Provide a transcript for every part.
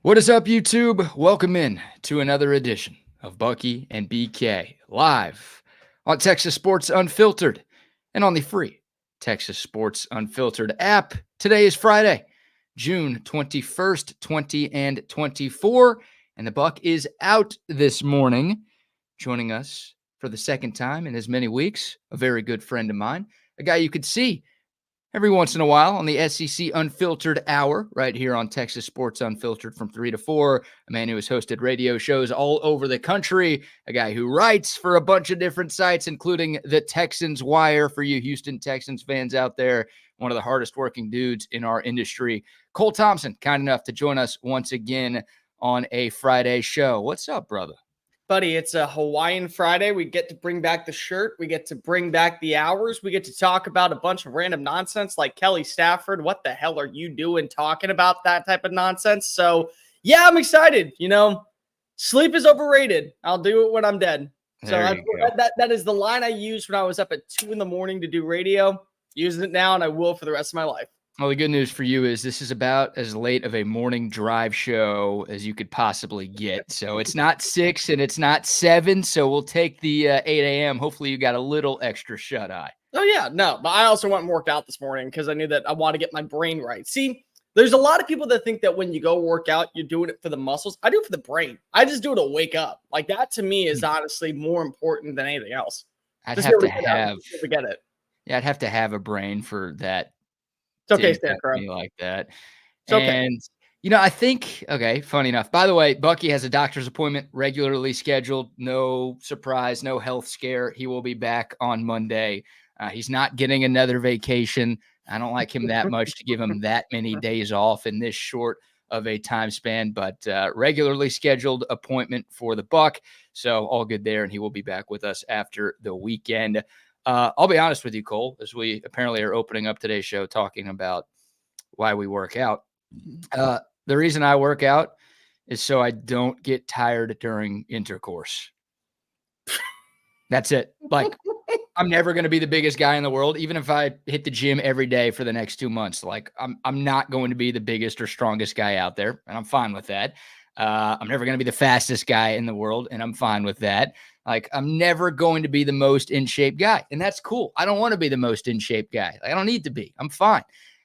What is up, YouTube? Welcome in to another edition of Bucky and BK live on Texas Sports Unfiltered and on the free Texas Sports Unfiltered app. Today is Friday, June 21st, 2024, and the Buck is out this morning. Joining us for the second time in as many weeks, a very good friend of mine, a guy you could see every once in a while on the SEC Unfiltered Hour right here on Texas Sports Unfiltered from 3 to 4. A man who has hosted radio shows all over the country. A guy who writes for a bunch of different sites, including the Texans Wire for you Houston Texans fans out there. One of the hardest working dudes in our industry. Cole Thompson, kind enough to join us once again on a Friday show. What's up, brother? Buddy, it's a Hawaiian Friday. We get to bring back the shirt. We get to bring back the hours. We get to talk about a bunch of random nonsense like Kelly Stafford. What the hell are you doing talking about that type of nonsense? So, yeah, I'm excited. You know, sleep is overrated. I'll do it when I'm dead. So that is the line I used when I was up at 2 a.m. to do radio. Using it now, and I will for the rest of my life. Well, the good news for you is this is about as late of a morning drive show as you could possibly get. So it's not 6 and it's not 7. So we'll take the 8 a.m. Hopefully you got a little extra shut eye. Oh, yeah. No, but I also went and worked out this morning because I knew that I want to get my brain right. See, there's a lot of people that think that when you go work out, you're doing it for the muscles. I do it for the brain. I just do it to wake up. Like that to me is honestly more important than anything else. Forget it. Yeah, I'd have to have a brain for that. It's okay, Scarecrow. Like that. It's okay. And, you know, I think, okay, funny enough. By the way, Bucky has a doctor's appointment regularly scheduled. No surprise, no health scare. He will be back on Monday. He's not getting another vacation. I don't like him that much to give him that many days off in this short of a time span, but regularly scheduled appointment for the Buck. So all good there, and he will be back with us after the weekend. I'll be honest with you, Cole, as we apparently are opening up today's show talking about why we work out. The reason I work out is so I don't get tired during intercourse. That's it. Like, I'm never going to be the biggest guy in the world, even if I hit the gym every day for the next 2 months. Like, I'm not going to be the biggest or strongest guy out there, and I'm fine with that. I'm never going to be the fastest guy in the world, and I'm fine with that. Like, I'm never going to be the most in shape guy, and that's cool. I don't want to be the most in shape guy. Like, I don't need to be. I'm fine.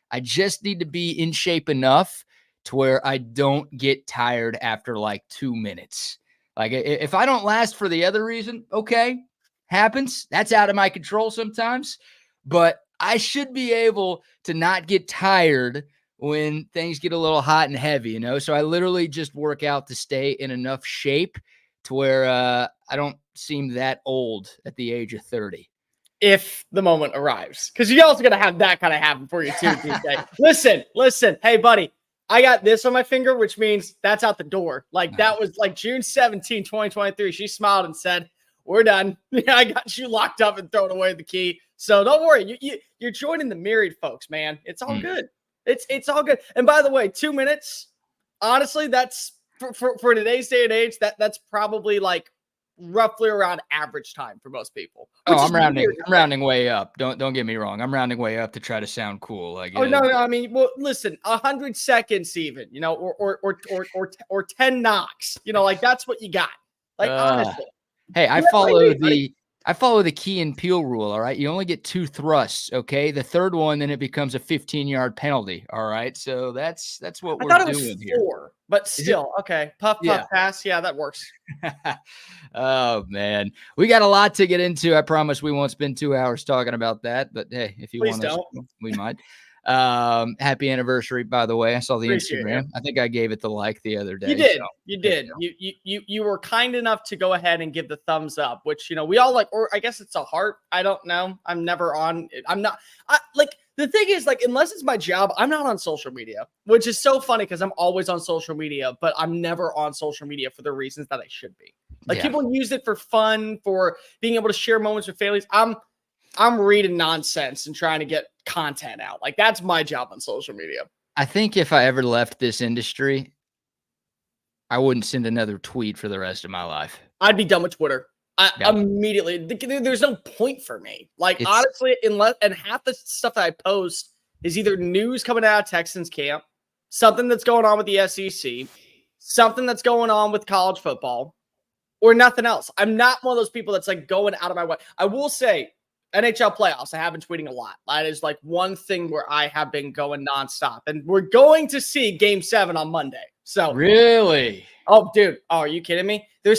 I just need to be in shape enough to where I don't get tired after like 2 minutes. Like, if I don't last for the other reason, okay, happens. That's out of my control sometimes, but I should be able to not get tired when things get a little hot and heavy, you know? So I literally just work out to stay in enough shape to where I don't seem that old at the age of 30. If the moment arrives. Because you also got to have that kind of happen for you too, DJ. Listen. Hey, buddy, I got this on my finger, which means that's out the door. Like that was like June 17, 2023. She smiled and said, we're done. I got you locked up and thrown away the key. So don't worry. You're joining the married folks, man. It's all good. It's all good. And by the way, 2 minutes, honestly, that's for today's day and age, that's probably like roughly around average time for most people. I'm rounding way up. Don't get me wrong. I'm rounding way up to try to sound cool. Like, no. I mean, well, listen, 100 seconds even, you know, or 10 knocks, you know, like that's what you got. Like honestly. Hey, I follow the Key and Peele rule, all right? You only get 2 thrusts, okay? The third one, then it becomes a 15-yard penalty, all right? So that's what we're doing here. 4, but still, okay. Puff, pass. Yeah, that works. Oh, man. We got a lot to get into. I promise we won't spend 2 hours talking about that, but hey, if you want to, we might. Happy anniversary, by the way. I saw the Instagram. I think I gave it the like the other day. You did. So, you did. You were kind enough to go ahead and give the thumbs up, which, you know, we all like, or I guess it's a heart. I don't know. I'm never on. The thing is, like, unless it's my job, I'm not on social media, which is so funny because I'm always on social media, but I'm never on social media for the reasons that I should be. Like, people use it for fun, for being able to share moments with families. I'm reading nonsense and trying to get content out. Like, that's my job on social media. I think if I ever left this industry, I wouldn't send another tweet for the rest of my life. I'd be done with Twitter. Immediately. There's no point for me. Like, honestly, and half the stuff that I post is either news coming out of Texans camp, something that's going on with the SEC, something that's going on with college football, or nothing else. I'm not one of those people that's like going out of my way. I will say NHL playoffs, I have been tweeting a lot. That is like one thing where I have been going nonstop. And we're going to see Game 7 on Monday. So really? Oh, dude. Oh, are you kidding me? Do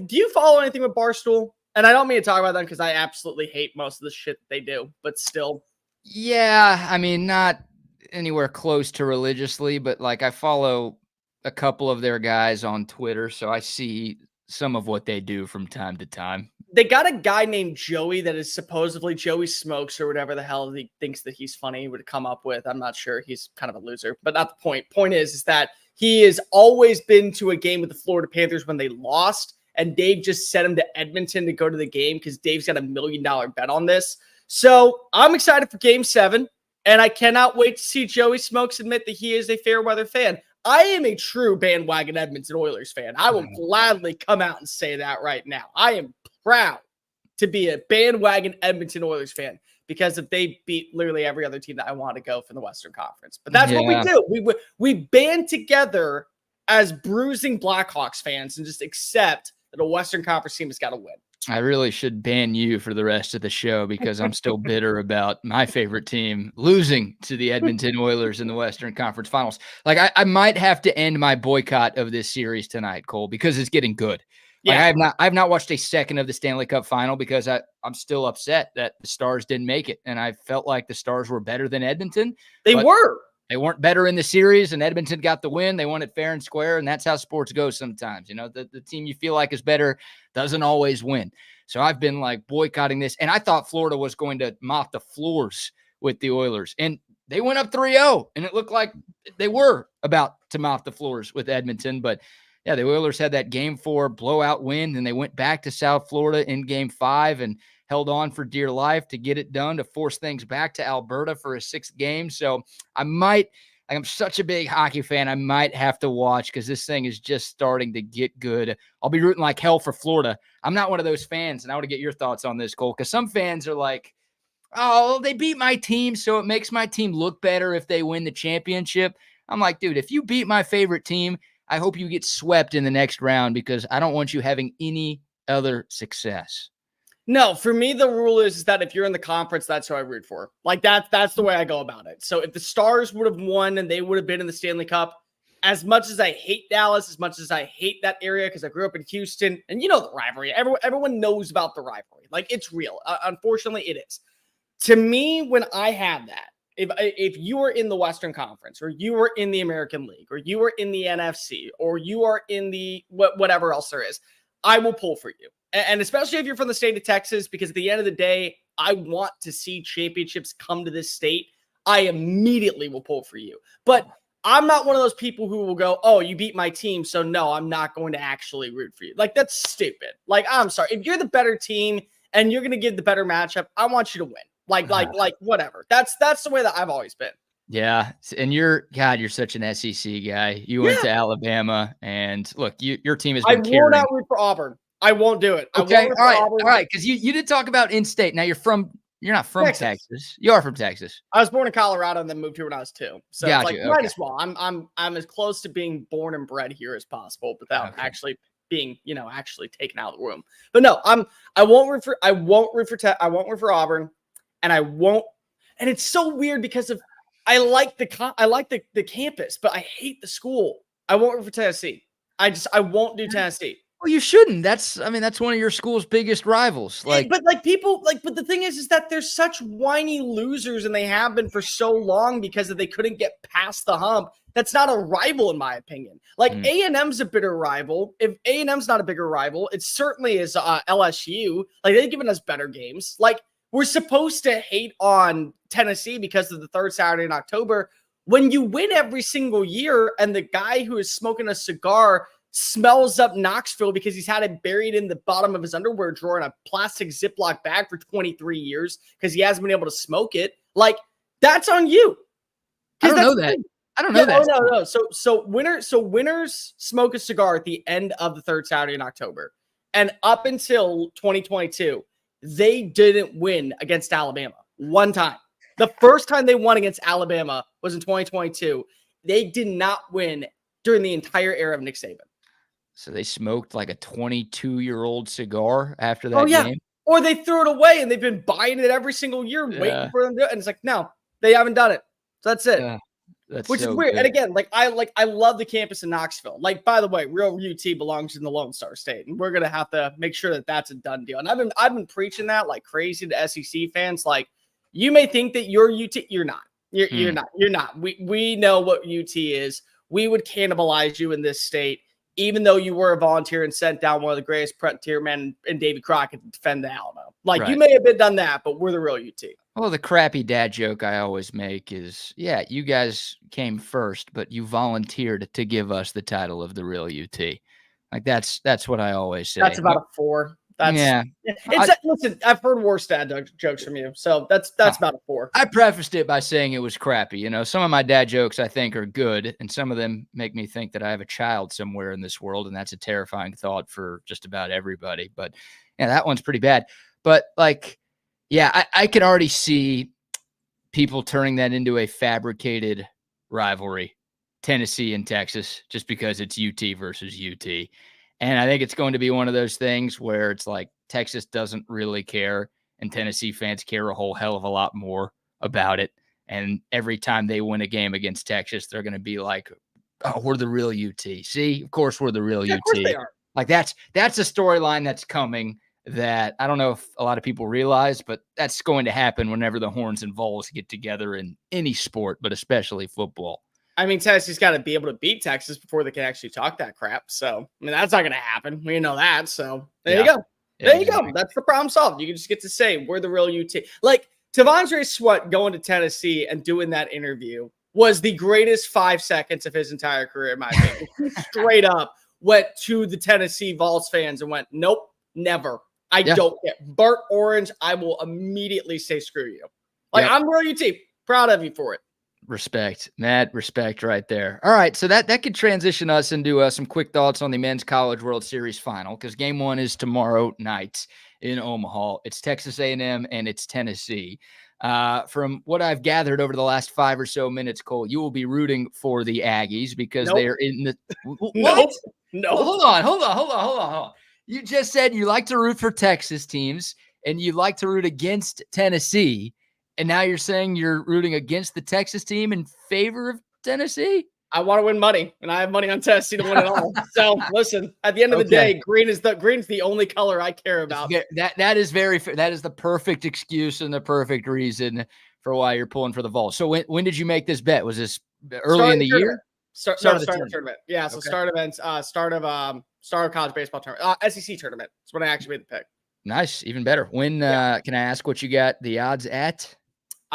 you follow anything with Barstool? And I don't mean to talk about them because I absolutely hate most of the shit that they do, but still. Yeah, I mean, not anywhere close to religiously, but like I follow a couple of their guys on Twitter, so I see some of what they do from time to time. They got a guy named Joey that is supposedly Joey Smokes or whatever the hell he thinks that he's funny would come up with. I'm not sure. He's kind of a loser, but not the point. Point is that he has always been to a game with the Florida Panthers when they lost, and Dave just sent him to Edmonton to go to the game because Dave's got $1 million bet on this. So I'm excited for Game 7, and I cannot wait to see Joey Smokes admit that he is a fair weather fan. I am a true bandwagon Edmonton Oilers fan. I will gladly come out and say that right now. I am proud to be a bandwagon Edmonton Oilers fan because if they beat literally every other team that I want to go for the Western Conference. But that's what we do. We band together as bruising Blackhawks fans and just accept that a Western Conference team has got to win. I really should ban you for the rest of the show because I'm still bitter about my favorite team losing to the Edmonton Oilers in the Western Conference Finals. Like I might have to end my boycott of this series tonight, Cole, because it's getting good. Like Yeah. I've not watched a second of the Stanley Cup final because I'm still upset that the Stars didn't make it. And I felt like the Stars were better than Edmonton. They were. They weren't better in the series, and Edmonton got the win. They won it fair and square, and that's how sports goes sometimes. You know, the team you feel like is better doesn't always win. So I've been like boycotting this, and I thought Florida was going to mop the floors with the Oilers, and they went up 3-0, and it looked like they were about to mop the floors with Edmonton. But yeah, the Oilers had that Game 4 blowout win, and they went back to South Florida in Game 5 and held on for dear life to get it done, to force things back to Alberta for a 6th game. So I'm such a big hockey fan, I might have to watch because this thing is just starting to get good. I'll be rooting like hell for Florida. I'm not one of those fans, and I want to get your thoughts on this, Cole, because some fans are like, oh, they beat my team, so it makes my team look better if they win the championship. I'm like, dude, if you beat my favorite team, I hope you get swept in the next round because I don't want you having any other success. No, for me, the rule is that if you're in the conference, that's who I root for. Like that's the way I go about it. So if the Stars would have won and they would have been in the Stanley Cup, as much as I hate Dallas, as much as I hate that area because I grew up in Houston, and you know the rivalry. Everyone knows about the rivalry. Like it's real. Unfortunately, it is. To me, when I have that, if you are in the Western Conference, or you are in the American League, or you are in the NFC, or you are in the whatever else there is, I will pull for you. And especially if you're from the state of Texas, because at the end of the day, I want to see championships come to this state. I immediately will pull for you. But I'm not one of those people who will go, oh, you beat my team, so no, I'm not going to actually root for you. Like, that's stupid. Like, I'm sorry. If you're the better team and you're going to give the better matchup, I want you to win. Like whatever. That's the way that I've always been. Yeah, and you're such an SEC guy. You went to Alabama, and look, your team has been I will not root for Auburn. I won't do it. Okay, all right, because you did talk about in-state. Now you're not from Texas. You are from Texas. I was born in Colorado and then moved here when I was 2. So Got it's you. might as well. I'm as close to being born and bred here as possible without actually being, actually taken out of the room. But no, I won't root for Auburn, and I won't. And it's so weird because I like the campus, but I hate the school. I won't root for Tennessee. I won't do Tennessee. Well, you shouldn't. That's one of your school's biggest rivals. But the thing is that they're such whiny losers, and they have been for so long because they couldn't get past the hump. That's not a rival, in my opinion. Like A&M's a bigger rival. If A&M's not a bigger rival, it certainly is LSU. Like they've given us better games. Like we're supposed to hate on Tennessee because of the third Saturday in October. When you win every single year, and the guy who is smoking a cigar smells up Knoxville because he's had it buried in the bottom of his underwear drawer in a plastic Ziploc bag for 23 years because he hasn't been able to smoke it. Like, that's on you. I don't know that. I don't know that. No. So winners smoke a cigar at the end of the third Saturday in October. And up until 2022, they didn't win against Alabama one time. The first time they won against Alabama was in 2022. They did not win during the entire era of Nick Saban. So they smoked like a 22-year-old cigar after that Oh, yeah. game? Or they threw it away and they've been buying it every single year, waiting for them to do it. And it's like, no, they haven't done it. So that's it. Yeah. That's Which so is weird. good. And again, I love the campus in Knoxville. Like, by the way, real UT belongs in the Lone Star State, and we're gonna have to make sure that that's a done deal. And I've been preaching that like crazy to SEC fans. Like, you may think that you're UT, you're not. You're not. We know what UT is. We would cannibalize you in this state, even though you were a volunteer and sent down one of the greatest frontier men in Davy Crockett to defend the Alamo. Like, you may have been done that, but we're the real UT. Well, the crappy dad joke I always make is, yeah, you guys came first, but you volunteered to give us the title of the real UT. Like, that's what I always say. That's about a 4. Listen, I've heard worse dad jokes from you, so that's about a 4. I prefaced it by saying it was crappy. You know, some of my dad jokes I think are good, and some of them make me think that I have a child somewhere in this world, and that's a terrifying thought for just about everybody. But yeah, that one's pretty bad. But like, yeah, I can already see people turning that into a fabricated rivalry, Tennessee and Texas, just because it's UT versus UT. And I think it's going to be one of those things where it's like Texas doesn't really care and Tennessee fans care a whole hell of a lot more about it. And every time they win a game against Texas, they're going to be like, oh, we're the real UT. See, of course we're the real UT. Of course they are. Like that's a storyline that's coming that I don't know if a lot of people realize, but that's going to happen whenever the Horns and Vols get together in any sport, but especially football. I mean, Tennessee's got to be able to beat Texas before they can actually talk that crap. So, I mean, that's not going to happen. We know that. So, there you go. There you go. That's the problem solved. You can just get to say, we're the real UT. Like, T'Vondre Sweat going to Tennessee and doing that interview was the greatest 5 seconds of his entire career, in my opinion. He straight up went to the Tennessee Vols fans and went, nope, never. I don't get Bart Orange. I will immediately say, screw you. Like, I'm real UT. Proud of you for it. Respect, mad respect right there. All right, so that could transition us into some quick thoughts on the Men's College World Series final, because game 1 is tomorrow night in Omaha. It's Texas A&M and it's Tennessee. From what I've gathered over the last 5 or so minutes, Cole, you will be rooting for the Aggies because they are in the what? No. Well, hold on. You just said you like to root for Texas teams and you like to root against Tennessee. And now you're saying you're rooting against the Texas team in favor of Tennessee? I want to win money, and I have money on Tennessee to win it all. So listen, at the end of the day, green's the only color I care about. That is very fair. That is the perfect excuse and the perfect reason for why you're pulling for the Vols. So when did you make this bet? Was this early in the year? Start of the tournament. Yeah, so start of college baseball tournament. SEC tournament. That's when I actually made the pick. Nice, even better. When can I ask what you got the odds at?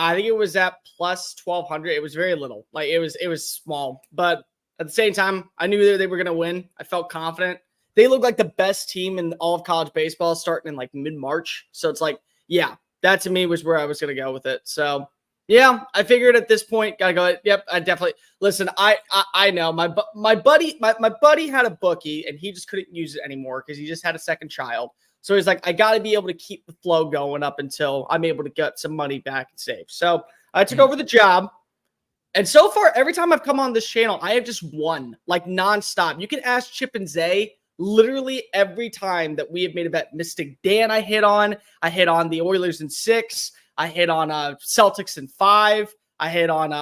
I think it was at plus 1,200. It was very little. Like it was small, but at the same time, I knew they were going to win. I felt confident. They look like the best team in all of college baseball starting in like mid-March. So it's like, yeah, that to me was where I was going to go with it. So yeah, I figured at this point, gotta go. Yep, I definitely listen. I know my buddy had a bookie and he just couldn't use it anymore because he just had a second child. So he's like, I got to be able to keep the flow going up until I'm able to get some money back and save. So I took over the job. And so far, every time I've come on this channel, I have just won like nonstop. You can ask Chip and Zay literally every time that we have made a bet. Mystic Dan, I hit on the Oilers in 6. I hit on Celtics in 5. I hit on,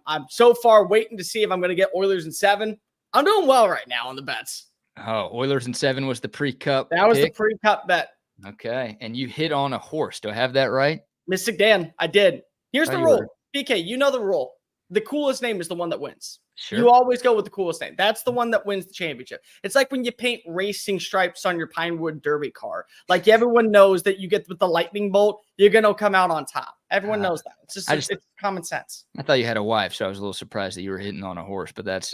I'm so far waiting to see if I'm going to get Oilers in 7. I'm doing well right now on the bets. Oh, Oilers in 7 was the pre-cup. That was the pre-cup bet. Okay. And you hit on a horse. Do I have that right? Mystic Dan, I did. Here's the rule. BK, you know the rule. The coolest name is the one that wins. Sure. You always go with the coolest name. That's the one that wins the championship. It's like when you paint racing stripes on your Pinewood Derby car. Like everyone knows that you get with the lightning bolt, you're going to come out on top. Everyone knows that. It's it's common sense. I thought you had a wife, so I was a little surprised that you were hitting on a horse, but that's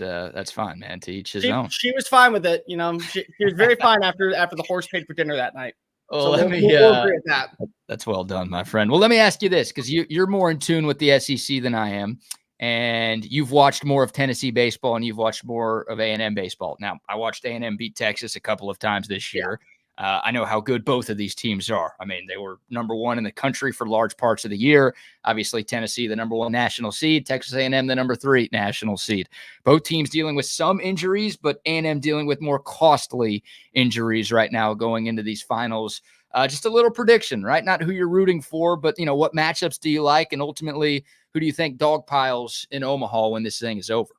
fine, man. To each his own. She was fine with it. You know, she was very fine after the horse paid for dinner that night. Oh, so let me. We'll agree with that. That's well done, my friend. Well, let me ask you this, because you're more in tune with the SEC than I am. And you've watched more of Tennessee baseball and you've watched more of A&M baseball. Now, I watched A&M beat Texas a couple of times this year. I know how good both of these teams are. I mean, they were number one in the country for large parts of the year. Obviously, Tennessee, the number one national seed, Texas A&M, the number 3 national seed. Both teams dealing with some injuries, but A&M dealing with more costly injuries right now going into these finals. Just a little prediction, right? Not who you're rooting for, but, what matchups do you like? And ultimately, who do you think dog piles in Omaha when this thing is over?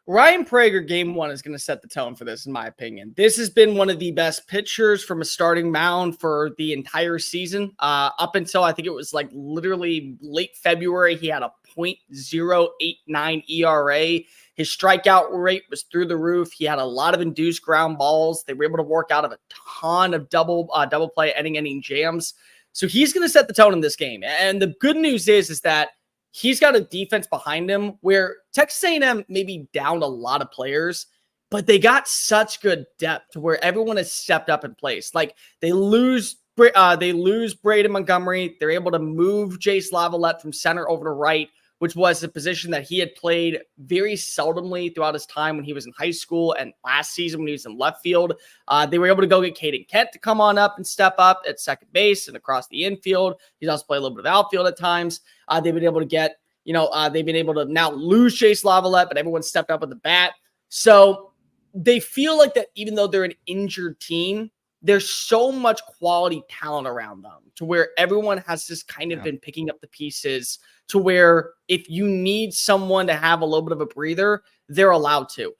Ryan Prager, game 1, is going to set the tone for this, in my opinion. This has been one of the best pitchers from a starting mound for the entire season. Up until I think it was like literally late February, he had a .089 ERA. His strikeout rate was through the roof. He had a lot of induced ground balls. They were able to work out of a ton of double play, inning jams. So he's going to set the tone in this game. And the good news is that he's got a defense behind him where Texas A&M maybe downed a lot of players, but they got such good depth to where everyone has stepped up in place. Like they lose Braden Montgomery. They're able to move Jace Lavalette from center over to right, which was a position that he had played very seldomly throughout his time when he was in high school and last season when he was in left field. They were able to go get Caden Kent to come on up and step up at second base and across the infield. He's also played a little bit of outfield at times. They've been able to get, they've been able to now lose Jace Lavalette, but everyone stepped up with the bat. So they feel like that even though they're an injured team, there's so much quality talent around them to where everyone has just kind of been picking up the pieces to where if you need someone to have a little bit of a breather, they're allowed to.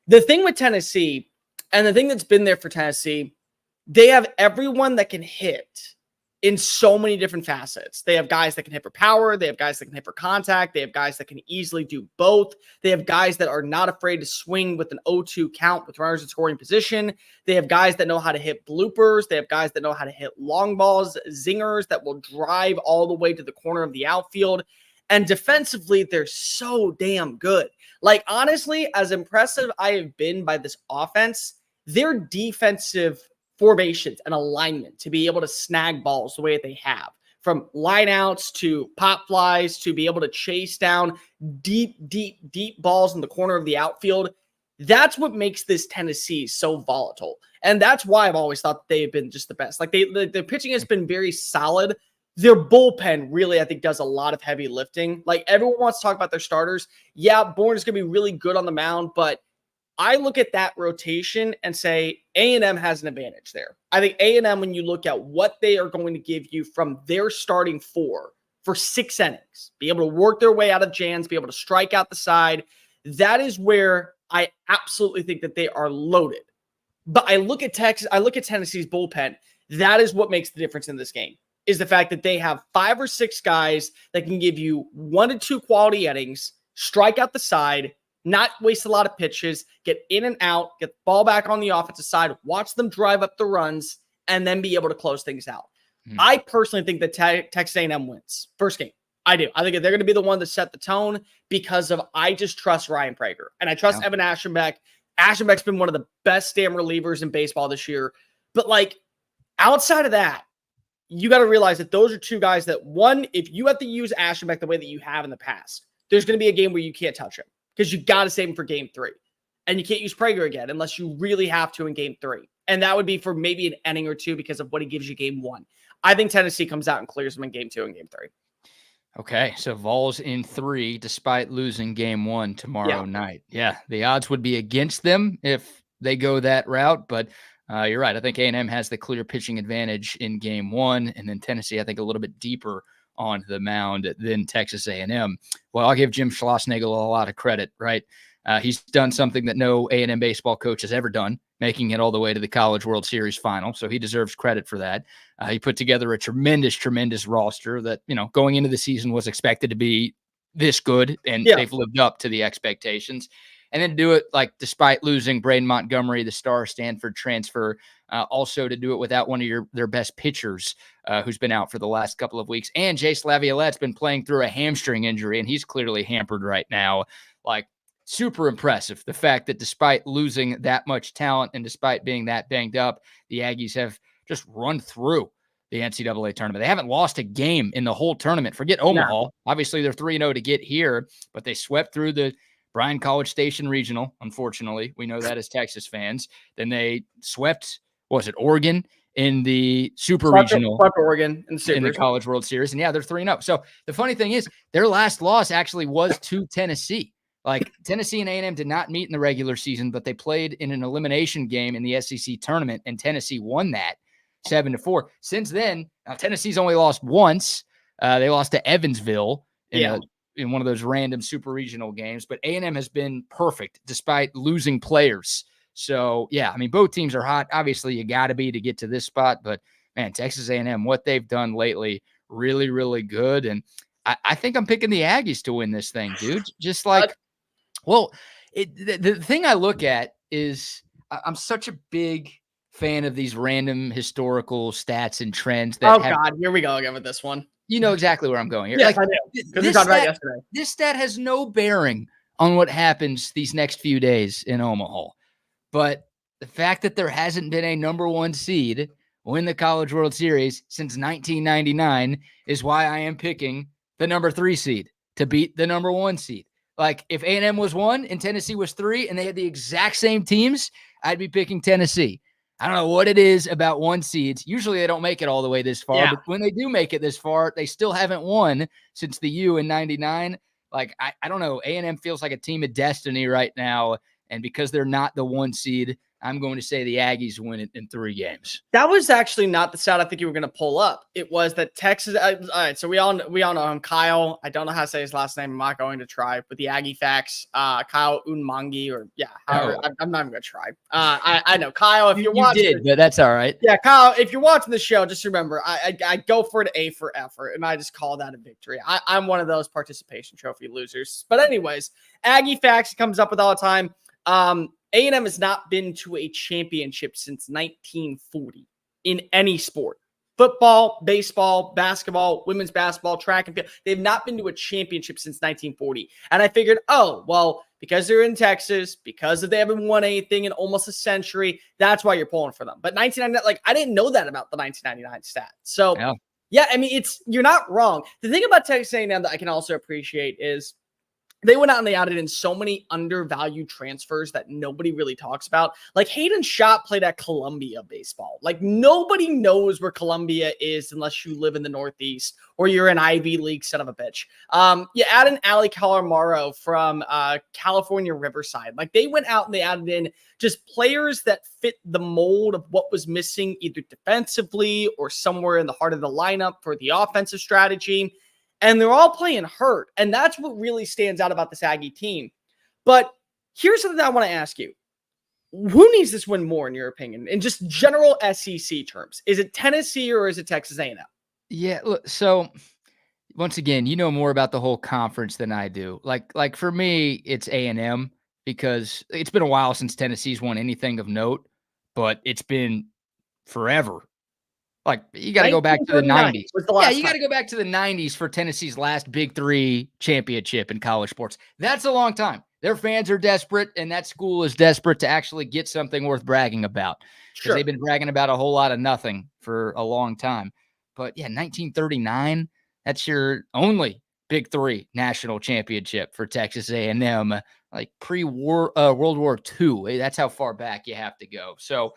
The thing with Tennessee, and the thing that's been there for Tennessee, they have everyone that can hit in so many different facets. They have guys that can hit for power. They have guys that can hit for contact. They have guys that can easily do both. They have guys that are not afraid to swing with an 0-2 count with runners in scoring position. They have guys that know how to hit bloopers. They have guys that know how to hit long balls, zingers that will drive all the way to the corner of the outfield. And defensively, they're so damn good. Like, honestly, as impressive I have been by this offense, their defensive formations and alignment to be able to snag balls the way that they have, from lineouts to pop flies to be able to chase down deep balls in the corner of the outfield. That's what makes this Tennessee so volatile. And that's why I've always thought they've been just the best. Like the pitching has been very solid. Their bullpen really, I think, does a lot of heavy lifting. Like everyone wants to talk about their starters. Yeah, Bourne is going to be really good on the mound, but I look at that rotation and say A&M has an advantage there. I think A&M, when you look at what they are going to give you from their starting 4 for 6 innings, be able to work their way out of jams, be able to strike out the side, that is where I absolutely think that they are loaded. But I look at Tennessee's bullpen. That is what makes the difference in this game, is the fact that they have 5 or 6 guys that can give you 1 to 2 quality innings, strike out the side, not waste a lot of pitches, get in and out, get the ball back on the offensive side, watch them drive up the runs, and then be able to close things out. I personally think that Texas A&M wins. First game. I do. I think they're going to be the one to set the tone because of I just trust Ryan Prager. And I trust Evan Ashenbeck. Ashenbeck's been one of the best damn relievers in baseball this year. But, like, outside of that, you got to realize that those are 2 guys that, one, if you have to use Ashenbeck the way that you have in the past, there's going to be a game where you can't touch him, because you got to save him for game 3. And you can't use Prager again unless you really have to in game 3. And that would be for maybe an inning or 2 because of what he gives you game 1. I think Tennessee comes out and clears them in game 2 and game 3. Okay, so Vols in 3 despite losing game 1 tomorrow night. Yeah, the odds would be against them if they go that route, but you're right. I think A&M has the clear pitching advantage in game 1, and then Tennessee, I think, a little bit deeper on the mound than Texas A&M. Well, I'll give Jim Schlossnagle a lot of credit, right? He's done something that no A&M baseball coach has ever done, making it all the way to the College World Series final. So he deserves credit for that. He put together a tremendous roster that, going into the season was expected to be this good, and they've lived up to the expectations. And then do it despite losing Braden Montgomery, the star Stanford transfer, also to do it without one of their best pitchers who's been out for the last couple of weeks. And Jace Laviolette's been playing through a hamstring injury, and he's clearly hampered right now. Super impressive. The fact that despite losing that much talent and despite being that banged up, the Aggies have just run through the NCAA tournament. They haven't lost a game in the whole tournament. Forget Omaha. No. Obviously, they're 3-0 to get here, but they swept through the Bryan College Station Regional, unfortunately. We know that as Texas fans. Then they swept, Oregon in the Super Swept Regional. Oregon in the College World Series. And yeah, they're 3-0. So the funny thing is their last loss actually was to Tennessee. Like Tennessee and A&M did not meet in the regular season, but they played in an elimination game in the SEC tournament, and Tennessee won that 7-4. Since then, Tennessee's only lost once. They lost to Evansville in one of those random super regional games, but A&M has been perfect despite losing players. So yeah, I mean, both teams are hot. Obviously you got to be to get to this spot, but man, Texas A&M, what they've done lately, really, really good. And I think I'm picking the Aggies to win this thing, dude. Just like, well, the thing I look at is I'm such a big fan of these random historical stats and trends. God, here we go again with this one. You know exactly where I'm going here. Yes, like, I do. Because we talked about it yesterday. This stat has no bearing on what happens these next few days in Omaha. But the fact that there hasn't been a number 1 seed win the College World Series since 1999 is why I am picking the number 3 seed to beat the number 1 seed. Like if A&M was 1 and Tennessee was 3 and they had the exact same teams, I'd be picking Tennessee. I don't know what it is about 1 seeds. Usually they don't make it all the way this far, but when they do make it this far, they still haven't won since the U in 99. Like, I don't know. A&M feels like a team of destiny right now. And because they're not the 1 seed, I'm going to say the Aggies win it in 3 games. That was actually not the stat I think you were going to pull up. It was that Texas. All right, so we all know him, Kyle. I don't know how to say his last name. I'm not going to try. But the Aggie facts, Kyle Unmangi, or I'm not even going to try. I know Kyle. If you're watching, you did, but that's all right. Yeah, Kyle. If you're watching the show, just remember I go for an A for effort, and I just call that a victory. I'm one of those participation trophy losers. But anyways, Aggie facts comes up with all the time. A&M has not been to a championship since 1940 in any sport. Football, baseball, basketball, women's basketball, track and field. They've not been to a championship since 1940. And I figured, oh, well, because they're in Texas, because they haven't won anything in almost a century, that's why you're pulling for them. But 1999, like, I didn't know that about the 1999 stat. So, yeah, I mean, you're not wrong. The thing about Texas A&M that I can also appreciate is they went out and they added in so many undervalued transfers that nobody really talks about. Like Hayden Schott played at Columbia baseball. Like nobody knows where Columbia is unless you live in the Northeast or you're an Ivy League son of a bitch. You add in Ali Calamaro from California Riverside. Like they went out and they added in just players that fit the mold of what was missing either defensively or somewhere in the heart of the lineup for the offensive strategy. And they're all playing hurt. And that's what really stands out about this Aggie team. But here's something I want to ask you. Who needs this win more, in your opinion, in just general SEC terms? Is it Tennessee or is it Texas A&M? Yeah, look, so once again, you know more about the whole conference than I do. Like for me, it's A&M because it's been a while since Tennessee's won anything of note, but it's been forever. Like, you got to go back to the 90s. Yeah, you got to go back to the 90s for Tennessee's last Big 3 championship in college sports. That's a long time. Their fans are desperate, and that school is desperate to actually get something worth bragging about. Because they've been bragging about a whole lot of nothing for a long time. But, yeah, 1939, that's your only Big 3 national championship for Texas A&M, like pre-war World War II. That's how far back you have to go. So,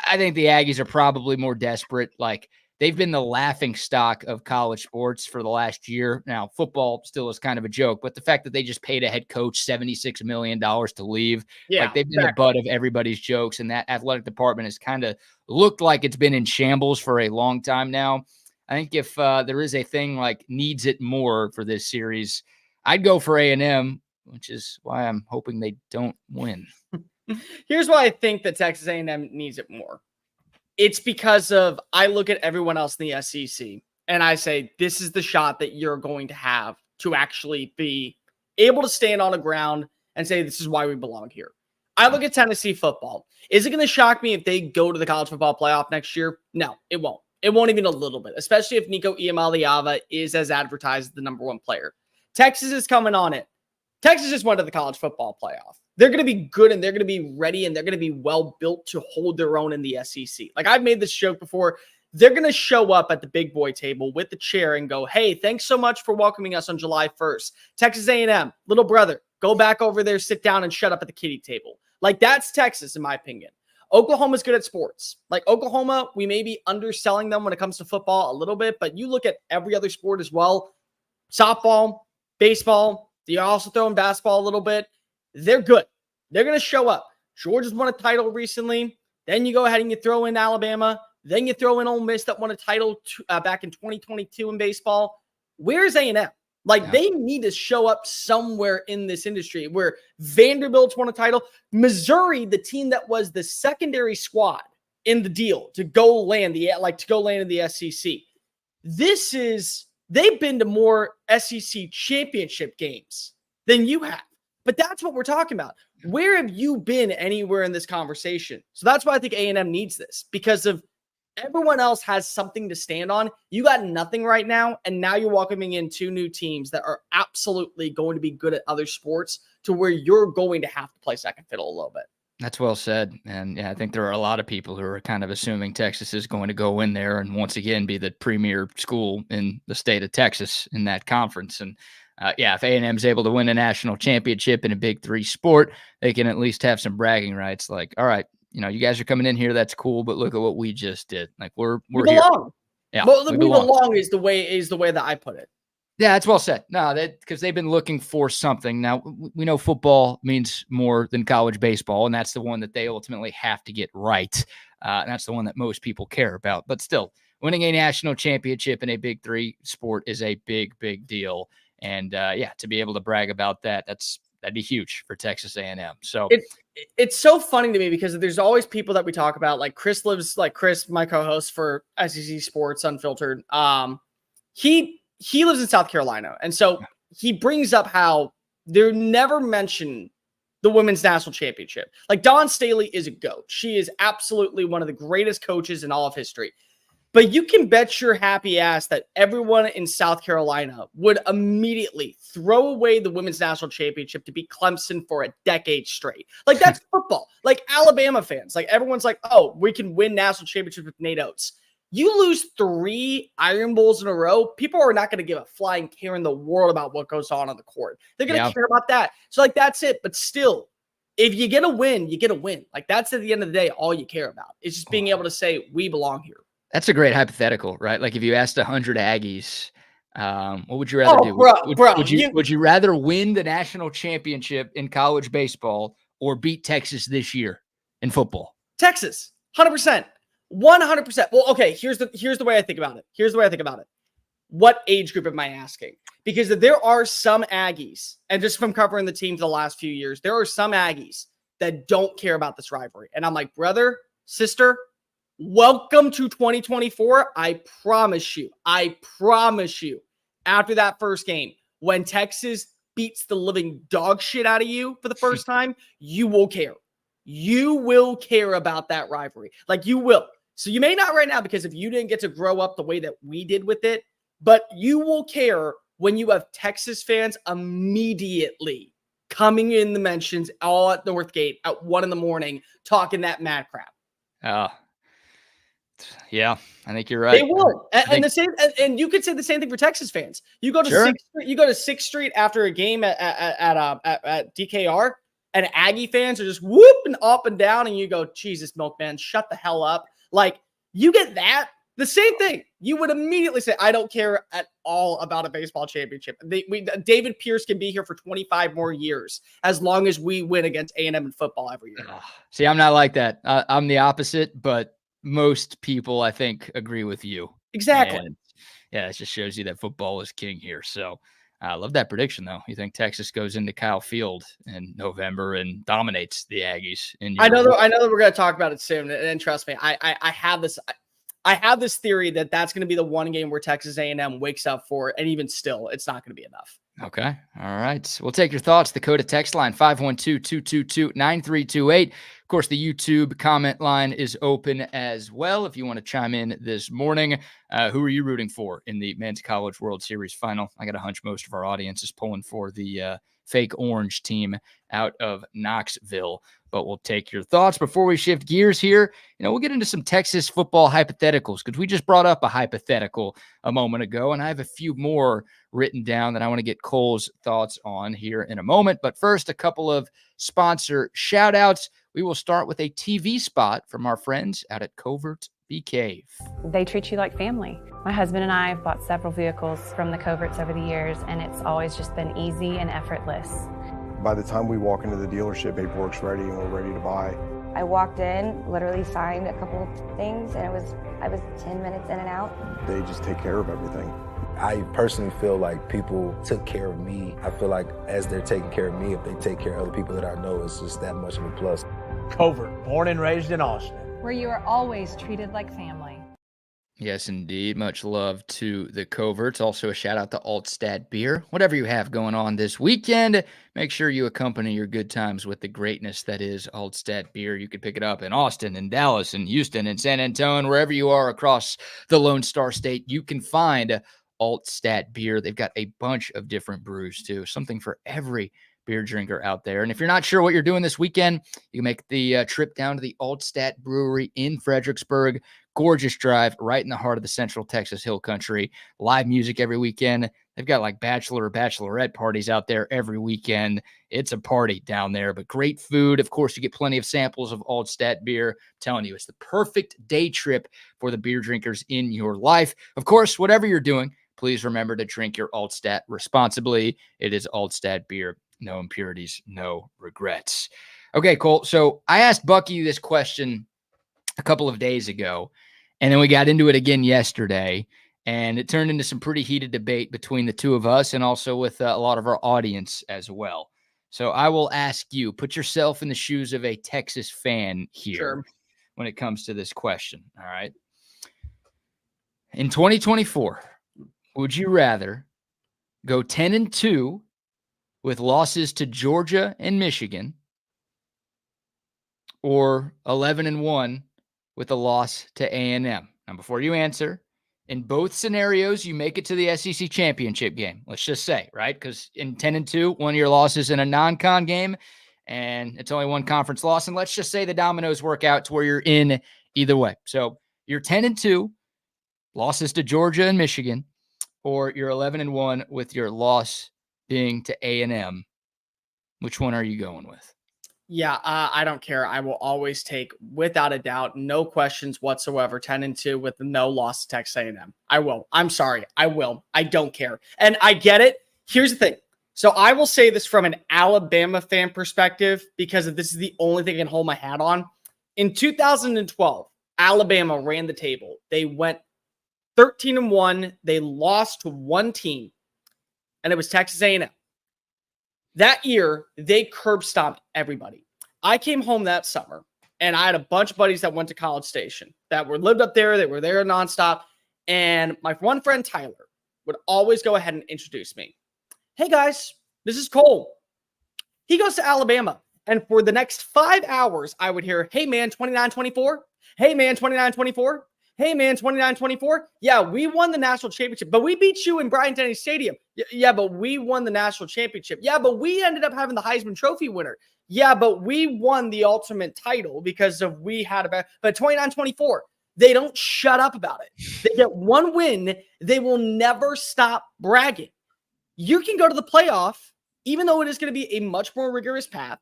I think the Aggies are probably more desperate. Like they've been the laughing stock of college sports for the last year. Now, football still is kind of a joke, but the fact that they just paid a head coach $76 million to leave, like they've been the butt of everybody's jokes. And that athletic department has kind of looked like it's been in shambles for a long time now. I think if there is a thing like needs it more for this series, I'd go for A&M, which is why I'm hoping they don't win. Here's why I think that Texas A&M needs it more. It's because of I look at everyone else in the SEC and I say, this is the shot that you're going to have to actually be able to stand on the ground and say, this is why we belong here. I look at Tennessee football. Is it going to shock me if they go to the college football playoff next year? No, it won't. It won't even a little bit, especially if Nico Iamaleava is as advertised as the number 1 player. Texas is coming on it. Texas just went to the college football playoff. They're going to be good and they're going to be ready and they're going to be well built to hold their own in the SEC. Like I've made this joke before. They're going to show up at the big boy table with the chair and go, hey, thanks so much for welcoming us on July 1st. Texas A&M, little brother, go back over there, sit down and shut up at the kiddie table. Like that's Texas, in my opinion. Oklahoma's good at sports. Like Oklahoma, we may be underselling them when it comes to football a little bit, but you look at every other sport as well. Softball, baseball, you also throw in basketball a little bit. They're good. They're going to show up. Georgia's won a title recently. Then you go ahead and you throw in Alabama. Then you throw in Ole Miss that won a title back in 2022 in baseball. Where's A&M? Like, they need to show up somewhere in this industry where Vanderbilt's won a title. Missouri, the team that was the secondary squad in the deal to go land in the SEC. They've been to more SEC championship games than you have. But that's what we're talking about. Where have you been anywhere in this conversation? So that's why I think A&M needs this, because of everyone else has something to stand on. You got nothing right now, and now you're welcoming in two new teams that are absolutely going to be good at other sports to where you're going to have to play second fiddle a little bit. That's well said. And yeah, I think there are a lot of people who are kind of assuming Texas is going to go in there and once again be the premier school in the state of Texas in that conference. And if A&M is able to win a national championship in a Big Three sport, they can at least have some bragging rights. Like, all right, you guys are coming in here. That's cool. But look at what we just did. Like we belong. Here. Yeah, we belong is the way that I put it. Yeah, that's well said. No, because they've been looking for something. Now, we know football means more than college baseball, and that's the one that they ultimately have to get right. And that's the one that most people care about. But still, winning a national championship in a Big Three sport is a big, big deal. And, to be able to brag about that'd be huge for Texas A&M. So it's so funny to me because there's always people that we talk about, like Chris, my co-host for SEC Sports Unfiltered. He lives in South Carolina. And so he brings up how they're never mentioned the women's national championship. Like Dawn Staley is a GOAT. She is absolutely one of the greatest coaches in all of history. But you can bet your happy ass that everyone in South Carolina would immediately throw away the women's national championship to be Clemson for a decade straight. Like, that's football. Like, Alabama fans, like, everyone's like, oh, we can win national championships with Nate Oates. You lose 3 Iron Bowls in a row, people are not going to give a flying care in the world about what goes on the court. They're going to care about that. So, like, that's it. But still, if you get a win, you get a win. Like, that's at the end of the day all you care about. It's just being able to say, we belong here. That's a great hypothetical, right? Like if you asked 100 Aggies, what would you rather do? Would you rather win the national championship in college baseball or beat Texas this year in football? Texas, 100%. 100%. Well, okay, here's the way I think about it. What age group am I asking? Because there are some Aggies, and just from covering the team for the last few years, there are some Aggies that don't care about this rivalry. And I'm like, brother, sister, welcome to 2024. I promise you, after that first game, when Texas beats the living dog shit out of you for the first time, you will care. You will care about that rivalry. Like, you will. So you may not right now, because if you didn't get to grow up the way that we did with it, but you will care when you have Texas fans immediately coming in the mentions all at Northgate at 1 a.m. talking that mad crap. Yeah, I think you're right. They will, and you could say the same thing for Texas fans. You go to Sixth Street after a game at DKR, and Aggie fans are just whooping up and down, and you go, Jesus, Milkman, shut the hell up. Like, you get that, the same thing. You would immediately say, I don't care at all about a baseball championship. David Pierce can be here for 25 more years as long as we win against A&M in football every year. See, I'm not like that. I'm the opposite, but most people, I think, agree with you. Exactly. And yeah, it just shows you that football is king here. So I love that prediction, though. You think Texas goes into Kyle Field in November and dominates the Aggies? I know that we're going to talk about it soon, and trust me, I have this theory that that's going to be the one game where Texas A&M wakes up for, and even still, it's not going to be enough. Okay. All right. We'll take your thoughts. The Coda text line, 512-222-9328. Of course, the YouTube comment line is open as well. If you want to chime in this morning, who are you rooting for in the Men's College World Series final? I got a hunch most of our audience is pulling for the fake orange team out of Knoxville. But we'll take your thoughts. Before we shift gears here, we'll get into some Texas football hypotheticals, because we just brought up a hypothetical a moment ago, and I have a few more written down that I want to get Cole's thoughts on here in a moment. But first, a couple of sponsor shout-outs. we will start with a TV spot from our friends out at Covert Bee Cave. They treat you like family. My husband and I have bought several vehicles from the Coverts over the years, and it's always just been easy and effortless. By the time we walk into the dealership, paperwork's ready and we're ready to buy. I walked in, literally signed a couple of things, and I was 10 minutes in and out. They just take care of everything. I personally feel like people took care of me. I feel like as they're taking care of me, if they take care of other people that I know, it's just that much of a plus. Covert, born and raised in Austin, where you are always treated like family. Yes, indeed. Much love to the Coverts. Also a shout out to Altstadt Beer. Whatever you have going on this weekend, make sure you accompany your good times with the greatness that is Altstadt Beer. You can pick it up in Austin and Dallas and Houston and San Antonio, wherever you are across the Lone Star State. You can find Altstadt Beer. They've got a bunch of different brews too, something for every beer drinker out there. And if you're not sure what you're doing this weekend, you can make the trip down to the Altstadt Brewery in Fredericksburg. Gorgeous drive right in the heart of the Central Texas Hill Country. Live music every weekend. They've got like bachelor or bachelorette parties out there every weekend. It's a party down there, but great food. Of course, you get plenty of samples of Altstadt beer. I'm telling you, it's the perfect day trip for the beer drinkers in your life. Of course, whatever you're doing, please remember to drink your Altstadt responsibly. It is Altstadt beer. No impurities, no regrets. Okay, Colt. So I asked Bucky this question a couple of days ago, and then we got into it again yesterday, and it turned into some pretty heated debate between the two of us and also with a lot of our audience as well. So I will ask you, put yourself in the shoes of a Texas fan here when it comes to this question. All right. In 2024, would you rather go 10-2 with losses to Georgia and Michigan, or 11-1 with a loss to A&M? Now, before you answer, in both scenarios, you make it to the SEC championship game. Let's just say, right? Because in 10-2, one of your losses in a non-con game, and it's only one conference loss. And let's just say the dominoes work out to where you're in either way. So you're 10-2, losses to Georgia and Michigan, or you're 11-1 with your loss being to A&M. Which one are you going with? Yeah, I don't care. I will always take, without a doubt, no questions whatsoever, 10-2 with no loss to Texas A&M. I will. I'm sorry. I will. I don't care. And I get it. Here's the thing. So I will say this from an Alabama fan perspective, because this is the only thing I can hold my hat on. In 2012, Alabama ran the table. They went 13-1. They lost to one team, and it was Texas A&M. That year, they curb stomped everybody. I came home that summer, and I had a bunch of buddies that went to College Station that lived up there. They were there nonstop. And my one friend, Tyler, would always go ahead and introduce me. Hey, guys, this is Cole. He goes to Alabama. And for the next 5 hours, I would hear, hey, man, 29-24. Hey, man, 29-24. Hey, man, 29-24. Yeah, we won the national championship, but we beat you in Bryant-Denny Stadium. Yeah, but we won the national championship. Yeah, but we ended up having the Heisman Trophy winner. Yeah, but we won the ultimate title because of we had a but 29-24. They don't shut up about it. They get one win. They will never stop bragging. You can go to the playoff, even though it is going to be a much more rigorous path,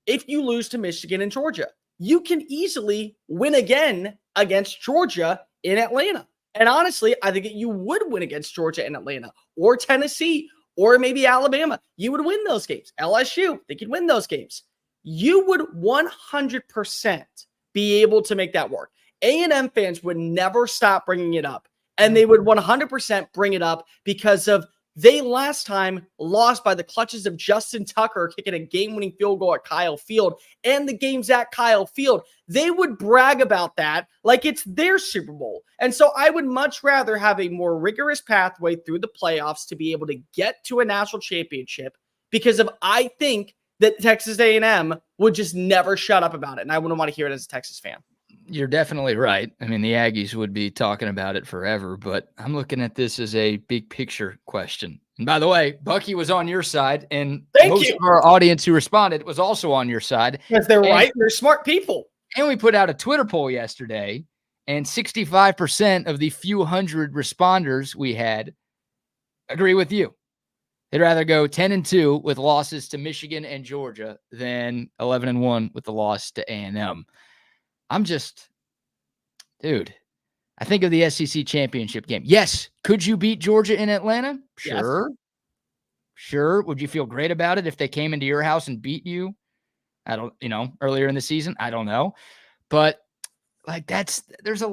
if you lose to Michigan and Georgia. You can easily win again against Georgia in Atlanta. And honestly, I think that you would win against Georgia in Atlanta or Tennessee or maybe Alabama. You would win those games. LSU, they could win those games. You would 100% be able to make that work. A&M fans would never stop bringing it up. And they would 100% bring it up because of they last time lost by the clutches of Justin Tucker kicking a game-winning field goal at Kyle Field, and the game's at Kyle Field. They would brag about that like it's their Super Bowl. And so I would much rather have a more rigorous pathway through the playoffs to be able to get to a national championship, because of I think that Texas A&M would just never shut up about it, and I wouldn't want to hear it as a Texas fan. You're definitely right. I mean, the Aggies would be talking about it forever, but I'm looking at this as a big picture question. And by the way, Bucky was on your side, and most of our audience who responded was also on your side. Because they're right. They're smart people. And we put out a Twitter poll yesterday, and 65% of the few hundred responders we had agree with you. They'd rather go 10-2 with losses to Michigan and Georgia than 11-1 with the loss to A&M. Dude, I think of the SEC championship game. Yes. Could you beat Georgia in Atlanta? Sure. Yes. Sure. Would you feel great about it if they came into your house and beat you? Earlier in the season? I don't know. But like there's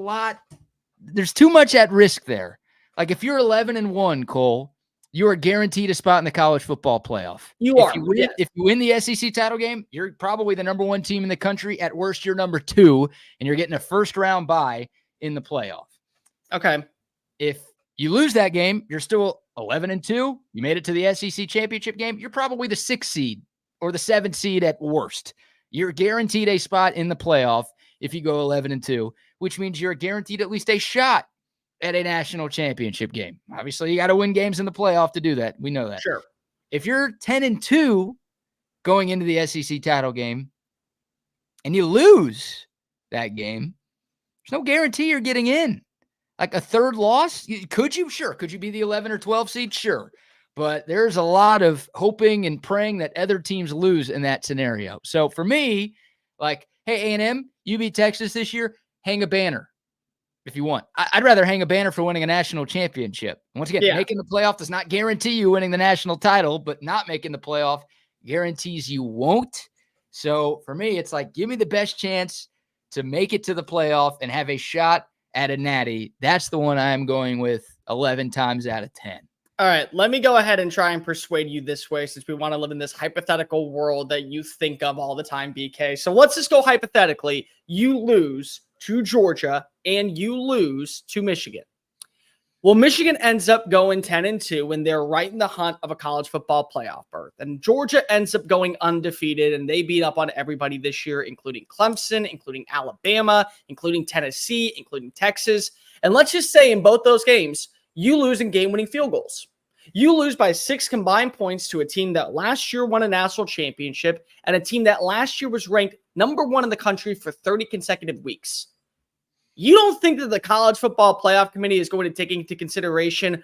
too much at risk there. Like if you're 11-1, Cole, you are guaranteed a spot in the college football playoff. If you win the SEC title game, you're probably the number 1 team in the country. At worst, you're number 2, and you're getting a first round bye in the playoff. Okay. If you lose that game, you're still 11-2. You made it to the SEC championship game. You're probably the 6th seed or the 7th seed at worst. You're guaranteed a spot in the playoff if you go 11-2, which means you're guaranteed at least a shot at a national championship game. Obviously, you got to win games in the playoff to do that. We know that. Sure. If you're 10-2 going into the SEC title game and you lose that game, there's no guarantee you're getting in. Like a third loss, could you? Sure. Could you be the 11 or 12 seed? Sure. But there's a lot of hoping and praying that other teams lose in that scenario. So for me, like, hey, A&M, you beat Texas this year, hang a banner if you want. I'd rather hang a banner for winning a national championship. Once again, making the playoff does not guarantee you winning the national title, but not making the playoff guarantees you won't. So for me, it's like, give me the best chance to make it to the playoff and have a shot at a natty. That's the one I'm going with 11 times out of 10. All right, let me go ahead and try and persuade you this way, since we want to live in this hypothetical world that you think of all the time, BK. So let's just go hypothetically. You lose to Georgia and you lose to Michigan. Well, Michigan ends up going 10-2 and they're right in the hunt of a college football playoff berth. And Georgia ends up going undefeated and they beat up on everybody this year, including Clemson, including Alabama, including Tennessee, including Texas. And let's just say in both those games, you lose in game-winning field goals. You lose by 6 combined points to a team that last year won a national championship and a team that last year was ranked number 1 in the country for 30 consecutive weeks. You don't think that the college football playoff committee is going to take into consideration,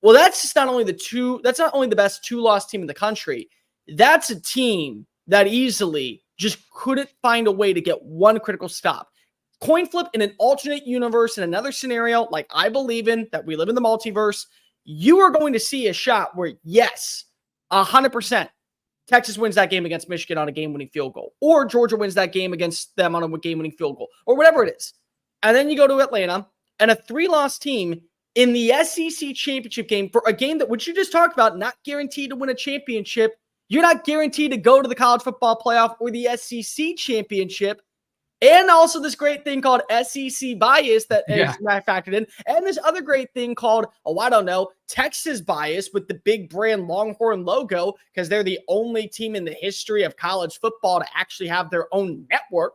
well, that's just not only that's not only the best 2-loss team in the country. That's a team that easily just couldn't find a way to get one critical stop. Coin flip in an alternate universe, in another scenario, like I believe in, that we live in the multiverse, you are going to see a shot where, yes, 100%, Texas wins that game against Michigan on a game-winning field goal, or Georgia wins that game against them on a game-winning field goal, or whatever it is. And then you go to Atlanta, and a 3-loss team in the SEC championship game for a game that, which you just talked about, not guaranteed to win a championship. You're not guaranteed to go to the college football playoff or the SEC championship. And also this great thing called SEC bias that is factored in. And this other great thing called, Texas bias with the big brand Longhorn logo, because they're the only team in the history of college football to actually have their own network.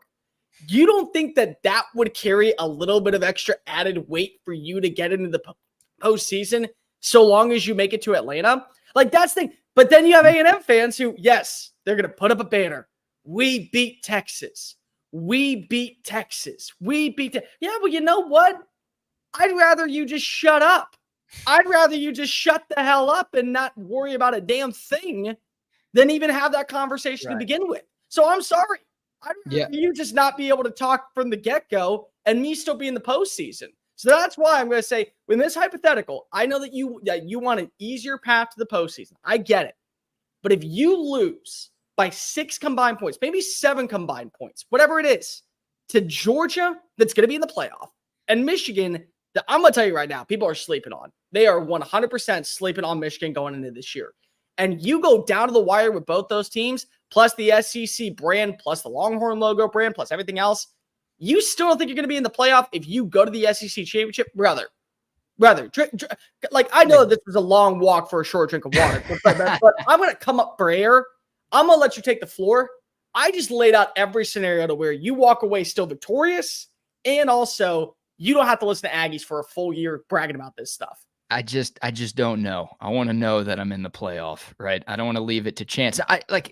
You don't think that that would carry a little bit of extra added weight for you to get into the postseason so long as you make it to Atlanta? Like, that's the thing. But then you have A&M fans who, yes, they're going to put up a banner. We beat Texas. We beat Texas. Yeah, well, you know what? I'd rather you just shut up. I'd rather you just shut the hell up and not worry about a damn thing than even have that conversation to begin with. So I'm sorry. I'd rather you just not be able to talk from the get-go and me still be in the postseason. So that's why I'm going to say, in this hypothetical, I know that you want an easier path to the postseason. I get it. But if you lose by 6 combined points, maybe 7 combined points, whatever it is, to Georgia, that's going to be in the playoff, and Michigan, that I'm going to tell you right now, people are sleeping on. They are 100% sleeping on Michigan going into this year. And you go down to the wire with both those teams, plus the SEC brand, plus the Longhorn logo brand, plus everything else, you still don't think you're going to be in the playoff if you go to the SEC championship? Rather, like, I know this was a long walk for a short drink of water, but I'm going to come up for air. I'm going to let you take the floor. I just laid out every scenario to where you walk away still victorious, and also you don't have to listen to Aggies for a full year bragging about this stuff. I just don't know. I want to know that I'm in the playoff, right? I don't want to leave it to chance.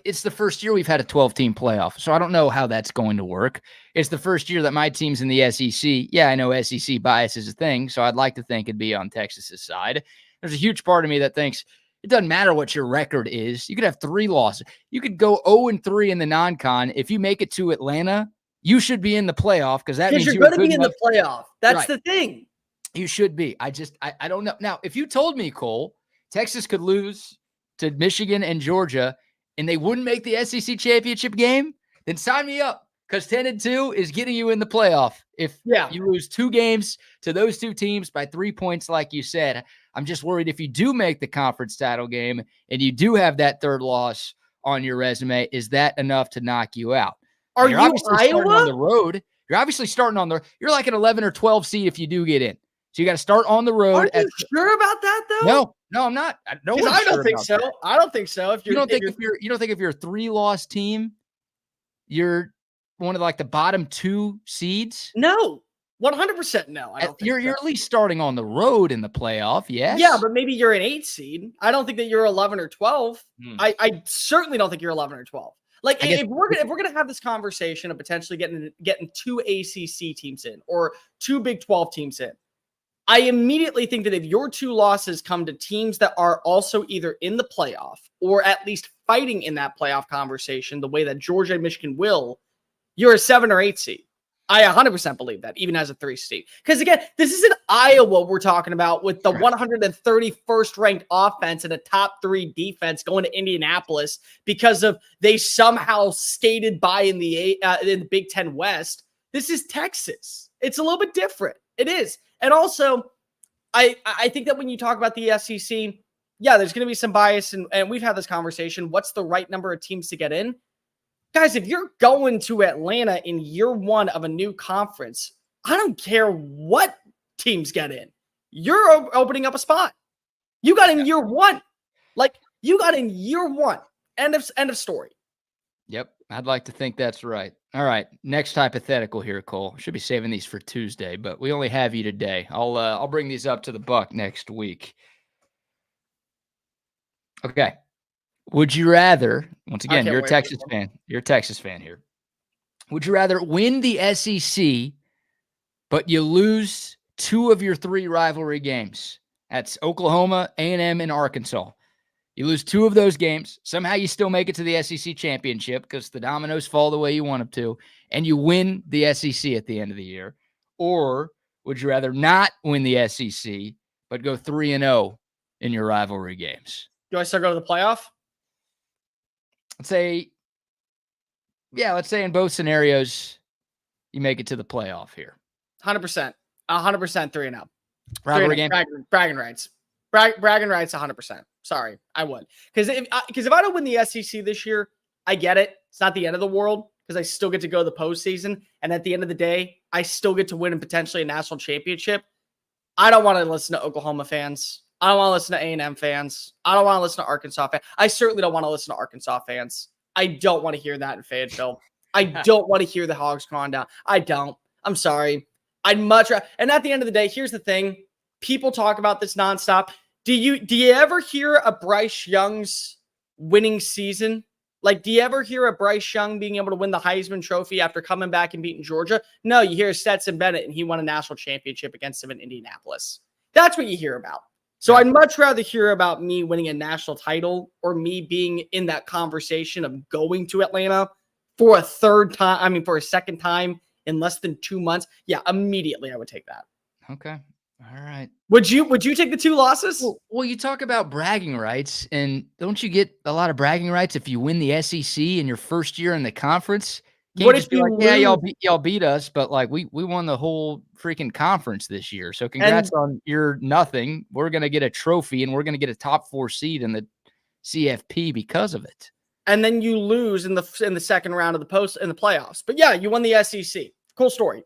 It's the first year we've had a 12-team playoff, so I don't know how that's going to work. It's the first year that my team's in the SEC. Yeah, I know SEC bias is a thing, so I'd like to think it'd be on Texas's side. There's a huge part of me that thinks, It doesn't matter what your record is. You could have 3 losses. You could go 0-3 in the non-con. If you make it to Atlanta, you should be in the playoff because that means you're you're going to be in the playoff. That's right. the thing. You should be. I don't know. Now, if you told me, Cole, Texas could lose to Michigan and Georgia and they wouldn't make the SEC championship game, then sign me up. Because 10-2 is getting you in the playoff. If you lose 2 games to those 2 teams by 3 points, like you said, I'm just worried if you do make the conference title game and you do have that 3rd loss on your resume, is that enough to knock you out? Are you Iowa? On the road. You're obviously starting on you're like an 11 or 12 seed if you do get in. So you got to start on the road. Are you sure about that though? No, I'm not. I don't think so. That. I don't think so. You don't think if you're a 3-loss team, you're one of like the bottom 2 seeds? No, 100% no. I don't think you're at least starting on the road in the playoff, yes? Yeah, but maybe you're an 8 seed. I don't think that you're 11 or 12. I certainly don't think you're 11 or 12. Like if we're gonna have this conversation of potentially getting 2 ACC teams in or 2 Big 12 teams in, I immediately think that if your 2 losses come to teams that are also either in the playoff or at least fighting in that playoff conversation, the way that Georgia and Michigan will, you're a 7 or 8 seed. I 100% believe that, even as a 3 seed. Because again, this isn't Iowa we're talking about with the 131st ranked offense and a top 3 defense going to Indianapolis because of they somehow skated by in the Big Ten West. This is Texas. It's a little bit different. It is. And also, I think that when you talk about the SEC, yeah, there's going to be some bias, and we've had this conversation. What's the right number of teams to get in? Guys, if you're going to Atlanta in year 1 of a new conference, I don't care what teams get in. You're opening up a spot. You got in year 1. Like, you got in year 1. End of story. Yep. I'd like to think that's right. All right. Next hypothetical here, Cole. Should be saving these for Tuesday, but we only have you today. I'll bring these up to the Buck next week. Okay. Would you rather, once again, you're a Texas fan. You're a Texas fan here. Would you rather win the SEC, but you lose 2 of your 3 rivalry games? That's Oklahoma, A&M, and Arkansas. You lose 2 of those games. Somehow you still make it to the SEC championship because the dominoes fall the way you want them to, and you win the SEC at the end of the year. Or would you rather not win the SEC, but go 3-0 in your rivalry games? Do I still go to the playoff? Let's say in both scenarios, you make it to the playoff here. 100%. 100% 3-0. Rivalry game? Bragging rights. Bragging rights 100%. Sorry, I would. Because if I don't win the SEC this year, I get it. It's not the end of the world because I still get to go to the postseason. And at the end of the day, I still get to win and potentially a national championship. I don't want to listen to Oklahoma fans. I don't want to listen to A&M fans. I don't want to listen to Arkansas fans. I certainly don't want to listen to Arkansas fans. I don't want to hear that in Fayetteville. I don't want to hear the Hogs calling down. I don't. I'm sorry. I'd much rather. And at the end of the day, here's the thing. People talk about this nonstop. Do you ever hear a Bryce Young's winning season? Like, do you ever hear a Bryce Young being able to win the Heisman Trophy after coming back and beating Georgia? No, you hear Stetson Bennett, and he won a national championship against him in Indianapolis. That's what you hear about. So I'd much rather hear about me winning a national title or me being in that conversation of going to Atlanta for a second time in less than 2 months. Yeah, immediately I would take that. Okay. All right. Would you take the 2 losses? Well, you talk about bragging rights, and don't you get a lot of bragging rights if you win the SEC in your first year in the conference? What if you like, y'all beat us, but like we won the whole freaking conference this year. So congrats on your nothing. We're gonna get a trophy and we're gonna get a top 4 seed in the CFP because of it. And then you lose in the second round of the playoffs. But yeah, you won the SEC. Cool story.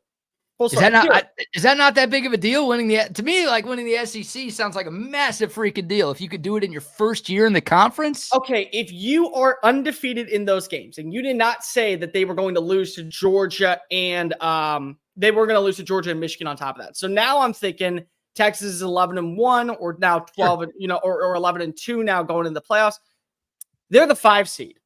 Is that not that big of a deal? Winning the SEC sounds like a massive freaking deal. If you could do it in your first year in the conference. Okay, if you are undefeated in those games, and you did not say that they were going to lose to Georgia and Michigan on top of that. So now I'm thinking Texas is 11-1, or now 12, or 11-2 now going into the playoffs. They're the 5 seed.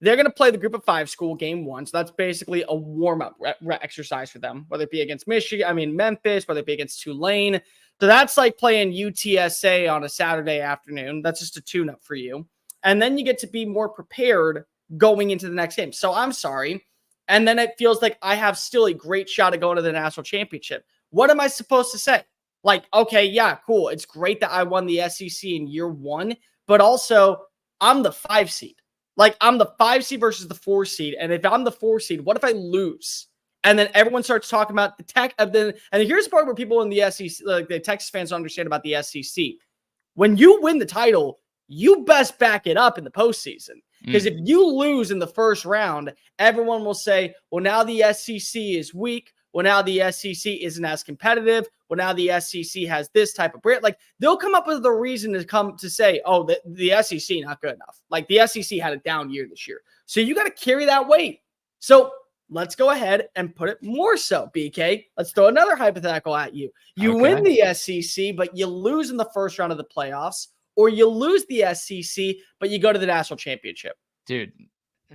They're going to play the group of 5 school game 1. So that's basically a warm-up exercise for them, whether it be against Memphis, whether it be against Tulane. So that's like playing UTSA on a Saturday afternoon. That's just a tune-up for you. And then you get to be more prepared going into the next game. So I'm sorry. And then it feels like I have still a great shot at going to the national championship. What am I supposed to say? Like, okay, yeah, cool. It's great that I won the SEC in year 1, but also I'm the 5 seed. Like, I'm the 5 seed versus the 4 seed. And if I'm the 4 seed, what if I lose? And then everyone starts talking about the tech of the, and here's the part where people in the SEC, like the Texas fans don't understand about the SEC. When you win the title, you best back it up in the postseason. Because if you lose in the first round, everyone will say, well, now the SEC is weak. Well, now the SEC isn't as competitive. Well, now the SEC has this type of brand. Like, they'll come up with a reason to come to say, oh, the SEC not good enough. Like, the SEC had a down year this year. So you got to carry that weight. So let's go ahead and put it more so, BK. Let's throw another hypothetical at you. You win the SEC, but you lose in the first round of the playoffs, or you lose the SEC, but you go to the national championship. Dude,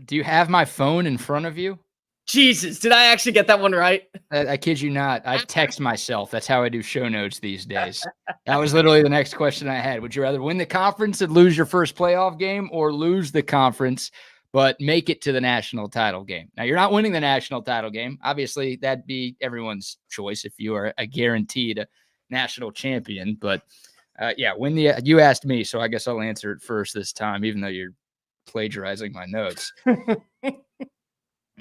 do you have my phone in front of you? Jesus, did I actually get that one right? I kid you not. I text myself. That's how I do show notes these days. That was literally the next question I had. Would you rather win the conference and lose your first playoff game, or lose the conference but make it to the national title game? Now, you're not winning the national title game. Obviously, that'd be everyone's choice if you are a guaranteed national champion. But yeah, you asked me, so I guess I'll answer it first this time, even though you're plagiarizing my notes.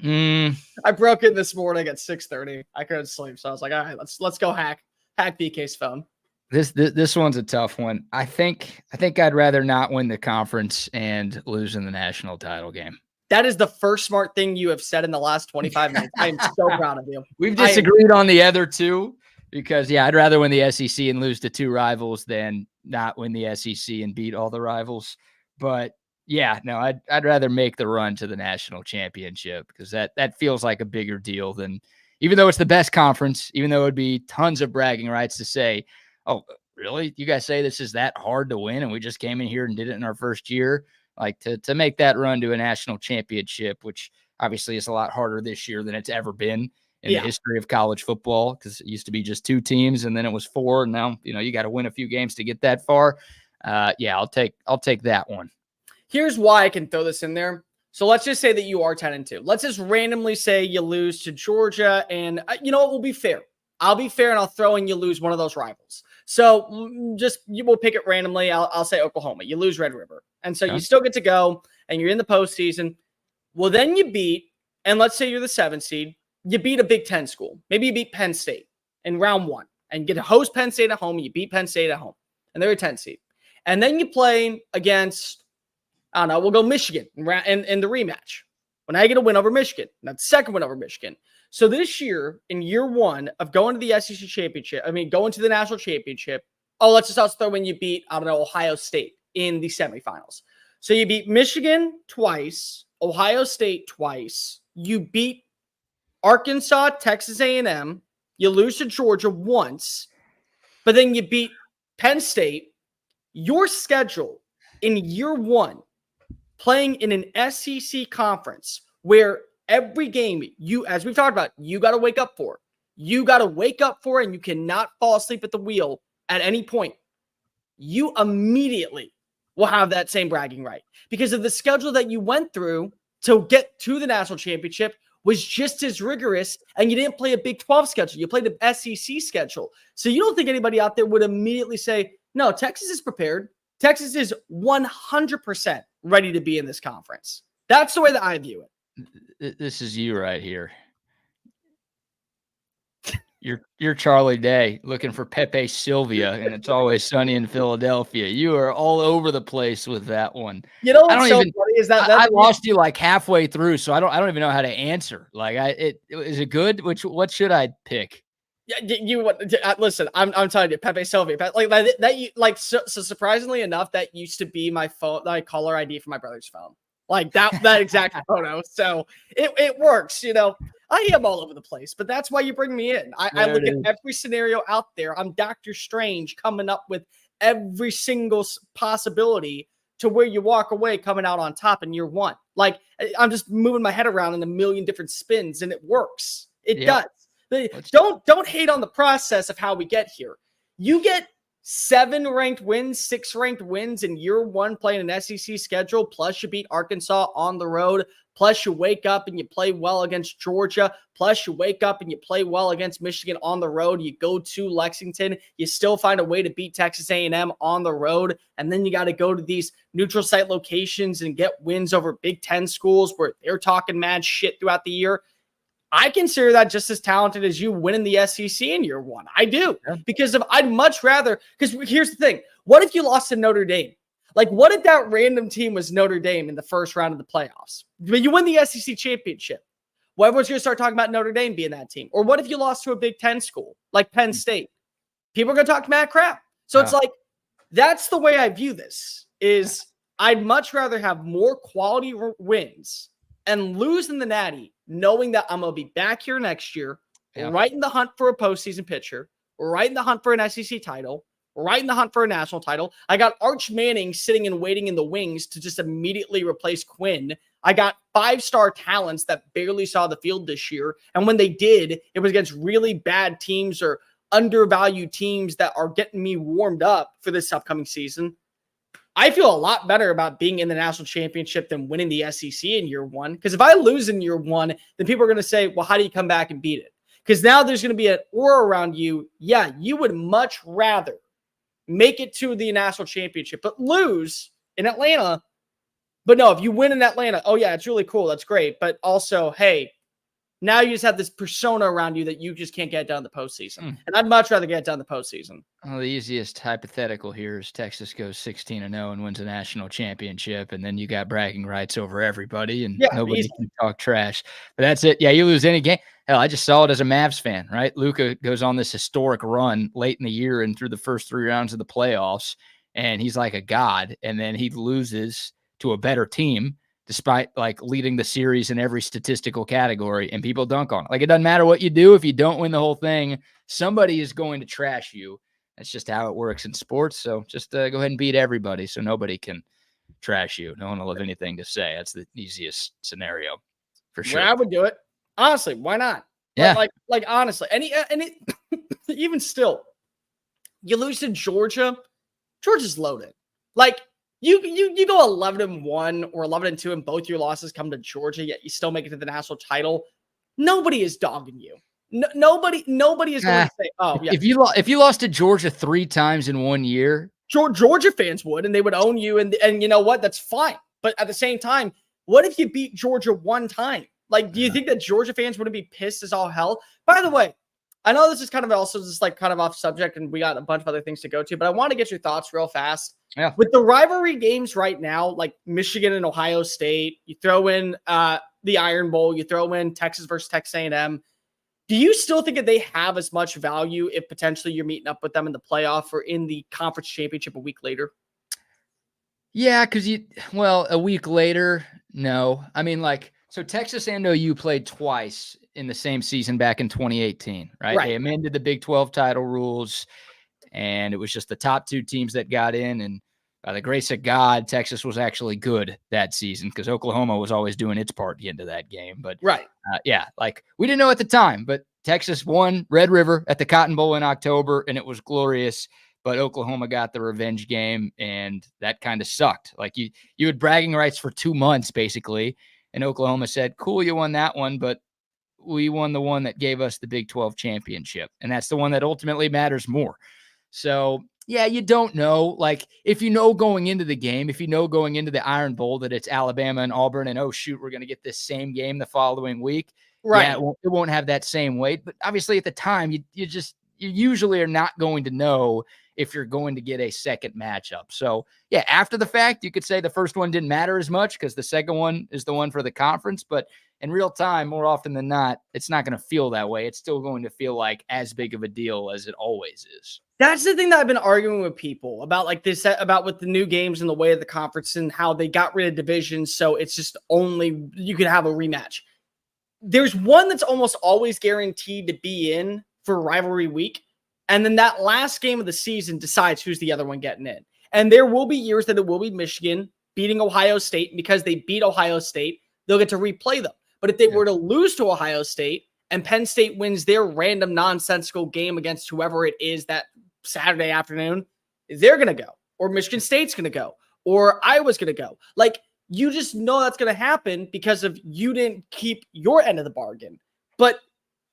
I broke it this morning at 6:30. I couldn't sleep, so I was like, all right, let's go hack BK's phone. This one's a tough one. I think I'd rather not win the conference and lose in the national title game. That is the first smart thing you have said in the last 25 minutes. I am so proud of you. We've disagreed on the other two because, yeah, I'd rather win the SEC and lose to 2 rivals than not win the SEC and beat all the rivals. But yeah, no, I'd rather make the run to the national championship because that feels like a bigger deal than, even though it's the best conference, even though it would be tons of bragging rights to say, oh, really? You guys say this is that hard to win and we just came in here and did it in our first year? Like, to make that run to a national championship, which obviously is a lot harder this year than it's ever been in the history of college football, because it used to be just 2 teams and then it was 4. And now, you got to win a few games to get that far. Yeah, I'll take that one. Here's why I can throw this in there. So let's just say that you are 10-2. Let's just randomly say you lose to Georgia, and you know what? We'll be fair. I'll be fair, and I'll throw in you lose one of those rivals. So we'll pick it randomly. I'll say Oklahoma. You lose Red River, and so you still get to go, and you're in the postseason. Well, then you beat, and let's say you're the 7 seed. You beat a Big Ten school. Maybe you beat Penn State in round 1, and get to host Penn State at home. And you beat Penn State at home, and they're a 10 seed. And then you play against, I don't know, we'll go Michigan in the rematch. Well, now you get a win over Michigan. That's the second win over Michigan. So this year, in year 1 of going to the SEC championship, going to the national championship, let's just also throw in you beat, I don't know, Ohio State in the semifinals. So you beat Michigan twice, Ohio State twice. You beat Arkansas, Texas A&M. You lose to Georgia once, but then you beat Penn State. Your schedule in year 1, playing in an SEC conference where every game as we've talked about, you got to wake up for. You got to wake up for, and you cannot fall asleep at the wheel at any point. You immediately will have that same bragging right because of the schedule that you went through to get to the national championship was just as rigorous, and you didn't play a Big 12 schedule. You played the SEC schedule. So you don't think anybody out there would immediately say, no, Texas is prepared. Texas is 100% ready to be in this conference. That's the way that I view it. This is you right here. You're Charlie Day looking for Pepe Sylvia, and It's Always Sunny in Philadelphia. You are all over the place with that one. You know what's so funny is that I lost you like halfway through, so I don't even know how to answer. Like, is it good? What should I pick? Yeah, listen. I'm telling you, Pepe Sylvia, so surprisingly enough, that used to be my phone, my caller ID for my brother's phone. Like that exact photo. So it works, I am all over the place, but that's why you bring me in. I look at every scenario out there. I'm Dr. Strange coming up with every single possibility to where you walk away coming out on top in year one. Like, I'm just moving my head around in a million different spins, and it works. It does. Don't hate on the process of how we get here. You get 7 ranked wins, 6 ranked wins in year one playing an SEC schedule, plus you beat Arkansas on the road, plus you wake up and you play well against Georgia, plus you wake up and you play well against Michigan on the road. You go to Lexington, you still find a way to beat Texas A&M on the road, and then you got to go to these neutral site locations and get wins over Big Ten schools where they're talking mad shit throughout the year. I consider that just as talented as you winning the SEC in year one. I do. Yeah. Because I'd much rather, because here's the thing. What if you lost to Notre Dame? Like, what if that random team was Notre Dame in the first round of the playoffs? But you win the SEC championship. Well, everyone's going to start talking about Notre Dame being that team. Or what if you lost to a Big Ten school like Penn State? People are going to talk mad crap. So it's like, that's the way I view this, is I'd much rather have more quality wins and lose in the Natty, knowing that I'm going to be back here next year, right in the hunt for a postseason pitcher, right in the hunt for an SEC title, right in the hunt for a national title. I got Arch Manning sitting and waiting in the wings to just immediately replace Quinn. I got 5-star talents that barely saw the field this year. And when they did, it was against really bad teams or undervalued teams that are getting me warmed up for this upcoming season. I feel a lot better about being in the national championship than winning the SEC in year one. Because if I lose in year one, then people are going to say, well, how do you come back and beat it? Because now there's going to be an aura around you. Yeah, you would much rather make it to the national championship, but lose in Atlanta. But no, if you win in Atlanta, oh yeah, it's really cool. That's great. But also, hey, now you just have this persona around you that you just can't get done in the postseason. And I'd much rather get done in the postseason. Well, the easiest hypothetical here is Texas goes 16-0 and wins a national championship, and then you got bragging rights over everybody, and nobody can talk trash. But that's it. Yeah, you lose any game. Hell, I just saw it as a Mavs fan, right? Luka goes on this historic run late in the year and through the first 3 rounds of the playoffs, and he's like a god, and then he loses to a better team despite like leading the series in every statistical category, and people dunk on it. Like, it doesn't matter what you do. If you don't win the whole thing, somebody is going to trash you. That's just how it works in sports. So just go ahead and beat everybody so nobody can trash you. No one will have anything to say. That's the easiest scenario for sure. Well, I would do it. Honestly, why not? Yeah. Like honestly. And even still, you lose to Georgia. Georgia's loaded. Like, You go 11-1 or 11-2 and both your losses come to Georgia, yet you still make it to the national title. Nobody is dogging you. Nobody is going to say, "Oh, yeah." If you lost to Georgia 3 times in 1 year, Georgia fans would, and they would own you. And you know what? That's fine. But at the same time, what if you beat Georgia 1 time? Like, do you think that Georgia fans wouldn't be pissed as all hell? By the way, I know this is kind of also just like kind of off subject, and we got a bunch of other things to go to, but I want to get your thoughts real fast. Yeah. With the rivalry games right now, like Michigan and Ohio State, you throw in the Iron Bowl, you throw in Texas versus Texas A&M. Do you still think that they have as much value if potentially you're meeting up with them in the playoff or in the conference championship a week later? Yeah, because a week later, no. I mean, like, so Texas and OU played twice in the same season back in 2018, right? They amended the Big 12 title rules, and it was just the top 2 teams that got in. And by the grace of God, Texas was actually good that season because Oklahoma was always doing its part to get into that game. But like, we didn't know at the time, but Texas won Red River at the Cotton Bowl in October, and it was glorious. But Oklahoma got the revenge game, and that kind of sucked. Like, you had bragging rights for 2 months, basically, and Oklahoma said, cool, you won that one, but we won the one that gave us the Big 12 championship, and that's the one that ultimately matters more. So, yeah, you don't know. Like, if you know going into the game, if you know going into the Iron Bowl that it's Alabama and Auburn, and, oh, shoot, we're going to get this same game the following week, yeah, it won't have that same weight. But obviously at the time, you usually are not going to know if you're going to get a second matchup. So, yeah, after the fact, you could say the first one didn't matter as much because the second one is the one for the conference. But in real time, more often than not, it's not going to feel that way. It's still going to feel like as big of a deal as it always is. That's the thing that I've been arguing with people about, like this, about with the new games and the way of the conference and how they got rid of divisions. So it's just only you could have a rematch. There's one that's almost always guaranteed to be in for rivalry week. And then that last game of the season decides who's the other one getting in. And there will be years that it will be Michigan beating Ohio State. Because they beat Ohio State, they'll get to replay them. But if they were to lose to Ohio State and Penn State wins their random nonsensical game against whoever it is that Saturday afternoon, they're going to go. Or Michigan State's going to go. Or Iowa's going to go. Like, you just know that's going to happen because of you didn't keep your end of the bargain. But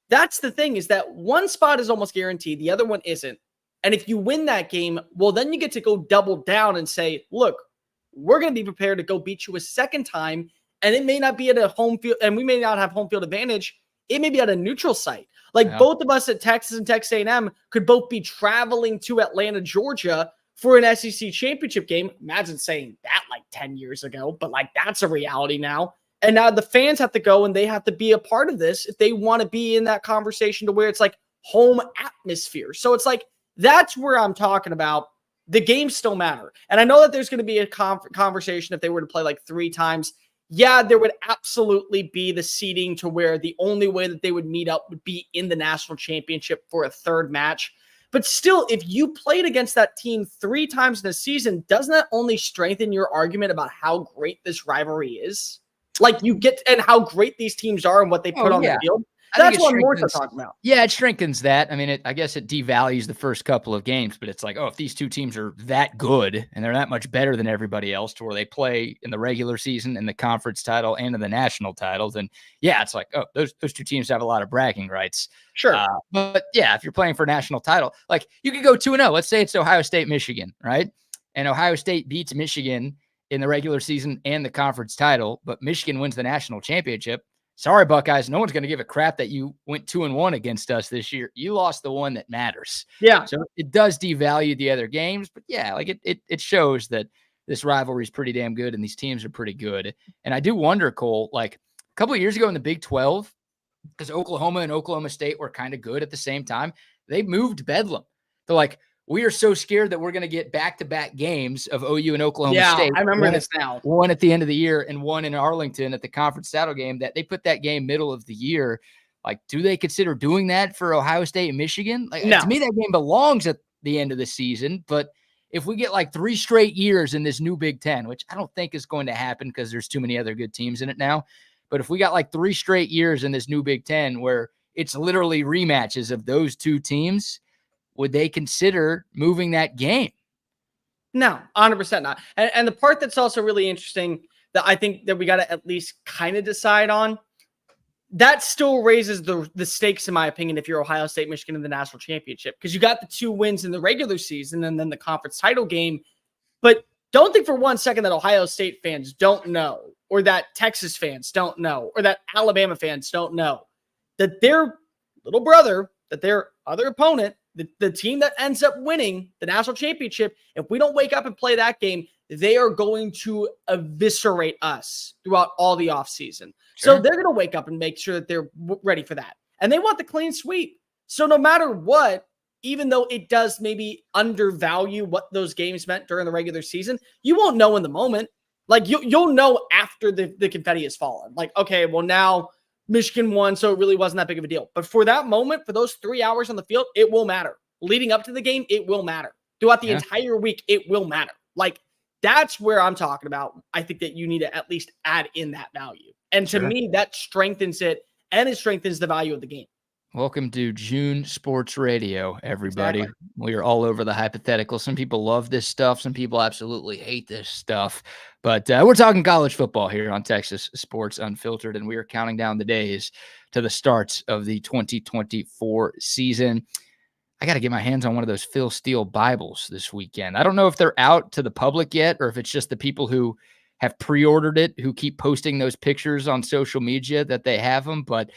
that's the thing, is that one spot is almost guaranteed. The other one isn't. And if you win that game, well, then you get to go double down and say, look, we're going to be prepared to go beat you a second time. And it may not be at a home field, and we may not have home field advantage. It may be at a neutral site. Like both of us at Texas and Texas A&M could both be traveling to Atlanta, Georgia for an SEC championship game. Imagine saying that like 10 years ago, but like that's a reality now. And now the fans have to go and they have to be a part of this if they want to be in that conversation to where it's like home atmosphere. So it's like, that's where I'm talking about. The games still matter. And I know that there's going to be a conversation if they were to play like 3 times. Yeah, there would absolutely be the seeding to where the only way that they would meet up would be in the national championship for a third match. But still, if you played against that team 3 times in a season, doesn't that only strengthen your argument about how great this rivalry is? Like you get, and how great these teams are and what they put on the field. That's what more to talk about. Yeah, it strengthens that. I mean, I guess it devalues the first couple of games, but it's like, oh, if these two teams are that good and they're that much better than everybody else to where they play in the regular season, in the conference title, and in the national title, then yeah, it's like, oh, those two teams have a lot of bragging rights. Sure. But yeah, if you're playing for a national title, like you could go 2-0. Let's say it's Ohio State, Michigan, right? And Ohio State beats Michigan in the regular season and the conference title, but Michigan wins the national championship. Sorry, Buckeyes. No one's going to give a crap that you went 2-1 against us this year. You lost the one that matters. Yeah. So it does devalue the other games, but yeah, like it shows that this rivalry is pretty damn good and these teams are pretty good. And I do wonder, Cole, like a couple of years ago in the Big 12, because Oklahoma and Oklahoma State were kind of good at the same time, they moved Bedlam. They're like, we are so scared that we're going to get back-to-back games of OU and Oklahoma State. I remember this now. One at the end of the year and one in Arlington at the conference title game, that they put that game middle of the year. Like, do they consider doing that for Ohio State and Michigan? Like, no. To me, that game belongs at the end of the season. But if we get like 3 straight years in this new Big Ten, which I don't think is going to happen because there's too many other good teams in it now. But if we got like 3 straight years in this new Big Ten where it's literally rematches of those two teams, would they consider moving that game? No, 100% not. And the part that's also really interesting that I think that we got to at least kind of decide on, that still raises the stakes, in my opinion, if you're Ohio State, Michigan in the national championship, because you got the 2 wins in the regular season and then the conference title game. But don't think for one second that Ohio State fans don't know, or that Texas fans don't know, or that Alabama fans don't know that their little brother, that their other opponent, the team that ends up winning the national championship, if we don't wake up and play that game, they are going to eviscerate us throughout all the offseason. Sure. So they're going to wake up and make sure that they're ready for that. And they want the clean sweep. So no matter what, even though it does maybe undervalue what those games meant during the regular season, you won't know in the moment. Like you'll know after the confetti has fallen. Like, okay, well now Michigan won, so it really wasn't that big of a deal. But for that moment, for those 3 hours on the field, it will matter. Leading up to the game, it will matter. Throughout the entire week, it will matter. Like, that's where I'm talking about. I think that you need to at least add in that value. And to me, that strengthens it, and it strengthens the value of the game. Welcome to June Sports Radio, everybody. Exactly. We are all over the hypothetical. Some people love this stuff. Some people absolutely hate this stuff. But we're talking college football here on Texas Sports Unfiltered, and we are counting down the days to the starts of the 2024 season. I got to get my hands on one of those Phil Steele Bibles this weekend. I don't know if they're out to the public yet or if it's just the people who have pre-ordered it who keep posting those pictures on social media that they have them, but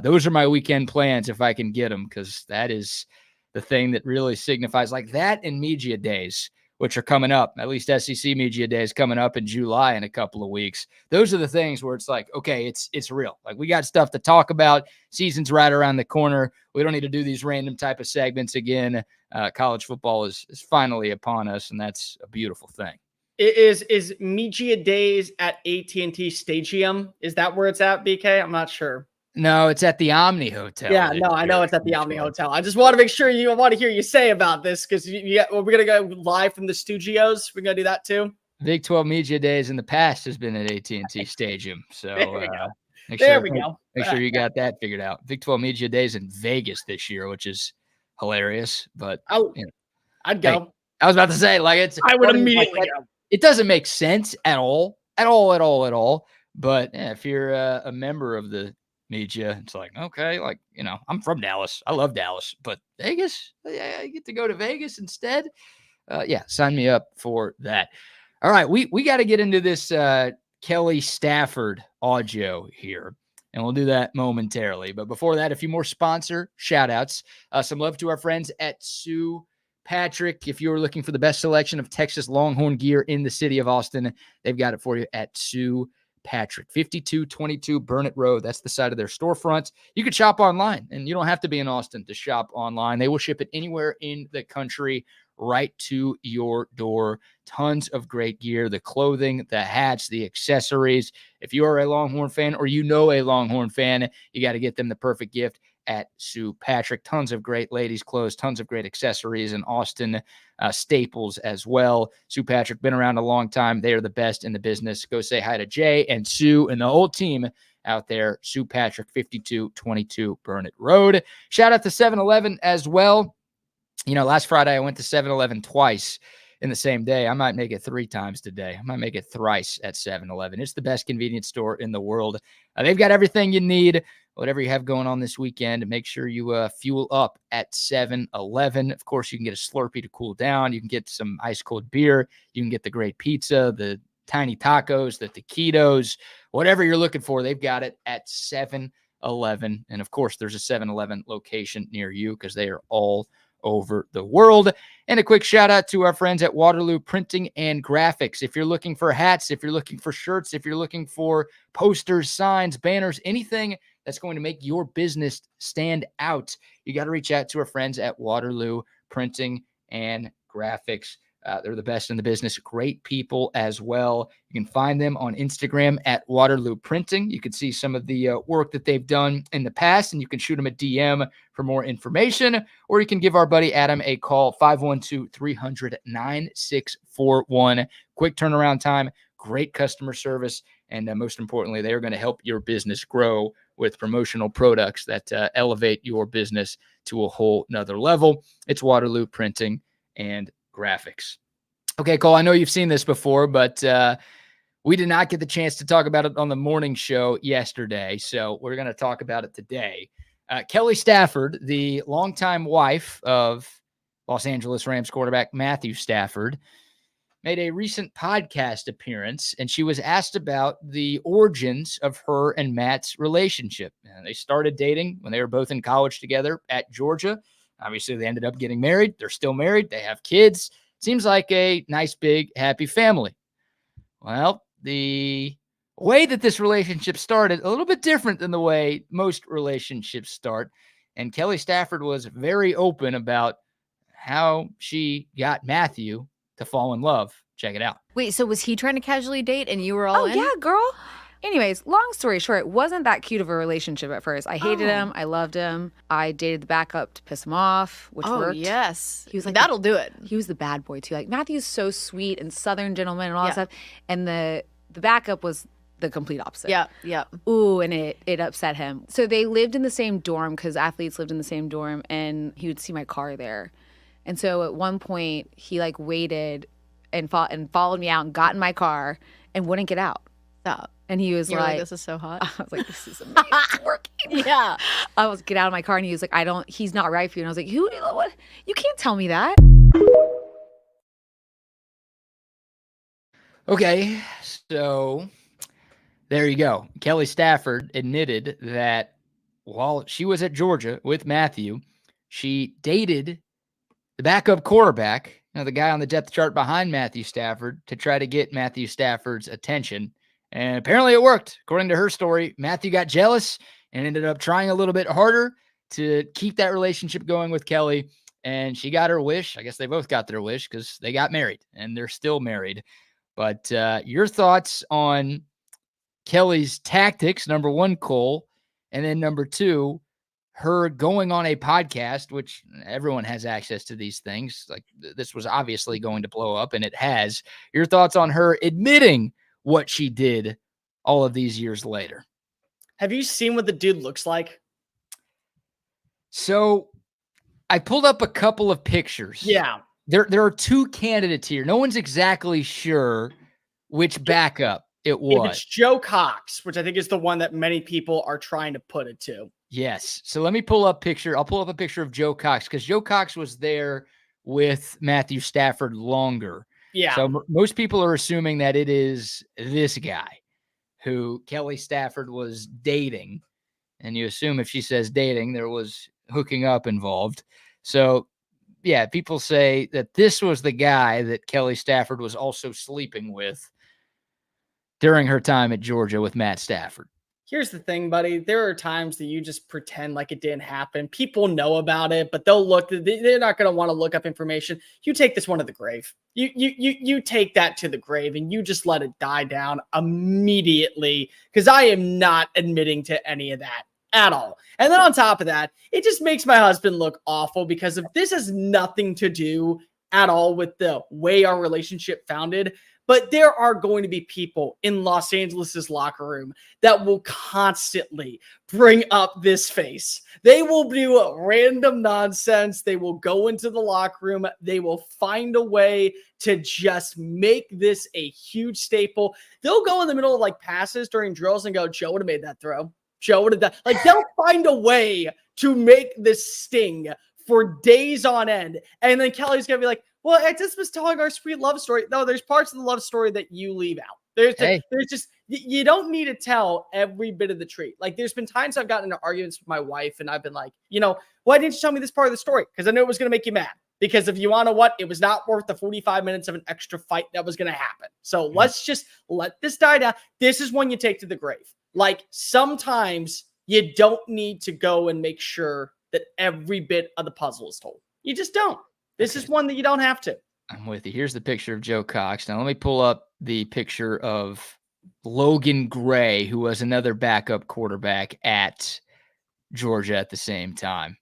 those are my weekend plans if I can get them, because that is the thing that really signifies, like that and media days, which are coming up. At least SEC media days coming up in July in a couple of weeks. Those are the things where it's like, okay, it's real. Like we got stuff to talk about. Season's right around the corner. We don't need to do these random type of segments again. College football is finally upon us, and that's a beautiful thing. Is media days at AT&T Stadium? Is that where it's at, BK? I'm not sure. No, it's at the Omni Hotel. Yeah, no, I know it's at the Omni Hotel. I just want to make sure I want to hear you say about this because we're going to go live from the studios. We're going to do that too. Big 12 Media Days in the past has been at AT&T Stadium. So there we go. Make sure you got that figured out. Big 12 Media Days in Vegas this year, which is hilarious. But I'd go. Hey, I was about to say, I would immediately go. It doesn't make sense at all. But if you're a member of the media, it's like, okay, I'm from Dallas. I love Dallas, but Vegas, I get to go to Vegas instead. Sign me up for that. All right, we got to get into this Kelly Stafford audio here, and we'll do that momentarily. But before that, a few more sponsor shout-outs. Some love to our friends at Sue Patrick. If you're looking for the best selection of Texas Longhorn gear in the city of Austin, they've got it for you at Sue Patrick, 5222 Burnett Road. That's the side of their storefront. You can shop online, and you don't have to be in Austin to shop online. They will ship it anywhere in the country right to your door. Tons of great gear, the clothing, the hats, the accessories. If you are a Longhorn fan or you know a Longhorn fan, you got to get them the perfect gift at Sue Patrick. Tons of great ladies' clothes, tons of great accessories, and Austin staples as well. Sue Patrick, been around a long time. They are the best in the business. Go say hi to Jay and Sue and the whole team out there. Sue Patrick, 5222 Burnett Road. Shout out to 7-Eleven as well. Last Friday I went to 7-Eleven twice in the same day. I might make it 3 times today. I might make it thrice at 7-Eleven. It's the best convenience store in the world. They've got everything you need. Whatever you have going on this weekend, make sure you fuel up at 7-Eleven. Of course, you can get a Slurpee to cool down. You can get some ice cold beer. You can get the great pizza, the tiny tacos, the taquitos, whatever you're looking for. They've got it at 7-Eleven. And of course, there's a 7-Eleven location near you because they are all over the world. And a quick shout out to our friends at Waterloo Printing and Graphics. If you're looking for hats, if you're looking for shirts, if you're looking for posters, signs, banners, anything that's going to make your business stand out, you got to reach out to our friends at Waterloo Printing and Graphics. They're the best in the business. Great people as well. You can find them on Instagram at Waterloo Printing. You can see some of the work that they've done in the past, and you can shoot them a DM for more information, or you can give our buddy Adam a call, 512-300-9641. Quick turnaround time, great customer service, and most importantly, they are going to help your business grow with promotional products that elevate your business to a whole nother level. It's Waterloo Printing and Graphics. Okay, Cole, I know you've seen this before, but we did not get the chance to talk about it on the morning show yesterday, so we're going to talk about it today. Kelly Stafford, the longtime wife of Los Angeles Rams quarterback Matthew Stafford, made a recent podcast appearance, and she was asked about the origins of her and Matt's relationship. They started dating when they were both in college together at Georgia. Obviously, they ended up getting married. They're still married. They have kids. Seems like a nice, big, happy family. Well, the way that this relationship started, a little bit different than the way most relationships start. And Kelly Stafford was very open about how she got Matthew to fall in love. Check it out. Wait, so was he trying to casually date and you were all in? Oh, yeah, girl. Anyways, long story short, it wasn't that cute of a relationship at first. I hated him. I loved him. I dated the backup to piss him off, which worked. Yes. He was like, that'll do it. He was the bad boy, too. Like, Matthew's so sweet and Southern gentleman and all that stuff. And the backup was the complete opposite. Yeah. Ooh, and it upset him. So they lived in the same dorm because athletes lived in the same dorm, and he would see my car there. And so at one point, he waited and followed me out and got in my car and wouldn't get out. Stop. And he was like, this is so hot. I was like, this is amazing. It's working. Yeah. I was get out of my car, and he was like, he's not right for you. And I was like, what? You can't tell me that. Okay, so there you go. Kelly Stafford admitted that while she was at Georgia with Matthew, she dated the backup quarterback, the guy on the depth chart behind Matthew Stafford, to try to get Matthew Stafford's attention. And apparently it worked. According to her story, Matthew got jealous and ended up trying a little bit harder to keep that relationship going with Kelly. And she got her wish. I guess they both got their wish because they got married and they're still married. But your thoughts on Kelly's tactics, number one, Cole, And then number two, her going on a podcast, which everyone has access to these things. Like this was obviously going to blow up, and it has. Your thoughts on her admitting what she did all of these years later? Have you seen what the dude looks like? So I pulled up a couple of pictures. Yeah. There are two candidates here. No one's exactly sure which backup it was. If it's Joe Cox, which I think is the one that many people are trying to put it to. Yes. So let me pull up picture. I'll pull up a picture of Joe Cox because Joe Cox was there with Matthew Stafford longer. Yeah. So most people are assuming that it is this guy who Kelly Stafford was dating. And you assume if she says dating, there was hooking up involved. So, yeah, people say that this was the guy that Kelly Stafford was also sleeping with during her time at Georgia with Matt Stafford. Here's the thing, buddy. There are times that you just pretend like it didn't happen. People know about it, but they'll look. They're not going to want to look up information. You take this one to the grave. You take that to the grave, and you just let it die down immediately. Because I am not admitting to any of that at all. And then on top of that, it just makes my husband look awful because if this has nothing to do at all with the way our relationship founded. But there are going to be people in Los Angeles's locker room that will constantly bring up this face. They will do random nonsense. They will go into the locker room. They will find a way to just make this a huge staple. They'll go in the middle of like passes during drills and go, Joe would have made that throw. Joe would have done. Like they'll find a way to make this sting for days on end. And then Kelly's going to be like, well, I just was telling our sweet love story. No, there's parts of the love story that you leave out. There's just, you don't need to tell every bit of the treat. Like there's been times I've gotten into arguments with my wife and I've been like, why didn't you tell me this part of the story? Because I knew it was going to make you mad. Because if you want to know what, it was not worth the 45 minutes of an extra fight that was going to happen. So let's just let this die down. This is one you take to the grave. Like sometimes you don't need to go and make sure that every bit of the puzzle is told. You just don't. This is one that you don't have to. I'm with you. Here's the picture of Joe Cox. Now let me pull up the picture of Logan Gray, who was another backup quarterback at Georgia at the same time.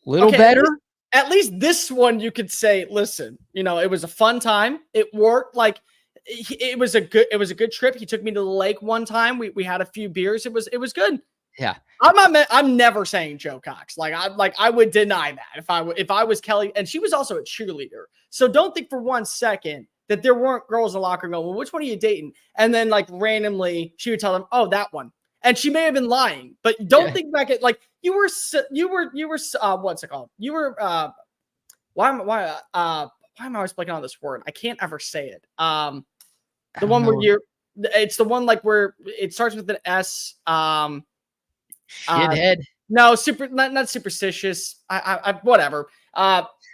Little better? At least this one you could say, listen, it was a fun time. It worked. Like it was a good trip. He took me to the lake one time. We had a few beers. It was good. Yeah. I'm never saying Joe Cox. I would deny that if I was Kelly, and she was also a cheerleader. So don't think for 1 second that there weren't girls in the locker room going, well, which one are you dating? And then randomly she would tell them, oh, that one. And she may have been lying, but don't think back at you were what's it called? You were why am I always blanking on this word? I can't ever say it. The one where it's the one where it starts with an S. Shithead. No, not superstitious. I whatever.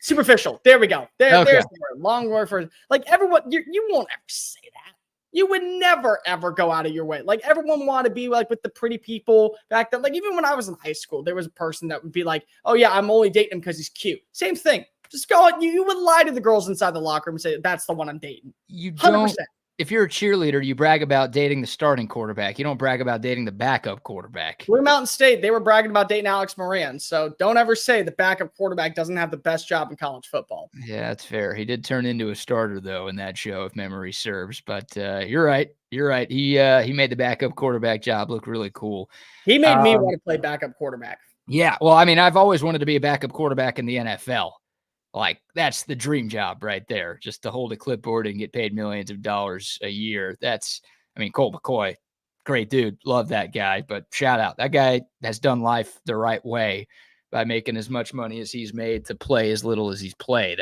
Superficial. There we go. There's the word. Long word for everyone. You won't ever say that. You would never ever go out of your way. Everyone wanted to be with the pretty people back then. Even when I was in high school, there was a person that would be like, "Oh yeah, I'm only dating him because he's cute." Same thing. Just go. You would lie to the girls inside the locker room and say that's the one I'm dating. You don't. 100%. If you're a cheerleader, you brag about dating the starting quarterback. You don't brag about dating the backup quarterback. Blue Mountain State, they were bragging about dating Alex Moran. So don't ever say the backup quarterback doesn't have the best job in college football. Yeah, that's fair. He did turn into a starter, though, in that show, if memory serves. But you're right. You're right. He made the backup quarterback job look really cool. He made me want to play backup quarterback. Yeah. Well, I mean, I've always wanted to be a backup quarterback in the NFL. That's the dream job right there, just to hold a clipboard and get paid millions of dollars a year. Colt McCoy, great dude. Love that guy, but shout out. That guy has done life the right way by making as much money as he's made to play as little as he's played.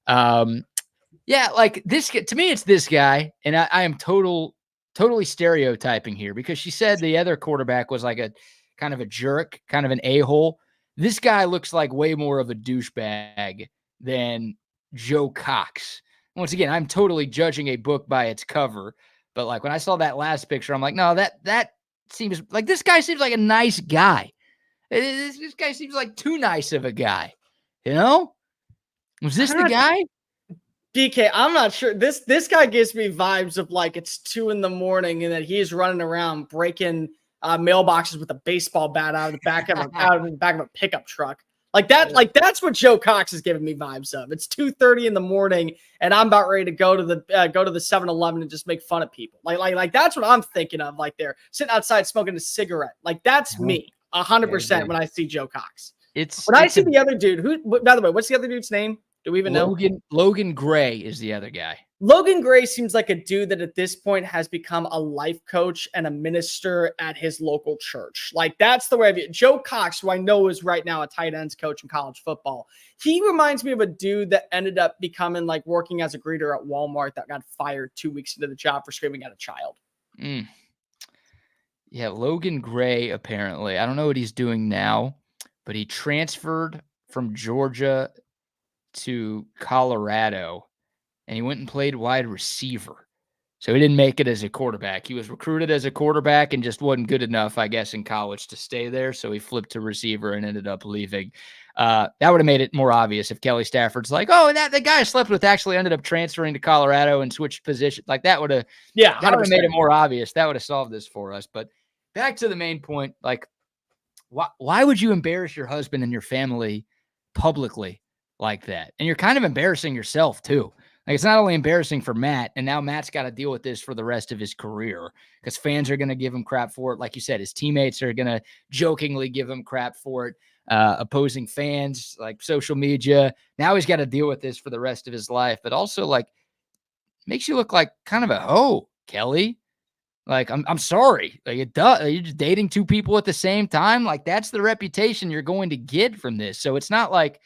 This to me, it's this guy. And I am totally stereotyping here because she said the other quarterback was like a kind of a jerk, kind of an a-hole. This guy looks like way more of a douchebag than Joe Cox. Once again, I'm totally judging a book by its cover, but when I saw that last picture, I'm like, no, that seems like this guy seems like a nice guy. This guy seems like too nice of a guy. Was this the guy? BK, I'm not sure. This guy gives me vibes of it's 2 a.m. and that he's running around breaking mailboxes with a baseball bat out of the back of a pickup truck. Like that, that's what Joe Cox is giving me vibes of. It's 2:30 in the morning, and I'm about ready to go to the 7-Eleven and just make fun of people. Like that's what I'm thinking of. Like they're sitting outside smoking a cigarette. Like that's me 100% when I see Joe Cox. I see the other dude. Who? By the way, what's the other dude's name? Do we even know? Logan Gray is the other guy. Logan Gray seems like a dude that at this point has become a life coach and a minister at his local church. Like that's the way I view it. Joe Cox, who I know is right now a tight ends coach in college football. He reminds me of a dude that ended up becoming like working as a greeter at Walmart that got fired 2 weeks into the job for screaming at a child. Yeah, Logan Gray, apparently. I don't know what he's doing now, but he transferred from Georgia to Colorado, and he went and played wide receiver. So he didn't make it as a quarterback. He was recruited as a quarterback and just wasn't good enough, I guess, in college to stay there. So he flipped to receiver and ended up leaving. That would have made it more obvious if Kelly Stafford's like, oh, that the guy I slept with actually ended up transferring to Colorado and switched position. Like that would have made it more obvious. That would have solved this for us. But back to the main point, like, why would you embarrass your husband and your family publicly like that? And you're kind of embarrassing yourself too. Like, it's not only embarrassing for Matt, and now Matt's got to deal with this for the rest of his career because fans are going to give him crap for it. Like you said, his teammates are going to jokingly give him crap for it. Opposing fans, like social media. Now he's got to deal with this for the rest of his life, but also like makes you look like kind of a hoe, Kelly. Like, I'm sorry. Like it does. You're just dating two people at the same time. Like that's the reputation you're going to get from this. So it's not like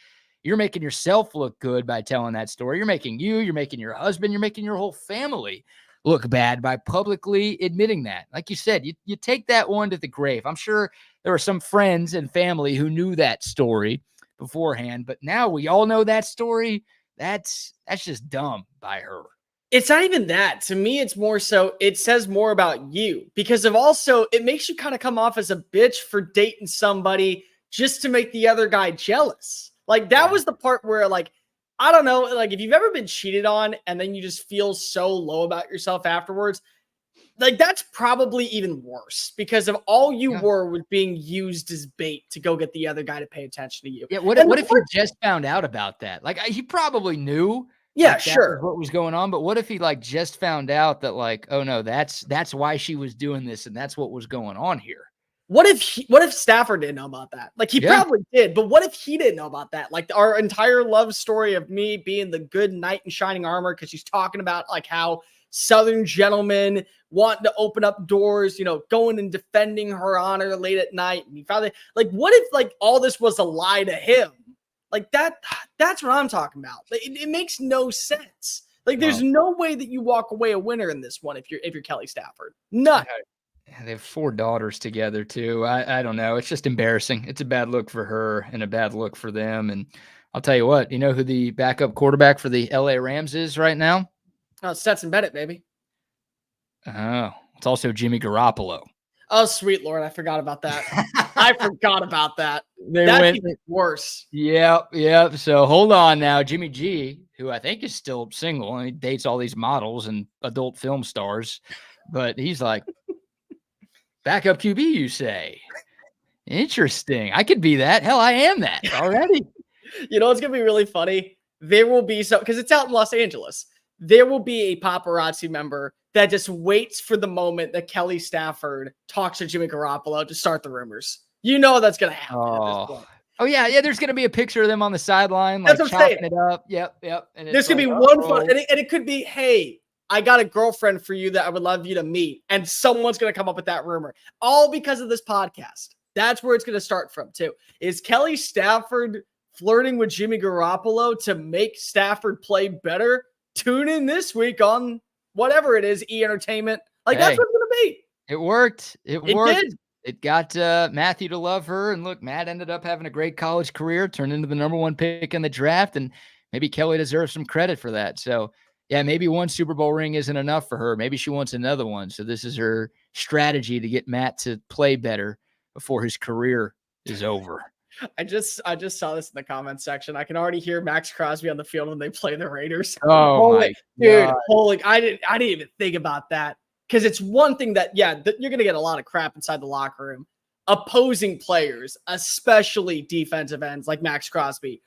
you're making yourself look good by telling that story. You're making your husband, you're making your whole family look bad by publicly admitting that. Like you said, you take that one to the grave. I'm sure there were some friends and family who knew that story beforehand, but now we all know that story. That's just dumb by her. It's not even that. To me, it's more so it says more about you because of also it makes you kind of come off as a bitch for dating somebody just to make the other guy jealous. Like that was the part where like, I don't know, like if you've ever been cheated on and then you just feel so low about yourself afterwards, like that's probably even worse because of all you were was being used as bait to go get the other guy to pay attention to you. Yeah. What if he just found out about that? Like he probably knew. Yeah, like, sure. What was going on, but what if he like just found out that like, oh no, that's why she was doing this and that's what was going on here. What if Stafford didn't know about that? Like he probably did, but what if he didn't know about that? Like our entire love story of me being the good knight in shining armor because she's talking about like how Southern gentlemen want to open up doors, you know, going and defending her honor late at night. And he found like, what if like all this was a lie to him? Like that's what I'm talking about. Like, it makes no sense. Like there's no way that you walk away a winner in this one if you're Kelly Stafford. None. They have 4 daughters together too. I don't know. It's just embarrassing. It's a bad look for her and a bad look for them. And I'll tell you what, you know who the backup quarterback for the LA Rams is right now? Oh, Stetson Bennett, baby. Oh, it's also Jimmy Garoppolo. Oh, sweet Lord. I forgot about that. I forgot about that. That's even worse. Yep. So hold on now. Jimmy G, who I think is still single, and he dates all these models and adult film stars, but he's like, backup QB, you say? Interesting. I could be that. Hell, I am that already. You know, it's going to be really funny. There will be some, because it's out in Los Angeles. There will be a paparazzi member that just waits for the moment that Kelly Stafford talks to Jimmy Garoppolo to start the rumors. You know that's going to happen at this point. Oh, yeah. There's going to be a picture of them on the sideline, like chopping it up. Yep. And there's going to be one fun, and it could be, hey, I got a girlfriend for you that I would love you to meet. And someone's going to come up with that rumor. All because of this podcast. That's where it's going to start from, too. Is Kelly Stafford flirting with Jimmy Garoppolo to make Stafford play better? Tune in this week on whatever it is, E-Entertainment. Like, that's what it's going to be. It worked. It worked. Did. It got Matthew to love her. And look, Matt ended up having a great college career, turned into the #1 pick in the draft. And maybe Kelly deserves some credit for that. So, yeah, maybe one Super Bowl ring isn't enough for her. Maybe she wants another one. So this is her strategy to get Matt to play better before his career is over. I just saw this in the comments section. I can already hear Max Crosby on the field when they play the Raiders. Oh, my dude, God. holy! I didn't even think about that. because it's one thing that, you're going to get a lot of crap inside the locker room. Opposing players, especially defensive ends like Max Crosby,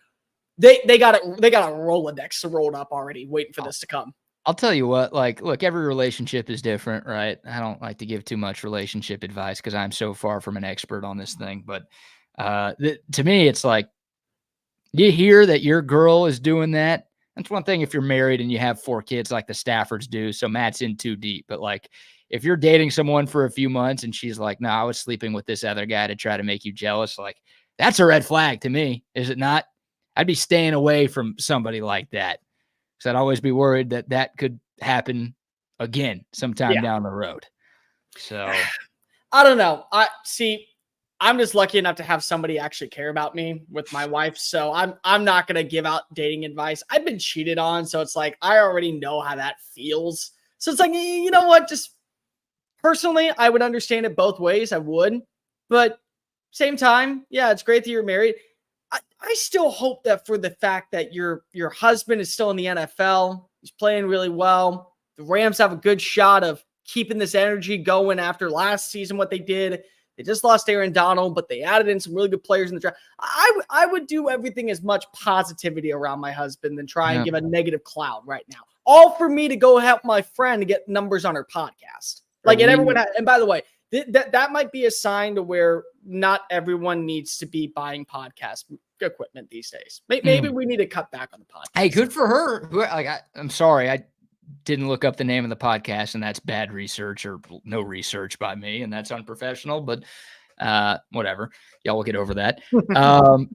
they got a Rolodex rolled up already, waiting for this to come. I'll tell you what, like, look, every relationship is different, right? I don't like to give too much relationship advice because I'm so far from an expert on this thing. But to me, it's like, you hear that your girl is doing that. That's one thing if you're married and you have 4 kids like the Staffords do. So Matt's in too deep. But like, if you're dating someone for a few months and she's like, no, I was sleeping with this other guy to try to make you jealous, like, that's a red flag to me, is it not? I'd be staying away from somebody like that. So I'd always be worried that that could happen again sometime down the road. So I don't know. I'm just lucky enough to have somebody actually care about me with my wife. So I'm not going to give out dating advice. I've been cheated on. So it's like, I already know how that feels. So it's like, you know what? Just personally, I would understand it both ways. I would, but same time, it's great that you're married. I still hope that for the fact that your husband is still in the NFL, he's playing really well. The Rams have a good shot of keeping this energy going after last season, what they did. They just lost Aaron Donald, but they added in some really good players in the draft. I would do everything as much positivity around my husband than try and give a negative cloud right now. All for me to go help my friend to get numbers on her podcast. Like, and everyone, and by the way, that might be a sign to where not everyone needs to be buying podcast equipment these days. Maybe we need to cut back on the podcast. Hey, good for her. Like, I'm sorry, I didn't look up the name of the podcast, and that's bad research or no research by me, and that's unprofessional. But whatever, y'all will get over that.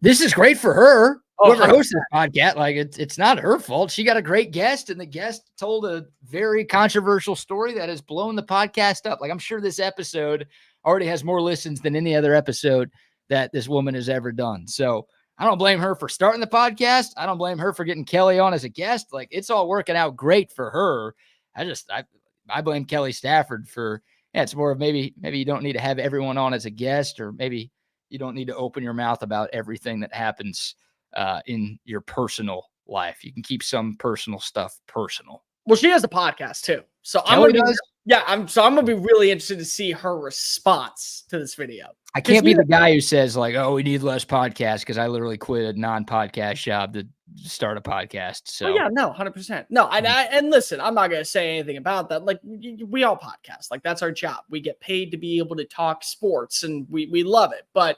This is great for her. Whoever hosts this podcast, like, it's not her fault. She got a great guest, and the guest told a very controversial story that has blown the podcast up. Like, I'm sure this episode already has more listens than any other episode that this woman has ever done. So I don't blame her for starting the podcast. I don't blame her for getting Kelly on as a guest. Like, it's all working out great for her. I blame Kelly Stafford for, it's more of maybe you don't need to have everyone on as a guest, or maybe you don't need to open your mouth about everything that happens in your personal life. You can keep some personal stuff personal. Well, she has a podcast too. So I'm gonna be really interested to see her response to this video. I can't be the guy who says like, "Oh, we need less podcasts," because I literally quit a non-podcast job to start a podcast. So 100%. No, and listen, I'm not gonna say anything about that. Like, we all podcast. Like, that's our job. We get paid to be able to talk sports, and we love it. But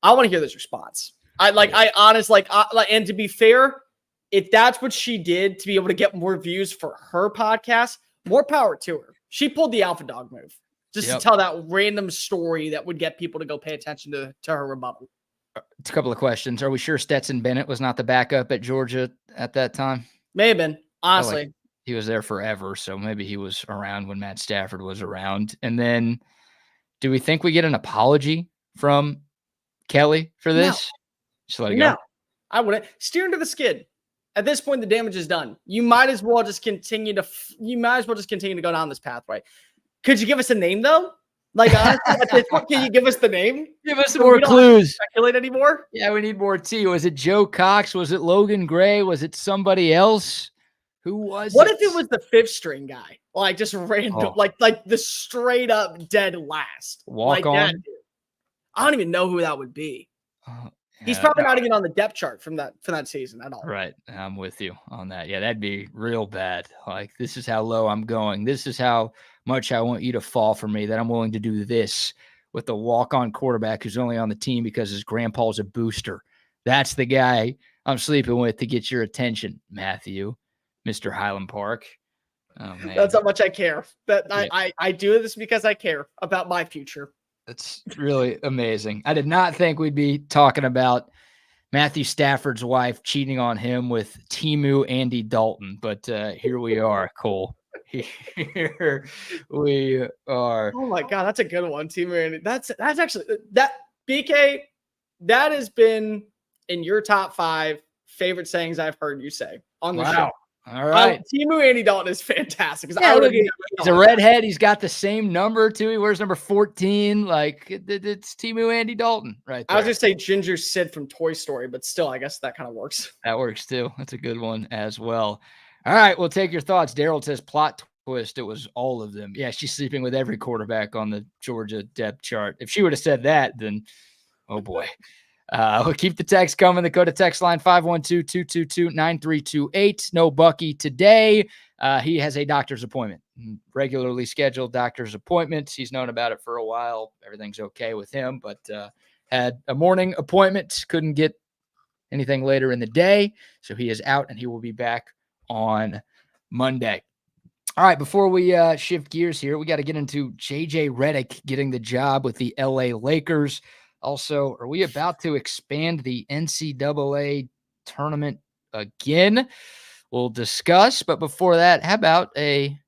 I want to hear this response. And to be fair, if that's what she did to be able to get more views for her podcast, more power to her. She pulled the alpha dog move just to tell that random story that would get people to go pay attention to her rebuttal. It's a couple of questions. Are we sure Stetson Bennett was not the backup at Georgia at that time? May have been, honestly. Like he was there forever, so maybe he was around when Matt Stafford was around. And then do we think we get an apology from Kelly for this? No. Just let it go. I wouldn't. Steer into the skid. At this point, the damage is done. You might as well just continue to go down this pathway. Could you give us a name though? Like, honestly, at this point, can you give us the name? Give us some more clues. Speculate anymore? Yeah, we need more tea. Was it Joe Cox? Was it Logan Gray? Was it somebody else? Who was What it? if it was the 5th string guy? Like, just random, like the straight up dead last. Walk on. That dude. I don't even know who that would be. He's probably not even on the depth chart for that season at all. Right. I'm with you on that. Yeah, that'd be real bad. Like, this is how low I'm going. This is how much I want you to fall for me, that I'm willing to do this with the walk-on quarterback who's only on the team because his grandpa's a booster. That's the guy I'm sleeping with to get your attention, Matthew, Mr. Highland Park. Oh, man. That's how much I care. I do this because I care about my future. That's really amazing. I did not think we'd be talking about Matthew Stafford's wife cheating on him with Timu Andy Dalton, but here we are, Cole. Here we are. Oh my God, that's a good one, Timu Andy. That's actually that BK. That has been in your top 5 favorite sayings I've heard you say on the show. All right. Timu Andy Dalton is fantastic. Yeah, he's a redhead. He's got the same number, too. He wears number 14. Like, it's Timu Andy Dalton right there. I was going to say Ginger Sid from Toy Story, but still, I guess that kind of works. That works, too. That's a good one as well. All right, we'll take your thoughts. Daryl says plot twist, it was all of them. Yeah, she's sleeping with every quarterback on the Georgia depth chart. If she would have said that, then, oh boy. We'll keep the text coming. The code to text line 512-222-9328. No Bucky today. He has a doctor's appointment, regularly scheduled doctor's appointment. He's known about it for a while. Everything's okay with him, but had a morning appointment. Couldn't get anything later in the day, so he is out, and he will be back on Monday. All right, before we shift gears here, we got to get into J.J. Redick getting the job with the L.A. Lakers. Also, are we about to expand the NCAA tournament again? We'll discuss, but before that, how about a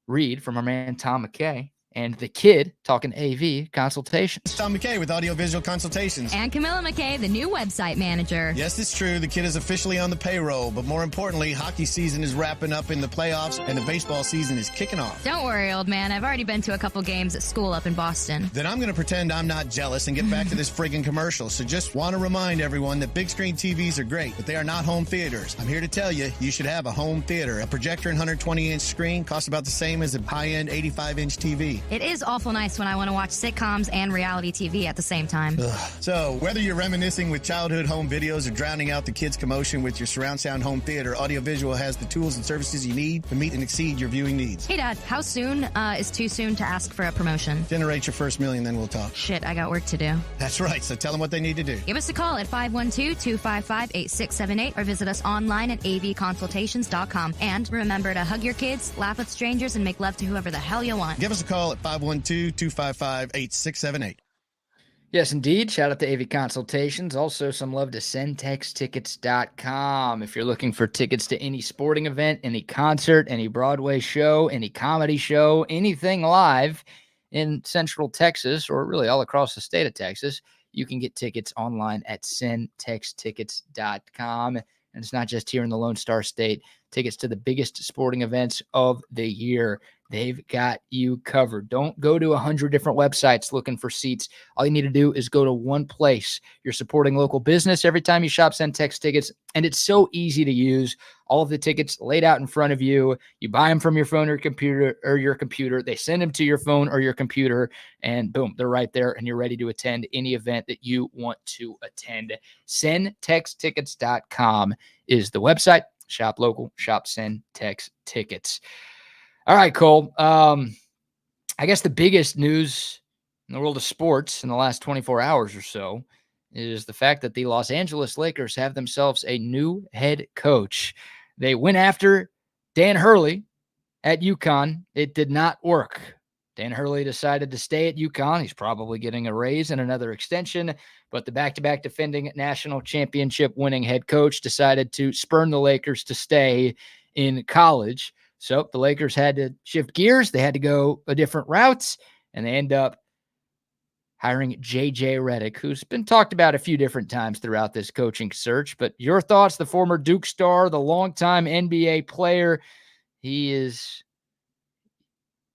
read from our man Tom McKay and the kid talking AV consultations. It's Tom McKay with Audiovisual Consultations. And Camilla McKay, the new website manager. Yes, it's true. The kid is officially on the payroll, but more importantly, hockey season is wrapping up in the playoffs and the baseball season is kicking off. Don't worry, old man. I've already been to a couple games at school up in Boston. Then I'm going to pretend I'm not jealous and get back to this friggin' commercial. So just want to remind everyone that big screen TVs are great, but they are not home theaters. I'm here to tell you, you should have a home theater. A projector and 120-inch screen costs about the same as a high-end 85-inch TV. It is awful nice when I want to watch sitcoms and reality TV at the same time. Ugh. So, whether you're reminiscing with childhood home videos or drowning out the kids' commotion with your surround sound home theater, Audiovisual has the tools and services you need to meet and exceed your viewing needs. Hey, Dad, how soon is too soon to ask for a promotion? Generate your first million, then we'll talk. Shit, I got work to do. That's right, so tell them what they need to do. Give us a call at 512-255-8678 or visit us online at avconsultations.com. And remember to hug your kids, laugh with strangers, and make love to whoever the hell you want. Give us a call at 512-255-8678. Yes, indeed. Shout out to AV Consultations. Also, some love to sendtexttickets.com. If you're looking for tickets to any sporting event, any concert, any Broadway show, any comedy show, anything live in Central Texas, or really all across the state of Texas, you can get tickets online at sendtexttickets.com. And it's not just here in the Lone Star State. Tickets to the biggest sporting events of the year. They've got you covered. Don't go to 100 different websites looking for seats. All you need to do is go to one place. You're supporting local business every time you shop SendTex Tickets, and it's so easy to use. All of the tickets laid out in front of you. You buy them from your phone or your computer. They send them to your phone or your computer, and boom, they're right there, and you're ready to attend any event that you want to attend. SendTextTickets.com is the website. Shop local, shop SendTex Tickets. All right, Cole. I guess the biggest news in the world of sports in the last 24 hours or so is the fact that the Los Angeles Lakers have themselves a new head coach. They went after Dan Hurley at UConn. It did not work. Dan Hurley decided to stay at UConn. He's probably getting a raise and another extension, but the back-to-back defending national championship winning head coach decided to spurn the Lakers to stay in college. So the Lakers had to shift gears. They had to go a different route, and they end up hiring J.J. Redick, who's been talked about a few different times throughout this coaching search. But your thoughts, the former Duke star, the longtime NBA player. He is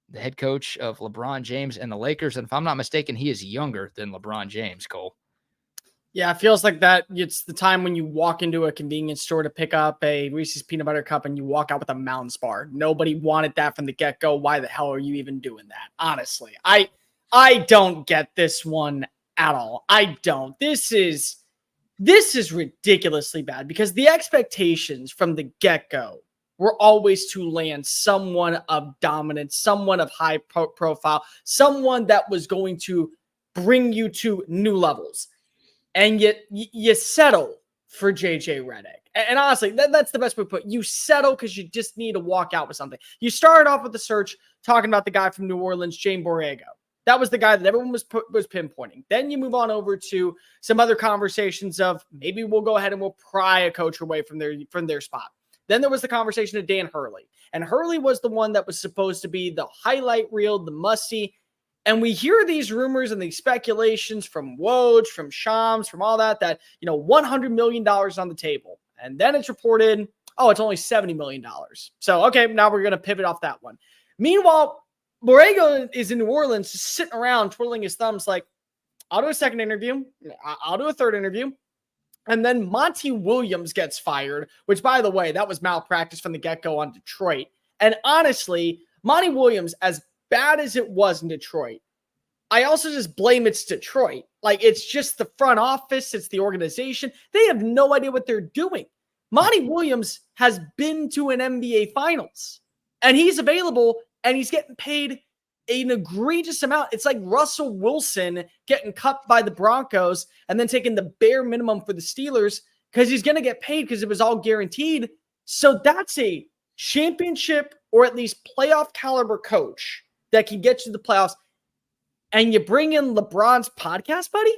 the head coach of LeBron James and the Lakers. And if I'm not mistaken, he is younger than LeBron James, Cole. Yeah, it feels like that. It's the time when you walk into a convenience store to pick up a Reese's Peanut Butter Cup and you walk out with a Mounds bar. Nobody wanted that from the get-go. Why the hell are you even doing that? Honestly, I don't get this one at all. I don't. This is ridiculously bad because the expectations from the get-go were always to land someone of dominance, someone of high profile, someone that was going to bring you to new levels. And yet you settle for J.J. Redick. And honestly, that's the best way to put it. You settle because you just need to walk out with something. You started off with the search talking about the guy from New Orleans, Jane Borrego. That was the guy that everyone was pinpointing. Then you move on over to some other conversations of maybe we'll go ahead and we'll pry a coach away from their spot. Then there was the conversation of Dan Hurley. And Hurley was the one that was supposed to be the highlight reel, the must-see. And we hear these rumors and these speculations from Woj, from Shams, from all that, $100 million on the table. And then it's reported, it's only $70 million. So, okay, now we're going to pivot off that one. Meanwhile, Borrego is in New Orleans just sitting around twiddling his thumbs like, I'll do a second interview. I'll do a third interview. And then Monty Williams gets fired, which, by the way, that was malpractice from the get-go on Detroit. And honestly, Monty Williams, as bad as it was in Detroit, I also just blame it's Detroit. Like, it's just the front office. It's the organization. They have no idea what they're doing. Monty Williams has been to an NBA Finals, and he's available, and he's getting paid an egregious amount. It's like Russell Wilson getting cut by the Broncos and then taking the bare minimum for the Steelers because he's going to get paid because it was all guaranteed. So that's a championship or at least playoff caliber coach that can get you to the playoffs. And you bring in LeBron's podcast buddy?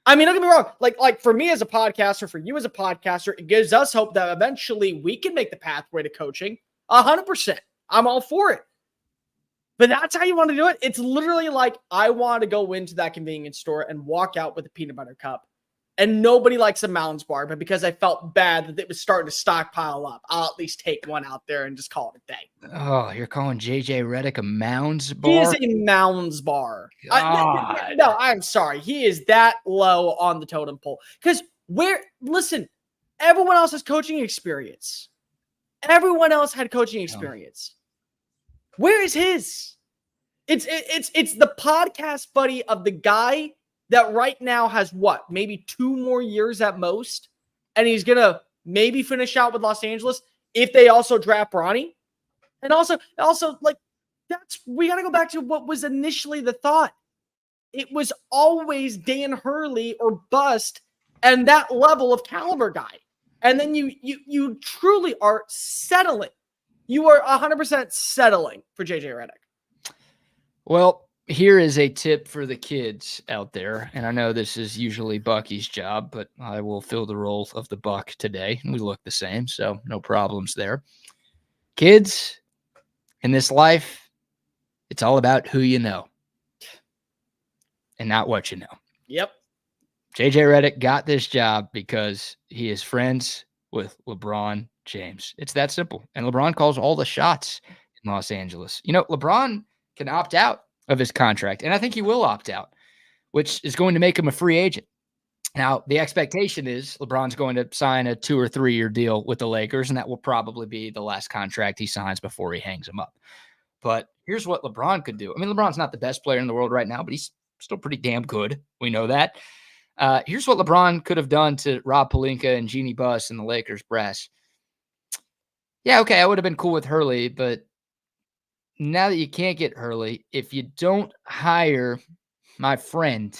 I mean, don't get me wrong. Like for me as a podcaster, for you as a podcaster, it gives us hope that eventually we can make the pathway to coaching. 100%. I'm all for it. But that's how you want to do it. It's literally like, I want to go into that convenience store and walk out with a peanut butter cup. And nobody likes a Mounds bar, but because I felt bad that it was starting to stockpile up, I'll at least take one out there and just call it a day. Oh, you're calling JJ Redick a Mounds bar? He is a Mounds bar. No, I'm sorry. He is that low on the totem pole. Because listen, everyone else has coaching experience. Everyone else had coaching experience. Where is his? It's the podcast buddy of the guy that right now has what? Maybe 2 more years at most. And he's going to maybe finish out with Los Angeles if they also draft Ronnie. And also like we got to go back to what was initially the thought. It was always Dan Hurley or bust and that level of caliber guy. And then you truly are settling. You are 100% settling for JJ Redick. Well, here is a tip for the kids out there. And I know this is usually Bucky's job, but I will fill the role of the Buck today. We look the same, so no problems there. Kids, in this life, it's all about who you know and not what you know. Yep. JJ Redick got this job because he is friends with LeBron James. It's that simple. And LeBron calls all the shots in Los Angeles. You know, LeBron can opt out of his contract, and I think he will opt out, which is going to make him a free agent. Now, the expectation is LeBron's going to sign a 2 or 3 year deal with the Lakers, and that will probably be the last contract he signs before he hangs him up. But here's what LeBron could do. I mean, LeBron's not the best player in the world right now, but he's still pretty damn good. We know that. Here's what LeBron could have done to Rob Pelinka and Jeannie Buss and the Lakers brass. Yeah, okay, I would have been cool with Hurley, but now that you can't get Hurley, if you don't hire my friend,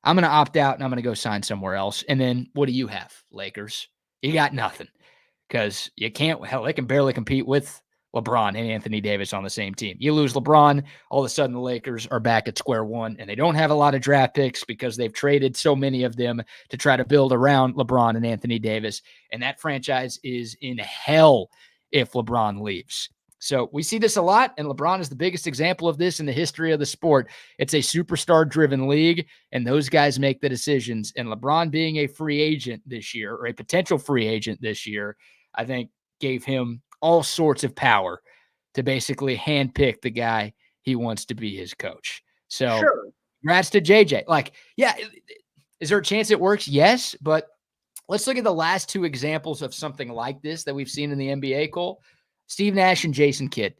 I'm going to opt out and I'm going to go sign somewhere else. And then what do you have, Lakers? You got nothing because you can't. Hell, they can barely compete with LeBron and Anthony Davis on the same team. You lose LeBron, all of a sudden the Lakers are back at square one, and they don't have a lot of draft picks because they've traded so many of them to try to build around LeBron and Anthony Davis. And that franchise is in hell if LeBron leaves. So we see this a lot, and LeBron is the biggest example of this in the history of the sport. It's a superstar-driven league, and those guys make the decisions. And LeBron being a free agent this year, or a potential free agent this year, I think gave him all sorts of power to basically handpick the guy he wants to be his coach. So congrats to JJ. Like, yeah, is there a chance it works? Yes, but let's look at the last 2 examples of something like this that we've seen in the NBA, Cole. Steve Nash and Jason Kidd.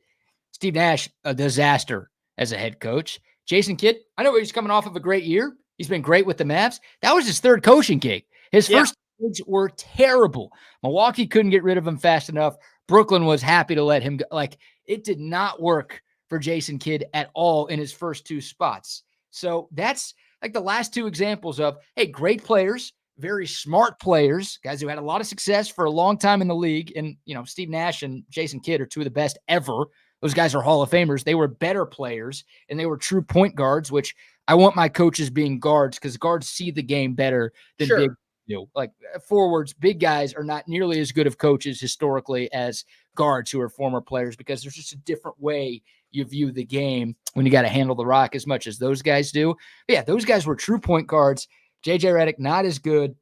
Steve Nash, a disaster as a head coach. Jason Kidd, I know he's coming off of a great year. He's been great with the Mavs. That was his 3rd coaching gig. His first gigs were terrible. Milwaukee couldn't get rid of him fast enough. Brooklyn was happy to let him go. Like, it did not work for Jason Kidd at all in his first 2 spots. So that's like the last 2 examples of, hey, great players, very smart players, guys who had a lot of success for a long time in the league. And, you know, Steve Nash and Jason Kidd are 2 of the best ever. Those guys are Hall of Famers. They were better players, and they were true point guards, which I want my coaches being guards because guards see the game better than big do. Like forwards, big guys are not nearly as good of coaches historically as guards who are former players because there's just a different way you view the game when you got to handle the rock as much as those guys do. But yeah, those guys were true point guards. JJ Redick, not as good,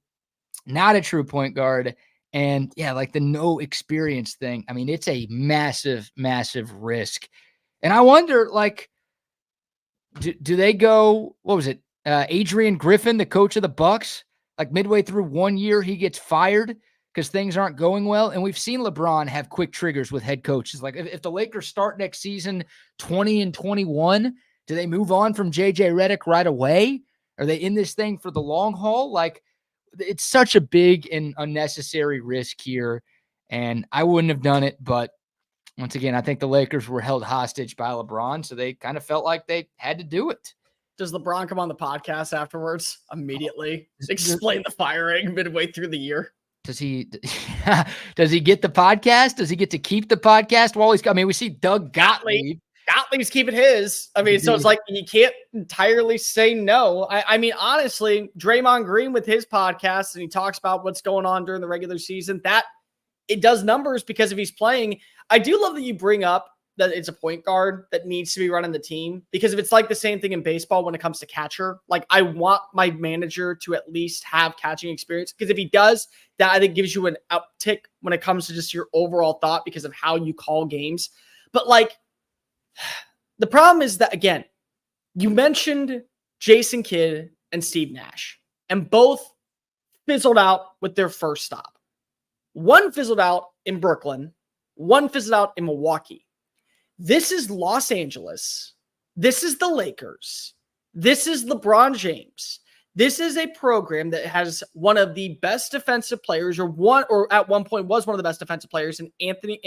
not a true point guard. And yeah, like the no experience thing. I mean, it's a massive, massive risk. And I wonder, like, do they go, what was it? Adrian Griffin, the coach of the Bucks, like midway through 1 year, he gets fired because things aren't going well. And we've seen LeBron have quick triggers with head coaches. Like if the Lakers start next season 20-21, do they move on from JJ Redick right away? Are they in this thing for the long haul? Like, it's such a big and unnecessary risk here. And I wouldn't have done it. But once again, I think the Lakers were held hostage by LeBron. So they kind of felt like they had to do it. Does LeBron come on the podcast afterwards immediately? Explain the firing midway through the year. Does he get the podcast? Does he get to keep the podcast while he's, I mean, we see Doug Gottlieb. Gottlieb's keeping his. I mean, so it's like you can't entirely say no. I mean, honestly, Draymond Green with his podcast, and he talks about what's going on during the regular season, that it does numbers because if he's playing. I do love that you bring up that it's a point guard that needs to be running the team, because if it's like the same thing in baseball when it comes to catcher, like I want my manager to at least have catching experience, because if he does, that I think gives you an uptick when it comes to just your overall thought because of how you call games. But like the problem is that, again, you mentioned Jason Kidd and Steve Nash, and both fizzled out with their first stop. One fizzled out in Brooklyn, one fizzled out in Milwaukee. This is Los Angeles. This is the Lakers. This is LeBron James. This is a program that has one of the best defensive players, or at one point was one of the best defensive players in Anthony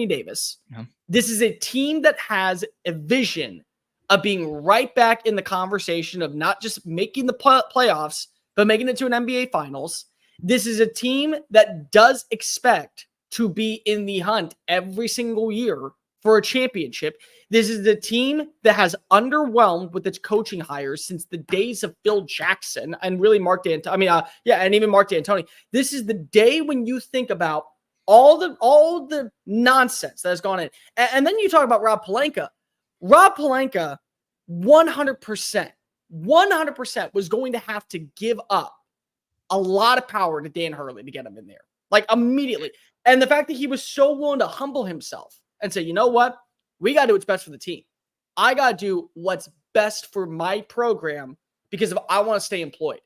Davis. Yeah. This is a team that has a vision of being right back in the conversation of not just making the playoffs, but making it to an NBA Finals. This is a team that does expect to be in the hunt every single year for a championship. This is the team that has underwhelmed with its coaching hires since the days of Phil Jackson and really Mark D'Antoni. And even Mark D'Antoni. This is the day when you think about all the nonsense that has gone in. And then you talk about Rob Pelinka. Rob Pelinka, 100% was going to have to give up a lot of power to Dan Hurley to get him in there. Like immediately. And the fact that he was so willing to humble himself and say, you know what? We got to do what's best for the team. I got to do what's best for my program because if I want to stay employed.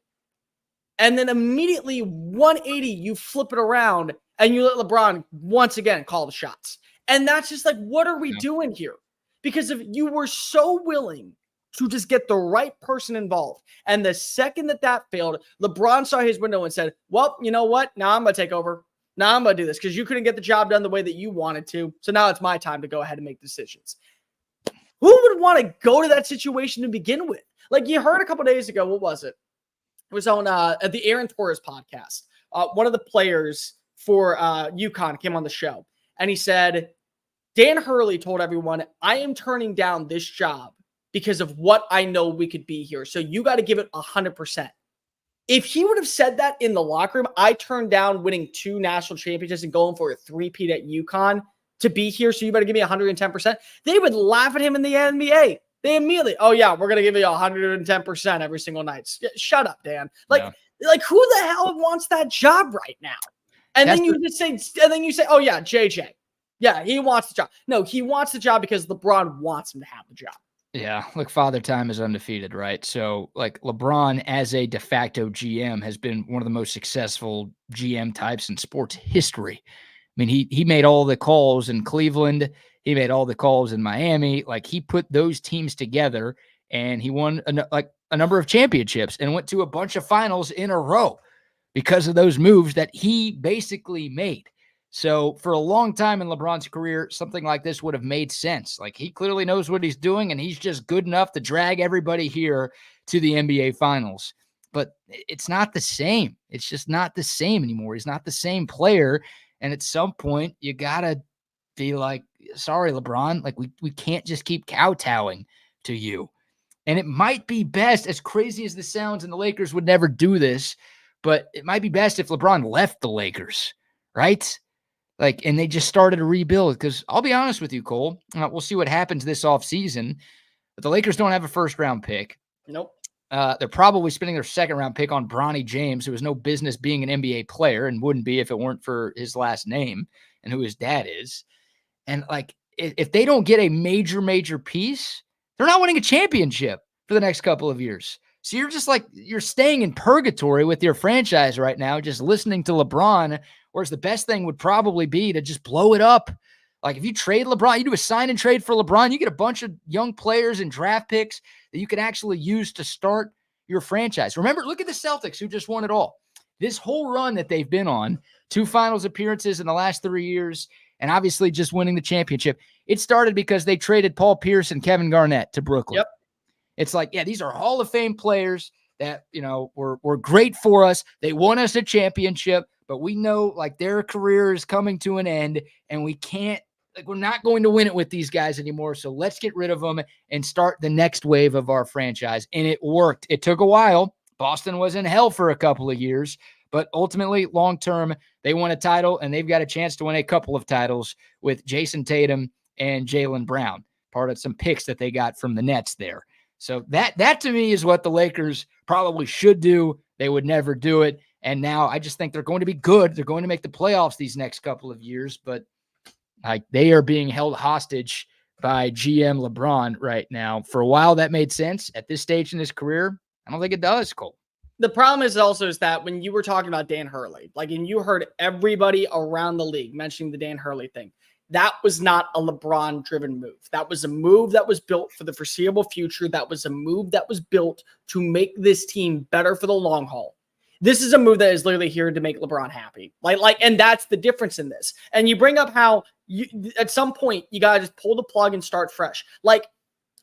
And then immediately 180, you flip it around and you let LeBron once again call the shots. And that's just like, what are we doing here? Because if you were so willing to just get the right person involved, and the second that failed, LeBron saw his window and said, well, you know what? Now I'm going to take over. Now I'm going to do this because you couldn't get the job done the way that you wanted to. So now it's my time to go ahead and make decisions. Who would want to go to that situation to begin with? Like you heard a couple days ago, what was it? It was on the Aaron Torres podcast. One of the players for UConn came on the show, and he said, Dan Hurley told everyone, I am turning down this job because of what I know we could be here. So you got to give it 100%. If he would have said that in the locker room, I turned down winning 2 national championships and going for a 3-peat at UConn to be here, so you better give me 110%. They would laugh at him in the NBA. They immediately, oh yeah, we're going to give you 110% every single night. Shut up, Dan. Like who the hell wants that job right now? And then you say, oh yeah, JJ. Yeah, he wants the job. No, he wants the job because LeBron wants him to have the job. Yeah, look, Father Time is undefeated, right? So, like, LeBron as a de facto GM has been one of the most successful GM types in sports history. I mean, he made all the calls in Cleveland. He made all the calls in Miami. Like, he put those teams together, and he won a number of championships and went to a bunch of finals in a row because of those moves that he basically made. So for a long time in LeBron's career, something like this would have made sense. Like he clearly knows what he's doing, and he's just good enough to drag everybody here to the NBA Finals. But it's not the same. It's just not the same anymore. He's not the same player. And at some point, you got to be like, sorry, LeBron, like we can't just keep kowtowing to you. And it might be best, as crazy as this sounds, and the Lakers would never do this, but it might be best if LeBron left the Lakers, right? Like, and they just started a rebuild, because I'll be honest with you, Cole, we'll see what happens this offseason, but the Lakers don't have a first-round pick. Nope. They're probably spending their second-round pick on Bronny James, who has no business being an NBA player and wouldn't be if it weren't for his last name and who his dad is. And, like, if they don't get a major piece, they're not winning a championship for the next couple of years. So you're just like, you're staying in purgatory with your franchise right now, just listening to LeBron, whereas the best thing would probably be to just blow it up. Like if you trade LeBron, you do a sign and trade for LeBron, you get a bunch of young players and draft picks that you can actually use to start your franchise. Remember, look at the Celtics who just won it all. This whole run that they've been on, 2 finals appearances in the last 3 years, and obviously just winning the championship. It started because they traded Paul Pierce and Kevin Garnett to Brooklyn. Yep. It's like, yeah, these are Hall of Fame players that, were great for us. They won us a championship, but we know like their career is coming to an end and we can't, like, we're not going to win it with these guys anymore. So let's get rid of them and start the next wave of our franchise. And it worked. It took a while. Boston was in hell for a couple of years, but ultimately long-term, they won a title and they've got a chance to win a couple of titles with Jason Tatum and Jaylen Brown, part of some picks that they got from the Nets there. So that to me is what the Lakers probably should do. They would never do it. And now I just think they're going to be good. They're going to make the playoffs these next couple of years, but like they are being held hostage by GM LeBron right now. For a while that made sense. At this stage in his career, I don't think it does, Cole. The problem is that when you were talking about Dan Hurley, and you heard everybody around the league mentioning the Dan Hurley thing, that was not a LeBron-driven move. That was a move that was built for the foreseeable future. That was a move that was built to make this team better for the long haul. This is a move that is literally here to make LeBron happy. And that's the difference in this. And you bring up how at some point you got to just pull the plug and start fresh.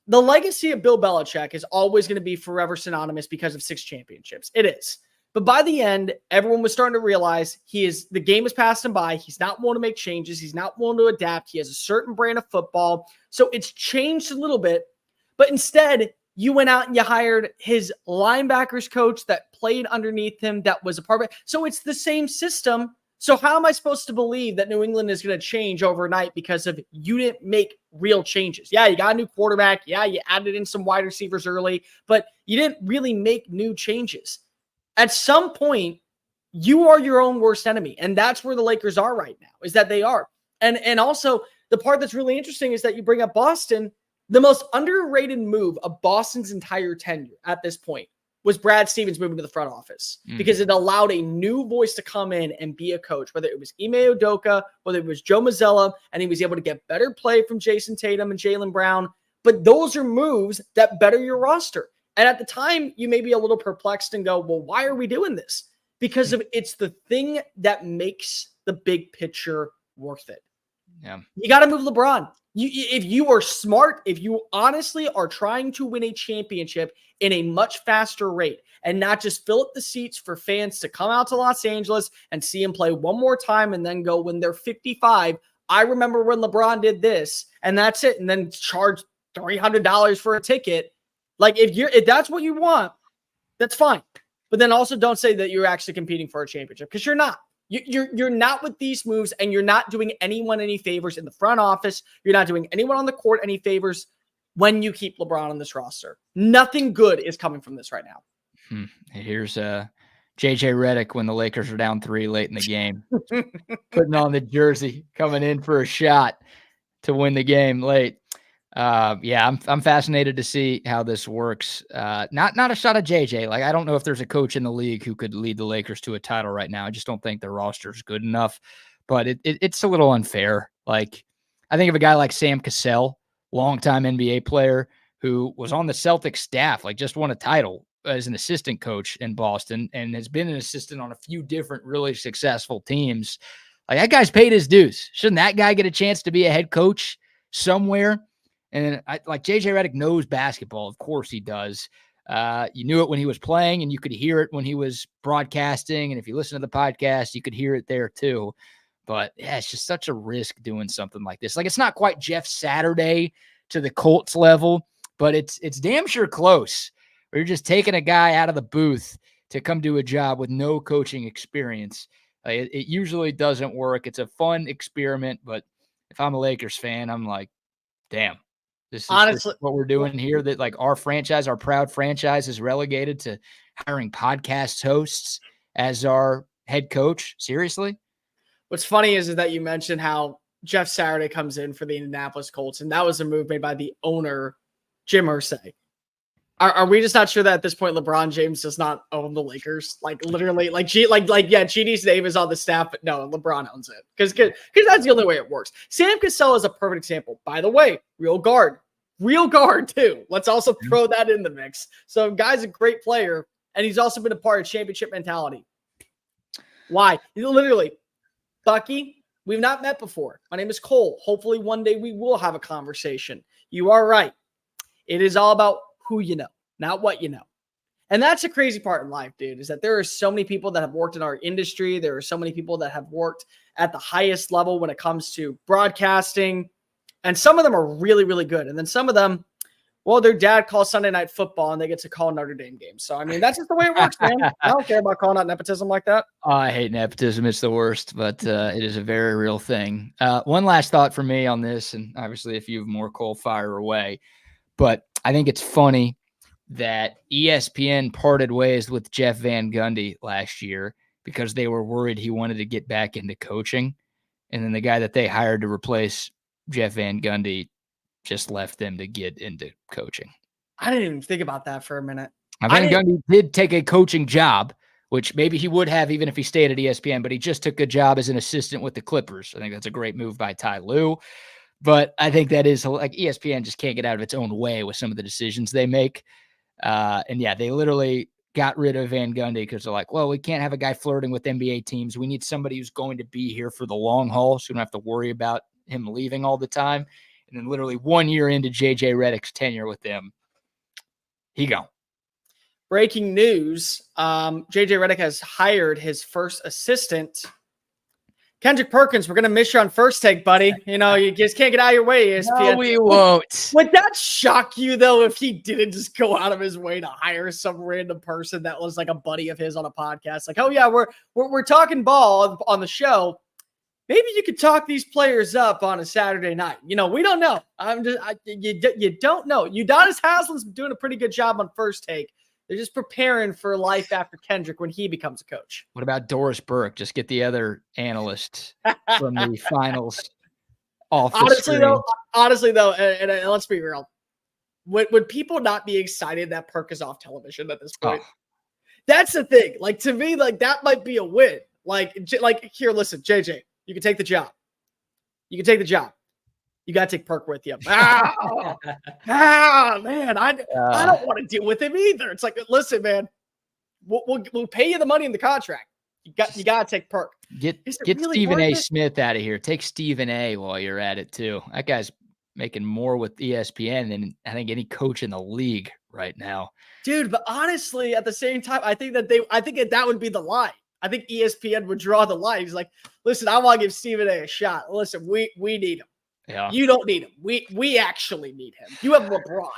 The legacy of Bill Belichick is always going to be forever synonymous because of 6 championships. It is. But by the end, everyone was starting to realize the game has passed him by. He's not willing to make changes. He's not willing to adapt. He has a certain brand of football. So it's changed a little bit. But instead, you went out and you hired his linebackers coach that played underneath him, that was a part of it. So it's the same system. So how am I supposed to believe that New England is going to change overnight because of you didn't make real changes? Yeah, you got a new quarterback. Yeah, you added in some wide receivers early, but you didn't really make new changes. At some point, you are your own worst enemy. And that's where the Lakers are right now, is that they are. And also, the part that's really interesting is that you bring up Boston. The most underrated move of Boston's entire tenure at this point was Brad Stevens moving to the front office because it allowed a new voice to come in and be a coach, whether it was Ime Udoka, whether it was Joe Mazzulla, and he was able to get better play from Jason Tatum and Jaylen Brown. But those are moves that better your roster. And at the time, you may be a little perplexed and go, well, why are we doing this? Because it's the thing that makes the big picture worth it. Yeah. You got to move LeBron. If you are smart, if you honestly are trying to win a championship in a much faster rate and not just fill up the seats for fans to come out to Los Angeles and see him play one more time and then go when they're 55, I remember when LeBron did this and that's it. And then charge $300 for a ticket. If that's what you want, that's fine. But then also don't say that you're actually competing for a championship because you're not. You're not with these moves, and you're not doing anyone any favors in the front office. You're not doing anyone on the court any favors when you keep LeBron on this roster. Nothing good is coming from this right now. Here's JJ Redick when the Lakers are down 3 late in the game, putting on the jersey, coming in for a shot to win the game late. I'm fascinated to see how this works. Not a shot at JJ. I don't know if there's a coach in the league who could lead the Lakers to a title right now. I just don't think their roster is good enough, but it's a little unfair. I think of a guy like Sam Cassell, longtime NBA player who was on the Celtics staff, just won a title as an assistant coach in Boston and has been an assistant on a few different really successful teams. That guy's paid his dues. Shouldn't that guy get a chance to be a head coach somewhere? And JJ Redick knows basketball. Of course he does. You knew it when he was playing and you could hear it when he was broadcasting. And if you listen to the podcast, you could hear it there too. But yeah, it's just such a risk doing something like this. It's not quite Jeff Saturday to the Colts level, but it's damn sure close. Where you're just taking a guy out of the booth to come do a job with no coaching experience. It usually doesn't work. It's a fun experiment, but if I'm a Lakers fan, I'm like, damn. This is honestly what we're doing here, that our franchise, our proud franchise, is relegated to hiring podcast hosts as our head coach. Seriously? What's funny is that you mentioned how Jeff Saturday comes in for the Indianapolis Colts, and that was a move made by the owner, Jim Irsay. Are we just not sure that at this point LeBron James does not own the Lakers? Like literally, GD's name is on the staff, but no, LeBron owns it because that's the only way it works. Sam Cassell is a perfect example. By the way, real guard too. Let's also throw that in the mix. So, guy's a great player, and he's also been a part of championship mentality. Why? Literally, Bucky, we've not met before. My name is Cole. Hopefully, one day we will have a conversation. You are right. It is all about who you know, not what you know. And that's the crazy part in life, dude, is that there are so many people that have worked in our industry. There are so many people that have worked at the highest level when it comes to broadcasting. And some of them are really, really good. And then some of them, well, their dad calls Sunday Night Football and they get to call Notre Dame games. So, I mean, that's just the way it works, man. I don't care about calling out nepotism like that. Oh, I hate nepotism. It's the worst, but it is a very real thing. One last thought for me on this, and obviously if you have more, Cole, fire away. But I think it's funny that ESPN parted ways with Jeff Van Gundy last year because they were worried he wanted to get back into coaching. And then the guy that they hired to replace Jeff Van Gundy just left them to get into coaching. I didn't even think about that for a minute. Now, Van Gundy did take a coaching job, which maybe he would have even if he stayed at ESPN, but he just took a job as an assistant with the Clippers. I think that's a great move by Ty Lue. But I think that is like ESPN just can't get out of its own way with some of the decisions they make. And yeah, they literally got rid of Van Gundy because they're like, well, we can't have a guy flirting with NBA teams. We need somebody who's going to be here for the long haul, so we don't have to worry about him leaving all the time. And then literally 1 year into JJ Redick's tenure with them, he gone. Breaking news, JJ Redick has hired his first assistant, Kendrick Perkins. We're going to miss you on First Take, buddy. You know, you just can't get out of your way, ESPN. No, we won't. Would that shock you, though, if he didn't just go out of his way to hire some random person that was like a buddy of his on a podcast? Like, oh, yeah, we're talking ball on the show. Maybe you could talk these players up on a Saturday night. You know, we don't know. You don't know. Udonis Haslam's doing a pretty good job on First Take. They're just preparing for life after Kendrick when he becomes a coach. What about Doris Burke? Just get the other analyst from the finals off the screen. Honestly, though, and let's be real. Would people not be excited that Perk is off television at this point? Oh. That's the thing. Like, to me, like, that might be a win. Like here, listen, JJ, you can take the job. You got to take Perk with you. Man, I don't want to deal with him either. It's like, listen, man, we'll pay you the money in the contract. You got to take Perk. Get really Stephen A. Smith out of here. Take Stephen A. while you're at it too. That guy's making more with ESPN than I think any coach in the league right now. Dude, but honestly, at the same time, I think that would be the line. I think ESPN would draw the line. He's like, listen, I want to give Stephen A. shot. Listen, we need him. Yeah. You don't need him. We actually need him. You have LeBron.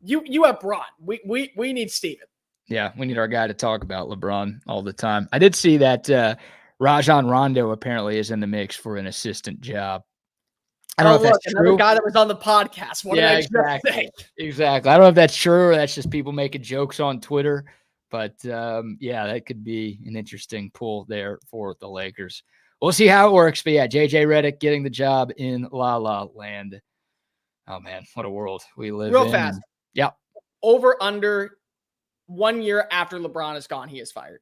You have Braun. We need Steven. Yeah, we need our guy to talk about LeBron all the time. I did see that Rajon Rondo apparently is in the mix for an assistant job. I don't know if that's true. Another guy that was on the podcast. Exactly. I don't know if that's true or that's just people making jokes on Twitter. But yeah, that could be an interesting pull there for the Lakers. We'll see how it works. But yeah, JJ Redick getting the job in La La Land. Oh, man, what a world we live in. Real fast. Yeah. Over, under 1 year after LeBron is gone, he is fired.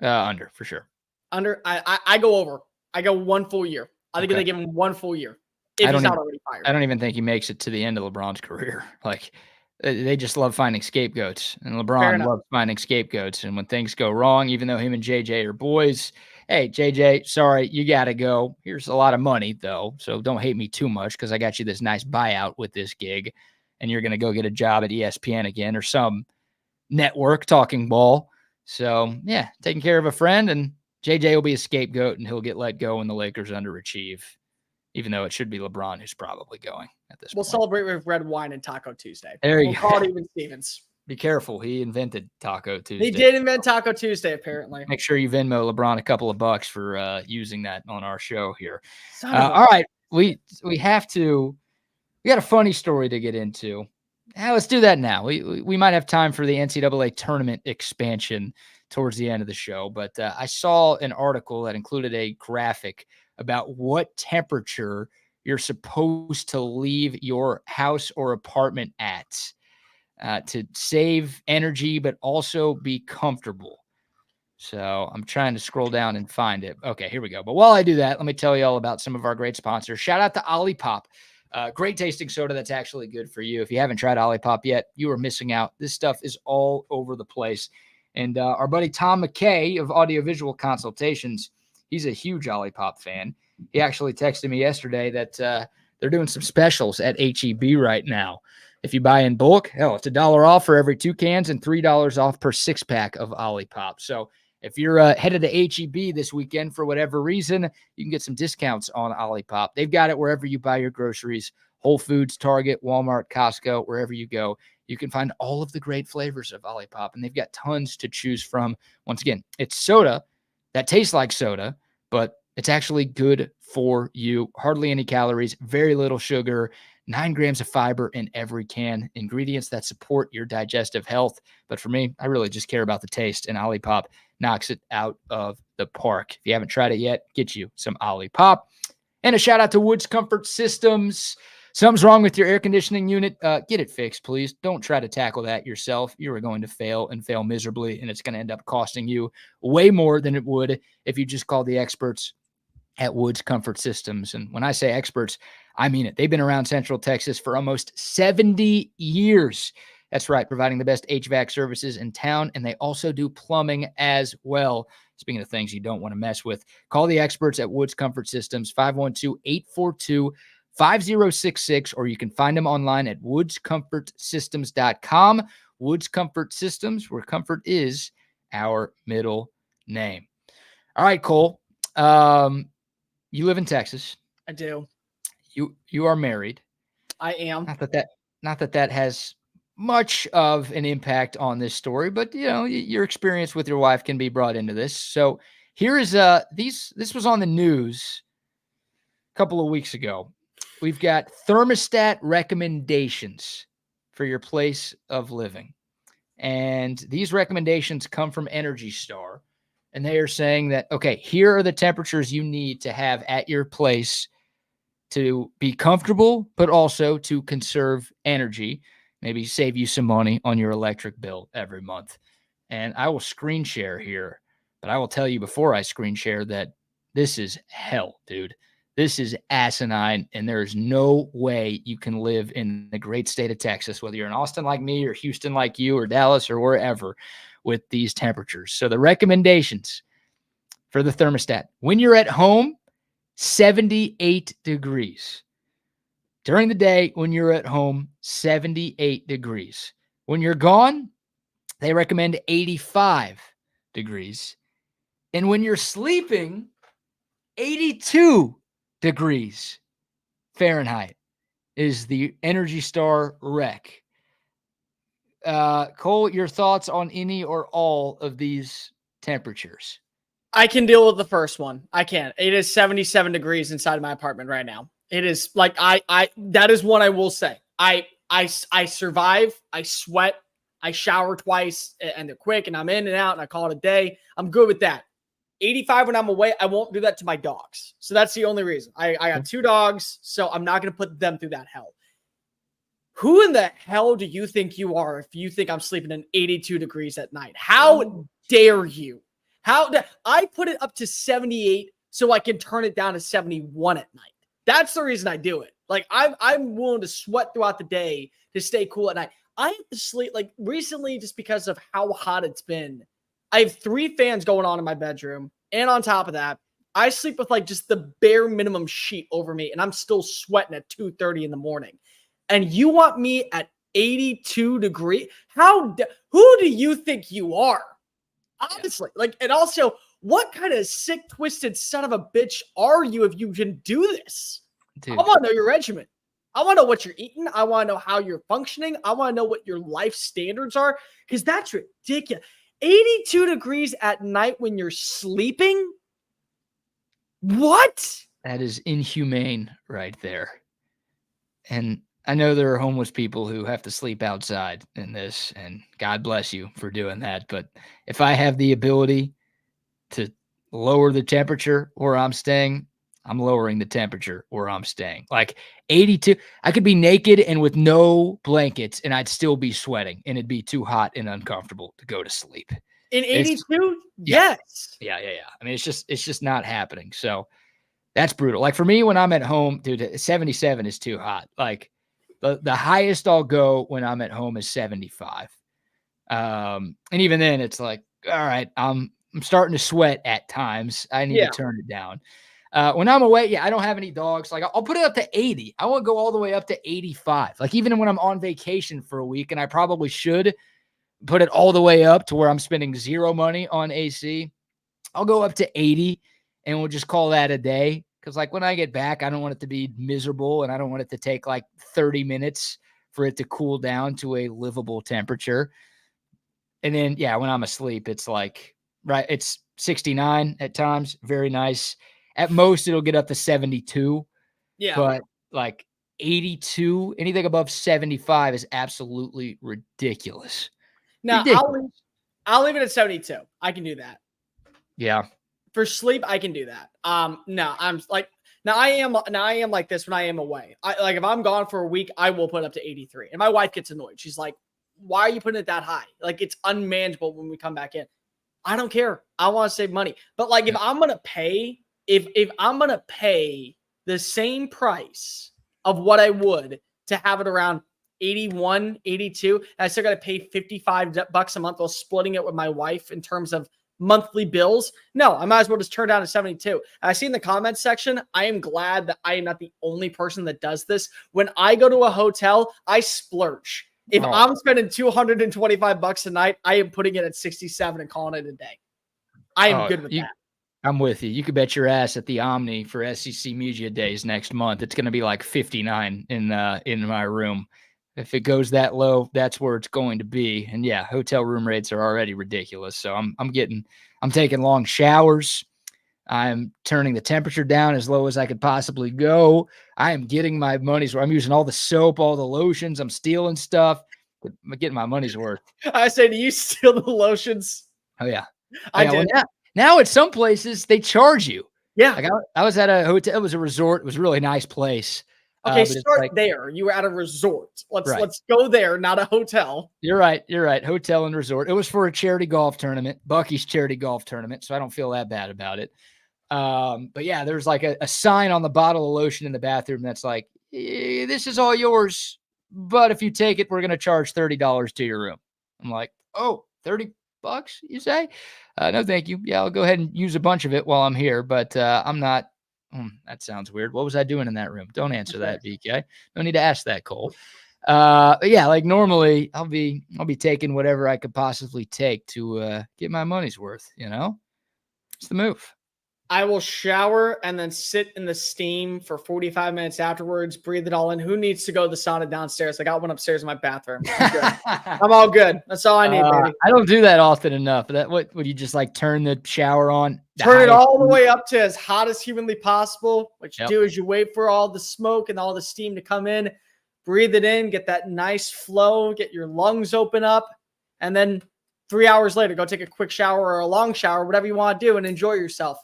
Under, for sure. Under, I go over. I go 1 full year. I think they give him 1 full year if he's not already fired. I don't even think he makes it to the end of LeBron's career. Like, they just love finding scapegoats, and LeBron loves finding scapegoats. And when things go wrong, even though him and JJ are boys, hey, JJ, sorry, you got to go. Here's a lot of money, though, so don't hate me too much because I got you this nice buyout with this gig, and you're going to go get a job at ESPN again or some network talking ball. So, yeah, taking care of a friend, and JJ will be a scapegoat, and he'll get let go when the Lakers underachieve, even though it should be LeBron who's probably going at this point. We'll celebrate with red wine and Taco Tuesday. We'll call it even Stevens. Be careful. He invented Taco Tuesday. He did invent Taco Tuesday, apparently. Make sure you Venmo LeBron a couple of bucks for using that on our show here. All right. We got a funny story to get into. Let's do that now. We might have time for the NCAA tournament expansion towards the end of the show, but I saw an article that included a graphic about what temperature you're supposed to leave your house or apartment at. to save energy, but also be comfortable. So I'm trying to scroll down and find it. Okay, here we go. But while I do that, let me tell you all about some of our great sponsors. Shout out to Olipop. Great tasting soda that's actually good for you. If you haven't tried Olipop yet, you are missing out. This stuff is all over the place. And our buddy Tom McKay of Audiovisual Consultations, he's a huge Olipop fan. He actually texted me yesterday that they're doing some specials at HEB right now. If you buy in bulk, hell, it's $1 off for every 2 cans and $3 off per 6-pack of Olipop. So if you're headed to HEB this weekend for whatever reason, you can get some discounts on Olipop. They've got it wherever you buy your groceries, Whole Foods, Target, Walmart, Costco, wherever you go. You can find all of the great flavors of Olipop, and they've got tons to choose from. Once again, it's soda that tastes like soda, but it's actually good for you. Hardly any calories, very little sugar, 9 grams of fiber in every can, ingredients that support your digestive health. But for me, I really just care about the taste, and Olipop knocks it out of the park. If you haven't tried it yet, get you some Olipop. And a shout out to Woods Comfort Systems. Something's wrong with your air conditioning unit. Get it fixed, please. Don't try to tackle that yourself. You are going to fail and fail miserably, and it's going to end up costing you way more than it would if you just called the experts at Woods Comfort Systems. And when I say experts, I mean it. They've been around Central Texas for almost 70 years. That's right, providing the best HVAC services in town, and they also do plumbing as well. Speaking of things you don't want to mess with, call the experts at Woods Comfort Systems, 512-842-5066, or you can find them online at woodscomfortsystems.com. Woods Comfort Systems, where comfort is our middle name. All right, Cole. You live in Texas. I do. You are married. I am. Not that has much of an impact on this story, but you know, your experience with your wife can be brought into this. So here is this was on the news a couple of weeks ago. We've got thermostat recommendations for your place of living. And these recommendations come from Energy Star. And they are saying that, okay, here are the temperatures you need to have at your place to be comfortable, but also to conserve energy, maybe save you some money on your electric bill every month. And I will screen share here, but I will tell you before I screen share that this is hell, dude. This is asinine, and there is no way you can live in the great state of Texas, whether you're in Austin like me or Houston like you or Dallas or wherever, with these temperatures. So the recommendations for the thermostat: when you're at home, 78 degrees. During the day, when you're at home, 78 degrees. When you're gone, they recommend 85 degrees. And when you're sleeping, 82 degrees Fahrenheit is the Energy Star rec. Cole, your thoughts on any or all of these temperatures? I can deal with the first one. I can. It is 77 degrees inside of my apartment right now. It is like that is one I will say. I survive. I sweat. I shower twice and they're quick and I'm in and out and I call it a day. I'm good with that. 85 when I'm away, I won't do that to my dogs. So that's the only reason. I got 2 dogs, so I'm not going to put them through that hell. Who in the hell do you think you are if you think I'm sleeping in 82 degrees at night? How dare you? I put it up to 78 so I can turn it down to 71 at night. That's the reason I do it. Like I'm willing to sweat throughout the day to stay cool at night. I have to sleep like recently just because of how hot it's been. I have 3 fans going on in my bedroom. And on top of that, I sleep with like just the bare minimum sheet over me. And I'm still sweating at 2:30 in the morning. And you want me at 82 degrees? Who do you think you are? Honestly, like, and also, what kind of sick, twisted son of a bitch are you if you can do this? Dude. I want to know your regimen. I want to know what you're eating. I want to know how you're functioning. I want to know what your life standards are, because that's ridiculous. 82 degrees at night when you're sleeping? What? That is inhumane right there. And I know there are homeless people who have to sleep outside in this, and God bless you for doing that. But if I have the ability to lower the temperature where I'm staying, I'm lowering the temperature where I'm staying. Like 82, I could be naked and with no blankets and I'd still be sweating and it'd be too hot and uncomfortable to go to sleep. In 82? Yes. Yeah. I mean, it's just not happening. So that's brutal. Like for me, when I'm at home, dude, 77 is too hot. Like the highest I'll go when I'm at home is 75. And even then it's like, all right, I'm starting to sweat at times. I need to turn it down. When I'm away, I don't have any dogs. Like I'll put it up to 80. I won't go all the way up to 85. Like even when I'm on vacation for a week, and I probably should put it all the way up to where I'm spending zero money on AC, I'll go up to 80 and we'll just call that a day. Cause like when I get back, I don't want it to be miserable and I don't want it to take like 30 minutes for it to cool down to a livable temperature. And then, when I'm asleep, it's like, right, it's 69 at times. Very nice. At most, it'll get up to 72. Yeah. But like 82, anything above 75 is absolutely ridiculous. Now, I'll leave it at 72. I can do that. Yeah. For sleep, I can do that. No, I'm like, now I am like this when I am away. Like if I'm gone for a week, I will put up to 83. And my wife gets annoyed. She's like, why are you putting it that high? Like it's unmanageable when we come back in. I don't care. I want to save money. But like if I'm going to pay, if I'm going to pay the same price of what I would to have it around 81, 82, and I still got to pay $55 a month while splitting it with my wife in terms of monthly bills. No, I might as well just turn down to 72. I see in the comments section, I am glad that I am not the only person that does this. When I go to a hotel, I splurge. If I'm spending $225 a night, I am putting it at 67 and calling it a day. I am good with that. I'm with you. You could bet your ass at the Omni for SEC Media Days next month. It's going to be like 59 in my room. If it goes that low, that's where it's going to be. And hotel room rates are already ridiculous. So I'm taking long showers. I'm turning the temperature down as low as I could possibly go. I am getting my money's worth. I'm using all the soap, all the lotions. I'm stealing stuff. I'm getting my money's worth. I say, do you steal the lotions? Oh, yeah. I did. Well, now at some places, they charge you. Yeah. Like I was at a hotel. It was a resort. It was a really nice place. Okay, start there. You were at a resort. Let's go there, not a hotel. You're right. Hotel and resort. It was for a charity golf tournament, Bucky's charity golf tournament, so I don't feel that bad about it. But there's like a sign on the bottle of lotion in the bathroom that's like, this is all yours, but if you take it, we're going to charge $30 to your room. I'm like, oh, $30 you say? No, thank you. Yeah, I'll go ahead and use a bunch of it while I'm here, but I'm not. That sounds weird. What was I doing in that room? Don't answer that, BK. No need to ask that, Cole. But like normally I'll be taking whatever I could possibly take to get my money's worth, It's the move. I will shower and then sit in the steam for 45 minutes afterwards, breathe it all in. Who needs to go to the sauna downstairs? I got one upstairs in my bathroom. I'm all good. That's all I need, baby. I don't do that often enough. What would you just like turn the shower on? Turn it all the way up to as hot as humanly possible. What you do is you wait for all the smoke and all the steam to come in, breathe it in, get that nice flow, get your lungs open up, and then 3 hours later, go take a quick shower or a long shower, whatever you want to do, and enjoy yourself.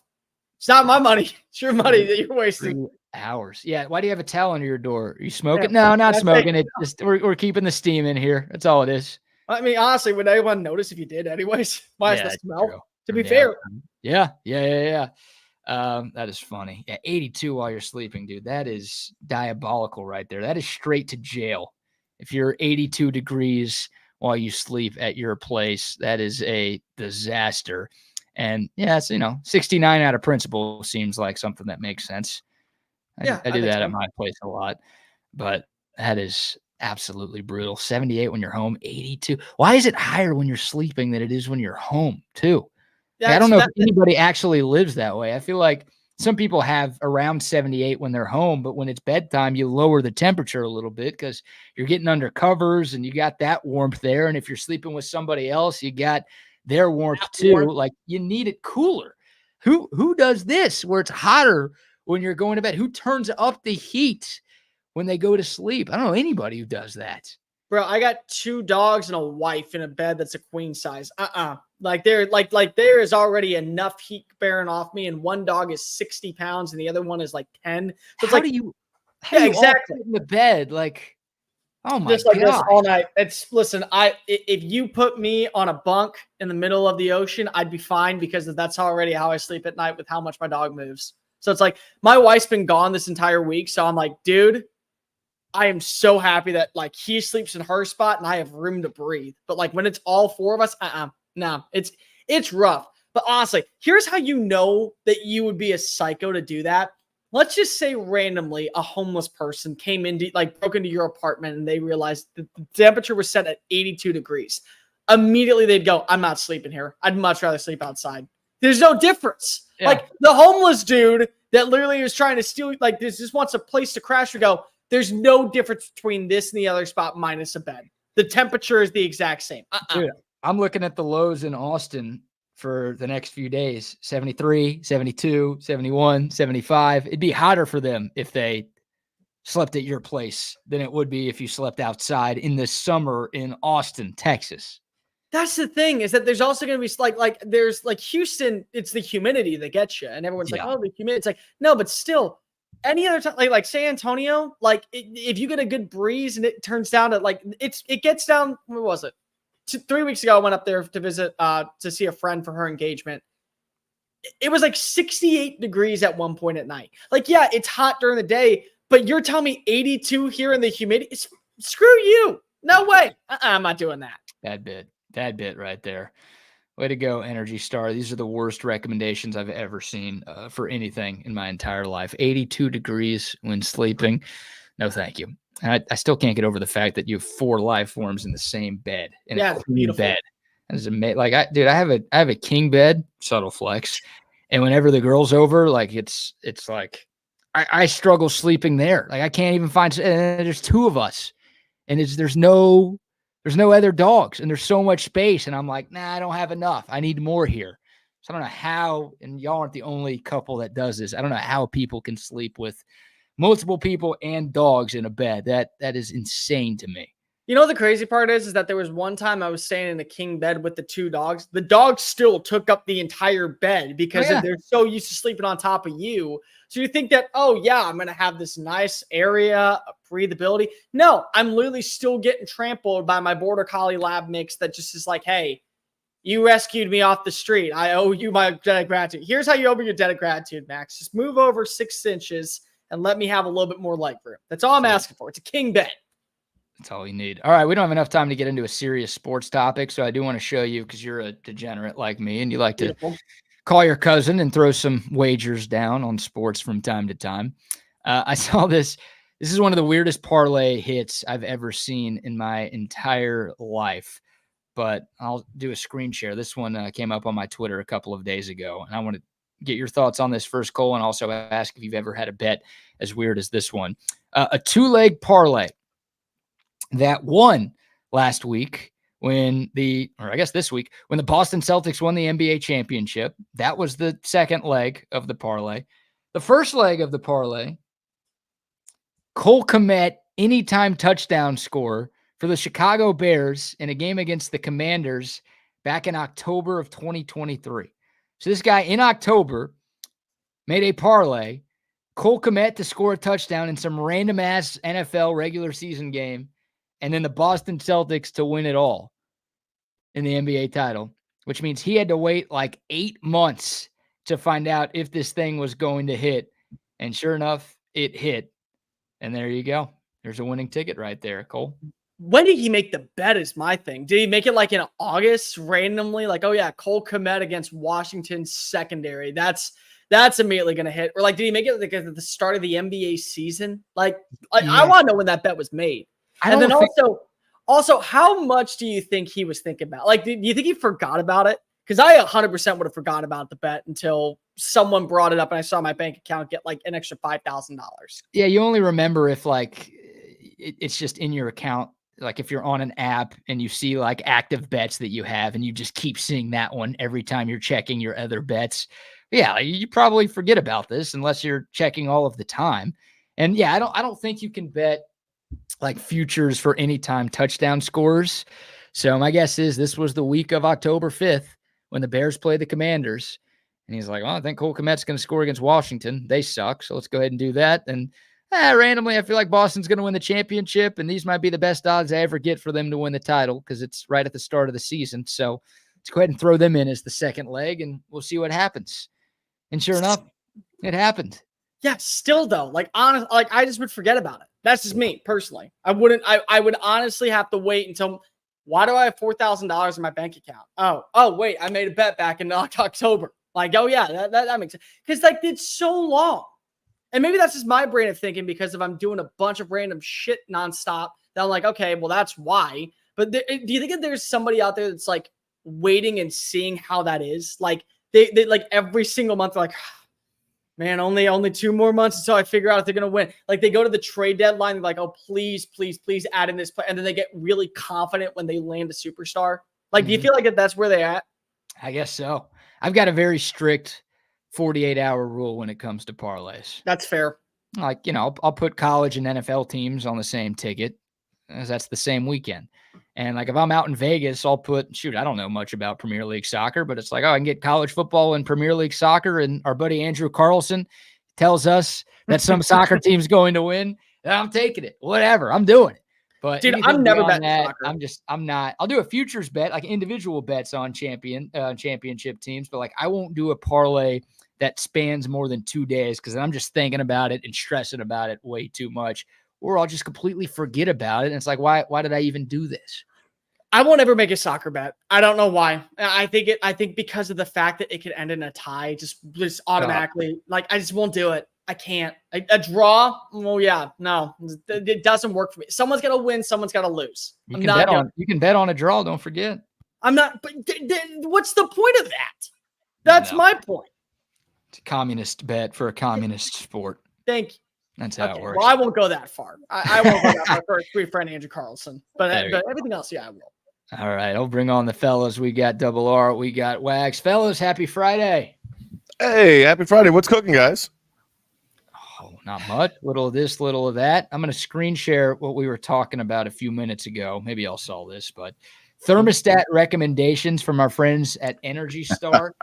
It's not my money. It's your money that you're wasting. 3 hours. Yeah. Why do you have a towel under your door? Are you smoking? No, not smoking. It's just we're keeping the steam in here. That's all it is. I mean, honestly, would anyone notice if you did anyways? Why is the smell? True. To be fair. Yeah. That is funny. 82 while you're sleeping, dude. That is diabolical right there. That is straight to jail. If you're 82 degrees while you sleep at your place, that is a disaster. And it's 69 out of principle seems like something that makes sense. I do that at my place a lot, but that is absolutely brutal. 78 when you're home, 82. Why is it higher when you're sleeping than it is when you're home too? I don't know if anybody actually lives that way. I feel like some people have around 78 when they're home, but when it's bedtime, you lower the temperature a little bit because you're getting under covers and you got that warmth there. And if you're sleeping with somebody else, you got their warmth too. Like you need it cooler. Who does this where it's hotter when you're going to bed? Who turns up the heat when they go to sleep? I don't know anybody who does that. Bro, I got 2 dogs and a wife in a bed that's a queen size. Like there is already enough heat bearing off me, and one dog is 60 pounds and the other one is like 10. So it's How like, do you yeah, all exactly. sit in the bed? Like, oh my Just like this God. all night. Listen, if you put me on a bunk in the middle of the ocean, I'd be fine because that's already how I sleep at night with how much my dog moves. So it's like my wife's been gone this entire week. So I'm like, dude, I am so happy that like he sleeps in her spot and I have room to breathe. But like when it's all four of us, no, it's rough. But honestly, here's how you know that you would be a psycho to do that. Let's just say randomly a homeless person came into, like, broke into your apartment and they realized the temperature was set at 82 degrees. Immediately they'd go, I'm not sleeping here. I'd much rather sleep outside. There's no difference. Yeah. Like the homeless dude that literally is trying to steal, like this just wants a place to crash, would go, there's no difference between this and the other spot minus a bed. The temperature is the exact same. Dude, I'm looking at the lows in Austin for the next few days. 73, 72, 71, 75. It'd be hotter for them if they slept at your place than it would be if you slept outside in the summer in Austin, Texas. That's the thing, is that there's also going to be like there's like Houston, it's the humidity that gets you. And everyone's like, oh, the humidity. It's like, no, but still any other time, like San Antonio, like if you get a good breeze and it turns down to like, it gets down, what was it? 3 weeks ago, I went up there to visit, to see a friend for her engagement. It was like 68 degrees at one point at night. Like, yeah, it's hot during the day, but you're telling me 82 here in the humidity? Screw you. No way. I'm not doing that. Bad bit right there. Way to go, Energy Star. These are the worst recommendations I've ever seen for anything in my entire life. 82 degrees when sleeping. No, thank you. I still can't get over the fact that you have 4 life forms in the same bed. In a queen bed. That is amazing. Like, I have a king bed, subtle flex. And whenever the girl's over, like it's like I struggle sleeping there. Like I can't even find, and there's 2 of us. And there's no other dogs, and there's so much space. And I'm like, nah, I don't have enough. I need more here. So I don't know how, and y'all aren't the only couple that does this. I don't know how people can sleep with multiple people and dogs in a bed. That is insane to me. You know, the crazy part is that there was one time I was staying in a king bed with the 2 dogs. The dogs still took up the entire bed because they're so used to sleeping on top of you. So you think that, oh yeah, I'm going to have this nice area of breathability. No, I'm literally still getting trampled by my border collie lab mix that just is like, hey, you rescued me off the street. I owe you my debt of gratitude. Here's how you owe me your debt of gratitude, Max. Just move over 6 inches and let me have a little bit more leg room. That's all I'm asking for. It's a king bed. That's all you need. All right, we don't have enough time to get into a serious sports topic, so I do want to show you, because you're a degenerate like me, and you like to call your cousin and throw some wagers down on sports from time to time. I saw this. This is one of the weirdest parlay hits I've ever seen in my entire life, but I'll do a screen share. This one came up on my Twitter a couple of days ago, and I want to get your thoughts on this first, Cole, and also ask if you've ever had a bet as weird as this one. A 2-leg parlay that won last week this week, when the Boston Celtics won the NBA championship. That was the second leg of the parlay. The first leg of the parlay, Cole Kmet anytime touchdown score for the Chicago Bears in a game against the Commanders back in October of 2023. So this guy in October made a parlay, Cole Kmet to score a touchdown in some random ass NFL regular season game, and then the Boston Celtics to win it all in the NBA title, which means he had to wait like 8 months to find out if this thing was going to hit. And sure enough, it hit. And there you go. There's a winning ticket right there, Cole. When did he make the bet is my thing. Did he make it like in August randomly? Like, oh yeah, Cole Kmet against Washington's secondary. That's immediately going to hit. Or like, did he make it like at the start of the NBA season? Like, I want to know when that bet was made. And then also, how much do you think he was thinking about? Like, do you think he forgot about it? Because I 100% would have forgot about the bet until someone brought it up and I saw my bank account get like an extra $5,000. Yeah, you only remember if like it's just in your account. Like if you're on an app and you see like active bets that you have and you just keep seeing that one every time you're checking your other bets. Yeah, you probably forget about this unless you're checking all of the time. And yeah, I don't think you can bet like futures for anytime touchdown scores. So my guess is this was the week of October 5th when the Bears play the Commanders. And he's like, well, I think Cole Kmet's going to score against Washington. They suck, so let's go ahead and do that. And randomly, I feel like Boston's going to win the championship, and these might be the best odds I ever get for them to win the title because it's right at the start of the season. So let's go ahead and throw them in as the second leg, and we'll see what happens. And sure enough, it happened. Yeah, still though, like honest, like I just would forget about it. That's just me personally. I would honestly have to wait until. Why do I have $4,000 in my bank account? Oh, wait, I made a bet back in October. Like, oh yeah, that makes sense. Because like it's so long. And maybe that's just my brain of thinking because if I'm doing a bunch of random shit nonstop, then I'm like, okay, well, that's why. But do you think that there's somebody out there that's like waiting and seeing how that is? Like they like every single month, they're like, man, only 2 more months until I figure out if they're going to win. Like they go to the trade deadline. They're like, oh, please add in this play. And then they get really confident when they land a superstar. Like, do you feel like that's where they're at? I guess so. I've got a very strict 48-hour rule when it comes to parlays. That's fair. Like, I'll put college and NFL teams on the same ticket as that's the same weekend. And like, if I'm out in Vegas, I'll put, I don't know much about Premier League soccer, but it's like, I can get college football and Premier League soccer. And our buddy Andrew Carlson tells us that some soccer team's going to win. I'm taking it, whatever. I'm doing it. But dude, I'm never betting that, soccer. I'm not. I'll do a futures bet, like individual bets on championship teams, but like I won't do a parlay that spans more than 2 days because I'm just thinking about it and stressing about it way too much, or I'll just completely forget about it. And it's like, why did I even do this? I won't ever make a soccer bet. I don't know why. I think because of the fact that it could end in a tie, just automatically. Like I just won't do it. I can't. A draw? Well, yeah, no, it doesn't work for me. Someone's got to win. Someone's got to lose. You can bet on a draw. Don't forget. I'm not. But what's the point of that? That's my point. It's a communist bet for a communist sport. Thank you. That's how it works. Well, I won't go that far. I won't go that far for a sweet friend Andrew Carlson. But everything else, yeah, I will. All right, I'll bring on the fellas. We got Double R. We got Wags. Fellas, happy Friday. Hey, happy Friday. What's cooking, guys? Oh, not much. Little of this, little of that. I'm going to screen share what we were talking about a few minutes ago. Maybe y'all saw this, but thermostat recommendations from our friends at Energy Star.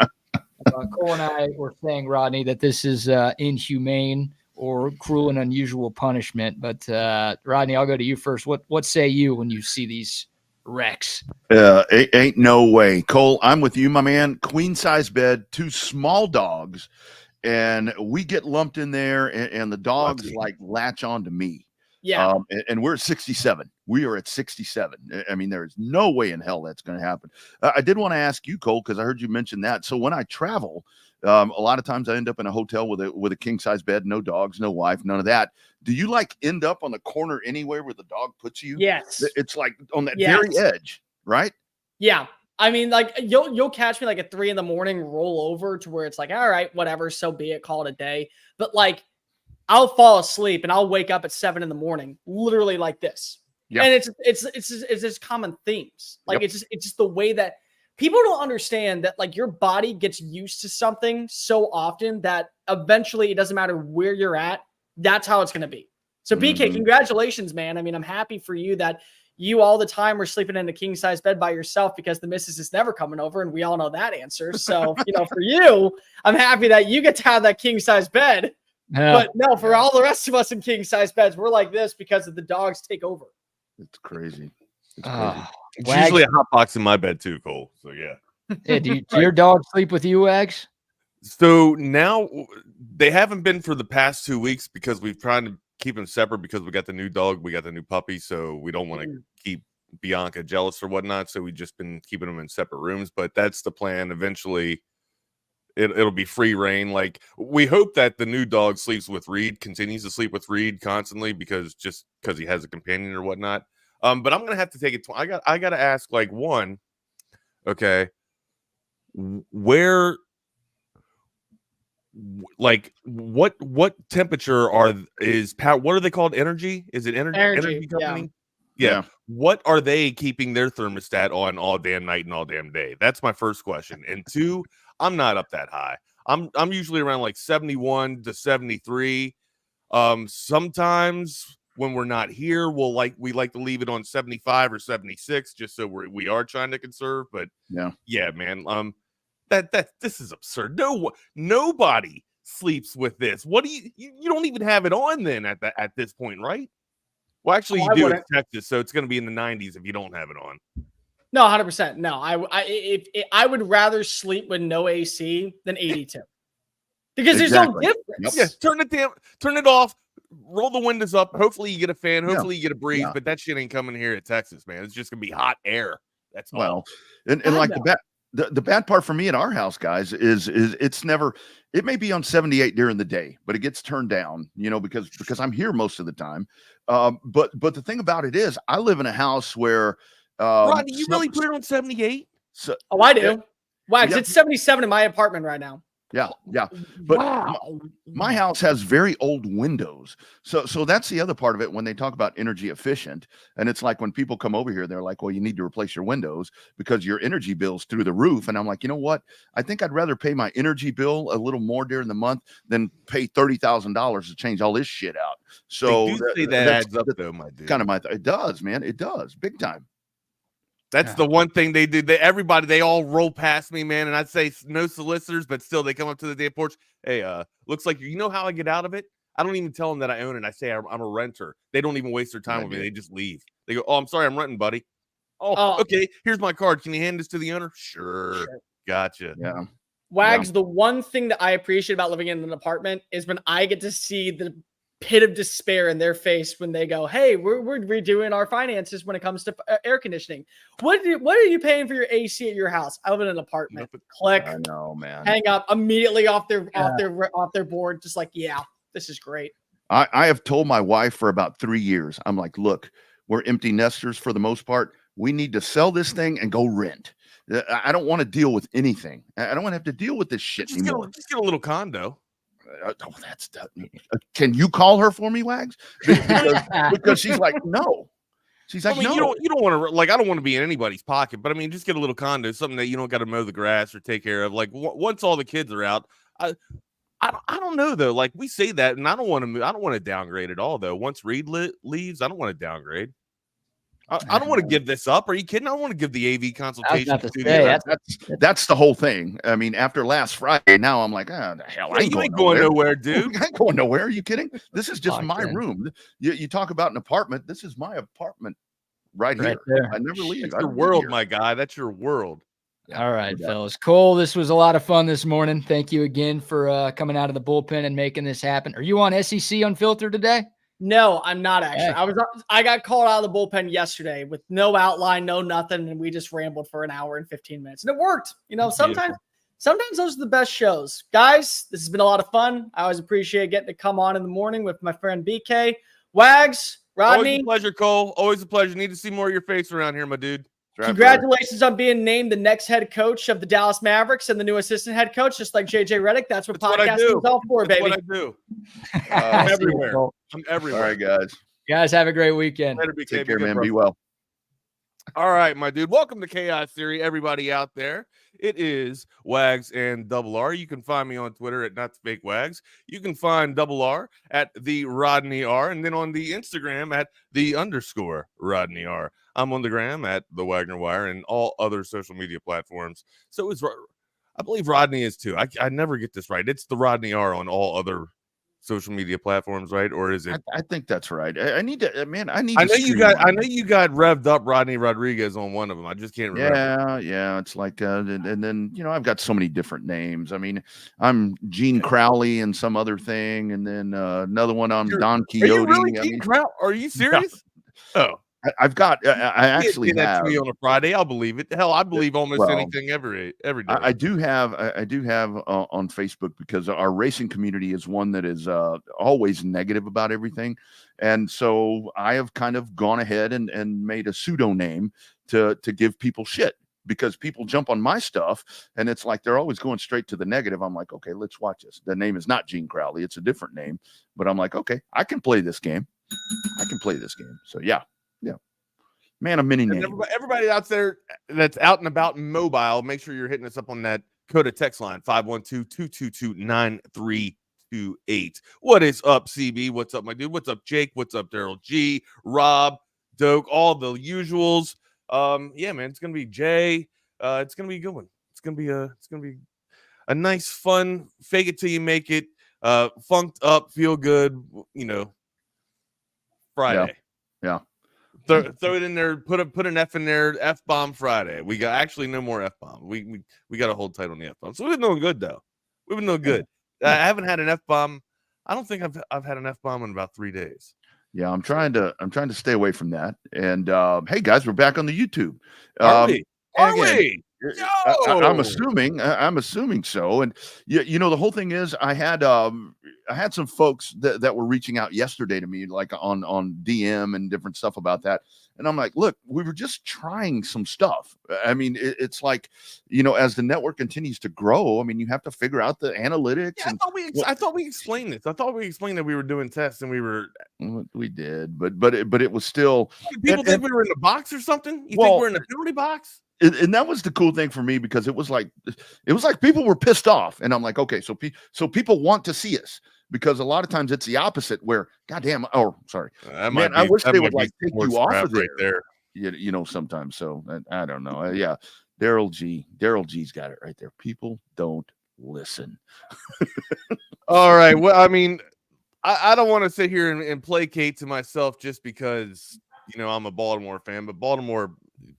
Cole and I were saying, Rodney, that this is inhumane or cruel and unusual punishment. But Rodney, I'll go to you first. What say you when you see these wrecks? Ain't no way. Cole, I'm with you, my man. Queen size bed, 2 small dogs, and we get lumped in there, and the dogs like latch on to me. Yeah. And we're at 67. We are at 67. I mean, there is no way in hell that's going to happen. I did want to ask you, Cole, because I heard you mention that. So when I travel, a lot of times I end up in a hotel with a king size bed, no dogs, no wife, none of that. Do you like end up on the corner anywhere where the dog puts you? Yes. It's like on that very edge, right? Yeah. I mean, like you'll catch me like at 3 a.m, roll over to where it's like, all right, whatever, so be it, call it a day. But like, I'll fall asleep and I'll wake up at 7 a.m, literally like this. Yep. And it's just common themes. Like it's just the way that people don't understand that like your body gets used to something so often that eventually it doesn't matter where you're at. That's how it's going to be. So BK, congratulations, man. I mean, I'm happy for you that you all the time were sleeping in a king size bed by yourself because the missus is never coming over. And we all know that answer. So, for you, I'm happy that you get to have that king size bed. Yeah. But no, for all the rest of us in king size beds, we're like this because of the dogs take over. It's crazy. It's usually a hot box in my bed too, Cole. So yeah. Do your dog sleep with you, Wags? So now they haven't been for the past 2 weeks because we've tried to keep them separate because we got the new dog, we got the new puppy, so we don't want to keep Bianca jealous or whatnot. So we've just been keeping them in separate rooms. But that's the plan. Eventually, it'll be free reign. Like we hope that the new dog sleeps with Reed, continues to sleep with Reed constantly because he has a companion or whatnot. But I'm gonna have to take it. I got to ask like one. Okay, where, like what temperature is power? What are they called? Energy? Is it energy company? Yeah. What are they keeping their thermostat on all damn night and all damn day? That's my first question. And 2, I'm not up that high. I'm usually around like 71 to 73. Sometimes when we're not here, we like to leave it on 75 or 76 just so we are trying to conserve. But yeah, man. This is absurd. Nobody sleeps with this. What do you don't even have it on then at this point, right? Well, actually, you do in Texas, so it's going to be in the 90s if you don't have it on. No, 100%. No, I would rather sleep with no AC than 82 because there's no difference. Yeah, turn it off. Roll the windows up. Hopefully you get a fan. Hopefully you get a breeze. But that shit ain't coming here at Texas, man. It's just gonna be hot air. That's all. And like the bad part for me at our house, guys, is it's never. It may be on 78 during the day, but it gets turned down, because I'm here most of the time. But the thing about it is, I live in a house where. Rodney, you really put it on 78? So, I do. Wow, it's 77 in my apartment right now. Yeah. But my house has very old windows. So that's the other part of it when they talk about energy efficient. And it's like when people come over here, they're like, well, you need to replace your windows because your energy bill's through the roof. And I'm like, you know what? I think I'd rather pay my energy bill a little more during the month than pay $30,000 to change all this shit out. So they do say that adds up though, my dude. Kind of it does, man. It does. Big time. That's the one thing they do. They all roll past me, man. And I'd say no solicitors, but still they come up to the damn porch. Hey, looks like you know how I get out of it? I don't even tell them that I own it. I say I'm a renter. They don't even waste their time with me. They just leave. They go, oh, I'm sorry, I'm renting, buddy. Oh, okay. Here's my card. Can you hand this to the owner? Sure. Gotcha. Yeah. Wags, the one thing that I appreciate about living in an apartment is when I get to see the pit of despair in their face when they go, hey, we're redoing our finances when it comes to air conditioning. What are you paying for your AC at your house? I live in an apartment. Click. I know, man. Hang up immediately off their board. Just like, yeah, this is great. I have told my wife for about 3 years, I'm like, look, we're empty nesters for the most part. We need to sell this thing and go rent. I don't want to deal with anything. I don't want to have to deal with this shit anymore. Just get a little condo. That's can you call her for me, Wags? Because she's like, no. She's like, no. You don't want to, like, I don't want to be in anybody's pocket, but I mean, just get a little condo, something that you don't got to mow the grass or take care of. Like once all the kids are out, I don't know though. Like we say that, and I don't want to move. I don't want to downgrade at all though. Once Reed leaves, I don't want to downgrade. I don't want to give this up. Are you kidding? I don't want to give the AV consultation. That's the whole thing. I mean, after last Friday, now I'm like, the hell, I ain't going nowhere, dude. I ain't going nowhere. Are you kidding? This is just my room. You talk about an apartment. This is my apartment right here. There. I never leave. That's your world, my guy. That's your world. All right, fellas. Cole, this was a lot of fun this morning. Thank you again for coming out of the bullpen and making this happen. Are you on SEC Unfiltered today? No, I'm not actually. I got called out of the bullpen yesterday with no outline, no nothing, and we just rambled for an hour and 15 minutes. And it worked. Sometimes those are the best shows. Guys, this has been a lot of fun. I always appreciate getting to come on in the morning with my friend BK. Wags, Rodney. Always a pleasure, Cole. Always a pleasure. Need to see more of your face around here, my dude. Congratulations on being named the next head coach of the Dallas Mavericks and the new assistant head coach, just like JJ Redick. That's what podcasting is all for, baby. That's what I do. I'm everywhere. I'm everywhere. All right, guys. Guys, have a great weekend. Take care, man. Be well. All right, my dude. Welcome to Chaos Theory, everybody out there. It is Wags and Double R. You can find me on Twitter at NotFakeWags. You can find Double R at the Rodney R, and then on the Instagram at the _Rodney R. I'm on the gram at the Wagner Wire and all other social media platforms. So I believe Rodney is too. I never get this right. It's the Rodney R on all other social media platforms, right? Or is it? I think that's right. I need to, man. I know you got revved up Rodney Rodriguez on one of them. I just can't remember. Yeah. It's like, and then I've got so many different names. I mean, I'm Gene Crowley and some other thing, and then another one on Don Quixote. Are you really Gene Crowley? Are you serious? No. Oh. I've got. I actually have that to me on a Friday. I'll believe it. Hell, I believe almost anything every day. I do have on Facebook, because our racing community is one that is always negative about everything, and so I have kind of gone ahead and made a pseudo name to give people shit, because people jump on my stuff and it's like they're always going straight to the negative. I'm like, okay, let's watch this. The name is not Gene Crowley; it's a different name, but I'm like, okay, I can play this game. So yeah. Man, a mini name. Everybody out there that's out and about mobile, make sure you're hitting us up on that Coda text line, 512-222-9328. What is up, CB? What's up, my dude? What's up, Jake? What's up, Daryl G, Rob, Doak, all the usuals. Yeah, man, it's gonna be Jay. It's gonna be a good one. gonna be a nice, fun, fake it till you make it, funked up, feel good, Friday. Yeah. Throw it in there. Put an F in there. F-bomb Friday. We got actually no more F-bomb. We got to hold tight on the F-bomb. So we've been doing good though. We've been doing good. I haven't had an F-bomb. I don't think I've had an F-bomb in about 3 days. Yeah, I'm trying to stay away from that. And hey guys, we're back on the YouTube. Are we? I'm assuming so. And the whole thing is I had some folks that were reaching out yesterday to me, like on DM and different stuff about that. And I'm like, look, we were just trying some stuff. I mean, it's like, as the network continues to grow, I mean, you have to figure out the analytics. Yeah, I thought we explained this. I thought we explained that we were doing tests and we did, but it was still. People think we were in the box or something. You think we're in the penalty box? And that was the cool thing for me, because it was like people were pissed off, and I'm like, okay, so people want to see us, because a lot of times it's the opposite, where goddamn, sorry, man, I wish they would like take you off of there. Sometimes. So I don't know. Yeah, Daryl G's got it right there. People don't listen. All right. Well, I mean, I don't want to sit here and placate to myself just because I'm a Baltimore fan, but Baltimore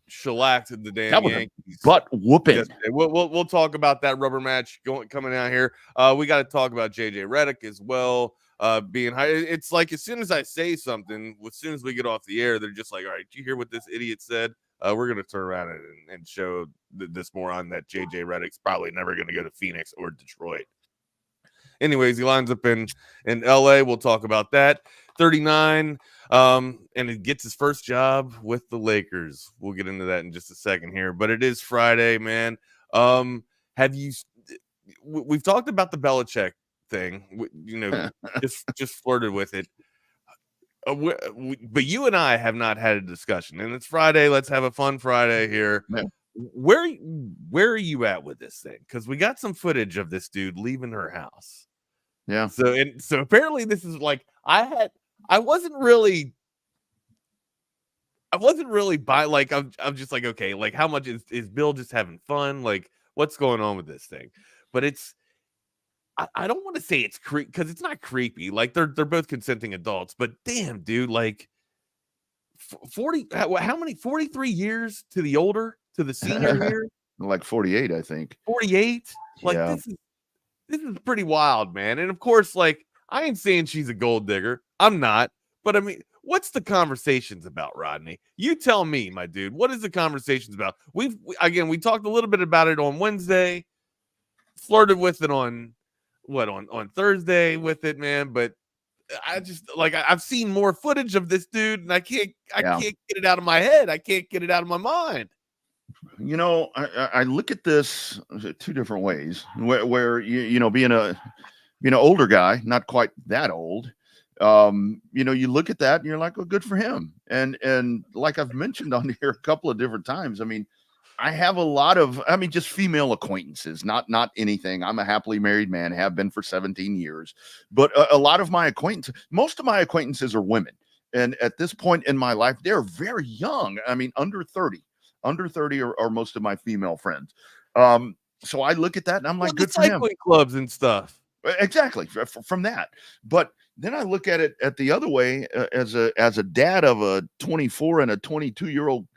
shellacked the damn Yankees. Butt whooping. Yes, we'll talk about that rubber match coming out here. We got to talk about JJ Redick as well. Being high. It's like as soon as I say something, as soon as we get off the air, they're just like, all right, did you hear what this idiot said? We're going to turn around and show this moron that JJ Redick's probably never going to go to Phoenix or Detroit. Anyways, he lines up in LA. We'll talk about that. 39, and he gets his first job with the Lakers. We'll get into that in just a second here, but it is Friday, man. We've talked about the Belichick thing, just flirted with it. But you and I have not had a discussion, and it's Friday. Let's have a fun Friday here. Yeah. Where are you at with this thing? Because we got some footage of this dude leaving her house. Yeah. So apparently this is like I wasn't really by like I'm just like, okay, like how much is Bill just having fun? Like what's going on with this thing? But I don't want to say it's creepy, because it's not creepy. Like they're both consenting adults, but damn, dude, like 43 years to the senior here? Like 48, I think. 48? Like yeah. This is pretty wild, man. And of course, like I ain't saying she's a gold digger. I'm not. But I mean, what's the conversations about, Rodney? You tell me, my dude. What is the conversations about? We talked a little bit about it on Wednesday. Flirted with it on Thursday with it, man. But I just I've seen more footage of this dude, and I can't get it out of my head. I can't get it out of my mind. I look at this two different ways. Where being an older guy, not quite that old, you look at that and you're like, well, good for him. And like I've mentioned on here a couple of different times, I mean, I have a lot of, just female acquaintances, not anything. I'm a happily married man, have been for 17 years, but a lot of my acquaintances, most of my acquaintances are women. And at this point in my life, they're very young. I mean, under 30 are most of my female friends. So I look at that and I'm like, good for him. Cycling clubs and stuff. Exactly. From that. But then I look at it at the other way, as a dad of a 24 and a 22-year-old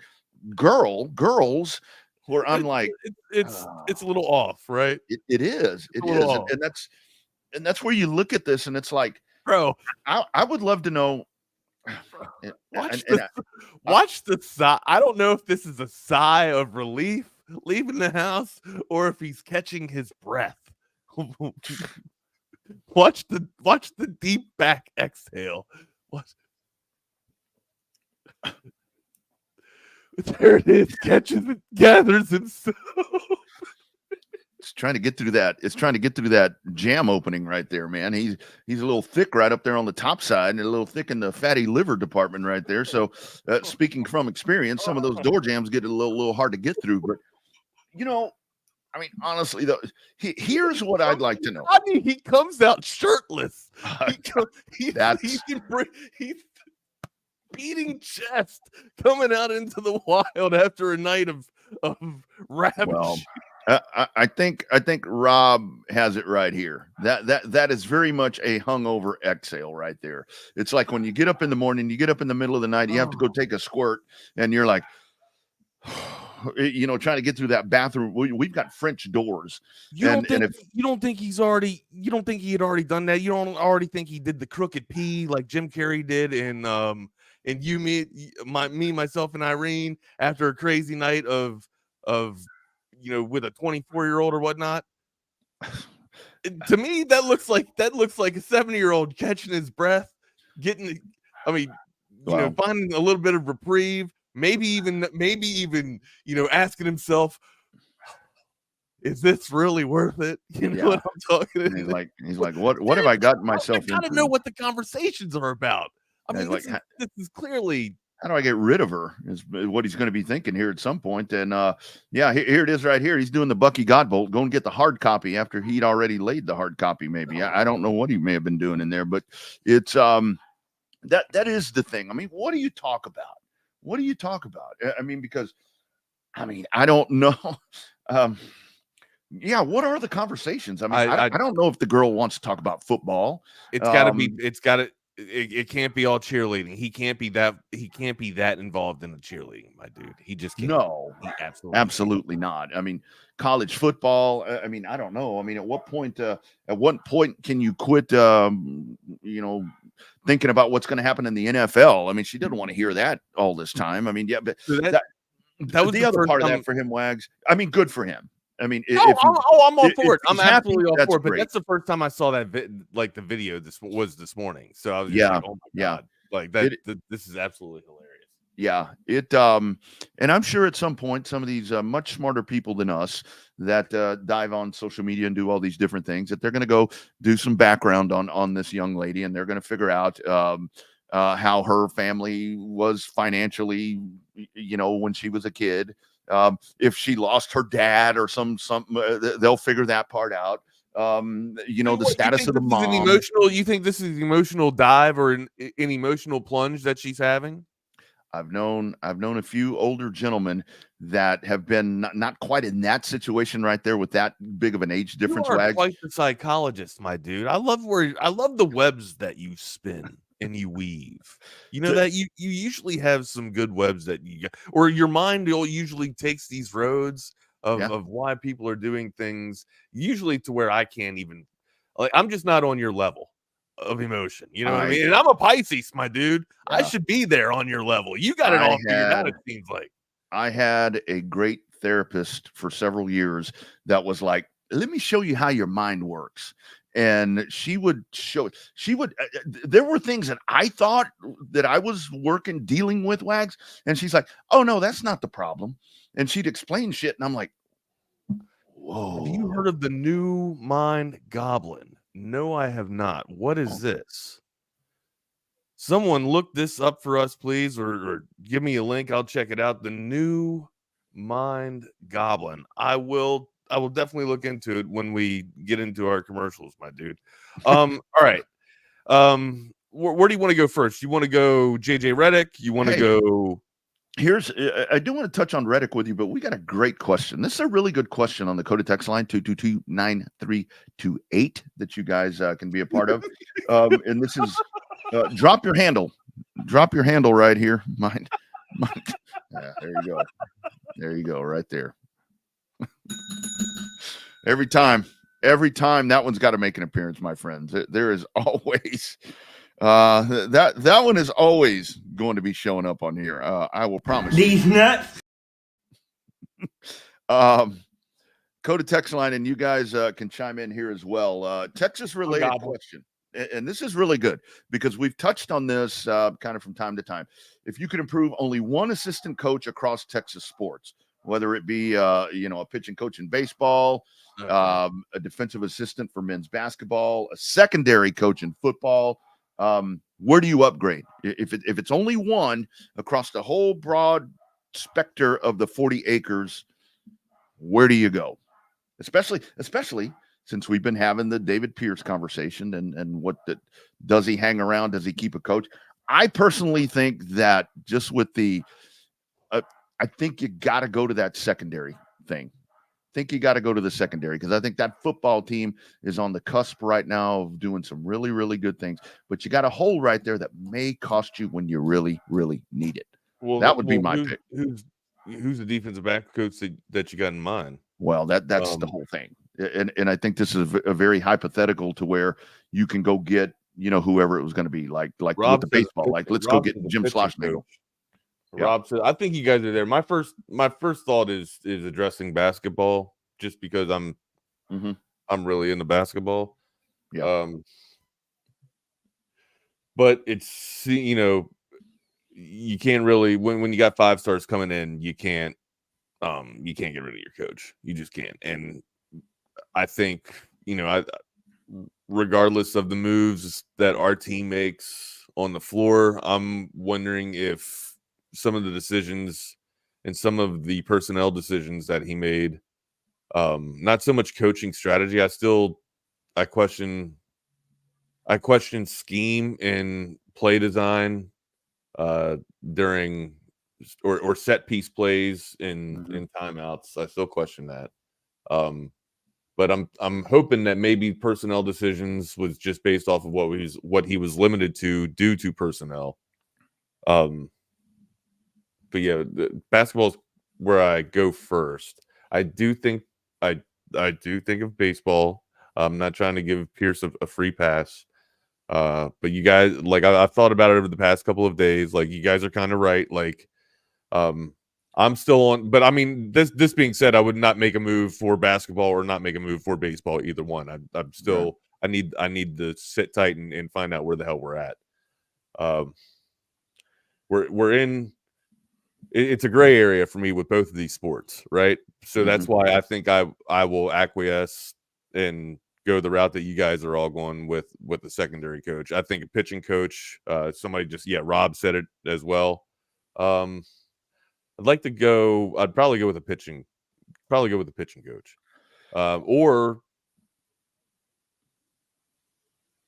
girls, where I'm like, it's a little off, right? It is. And that's where you look at this and it's like, bro, I would love to know. Watch the sigh. I don't know if this is a sigh of relief leaving the house or if he's catching his breath. Watch the deep back exhale. There it is. Catches it, gathers himself. It's trying to get through that. It's trying to get through that jam opening right there, man. He's a little thick right up there on the top side, and a little thick in the fatty liver department right there. So, speaking from experience, some of those door jams get a little hard to get through. But honestly, though, here's what I'd like to know. He comes out shirtless. He's beating chest coming out into the wild after a night of ravage. Well, I think Rob has it right here. That is very much a hungover exhale right there. It's like when you get up in the morning, you get up in the middle of the night, you have to go take a squirt, and you're like, trying to get through that bathroom. We've got French doors. You don't think he had already done that? You don't already think he did the crooked pee like Jim Carrey did in myself and Irene after a crazy night of with a 24-year-old or whatnot? To me, that looks like a 70-year-old catching his breath, finding a little bit of reprieve. Maybe even asking himself, is this really worth it? You know what I'm talking about? He's like, what have I gotten myself into? I gotta know what the conversations are about. I mean, this is clearly, how do I get rid of her is what he's going to be thinking here at some point. And here it is right here. He's doing the Bucky Godbolt, going to get the hard copy after he'd already laid the hard copy. Maybe I don't know what he may have been doing in there, but it's that is the thing. I mean, what do you talk about? What do you talk about? I mean, because I don't know. What are the conversations? I mean, I don't know if the girl wants to talk about football. It can't be all cheerleading. He can't be that involved in the cheerleading, my dude. He just can't. No, absolutely not. I mean, college football. I mean, I don't know. I mean, at what point can you quit thinking about what's going to happen in the NFL? I mean, she didn't want to hear that all this time. I mean, yeah, but that was the other part of that for him, Wags. I mean, good for him. I mean, I'm all for it. I'm absolutely all for it. But that's the first time I saw that the video. This was this morning, so I was just like, oh my god, like that. This is absolutely hilarious. Yeah, and I'm sure at some point some of these much smarter people than us that dive on social media and do all these different things, that they're going to go do some background on this young lady, and they're going to figure out how her family was financially, when she was a kid. If she lost her dad or they'll figure that part out. The status of the mom. You think this is an emotional dive or an emotional plunge that she's having? I've known a few older gentlemen that have been not quite in that situation right there with that big of an age difference. You are quite the psychologist, my dude. I love the webs that you spin and you weave. That you usually have some good webs that or your mind usually takes these roads of why people are doing things, usually to where I can't even, I'm just not on your level of emotion. You know what I mean? And I'm a Pisces, my dude. Yeah. I should be there on your level. You got it all figured out, it seems like. I had a great therapist for several years that was like, let me show you how your mind works. And there were things that I thought that I was dealing with, Wags. And she's like, oh no, that's not the problem. And she'd explain shit. And I'm like, whoa. Have you heard of the new mind goblin? No, I have not. What is this? Someone look this up for us, please, or give me a link. I'll check it out. The new mind goblin. I will definitely look into it when we get into our commercials, my dude. All right. Where do you want to go first? You want to go JJ Redick? You want to go? I do want to touch on Redick with you, but we got a great question. This is a really good question on the Coda text line 222-9328 that you guys can be a part of. And this is drop your handle right here. Mine. Yeah, there you go, right there. Every time that one's got to make an appearance, my friends. There is always that one is always going to be showing up on here. I will promise these nuts. Coda text line, and you guys can chime in here as well. Texas related question, and this is really good because we've touched on this kind of from time to time. If you could improve only one assistant coach across Texas sports, whether it be a pitching coach in baseball, a defensive assistant for men's basketball, a secondary coach in football, where do you upgrade? If it's only one across the whole broad specter of the 40 acres, where do you go? Especially since we've been having the David Pierce conversation and does he hang around? Does he keep a coach? I personally think that just with I think you got to go to that secondary thing. think you got to go to the secondary because I think that football team is on the cusp right now of doing some really, really good things. But you got a hole right there that may cost you when you really, really need it. Well, that would be my pick. Who's the defensive back coach that you got in mind? Well, that's the whole thing. And I think this is a very hypothetical to where you can go get, whoever it was going to be, like with the baseball. Like, let's go get Jim Schlossnagle. Rob said, I think you guys are there. My first thought is addressing basketball, just because I'm really into basketball. Yeah. But it's you can't really when you got 5 stars coming in, you can't get rid of your coach. You just can't. And I think regardless of the moves that our team makes on the floor, I'm wondering if some of the decisions and some of the personnel decisions that he made, not so much coaching strategy. I question scheme and play design during or set piece plays in timeouts. I still question that. But I'm hoping that maybe personnel decisions was just based off of what he was limited to due to personnel. But yeah, basketball's where I go first. I do think of baseball. I'm not trying to give Pierce a free pass. But you guys, like, I've thought about it over the past couple of days. Like, you guys are kind of right. Like, I'm still on, but I mean, this being said, I would not make a move for basketball or not make a move for baseball, either one. I'm still, I need to sit tight and find out where the hell we're at. We're in. It's a gray area for me with both of these sports, right? So that's why I think I will acquiesce and go the route that you guys are all going with the secondary coach. I think a pitching coach, Rob said it as well. I'd probably go with a pitching coach. Or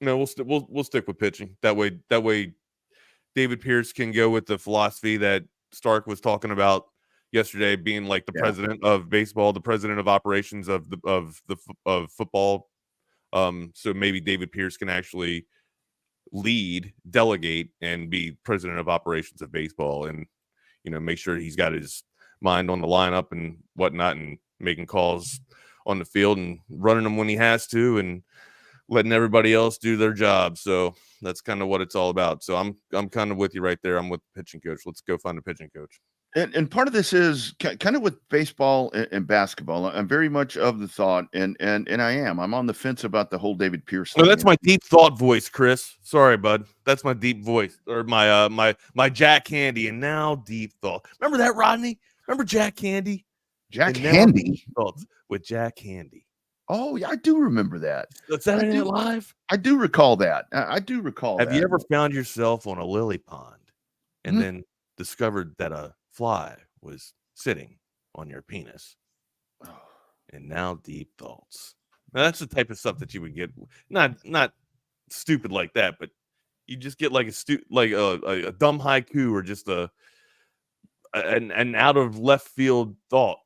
we'll stick with pitching. That way David Pierce can go with the philosophy that Stark was talking about yesterday, being like the president of baseball, the president of operations of football. So maybe David Pierce can actually delegate, and be president of operations of baseball, and make sure he's got his mind on the lineup and whatnot, and making calls on the field and running them when he has to, and letting everybody else do their job. So that's kind of what it's all about. So I'm kind of with you right there. I'm with the pitching coach. Let's go find a pitching coach. And part of this is kind of with baseball and basketball. I'm very much of the thought, and I'm on the fence about the whole David Pierce. No, that's my deep thought voice, Chris. Sorry, bud. That's my deep voice, or my Jack Handy, and now deep thought. Remember that, Rodney? Remember Jack Handy? Jack Handy with Jack Handy. Oh, yeah, I do remember that. Saturday Night Live? I do recall that. I do recall Have that. you ever found yourself on a lily pond and then discovered that a fly was sitting on your penis? And now deep thoughts. Now, that's the type of stuff that you would get. Not stupid like that, but you just get like a dumb haiku, or just an out of left field thought,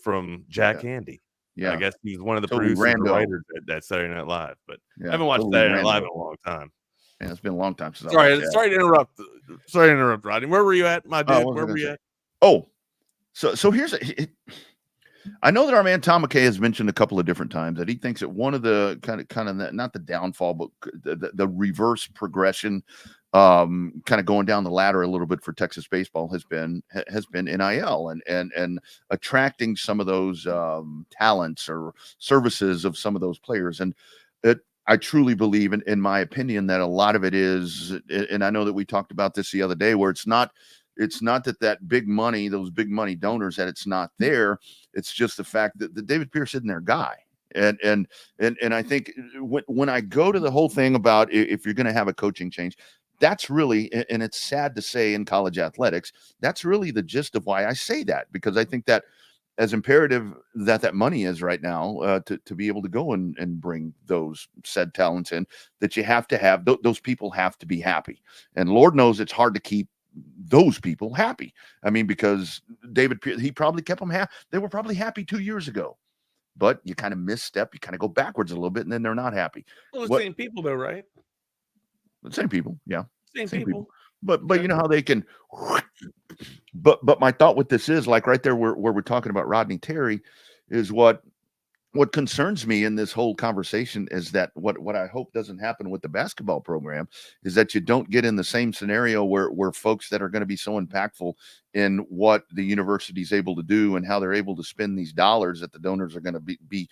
from Jack Handy. Yeah, I guess he's one of the producers and writers at Saturday Night Live, but I haven't watched Saturday Night Live in a long time. Yeah, it's been a long time since. Sorry to interrupt. Sorry to interrupt, Rodney. Where were you at, my dude? Where were you at? Oh, so here's I know that our man Tom McKay has mentioned a couple of different times that he thinks that one of the kind of not the downfall, but the reverse progression, kind of going down the ladder a little bit for Texas baseball has been NIL and attracting some of those talents or services of some of those players. And I truly believe, in my opinion, that a lot of it is, and I know that we talked about this the other day, where it's not that big money, those big money donors, that it's not there. It's just the fact that the David Pierce isn't their guy. And I think when I go to the whole thing about if you're going to have a coaching change, that's really, and it's sad to say in college athletics, that's really the gist of why I say that, because I think that as imperative that money is right now, to be able to go and bring those said talents in, that you have to have those people have to be happy. And Lord knows it's hard to keep those people happy. I mean, because David Pierce, he probably kept them happy. They were probably happy 2 years ago, but you kind of misstep, you kind of go backwards a little bit, and then they're not happy. Well, the same people though, right? The same people, yeah. Same people. But you know how they can. But my thought with this is like right there where we're talking about Rodney Terry is what concerns me in this whole conversation is that what I hope doesn't happen with the basketball program is that you don't get in the same scenario where folks that are going to be so impactful in what the university is able to do and how they're able to spend these dollars that the donors are going to be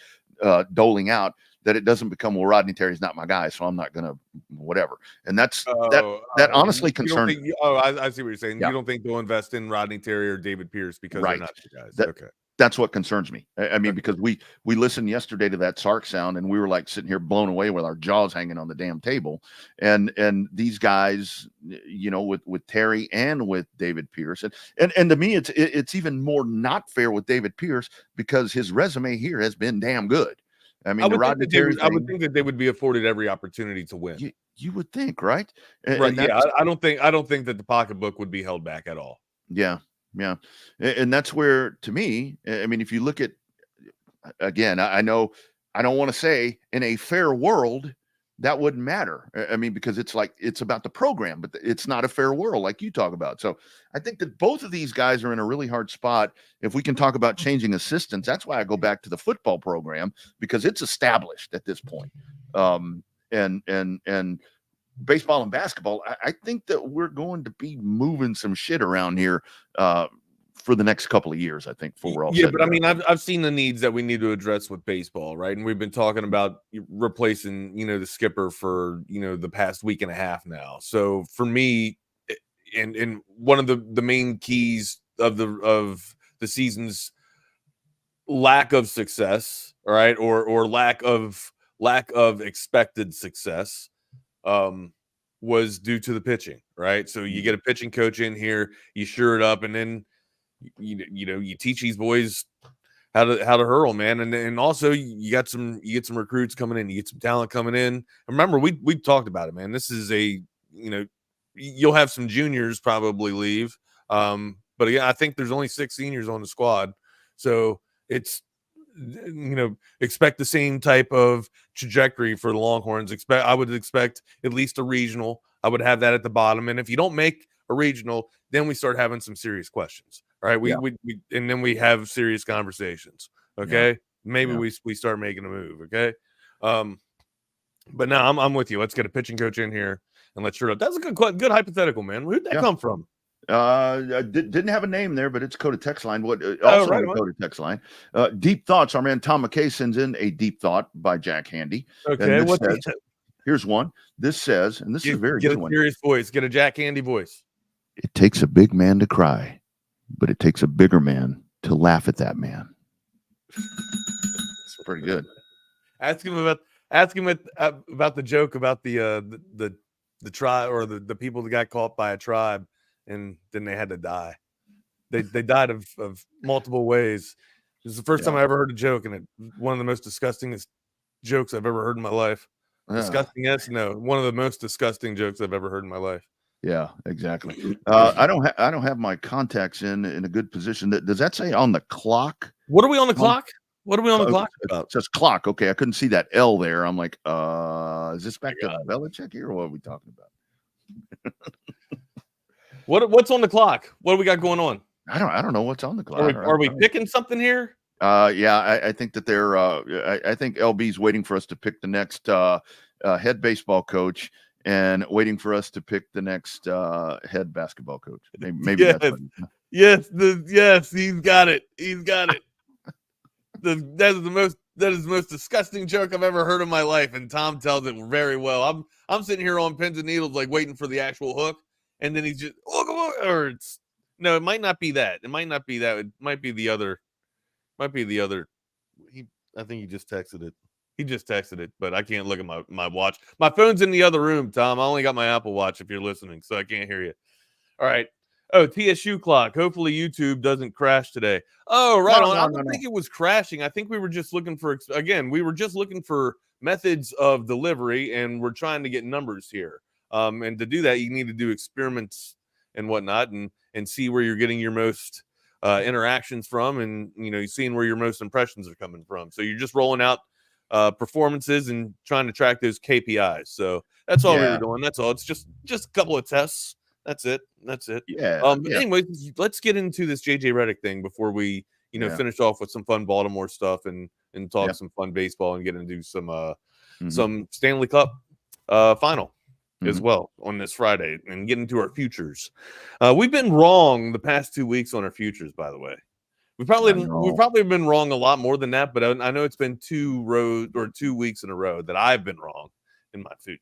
doling out, that it doesn't become, well, Rodney Terry's not my guy, so I'm not going to whatever. And that's that honestly concerns me. I see what you're saying. Yeah. You don't think they'll invest in Rodney Terry or David Pierce because they're not the guys. Okay. That's what concerns me. I mean, because we listened yesterday to that Sark sound and we were like sitting here blown away with our jaws hanging on the damn table. And these guys, you know, with Terry and with David Pierce, and to me, it's even more not fair with David Pierce because his resume here has been damn good. I mean, I would think that they would be afforded every opportunity to win. You would think, right? Right. Yeah. I don't think that the pocketbook would be held back at all. Yeah. Yeah. And that's where, to me, I mean, if you look at, again, I know I don't want to say in a fair world that wouldn't matter. I mean, because it's like, it's about the program, but it's not a fair world like you talk about. So I think that both of these guys are in a really hard spot. If we can talk about changing assistants, that's why I go back to the football program because it's established at this point. And baseball and basketball, I think that we're going to be moving some shit around here for the next couple of years, I think, before we're all yeah, but I mean, I've seen the needs that we need to address with baseball, right? And we've been talking about replacing, you know, the skipper for, you know, the past week and a half now. So for me, and one of the main keys of the season's lack of success, all right, or lack of expected success, was due to the pitching, right? So you get a pitching coach in here, you shore it up, and then you teach these boys how to hurl, man. And also you get some recruits coming in, you get some talent coming in. And remember, we've talked about it, man. This is you'll have some juniors probably leave. But yeah, I think there's only 6 seniors on the squad. So it's, expect the same type of trajectory for the Longhorns. I would expect at least a regional. I would have that at the bottom. And if you don't make a regional, then we start having some serious questions. All right. And then we have serious conversations. Okay. Yeah. Maybe we start making a move. Okay. But now I'm with you. Let's get a pitching coach in here and let's sure up. That's a good hypothetical, man. Where'd that come from? Didn't have a name there, but it's code of text line. What also right code of text line? Deep thoughts. Our man Tom McKay sends in a deep thought by Jack Handy. Okay, here's one. This says, and this is a very good one. Get a serious voice. Get a Jack Handy voice. It takes a big man to cry, but it takes a bigger man to laugh at that man. It's pretty good. Ask him about the joke about the tribe or the people that got caught by a tribe. And then they had to die. They died of multiple ways. This is the first time I ever heard a joke, and one of the most disgusting jokes I've ever heard in my life. Disgusting, yes, no. One of the most disgusting jokes I've ever heard in my life. Yeah, exactly. I don't have my contacts in a good position. Does that say on the clock? What are we on the clock? What are we on the clock about? It says clock. Okay, I couldn't see that L there. I'm like, is this back to Belichick here, or what are we talking about? What's on the clock? What do we got going on? I don't know what's on the clock. Are we picking something here? Yeah, I think that they're. I think LB's waiting for us to pick the next head baseball coach and waiting for us to pick the next head basketball coch. Maybe yes. That's yes, he's got it. He's got it. That is the most disgusting joke I've ever heard in my life, and Tom tells it very well. I'm sitting here on pins and needles, like waiting for the actual hook. And then he's just, it might not be that. It might not be that. It might be the other. I think he just texted it. He just texted it, but I can't look at my watch. My phone's in the other room, Tom. I only got my Apple Watch if you're listening, so I can't hear you. All right. Oh, TSU clock. Hopefully YouTube doesn't crash today. Oh, right on. I don't think it was crashing. I think we were just looking for, methods of delivery, and we're trying to get numbers here. And to do that, you need to do experiments and whatnot, and see where you're getting your most interactions from, and you're seeing where your most impressions are coming from. So you're just rolling out performances and trying to track those KPIs. So that's all we were doing. That's all. It's just a couple of tests. That's it. Yeah. Anyways, let's get into this JJ Redick thing before we finish off with some fun Baltimore stuff and talk some fun baseball and get into some Stanley Cup final as well on this Friday and get into our futures. We've been wrong the past 2 weeks on our futures, by the way. We've probably been wrong a lot more than that, but I know it's been 2 weeks in a row that I've been wrong in my future.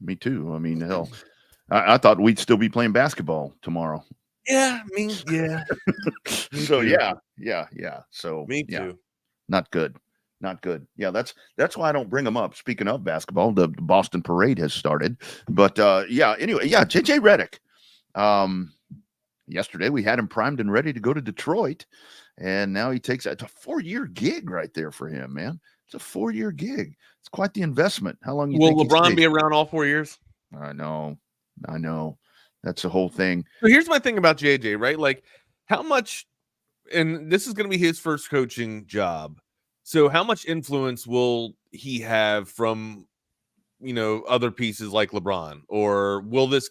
Me too. I mean, hell, I thought we'd still be playing basketball tomorrow. Yeah, I mean, yeah. So yeah. So me too. Not good. Yeah, that's why I don't bring them up. Speaking of basketball, the Boston Parade has started. But anyway, JJ Redick. Yesterday we had him primed and ready to go to Detroit, and now he takes it's a 4-year gig right there for him, man. It's a 4-year gig. It's quite the investment. How long will LeBron be around all 4 years? I know. That's the whole thing. So here's my thing about JJ, right? Like, how much, and this is going to be his first coaching job. So how much influence will he have from, other pieces like LeBron, or will this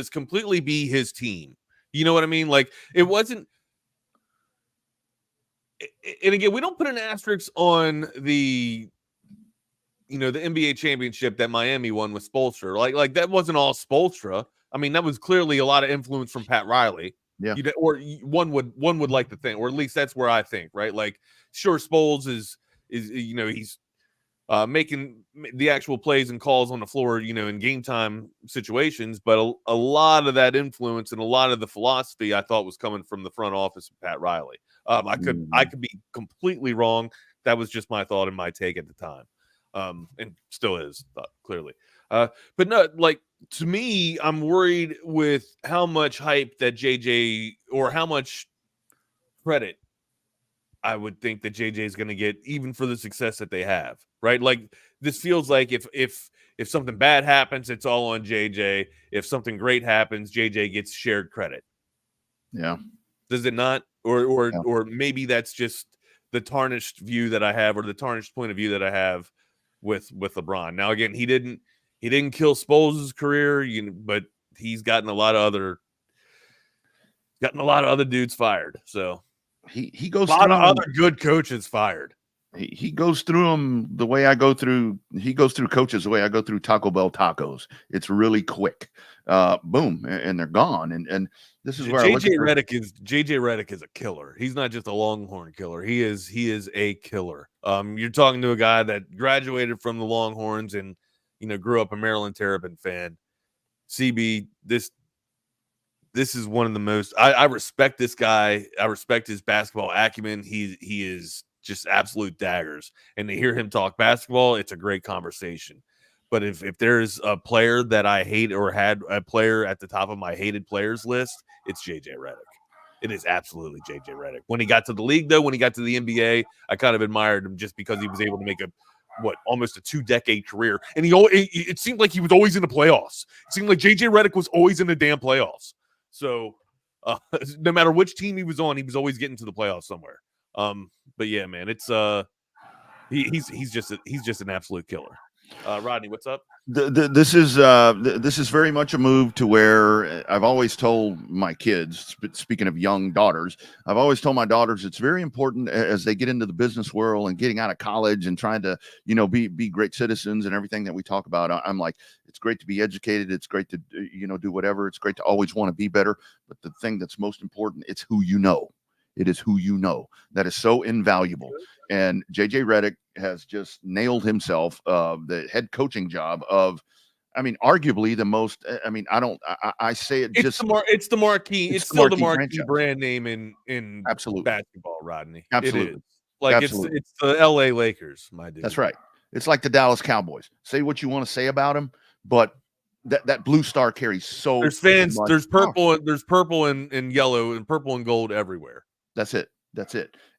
completely be his team? You know what I mean? Like, it wasn't. And again, we don't put an asterisk on the NBA championship that Miami won with Spoelstra. Like that wasn't all Spoelstra. I mean, that was clearly a lot of influence from Pat Riley. Yeah. Or one would like to think, or at least that's where I think, right? Like, sure, Spoels is he's making the actual plays and calls on the floor, in game time situations, but a lot of that influence and a lot of the philosophy I thought was coming from the front office of Pat Riley. I could be completely wrong. That was just my thought and my take at the time. And still is, clearly. But no, like, to me, I'm worried with how much hype that JJ, or how much credit I would think that JJ is going to get, even for the success that they have, right? Like, this feels like if something bad happens, it's all on JJ. If something great happens, JJ gets shared credit. Yeah. Does it not? Or maybe that's just the tarnished view that I have, or the tarnished point of view that I have with LeBron. Now, again, he didn't kill Spoels' career, but he's gotten a lot of other dudes fired. So he goes a lot of other good coaches fired. He goes through them the way I go through. He goes through coaches the way I go through Taco Bell tacos. It's really quick. Boom, and they're gone. And this is where JJ Redick is a killer. He's not just a Longhorn killer. He is a killer. You're talking to a guy that graduated from the Longhorns and grew up a Maryland Terrapin fan. CB, this is one of the most. I respect this guy. I respect his basketball acumen. He is just absolute daggers. And to hear him talk basketball, it's a great conversation. But if there's a player that I hate, or had a player at the top of my hated players list, it's JJ Redick. It is absolutely JJ Redick. When he got to the league, though, when he got to the NBA, I kind of admired him just because he was able to make almost a 2-decade career. And it seemed like he was always in the playoffs. It seemed like JJ Redick was always in the damn playoffs. So no matter which team he was on, he was always getting to the playoffs somewhere. But yeah, man, it's he's just an absolute killer. Rodney, what's up? This is very much a move to where I've always told my kids, speaking of young daughters, I've always told my daughters it's very important as they get into the business world and getting out of college and trying to, be great citizens and everything that we talk about. I'm like, it's great to be educated. It's great to, do whatever. It's great to always want to be better. But the thing that's most important, it's who you know. It is who you know. That is so invaluable. And JJ Redick has just nailed himself the head coaching job of, arguably the most. I say it it's the marquee. It's still the marquee brand name in absolutely basketball, Rodney. Absolutely. It is. Like, absolutely. It's the LA Lakers, my dude. That's right. It's like the Dallas Cowboys. Say what you want to say about them, but that blue star carries so. There's fans. There's purple and yellow and purple and gold everywhere. That's it.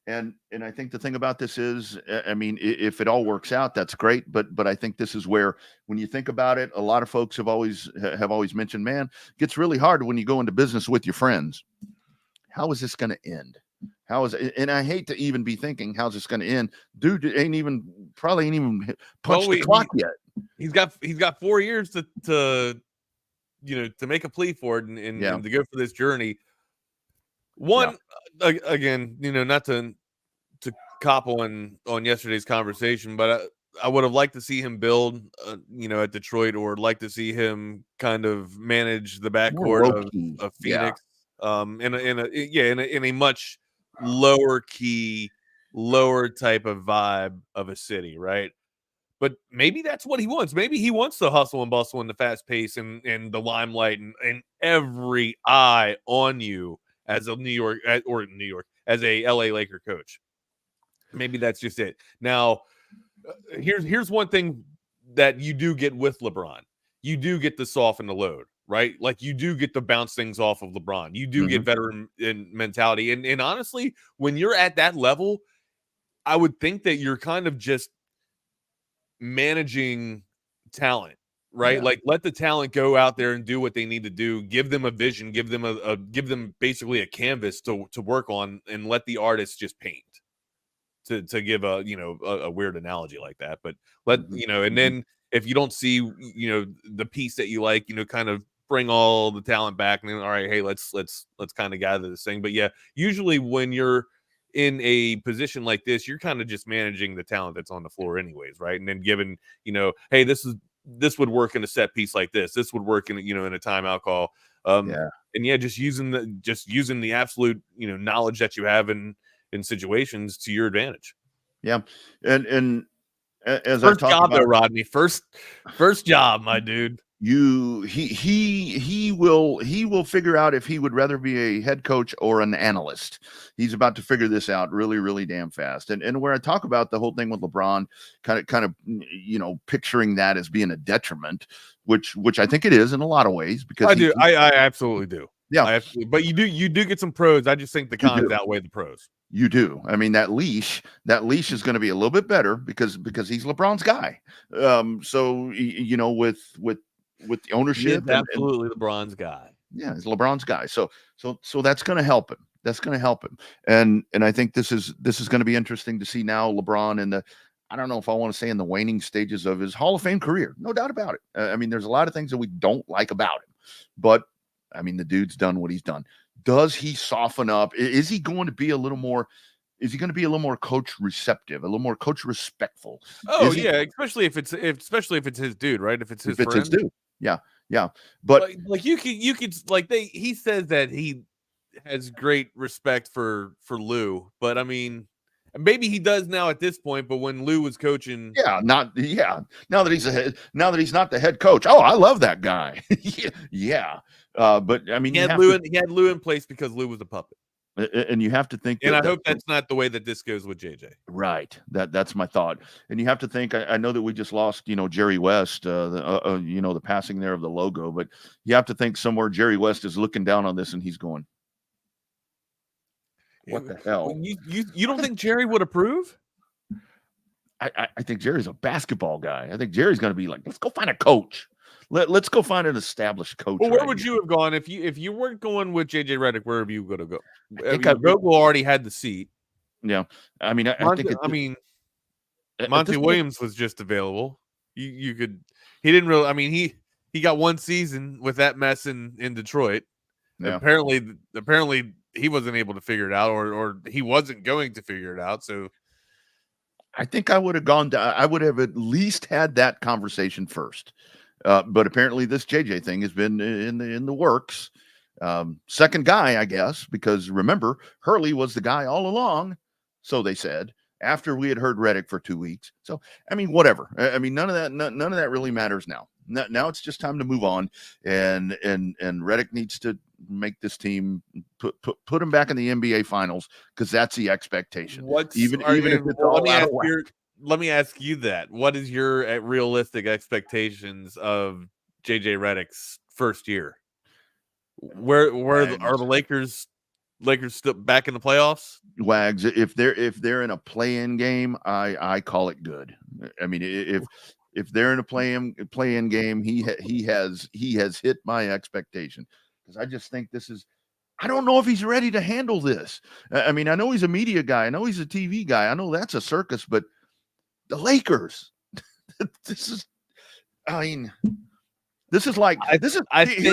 And I think the thing about this is, I mean, if it all works out, that's great. But I think this is where, when you think about it, a lot of folks have always mentioned, man, it gets really hard when you go into business with your friends. How is this going to end? And I hate to even be thinking, how's this going to end? Dude probably ain't even punched the clock yet. He's got 4 years to make a plea for it and to go for this journey. Again, not to cop on yesterday's conversation, but I would have liked to see him build, at Detroit, or like to see him kind of manage the backcourt of Phoenix, in a much lower key, lower type of vibe of a city, right? But maybe that's what he wants. Maybe he wants the hustle and bustle and the fast pace and the limelight and every eye on you as a as a LA Laker coach. Maybe that's just it. Now, here's one thing that you do get with LeBron. You do get to soften the load, right? Like, you do get to bounce things off of LeBron. You do get veteran mentality. And honestly, when you're at that level, I would think that you're kind of just managing talent, right? Yeah. Like, let the talent go out there and do what they need to do. Give them a vision, give them basically a canvas to work on, and let the artists just paint. To give a weird analogy like that, but and then if you don't see the piece that you like, kind of bring all the talent back, and then, all right, hey, let's kind of gather this thing. But yeah, usually when you're in a position like this, you're kind of just managing the talent that's on the floor anyways, right? And then giving, hey, this would work in a set piece like this. This would work in in a timeout call. Just using the absolute knowledge that you have in situations to your advantage. Yeah. And as first I talked job about, though, Rodney, first job, my dude. He will figure out if he would rather be a head coach or an analyst. He's about to figure this out really, really damn fast. And where I talk about the whole thing with LeBron, kind of picturing that as being a detriment, which I think it is in a lot of ways, because I absolutely do. Yeah, but you do get some pros. I just think the cons outweigh the pros. You do. I mean, that leash is going to be a little bit better because he's LeBron's guy. So with the ownership, absolutely LeBron's guy. Yeah, he's LeBron's guy. So that's going to help him. That's going to help him. And I think this is going to be interesting to see now LeBron in the, I don't know if I want to say in the waning stages of his Hall of Fame career. No doubt about it. I mean, there's a lot of things that we don't like about him, but I mean, the dude's done what he's done. Does he soften up? Is he going to be a little more? Is he going to be a little more coach receptive, a little more coach respectful? Oh yeah, especially if it's his dude, right? If it's his dude, yeah. But like you could he says that he has great respect for Lou, but I mean, maybe he does now at this point. But when Lou was coaching, now that he's not the head coach, oh, I love that guy. Yeah. But I mean, he had Lou in place because Lou was a puppet. And you have to think, and I hope that's not the way that this goes with JJ. Right. That's my thought. And you have to think. I know that we just lost, Jerry West, the passing there of the logo, but you have to think somewhere Jerry West is looking down on this and he's going, "What the hell?" You don't think Jerry would approve? I think Jerry's a basketball guy. I think Jerry's going to be like, "Let's go find a coach. Let's go find an established coach." Well, where would you have gone if you weren't going with JJ Redick? Where are you going to go? I think Vogel already had the seat. Yeah, I mean, Monty Williams was just available. You could. He didn't really. I mean, he got one season with that mess in Detroit. Yeah. Apparently, he wasn't able to figure it out, or he wasn't going to figure it out. So, I think I would have gone. I would have at least had that conversation first. But apparently this JJ thing has been in the works. Second guy, I guess, because remember, Hurley was the guy all along. So they said, after we had heard Redick for 2 weeks. So, I mean, whatever. I mean, none of that really matters now. Now it's just time to move on. And Redick needs to make this team put him back in the NBA finals, because that's the expectation. Even if it's all out of whack. Let me ask you that. What is your realistic expectations of JJ Redick's first year? Where are the Lakers Lakers still back in the playoffs? Wags, if they're in a play-in game, I call it good. I mean, if they're in a play-in game, he has hit my expectation, because I just think this is. I don't know if he's ready to handle this. I mean, I know he's a media guy. I know he's a TV guy. I know that's a circus, but the Lakers, this is. I mean, this is like here's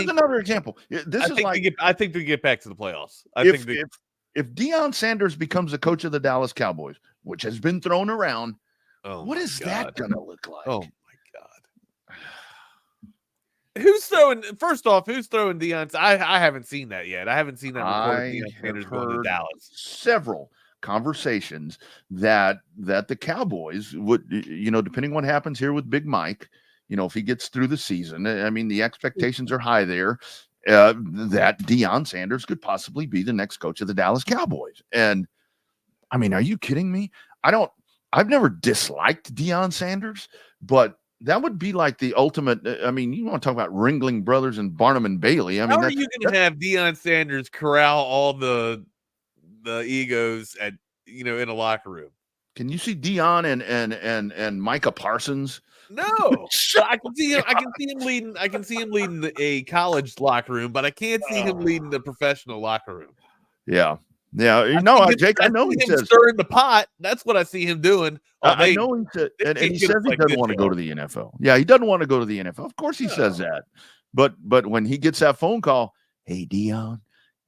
another example. I think we get back to the playoffs. If Deion Sanders becomes the coach of the Dallas Cowboys, which has been thrown around, what is that going to look like? Oh my God! Who's throwing Deion? I haven't seen that yet. I haven't seen that report. Deion Sanders going to Dallas. Several conversations that the Cowboys would, depending what happens here with Big Mike, if he gets through the season, I mean, the expectations are high there. That Deion Sanders could possibly be the next coach of the Dallas Cowboys. And I mean, are you kidding me? I've never disliked Deion Sanders, but that would be like the ultimate. I mean, you want to talk about Ringling Brothers and Barnum and Bailey. I mean, how are you going to have Deion Sanders corral all the egos in a locker room? Can you see Deion and Micah Parsons? No, but I can see him. I can see him leading a college locker room, but I can't see him leading the professional locker room. Yeah. Jake, I know he says stirring the pot. That's what I see him doing. I know he said, and he says he doesn't want to go to the NFL. Yeah, he doesn't want to go to the NFL. Of course, he says that. But when he gets that phone call, hey Deion,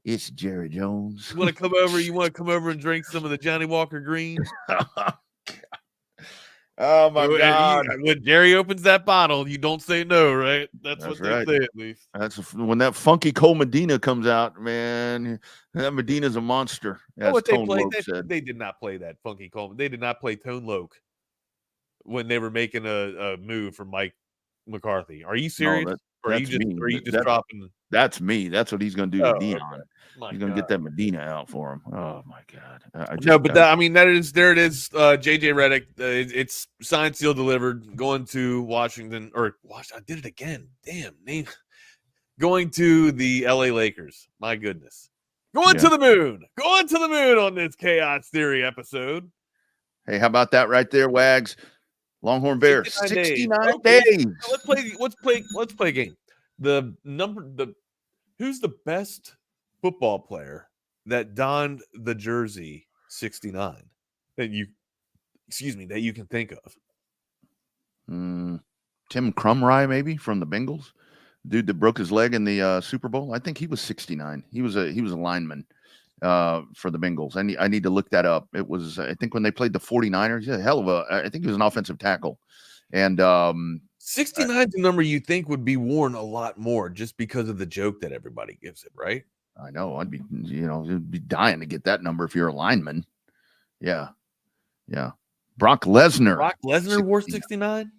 it's Jerry Jones. You want to come over? You want to come over and drink some of the Johnny Walker Green? Oh my God! When Jerry opens that bottle, you don't say no, right? That's what they say, at least. That's when that funky Cole Medina comes out, man. That Medina's a monster. As What Tone they played? Loc said. They did not play that funky Cole. They did not play Tone Loc when they were making a move for Mike McCarthy. Are you serious? No, are you just dropping? That's me. That's what he's going to do to Deion. Okay. He's going to get that Medina out for him. Oh my God! There it is. JJ Redick. It's signed, sealed, delivered. Going to Washington, I did it again. Damn name. Going to the LA Lakers. My goodness. Going to the moon. Going to the moon on this Chaos Theory episode. Hey, how about that right there, Wags? Longhorn Bears. 69 days. Let's play a game. Who's the best football player that donned the jersey 69 that you can think of? Tim Crumry, maybe, from the Bengals, dude that broke his leg in the Super Bowl. I think he was 69. He was a lineman for the Bengals. I need to look that up. It was, I think, when they played the 49ers. I think he was an offensive tackle. And 69 is a number you think would be worn a lot more just because of the joke that everybody gives it, right? I know. I'd be, you'd be dying to get that number if you're a lineman. Yeah. Brock Lesnar wore 69.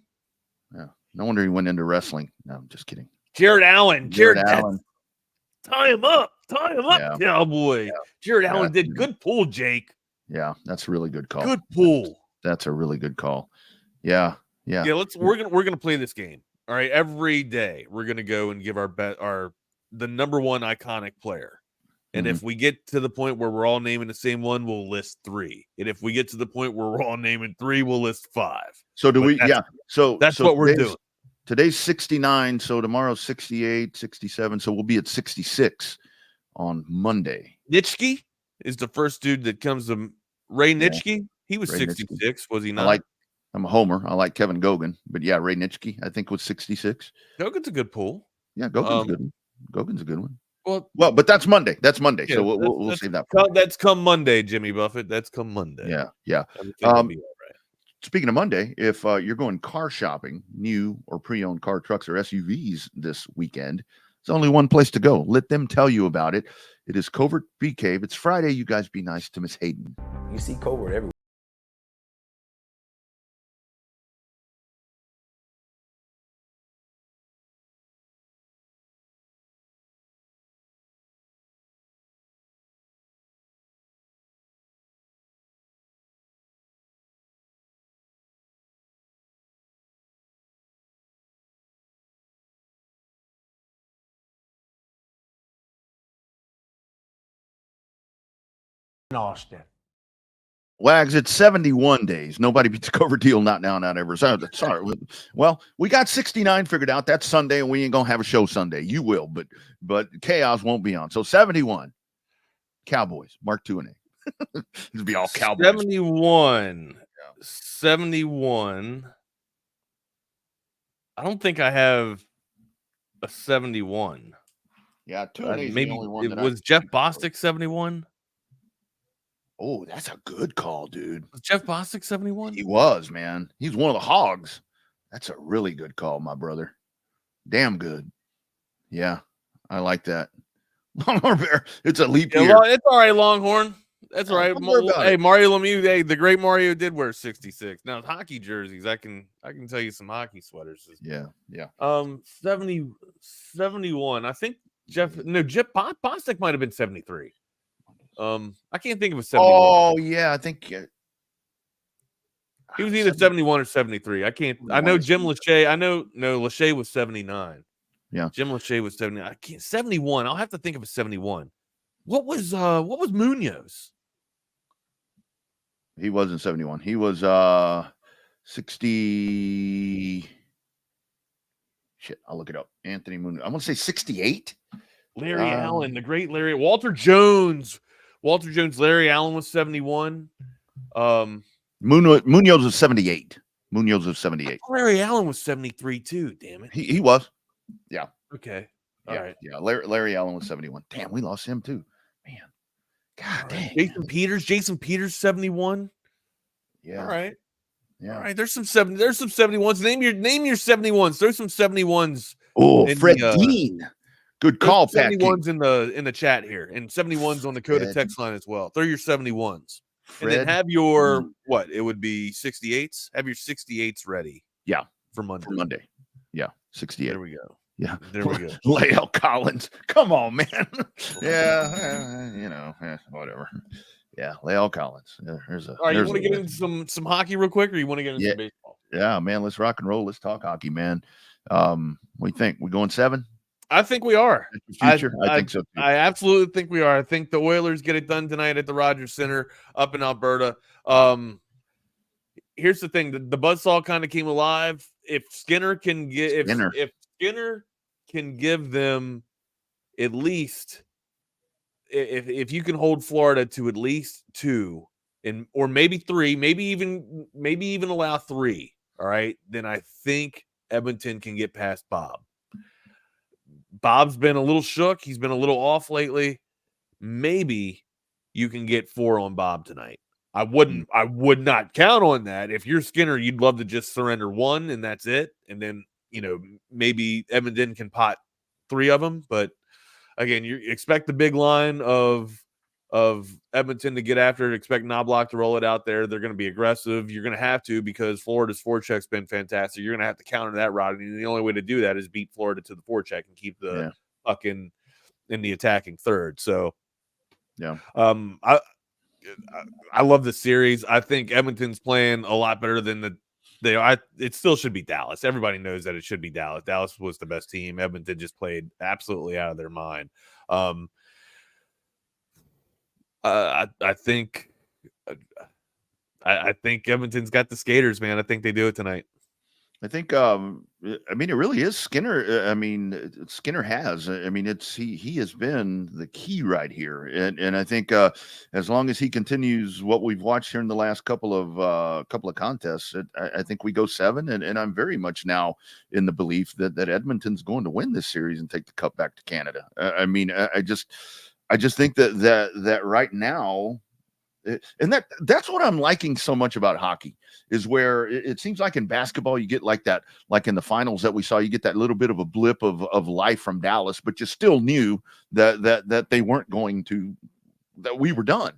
Yeah. No wonder he went into wrestling. No, I'm just kidding. Jared Allen. Tie him up, yeah. Cowboy. Yeah. Jared Allen did good pull, Jake. Yeah, that's a really good call. Good pull. That's a really good call. Yeah. We're gonna play this game. All right, every day we're gonna go and give the number one iconic player. And if we get to the point where we're all naming the same one, we'll list 3. And if we get to the point where we're all naming 3, we'll list 5. So that's what we're doing. Today's 69, so tomorrow's 68, 67. So we'll be at 66 on Monday. Nitschke is the first dude that comes to Ray Nitschke. He was 66, was he not? I'm a homer. I like Kevin Gogan, but yeah, Ray Nitschke, I think, was 66. Gogan's a good pull. Yeah, Gogan's good. Gogan's a good one. Well, but that's Monday. Yeah, so we'll save that. That's come Monday, Jimmy Buffett. That's come Monday. Yeah. Everything will be all right. Speaking of Monday, if you're going car shopping, new or pre-owned car, trucks, or SUVs this weekend, there's only one place to go. Let them tell you about it. It is Covert Bee Cave. It's Friday. You guys be nice to Miss Hayden. You see Covert everywhere. in Austin. Wags, it's 71 days. Nobody beats a cover deal. Not now, not ever. Sorry. Well, we got 69 figured out. That's Sunday, and we ain't gonna have a show Sunday. You will, but Chaos won't be on. So 71. Cowboys. Mark 2 and 8. It'll be all Cowboys. 71. 71. I don't think I have a 71. Yeah, 2 and 8 is maybe the only one. Was Jeff Bostic 71? Oh, that's a good call, dude. Was Jeff Bostic 71? He was, man. He's one of the hogs. That's a really good call, my brother. Damn good. Yeah, I like that. Longhorn Bear, it's a leap year. Well, it's all right, Longhorn. That's all right. Hey, Mario Lemieux, hey, the great Mario did wear 66. Now, hockey jerseys, I can tell you some hockey sweaters. Yeah. 71. I think Jeff Bostic might have been 73. I can't think of a 71. Oh, yeah, I think he was either 71 or 73. I can't. I know Jim Lachey. Lachey was 79. Yeah, Jim Lachey was 70. I can't 71. I'll have to think of a 71. What was Munoz? He wasn't 71. He was 60. Shit, I'll look it up. Anthony Munoz. I'm gonna say 68. Larry Allen, the great Larry. Walter Jones. Larry Allen was 71. Munoz was 78. Munoz was 78. Larry Allen was 73 too. Damn it. He was. Yeah. Okay. All right. Yeah. Larry Allen was 71. Damn, we lost him too. Man. God dang. Jason Peters 71. Yeah. All right. Yeah. All right. There's some 71s. Name your 71s. There's some 71s. Oh, Fred Dean. Good call, Pat. 71s in the chat here, and 71s on the Coda text line as well. Throw your 71s. And then have your it would be 68s. Have your 68s ready. Yeah. For Monday. Yeah. 68. There we go. Yeah. There we go. Lael Collins. Come on, man. Whatever. Yeah. Lael Collins. All right, you want to get into some hockey real quick, or you want to get into some baseball? Yeah, man. Let's rock and roll. Let's talk hockey, man. What do you think? We going 7? I think we are. I think so too. I absolutely think we are. I think the Oilers get it done tonight at the Rogers Center up in Alberta. Here's the thing: the buzzsaw kind of came alive. If Skinner can get, if Skinner can give them at least, if you can hold Florida to at least 2, or maybe 3, maybe even allow 3. All right, then I think Edmonton can get past Bob. Bob's been a little shook. He's been a little off lately. Maybe you can get 4 on Bob tonight. I would not count on that. If you're Skinner, you'd love to just surrender 1 and that's it. And then, maybe Edmonton can pot 3 of them. But again, you expect the big line of Edmonton to get after it. Expect Knobloch to roll it out there. They're going to be aggressive. You're going to have to, because Florida's forecheck's been fantastic. You're going to have to counter that, Rodney. And the only way to do that is beat Florida to the forecheck and keep the puck in the attacking third. So, yeah. I love the series. I think Edmonton's playing a lot better than they are. It still should be Dallas. Everybody knows that it should be Dallas. Dallas was the best team. Edmonton just played absolutely out of their mind. I think Edmonton's got the skaters, man. I think they do it tonight. I think it really is Skinner. Skinner has. He has been the key right here, and I think as long as he continues what we've watched here in the last couple of contests, I think we go 7, and I'm very much now in the belief that Edmonton's going to win this series and take the cup back to Canada. I just think that right now, and that's what I'm liking so much about hockey, is where it seems like in basketball you get like that, like in the finals that we saw, you get that little bit of a blip of life from Dallas, but you still knew that they weren't going to, that we were done.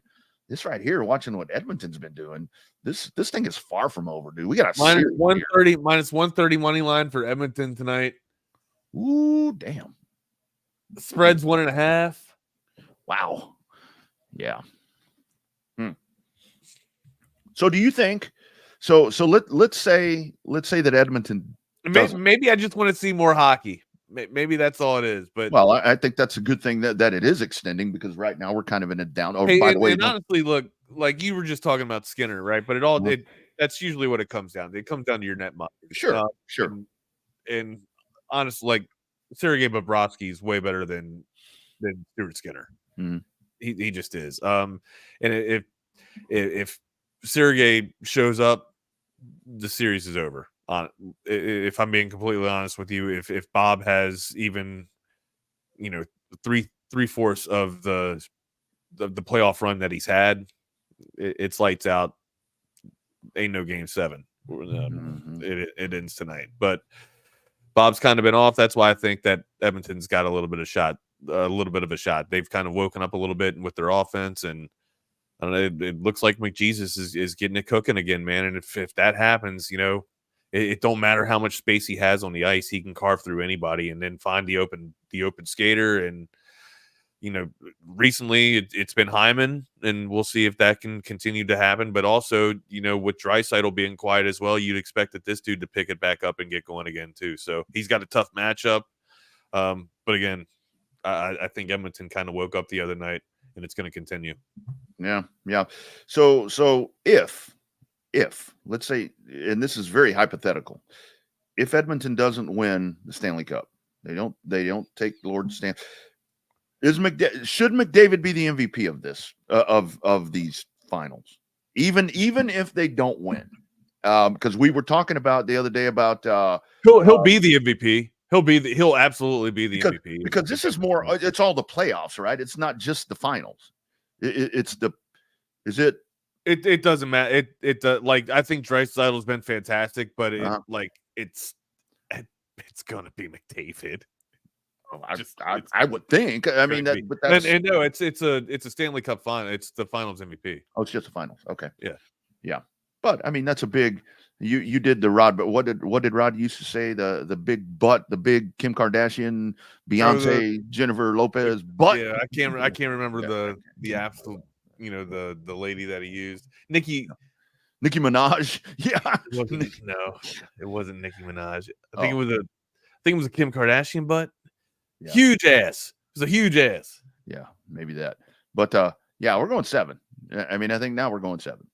This right here, watching what Edmonton's been doing, this thing is far from over, dude. We got a -130 money line for Edmonton tonight. Ooh, damn. Spread's 1.5. Wow. Yeah. So do you think? So let's say that Edmonton. Maybe I just want to see more hockey. maybe that's all it is. But well, I think that's a good thing that it is extending, because right now we're kind of in a down. Oh, hey, by the way, and honestly, look, like you were just talking about Skinner, right? But that's usually what it comes down to. It comes down to your net mileage. Sure. And honestly, like Sergei Bobrovsky is way better than Stuart Skinner. Mm-hmm. He just is. And if Sergei shows up, the series is over. If I'm being completely honest with you, if Bob has even, three-fourths of the playoff run that he's had, it's lights out. Ain't no game 7. It ends tonight. But Bob's kind of been off. That's why I think that Edmonton's got a little bit of a shot. They've kind of woken up a little bit with their offense, and I don't know. It looks like McJesus is getting it cooking again, man. And if that happens, it don't matter how much space he has on the ice. He can carve through anybody and then find the open skater. And recently it's been Hyman, and we'll see if that can continue to happen. But also, with Draisaitl being quiet as well, you'd expect that this dude to pick it back up and get going again too. So he's got a tough matchup. But again, I think Edmonton kind of woke up the other night, and it's going to continue. Yeah. So if let's say, and this is very hypothetical, if Edmonton doesn't win the Stanley Cup, they don't take Lord Stan. Should McDavid be the MVP of this of these finals, even if they don't win? Because we were talking about the other day about he'll be the MVP. He'll absolutely be the MVP, because this is more. It's all the playoffs, right? It's not just the finals. It doesn't matter. Like, I think Draisaitl's been fantastic, but it's gonna be McDavid. I would think. I mean, but that's and no, it's a Stanley Cup final. It's the Finals MVP. Oh, it's just the finals. Okay. Yeah. But I mean, that's a big. You did the Rod, but what did Rod used to say? The big butt, the big Kim Kardashian, Beyonce, Jennifer Lopez butt. Yeah, I can't remember the absolute, the lady that he used. Nicki Minaj. Yeah. It wasn't Nicki Minaj. I think it was a Kim Kardashian butt. Yeah. Huge ass. It was a huge ass. Yeah, maybe that. But yeah, we're going 7. I mean, I think now we're going 7.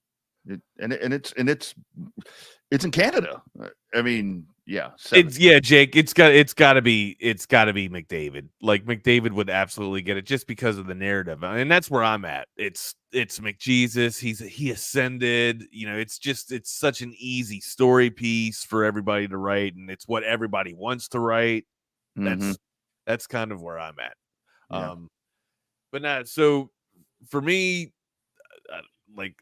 It's in Canada. I mean, yeah, 7. Jake. It's got to be McDavid. Like, McDavid would absolutely get it just because of the narrative, and that's where I'm at. It's McJesus. He ascended. It's such an easy story piece for everybody to write, and it's what everybody wants to write. That's kind of where I'm at. Yeah. But not so for me.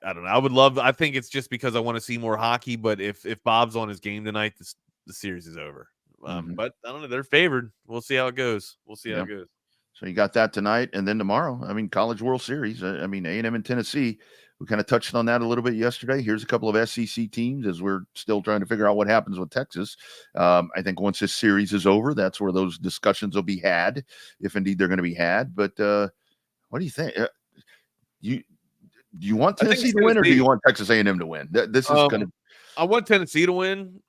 I don't know. I think it's just because I want to see more hockey. But if Bob's on his game tonight, the series is over. But I don't know. They're favored. We'll see how it goes. How it goes. So you got that tonight, and then tomorrow. I mean, College World Series. I mean, A&M and Tennessee. We kind of touched on that a little bit yesterday. Here's a couple of SEC teams as we're still trying to figure out what happens with Texas. I think once this series is over, that's where those discussions will be had, if indeed they're going to be had. But what do you think? Do you want Tennessee to win, or do you want Texas A&M to win? This is going to. I want Tennessee to win,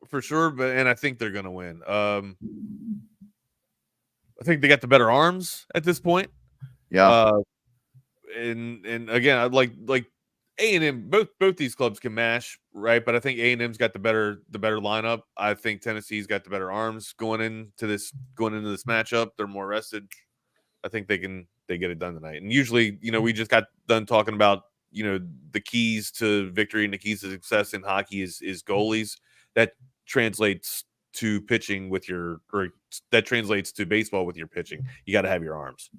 for sure, and I think they're going to win. I think they got the better arms at this point. Yeah. And again, I'd like A&M. Both these clubs can mash, right? But I think A&M's got the better lineup. I think Tennessee's got the better arms going into this matchup. They're more rested. I think they get it done tonight. And usually, we just got done talking about, the keys to victory and the keys to success in hockey is goalies. That translates to pitching that translates to baseball with your pitching. You got to have your arms.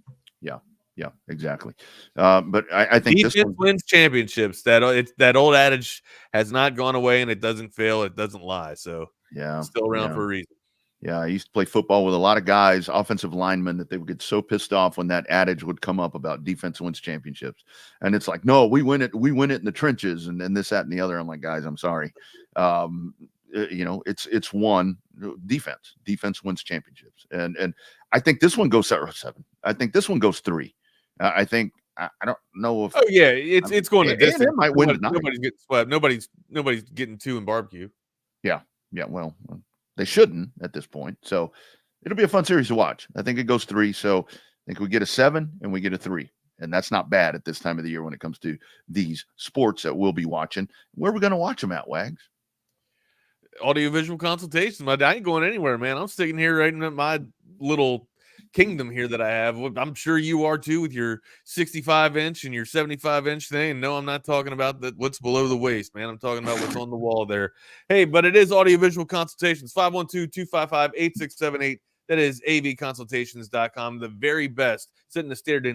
Yeah, exactly. But I think defense this one wins championships. That old adage has not gone away, and it doesn't fail. It doesn't lie. So it's still around for a reason. Yeah, I used to play football with a lot of guys, offensive linemen, that they would get so pissed off when that adage would come up about defense wins championships. And it's like, no, we win it in the trenches, and then this, that, and the other. I'm like, guys, I'm sorry. It's one defense. Defense wins championships. And I think this one goes 7. I think this one goes 3. I think I don't know if. Oh yeah, it's going to distance. It might win tonight. Nobody's getting swept. Nobody's getting 2 in barbecue. Yeah. Well, they shouldn't at this point. So it'll be a fun series to watch. I think it goes 3. So I think we get a 7 and we get a 3. And that's not bad at this time of the year when it comes to these sports that we'll be watching. Where are we going to watch them at, Wags? Audiovisual consultations. I ain't going anywhere, man. I'm sticking here right in my little kingdom here that I have. I'm sure you are too, with your 65-inch and your 75-inch thing. And no, I'm not talking about what's below the waist, man. I'm talking about what's on the wall there. Hey, but it is audiovisual consultations. 512-255-8678. That is avconsultations.com. The very best, setting the standard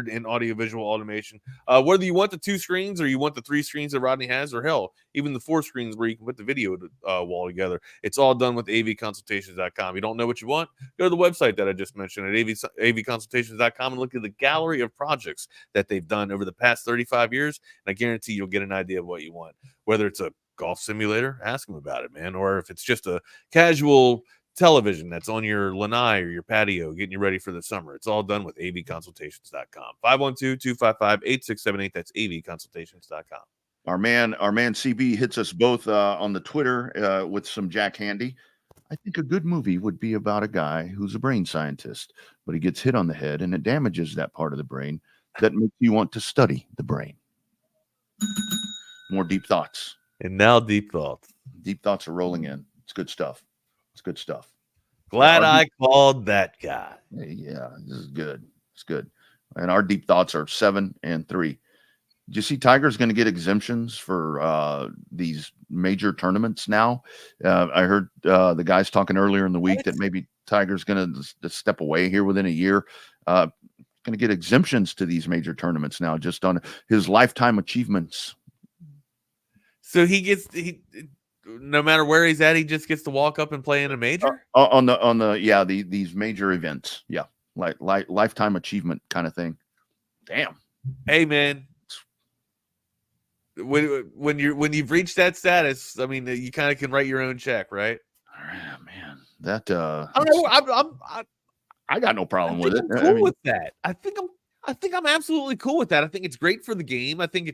in audiovisual automation. Whether you want the 2 screens or you want the 3 screens that Rodney has, or hell, even the 4 screens where you can put the video wall together. It's all done with avconsultations.com. You don't know what you want? Go to the website that I just mentioned at avconsultations.com and look at the gallery of projects that they've done over the past 35 years. And I guarantee you'll get an idea of what you want. Whether it's a golf simulator, ask them about it, man. Or if it's just a casual television that's on your lanai or your patio getting you ready for the summer, it's all done with avconsultations.com. 512-255-8678. That's avconsultations.com. Our man CB hits us both on the Twitter with some Jack Handy. I think a good movie would be about a guy who's a brain scientist, but he gets hit on the head and it damages that part of the brain that makes you want to study the brain. More deep thoughts. And now deep thoughts. Deep thoughts are rolling in. It's good stuff. It's good stuff. Glad I called that guy. Yeah, this is good. It's good. And our deep thoughts are 7 and 3. Did you see Tiger's going to get exemptions for these major tournaments now? I heard the guys talking earlier in the week that maybe Tiger's going to step away here within a year. Going to get exemptions to these major tournaments now, just on his lifetime achievements. So he no matter where he's at, he just gets to walk up and play in a major these major events. Yeah. Like lifetime achievement kind of thing. Damn. Hey man. When you've reached that status, I mean, you kind of can write your own check, right? Oh, man, that I got no problem with it. I'm cool with that. I think I'm absolutely cool with that. I think it's great for the game. I think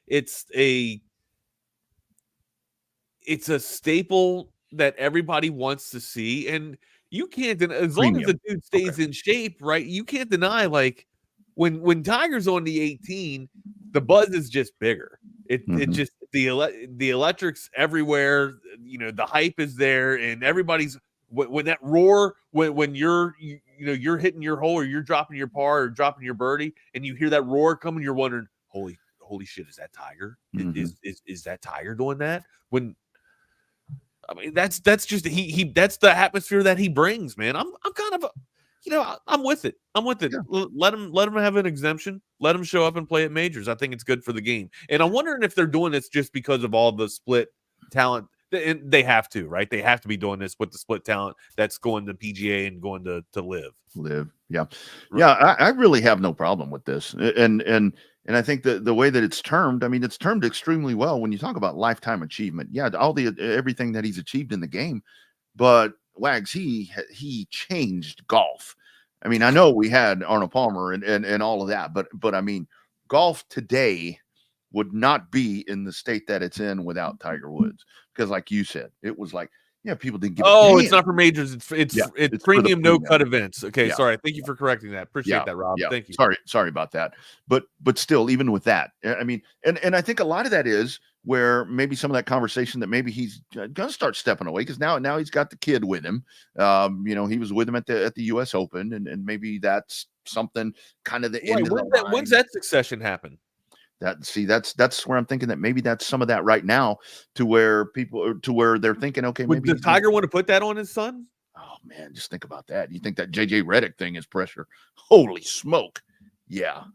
it's a staple that everybody wants to see, and you can't, as long as the dude stays in shape, right? You can't deny, like, when Tiger's on the 18, the buzz is just bigger. It just the electrics everywhere. You know, the hype is there, and everybody's when that roar when you're hitting your hole or you're dropping your par or dropping your birdie, and you hear that roar coming, you're wondering, holy shit, is that Tiger? Is that Tiger doing that? When I mean, that's just he that's the atmosphere that he brings, man. I'm kind of I'm with it. Yeah. Let him have an exemption. Let him show up and play at majors. I think it's good for the game. And I'm wondering if they're doing this just because of all the split talent. And they have to, right? They have to be doing this with the split talent that's going to PGA and going to live. Yeah. Yeah. I really have no problem with this. And I think the way that it's termed, I mean, it's termed extremely well when you talk about lifetime achievement. Yeah, everything that he's achieved in the game, but Wags, he changed golf. I mean, I know we had Arnold Palmer and all of that, but I mean, golf today would not be in the state that it's in without Tiger Woods. Because like you said, it was like, people didn't give a damn. It's not for majors. It's premium no-cut events. Okay, sorry. Thank you for correcting that. Appreciate that, Rob. Thank you. Sorry about that. But still, even with that, I mean, and I think a lot of that is where maybe some of that conversation that maybe he's going to start stepping away, because now he's got the kid with him. He was with him at the U.S. Open, and maybe that's something kind of the end of the line. When's that succession happen? That's where I'm thinking that maybe that's some of that right now, to where they're thinking, okay, maybe does Tiger want to put that on his son? Oh man, just think about that. You think that JJ Redick thing is pressure? Holy smoke! Yeah.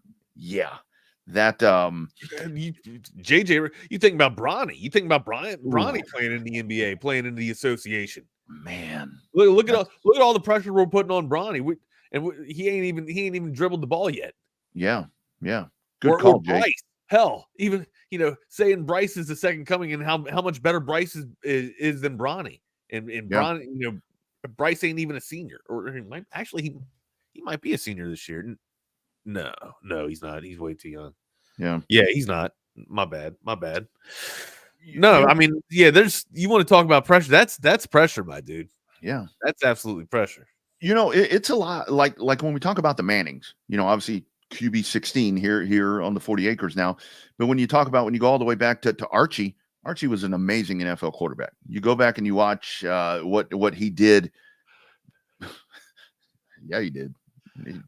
That JJ, you think about Bronny? You think about Bronny playing in the NBA, playing in the association? Man, look at all the pressure we're putting on Bronny, he ain't even dribbled the ball yet. Yeah. Good call, Jay. Bryce. Hell, even saying Bryce is the second coming, and how much better Bryce is than Bronny, and Bronny, Bryce ain't even a senior, or he might be a senior this year. No, he's not. He's way too young. Yeah, he's not. My bad. No, I mean, yeah, you want to talk about pressure. That's pressure, my dude. Yeah. That's absolutely pressure. It's a lot like when we talk about the Mannings, obviously QB 16 here on the 40 acres now. But when you go all the way back to Archie was an amazing NFL quarterback. You go back and you watch what he did. Yeah, he did.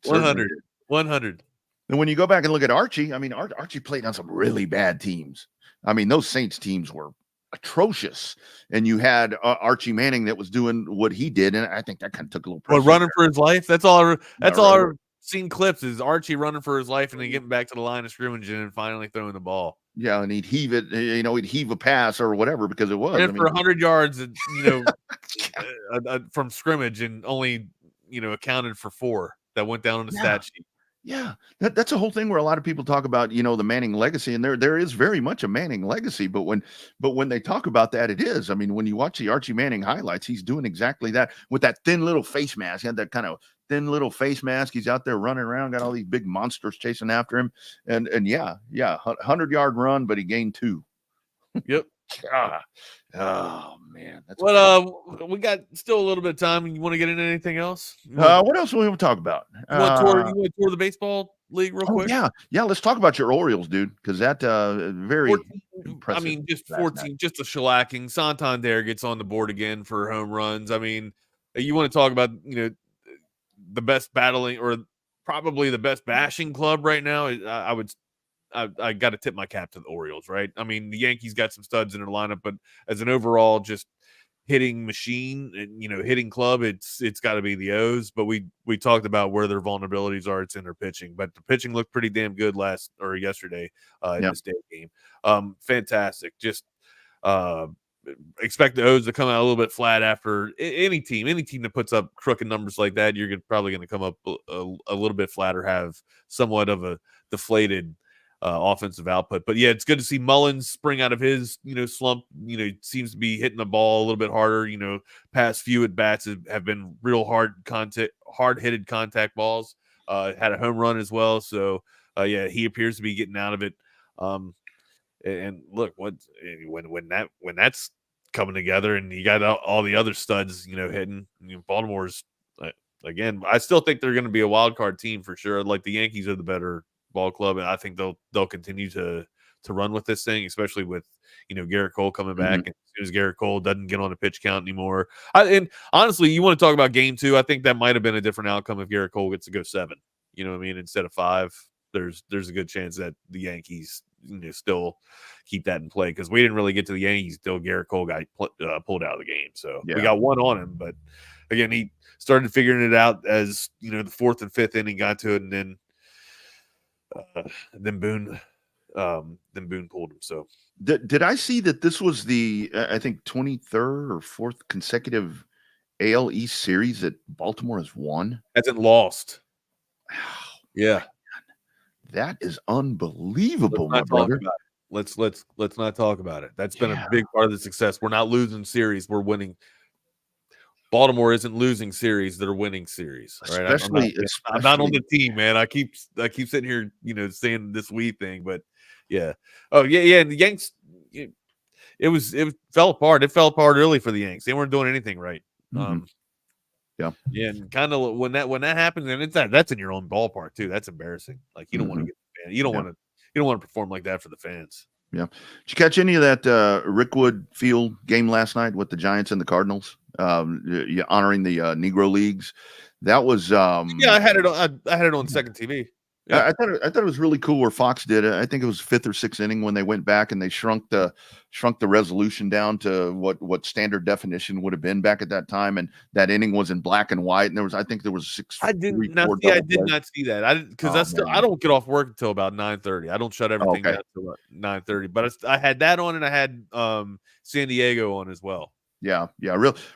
100. And when you go back and look at Archie, I mean, Archie played on some really bad teams. I mean, those Saints teams were atrocious, and you had Archie Manning that was doing what he did, and I think that kind of took a little pressure. Running for his life. That's all I've seen clips is Archie running for his life and then getting back to the line of scrimmage and finally throwing the ball. Yeah, and he'd heave it, he'd heave a pass or whatever because it was. And for 100 yards, from scrimmage and only, accounted for 4 that went down on the stat sheet. Yeah, that's a whole thing where a lot of people talk about, the Manning legacy, and there is very much a Manning legacy. But when they talk about that, it is. I mean, when you watch the Archie Manning highlights, he's doing exactly that with that thin little face mask. He had that kind of thin little face mask. He's out there running around, got all these big monsters chasing after him, and 100-yard run, but he gained 2. Yep. Oh man, that's we got still a little bit of time. You want to get into anything else? What else do we want to talk about? You want to tour the baseball league real quick? Yeah. Let's talk about your Orioles, dude, because that very 14, impressive. I mean, just 14, just a shellacking. Santander gets on the board again for home runs. I mean, you want to talk about the best battling or probably the best bashing club right now. I got to tip my cap to the Orioles, right? I mean, the Yankees got some studs in their lineup, but as an overall just hitting machine, hitting club, it's got to be the O's. But we talked about where their vulnerabilities are. It's in their pitching, but the pitching looked pretty damn good yesterday in this day game. Fantastic. Just expect the O's to come out a little bit flat after any team that puts up crooked numbers like that. You're probably going to come up a little bit flat or have somewhat of a deflated offensive output. But yeah, it's good to see Mullins spring out of his slump. Seems to be hitting the ball a little bit harder. Past few at bats have been real hard hitted contact balls. Had a home run as well. So he appears to be getting out of it. And look, when that's coming together and you got all the other studs hitting, Baltimore's again, I still think they're going to be a wild card team for sure. Like the Yankees are the better ball club, and I think they'll continue to run with this thing, especially with Garrett Cole coming back. And as soon as Garrett Cole doesn't get on a pitch count anymore, and honestly, you want to talk about game 2, I think that might have been a different outcome if Garrett Cole gets to go 7. You know what I mean? Instead of 5, there's a good chance that the Yankees still keep that in play, because we didn't really get to the Yankees until Garrett Cole got pulled out of the game. So we got one on him, but again, he started figuring it out as the 4th and 5th inning got to it, and then Boone pulled him. So did I see that this was the I think 23rd or 4th consecutive AL East series that Baltimore has won? Hasn't lost. Yeah, that is unbelievable, my brother. Let's not talk about it. That's been a big part of the success. We're not losing series, we're winning. Baltimore isn't losing series; they're winning series. Right? I'm not on the team, man. I keep sitting here, saying this we thing, but yeah. Oh yeah. And the Yanks, it fell apart. It fell apart early for the Yanks. They weren't doing anything right. Yeah, and kind of when that happens, and that's in your own ballpark too. That's embarrassing. Like you don't want to get the fan. You don't want to perform like that for the fans. Yeah. Did you catch any of that Rickwood Field game last night with the Giants and the Cardinals? Honoring the Negro Leagues. That was I had it on Second TV. Yeah. I thought it was really cool where Fox did it. I think it was 5th or 6th inning when they went back and they shrunk the resolution down to what standard definition would have been back at that time, and that inning was in black and white, and there was 6. I did not see that. I don't get off work until about 9:30. I don't shut everything down until 9:30. But I had that on, and I had San Diego on as well. Yeah.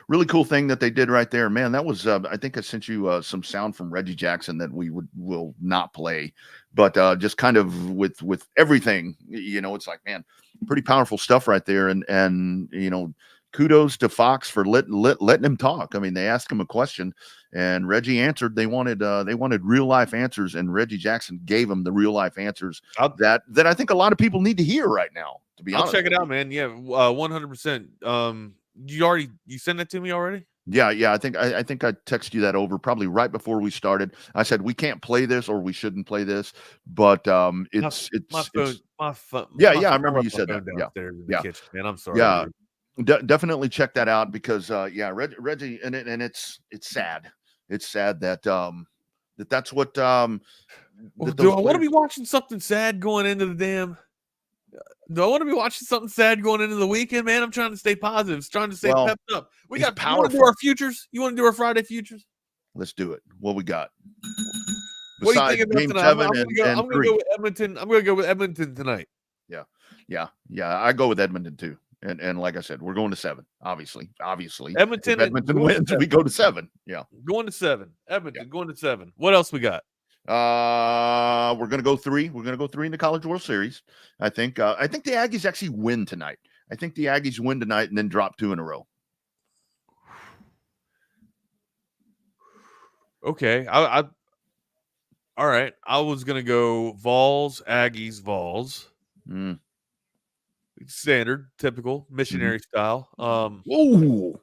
Really cool thing that they did right there, man. That was I think I sent you some sound from Reggie Jackson that we will not play, but just kind of with everything, it's like, man, pretty powerful stuff right there, and kudos to Fox for letting him talk. I mean, they asked him a question, and Reggie answered. They wanted real life answers, and Reggie Jackson gave them the real life answers that I think a lot of people need to hear right now. To be honest, I'll check it out, man. Yeah, 100%. You sent it to me already? Yeah. I think I texted you that over probably right before we started. I said we can't play this or we shouldn't play this, but it's my phone. Yeah, I remember you said that. Downstairs in the kitchen, man. I'm sorry. Yeah, definitely check that out because Reggie and it's sad. It's sad that that's what. Do I want to be watching something sad going into the damn? Do I want to be watching something sad going into the weekend, man? I'm trying to stay positive, trying to stay pepped up. We got power. You want to do our futures? You want to do our Friday futures? Let's do it. What we got? What do you think about Game tonight? I'm going to go with Edmonton. I'm going to go with Edmonton tonight. Yeah. I go with Edmonton too. And like I said, we're going to 7. Obviously. Edmonton wins. We go to 7. Yeah. Going to 7. Edmonton going to 7. What else we got? We're gonna go 3. We're gonna go 3 in the College World Series. I think the Aggies actually win tonight. I think the Aggies win tonight and then drop 2 in a row. Okay. All right. I was gonna go Vols, Aggies, Vols. Standard, typical missionary style. Ooh.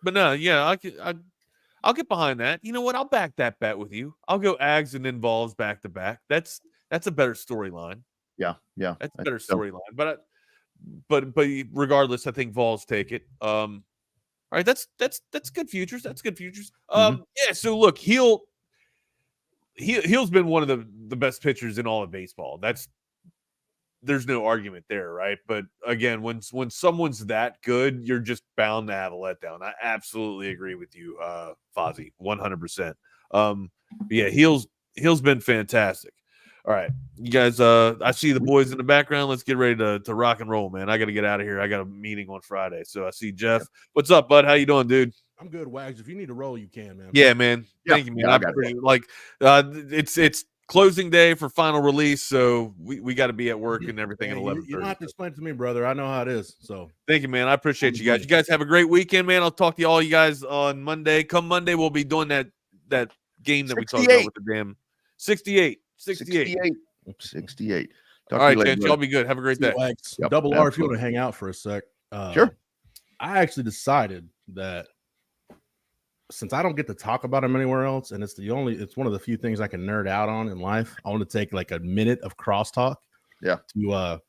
But no, yeah, I'll get behind that. You know what? I'll back that bet with you. I'll go Ags and then Vols back to back. That's a better storyline. Yeah. That's a better storyline. But regardless, I think Vols take it. All right, that's good futures. That's good futures. Yeah. So look, Heel's been one of the best pitchers in all of baseball. There's no argument there, right? But again, when someone's that good, you're just bound to have a letdown. I absolutely agree with you, Fozzie, 100%. Yeah, Heel's been fantastic. All right, you guys. I see the boys in the background. Let's get ready to rock and roll, man. I got to get out of here. I got a meeting on Friday, so I see Jeff. What's up, bud? How you doing, dude? I'm good, Wags. If you need to roll, you can, man. Yeah, man. Thank you, man. I appreciate it. It's closing day for final release, so we got to be at work and everything at 11:30. You don't have to explain it to me, brother. I know how it is. So thank you, man. I appreciate you guys. You guys have a great weekend, man. I'll talk to all you guys on Monday. Come Monday, we'll be doing that game that we talked about with the damn 68. All right, gents, y'all be good. Have a great day. Double R, if you want to hang out for a sec. Sure. I actually decided that since I don't get to talk about him anywhere else, and it's one of the few things I can nerd out on in life, I want to take like a minute of crosstalk. Yeah. To I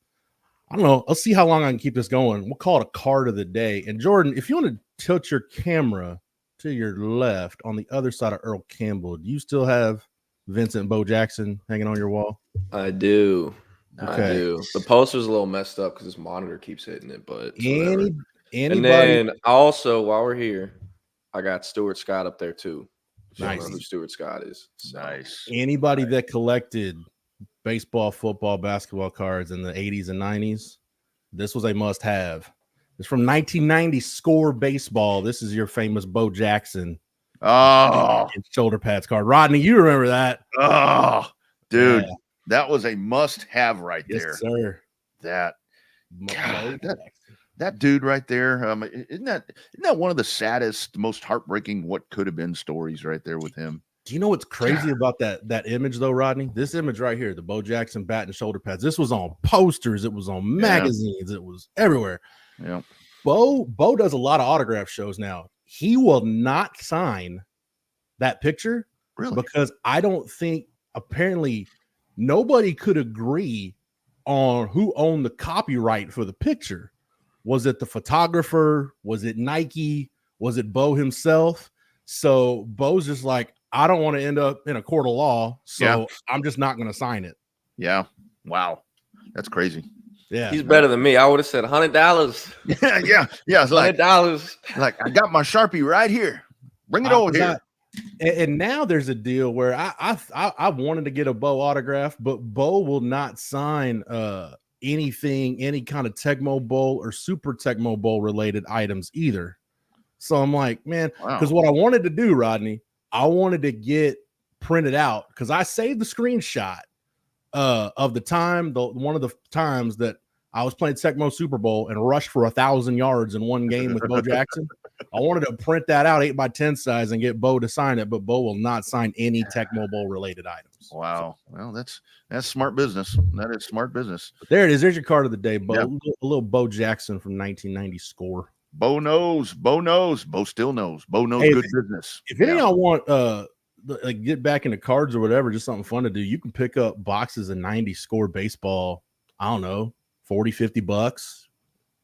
don't know. Let's see how long I can keep this going. We'll call it a card of the day. And Jordan, if you want to tilt your camera to your left on the other side of Earl Campbell, do you still have Vincent Bo Jackson hanging on your wall? I do. Okay. I do. The poster's a little messed up because this monitor keeps hitting it, but anybody. And then also, while we're here, I got Stuart Scott up there too. Nice. I don't know who Stuart Scott is. So. Nice. Anybody that collected baseball, football, basketball cards in the 80s and 90s, this was a must-have. It's from 1990 Score Baseball. This is your famous Bo Jackson. Oh, shoulder pads card. Rodney, you remember that? Oh, dude, that was a must-have right there. Yes, sir. That dude right there. Isn't that one of the saddest, most heartbreaking what could have been stories right there with him? Do you know what's crazy about that image though, Rodney? This image right here, the Bo Jackson bat and shoulder pads. This was on posters. It was on magazines. It was everywhere. Yeah. Bo does a lot of autograph shows now. He will not sign that picture. Really? Because I don't think apparently nobody could agree on who owned the copyright for the picture. Was it the photographer? Was it Nike? Was it Bo himself? So Bo's just like, I don't want to end up in a court of law, so I'm just not going to sign it. Yeah. Wow. That's crazy. Yeah. He's better than me. I would have said $100. Yeah. It's like $100. Like, I got my Sharpie right here. Bring it over here. And now there's a deal where I wanted to get a Bo autograph, but Bo will not sign anything, any kind of Tecmo Bowl or Super Tecmo Bowl related items either. So I'm like, man, because what I wanted to do, Rodney, I wanted to get printed out because I saved the screenshot of the time, one of the times that I was playing Tecmo Super Bowl and rushed for 1,000 yards in one game with Bo Jackson. I wanted to print that out 8x10 size and get Bo to sign it, but Bo will not sign any Tecmo Bowl related items. Wow. Well, that's smart business. That is smart business. But there it is. There's your card of the day, Bo. Yeah. A little Bo Jackson from 1990 score. Bo knows. Bo knows. Bo still knows. Bo knows good business. If any of y'all want like get back into cards or whatever, just something fun to do, you can pick up boxes of 90 score baseball. I don't know, $40-$50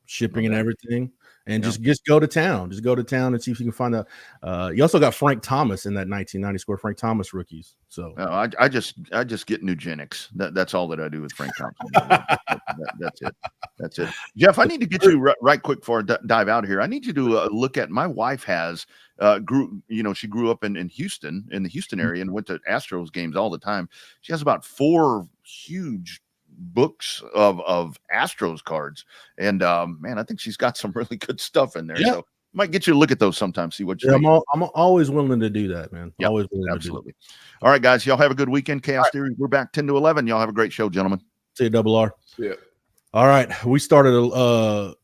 shipping and everything, and just go to town. Just go to town and see if you can find out. You also got Frank Thomas in that 1990 score, Frank Thomas rookies. So I just get Nugenics. That's all that I do with Frank Thompson. That's it. Jeff, I need to get you right quick before I dive out here. I need you to look at, my wife has she grew up in Houston, in the Houston area, and went to Astros games all the time. She has about 4 huge books of Astros cards, and man, I think she's got some really good stuff in there. So might get you to look at those sometime, see what you think. I'm always willing to do that, man. Yep, always willing absolutely. To do that. All right, guys, y'all have a good weekend. Chaos Theory, we're back 10 to 11. Y'all have a great show, gentlemen. See you, Double R. Yeah. All right, we started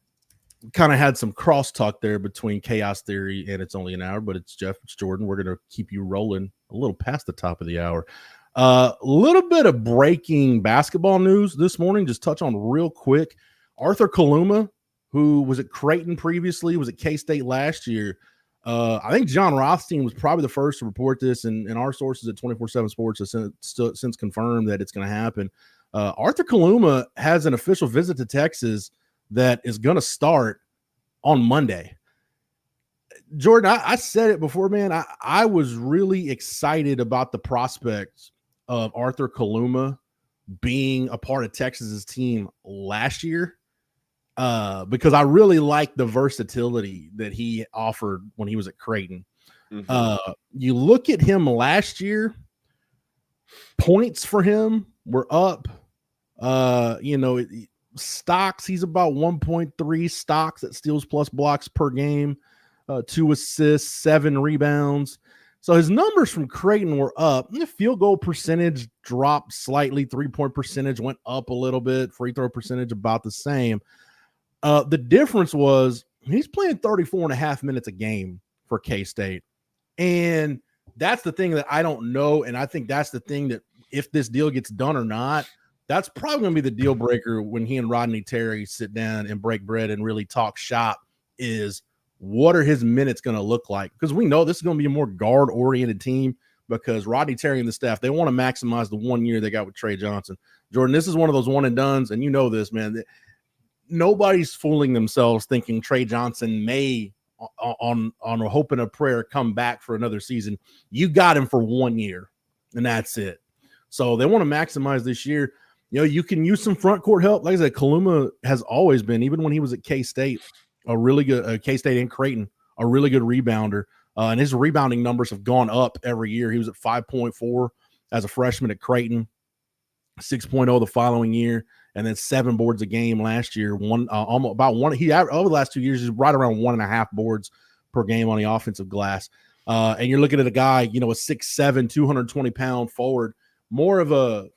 kind of had some crosstalk there between Chaos Theory and It's Only an Hour, but it's Jeff, it's Jordan. We're going to keep you rolling a little past the top of the hour. A little bit of breaking basketball news this morning, just touch on real quick. Arthur Kaluma, who was at Creighton previously, was at K-State last year. I think John Rothstein was probably the first to report this, and our sources at 24/7 Sports have since confirmed that it's going to happen. Arthur Kaluma has an official visit to Texas that is going to start on Monday. Jordan, I said it before, man. I was really excited about the prospects of Arthur Kaluma being a part of Texas's team last year, because I really liked the versatility that he offered when he was at Creighton. Mm-hmm. You look at him last year, points for him were up. Stocks, he's about 1.3 stocks at steals plus blocks per game, 2 assists, 7 rebounds. So his numbers from Creighton were up. The field goal percentage dropped slightly. 3-point percentage went up a little bit. Free throw percentage about the same. The difference was he's playing 34.5 minutes a game for K-State. And that's the thing that I don't know. And I think that's the thing that if this deal gets done or not, that's probably going to be the deal breaker when he and Rodney Terry sit down and break bread and really talk shop, is what are his minutes going to look like? Because we know this is going to be a more guard-oriented team, because Rodney Terry and the staff, they want to maximize the 1 year they got with Trey Johnson. Jordan, this is one of those one-and-dones, and you know this, man. Nobody's fooling themselves thinking Trey Johnson may, on a hope and a prayer, come back for another season. You got him for 1 year, and that's it. So they want to maximize this year. You can use some front court help. Like I said, Kaluma has always been, even when he was at K-State, a really good K-State and Creighton, a really good rebounder. And his rebounding numbers have gone up every year. He was at 5.4 as a freshman at Creighton, 6.0 the following year, and then 7 boards a game last year. Almost about one. He over the last 2 years, he's right around 1.5 boards per game on the offensive glass. And you're looking at a guy, a 6'7", 220-pound forward, more of a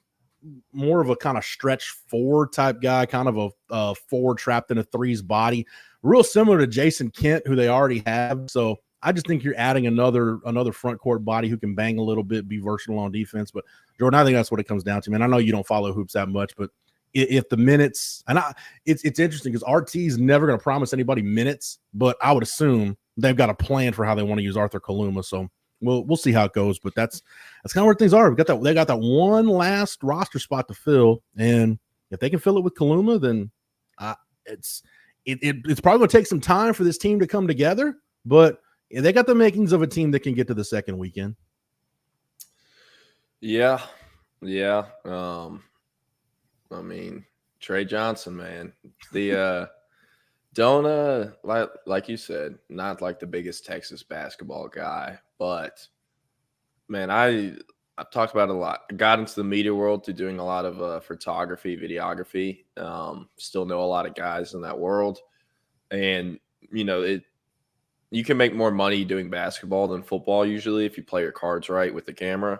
kind of stretch 4 type guy, kind of a 4 trapped in a 3's body, real similar to Jason Kent, who they already have. So I just think you're adding another front court body who can bang a little bit, be versatile on defense. But Jordan, I think that's what it comes down to, man. I know you don't follow hoops that much, but if the minutes, and it's interesting because RT's never going to promise anybody minutes, but I would assume they've got a plan for how they want to use Arthur Kaluma. So we'll see how it goes, but that's kind of where things are. They got that one last roster spot to fill, and if they can fill it with Kaluma, then it's probably going to take some time for this team to come together. But they got the makings of a team that can get to the second weekend. Yeah. I mean, Trey Johnson, man. The Dona, like you said, not like the biggest Texas basketball guy, but man, I've talked about it a lot. I got into the media world through doing a lot of photography, videography. Still know a lot of guys in that world, and you can make more money doing basketball than football usually if you play your cards right with the camera.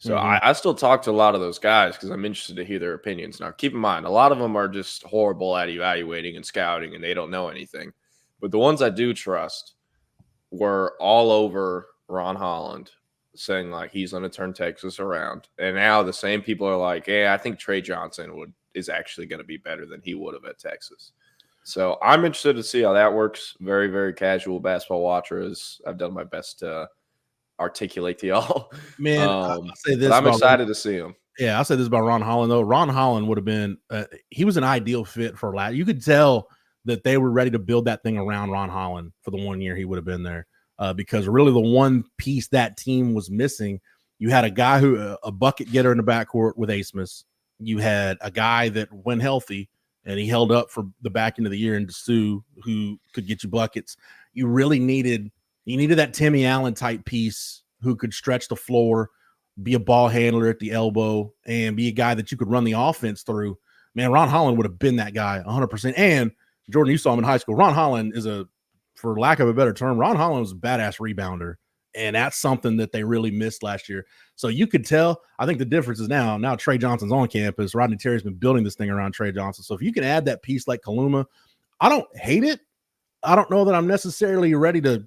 So I still talk to a lot of those guys because I'm interested to hear their opinions. Now, keep in mind, a lot of them are just horrible at evaluating and scouting, and they don't know anything. But the ones I do trust were all over Ron Holland, saying like he's going to turn Texas around. And now the same people are like, "Hey, I think Trey Johnson is actually going to be better than he would have at Texas." So I'm interested to see how that works. Very, very casual basketball watcher. I've done my best to articulate to y'all. Man, I'll say this. But I'm excited to see him. Yeah, I'll say this about Ron Holland, though. Ron Holland would have been he was an ideal fit for last. You could tell that they were ready to build that thing around Ron Holland for the 1 year he would have been there. Because really the one piece that team was missing, you had a guy a bucket getter in the backcourt with Asmus. You had a guy that went healthy and he held up for the back end of the year in Dessou, who could get you buckets. You really needed that Timmy Allen type piece who could stretch the floor, be a ball handler at the elbow, and be a guy that you could run the offense through. Man, Ron Holland would have been that guy 100%. And Jordan, you saw him in high school. Ron Holland is for lack of a better term, Ron Holland was a badass rebounder. And that's something that they really missed last year. So you could tell, I think the difference is now Trey Johnson's on campus. Rodney Terry's been building this thing around Trey Johnson. So if you can add that piece like Kaluma, I don't hate it. I don't know that I'm necessarily ready to,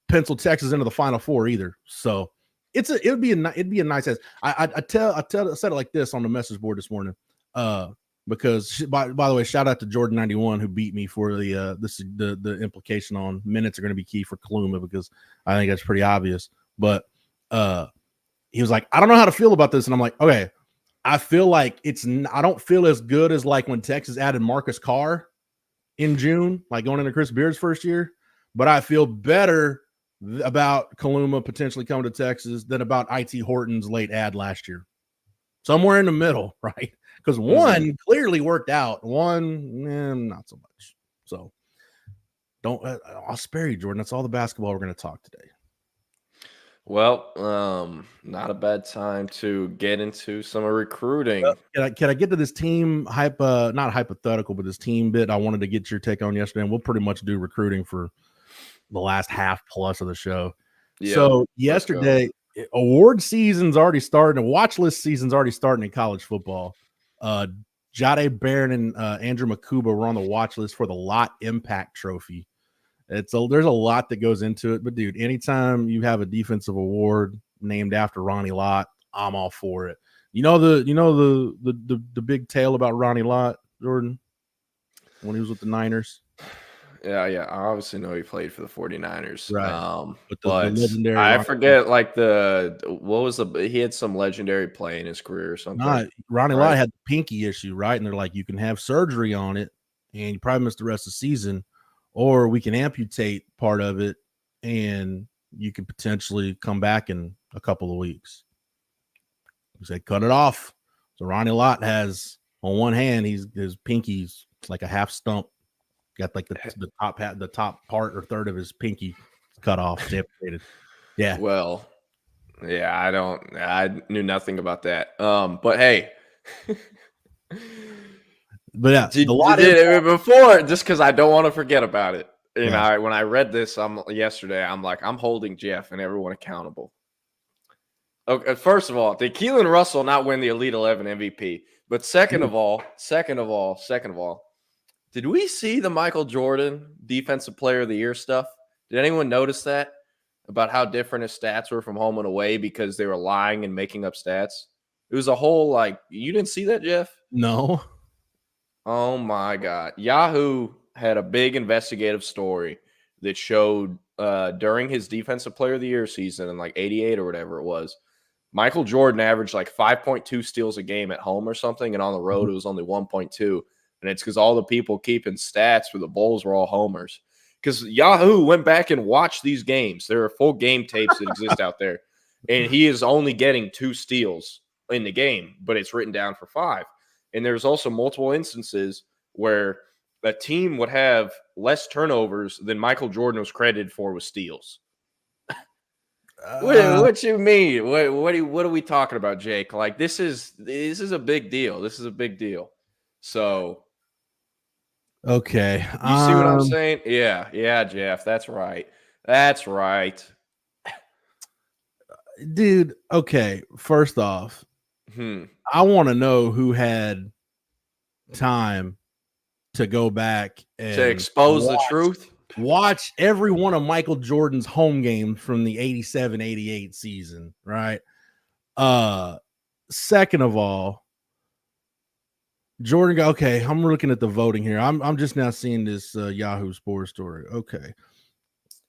pencil Texas into the Final Four either. So it'd be a nice ass. I said it like this on the message board this morning. Because by the way, shout out to Jordan 91 who beat me for the implication on minutes are going to be key for Kaluma, because I think that's pretty obvious. But he was like, I don't know how to feel about this, and I'm like, okay, I feel like I don't feel as good as like when Texas added Marcus Carr in June, like going into Chris Beard's first year, but I feel better about Kaluma potentially coming to Texas than about IT Horton's late ad last year. Somewhere in the middle, right? Because one clearly worked out, one not so much. So I'll spare you, Jordan. That's all the basketball we're going to talk today. Well, not a bad time to get into some recruiting. Can I get to this team not hypothetical, but this team bit I wanted to get your take on yesterday, and we'll pretty much do recruiting for the last half plus of the show. Yeah, so yesterday, award season's already starting, watch list season's already starting in college football. Jade Barron and Andrew Makuba were on the watch list for the Lott Impact Trophy. There's a lot that goes into it, but dude, anytime you have a defensive award named after Ronnie Lott, I'm all for it. You know the big tale about Ronnie Lott, Jordan, when he was with the Niners. Yeah. I obviously know he played for the 49ers. Right. But legendary I forget he had some legendary play in his career or something. Ronnie Lott had the pinky issue, right? And they're like, you can have surgery on it and you probably miss the rest of the season, or we can amputate part of it and you could potentially come back in a couple of weeks. He said, cut it off. So Ronnie Lott has, on one hand, his pinky's like a half stump. Got like the top part or third of his pinky cut off, amputated. Yeah. Well, yeah, I knew nothing about that. But hey, but yeah, before, just because I don't want to forget about it. When I read this yesterday, I'm like, I'm holding Jeff and everyone accountable. Okay, first of all, did Keelan Russell not win the Elite 11 MVP? But second of all, did we see the Michael Jordan Defensive Player of the Year stuff? Did anyone notice that? About how different his stats were from home and away because they were lying and making up stats? It was a whole, you didn't see that, Jeff? No. Oh, my God. Yahoo had a big investigative story that showed during his Defensive Player of the Year season in 88 or whatever it was, Michael Jordan averaged 5.2 steals a game at home or something, and on the road it was only 1.2. And it's because all the people keeping stats for the Bulls were all homers. Because Yahoo went back and watched these games. There are full game tapes that exist out there. And he is only getting 2 steals in the game, but it's written down for 5. And there's also multiple instances where a team would have less turnovers than Michael Jordan was credited for with steals. What you mean? What are we talking about, Jake? This is a big deal. This is a big deal. So okay. You see what I'm saying? Yeah, Jeff. That's right. dude. Okay, first off, I want to know who had time to go back and to expose the truth. Watch every one of Michael Jordan's home games from the 87-88 season, right? Second of all, Jordan, okay, I'm looking at the voting here. I'm just now seeing this Yahoo Sports story. Okay.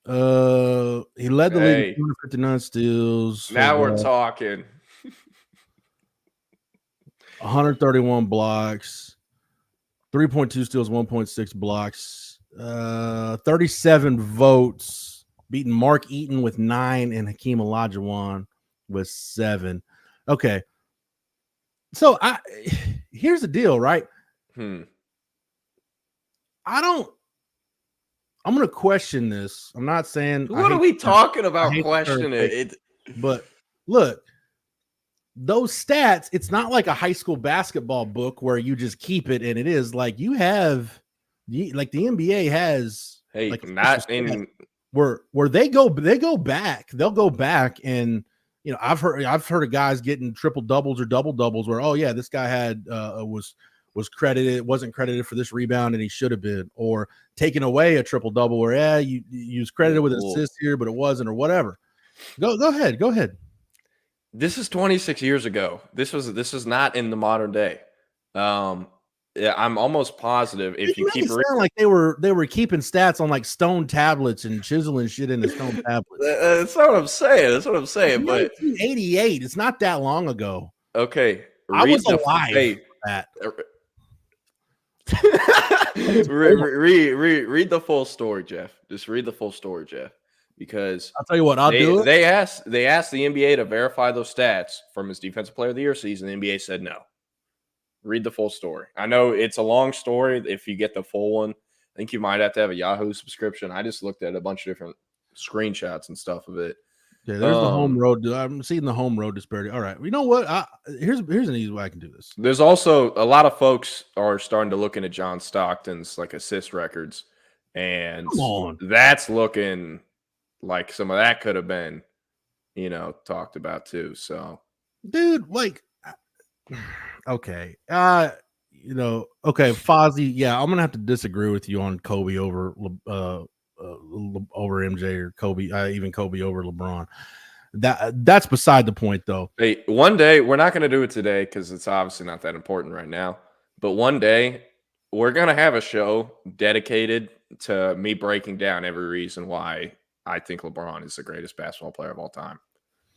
He led the league with 259 steals. Now we're talking. 131 blocks, 3.2 steals, 1.6 blocks, 37 votes, beating Mark Eaton with 9 and Hakeem Olajuwon with 7. Okay. So here's the deal, right? I'm going to question this. I'm not saying what are we talking about questioning it. But look, those stats, it's not like a high school basketball book where you just keep it and it is like you have like the NBA has not in where they go back. They'll go back and I've heard of guys getting triple doubles or double doubles where this guy had was wasn't credited for this rebound and he should have been, or taking away a triple double where you was credited with an assist here but it wasn't, or whatever. Go ahead. This is 26 years ago. This is not in the modern day. I'm almost positive if you keep sound like they were keeping stats on like stone tablets and chiseling shit into stone tablets. That's what I'm saying. But 1988, it's not that long ago. Okay, I was alive. Read the full story, Jeff. Just read the full story, Jeff. Because I'll tell you what, I'll do it. They asked the NBA to verify those stats from his Defensive Player of the Year season. The NBA said no. Read the full story. I know it's a long story. If you get the full one, I think you might have to have a Yahoo subscription. I just looked at a bunch of different screenshots and stuff of it. Yeah, there's the home road. I'm seeing the home road disparity. All right, you know what? Here's an easy way I can do this. There's also a lot of folks are starting to look into John Stockton's like assist records, and that's looking like some of that could have been, talked about too. So, dude, like, okay, okay, Fozzie, yeah, I'm gonna have to disagree with you on Kobe over MJ or Kobe, even Kobe over LeBron. That's beside the point, though. Hey, one day we're not gonna do it today because it's obviously not that important right now. But one day we're gonna have a show dedicated to me breaking down every reason why I think LeBron is the greatest basketball player of all time.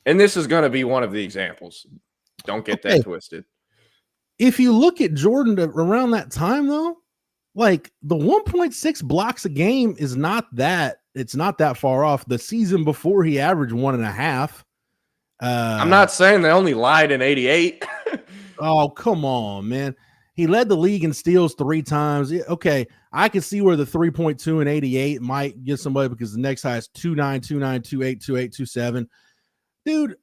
And this is going to be one of the examples. Don't get that twisted. If you look at Jordan around that time, though, like the 1.6 blocks a game is not that. It's not that far off. The season before he averaged 1.5. I'm not saying they only lied in 88. Oh, come on, man. He led the league in steals 3 times. Okay, I can see where the 3.2 and 88 might get somebody because the next highest 2.9, 2.9, 2.8, 2.8, 2.7. Dude.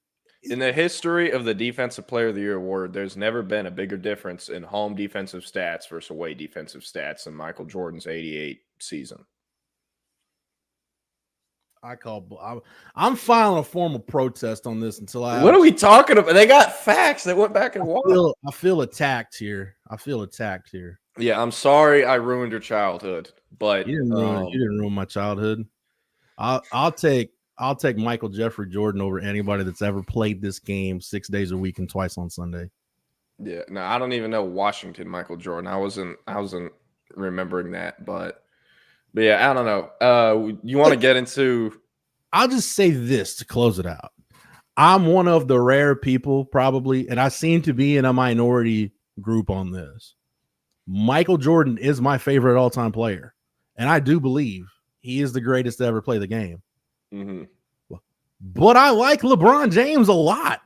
In the history of the Defensive Player of the Year award, there's never been a bigger difference in home defensive stats versus away defensive stats than Michael Jordan's 88 season. I'm filing a formal protest on this until I. What are we talking about? They got facts. They went back and watched. I feel attacked here. Yeah, I'm sorry I ruined your childhood, but you didn't ruin my childhood. I'll take Michael Jeffrey Jordan over anybody that's ever played this game 6 days a week and twice on Sunday. Yeah, no, I don't even know Washington Michael Jordan. I wasn't remembering that, but yeah, I don't know. You want to get into? I'll just say this to close it out. I'm one of the rare people, probably, and I seem to be in a minority group on this. Michael Jordan is my favorite all-time player, and I do believe he is the greatest to ever play the game. Mm-hmm. But I like LeBron James a lot.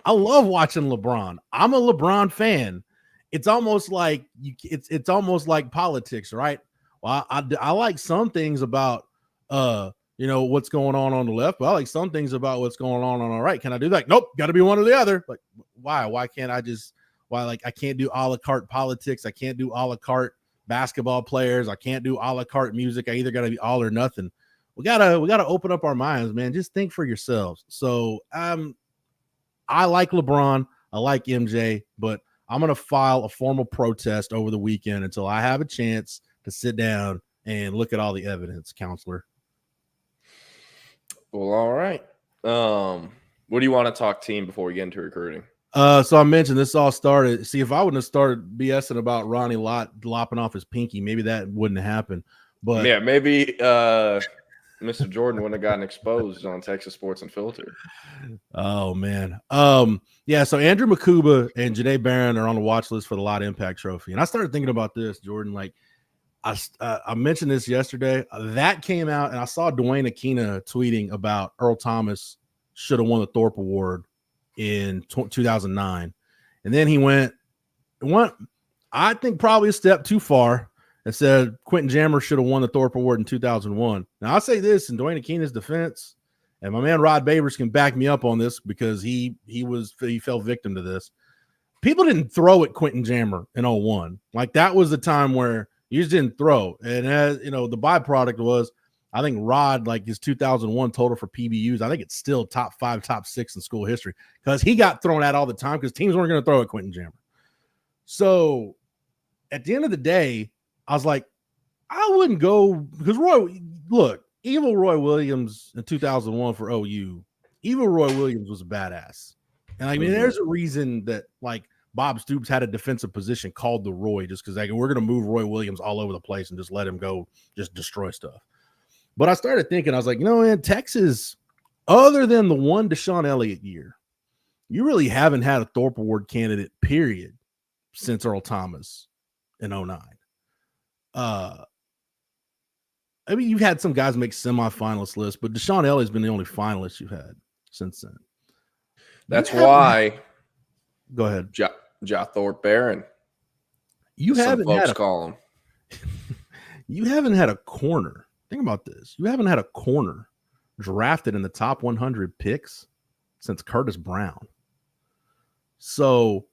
I love watching LeBron. I'm a LeBron fan. It's almost like it's almost like politics, right? Well, I like some things about what's going on the left, but I like some things about what's going on the right. Can I do that? Nope, got to be one or the other. Like, why? Why can't I just? Why, like, I can't do a la carte politics. I can't do a la carte basketball players. I can't do a la carte music. I either got to be all or nothing. We gotta open up our minds, man. Just think for yourselves. So I like LeBron, I like MJ, but I'm going to file a formal protest over the weekend until I have a chance to sit down and look at all the evidence, counselor. Well, all right. What do you want to talk team before we get into recruiting? So I mentioned this all started. See, if I wouldn't have started BSing about Ronnie lopping off his pinky, maybe that wouldn't have happened. But yeah, maybe Mr. Jordan wouldn't have gotten exposed on Texas Sports Unfiltered. Oh man. Yeah, so Andrew Makuba and Janae Barron are on the watch list for the Lot Impact Trophy. And I started thinking about this, Jordan. Like I mentioned this yesterday. That came out, and I saw Dwayne Akina tweeting about Earl Thomas should have won the Thorpe Award in 2009. And then he went, I think probably a step too far, and said Quentin Jammer should have won the Thorpe Award in 2001. Now, I'll say this in Dwayne Akina's defense, and my man Rod Babers can back me up on this because he fell victim to this. People didn't throw at Quentin Jammer in 01. Like, that was the time where you just didn't throw. And as you know, the byproduct was, I think Rod, like his 2001 total for PBUs, I think it's still top 5, top 6 in school history because he got thrown at all the time because teams weren't going to throw at Quentin Jammer. So at the end of the day, I was like, I wouldn't go because evil Roy Williams in 2001 for OU, evil Roy Williams was a badass. And I mean, there's a reason that like Bob Stoops had a defensive position called the Roy just because like, we're going to move Roy Williams all over the place and just let him go just destroy stuff. But I started thinking, I was like, man, Texas, other than the one Deshaun Elliott year, you really haven't had a Thorpe Award candidate, period, since Earl Thomas in 09. I mean, you've had some guys make semifinalist lists, but Deshaun Elliott's been the only finalist you've had since then. That's why. Go ahead. Ja Thorpe Barron. You haven't had call him. You haven't had a corner. Think about this. You haven't had a corner drafted in the top 100 picks since Curtis Brown. So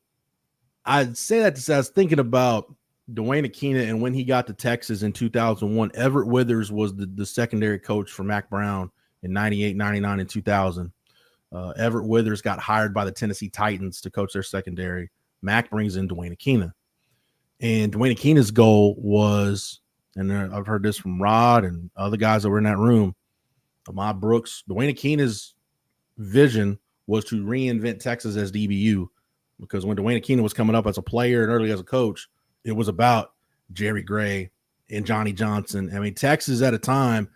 I'd say that to say I was thinking about Dwayne Akina and when he got to Texas in 2001. Everett Withers was the secondary coach for Mac Brown in 98, 99, and 2000. Everett Withers got hired by the Tennessee Titans to coach their secondary. Mac brings in Dwayne Akina. And Dwayne Akina's goal was, and I've heard this from Rod and other guys that were in that room, Ahmad Brooks, Dwayne Akina's vision was to reinvent Texas as DBU, because when Dwayne Akina was coming up as a player and early as a coach, it was about Jerry Gray and Johnny Johnson. I mean, Texas at a time,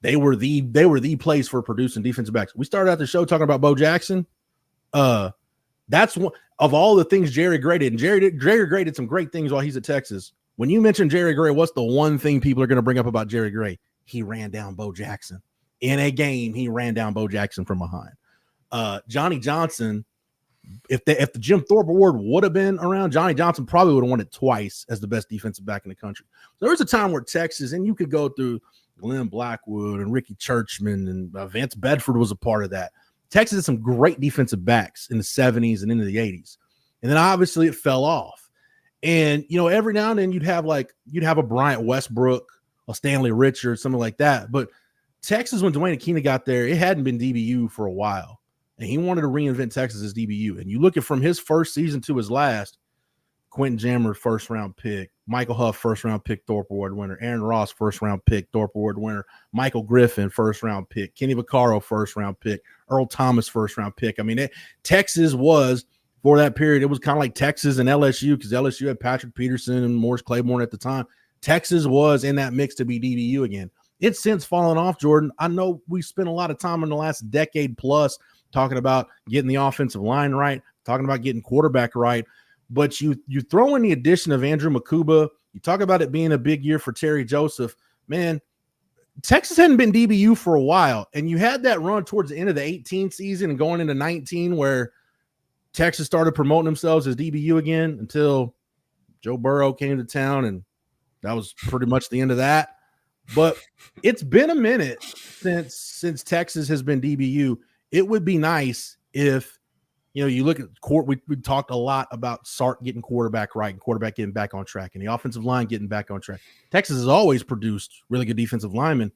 they were the place for producing defensive backs. We started out the show talking about Bo Jackson. That's one of all the things Jerry Gray did. And Jerry Gray did some great things while he's at Texas. When you mention Jerry Gray, what's the one thing people are going to bring up about Jerry Gray? He ran down Bo Jackson. In a game, he ran down Bo Jackson from behind. Johnny Johnson, if the Jim Thorpe Award would have been around, Johnny Johnson probably would have won it twice as the best defensive back in the country. So there was a time where Texas, and you could go through Glenn Blackwood and Ricky Churchman, and Vance Bedford was a part of that. Texas had some great defensive backs in the 70s and into the 80s. And then obviously it fell off. And, you know, every now and then you'd have a Bryant Westbrook, a Stanley Richards, something like that. But Texas, when Dwayne Akina got there, it hadn't been DBU for a while. And he wanted to reinvent Texas as DBU. And you look at from his first season to his last, Quentin Jammer, first-round pick. Michael Huff, first-round pick, Thorpe Award winner. Aaron Ross, first-round pick, Thorpe Award winner. Michael Griffin, first-round pick. Kenny Vaccaro, first-round pick. Earl Thomas, first-round pick. I mean, Texas was, for that period, it was kind of like Texas and LSU, because LSU had Patrick Peterson and Morris Claiborne at the time. Texas was in that mix to be DBU again. It's since fallen off, Jordan. I know we spent a lot of time in the last decade plus talking about getting the offensive line right, talking about getting quarterback right. But you throw in the addition of Andrew Makuba, you talk about it being a big year for Terry Joseph. Man, Texas hadn't been DBU for a while, and you had that run towards the end of the 18 season and going into 19 where Texas started promoting themselves as DBU again until Joe Burrow came to town, and that was pretty much the end of that. But it's been a minute since Texas has been DBU. It would be nice if, you know, you look at court. We talked a lot about Sark getting quarterback right and quarterback getting back on track and the offensive line getting back on track. Texas has always produced really good defensive linemen.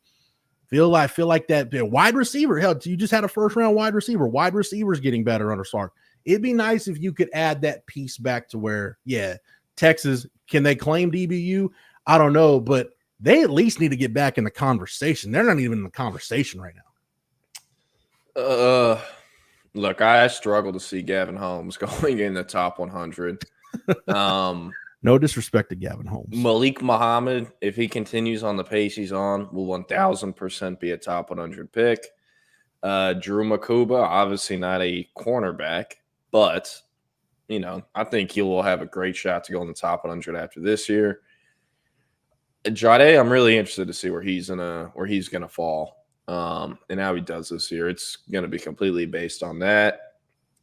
Feel like that wide receiver. Hell, you just had a first round wide receiver. Wide receivers getting better under Sark. It'd be nice if you could add that piece back to where, yeah, Texas, can they claim DBU? I don't know, but they at least need to get back in the conversation. They're not even in the conversation right now. Look, I struggle to see Gavin Holmes going in the top 100. No disrespect to Gavin Holmes. Malik Muhammad, if he continues on the pace he's on, will 1,000% be a top 100 pick. Drew Makuba, obviously not a cornerback, but, you know, I think he will have a great shot to go in the top 100 after this year. Jade, I'm really interested to see where he's gonna fall, and how he does this year. It's gonna be completely based on that.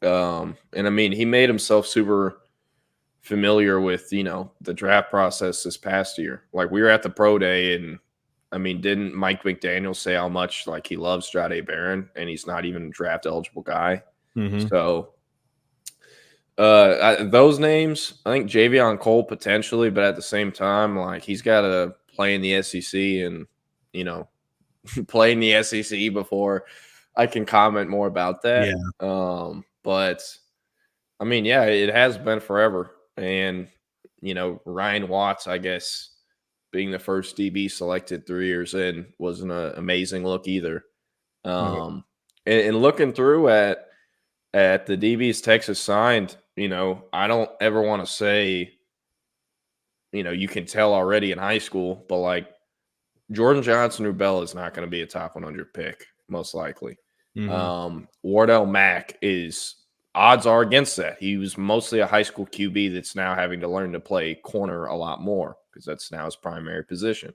And I mean, he made himself super familiar with, you know, the draft process this past year. Like, we were at the pro day, and I mean, didn't Mike McDaniel say how much like he loves Jade Barron, and he's not even a draft eligible guy? Mm-hmm. So those names, I think Javion Cole potentially, but at the same time, like, he's got to play in the SEC and, you know, play in the SEC before I can comment more about that. Yeah. But I mean, yeah, it has been forever. And, you know, Ryan Watts, I guess, being the first DB selected 3 years in wasn't an amazing look either. And looking through at the DBs Texas signed, you know, I don't ever want to say, you know, you can tell already in high school, but like Jordan Johnson-Rubella is not going to be a top 100 pick, most likely. Wardell Mack is, odds are against that. He was mostly a high school QB that's now having to learn to play corner a lot more because that's now his primary position.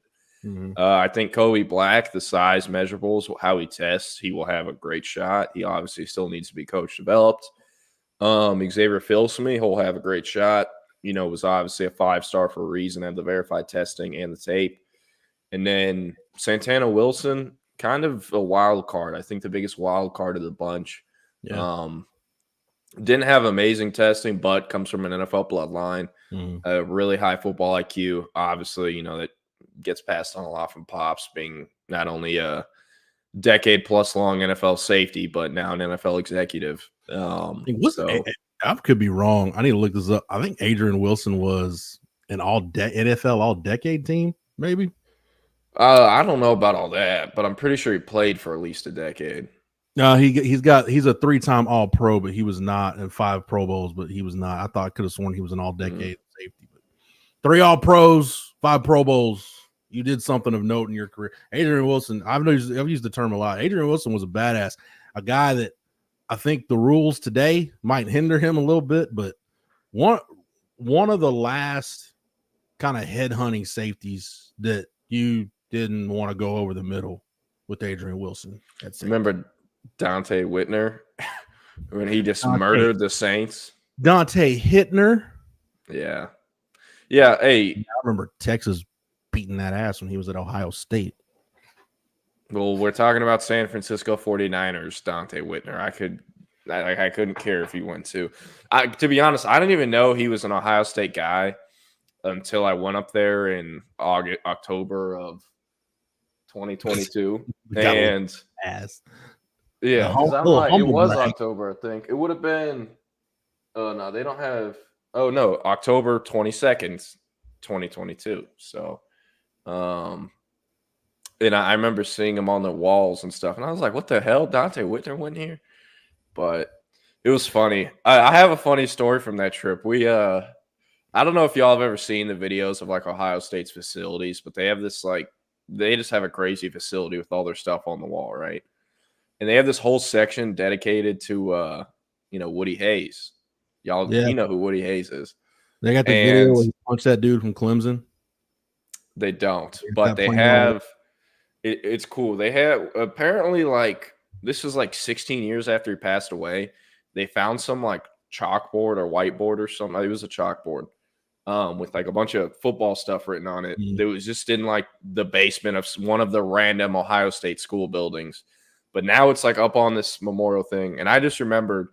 I think Kobe Black, the size measurables, how he tests, he will have a great shot. He obviously still needs to be coach developed. Xavier Filsamy, he'll have a great shot. You know, was obviously a 5-star for a reason, had the verified testing and the tape. And then Santana Wilson, kind of a wild card. I think the biggest wild card of the bunch. Yeah. Didn't have amazing testing, but comes from an NFL bloodline. A really high football IQ. Obviously, you know, that gets passed on a lot from Pops, being not only a decade-plus long NFL safety, but now an NFL executive. I could be wrong. I need to look this up. I think Adrian Wilson was an NFL all-decade team, maybe. I don't know about all that, but I'm pretty sure he played for at least a decade. No, he's a 3-time All-Pro, but he was not, and 5 Pro Bowls, but he was not. I thought I could have sworn he was an all-decade safety. But 3 All-Pros, 5 Pro Bowls. You did something of note in your career. Adrian Wilson, I've used the term a lot. Adrian Wilson was a badass, a guy that I think the rules today might hinder him a little bit, but one of the last kind of headhunting safeties that you didn't want to go over the middle with Adrian Wilson. Remember Dante Whitner when he just murdered the Saints? Dante Hittner. Yeah. Yeah. Hey, I remember Texas beating that ass when he was at Ohio State. Well, we're talking about San Francisco 49ers, Dante Whitner. I couldn't care if he went to. To be honest, I didn't even know he was an Ohio State guy until I went up there in October of 2022. And yeah, I'm like, it was October, I think. It would have been no, they don't have October 22nd, 2022. So and I remember seeing him on the walls and stuff, and I was like, what the hell? Dante Whitner went here? But it was funny. I have a funny story from that trip. I don't know if y'all have ever seen the videos of like Ohio State's facilities, but they have this they just have a crazy facility with all their stuff on the wall, right? And they have this whole section dedicated to Woody Hayes. Y'all, you know who Woody Hayes is. They got the video where he punched that dude from Clemson. They don't, but they have. It's cool. They have apparently this was 16 years after he passed away. They found some chalkboard or whiteboard or something. It was a chalkboard with a bunch of football stuff written on it. It was just in the basement of one of the random Ohio State school buildings. But now it's up on this memorial thing. And I just remembered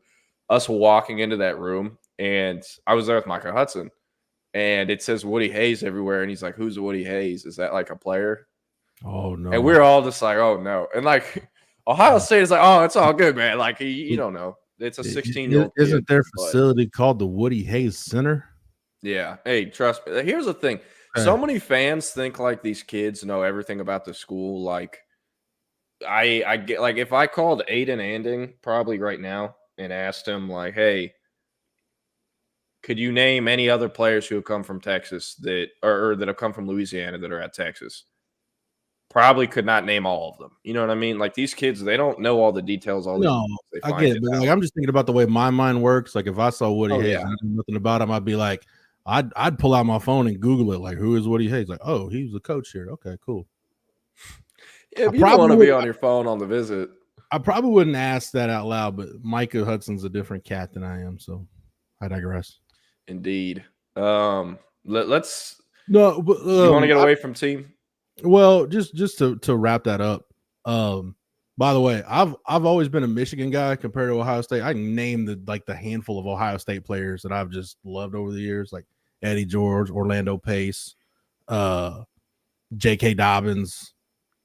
us walking into that room, and I was there with Micah Hudson, and it says Woody Hayes everywhere. And he's like, who's Woody Hayes? Is that a player? Oh, no. And we're all just like, oh, no. And Ohio State is like, oh, it's all good, man. You don't know. It's a 16-year-old. Isn't their facility called the Woody Hayes Center? Yeah. Hey, trust me. Here's the thing. So many fans think like these kids know everything about the school. Like, I get like if I called Aiden Anding probably right now and asked him like, hey, could you name any other players who have come from Texas that or that have come from Louisiana that are at Texas? Probably could not name all of them. You know what I mean? Like these kids, they don't know all the details. No, I get it. But like, I'm just thinking about the way my mind works. Like if I saw Woody Hayes and I knew nothing about him, I'd be like, I'd pull out my phone and Google it. Like, who is Woody Hayes? Like, oh, he was a coach here. Okay, cool. Yeah, you don't want to be on your phone on the visit. I probably wouldn't ask that out loud, but Micah Hudson's a different cat than I am, so I digress. Indeed. Let's. No, but, you want to get away from team? Well, just to wrap that up. By the way, I've always been a Michigan guy compared to Ohio State. I can name the handful of Ohio State players that I've just loved over the years, like Eddie George, Orlando Pace, J.K. Dobbins,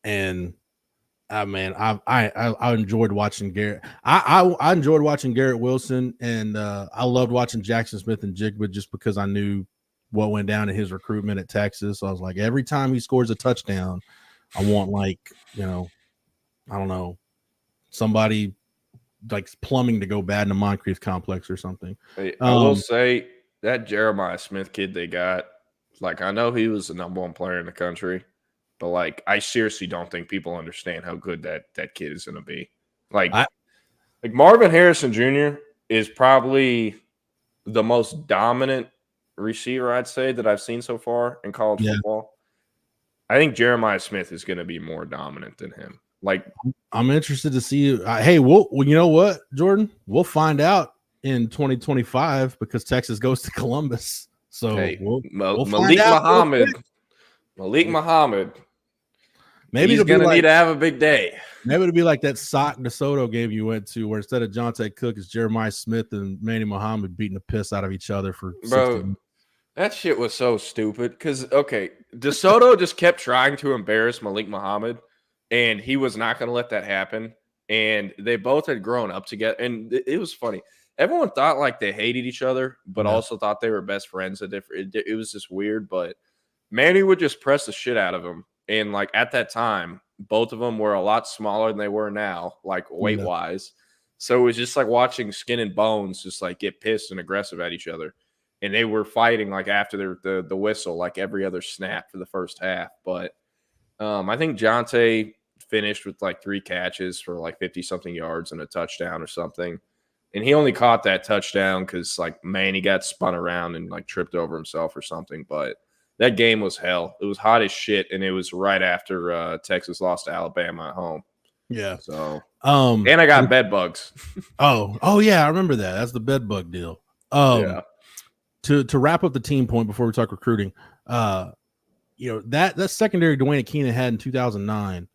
and I enjoyed watching Garrett. I enjoyed watching Garrett Wilson, and I loved watching Jackson Smith and Jigba just because I knew what went down in his recruitment at Texas. So I was like, every time he scores a touchdown, I want I don't know, somebody like plumbing to go bad in the Moncrief complex or something. Hey, I will say that Jeremiah Smith kid they got, like I know he was the number one player in the country, but like I seriously don't think people understand how good that kid is going to be. Like Marvin Harrison Jr. is probably the most dominant receiver I'd say that I've seen so far in college football. I think Jeremiah Smith is going to be more dominant than him. Like, I'm interested to see. Hey, well, you know what, Jordan? We'll find out in 2025 because Texas goes to Columbus. So hey, we'll Malik Muhammad. Maybe he's going to need to have a big day. Maybe it'll be like that Sock DeSoto game you went to, where instead of Jonte Cook, it's Jeremiah Smith and Manny Muhammad beating the piss out of each other for 60 minutes. That shit was so stupid because, DeSoto just kept trying to embarrass Malik Muhammad, and he was not going to let that happen. And they both had grown up together, and it was funny. Everyone thought like they hated each other, but also thought they were best friends. It was just weird, but Manny would just press the shit out of him. And like at that time, both of them were a lot smaller than they were now, like weight-wise. So it was just like watching skin and bones just like get pissed and aggressive at each other. And they were fighting like after the whistle, like every other snap for the first half. But I think Jonte finished with like 3 catches for like 50-something yards and a touchdown or something. And he only caught that touchdown because like Manny got spun around and like tripped over himself or something. But that game was hell. It was hot as shit, and it was right after Texas lost to Alabama at home. Yeah. So, and I got bed bugs. oh yeah, I remember that. That's the bed bug deal. To wrap up the team point before we talk recruiting, that secondary Dwayne Keenan had in 2009,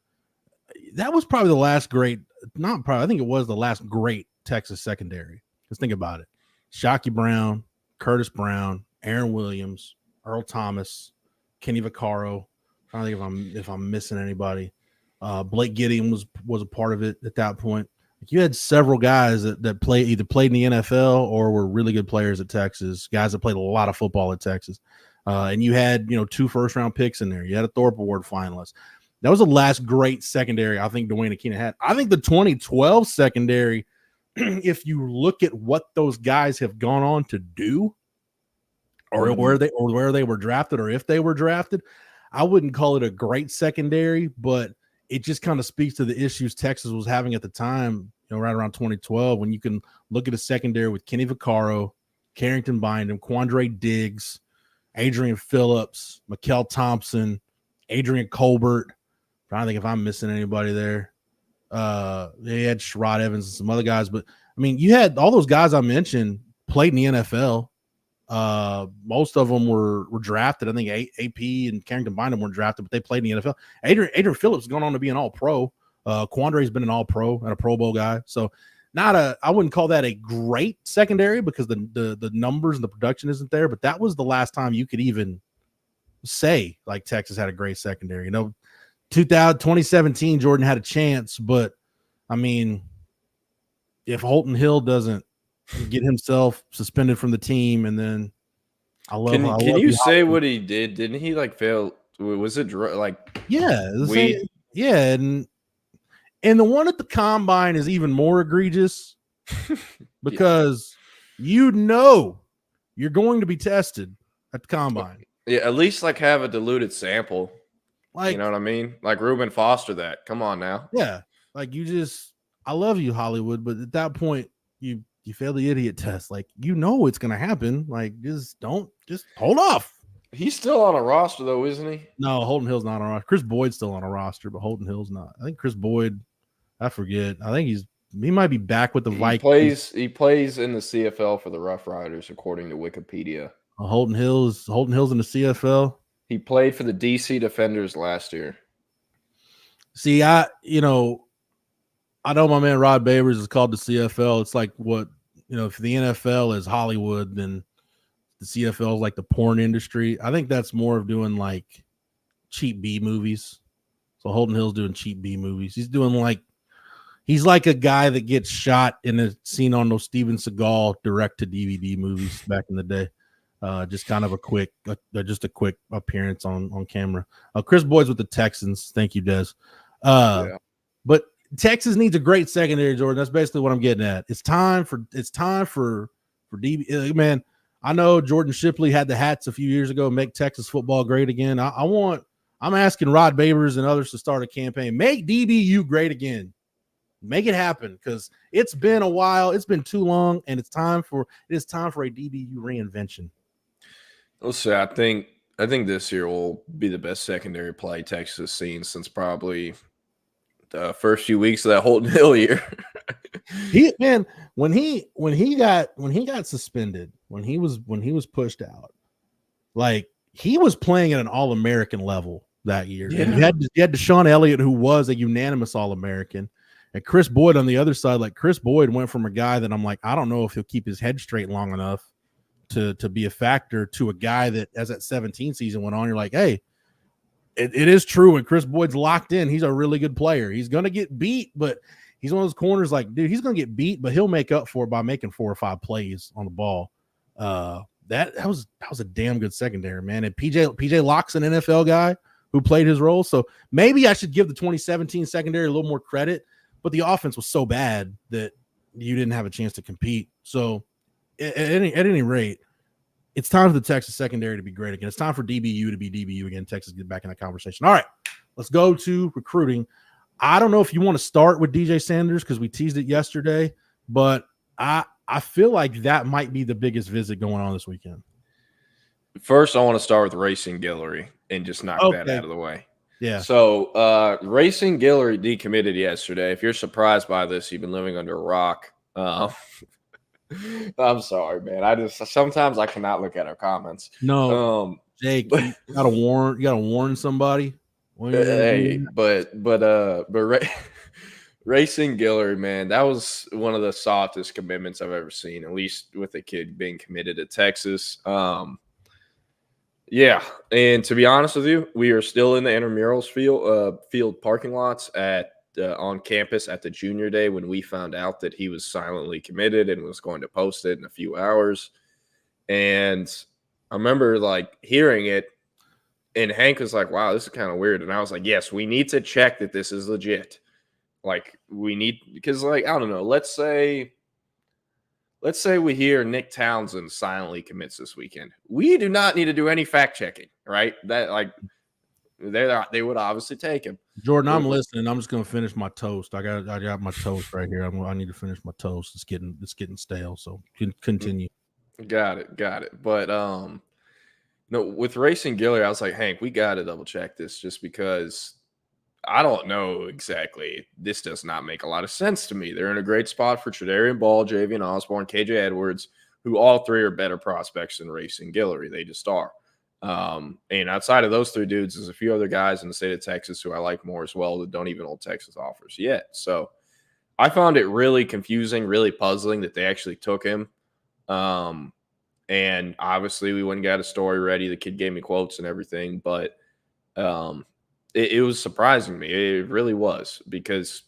that was probably the last great. Not probably. I think it was the last great Texas secondary. Just think about it: Shockey Brown, Curtis Brown, Aaron Williams, Earl Thomas, Kenny Vaccaro. I don't think if I'm missing anybody. Blake Gideon was a part of it at that point. Like you had several guys that either played in the NFL or were really good players at Texas. Guys that played a lot of football at Texas, and you had 2 first-round picks in there. You had a Thorpe Award finalist. That was the last great secondary I think Dwayne Keenan had. I think the 2012 secondary, if you look at what those guys have gone on to do, or where they were drafted, or if they were drafted, I wouldn't call it a great secondary, but it just kind of speaks to the issues Texas was having at the time, right around 2012, when you can look at a secondary with Kenny Vaccaro, Carrington Bynum, Quandre Diggs, Adrian Phillips, Mikel Thompson, Adrian Colbert. I'm trying to think if I'm missing anybody there. They had Sherrod Evans and some other guys, but I mean, you had all those guys I mentioned played in the NFL. Most of them were drafted. I think AP and Carrington Bynum weren't drafted, but they played in the NFL. Adrian Phillips is going on to be an All-Pro. Quandre's been an All-Pro and a Pro Bowl guy. So I wouldn't call that a great secondary because the numbers and the production isn't there, but that was the last time you could even say like Texas had a great secondary. 2017 Jordan had a chance, but I mean, if Holton Hill doesn't get himself suspended from the team, and then Can you say what he did? Didn't he like fail? Was it like weed? Yeah, and the one at the combine is even more egregious because you're going to be tested at the combine. Yeah, at least like have a diluted sample. Like, you know what I mean? Like Reuben Foster that. Come on now. Yeah. Like I love you, Hollywood, but at that point you fail the idiot test. Like, it's gonna happen. Like, just hold off. He's still on a roster though, isn't he? No, Holton Hill's not on a roster. Chris Boyd's still on a roster, but Holton Hill's not. I think Chris Boyd, I forget. I think he might be back with the Vikings. He plays in the CFL for the Rough Riders, according to Wikipedia. Holton Hill's in the CFL. He played for the DC Defenders last year. See, I know my man Rod Babers is called the CFL. It's like what, if the NFL is Hollywood, then the CFL is like the porn industry. I think that's more of doing like cheap B movies. So Holton Hill's doing cheap B movies. He's like a guy that gets shot in a scene on those Steven Seagal direct to DVD movies back in the day. Just kind of a quick appearance on camera. Chris Boyd's with the Texans. Thank you, Des. But Texas needs a great secondary, Jordan. That's basically what I'm getting at. It's time for DB. Man, I know Jordan Shipley had the hats a few years ago, make Texas football great again. I'm asking Rod Babers and others to start a campaign. Make DBU great again. Make it happen, because it's been a while. It's been too long, and it is time for a DBU reinvention. Let's say I think this year will be the best secondary play Texas has seen since probably the first few weeks of that Holton Hill year. When he got suspended, when he was pushed out, like, he was playing at an All-American level that year. Yeah. And you had Deshaun Elliott, who was a unanimous All-American, and Chris Boyd on the other side. Like, Chris Boyd went from a guy that I'm like, I don't know if he'll keep his head straight long enough to be a factor, to a guy that, as that 17 season went on, you're like, hey, it is true. When Chris Boyd's locked in, he's a really good player. He's going to get beat, but he's one of those corners like, dude, he's going to get beat, but he'll make up for it by making 4 or 5 plays on the ball. That was a damn good secondary, man. And PJ Locke's an NFL guy who played his role. So maybe I should give the 2017 secondary a little more credit, but the offense was so bad that you didn't have a chance to compete. So at any rate, it's time for the Texas secondary to be great again. It's time for DBU to be DBU again. Texas get back in that conversation. All right, let's go to recruiting. I don't know if you want to start with DJ Sanders because we teased it yesterday, but I feel like that might be the biggest visit going on this weekend. First, I want to start with Racing Guillory and just knock that out of the way. Yeah. So Racing Guillory decommitted yesterday. If you're surprised by this, you've been living under a rock. I'm sorry, man. Sometimes I cannot look at our comments. No, Jake, you gotta warn somebody. Hey, but Racing Guillory, man, that was one of the softest commitments I've ever seen, at least with a kid being committed to Texas. Yeah, and to be honest with you, we are still in the intramurals field parking lots on campus at the junior day when we found out that he was silently committed and was going to post it in a few hours. And I remember like hearing it, and Hank was like, wow, this is kind of weird. And I was like, yes, we need to check that this is legit. Like, because like, I don't know, let's say we hear Nick Townsend silently commits this weekend. We do not need to do any fact checking, right? That like they would obviously take him. Jordan, I'm listening. I'm just gonna finish my toast. I got my toast right here. I need to finish my toast. It's getting stale. So continue. Got it. But no, with Racing Guillory, I was like, Hank, we got to double check this just because I don't know exactly. This does not make a lot of sense to me. They're in a great spot for Tredarian Ball, Javian Osborne, KJ Edwards, who all three are better prospects than Racing Guillory. They just are. And outside of those 3 dudes, there's a few other guys in the state of Texas who I like more as well that don't even hold Texas offers yet. So I found it really confusing, really puzzling that they actually took him. And obviously we went and got a story ready. The kid gave me quotes and everything, but it was surprising me. It really was, because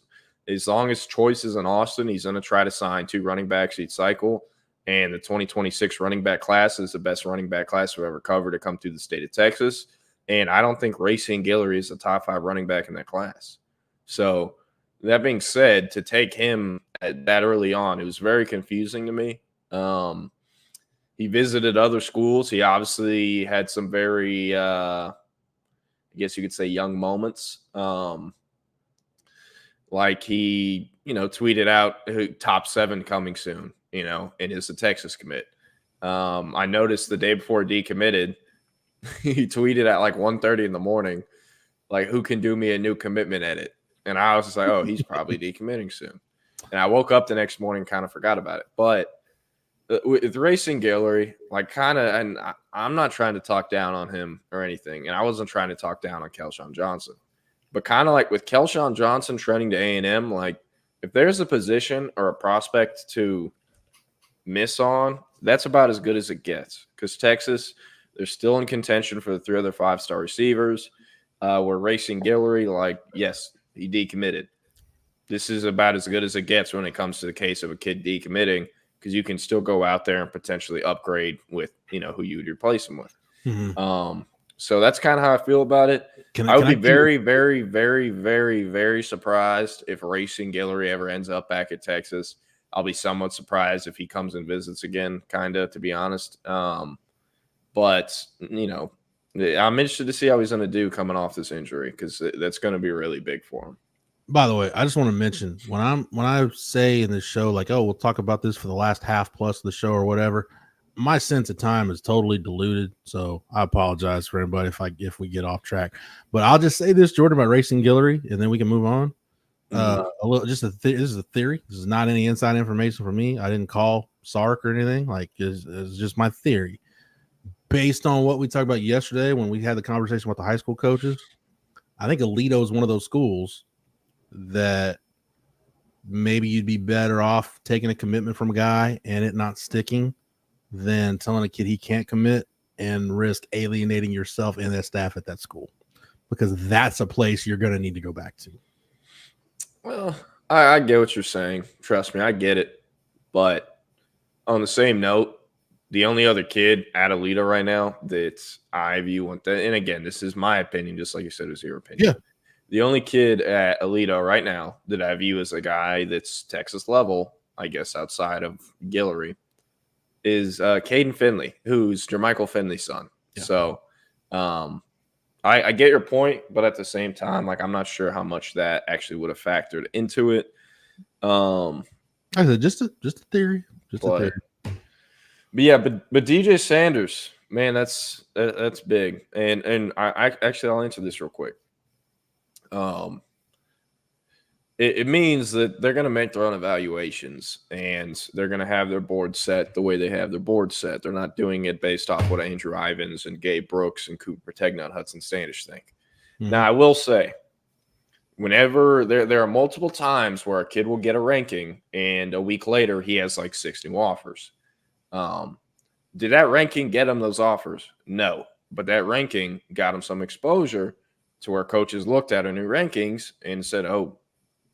As long as choice is in Austin, he's going to try to sign 2 running backs each cycle. And the 2026 running back class is the best running back class we've ever covered to come through the state of Texas. And I don't think Racine Guillory is a top 5 running back in that class. So that being said, to take him that early on, it was very confusing to me. He visited other schools. He obviously had some very, I guess you could say, young moments. Like he, tweeted out top 7 coming soon, and is a Texas commit. I noticed the day before decommitted, he tweeted at like 1:30 in the morning, like, who can do me a new commitment edit? And I was just like, oh, he's probably decommitting soon. And I woke up the next morning and kind of forgot about it. But with Racing Guillory, like and I'm not trying to talk down on him or anything. And I wasn't trying to talk down on Kelshawn Johnson. But kind of like with Kelshawn Johnson trending to A&M, like if there's a position or a prospect to miss on, that's about as good as it gets. Because Texas, they're still in contention for the 3 other 5-star receivers. Where Racing Guillory, like, yes, he decommitted. This is about as good as it gets when it comes to the case of a kid decommitting, because you can still go out there and potentially upgrade with, who you would replace him with. Mm-hmm. So that's kind of how I feel about it. I would be very, very, very, very, very surprised if Racing Guillory ever ends up back at Texas. I'll be somewhat surprised if he comes and visits again, kind of, to be honest. But, I'm interested to see how he's going to do coming off this injury, because that's going to be really big for him. By the way, I just want to mention when I say in this show, like, oh, we'll talk about this for the last half plus of the show or whatever, my sense of time is totally diluted. So I apologize for everybody if we get off track. But I'll just say this, Jordan, about Racing Guillory, and then we can move on. This is a theory. This is not any inside information for me. I didn't call Sark or anything. Like, it's just my theory. Based on what we talked about yesterday when we had the conversation with the high school coaches, I think Alito is one of those schools that maybe you'd be better off taking a commitment from a guy and it not sticking than telling a kid he can't commit and risk alienating yourself and that staff at that school, because that's a place you're going to need to go back to. Well, I get what you're saying. Trust me, I get it. But on the same note, the only other kid at Alito right now that I view, and again, this is my opinion, just like you said, it was your opinion. Yeah. The only kid at Alito right now that I view as a guy that's Texas level, I guess, outside of Guillory, is Caden Finley, who's Jermichael Finley's son. Yeah. So I get your point, but at the same time, like, I'm not sure how much that actually would have factored into it. I said just a theory. Just a theory. But yeah, but DJ Sanders, man, that's big. And I actually, I'll answer this real quick. It means that they're going to make their own evaluations, and they're going to have their board set the way they have their board set. They're not doing it based off what Andrew Ivins and Gabe Brooks and Cooper Tegna and Hudson Standish think. Mm-hmm. Now, I will say, whenever there are multiple times where a kid will get a ranking and a week later he has like 6 new offers. Did that ranking get him those offers? No, but that ranking got him some exposure to where coaches looked at our new rankings and said, oh,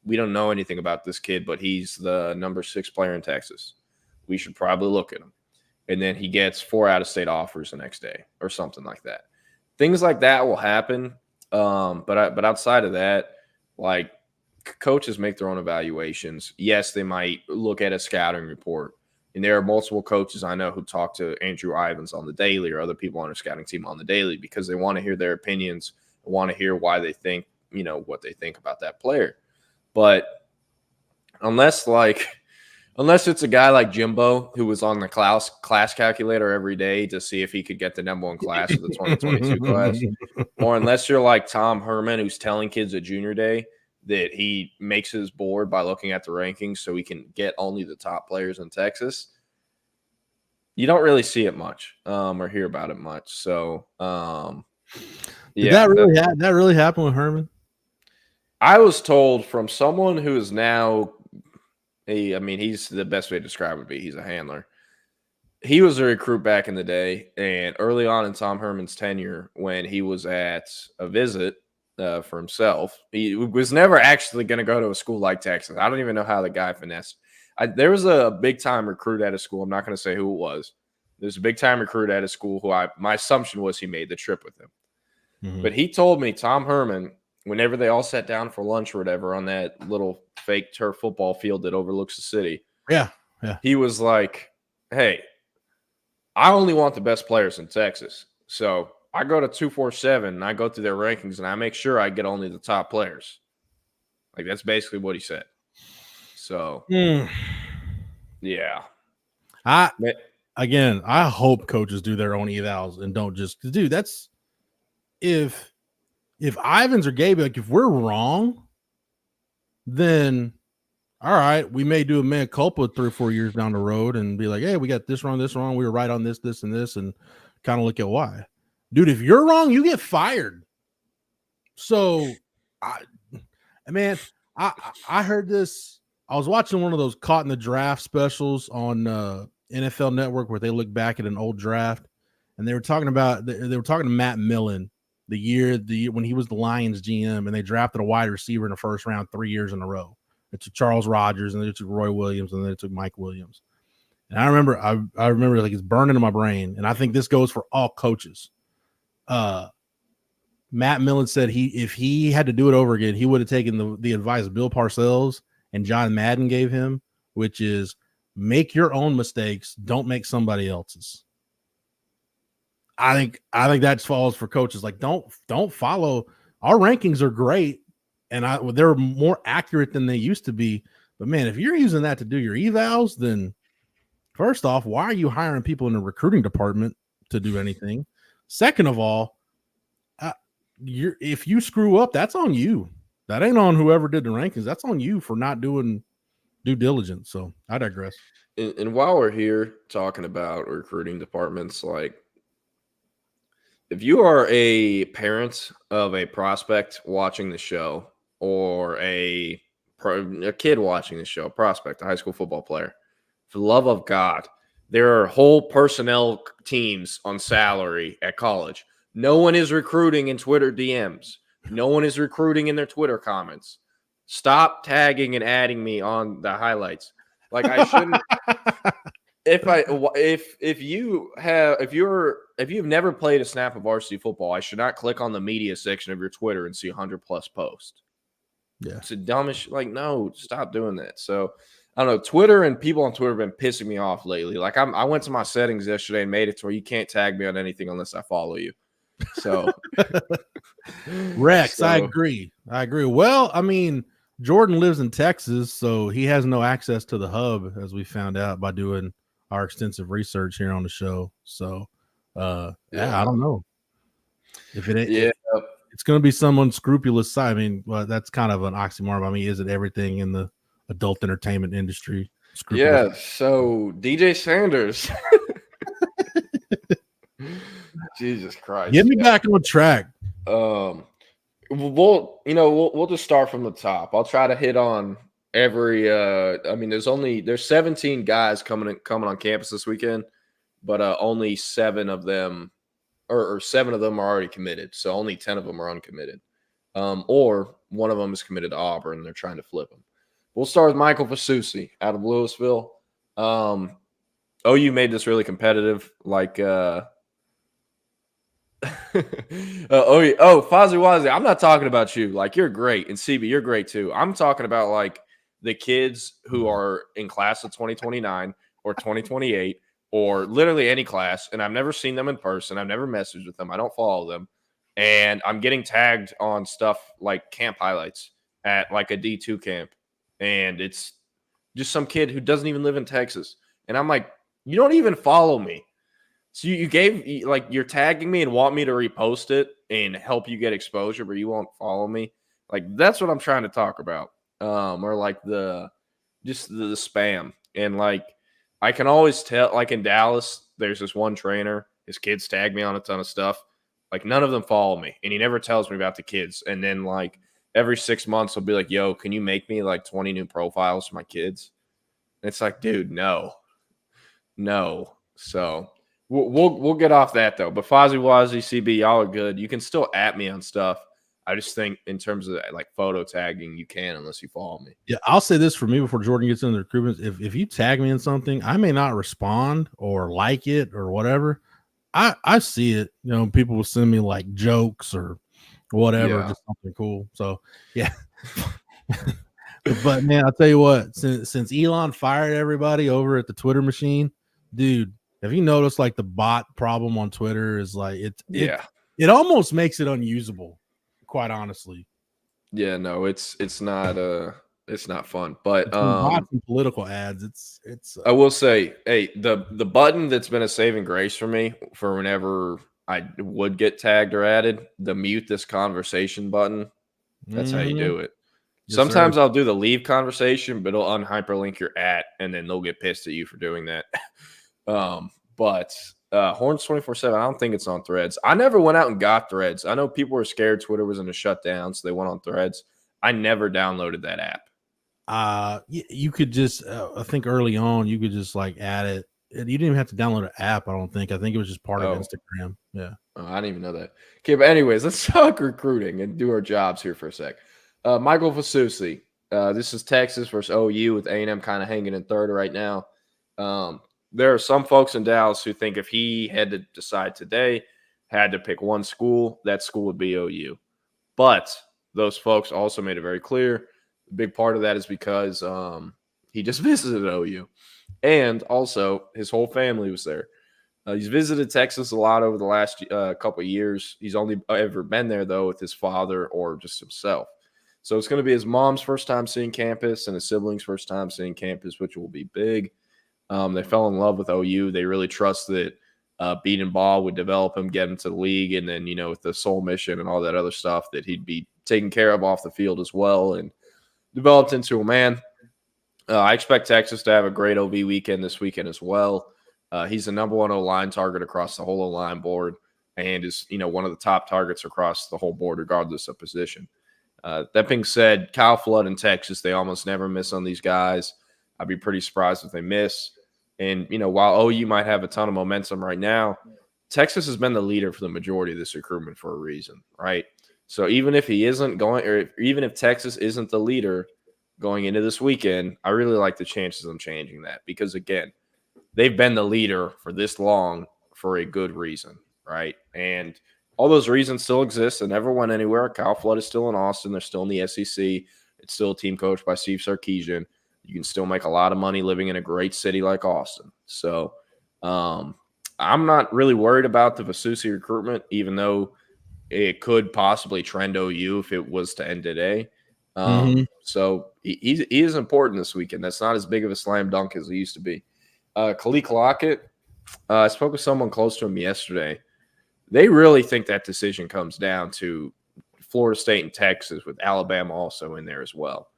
we don't know anything about this kid, but he's the number 6 player in Texas. We should probably look at him. And then he gets 4 out-of-state offers the next day or something like that. Things like that will happen. But outside of that, like, coaches make their own evaluations. Yes, they might look at a scouting report. And there are multiple coaches I know who talk to Andrew Ivins on the daily or other people on their scouting team on the daily because they want to hear their opinions, want to hear why they think, what they think about that player. But unless it's a guy like Jimbo who was on the class calculator every day to see if he could get the number 1 class of the 2022 class, or unless you're like Tom Herman who's telling kids at junior day that he makes his board by looking at the rankings so he can get only the top players in Texas, you don't really see it much or hear about it much. So, Did that really happen with Herman? I was told from someone who is now he's the best way to describe it would be he's a handler. He was a recruit back in the day, and early on in Tom Herman's tenure, when he was at a visit, for himself. He was never actually going to go to a school like Texas. I don't even know how the guy finessed. There was a big-time recruit at a school. I'm not going to say who it was. There's a big-time recruit at a school who my assumption was he made the trip with him. Mm-hmm. But he told me, Tom Herman, whenever they all sat down for lunch or whatever on that little fake turf football field that overlooks the city, yeah, he was like, hey, I only want the best players in Texas. So I go to 247 and I go through their rankings and I make sure I get only the top players. Like, that's basically what he said. So, yeah. I hope coaches do their own evals and don't just, dude, that's if Ivans or Gabe, like, if we're wrong, then all right, we may do a mea culpa 3 or 4 years down the road and be like, hey, we got this wrong. We were right on this, and this, and kind of look at why. Dude, if you're wrong, you get fired. So, I heard this. I was watching one of those Caught in the Draft specials on NFL Network where they look back at an old draft, and they were talking to Matt Millen the year when he was the Lions GM, and they drafted a wide receiver in the first round 3 years in a row. They took Charles Rogers, and they took Roy Williams, and then they took Mike Williams. And I remember like it's burning in my brain, and I think this goes for all coaches. Matt Millen said if he had to do it over again, he would have taken the advice Bill Parcells and John Madden gave him, which is make your own mistakes, don't make somebody else's. I think that falls for coaches. Like, don't follow. Our rankings are great, and they're more accurate than they used to be. But man, if you're using that to do your evals, then first off, why are you hiring people in the recruiting department to do anything? Second of all, if you screw up, that's on you. That ain't on whoever did the rankings. That's on you for not doing due diligence. So I digress. And while we're here talking about recruiting departments, like, if you are a parent of a prospect watching the show, or a kid watching the show, prospect, a high school football player, for the love of God, there are whole personnel teams on salary at college. No one is recruiting in Twitter DMs. No one is recruiting in their Twitter comments. Stop tagging and adding me on the highlights. Like, I shouldn't. If you've never played a snap of varsity football, I should not click on the media section of your Twitter and see 100+ posts. Yeah, it's the dumbest. Like, no, stop doing that. So I don't know. Twitter and people on Twitter have been pissing me off lately. Like, I went to my settings yesterday and made it to where you can't tag me on anything unless I follow you. So Rex, I agree. Well, I mean, Jordan lives in Texas, so he has no access to the hub, as we found out by doing our extensive research here on the show. So I don't know if it ain't. It's going to be some unscrupulous side. I mean, well, that's kind of an oxymoron. I mean, is it everything in the adult entertainment industry? Yeah. So DJ Sanders. Jesus Christ. Get me back on track. We'll just start from the top. I'll try to hit on every I mean, there's 17 guys coming on campus this weekend, but only 7 of them or 7 of them are already committed. So only 10 of them are uncommitted. Or one of them is committed to Auburn and they're trying to flip him. We'll start with Michael Fasusi out of Louisville. OU made this really competitive, like Fozzie Wazzie, I'm not talking about you. Like, you're great. And CB, you're great too. I'm talking about, like, the kids who are in class of 2029 or 2028 or literally any class, and I've never seen them in person. I've never messaged with them. I don't follow them. And I'm getting tagged on stuff like camp highlights at, like, a D2 camp. And it's just some kid who doesn't even live in Texas. And I'm like, you don't even follow me. So you're tagging me and want me to repost it and help you get exposure, but you won't follow me. Like, that's what I'm trying to talk about. Or like the spam. And, like, I can always tell, like, in Dallas, there's this one trainer, his kids tag me on a ton of stuff. Like, none of them follow me, and he never tells me about the kids. And then, like, every 6 months, he'll be like, yo, can you make me, like, 20 new profiles for my kids? And it's like, dude, no. So we'll get off that, though. But Fozzie Wazzie, CB, y'all are good. You can still at me on stuff. I just think in terms of like photo tagging, you can unless you follow me. Yeah, I'll say this for me before Jordan gets into the recruitment. If you tag me in something, I may not respond or like it or whatever. I see it. You know, people will send me like jokes or whatever, just something cool. So yeah. But man, I'll tell you what, since Elon fired everybody over at the Twitter machine, dude, have you noticed like the bot problem on Twitter is like it almost makes it unusable, quite honestly. Yeah, no, it's not fun. But bots and political ads, it's I will say, hey, the button that's been a saving grace for me for whenever I would get tagged or added, the mute this conversation button. That's how you do it. Yes, Sometimes sir. I'll do the leave conversation, but it'll unhyperlink your at, and then they'll get pissed at you for doing that. But Horns 24/7, I don't think it's on Threads. I never went out and got Threads. I know people were scared Twitter was going to shut down, so they went on Threads. I never downloaded that app. You could just I think early on you could just like add it. You didn't even have to download an app. I don't think. I think it was just part of Instagram. Yeah. Oh, I didn't even know that. Okay, but anyways, let's talk recruiting and do our jobs here for a sec. Michael Fasusi. This is Texas versus OU with A&M kind of hanging in third right now. There are some folks in Dallas who think if he had to decide today, had to pick one school, that school would be OU. But those folks also made it very clear. A big part of that is because he just visited OU. And also, his whole family was there. He's visited Texas a lot over the last couple of years. He's only ever been there, though, with his father or just himself. So it's going to be his mom's first time seeing campus and his siblings' first time seeing campus, which will be big. They fell in love with OU. They really trust that Beaton Ball would develop him, get him to the league, and then, with the soul mission and all that other stuff that he'd be taken care of off the field as well and developed into a man. I expect Texas to have a great OV weekend this weekend as well. He's the number one O-line target across the whole O-line board and is, one of the top targets across the whole board regardless of position. That being said, Kyle Flood in Texas, they almost never miss on these guys. I'd be pretty surprised if they miss. And, while OU might have a ton of momentum right now, Texas has been the leader for the majority of this recruitment for a reason, right? So even if he isn't going, or even if Texas isn't the leader going into this weekend, I really like the chances of changing that because, again, they've been the leader for this long for a good reason, right? And all those reasons still exist and never went anywhere. Kyle Flood is still in Austin. They're still in the SEC. It's still a team coached by Steve Sarkisian. You can still make a lot of money living in a great city like Austin. So I'm not really worried about the Fasusi recruitment, even though it could possibly trend OU if it was to end today. So he is important this weekend. That's not as big of a slam dunk as it used to be. Khalid Lockett, I spoke with someone close to him yesterday. They really think that decision comes down to Florida State and Texas, with Alabama also in there as well.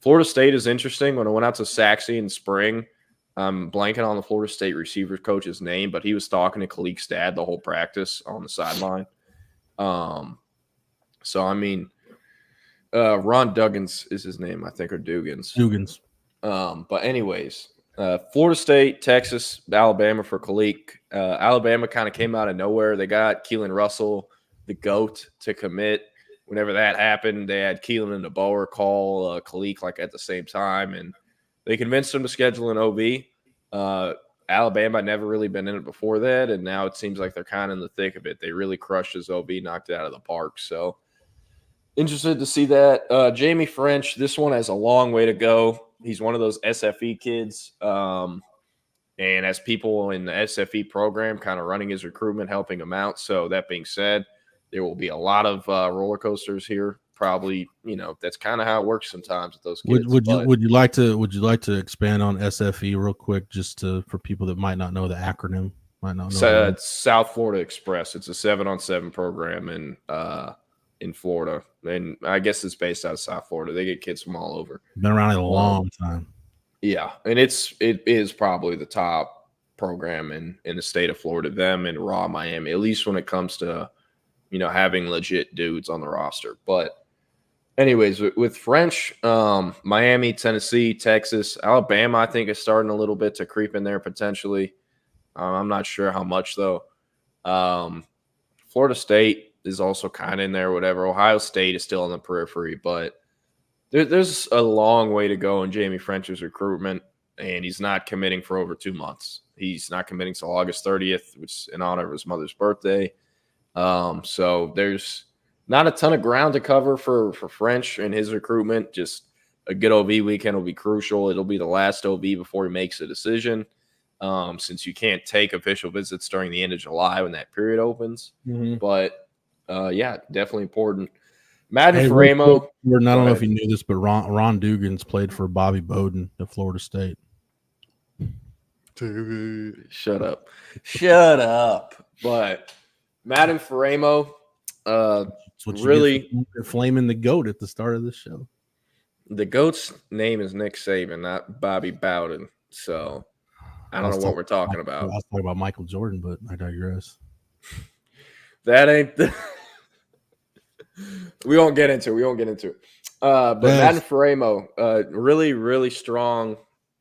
Florida State is interesting. When I went out to Saxe in spring, I'm blanking on the Florida State receiver coach's name, but he was talking to Khalik's dad the whole practice on the sideline. So, I mean, Ron Duggins is his name, I think, or Dugans. But anyways, Florida State, Texas, Alabama for Khalik. Alabama kind of came out of nowhere. They got Keelan Russell, the GOAT, to commit. Whenever that happened, they had Keelan and DeBoer call Khalik like at the same time, and they convinced him to schedule an OB. Alabama had never really been in it before that, and now it seems like they're kind of in the thick of it. They really crushed his OB, knocked it out of the park. So interested to see that. Jamie French, this one has a long way to go. He's one of those SFE kids. And as people in the SFE program kind of running his recruitment, helping him out. So that being said, there will be a lot of roller coasters here. Probably, that's kind of how it works sometimes with those kids. Would you like to expand on SFE real quick, just for people that might not know the acronym, might not know? So it's South Florida Express. It's a 7-on-7 program in Florida, and I guess it's based out of South Florida. They get kids from all over. Been around a long time. Yeah, and it is probably the top program in the state of Florida. Them and Raw Miami, at least when it comes to having legit dudes on the roster. But anyways, with French, Miami, Tennessee, Texas, Alabama, I think is starting a little bit to creep in there potentially. I'm not sure how much though. Florida State, is also kind of in there, whatever. Ohio State is still on the periphery, but there's a long way to go in Jamie French's recruitment, and he's not committing for over 2 months. He's not committing till August 30th, which is in honor of his mother's birthday. So there's not a ton of ground to cover for French and his recruitment. Just a good OV weekend will be crucial. It'll be the last OV before he makes a decision, since you can't take official visits during the end of July when that period opens. But, yeah, definitely important. Madden Faramo. I don't know if you knew this, but Ron Dugan's played for Bobby Bowden at Florida State. Dude, shut up. Shut up. But Madden Faramo, really flaming the GOAT at the start of the show. The GOAT's name is Nick Saban, not Bobby Bowden. So I don't know what we're talking about. I was talking about Michael Jordan, but I digress. That ain't the we won't get into it. But Madden Faramo, really, really strong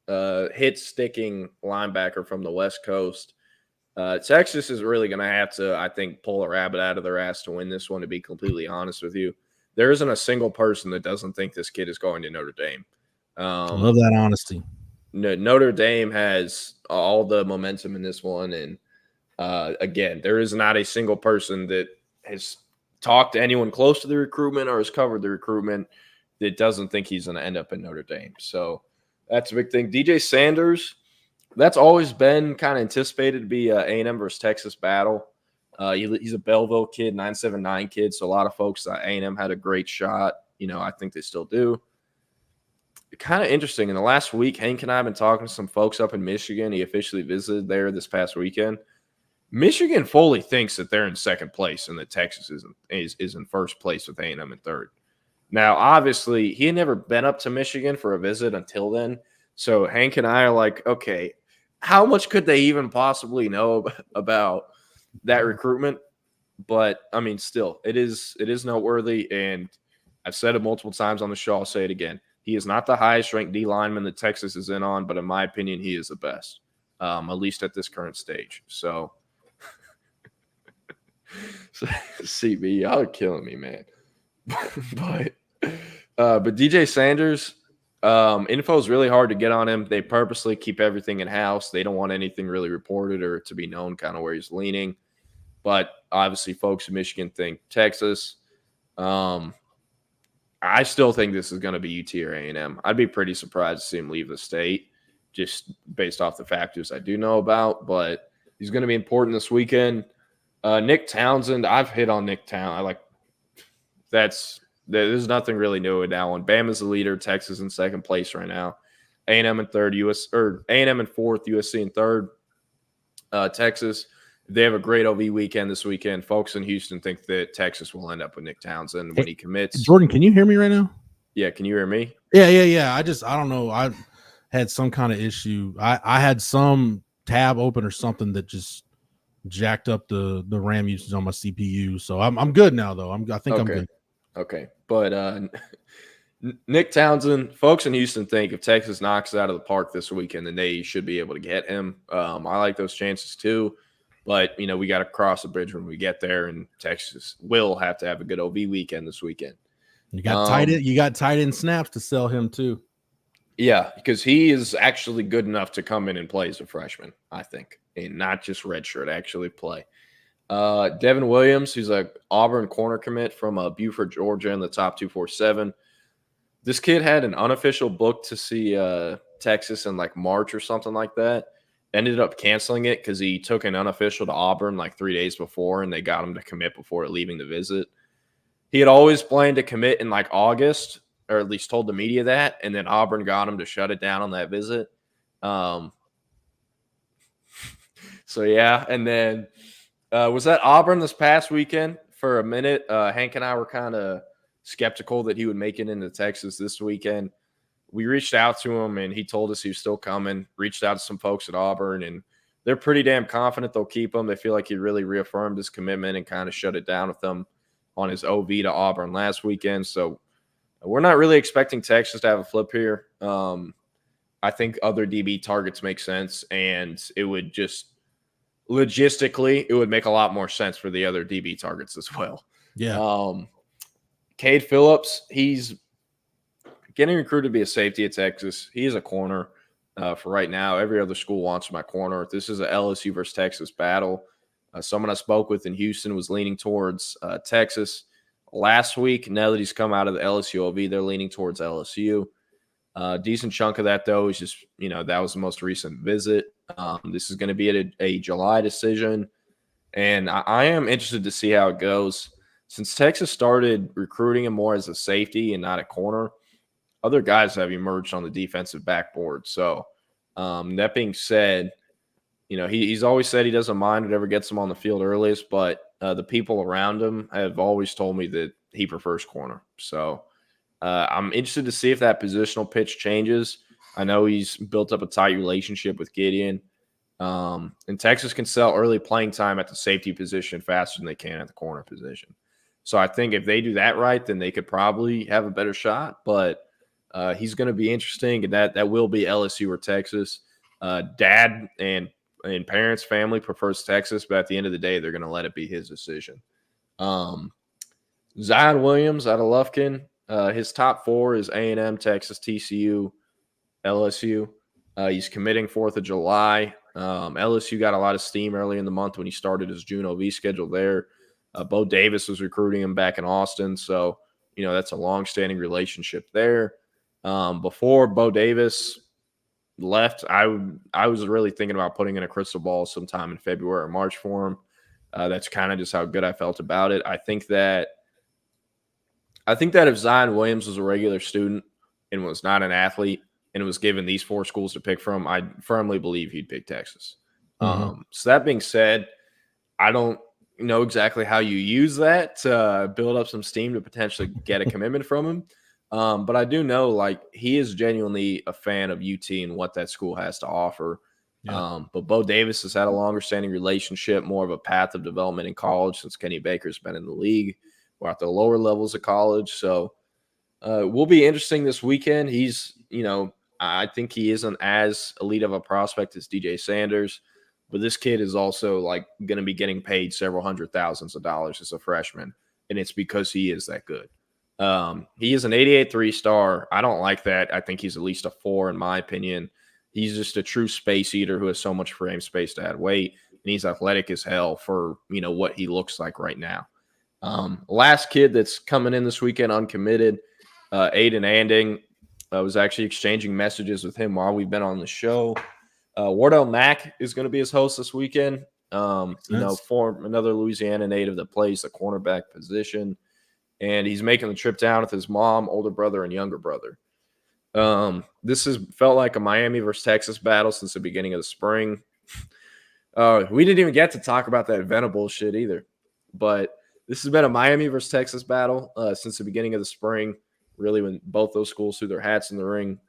hit-sticking linebacker from the West Coast. Texas is really going to have to, I think, pull a rabbit out of their ass to win this one, to be completely honest with you. There isn't a single person that doesn't think this kid is going to Notre Dame. I love that honesty. Notre Dame has all the momentum in this one. And, again, there is not a single person that has talked to anyone close to the recruitment or has covered the recruitment that doesn't think he's going to end up in Notre Dame. So that's a big thing. DJ Sanders, that's always been kind of anticipated to be a A&M versus Texas battle. He's a Belleville kid, 979 kid, so a lot of folks thought A&M had a great shot. I think they still do. Kind of interesting. In the last week, Hank and I have been talking to some folks up in Michigan. He officially visited there this past weekend. Michigan fully thinks that they're in second place and that Texas is in first place with A&M in third. Now, obviously, he had never been up to Michigan for a visit until then. So Hank and I are like, okay, how much could they even possibly know about that recruitment? But, I mean, still, it is noteworthy. And I've said it multiple times on the show. I'll say it again. He is not the highest-ranked D lineman that Texas is in on, but in my opinion, he is the best, at least at this current stage. So CB, y'all are killing me, man. but DJ Sanders, info is really hard to get on him. They purposely keep everything in-house. They don't want anything really reported or to be known kind of where he's leaning. But obviously folks in Michigan think Texas. I still think this is going to be UT or A&M. I'd be pretty surprised to see him leave the state just based off the factors I do know about. But he's going to be important this weekend. Nick Townsend, I've hit on Nick Townsend. There's nothing really new with that one. Bama's the leader, Texas in second place right now. A&M in third, A&M in fourth, USC in third. Texas, they have a great OV weekend this weekend. Folks in Houston think that Texas will end up with Nick Townsend when he commits. Jordan, can you hear me right now? Yeah, can you hear me? Yeah. I don't know. I had some kind of issue. I had some tab open or something that just jacked up the RAM usage on my CPU. So I'm good now, though. I think I'm good. Okay. But Nick Townsend, folks in Houston think if Texas knocks it out of the park this weekend, then they should be able to get him. I like those chances too. But, we got to cross the bridge when we get there, and Texas will have to have a good OV weekend this weekend. You got tight end snaps to sell him too. Yeah, because he is actually good enough to come in and play as a freshman, I think, and not just redshirt, actually play. Devin Williams, who's an Auburn corner commit from Buford, Georgia, in the top 247. This kid had an unofficial book to see Texas in like March or something like that. Ended up canceling it because he took an unofficial to Auburn like 3 days before, and they got him to commit before leaving the visit. He had always planned to commit in like August, or at least told the media that, and then Auburn got him to shut it down on that visit. So, yeah, and then was that Auburn this past weekend for a minute? Hank and I were kind of skeptical that he would make it into Texas this weekend. We reached out to him, and he told us he was still coming. Reached out to some folks at Auburn, and they're pretty damn confident they'll keep him. They feel like he really reaffirmed his commitment and kind of shut it down with them on his OV to Auburn last weekend. So we're not really expecting Texas to have a flip here. I think other DB targets make sense, and it would just logistically, it would make a lot more sense for the other DB targets as well. Yeah. Cade Phillips, he's getting recruited to be a safety at Texas. He is a corner for right now. Every other school wants my corner. This is a LSU versus Texas battle. Someone I spoke with in Houston was leaning towards Texas last week. Now that he's come out of the LSU OV, they're leaning towards LSU. Decent chunk of that, though, is just, that was the most recent visit. This is going to be a July decision, and I am interested to see how it goes. Since Texas started recruiting him more as a safety and not a corner, other guys have emerged on the defensive backboard. So that being said, he's always said he doesn't mind whatever gets him on the field earliest, but the people around him have always told me that he prefers corner. So I'm interested to see if that positional pitch changes. I know he's built up a tight relationship with Gideon. And Texas can sell early playing time at the safety position faster than they can at the corner position. So I think if they do that right, then they could probably have a better shot. But he's going to be interesting, and that will be LSU or Texas. Dad and parents' family prefers Texas, but at the end of the day, they're going to let it be his decision. Zion Williams out of Lufkin, his top four is A&M, Texas, TCU, LSU. He's committing 4th of July. LSU got a lot of steam early in the month when he started his June OV schedule there. Bo Davis was recruiting him back in Austin, so that's a long-standing relationship there. Before Bo Davis left, I was really thinking about putting in a crystal ball sometime in February or March for him. That's kind of just how good I felt about it. I think that if Zion Williams was a regular student and was not an athlete and was given these 4 schools to pick from, I firmly believe he'd pick Texas. So that being said, I don't know exactly how you use that to build up some steam to potentially get a commitment from him. But I do know, he is genuinely a fan of UT and what that school has to offer. Yeah. But Bo Davis has had a longer standing relationship, more of a path of development in college since Kenny Baker's been in the league or at the lower levels of college. So will be interesting this weekend. He's, I think he isn't as elite of a prospect as DJ Sanders, but this kid is also going to be getting paid several hundred thousands of dollars as a freshman. And it's because he is that good. He is an 88 3-star. I don't like that. I think he's at least a 4 in my opinion. He's just a true space eater who has so much frame space to add weight, and he's athletic as hell for, what he looks like right now. Last kid that's coming in this weekend uncommitted, Aiden Anding. I was actually exchanging messages with him while we've been on the show. Wardell Mack is going to be his host this weekend. For another Louisiana native that plays the cornerback position. And he's making the trip down with his mom, older brother, and younger brother. This has felt like a Miami versus Texas battle since the beginning of the spring. We didn't even get to talk about that Venable shit either. But this has been a Miami versus Texas battle since the beginning of the spring, really, when both those schools threw their hats in the ring.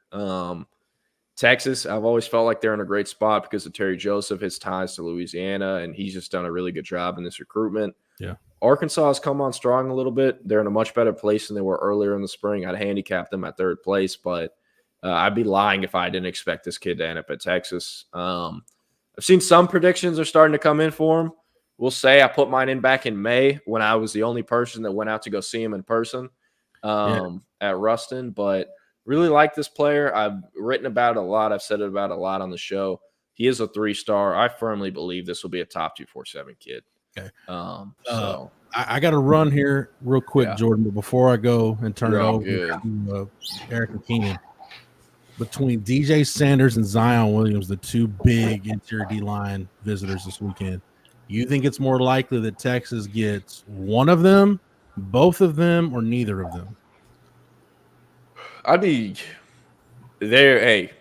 Texas, I've always felt like they're in a great spot because of Terry Joseph, his ties to Louisiana, and he's just done a really good job in this recruitment. Yeah. Arkansas has come on strong a little bit. They're in a much better place than they were earlier in the spring. I'd handicap them at 3rd place, but I'd be lying if I didn't expect this kid to end up at Texas. I've seen some predictions are starting to come in for him. We'll say I put mine in back in May when I was the only person that went out to go see him in person at Ruston, but really like this player. I've written about it a lot. I've said it about a lot on the show. He is a 3-star. I firmly believe this will be a top 247 kid. Okay. So I got to run here real quick, Jordan, but before I go and turn it over to Eric and Keenan, between DJ Sanders and Zion Williams, the 2 big interior D-line visitors this weekend, you think it's more likely that Texas gets one of them, both of them, or neither of them? I'd be there. Hey,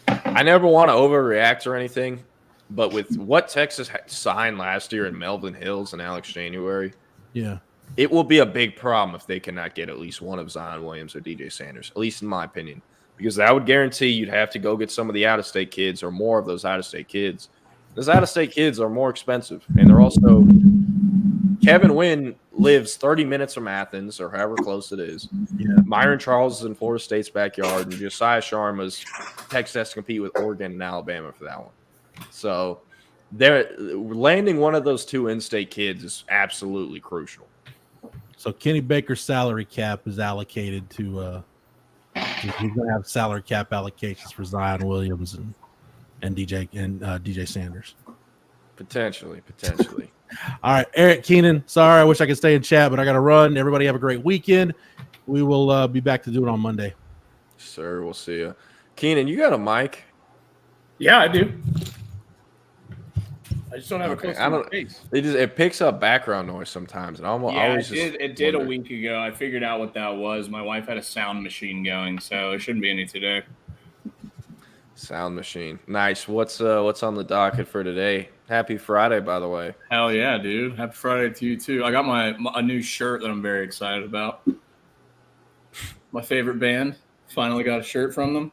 I never want to overreact or anything, but with what Texas signed last year in Melvin Hills and Alex January, it will be a big problem if they cannot get at least one of Zion Williams or DJ Sanders, at least in my opinion, because that would guarantee you'd have to go get some of the out-of-state kids or more of those out-of-state kids. Those out-of-state kids are more expensive, and they're also – Kevin Wynn lives 30 minutes from Athens or however close it is. Yeah. Myron Charles is in Florida State's backyard, and Josiah Sharma's Texas has to compete with Oregon and Alabama for that one. So they're landing one of those 2 in-state kids is absolutely crucial. So Kenny Baker's salary cap is allocated to he's gonna have salary cap allocations for Zion Williams and DJ Sanders. Potentially. All right, Eric, Keenan. Sorry, I wish I could stay in chat, but I got to run. Everybody have a great weekend. We will be back to do it on Monday. Sir, we'll see you. Keenan, you got a mic? Yeah, I do. I just don't have a close I don't. face. It picks up background noise sometimes, and it did a week ago. I figured out what that was. My wife had a sound machine going, so it shouldn't be any today. Sound machine, nice. What's on the docket for today? Happy Friday, by the way. Hell yeah, dude! Happy Friday to you too. I got a new shirt that I'm very excited about. My favorite band finally got a shirt from them.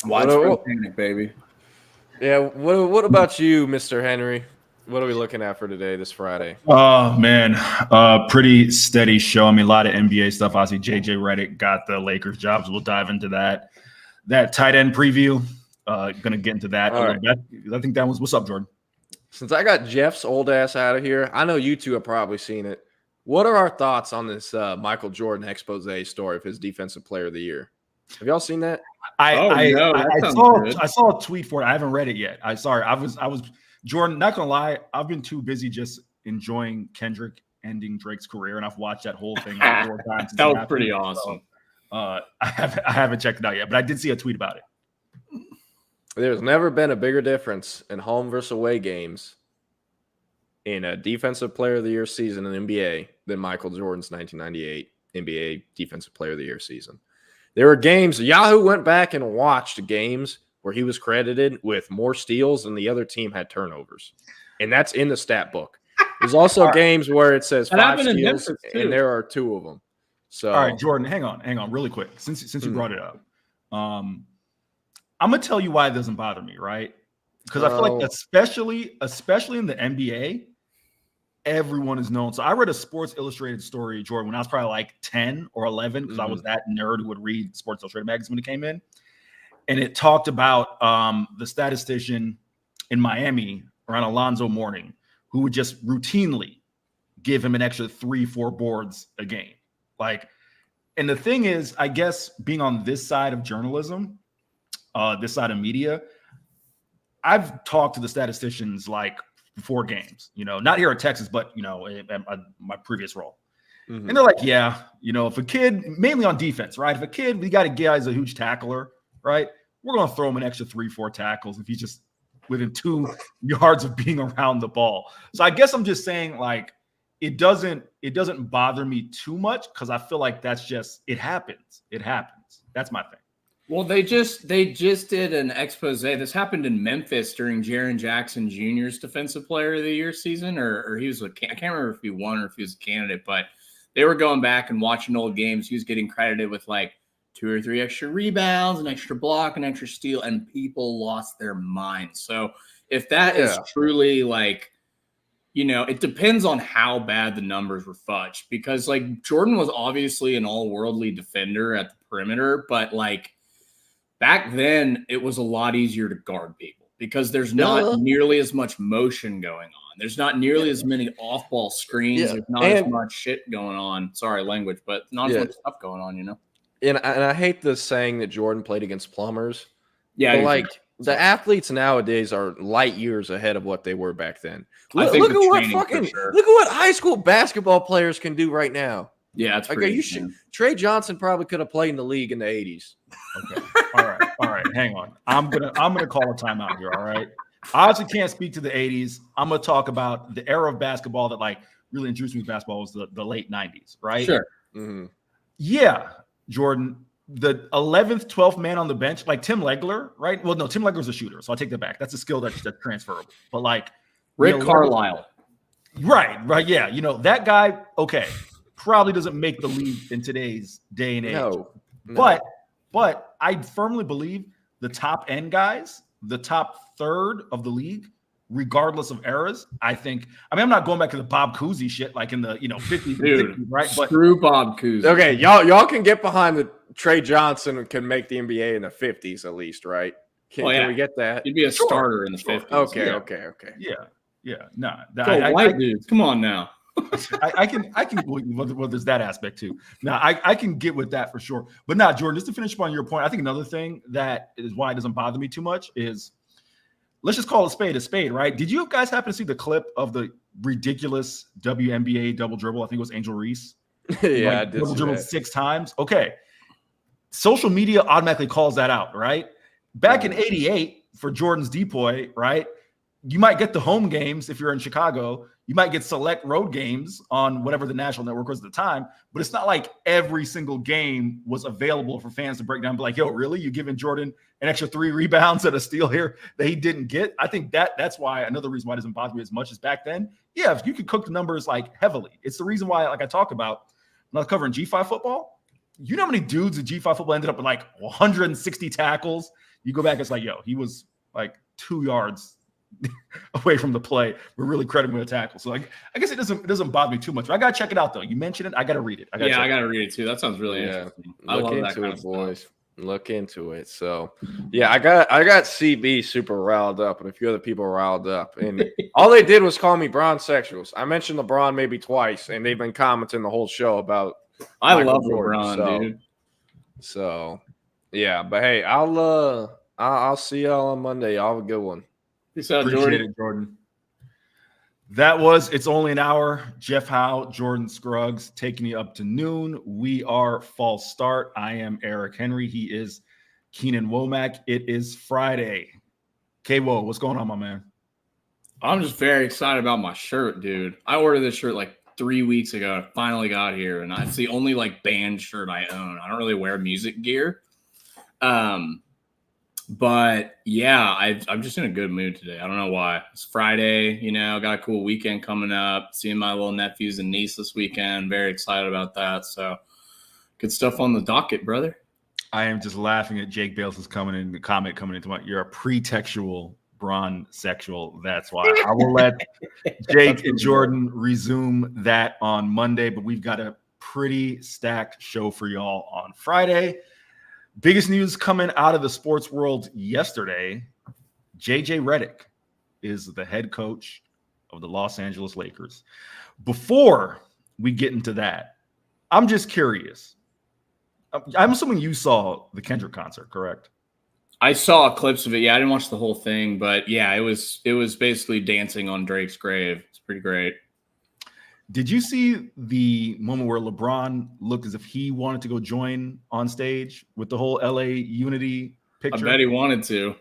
Widespread Panic, baby. Yeah. What about you, Mr. Henry? What are we looking at for today, this Friday? Oh, man. Pretty steady show. I mean, a lot of NBA stuff. Obviously, JJ Redick got the Lakers jobs. We'll dive into that. That tight end preview. Going to get into that. All right. I think that was – what's up, Jordan? Since I got Jeff's old ass out of here, I know you two have probably seen it. What are our thoughts on this Michael Jordan expose story of his Defensive Player of the Year? Have y'all seen that? I saw a tweet for it. I haven't read it yet. I was Jordan, not gonna lie, I've been too busy just enjoying Kendrick ending Drake's career, and I've watched that whole thing like 4 times. That was pretty awesome. So, I haven't checked it out yet, but I did see a tweet about it. There's never been a bigger difference in home versus away games in a Defensive Player of the Year season in the NBA than Michael Jordan's 1998 NBA Defensive Player of the Year season. There were games, Yahoo went back and watched games where he was credited with more steals than the other team had turnovers. And that's in the stat book. There's also games where it says 5 steals, and there are 2 of them. So, all right, Jordan, hang on really quick. Since you brought it up, I'm going to tell you why it doesn't bother me, right? Because I feel like especially in the NBA, everyone is known. So I read a Sports Illustrated story, Jordan, when I was probably like 10 or 11, because I was that nerd who would read Sports Illustrated magazine when it came in. And it talked about the statistician in Miami around Alonzo Mourning, who would just routinely give him an extra 3-4 boards a game. And the thing is, I guess being on this side of journalism, this side of media, I've talked to the statisticians like before games, not here at Texas, but, in my previous role. Mm-hmm. And they're like, yeah, if a kid, mainly on defense, right? If a kid, we got a guy's a huge tackler, right? We're going to throw him an extra 3-4 tackles if he's just within 2 yards of being around the ball. So I guess I'm just saying, it doesn't bother me too much because I feel like that's just, it happens. That's my thing. Well, they just did an expose. This happened in Memphis during Jaren Jackson Jr.'s Defensive Player of the Year season, or he was I can't remember if he won or if he was a candidate, but they were going back and watching old games. He was getting credited with 2 or 3 extra rebounds, an extra block, an extra steal, and people lost their minds. So if that is truly it depends on how bad the numbers were fudged, because Jordan was obviously an all-worldly defender at the perimeter, but back then it was a lot easier to guard people because there's not nearly as much motion going on. There's not nearly as many off-ball screens. There's not as much shit going on. Sorry, language, but not as much stuff going on, And I hate the saying that Jordan played against plumbers. Yeah, but the athletes nowadays are light years ahead of what they were back then. Look at what high school basketball players can do right now. Yeah, it's pretty. Trey Johnson probably could have played in the league in the 80s. Okay. All right. Hang on. I'm gonna call a timeout here. All right. I obviously can't speak to the 80s. I'm gonna talk about the era of basketball that really introduced me to basketball was the late 90s, right? Sure. Mm-hmm. Yeah, Jordan. The 11th, 12th man on the bench, like Tim Legler, right? Well, no, Tim Legler's a shooter, so I take that back. That's a skill that's transferable. But Rick Carlisle. Right. Yeah. That guy, okay, probably doesn't make the league in today's day and age. No. But I firmly believe the top end guys, the top third of the league, regardless of eras, I'm not going back to the Bob Cousy shit in the 50s, 60s, right? But screw Bob Cousy. Okay, y'all can get behind the Trey Johnson can make the NBA in the 50s at least, right? Can we get that? He'd be a starter in the 50s. Okay. Yeah. Nah. White dudes. Come on now. I can well, there's that aspect too. Now I can get with that for sure. But now, Jordan, just to finish up on your point, I think another thing that is why it doesn't bother me too much is, let's just call a spade, right? Did you guys happen to see the clip of the ridiculous WNBA double dribble? I think it was Angel Reese. Yeah, I did double see dribbled that. 6 times. Okay. Social media automatically calls that out, right? Back in 88 for Jordan's depoy, right? You might get the home games if you're in Chicago. You might get select road games on whatever the national network was at the time, but it's not like every single game was available for fans to break down. Be like, yo, really? You giving Jordan an extra 3 rebounds and a steal here that he didn't get? I think that's why, another reason why it doesn't bother me as much as back then. Yeah, if you could cook the numbers like heavily. It's the reason why, like I talk about, when I was covering G5 football, you know how many dudes in G5 football ended up with like 160 tackles? You go back, it's like, yo, he was like 2 yards away from the play. We're really crediting with a tackle. So like, I guess it doesn't bother me too much. But I gotta check it out though. You mentioned it. I gotta read it. I gotta read it too. That sounds really interesting. I Look love that into kind it, of boys. stuff. Look into it. So yeah, I got CB super riled up and a few other people riled up. And all they did was call me Bron sexuals. I mentioned LeBron maybe twice, and they've been commenting the whole show about I Michael love Jordan, LeBron, dude. So yeah, but hey, I'll see y'all on Monday. Y'all have a good one. Peace out, Appreciate it, Jordan. That was It's Only an Hour. Jeff Howe, Jordan Scruggs taking you up to noon. We are False Start. I am Eric Henry. He is Keenan Womack. It is Friday. K-Wo, what's going on, my man? I'm just very excited about my shirt, dude. I ordered this shirt like 3 weeks ago. I finally got here, and it's the only like band shirt I own. I don't really wear music gear. But yeah, I'm just in a good mood today. I don't know why. It's Friday, got a cool weekend coming up. Seeing my little nephews and niece this weekend. Very excited about that. So good stuff on the docket, brother. I am just laughing at Jake Bales' comment coming into you're a pretextual Bron sexual. That's why. I will let Jake and Jordan resume that on Monday, but we've got a pretty stacked show for y'all on Friday. Biggest news coming out of the sports world yesterday, JJ Redick is the head coach of the Los Angeles Lakers. Before we get into that, I'm just curious. I'm assuming you saw the Kendrick concert, correct? I saw clips of it. Yeah, I didn't watch the whole thing, but yeah, it was basically dancing on Drake's grave. It's pretty great. Did you see the moment where LeBron looked as if he wanted to go join on stage with the whole LA Unity picture? I bet he wanted to.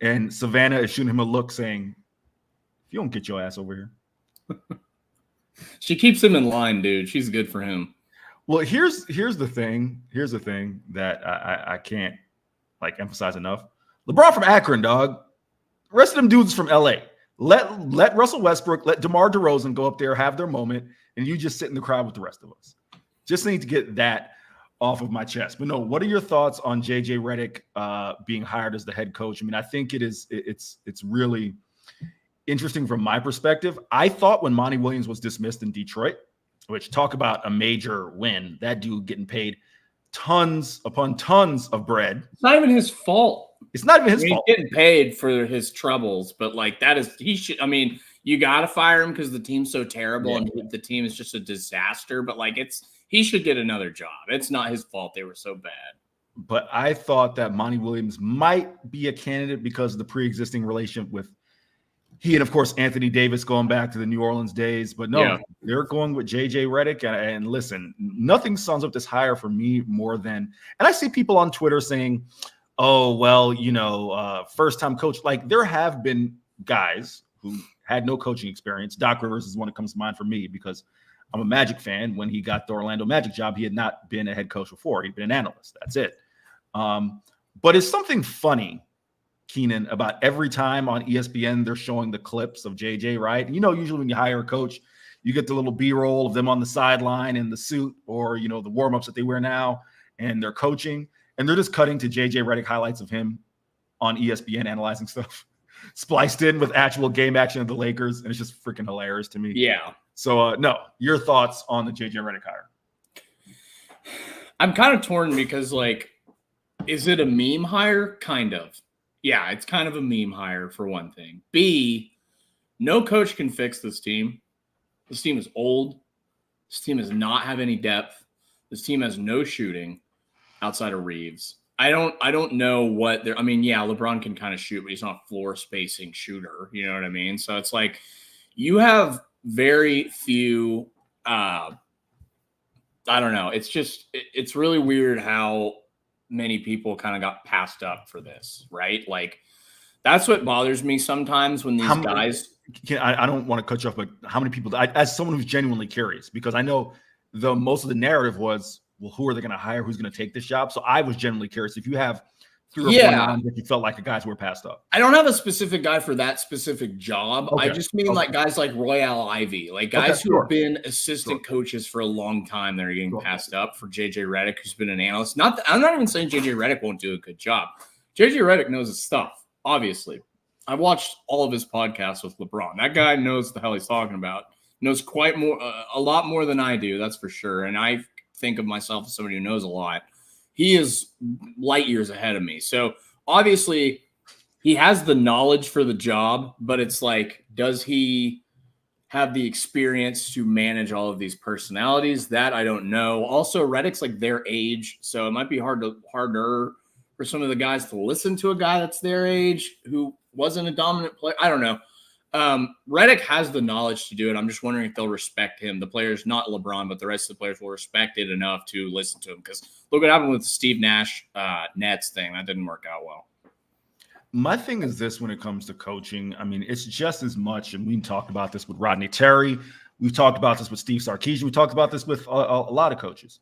And Savannah is shooting him a look saying, if you don't get your ass over here. She keeps him in line, dude. She's good for him. Well, here's the thing. Here's the thing that I can't like emphasize enough. LeBron from Akron, dog. The rest of them dudes from LA. Let Russell Westbrook, let DeMar DeRozan go up there, have their moment, and you just sit in the crowd with the rest of us. Just need to get that off of my chest. But no, what are your thoughts on JJ Redick being hired as the head coach? I mean, I think it's really interesting from my perspective. I thought when Monty Williams was dismissed in Detroit, which talk about a major win, that dude getting paid tons upon tons of bread. It's not even his fault. It's not even his fault. He's getting paid for his troubles, but like you got to fire him because the team's so terrible and the team is just a disaster. But like he should get another job. It's not his fault they were so bad. But I thought that Monty Williams might be a candidate because of the pre-existing relationship with he and, of course, Anthony Davis going back to the New Orleans days. But no, they're going with JJ Redick. And listen, nothing sums up this hire for me more than – and I see people on Twitter saying, oh, well, first-time coach. Like there have been guys who had no coaching experience. Doc Rivers is one that comes to mind for me because I'm a Magic fan. When he got the Orlando Magic job, he had not been a head coach before. He'd been an analyst. That's it. But it's something funny, Keenan, about every time on ESPN they're showing the clips of JJ, right? Usually when you hire a coach, you get the little B-roll of them on the sideline in the suit or, the warm-ups that they wear now and they're coaching. And they're just cutting to JJ Redick highlights of him on ESPN analyzing stuff, spliced in with actual game action of the Lakers. And it's just freaking hilarious to me. Yeah. So, no, your thoughts on the JJ Redick hire? I'm kind of torn because, is it a meme hire? Kind of. Yeah, it's kind of a meme hire for one thing. B, no coach can fix this team. This team is old. This team does not have any depth. This team has no shooting outside of Reeves. I don't know what they're. I mean, yeah, LeBron can kind of shoot, but he's not a floor spacing shooter. You know what I mean? So it's like you have very few. I don't know. It's just it's really weird how many people kind of got passed up for this, right? Like that's what bothers me sometimes when these guys. I don't want to cut you off, but how many people? As someone who's genuinely curious, because I know most of the narrative was, well, who are they going to hire? Who's going to take this job? So I was genuinely curious if you have 3 or 4 names that you felt like the guys were passed up. I don't have a specific guy for that specific job. Okay. I just mean like guys like Royale Ivy, like guys who have been assistant coaches for a long time that are getting passed up for JJ Redick, who's been an analyst. I'm not even saying JJ Redick won't do a good job. JJ Redick knows his stuff, obviously. I watched all of his podcasts with LeBron. That guy knows the hell he's talking about. Knows a lot more than I do, that's for sure. And I think of myself as somebody who knows a lot. He is light years ahead of me. So obviously he has the knowledge for the job, but it's like, does he have the experience to manage all of these personalities? That I don't know. Also, Redick's like their age, so it might be harder for some of the guys to listen to a guy that's their age who wasn't a dominant player. I don't know. Redick has the knowledge to do it. I'm just wondering if they'll respect him. The players, not LeBron, but the rest of the players will respect it enough to listen to him. Because look what happened with the Steve Nash Nets thing. That didn't work out well. My thing is this when it comes to coaching. I mean, it's just as much, and we talked about this with Rodney Terry. We've talked about this with Steve Sarkisian. We talked about this with a lot of coaches.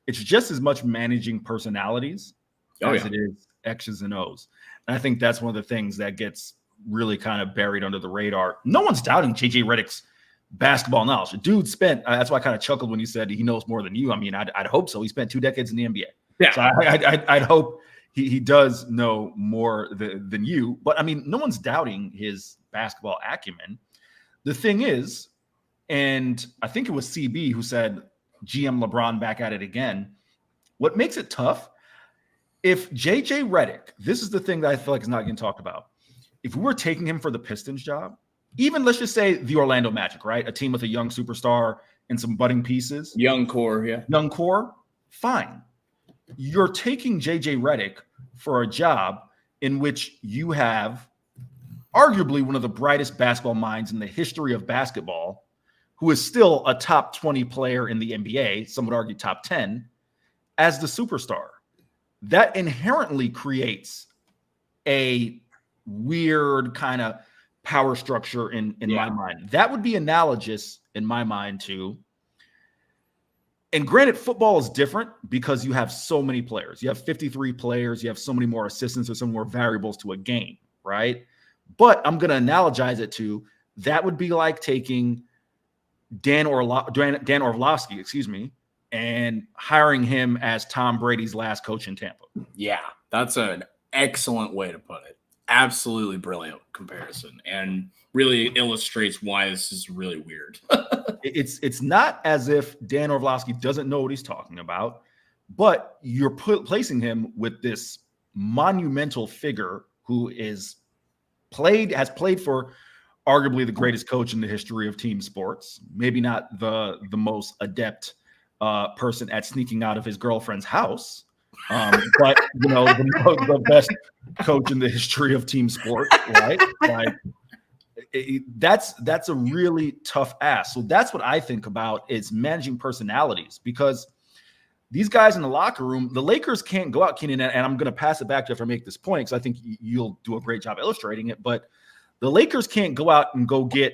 It's just as much managing personalities as it is X's and O's. And I think that's one of the things that gets really kind of buried under the radar. No one's doubting JJ Redick's basketball knowledge. The dude spent, that's why I kind of chuckled when he said he knows more than you. I mean, I'd hope so. He spent 2 decades in the NBA. Yeah. So I'd hope he does know more than you. But I mean, no one's doubting his basketball acumen. The thing is, and I think it was CB who said GM LeBron back at it again. What makes it tough, if JJ Redick, this is the thing that I feel like is not getting talked about. If we were taking him for the Pistons job, even let's just say the Orlando Magic, right? A team with a young superstar and some budding pieces. Young core, yeah. Young core, fine. You're taking JJ Redick for a job in which you have arguably one of the brightest basketball minds in the history of basketball, who is still a top 20 player in the NBA, some would argue top 10, as the superstar. That inherently creates a weird kind of power structure in my mind. That would be analogous in my mind to, and granted, football is different because you have so many players. You have 53 players. You have so many more assistants or some more variables to a game, right? But I'm going to analogize it to, that would be like taking Dan Orlovsky, and hiring him as Tom Brady's last coach in Tampa. Yeah, that's an excellent way to put it. Absolutely brilliant comparison, and really illustrates why this is really weird. It's not as if Dan Orlovsky doesn't know what he's talking about, but you're placing him with this monumental figure who has played for arguably the greatest coach in the history of team sports. Maybe not the most adept person at sneaking out of his girlfriend's house, but the best coach in the history of team sports, right? Like that's a really tough ask. So that's what I think about is managing personalities, because these guys in the locker room, the Lakers can't go out, Keenan, and I'm going to pass it back to you after I make this point, because I think you'll do a great job illustrating it, but the Lakers can't go out and go get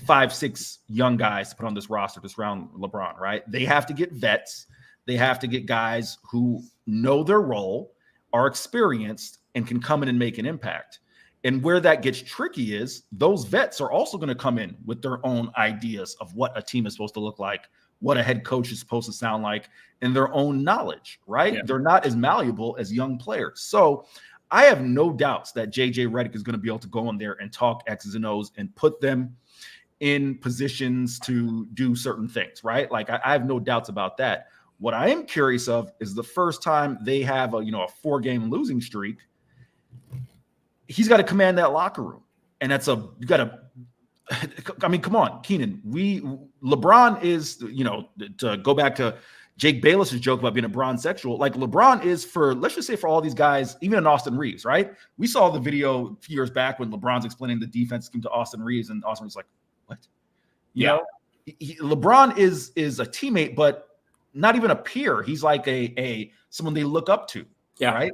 5-6 young guys to put on this roster to surround LeBron, right? They have to get vets. They have to get guys who know their role, are experienced, and can come in and make an impact. And where that gets tricky is those vets are also going to come in with their own ideas of what a team is supposed to look like, what a head coach is supposed to sound like, and their own knowledge, right? Yeah. They're not as malleable as young players. So I have no doubts that JJ Redick is going to be able to go in there and talk X's and O's and put them in positions to do certain things, right? Like I have no doubts about that. What I am curious of is the first time they have a 4-game losing streak, he's got to command that locker room. And you got to I mean, come on, Keenan. LeBron is, to go back to Jake Bayless's joke about being a bronzexual, like LeBron is for, let's just say for all these guys, even in Austin Reeves, right? We saw the video a few years back when LeBron's explaining the defense scheme to Austin Reeves, and Austin Reeves like, what? You know, LeBron is a teammate, but not even a peer. He's like a someone they look up to, right?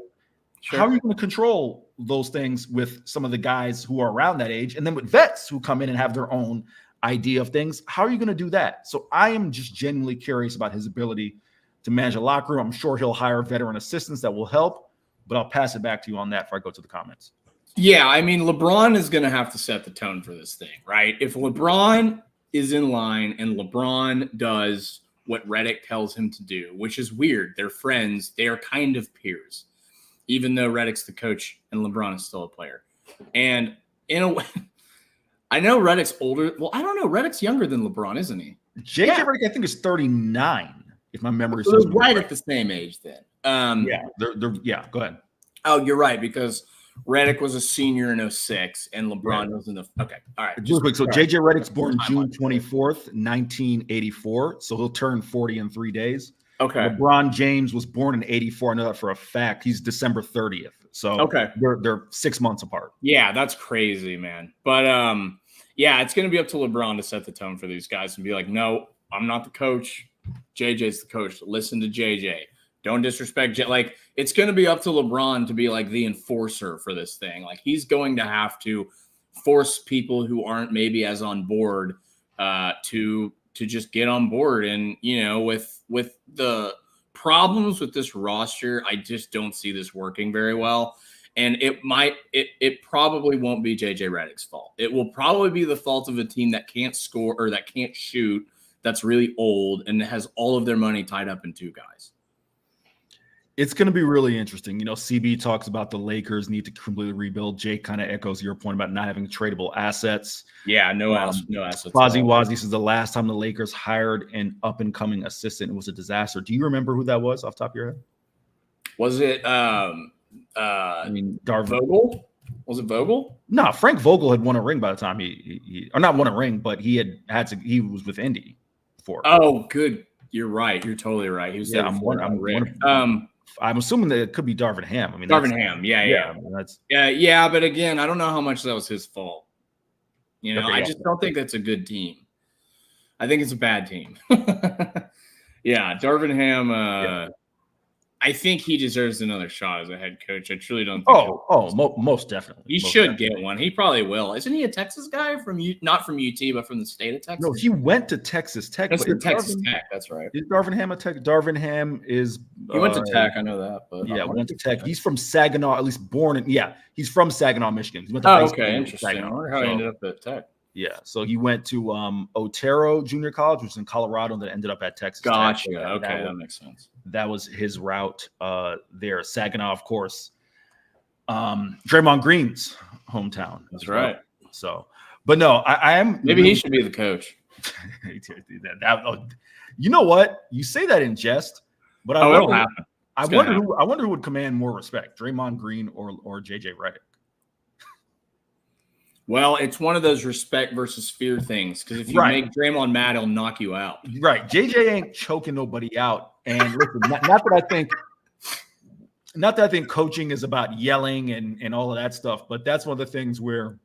Sure. How are you going to control those things with some of the guys who are around that age, and then with vets who come in and have their own idea of things? How are you going to do that? So I am just genuinely curious about his ability to manage a locker room. I'm sure he'll hire veteran assistants that will help, but I'll pass it back to you on that before I go to the comments. Yeah, I mean, LeBron is going to have to set the tone for this thing, right? If LeBron is in line and LeBron does what Redick tells him to do, which is weird. They're friends. They are kind of peers, even though Redick's the coach and LeBron is still a player. And in a way, I know Redick's older. Well, I don't know. Redick's younger than LeBron, isn't he? JJ Redick, I think, is 39, if my memory serves me me right at the same age then. Yeah, go ahead. Oh, you're right, because Redick was a senior in 06 and LeBron was in the – okay, all right. Just quick. So JJ Redick's born June 24th, 1984. So he'll turn 40 in 3 days. Okay. LeBron James was born in 84. I know that for a fact. He's December 30th. So they're 6 months apart. Yeah, that's crazy, man. But yeah, it's going to be up to LeBron to set the tone for these guys and be like, no, I'm not the coach. JJ's the coach. Listen to JJ. Don't disrespect J. Like, it's going to be up to LeBron to be like the enforcer for this thing. Like, he's going to have to force people who aren't maybe as on board to just get on board. And, with the problems with this roster, I just don't see this working very well. And it probably won't be JJ Redick's fault. It will probably be the fault of a team that can't score or that can't shoot, that's really old and has all of their money tied up in two guys. It's going to be really interesting. CB talks about the Lakers need to completely rebuild. Jake kind of echoes your point about not having tradable assets. Yeah, no assets. Fozzie Wazzy says the last time the Lakers hired an up-and-coming assistant, it was a disaster. Do you remember who that was off the top of your head? Was it Vogel? Was it Vogel? No, Frank Vogel had won a ring by the time he or not won a ring, but he was with Indy before. Oh, good. You're right. You're totally right. He was I'm assuming that it could be Darvin Ham. I mean, Darvin Ham. Yeah. But again, I don't know how much that was his fault. I just don't think that's a good team. I think it's a bad team. Yeah, Darvin Ham. I think he deserves another shot as a head coach. I truly don't think. Most definitely. He should get one. He probably will. Isn't he a Texas guy not from UT, but from the state of Texas? No, he went to Texas Tech. That's for Texas Tech. That's right. Is Darvin Ham a Tech? Darvin Ham is. He went to Tech. I know that. But yeah, went to Tech. He's from Saginaw, at least born in. Yeah, he's from Saginaw, Michigan. He went to okay, interesting. I wonder how he ended up at Tech. Yeah, so he went to Otero Junior College, which is in Colorado, and then ended up at Texas Tech. Gotcha. Okay, that makes sense. That was his route there. Saginaw, of course. Draymond Green's hometown. That's right. So, but no, I am. Maybe he should be the coach. You know what? You say that in jest, but I wonder who would command more respect, Draymond Green or JJ Redick. Well, it's one of those respect versus fear things, because if you make Draymond mad, he'll knock you out. Right. JJ ain't choking nobody out. And listen, not that I think coaching is about yelling and all of that stuff, but that's one of the things where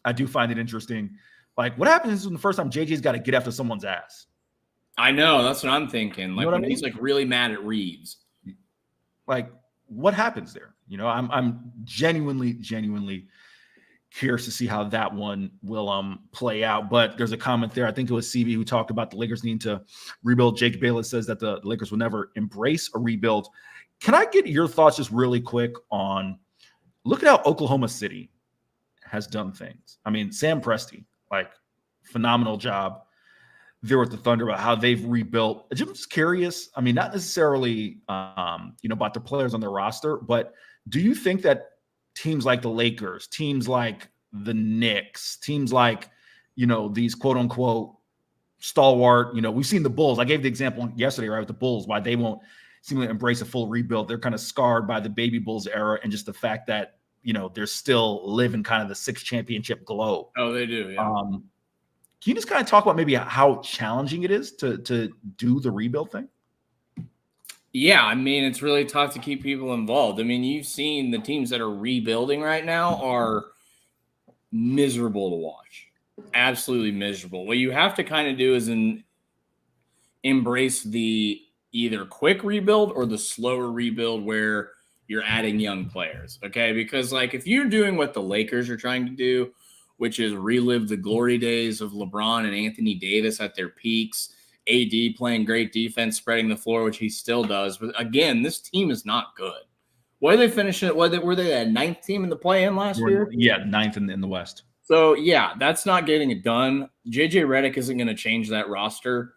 I do find it interesting. Like, what happens the first time JJ's got to get after someone's ass? I know. That's what I'm thinking. Like, when he's like really mad at Reeves. Like, what happens there? I'm genuinely curious to see how that one will play out. But there's a comment there. I think it was CB who talked about the Lakers needing to rebuild. Jake Bayless says that the Lakers will never embrace a rebuild. Can I get your thoughts just really quick on look at how Oklahoma City has done things? I mean, Sam Presti, like, phenomenal job there with the Thunder about how they've rebuilt. I'm just curious. I mean, not necessarily about the players on their roster, but do you think that teams like the Lakers, teams like the Knicks, teams like, these quote unquote stalwart, we've seen the Bulls. I gave the example yesterday, right, with the Bulls, why they won't seemingly embrace a full rebuild. They're kind of scarred by the baby Bulls era and just the fact that, they're still living kind of the 6 championship glow. Oh, they do. Yeah. Can you just kind of talk about maybe how challenging it is to do the rebuild thing? Yeah, I mean, it's really tough to keep people involved. I mean, you've seen the teams that are rebuilding right now are miserable to watch. Absolutely miserable. What you have to kind of do is embrace the either quick rebuild or the slower rebuild where you're adding young players, okay? Because, like, if you're doing what the Lakers are trying to do, which is relive the glory days of LeBron and Anthony Davis at their peaks, AD playing great defense, spreading the floor, which he still does. But, again, this team is not good. Where they finish it? Were they a 9th team in the play-in last year? Yeah, 9th in the West. So, yeah, that's not getting it done. JJ Redick isn't going to change that roster.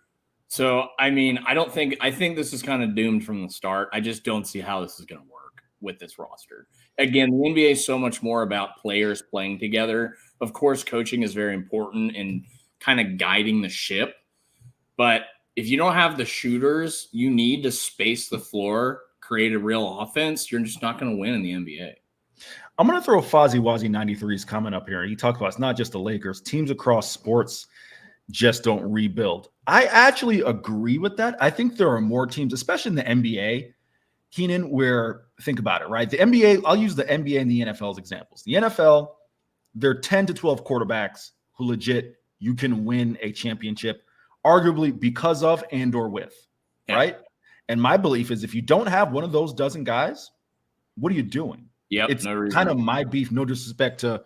So, I mean, I think this is kind of doomed from the start. I just don't see how this is going to work with this roster. Again, the NBA is so much more about players playing together. Of course, coaching is very important in kind of guiding the ship. But if you don't have the shooters you need to space the floor, create a real offense, you're just not going to win in the NBA. I'm going to throw Fozzie Wazzie 93's comment up here. He talked about it's not just the Lakers. Teams across sports just don't rebuild. I actually agree with that. I think there are more teams, especially in the NBA, Keenan, where, think about it, right? The NBA, I'll use the NBA and the NFL as examples. The NFL, there are 10 to 12 quarterbacks who legit you can win a championship, arguably because of and or with, right? And my belief is if you don't have one of those dozen guys, what are you doing? Yep, it's kind of my beef, no disrespect to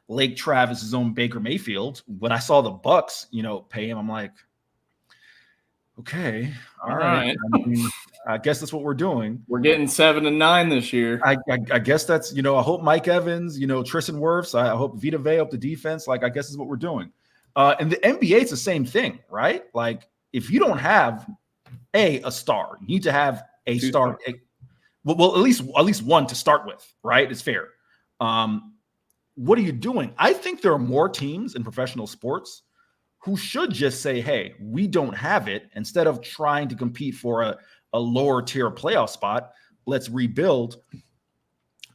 Lake Travis's own Baker Mayfield. When I saw the Bucks, pay him, I'm like, okay, all right. I guess that's what we're doing. We're getting 7-9 this year. I guess that's, I hope Mike Evans, Tristan Wirfs, I hope Vita Vea up the defense. Like, I guess is what we're doing. And the NBA, it's the same thing, right? Like, if you don't have a star, you need to have a star. Well, at least one to start with, right? It's fair. What are you doing? I think there are more teams in professional sports who should just say, hey, we don't have it. Instead of trying to compete for a lower tier playoff spot, let's rebuild.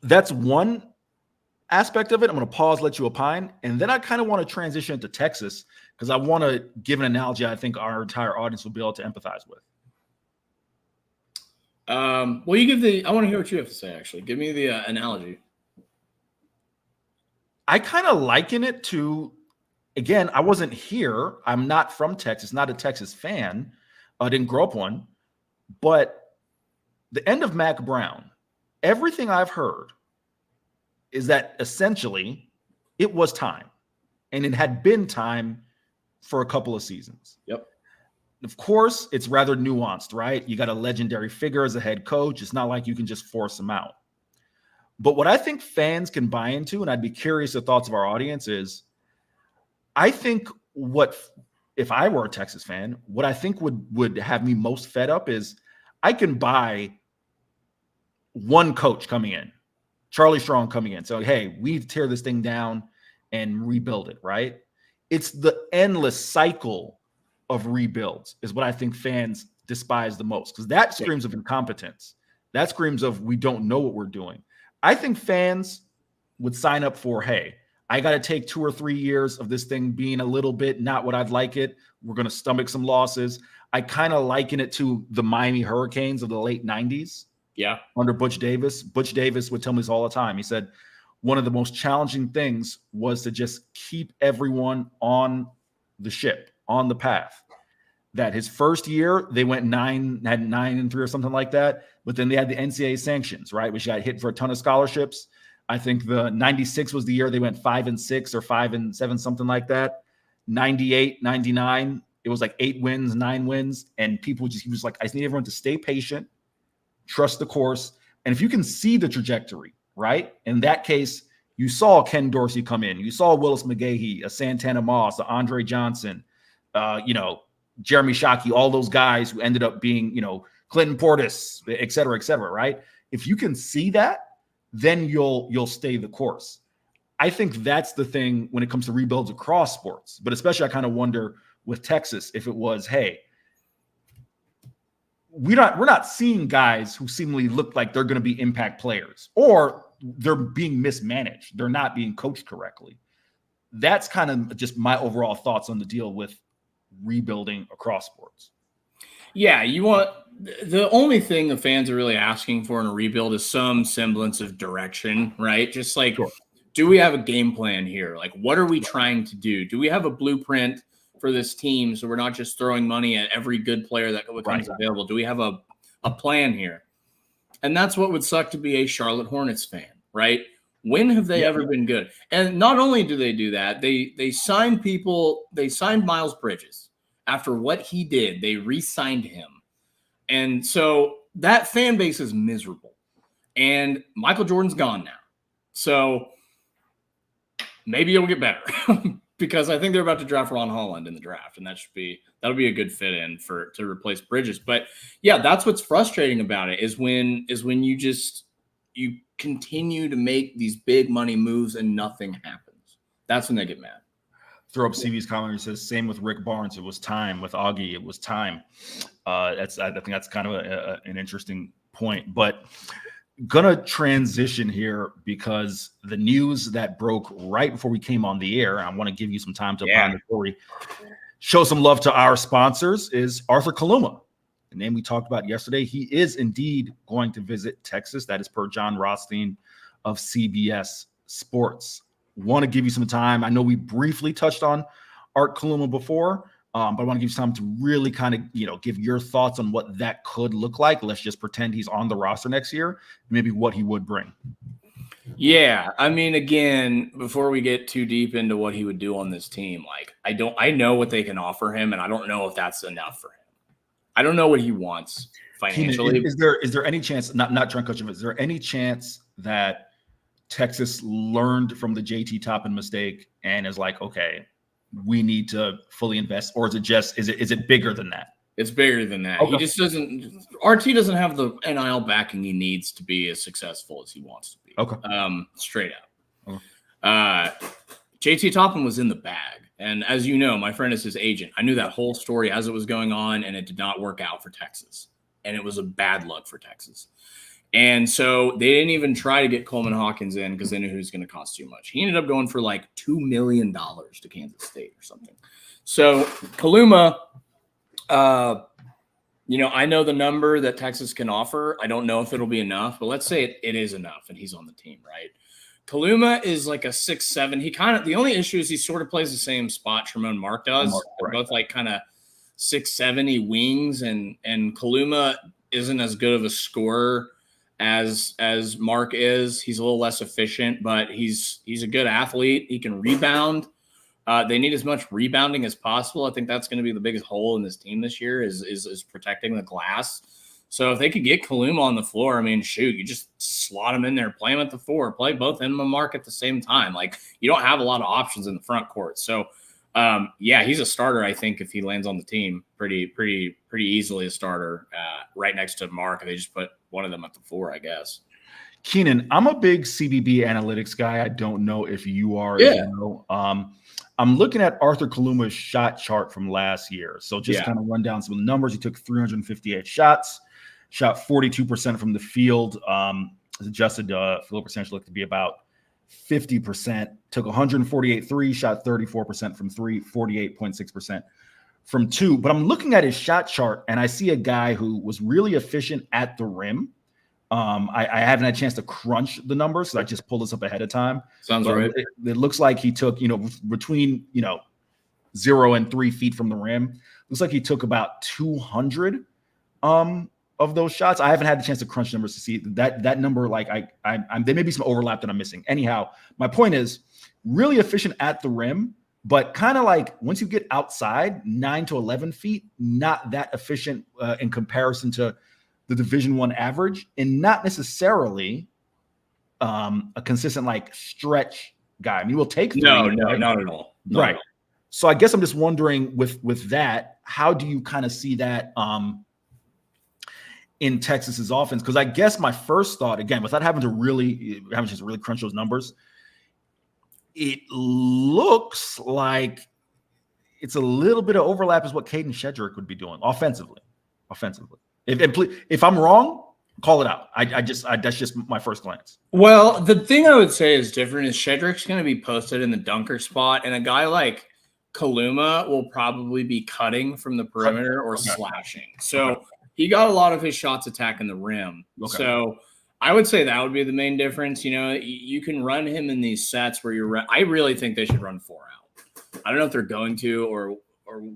That's one aspect of it. I'm going to pause, let you opine. And then I kind of want to transition into Texas because I want to give an analogy I think our entire audience will be able to empathize with. Well, I want to hear what you have to say, actually. Give me the analogy. I kind of liken it to, again, I wasn't here. I'm not from Texas, not a Texas fan. I didn't grow up one. But the end of Mac Brown, everything I've heard is that essentially it was time. And it had been time for a couple of seasons. Yep. Of course, it's rather nuanced, right? You got a legendary figure as a head coach. It's not like you can just force him out. But what I think fans can buy into, and I'd be curious the thoughts of our audience is, I think if I were a Texas fan, what I think would have me most fed up is I can buy one coach coming in, Charlie Strong coming in. So, hey, we need to tear this thing down and rebuild it, right? It's the endless cycle of rebuilds is what I think fans despise the most because that screams of incompetence. That screams of we don't know what we're doing. I think fans would sign up for, hey, I got to take 2 or 3 years of this thing being a little bit not what I'd like it. We're going to stomach some losses. I kind of liken it to the Miami Hurricanes of the late 90s. Yeah. Under Butch Davis. Butch Davis would tell me this all the time. He said one of the most challenging things was to just keep everyone on the ship, on the path. That his first year, they had 9-3 or something like that. But then they had the NCAA sanctions, right? Which got hit for a ton of scholarships. I think the 96 was the year they went 5-6 or 5-7, something like that. 98, 99, it was like 8 wins, 9 wins. And he was like, I just need everyone to stay patient, trust the course. And if you can see the trajectory, right? In that case, you saw Ken Dorsey come in. You saw Willis McGahee, a Santana Moss, a Andre Johnson, Jeremy Shockey, all those guys who ended up being, Clinton Portis, et cetera, right? If you can see that, then you'll stay the course. I think that's the thing when it comes to rebuilds across sports, but especially I kind of wonder with Texas if it was, hey, we're not seeing guys who seemingly look like they're going to be impact players, or they're being mismanaged. They're not being coached correctly. That's kind of just my overall thoughts on the deal with rebuilding across sports. Yeah, the only thing the fans are really asking for in a rebuild is some semblance of direction, right? Just like, do we have a game plan here? Like, what are we trying to do? Do we have a blueprint for this team so we're not just throwing money at every good player that becomes available? Do we have a plan here? And that's what would suck to be a Charlotte Hornets fan, right? When have they ever been good? And not only do they do that, they signed people. They signed Miles Bridges after what he did. They re-signed him. And so that fan base is miserable. And Michael Jordan's gone now. So maybe it'll get better because I think they're about to draft Ron Holland in the draft, and that'll be a good fit in to replace Bridges. But yeah, that's what's frustrating about it is when you continue to make these big money moves and nothing happens. That's when they get mad. Throw up CV's comment. He says, same with Rick Barnes. It was time. With Augie, it was time. I think that's kind of an interesting point. But gonna transition here because the news that broke right before we came on the air, I want to give you some time to find the story. Show some love to our sponsors is Arthur Kaluma, the name we talked about yesterday. He is indeed going to visit Texas. That is per John Rothstein of CBS Sports. Want to give you some time. I know we briefly touched on Art Kaluma before, but I want to give you some time to really kind of, give your thoughts on what that could look like. Let's just pretend he's on the roster next year, maybe what he would bring. Yeah, I mean, again, before we get too deep into what he would do on this team, like I know what they can offer him, and I don't know if that's enough for him. I don't know what he wants financially. Keenan, is there any chance? Not trying to coach him. Is there any chance that Texas learned from the JT Toppin mistake and is like, okay, we need to fully invest, or is it bigger than that? It's bigger than that. Okay. He just doesn't. RT doesn't have the NIL backing he needs to be as successful as he wants to be. Okay. Straight out. Okay. JT Toppin was in the bag, and as you know, my friend is his agent. I knew that whole story as it was going on, and it did not work out for Texas, and it was a bad luck for Texas. And so they didn't even try to get Coleman Hawkins in because they knew he was going to cost too much. He ended up going for like $2 million to Kansas State or something. So Kaluma, I know the number that Texas can offer. I don't know if it'll be enough, but let's say it is enough and he's on the team, right? Kaluma is like a 6'7". He the only issue is he sort of plays the same spot Tremont Mark does. They're both like kind of 6'7" wings, and Kaluma isn't as good of a scorer as Mark is. He's a little less efficient, but he's a good athlete. He can rebound. They need as much rebounding as possible. I think that's going to be the biggest hole in this team this year is protecting the glass. So if they could get Kaluma on the floor, I mean, shoot, you just slot him in there, play him at the 4, play both him and Mark at the same time. Like, you don't have a lot of options in the front court. So he's a starter. I think if he lands on the team, pretty easily a starter right next to Mark. They just put one of them at the 4, I guess. Keenan, I'm a big CBB analytics guy. I don't know if you are. Yeah. I'm looking at Arthur Kaluma's shot chart from last year. So just kind of run down some of the numbers. He took 358 shots, shot 42% from the field. His adjusted field percentage looked to be about 50%. Took 148 threes, shot 34% from 3, 48.6% from 2. But I'm looking at his shot chart, and I see a guy who was really efficient at the rim. I haven't had a chance to crunch the numbers, so I just pulled this up ahead of time. Sounds right. It looks like he took, between 0 and 3 feet from the rim. Looks like he took about 200 of those shots. I haven't had the chance to crunch numbers to see that number. Like there may be some overlap that I'm missing. Anyhow, my point is really efficient at the rim, but kind of like once you get outside 9 to 11 feet, not that efficient in comparison to the Division I average, and not necessarily a consistent like stretch guy. I mean, we'll take 3. No, not at all. Right. So I guess I'm just wondering with that, how do you kind of see that in Texas's offense? Because I guess my first thought, again, without having to really crunch those numbers, it looks like it's a little bit of overlap is what Caden Shedrick would be doing offensively. If I'm wrong, Call it out. That's just my first glance. Well, the thing I would say is different is Shedrick's going to be posted in the dunker spot, and a guy like Kaluma will probably be cutting from the perimeter or slashing. So he got a lot of his shots attacking the rim. Okay. So I would say that would be the main difference. You know, you can run him in these sets where I really think they should run 4 out. I don't know if they're going to or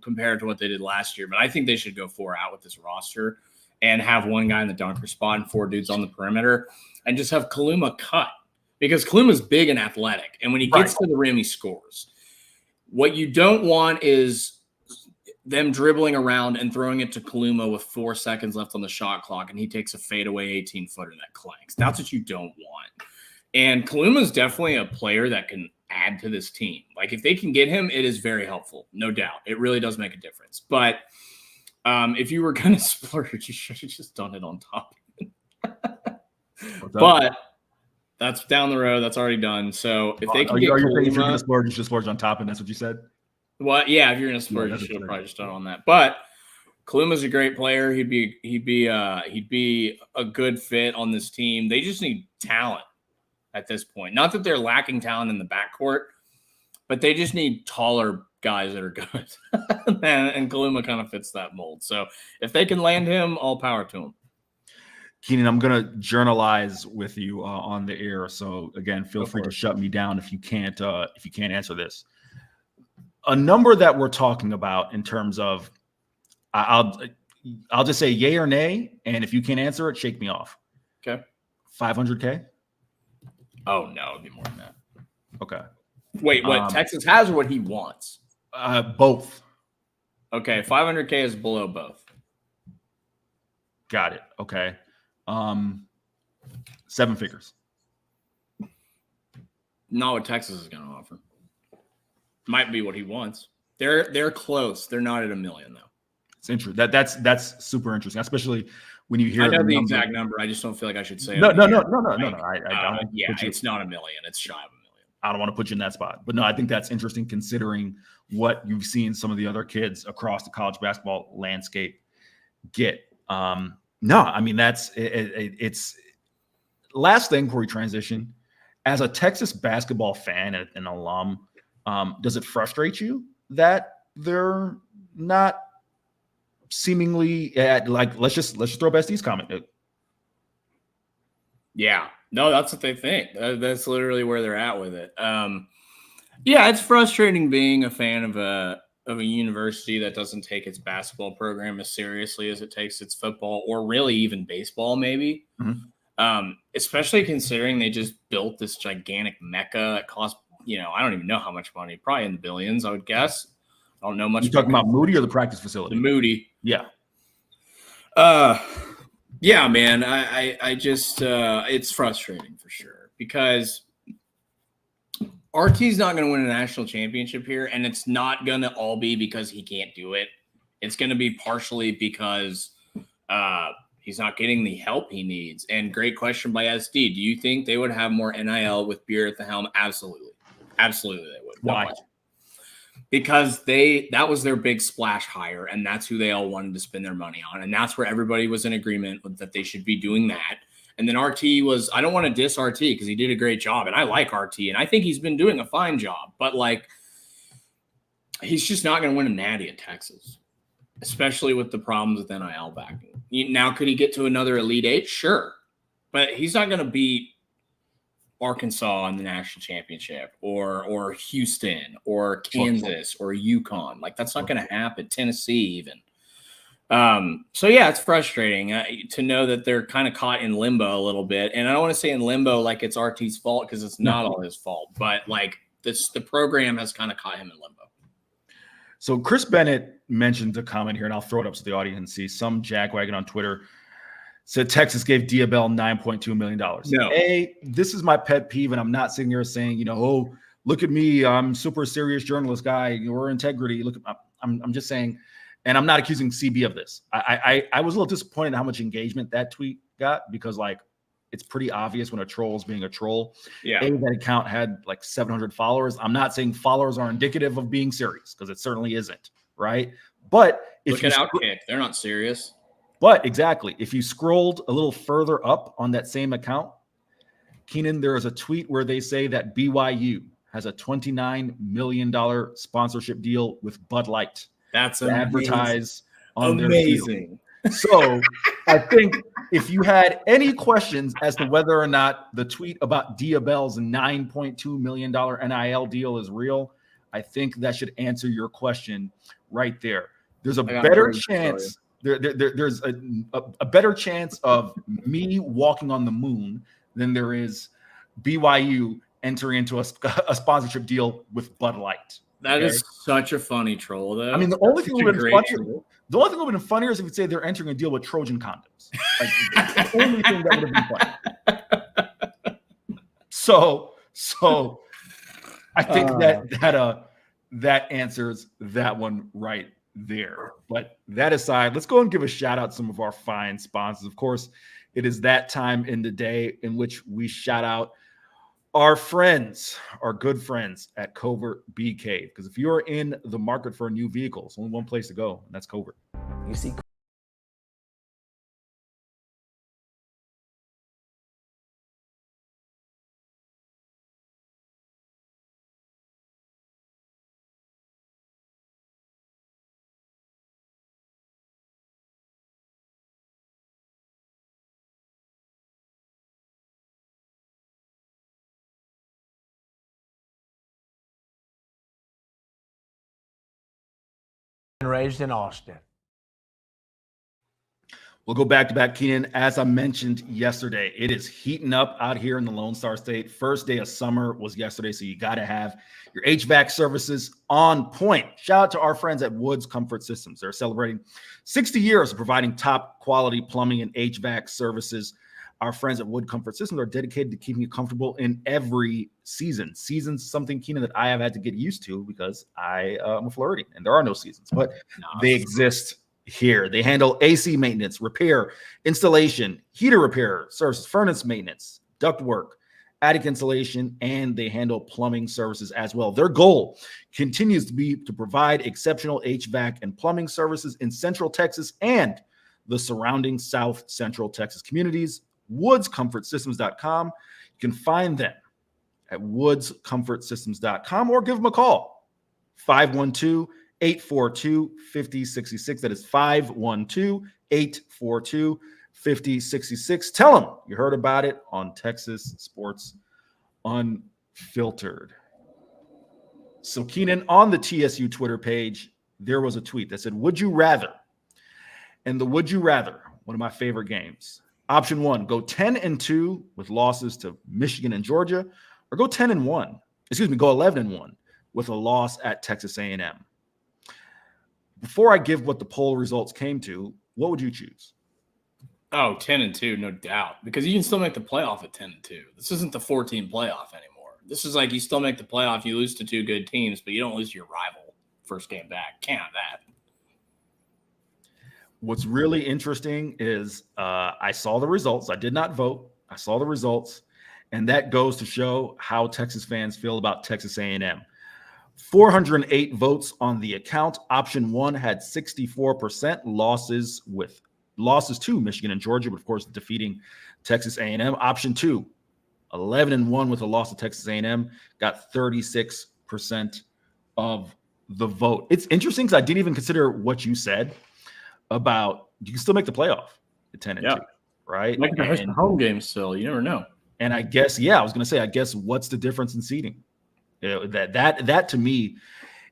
compared to what they did last year, but I think they should go 4 out with this roster and have one guy in the dunker spot and 4 dudes on the perimeter and just have Kaluma cut because Kaluma's big and athletic. And when he gets to the rim, he scores. What you don't want is them dribbling around and throwing it to Kaluma with 4 seconds left on the shot clock, and he takes a fadeaway 18-footer that clanks. That's what you don't want. And Kaluma's definitely a player that can add to this team. Like, if they can get him, it is very helpful, no doubt. It really does make a difference. But if you were going to splurge, you should have just done it on top. But that's down the road. That's already done. So if they can get Kaluma, if you're going to splurge, you should splurge on top, and that's what you said? Well, yeah, if you're going to splurge, you should have probably just done on that. But Kaluma's a great player. He'd be a good fit on this team. They just need talent at this point. Not that they're lacking talent in the backcourt, but they just need taller guys that are good. and Kaluma kind of fits that mold. So if they can land him, all power to him. Keenan, I'm going to journalize with you on the air. So again, feel free to shut me down if you can't answer this. A number that we're talking about in terms of, I'll just say yay or nay, and if you can't answer it, shake me off. Okay. 500K? Oh no, it'd be more than that. Okay. Wait, what Texas has or what he wants? Both. Okay, 500K is below both. Got it. Okay. 7 figures. Not what Texas is going to offer. Might be what he wants. They're close. They're not at $1 million though. It's interesting. That's super interesting, especially when you hear. I know the exact number. I just don't feel like I should say. No. I don't. Yeah, it's not $1 million. It's shy of $1 million. I don't want to put you in that spot, but no, I think that's interesting considering what you've seen some of the other kids across the college basketball landscape get. No, I mean it's last thing before we transition. As a Texas basketball fan and an alum, does it frustrate you that they're not seemingly like let's just throw Bestie's comment? Yeah, no, that's what they think. That's literally where they're at with it. Yeah, it's frustrating being a fan of a university that doesn't take its basketball program as seriously as it takes its football or really even baseball, maybe. Mm-hmm. Especially considering they just built this gigantic mecca that cost, I don't even know how much money, probably in the billions, I would guess. I don't know much. You talking about Moody or the practice facility? The Moody. Yeah. Yeah, man. I just it's frustrating for sure because RT's not going to win a national championship here, and it's not going to all be because he can't do it. It's going to be partially because he's not getting the help he needs. And great question by SD. Do you think they would have more NIL with Beer at the helm? Absolutely. Absolutely they would. Why? Because that was their big splash hire, and that's who they all wanted to spend their money on. And that's where everybody was in agreement with that they should be doing that. And then RT was, I don't want to diss RT because he did a great job, and I like RT, and I think he's been doing a fine job. But, he's just not going to win a natty at Texas, especially with the problems with NIL backing. Now, could he get to another Elite Eight? Sure. But he's not going to beat Arkansas in the national championship or Houston or Kansas or UConn. That's not going to happen. Tennessee even. So yeah, it's frustrating to know that they're kind of caught in limbo a little bit. And I don't want to say in limbo like it's RT's fault because it's not all his fault, but the program has kind of caught him in limbo. So Chris Bennett mentioned a comment here, and I'll throw it up so the audience sees. Some jackwagon on Twitter said Texas gave Diabell $9.2 million. No. This is my pet peeve, and I'm not sitting here saying, oh, look at me, I'm super serious journalist guy, or integrity. Look, I'm just saying, and I'm not accusing CB of this. I was a little disappointed how much engagement that tweet got because it's pretty obvious when a troll is being a troll. Yeah. That account had 700 followers. I'm not saying followers are indicative of being serious because it certainly isn't, right? But look at Outkick, they're not serious. But exactly, if you scrolled a little further up on that same account, Keenan, there is a tweet where they say that BYU has a $29 million sponsorship deal with Bud Light. That's to amazing. Advertise on their field. So I think if you had any questions as to whether or not the tweet about Diabell's $9.2 million NIL deal is real, I think that should answer your question right there. There's a better chance. There's a better chance of me walking on the moon than there is BYU entering into a sponsorship deal with Bud Light. That is such a funny troll, though. I mean, the only thing that would have been funnier is if you'd say they're entering a deal with Trojan condoms. Like, that's the only thing that would have been funny. So I think that answers that one right there. But that aside, let's go and give a shout out to some of our fine sponsors. Of course, it is that time in the day in which we shout out our friends, our good friends at Covert BK. Because if you're in the market for a new vehicle, it's only one place to go, and that's Covert. You see Raised in Austin. We'll go back to back, Keenan. As I mentioned yesterday, it is heating up out here in the Lone Star State. First day of summer was yesterday, so you got to have your HVAC services on point. Shout out to our friends at Woods Comfort Systems. They're celebrating 60 years of providing top quality plumbing and HVAC services. Our friends at Wood Comfort Systems are dedicated to keeping you comfortable in every season. Seasons, something, Keenan, that I have had to get used to because I am a Floridian and there are no seasons, but they exist here. They handle AC maintenance, repair, installation, heater repair, services, furnace maintenance, ductwork, attic insulation, and they handle plumbing services as well. Their goal continues to be to provide exceptional HVAC and plumbing services in Central Texas and the surrounding South Central Texas communities. woodscomfortsystems.com. You can find them at woodscomfortsystems.com or give them a call, 512-842-5066. That is 512-842-5066. Tell them you heard about it on Texas Sports Unfiltered. So, Keenan, on the TSU Twitter page, there was a tweet that said, would you rather? And the would you rather, one of my favorite games. Option one, go 10-2 with losses to Michigan and Georgia, or go 10-1. Go 11-1 with a loss at Texas A&M. Before I give what the poll results came to, what would you choose? Oh, 10-2, no doubt, because you can still make the playoff at 10-2. This isn't the 14 playoff anymore. This is like you still make the playoff, you lose to two good teams, but you don't lose to your rival first game back. Can't have that. What's really interesting is I saw the results. I did not vote. I saw the results, and that goes to show how Texas fans feel about Texas A&M. 408 votes on the account. Option one had 64% losses to Michigan and Georgia, but of course defeating Texas A&M. Option two, 11-1 with a loss to Texas A&M, got 36% of the vote. It's interesting because I didn't even consider what you said about you can still make the playoff at 10-2, right? Like the home game still, you never know. And I guess, I was going to say, I guess what's the difference in seeding? That to me,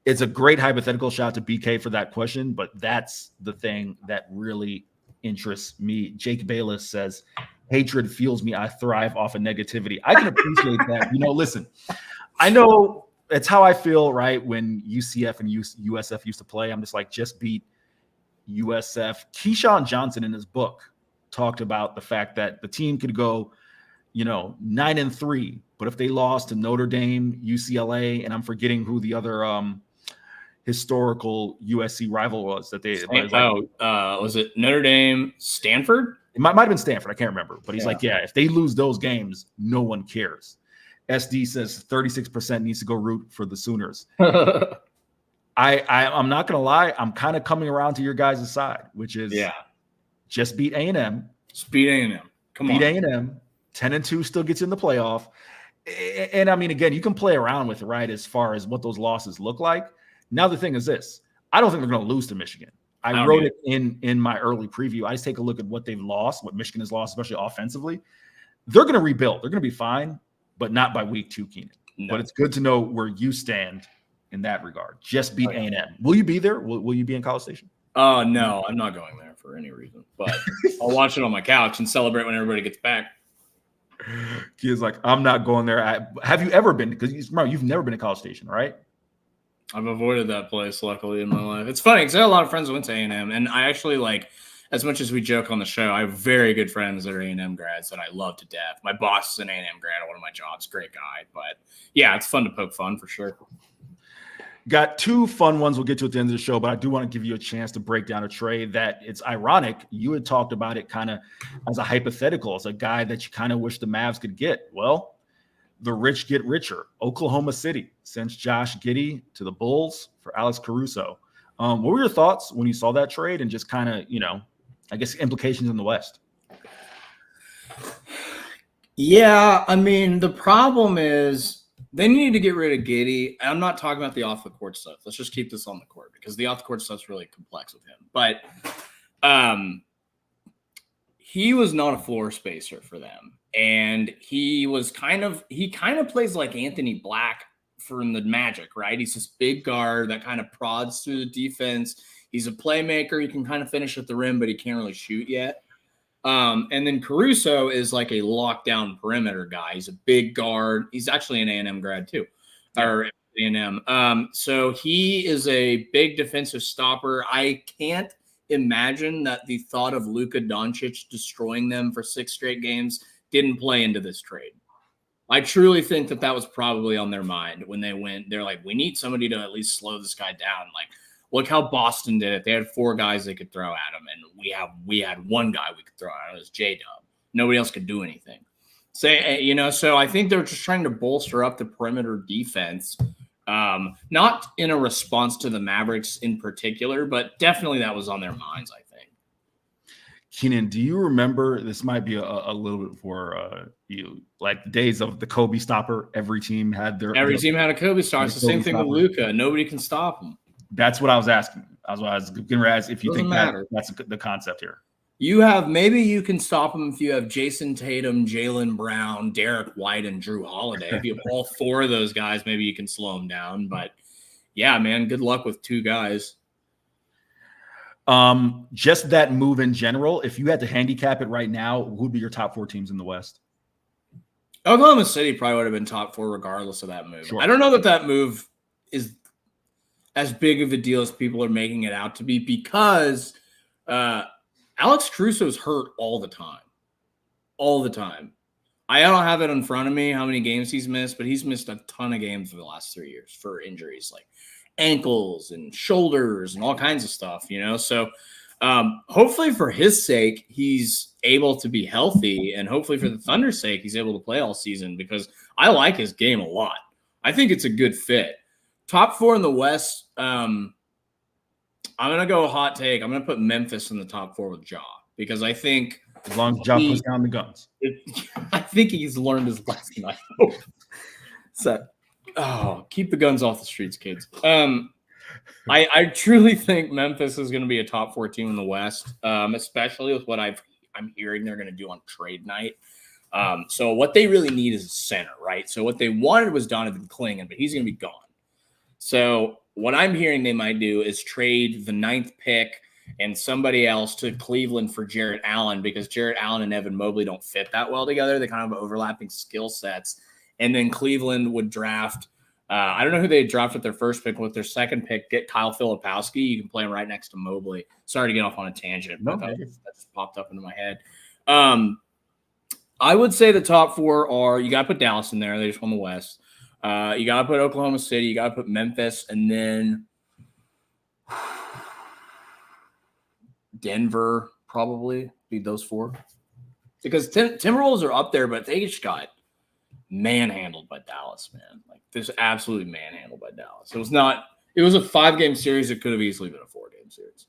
it's a great hypothetical. Shout out to BK for that question, but that's the thing that really interests me. Jake Bayless says, hatred fuels me. I thrive off of negativity. I can appreciate that. Listen, I know it's how I feel, right? When UCF and USF used to play, I'm just like, just beat USF. Keyshawn Johnson in his book talked about the fact that the team could go, 9-3, but if they lost to Notre Dame, UCLA, and I'm forgetting who the other historical USC rival was that they was it Notre Dame, Stanford? It might have been Stanford. I can't remember, but he's like, if they lose those games, no one cares. SD says 36% needs to go root for the Sooners. I'm not going to lie. I'm kind of coming around to your guys' side, which is Just beat A&M. Just beat A&M. Come on. Beat A&M. 10-2 still gets you in the playoff. And I mean, again, you can play around with it, right, as far as what those losses look like. Now, the thing is this. I don't think they're going to lose to Michigan. I wrote it in my early preview. I just take a look at what they've lost, what Michigan has lost, especially offensively. They're going to rebuild. They're going to be fine, but not by week 2, Keenan. No. But it's good to know where you stand in that regard. Just beat A&M. Will you be there? Will you be in College Station? No, I'm not going there for any reason. But I'll watch it on my couch and celebrate when everybody gets back. He's like, I'm not going there. Have you ever been? Because you've never been to College Station, right? I've avoided that place, luckily, in my life. It's funny because I have a lot of friends who went to A&M, and I actually, like, as much as we joke on the show, I have very good friends that are A&M grads that I love to death. My boss is an A&M grad at one of my jobs. Great guy. But, yeah, it's fun to poke fun for sure. Got 2 fun ones we'll get to at the end of the show, but I do want to give you a chance to break down a trade that it's ironic. You had talked about it kind of as a hypothetical, as a guy that you kind of wish the Mavs could get. Well, the rich get richer. Oklahoma City sends Josh Giddey to the Bulls for Alex Caruso. What were your thoughts when you saw that trade and just kind of, I guess, implications in the West? Yeah, I mean, the problem is they need to get rid of Giddey. I'm not talking about the off-the-court stuff. Let's just keep this on the court because the off-the-court stuff is really complex with him. But he was not a floor spacer for them. And he kind of plays like Anthony Black from the Magic, right? He's this big guard that kind of prods through the defense. He's a playmaker. He can kind of finish at the rim, but he can't really shoot yet. And then Caruso is like a lockdown perimeter guy. He's a big guard. He's actually an A&M grad too, or A&M. So he is a big defensive stopper. I can't imagine that the thought of Luka Doncic destroying them for 6 straight games didn't play into this trade. I truly think that was probably on their mind when they went. They're like, we need somebody to at least slow this guy down. Like, look how Boston did it. They had 4 guys they could throw at him, and we had 1 guy we could throw at him. It was J-Dub. Nobody else could do anything. So I think they're just trying to bolster up the perimeter defense, not in a response to the Mavericks in particular, but definitely that was on their minds, I think. Keenan, do you remember, this might be a little bit for you, like the days of the Kobe stopper? Every team had team had a Kobe stopper. It's the same thing with Luka. Nobody can stop him. That's what I was asking. I was going to ask if you think that's the concept here. Maybe you can stop him if you have Jason Tatum, Jaylen Brown, Derek White, and Drew Holiday. If you have all 4 of those guys, maybe you can slow them down. But yeah, man, good luck with 2 guys. Just that move in general, if you had to handicap it right now, who would be your top 4 teams in the West? Oklahoma City probably would have been top 4 regardless of that move. Sure. I don't know that move is as big of a deal as people are making it out to be because Alex Caruso's hurt all the time. All the time. I don't have it in front of me how many games he's missed, but he's missed a ton of games for the last 3 years for injuries like ankles and shoulders and all kinds of stuff, So hopefully for his sake, he's able to be healthy, and hopefully for the Thunder's sake, he's able to play all season because I like his game a lot. I think it's a good fit. Top 4 in the West, I'm going to go a hot take. I'm going to put Memphis in the top 4 with Ja because I think as long as Ja puts down the guns. I think he's learned his lesson, I hope. Keep the guns off the streets, kids. I truly think Memphis is going to be a top 4 team in the West, especially with what I'm hearing they're going to do on trade night. So what they really need is a center, right? So what they wanted was Donovan Clingan, but he's going to be gone. So what I'm hearing they might do is trade the 9th pick and somebody else to Cleveland for Jarrett Allen because Jarrett Allen and Evan Mobley don't fit that well together. They kind of have overlapping skill sets. And then Cleveland would draft I don't know who they drafted their first pick. With their second pick, get Kyle Filipowski. You can play him right next to Mobley. Sorry to get off on a tangent, but that just popped up into my head. I would say the top 4 are, you got to put Dallas in there. They just won the West. You got to put Oklahoma City. You got to put Memphis. And then Denver probably be those 4. Because Timberwolves are up there, but they just got manhandled by Dallas, man. Like, just absolutely manhandled by Dallas. It was a 5-game series. It could have easily been a 4-game series.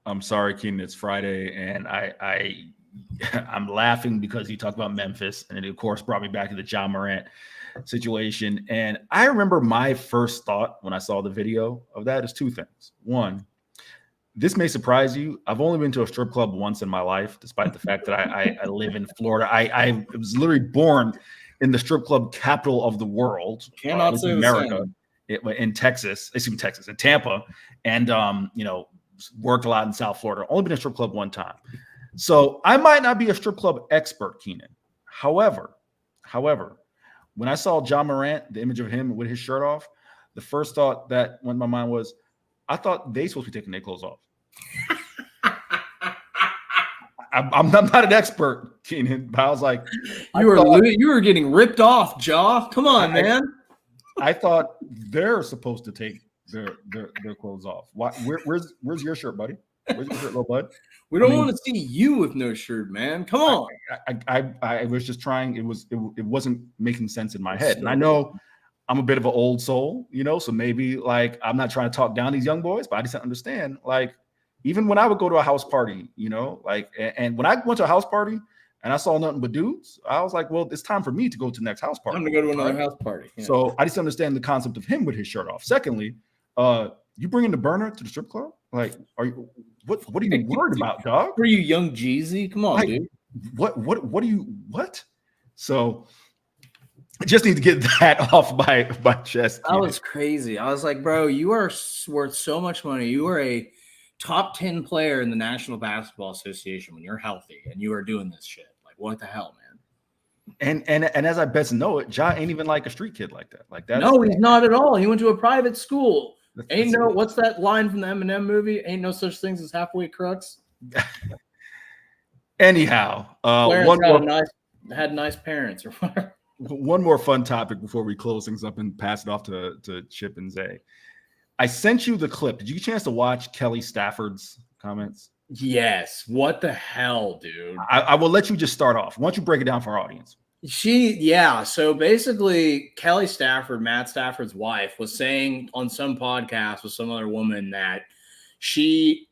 I'm sorry, Keenan. It's Friday, and I'm laughing because you talked about Memphis, and it of course brought me back to the John Morant situation. And I remember my first thought when I saw the video of that is two things. One, this may surprise you. I've only been to a strip club once in my life, despite the fact that I live in Florida. I was literally born in the strip club capital of the world, Cannot say America, in Texas, in Tampa, and worked a lot in South Florida. Only been to a strip club one time. So I might not be a strip club expert, Keenan. However, when I saw John Morant, the image of him with his shirt off, the first thought that went in my mind was, I thought they supposed to be taking their clothes off. I'm not an expert, Keenan, but I was like, you were getting ripped off, Jaw. Come on, man. I thought they're supposed to take their clothes off. Where's your shirt, buddy? Where's your shirt, little bud? We don't want to see you with no shirt, man. Come on. I was just trying. It wasn't making sense in my head, and I know I'm a bit of an old soul, so maybe like I'm not trying to talk down these young boys, but I just don't understand. Like even when I would go to a house party, and when I went to a house party and I saw nothing but dudes, I was like, well, it's time for me to go to the next house party. I'm gonna go to another house party. Yeah. So I just understand the concept of him with his shirt off. Secondly, you bringing the burner to the strip club? Like, are you what are you worried about, dog? Are you young Jeezy? Come on, dude. What are you what? So I just need to get that off my chest. That was crazy. I was like, bro, you are worth so much money. You are a top 10 player in the National Basketball Association when you're healthy and you are doing this shit. Like, what the hell, man? And as I best know it, Ja ain't even like a street kid like that. Like that. No, he's not at all. He went to a private school. What's that line from the Eminem movie? Ain't no such things as halfway crooks. Anyhow, had nice parents or whatever. One more fun topic before we close things up and pass it off to Chip and Zay. I sent you the clip. Did you get a chance to watch Kelly Stafford's comments? Yes. What the hell, dude? I will let you just start off. Why don't you break it down for our audience? So basically, Kelly Stafford, Matt Stafford's wife, was saying on some podcast with some other woman that she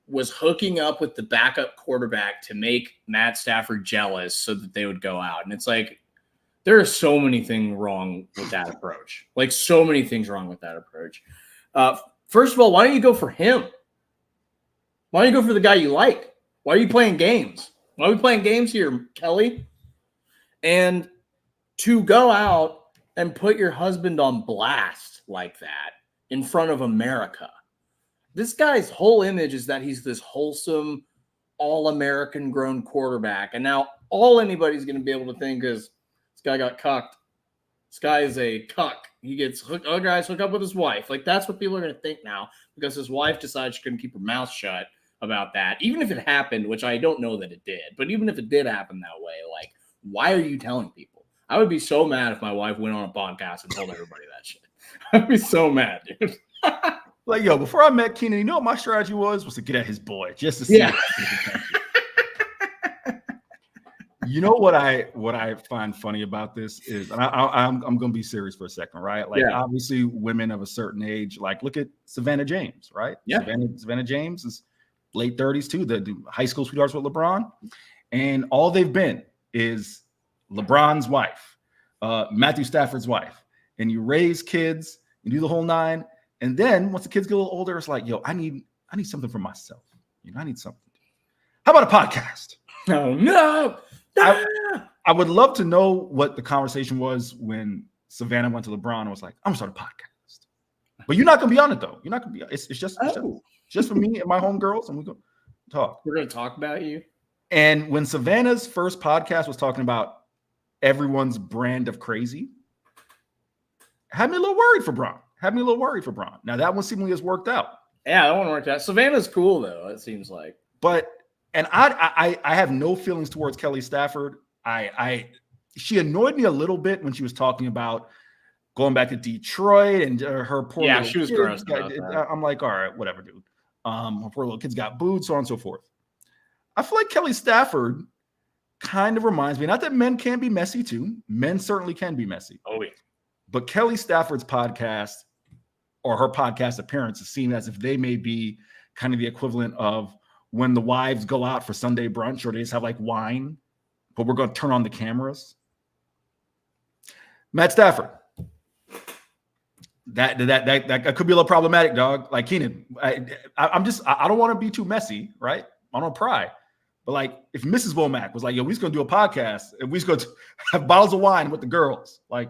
was hooking up with the backup quarterback to make Matt Stafford jealous so that they would go out. And it's like, there are so many things wrong with that approach. Like, so many things wrong with that approach. First of all, why don't you go for him? Why don't you go for the guy you like? Why are you playing games? Why are we playing games here, Kelly? And to go out and put your husband on blast like that in front of America. This guy's whole image is that he's this wholesome, all-American grown quarterback. And now all anybody's going to be able to think is, this guy got cucked. This guy is a cuck. He gets hooked. Other guys hook up with his wife. Like, that's what people are going to think now because his wife decided she couldn't keep her mouth shut about that. Even if it happened, which I don't know that it did, but even if it did happen that way, like, why are you telling people? I would be so mad if my wife went on a podcast and told everybody that shit. I'd be so mad, dude. Like, yo, before I met Keenan, you know what my strategy was to get at his boy just to see. Yeah. You know what I find funny about this is, and I'm going to be serious for a second, right? Like, obviously, women of a certain age, like, look at Savannah James, right? Yeah. Savannah James is late 30s too. The high school sweethearts with LeBron, and all they've been is LeBron's wife, Matthew Stafford's wife, and you raise kids, you do the whole nine, and then once the kids get a little older, it's like, yo, I need something for myself. I need something. How about a podcast? Oh no. I would love to know what the conversation was when Savannah went to LeBron and was like, I'm gonna start a podcast. But you're not gonna be on it though. You're not gonna be. It's just for me and my homegirls, and we're gonna talk. We're gonna talk about you. And when Savannah's first podcast was talking about everyone's brand of crazy, had me a little worried for Bron. Now that one seemingly has worked out. Yeah, that one worked out. Savannah's cool though, it seems like. But and I have no feelings towards Kelly Stafford. She annoyed me a little bit when she was talking about going back to Detroit and her poor little she was kids. gross about that. I'm like, all right, whatever, dude. Her poor little kids got booed, so on and so forth. I feel like Kelly Stafford kind of reminds me, not that men can be messy too. Men certainly can be messy. Oh, yeah. But Kelly Stafford's podcast or her podcast appearance is seen as if they may be kind of the equivalent of when the wives go out for Sunday brunch or they just have like wine, but we're going to turn on the cameras. Matt Stafford. That could be a little problematic, dog. Like Keenan, I don't want to be too messy, right? I don't pry. But like if Mrs. Womack was like, yo, we're just going to do a podcast and we're just going to have bottles of wine with the girls. Like,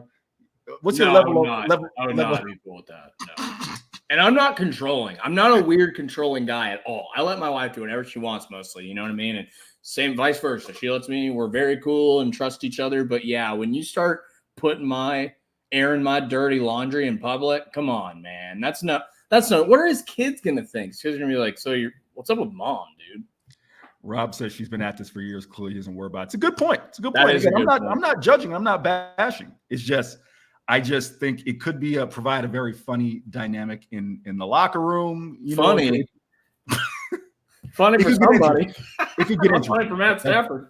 what's your level? I would not be cool with that. No. And I'm not controlling. I'm not a weird controlling guy at all. I let my wife do whatever she wants mostly. You know what I mean? And same vice versa. She lets me. We're very cool and trust each other. But yeah, when you start putting airing my dirty laundry in public, come on, man. That's not. What are his kids gonna think? She's gonna be like, so what's up with mom, dude? Rob says she's been at this for years. Clearly doesn't worry about it. It's a good point. It's a good That point. is a Again, good point. I'm not judging. I'm not bashing. It's just. I just think it could be provide a very funny dynamic in the locker room. Funny for somebody. It could get interesting. Funny for Matt Stafford.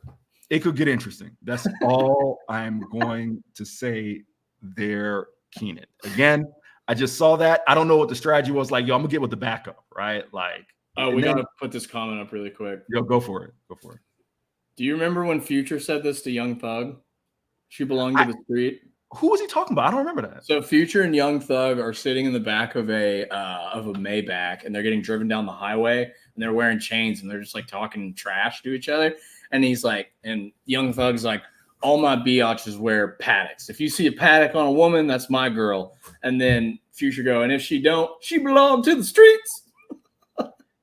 It could get interesting. That's all I'm going to say there, Keenan. Again, I just saw that. I don't know what the strategy was. Like, yo, I'm gonna get with the backup, right? Like, we gotta put this comment up really quick. Yo, go for it. Do you remember when Future said this to Young Thug? She belonged to the street. Who was he talking about? I don't remember that. So Future and Young Thug are sitting in the back of a Maybach, and they're getting driven down the highway, and they're wearing chains, and they're just like talking trash to each other. And he's like, and Young Thug's like, all my biatches wear paddocks. If you see a paddock on a woman, that's my girl. And then Future go, and if she don't, she belonged to the streets.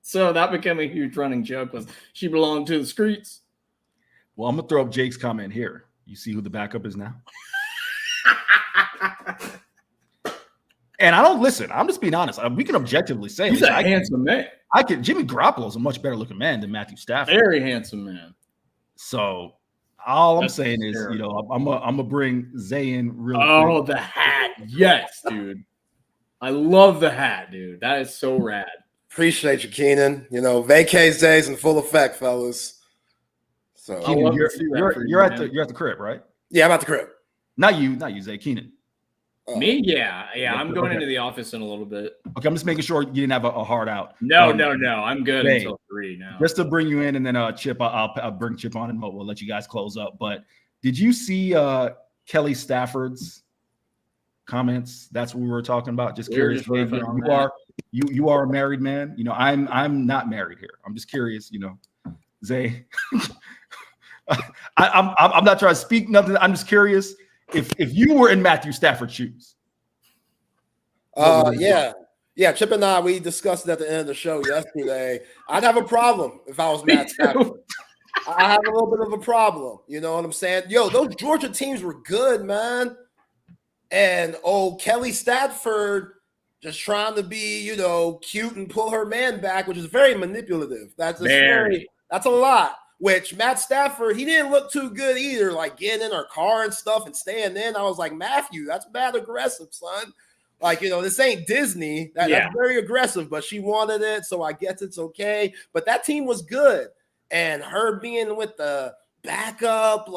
So that became a huge running joke, was she belonged to the streets. Well, I'm gonna throw up Jake's comment here. You see who the backup is now? And I don't listen. I'm just being honest. We can objectively say he's a handsome man. Jimmy Garoppolo's a much better looking man than Matthew Stafford. Very handsome man. So all I'm saying is, I'm gonna bring Zay in real quick. Oh, the hat. Yes, dude. I love the hat, dude. That is so rad. Appreciate you, Keenan. Vacay days in full effect, fellas. So Keenan, you're at the crib, right? Yeah, I'm at the crib. Not you, Zay. Keenan. Me? Yeah. I'm going into the office in a little bit. Okay, I'm just making sure you didn't have a hard out. No. I'm good Zay, until 3 now. Just to bring you in, and then Chip, I'll bring Chip on, and we'll let you guys close up. But did you see Kelly Stafford's comments? That's what we were talking about. Just curious. You are a married man. I'm not married here. I'm just curious. Zay. I'm not trying to speak nothing. I'm just curious. If you were in Matthew Stafford's shoes. Yeah, Chip and I, we discussed it at the end of the show yesterday. I'd have a problem if I was Matt Stafford. I have a little bit of a problem. You know what I'm saying? Yo, those Georgia teams were good, man. And Kelly Stafford just trying to be, cute and pull her man back, which is very manipulative. That's a lot. Which Matt Stafford, he didn't look too good either, like getting in her car and stuff and staying in. I was like, Matthew, that's bad aggressive, son. Like, this ain't Disney. That's very aggressive, but she wanted it, so I guess it's okay. But that team was good. And her being with the backup,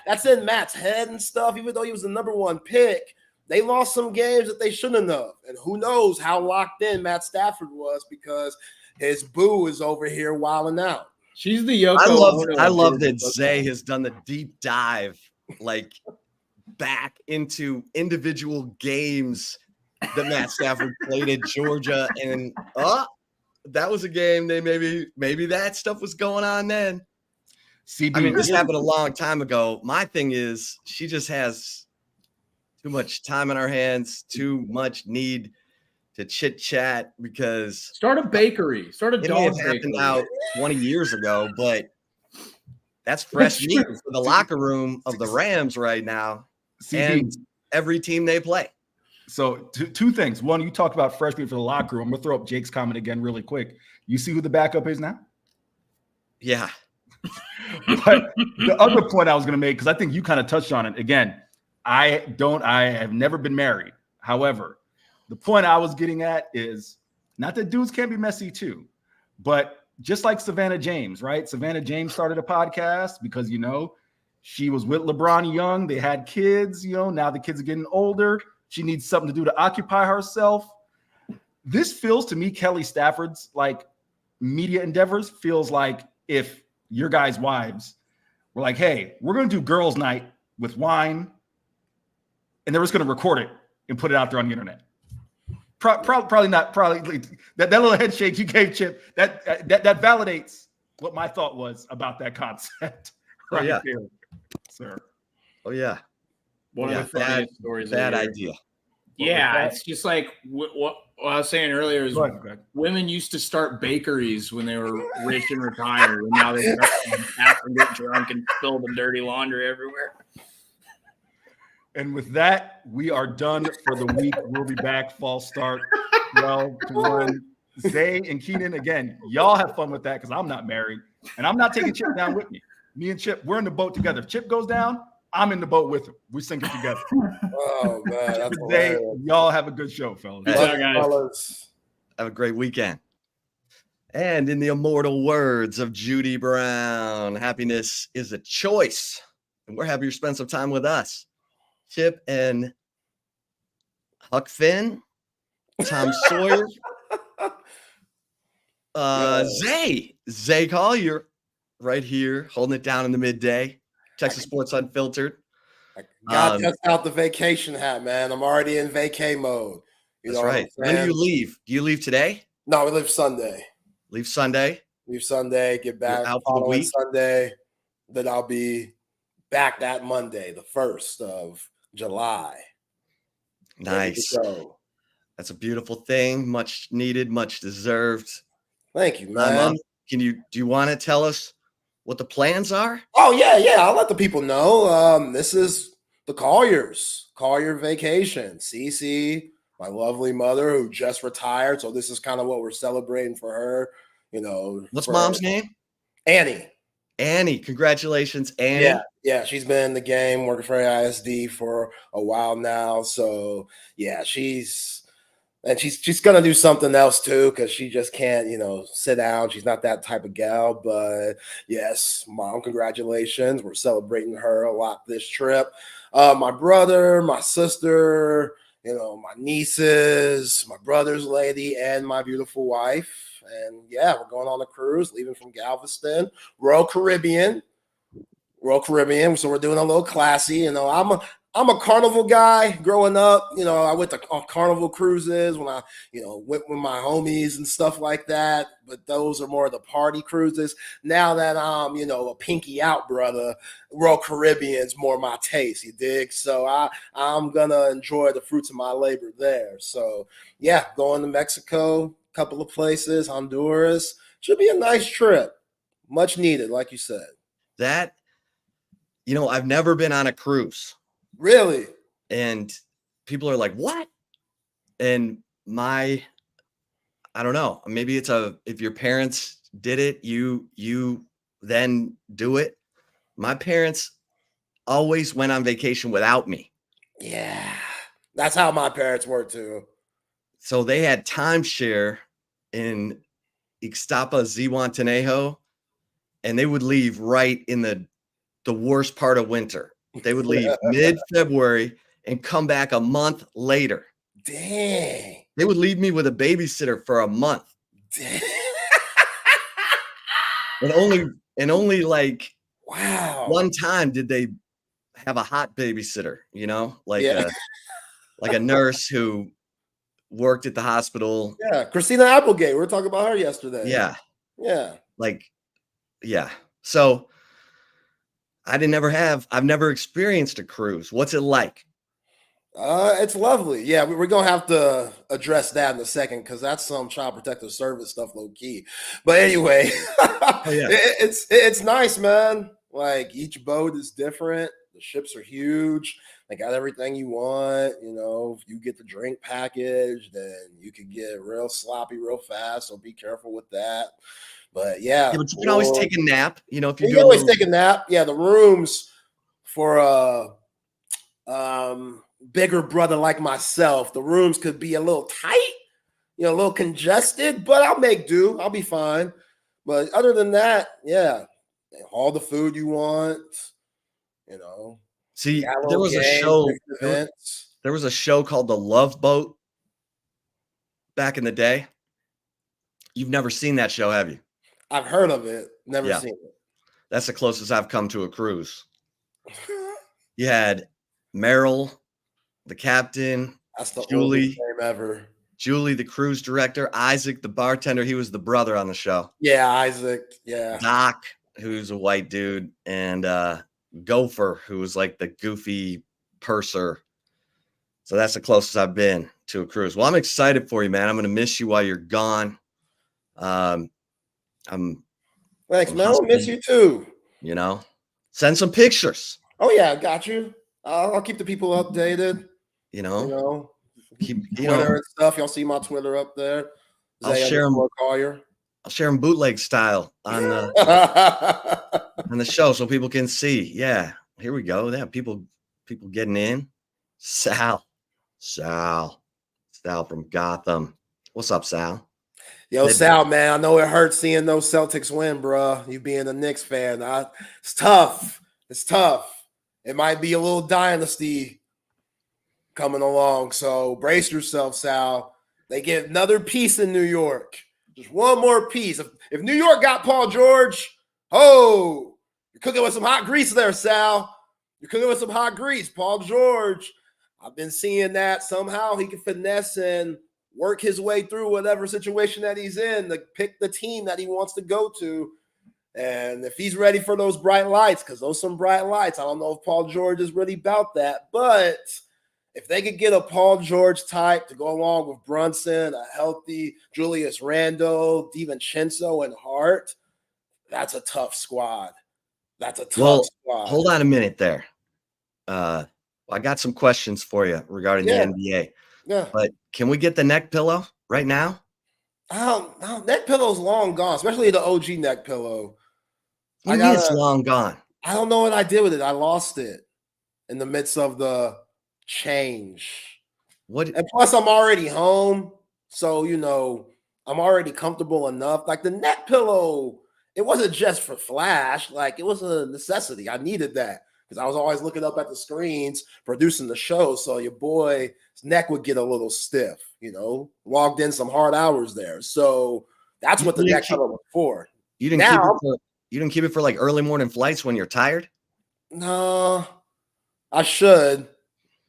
that's in Matt's head and stuff, even though he was the number 1 pick. They lost some games that they shouldn't have. And who knows how locked in Matt Stafford was because his boo is over here wilding out. She's the Yoko. I love that Zay has done the deep dive, back into individual games that Matt Stafford played at Georgia, and that was a game. They maybe that stuff was going on then. This happened a long time ago. My thing is, she just has too much time on her hands, too much need to chit chat because start a bakery, start a dog bakery. It may have happened out 20 years ago, but that's fresh meat for the locker room of the Rams right now and every team they play. So two things. One, you talked about fresh meat for the locker room. I'm gonna throw up Jake's comment again really quick. You see who the backup is now? Yeah. But the other point I was gonna make, because I think you kind of touched on it again. I have never been married. However, the point I was getting at is not that dudes can't be messy too, but just like Savannah James, right? Savannah James started a podcast because, she was with LeBron Young. They had kids, now the kids are getting older. She needs something to do to occupy herself. This feels to me Kelly Stafford's media endeavors feels like if your guys' wives were like, hey, we're going to do girls' night with wine, and they're just going to record it and put it out there on the internet. Probably not. Probably that little head shake you gave Chip, that validates what my thought was about that concept. Right there, sir. Oh yeah. One of the funniest stories. Bad idea. Yeah, it's just like what I was saying earlier is women used to start bakeries when they were rich and retired, and now they start and get drunk and spill the dirty laundry everywhere. And with that, we are done for the week. We'll be back. Fall start 12-1. Zay and Keenan, again, y'all have fun with that because I'm not married, and I'm not taking Chip down with me. Me and Chip, we're in the boat together. If Chip goes down, I'm in the boat with him. We sink it together. Oh, man. That's Zay, y'all have a good show, fellas. Guys. Have a great weekend. And in the immortal words of Judy Brown, happiness is a choice. And we're happy you spend some time with us. Chip and Huck Finn, Tom Sawyer, Zay Collier, right here, holding it down in the midday. Texas Sports Unfiltered. I got just out the vacation hat, man. I'm already in vacay mode. That's right. When do you leave? Do you leave today? No, we leave Sunday. Leave Sunday? Leave Sunday, get back out for the week? Sunday. Then I'll be back that Monday, the 1st of July. Nice. That's a beautiful thing. Much needed, much deserved. Thank you, man. Do you want to tell us what the plans are? Oh, yeah. I'll let the people know. This is the Collier vacation. Cece, my lovely mother who just retired. So this is kind of what we're celebrating for her. You know, what's mom's name? Annie, congratulations, Annie. Yeah, she's been in the game working for ISD for a while now. So yeah, she's gonna do something else too because she just can't, sit down. She's not that type of gal. But yes, Mom, congratulations. We're celebrating her a lot this trip. My brother, my sister, my nieces, my brother's lady, and my beautiful wife. And yeah, we're going on a cruise, leaving from Galveston, Royal Caribbean. So we're doing a little classy. I'm a Carnival guy growing up. I went to Carnival cruises when I, went with my homies and stuff like that. But those are more of the party cruises. Now that I'm, a pinky out brother, Royal Caribbean's more my taste. You dig? So I'm gonna enjoy the fruits of my labor there. So yeah, going to Mexico, couple of places, Honduras. Should be a nice trip. Much needed, like you said. That, I've never been on a cruise. Really? And people are like, what? And I don't know. Maybe it's if your parents did it, you then do it. My parents always went on vacation without me. Yeah. That's how my parents were too. So they had timeshare in Ixtapa, Zihuatanejo, and they would leave right in the worst part of winter. They would leave mid-February and come back a month later. Dang. They would leave me with a babysitter for a month. Dang. and only like wow. One time did they have a hot babysitter, like a nurse who worked at the hospital. Yeah, Christina Applegate. We were talking about her yesterday. Yeah. Yeah. So I've never experienced a cruise. What's it like? It's lovely. Yeah, we're gonna have to address that in a second because that's some child protective service stuff, low key. But anyway, it's nice, man. Like each boat is different. The ships are huge. They got everything you want. If you get the drink package, then you can get real sloppy real fast. So be careful with that. But yeah, but you can always take a nap. If you can always take a nap. Yeah, the rooms for bigger brother like myself, the rooms could be a little tight, a little congested, but I'll make do. I'll be fine. But other than that, yeah, all the food you want, See, there was a show. There was a show called The Love Boat back in the day. You've never seen that show, have you? I've heard of it, never Yeah. seen it. That's the closest I've come to a cruise. You had Merrill, the captain, That's the Julie, oldest name ever. Julie, the cruise director, Isaac, the bartender. He was the brother on the show. Yeah, Isaac. Yeah. Doc, who's a white dude, and Gopher, who was like the goofy purser. So that's the closest I've been to a cruise. Well, I'm excited for you, man. I'm going to miss you while you're gone. Thanks, man. I'll miss you too. You know, send some pictures. Oh yeah, got you. I'll keep the people updated. You know, keep Twitter and stuff. Y'all see my Twitter up there. I'll share them. Collier. I'll share them bootleg style on the on the show so people can see. Yeah, here we go. Yeah, people getting in. Sal from Gotham. What's up, Sal? Yo, Sal, man, I know it hurts seeing those Celtics win, bro. You being a Knicks fan, it's tough. It's tough. It might be a little dynasty coming along, so brace yourself, Sal. They get another piece in New York. Just one more piece. If New York got Paul George, you're cooking with some hot grease there, Sal. You're cooking with some hot grease. Paul George, I've been seeing that somehow he can finesse and work his way through whatever situation that he's in to pick the team that he wants to go to. And if he's ready for those bright lights, because those some bright lights, I don't know if Paul George is really about that, but if they could get a Paul George type to go along with Brunson, a healthy Julius Randle, DiVincenzo, and Hart, that's a tough squad. That's a tough squad. Hold on a minute there. I got some questions for you regarding the NBA. Yeah. But can we get the neck pillow right now? Neck pillow's long gone, especially the OG neck pillow. It's long gone. I don't know what I did with it. I lost it in the midst of the change. And plus, I'm already home, so I'm already comfortable enough. Like the neck pillow, it wasn't just for flash. Like it was a necessity. I needed that because I was always looking up at the screens, producing the show. So your boy's neck would get a little stiff. Logged in some hard hours there. So that's what the neck pillow was for. You didn't keep it for like early morning flights when you're tired? No, I should.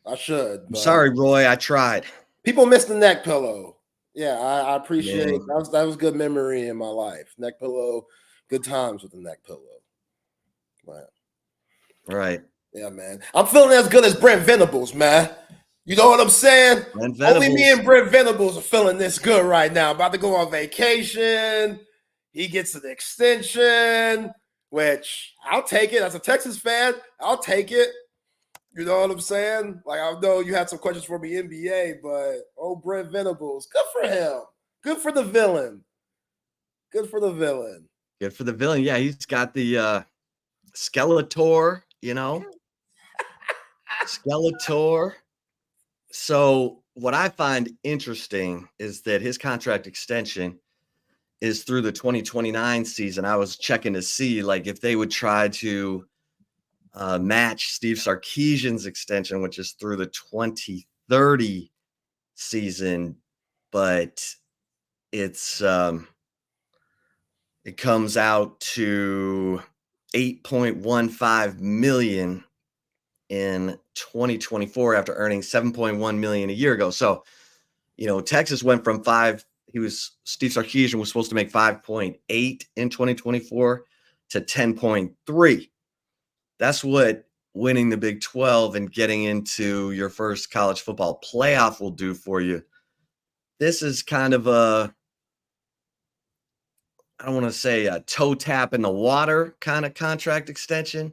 I'm sorry, Roy. I tried. People miss the neck pillow. Yeah, I appreciate it. That was good memory in my life. Neck pillow, good times with the neck pillow. But, right. Yeah, man. I'm feeling as good as Brent Venables, man. You know what I'm saying? Only me and Brent Venables are feeling this good right now. About to go on vacation. He gets an extension, which I'll take it. As a Texas fan, I'll take it. You know what I'm saying? Like, I know you had some questions for me, NBA, but Brent Venables, good for him. Good for the villain. Good for the villain. Good for the villain. Yeah, he's got the Skeletor, Skeletor. So what I find interesting is that his contract extension is through the 2029 season. I was checking to see if they would try to match Steve Sarkisian's extension, which is through the 2030 season, but it comes out to $8.15 million in 2024 after earning $7.1 million a year ago. So, Texas went from Steve Sarkisian was supposed to make 5.8 in 2024 to 10.3. That's what winning the Big 12 and getting into your first college football playoff will do for you. This is kind of I don't want to say a toe tap in the water kind of contract extension,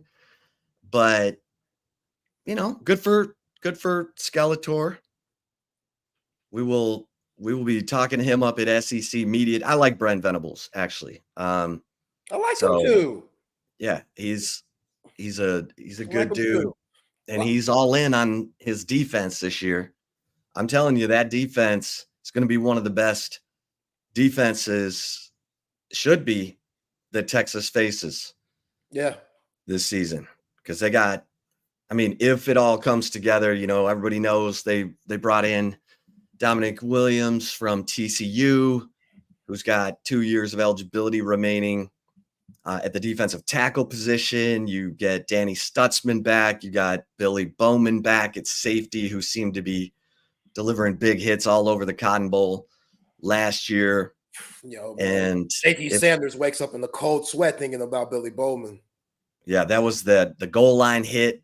but good for Skeletor. We will be talking to him up at SEC Media. I like Brent Venables, actually. I like him too. Yeah, he's a good dude, and he's all in on his defense this year. I'm telling you, that defense is going to be one of the best defenses, should be, that Texas faces. Yeah, this season, because they got. I mean, if it all comes together, everybody knows they brought in Dominic Williams from TCU. who's got 2 years of eligibility remaining. At the defensive tackle position, you get Danny Stutzman back. You got Billy Bowman back at safety, who seemed to be delivering big hits all over the Cotton Bowl last year. And JT Sanders wakes up in the cold sweat thinking about Billy Bowman. Yeah, that was the goal line hit.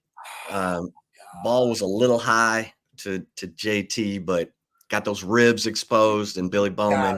Ball was a little high to JT, but got those ribs exposed, and Billy Bowman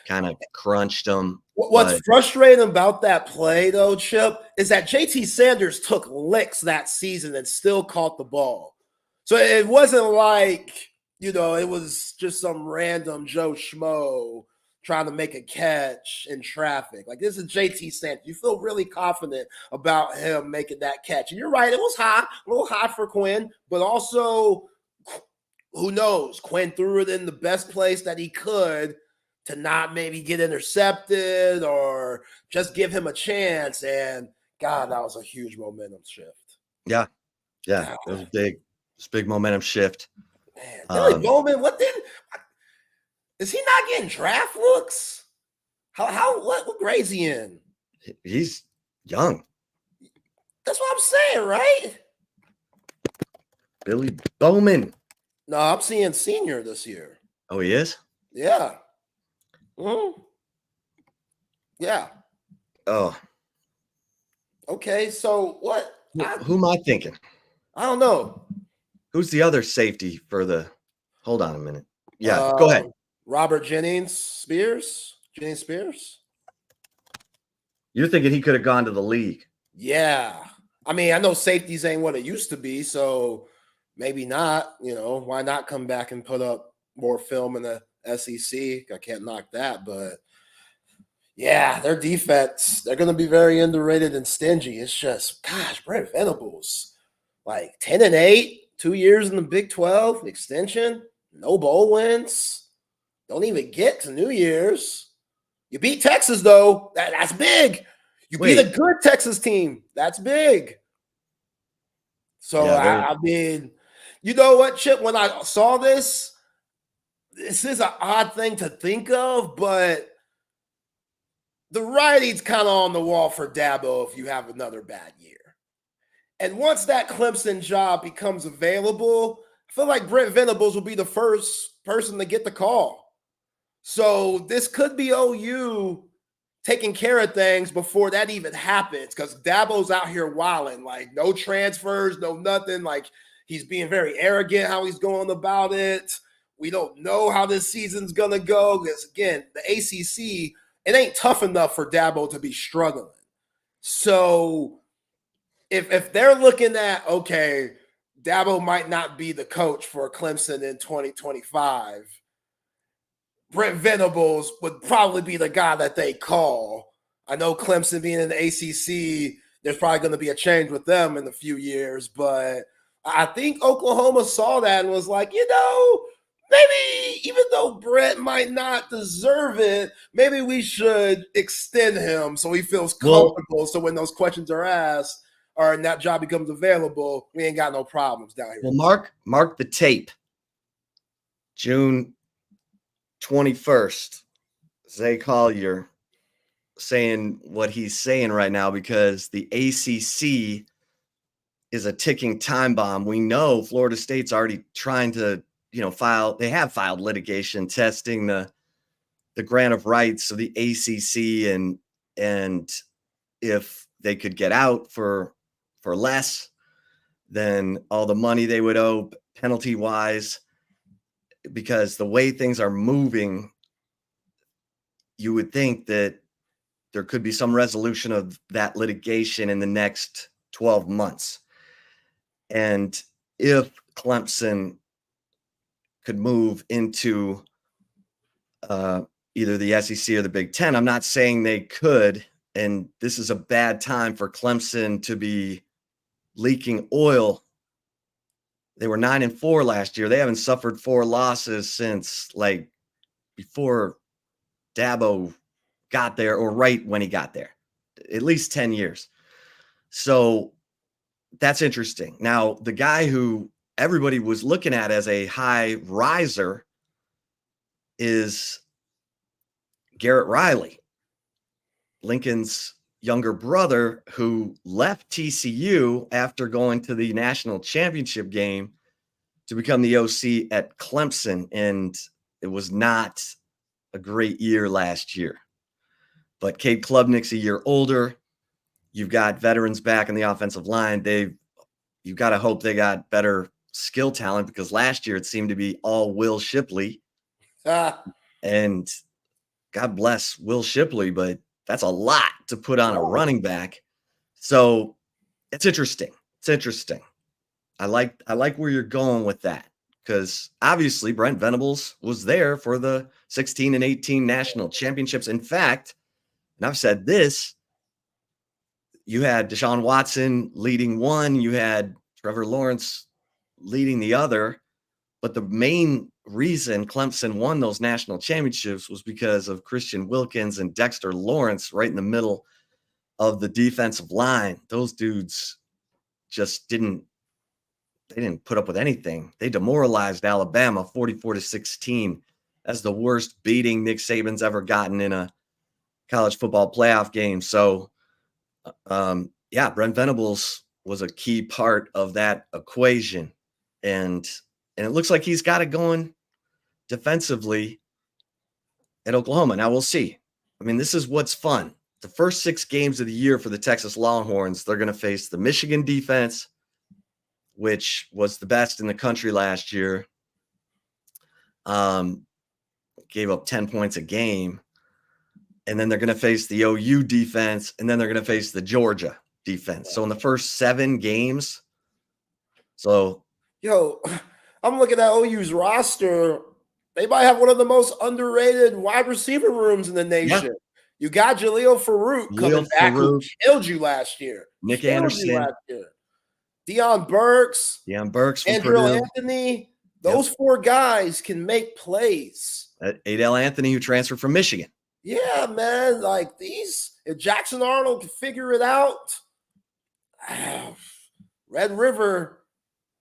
kind of crunched him. What's frustrating about that play, though, Chip, is that JT Sanders took licks that season and still caught the ball. So it wasn't like, it was just some random Joe Schmo trying to make a catch in traffic. Like, this is JT Sanders. You feel really confident about him making that catch. And you're right, it was high, a little high for Quinn, but also, who knows? Quinn threw it in the best place that he could to not maybe get intercepted or just give him a chance. And God, that was a huge momentum shift. Yeah. It was big. It's a big momentum shift. Man, Billy Bowman, is he not getting draft looks? What grade's he in? He's young. That's what I'm saying, right? Billy Bowman. No, I'm seeing senior this year. Oh, he is? Yeah. Mm-hmm. Yeah. Oh. Okay, so what? Who am I thinking? I don't know. Who's the other safety for the – hold on a minute. Yeah, go ahead. Robert Jennings Spears? You're thinking he could have gone to the league. Yeah. I mean, I know safeties ain't what it used to be, so maybe not. Why not come back and put up more film in the SEC? I can't knock that, but yeah, their defense, they're going to be very underrated and stingy. It's just, gosh, Brent Venables, like 10-8, 2 years in the Big 12 extension, no bowl wins. Don't even get to New Year's. You beat Texas, though. That's big. You beat a good Texas team. That's big. So, I mean, you know what, Chip? When I saw this is an odd thing to think of, but the writing's kind of on the wall for Dabo if you have another bad year. And once that Clemson job becomes available, I feel like Brent Venables will be the first person to get the call. So this could be OU taking care of things before that even happens, because Dabo's out here wilding, like no transfers, no nothing. Like, he's being very arrogant how he's going about it. We don't know how this season's going to go because, again, the ACC, it ain't tough enough for Dabo to be struggling. So if they're looking at, okay, Dabo might not be the coach for Clemson in 2025, Brent Venables would probably be the guy that they call. I know Clemson being in the ACC, there's probably going to be a change with them in a few years, but I think Oklahoma saw that and was like, maybe even though Brent might not deserve it, maybe we should extend him so he feels comfortable. So when those questions are asked or and that job becomes available, we ain't got no problems down here. Well, mark the tape. June 21st, Zay Collier saying what he's saying right now, because the ACC is a ticking time bomb. We know Florida State's already trying to, they have filed litigation testing the grant of rights of the ACC, and if they could get out for less than all the money they would owe penalty wise, because the way things are moving, you would think that there could be some resolution of that litigation in the next 12 months. And if Clemson could move into either the SEC or the Big Ten, I'm not saying they could, and this is a bad time for Clemson to be leaking oil. They were 9-4 last year. They haven't suffered 4 losses since before Dabo got there, or right when he got there, at least 10 years. So that's interesting. Now, the guy who everybody was looking at as a high riser is Garrett Riley, Lincoln's younger brother, who left TCU after going to the national championship game to become the OC at Clemson. And it was not a great year last year. But Cade Klubnik's a year older. You've got veterans back in the offensive line. You've got to hope they got better skill talent, because last year it seemed to be all Will Shipley. And God bless Will Shipley, but that's a lot to put on a running back. So it's interesting. It's interesting. I like where you're going with that, because obviously Brent Venables was there for the 16 and 18 national championships. In fact, and I've said this, you had Deshaun Watson leading one, you had Trevor Lawrence leading the other, but the main reason Clemson won those national championships was because of Christian Wilkins and Dexter Lawrence right in the middle of the defensive line. Those dudes just didn't put up with anything. They demoralized Alabama 44-16 as the worst beating Nick Saban's ever gotten in a college football playoff game. So Brent Venables was a key part of that equation. And it looks like he's got it going defensively at Oklahoma. Now we'll see. I mean, this is what's fun. The first 6 games of the year for the Texas Longhorns, they're going to face the Michigan defense, which was the best in the country last year. Gave up 10 points a game. And then they're going to face the OU defense, and then they're going to face the Georgia defense. So in the first 7 games, I'm looking at OU's roster. They might have one of the most underrated wide receiver rooms in the nation. Yeah. You got Jaleel Farouk coming back, who killed you last year. Nick Anderson. Deion Burks. From Andrew Purdue. Anthony. Those 4 guys can make plays. Adele Anthony, who transferred from Michigan. Yeah, man. Like these, if Jackson Arnold can figure it out, Red River,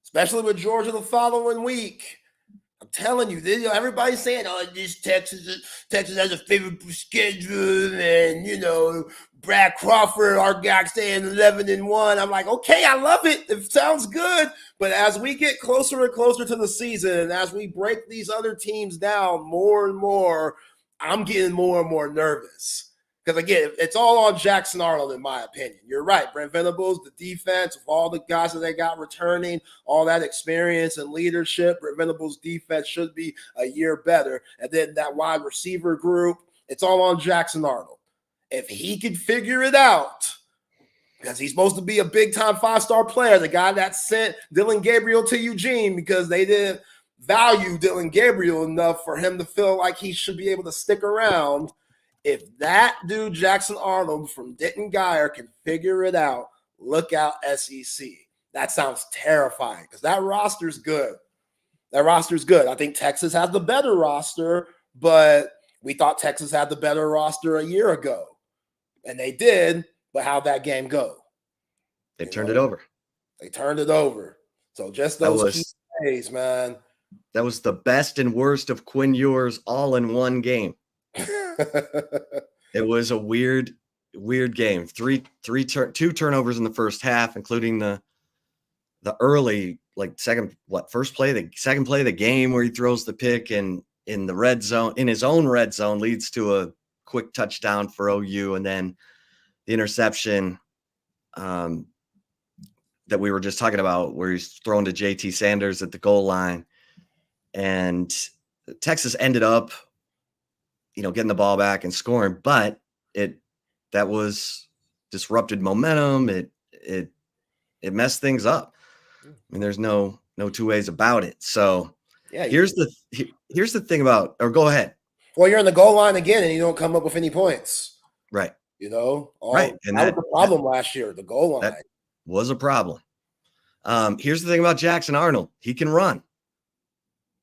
especially with Georgia the following week, I'm telling you, everybody's saying, "Oh, this Texas has a favorable schedule," and Brad Crawford, our guy, staying 11-1. I'm like, okay, I love it. It sounds good. But as we get closer and closer to the season, and as we break these other teams down more and more, I'm getting more and more nervous. Because, again, it's all on Jackson Arnold, in my opinion. You're right. Brent Venables, the defense, with all the guys that they got returning, all that experience and leadership, Brent Venables' defense should be a year better. And then that wide receiver group, it's all on Jackson Arnold. If he could figure it out, because he's supposed to be a big-time 5-star player, the guy that sent Dylan Gabriel to Eugene because they didn't value Dylan Gabriel enough for him to feel like he should be able to stick around. If that dude, Jackson Arnold from Denton Guyer, can figure it out, look out SEC. That sounds terrifying because that roster's good. I think Texas has the better roster, but we thought Texas had the better roster a year ago. And they did, but how'd that game go? They turned it over. They turned it over. So just those key days, man. That was the best and worst of Quinn Ewers all in one game. It was a weird game. Two turnovers in the first half, including the early, second play of the game where he throws the pick and in the red zone, in his own red zone, leads to a quick touchdown for OU, and then the interception that we were just talking about, where he's thrown to JT Sanders at the goal line, and Texas ended up, getting the ball back and scoring, but that was disrupted momentum. It messed things up. I mean, there's no 2 ways about it. So yeah, here's the thing about, or go ahead. Well, you're in the goal line again and you don't come up with any points. Right. Right. And that was the problem last year, the goal line. That was a problem. Here's the thing about Jackson Arnold. He can run.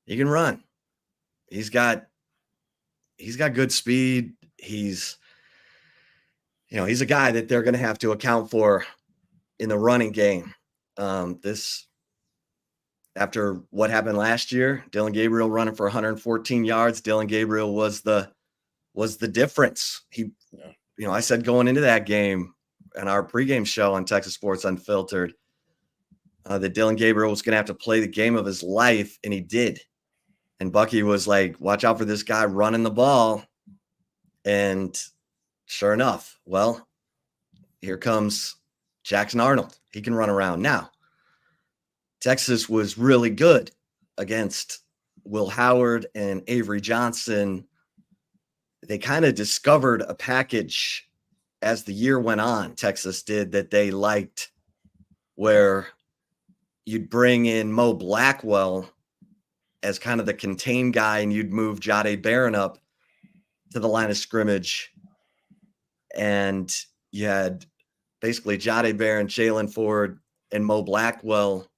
He's got good speed. He's a guy that they're going to have to account for in the running game. After what happened last year, Dylan Gabriel running for 114 yards. Dylan Gabriel was the was the difference. I said going into that game in our pregame show on Texas Sports Unfiltered that Dylan Gabriel was going to have to play the game of his life, and he did. And Bucky was like, watch out for this guy running the ball. And sure enough, well, here comes Jackson Arnold. He can run around. Now, Texas was really good against Will Howard and Avery Johnson. They kind of discovered a package as the year went on. Texas did that they liked, where you'd bring in Mo Blackwell as kind of the contained guy, and you'd move Jahdae Barron up to the line of scrimmage. And you had basically Jahdae Barron, Jalen Ford, and Mo Blackwell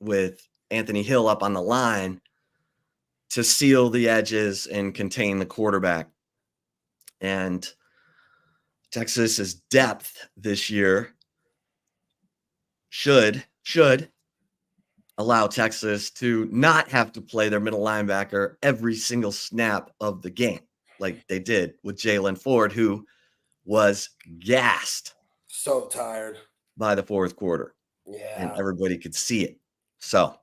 with Anthony Hill up on the line to seal the edges and contain the quarterback. And Texas's depth this year should allow Texas to not have to play their middle linebacker every single snap of the game like they did with Jalen Ford, who was gassed. So tired. By the fourth quarter. Yeah. And everybody could see it. So,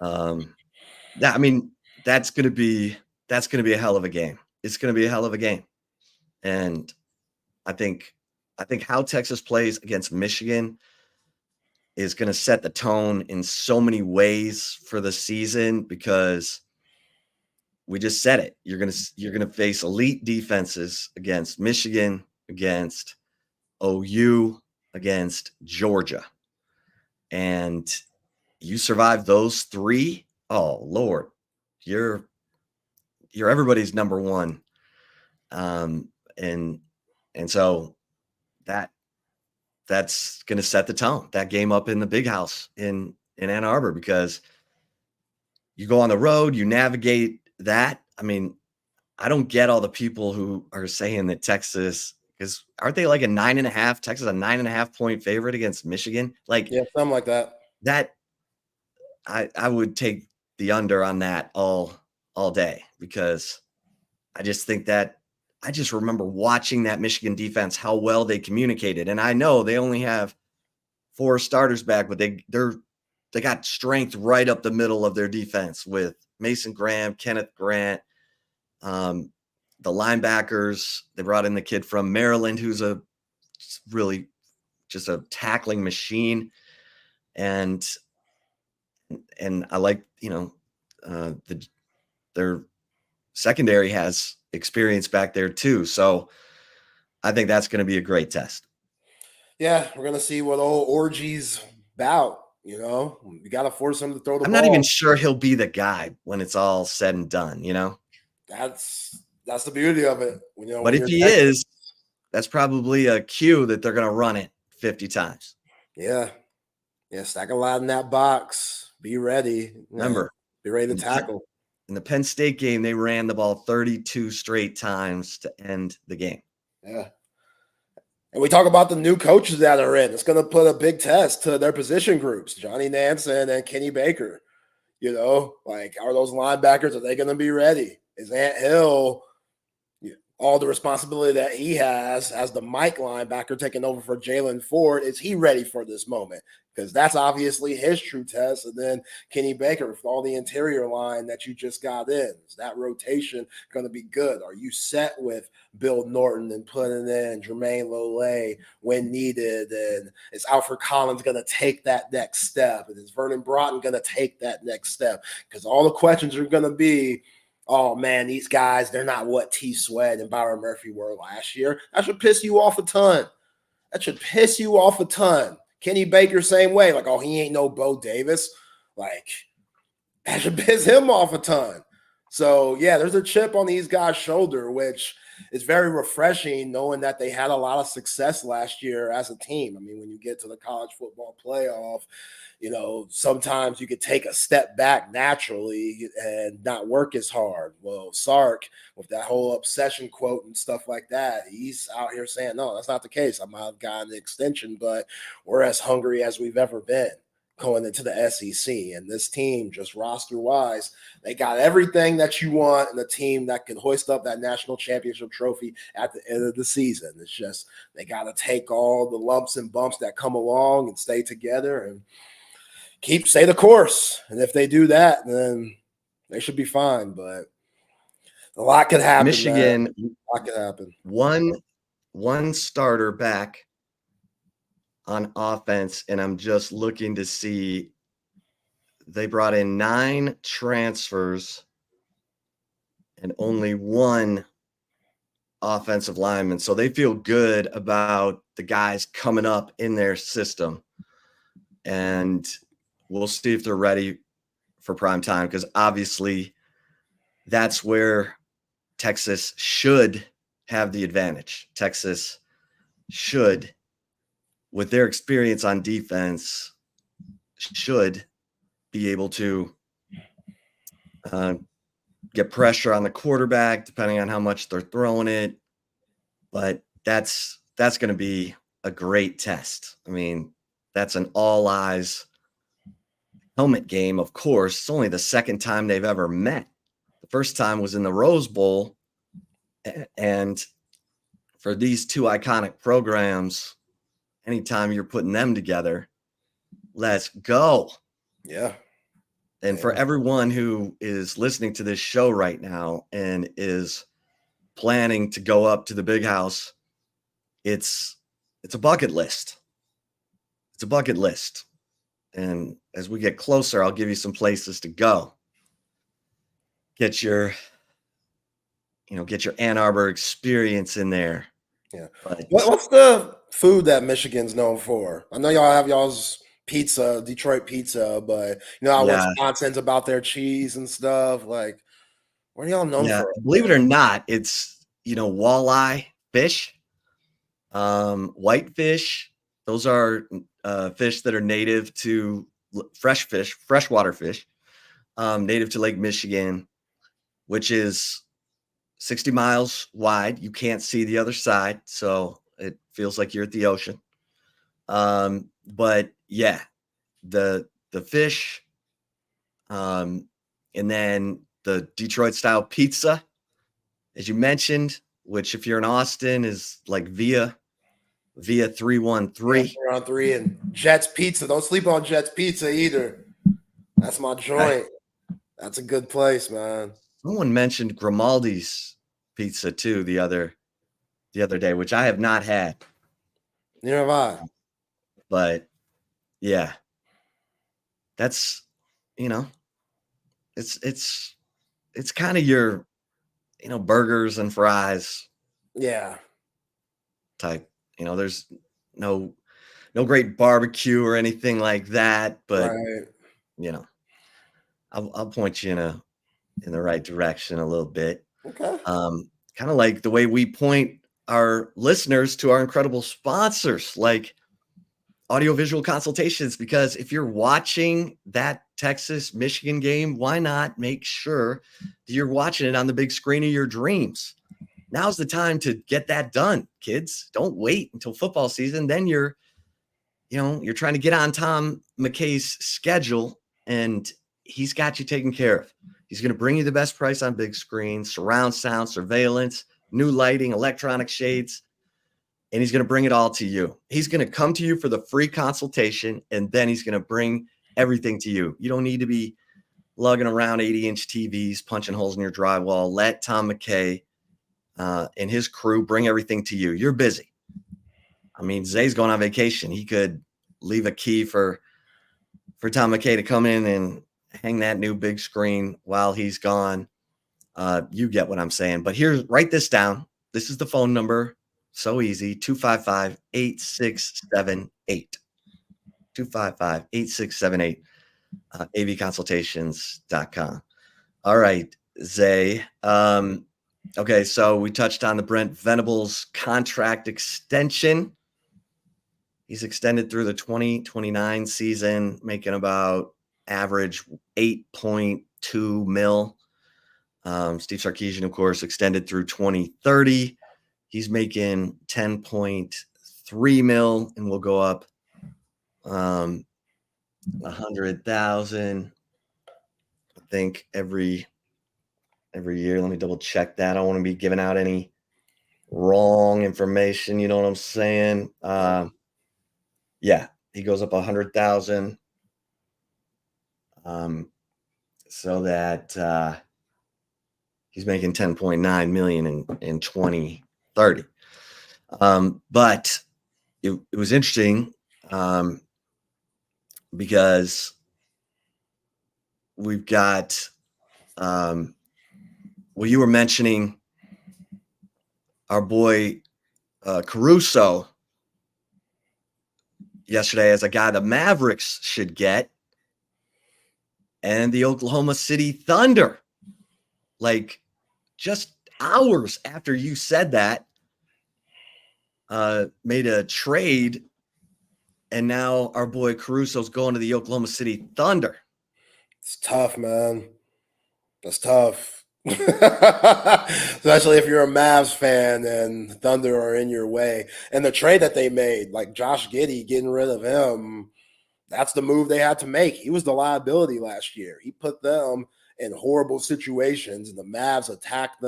yeah, I mean, that's going to be a hell of a game. It's going to be a hell of a game. And I think how Texas plays against Michigan is going to set the tone in so many ways for the season, because we just said it. You're going to face elite defenses against Michigan, against OU, against Georgia. And you survive those three, oh Lord, you're everybody's number one. And so that's going to set the tone, that game up in the big house in Ann Arbor, because you go on the road, you navigate that. I mean, I don't get all the people who are saying that Texas, because aren't they like a 9.5, Texas, a 9.5 point favorite against Michigan? Like, yeah, something like that. That I would take the under on that all day, because I just think that I just remember watching that Michigan defense, how well they communicated. And I know they only have 4 starters back, but they got strength right up the middle of their defense with Mason Graham, Kenneth Grant, the linebackers. They brought in the kid from Maryland, who's really just tackling machine. And I like, their secondary has experience back there too. So I think that's going to be a great test. Yeah, we're going to see what old Orgy's about. You got to force him to throw the ball. I'm not even sure he'll be the guy when it's all said and done, That's the beauty of it. But if he is, that's probably a cue that they're going to run it 50 times. Yeah. Yeah, stack a lot in that box. Be ready. Remember, be ready to tackle. In the Penn State game, they ran the ball 32 straight times to end the game. Yeah. And we talk about the new coaches that are in. It's going to put a big test to their position groups, Johnny Nansen and Kenny Baker. Are those linebackers, are they going to be ready? Is Ant Hill, all the responsibility that he has as the Mike linebacker taking over for Jalen Ford, is he ready for this moment? Because that's obviously his true test. And then Kenny Baker with all the interior line that you just got in. Is that rotation going to be good? Are you set with Bill Norton and putting in Jermaine Lole when needed? And is Alfred Collins going to take that next step? And is Vernon Broughton going to take that next step? Because all the questions are going to be, oh, man, these guys, they're not what T. Sweat and Byron Murphy were last year. That should piss you off a ton. Kenny Baker, same way. He ain't no Bo Davis. That should piss him off a ton. So, yeah, there's a chip on these guys' shoulder, which is very refreshing, knowing that they had a lot of success last year as a team. I mean, when you get to the college football playoff, sometimes you could take a step back naturally and not work as hard. Well, Sark, with that whole obsession quote and stuff like that, he's out here saying, no, that's not the case. I might have gotten an extension, but we're as hungry as we've ever been. going into the SEC. And this team, just roster-wise, they got everything that you want in a team that can hoist up that national championship trophy at the end of the season. It's just they got to take all the lumps and bumps that come along and stay together and stay the course. And if they do that, then they should be fine. But a lot could happen. Michigan, man. A lot could happen. One starter back on offense, and I'm just looking to see. They brought in 9 transfers and only 1 offensive lineman. So they feel good about the guys coming up in their system. And we'll see if they're ready for prime time, because obviously that's where Texas should have the advantage. Texas should, with their experience on defense, should be able to get pressure on the quarterback, depending on how much they're throwing it. But that's going to be a great test. I mean, that's an all-eyes helmet game, of course. It's only the second time they've ever met. The first time was in the Rose Bowl. And for these 2 iconic programs, anytime you're putting them together, let's go. Yeah. And for everyone who is listening to this show right now and is planning to go up to the big house, it's a bucket list. It's a bucket list. And as we get closer, I'll give you some places to go. Get your Ann Arbor experience in there. Yeah. But What's the food that Michigan's known for? I know y'all have y'all's pizza, Detroit pizza, but how Wisconsin's about their cheese and stuff. Like, what are y'all known for? Believe it or not, it's walleye fish, whitefish. Those are fish that are native to freshwater fish, native to Lake Michigan, which is 60 miles wide. You can't see the other side, so it feels like you're at the ocean. But yeah, the fish, and then the Detroit style pizza, as you mentioned, which if you're in Austin is like via 313. 313 and Jets Pizza. Don't sleep on Jets Pizza either. That's my joint. That's a good place, man. Someone mentioned Grimaldi's pizza too the other day, which I have not had. Neither have I. But yeah, that's it's kind of your burgers and fries. Yeah. Type. There's no great barbecue or anything like that, but right. I'll point you in the right direction a little bit. Okay. Kind of like the way we point our listeners to our incredible sponsors, like audiovisual consultations, because if you're watching that Texas Michigan game, why not make sure that you're watching it on the big screen of your dreams? Now's the time to get that done, kids. Don't wait until football season. Then you're trying to get on Tom McKay's schedule, and he's got you taken care of. He's going to bring you the best price on big screen, surround sound, surveillance, new lighting, electronic shades, and he's going to bring it all to you. He's going to come to you for the free consultation, and then he's going to bring everything to you. You don't need to be lugging around 80-inch TVs, punching holes in your drywall. Let Tom McKay and his crew bring everything to you. You're busy. I mean, Zay's going on vacation. He could leave a key for Tom McKay to come in and hang that new big screen while he's gone. You get what I'm saying. But write this down. This is the phone number. So easy. 255-8678. 255-8678. avconsultations.com. All right, Zay. Okay, so we touched on the Brent Venables contract extension. He's extended through the 2029 season, making about average 8.2 mil. Steve Sarkisian, of course, extended through 2030. He's making 10.3 mil, and we'll go up 100,000. I think every year. Let me double check that. I don't want to be giving out any wrong information. You know what I'm saying? Yeah, he goes up 100,000. So that he's making 10.9 million in 2030. But it was interesting because we've got well, you were mentioning our boy Caruso yesterday as a guy the Mavericks should get, and the Oklahoma City Thunder, like just hours after you said that, made a trade, and now our boy Caruso's going to the Oklahoma City Thunder. It's tough, man. That's tough. Especially if you're a Mavs fan and Thunder are in your way. And the trade that they made, like Josh Giddey, getting rid of him, that's the move they had to make. He was the liability last year. He put them in horrible situations, and the Mavs attacked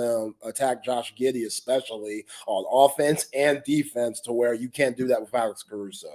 Josh Giddey, especially on offense and defense, to where you can't do that with Alex Caruso.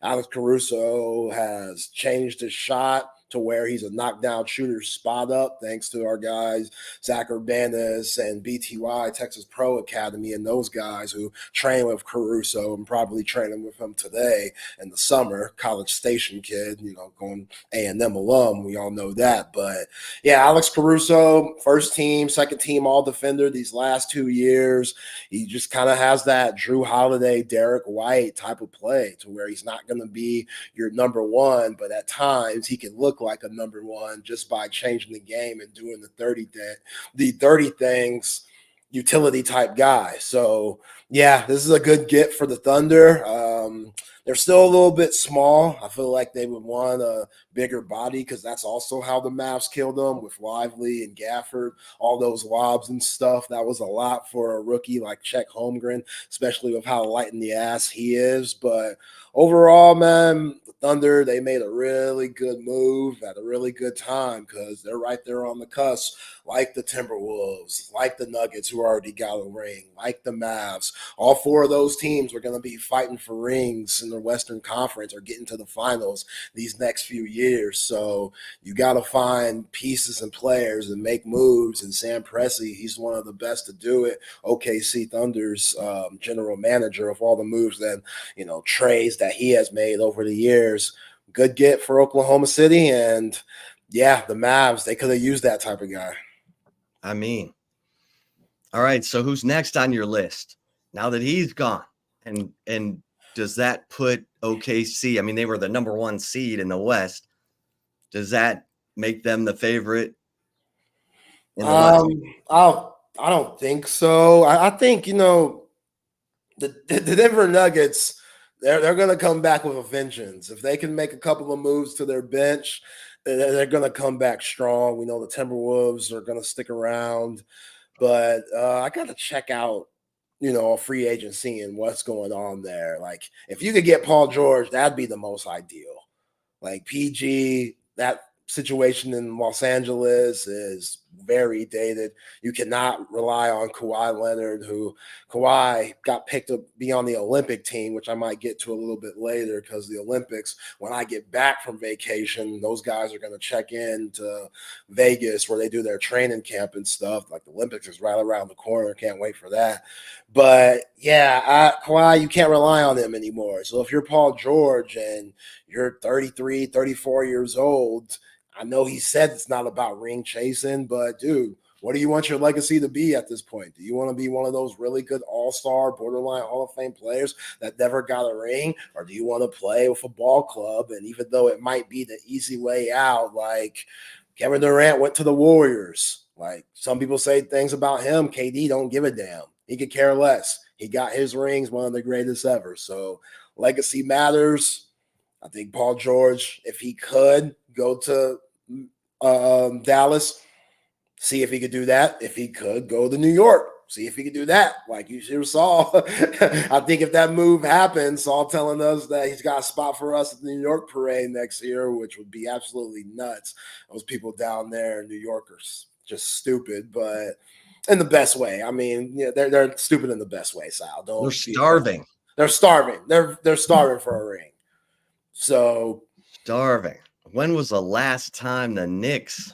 Alex Caruso has changed his shot to where he's a knockdown shooter, spot up, thanks to our guys, Zach Urbanez and BTY, Texas Pro Academy, and those guys who train with Caruso and probably training with him today in the summer. College Station kid, going A&M alum, we all know that. But yeah, Alex Caruso, first team, second team all defender these last 2 years. He just kind of has that Drew Holiday, Derek White type of play, to where he's not going to be your number one, but at times he can look like a number one just by changing the game and doing the 30 things, utility type guy. So yeah, this is a good get for the Thunder. They're still a little bit small. I feel like they would want a bigger body, because that's also how the Mavs killed them with Lively and Gafford, all those lobs and stuff. That was a lot for a rookie like Chet Holmgren, especially with how light in the ass he is. But overall, man, the Thunder, they made a really good move at a really good time, because they're right there on the cusp, like the Timberwolves, like the Nuggets, who already got a ring, like the Mavs. All four of those teams are going to be fighting for rings in the Western Conference or getting to the finals these next few years. So you got to find pieces and players and make moves. And Sam Presti, he's one of the best to do it. OKC Thunder's general manager, of all the moves that, trades that he has made over the years. Good get for Oklahoma City. And yeah, the Mavs, they could have used that type of guy. I mean, all right. So who's next on your list now that he's gone? And does that put OKC? I mean, they were the number one seed in the West. Does that make them the favorite in the West? I don't think so. I think, the Denver Nuggets, they're going to come back with a vengeance. If they can make a couple of moves to their bench, they're going to come back strong. We know the Timberwolves are going to stick around. But I got to check out, a free agency and what's going on there. Like, if you could get Paul George, that'd be the most ideal. Like, PG, that situation in Los Angeles is very dated. You cannot rely on Kawhi Leonard, who Kawhi got picked to be on the Olympic team, which I might get to a little bit later, because the Olympics, when I get back from vacation, those guys are going to check in to Vegas where they do their training camp and stuff. Like, the Olympics is right around the corner. Can't wait for that. But yeah, Kawhi, you can't rely on him anymore. So if you're Paul George and you're 33, 34 years old, I know he said it's not about ring chasing, but dude, what do you want your legacy to be at this point? Do you want to be one of those really good all-star, borderline Hall of Fame players that never got a ring? Or do you want to play with a ball club? And even though it might be the easy way out, like Kevin Durant went to the Warriors. Like, some people say things about him, KD don't give a damn. He could care less. He got his rings, one of the greatest ever. So legacy matters. I think Paul George, if he could go to Dallas, see if he could do that. If he could, go to New York See if he can do that. Like you sure saw. I think if that move happens, Saul telling us that he's got a spot for us at the New York parade next year, which would be absolutely nuts. Those people down there, New Yorkers, just stupid, but in the best way. I mean, yeah, they're stupid in the best way, Sal. They're starving. They're starving. They're starving for a ring. So starving. When was the last time the Knicks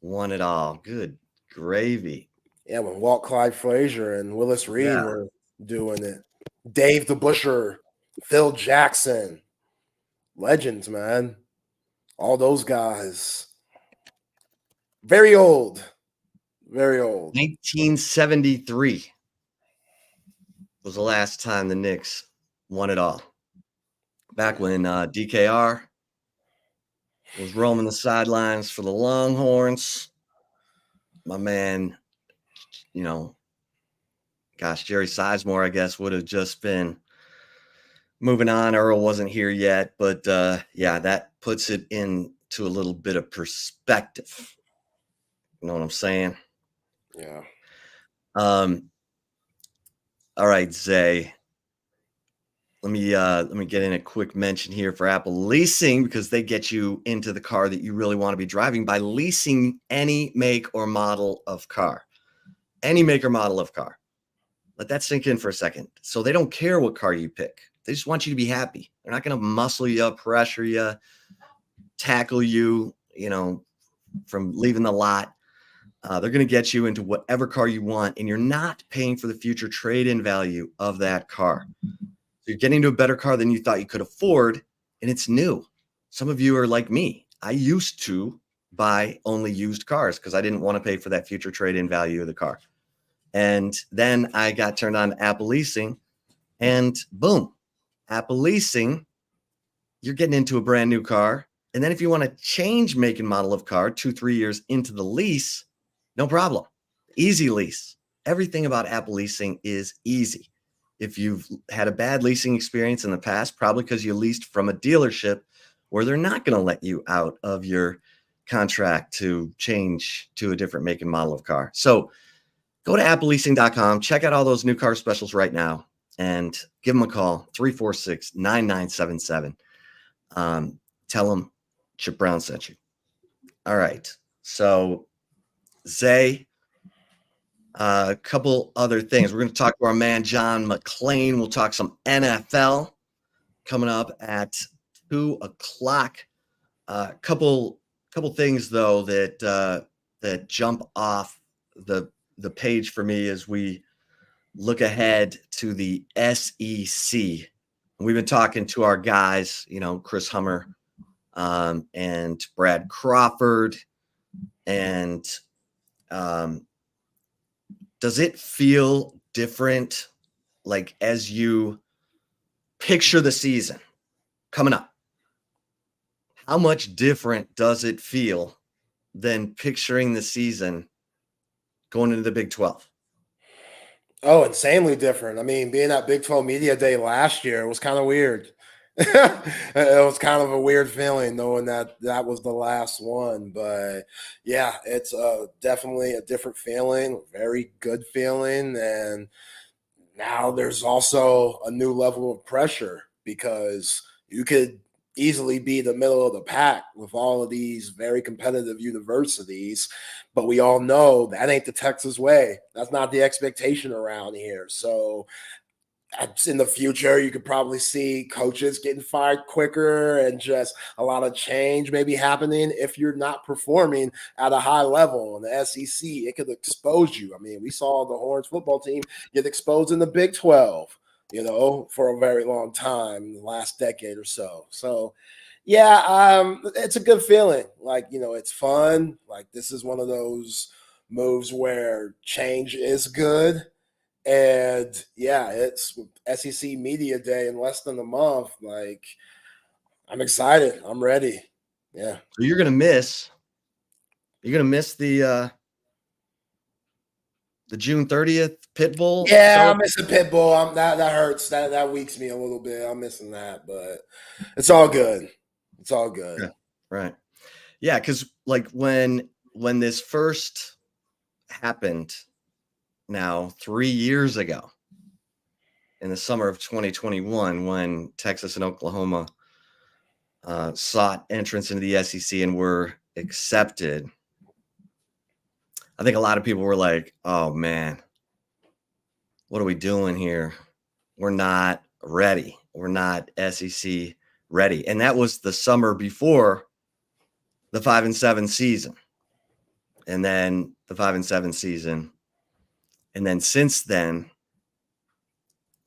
won it all? Good gravy. Yeah, when Walt Clyde Frazier and Willis Reed were doing it. Dave the Busher, Phil Jackson, legends, man. All those guys. Very old. Very old. 1973 was the last time the Knicks won it all. Back when DKR was roaming the sidelines for the Longhorns. My man, Jerry Sizemore, I guess, would have just been moving on. Earl wasn't here yet, but that puts it into a little bit of perspective. You know what I'm saying? Yeah. All right, Zay. Let me get in a quick mention here for Apple Leasing, because they get you into the car that you really want to be driving by leasing any make or model of car. Any make or model of car. Let that sink in for a second. So they don't care what car you pick. They just want you to be happy. They're not going to muscle you, pressure you, tackle you, from leaving the lot. They're going to get you into whatever car you want, and you're not paying for the future trade-in value of that car. So you're getting into a better car than you thought you could afford, and it's new. Some of you are like me. I used to buy only used cars because I didn't want to pay for that future trade-in value of the car. And then I got turned on to Apple Leasing, and boom, Apple Leasing, you're getting into a brand new car. And then if you want to change make and model of car 2-3 years into the lease, no problem. Easy lease. Everything about Apple Leasing is easy. If you've had a bad leasing experience in the past, probably because you leased from a dealership where they're not going to let you out of your contract to change to a different make and model of car. So go to appleleasing.com, check out all those new car specials right now, and give them a call, 346-9977. Tell them Chip Brown sent you. All right. So Zay, a couple other things. We're going to talk to our man, John McClain. We'll talk some NFL coming up at 2:00. Couple things, though, that jump off the page for me as we look ahead to the SEC. We've been talking to our guys, Chris Hummer and Brad Crawford. And does it feel different, like as you picture the season coming up? How much different does it feel than picturing the season going into the Big 12? Oh, insanely different. I mean, being at Big 12 Media Day last year was kind of weird. It was kind of a weird feeling knowing that was the last one. But yeah, it's definitely a different feeling, very good feeling. And now there's also a new level of pressure because you could easily be the middle of the pack with all of these very competitive universities. But we all know that ain't the Texas way. That's not the expectation around here. So in the future, you could probably see coaches getting fired quicker and just a lot of change maybe happening if you're not performing at a high level in the SEC. It could expose you. I mean, we saw the Horns football team get exposed in the Big 12, for a very long time, the last decade or so. So, yeah, it's a good feeling. Like, it's fun. Like, this is one of those moves where change is good. And yeah, it's SEC Media Day in less than a month. Like, I'm excited. I'm ready. Yeah. So you're gonna miss the June 30th Pit Bull. Yeah, I'm missing Pit Bull. That hurts. That weaks me a little bit. I'm missing that, but it's all good. It's all good. Yeah, right. Yeah, because like when this first happened, now 3 years ago in the summer of 2021 when Texas and Oklahoma sought entrance into the SEC and were accepted. I think a lot of people were like, oh man, what are we doing here? We're not ready. We're not SEC ready. And that was the summer before the 5-7 season. And then the 5-7 season. And then since then,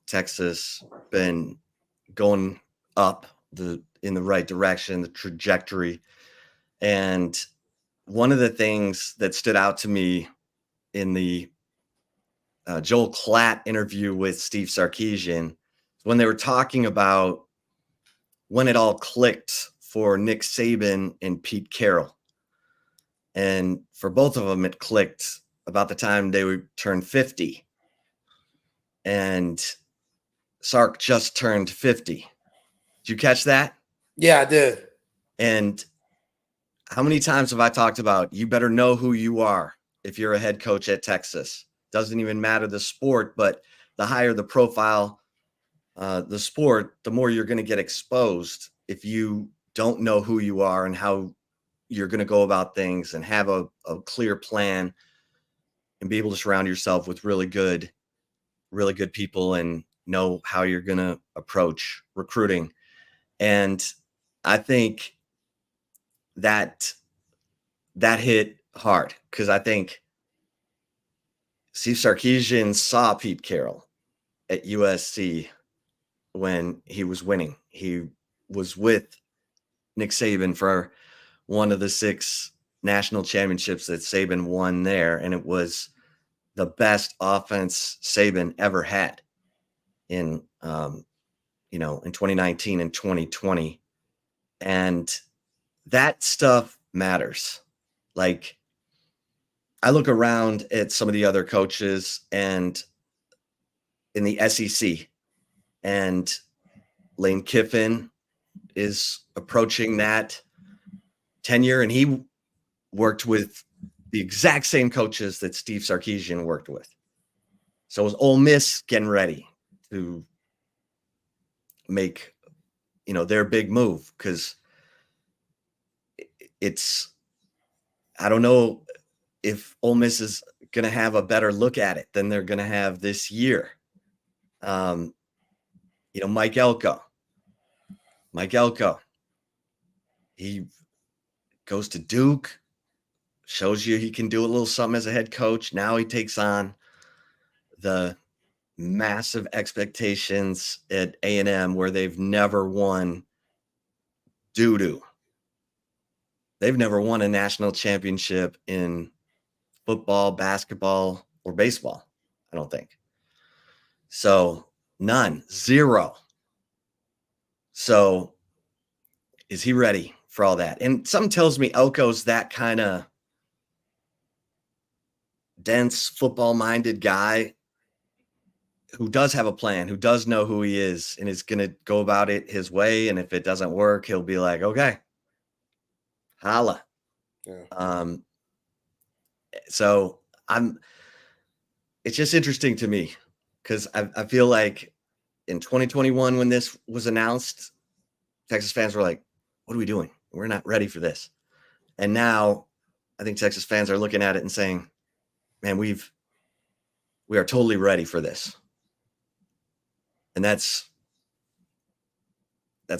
Texas been going up in the right direction, the trajectory. And one of the things that stood out to me in the Joel Klatt interview with Steve Sarkisian, when they were talking about when it all clicked for Nick Saban and Pete Carroll. And for both of them, it clicked about the time they would turn 50. And Sark just turned 50. Did you catch that? Yeah, I did. And how many times have I talked about you better know who you are if you're a head coach at Texas? Doesn't even matter the sport, but the higher the profile, the sport, the more you're going to get exposed if you don't know who you are and how you're going to go about things and have a clear plan and be able to surround yourself with really good people and know how you're going to approach recruiting. And I think that hit hard because I think Steve Sarkisian saw Pete Carroll at USC when he was winning. He was with Nick Saban for one of the 6 national championships that Saban won there, and it was the best offense Saban ever had in 2019 and 2020. And that stuff matters. Like, I look around at some of the other coaches and in the SEC, and Lane Kiffin is approaching that tenure, and he worked with the exact same coaches that Steve Sarkisian worked with. So was Ole Miss getting ready to make, their big move? Because I don't know if Ole Miss is going to have a better look at it than they're going to have this year. Mike Elko, he goes to Duke, shows you he can do a little something as a head coach. Now he takes on the massive expectations at A&M where they've never won doo-doo. They've never won a national championship in football, basketball, or baseball, I don't think. So none, 0. So is he ready for all that? And something tells me Elko's that kind of dense, football-minded guy who does have a plan, who does know who he is, and is going to go about it his way. And if it doesn't work, he'll be like, okay, holla. Yeah. So it's just interesting to me because I feel like in 2021, when this was announced, Texas fans were like, what are we doing? We're not ready for this. And now I think Texas fans are looking at it and saying, man, we are totally ready for this. And that's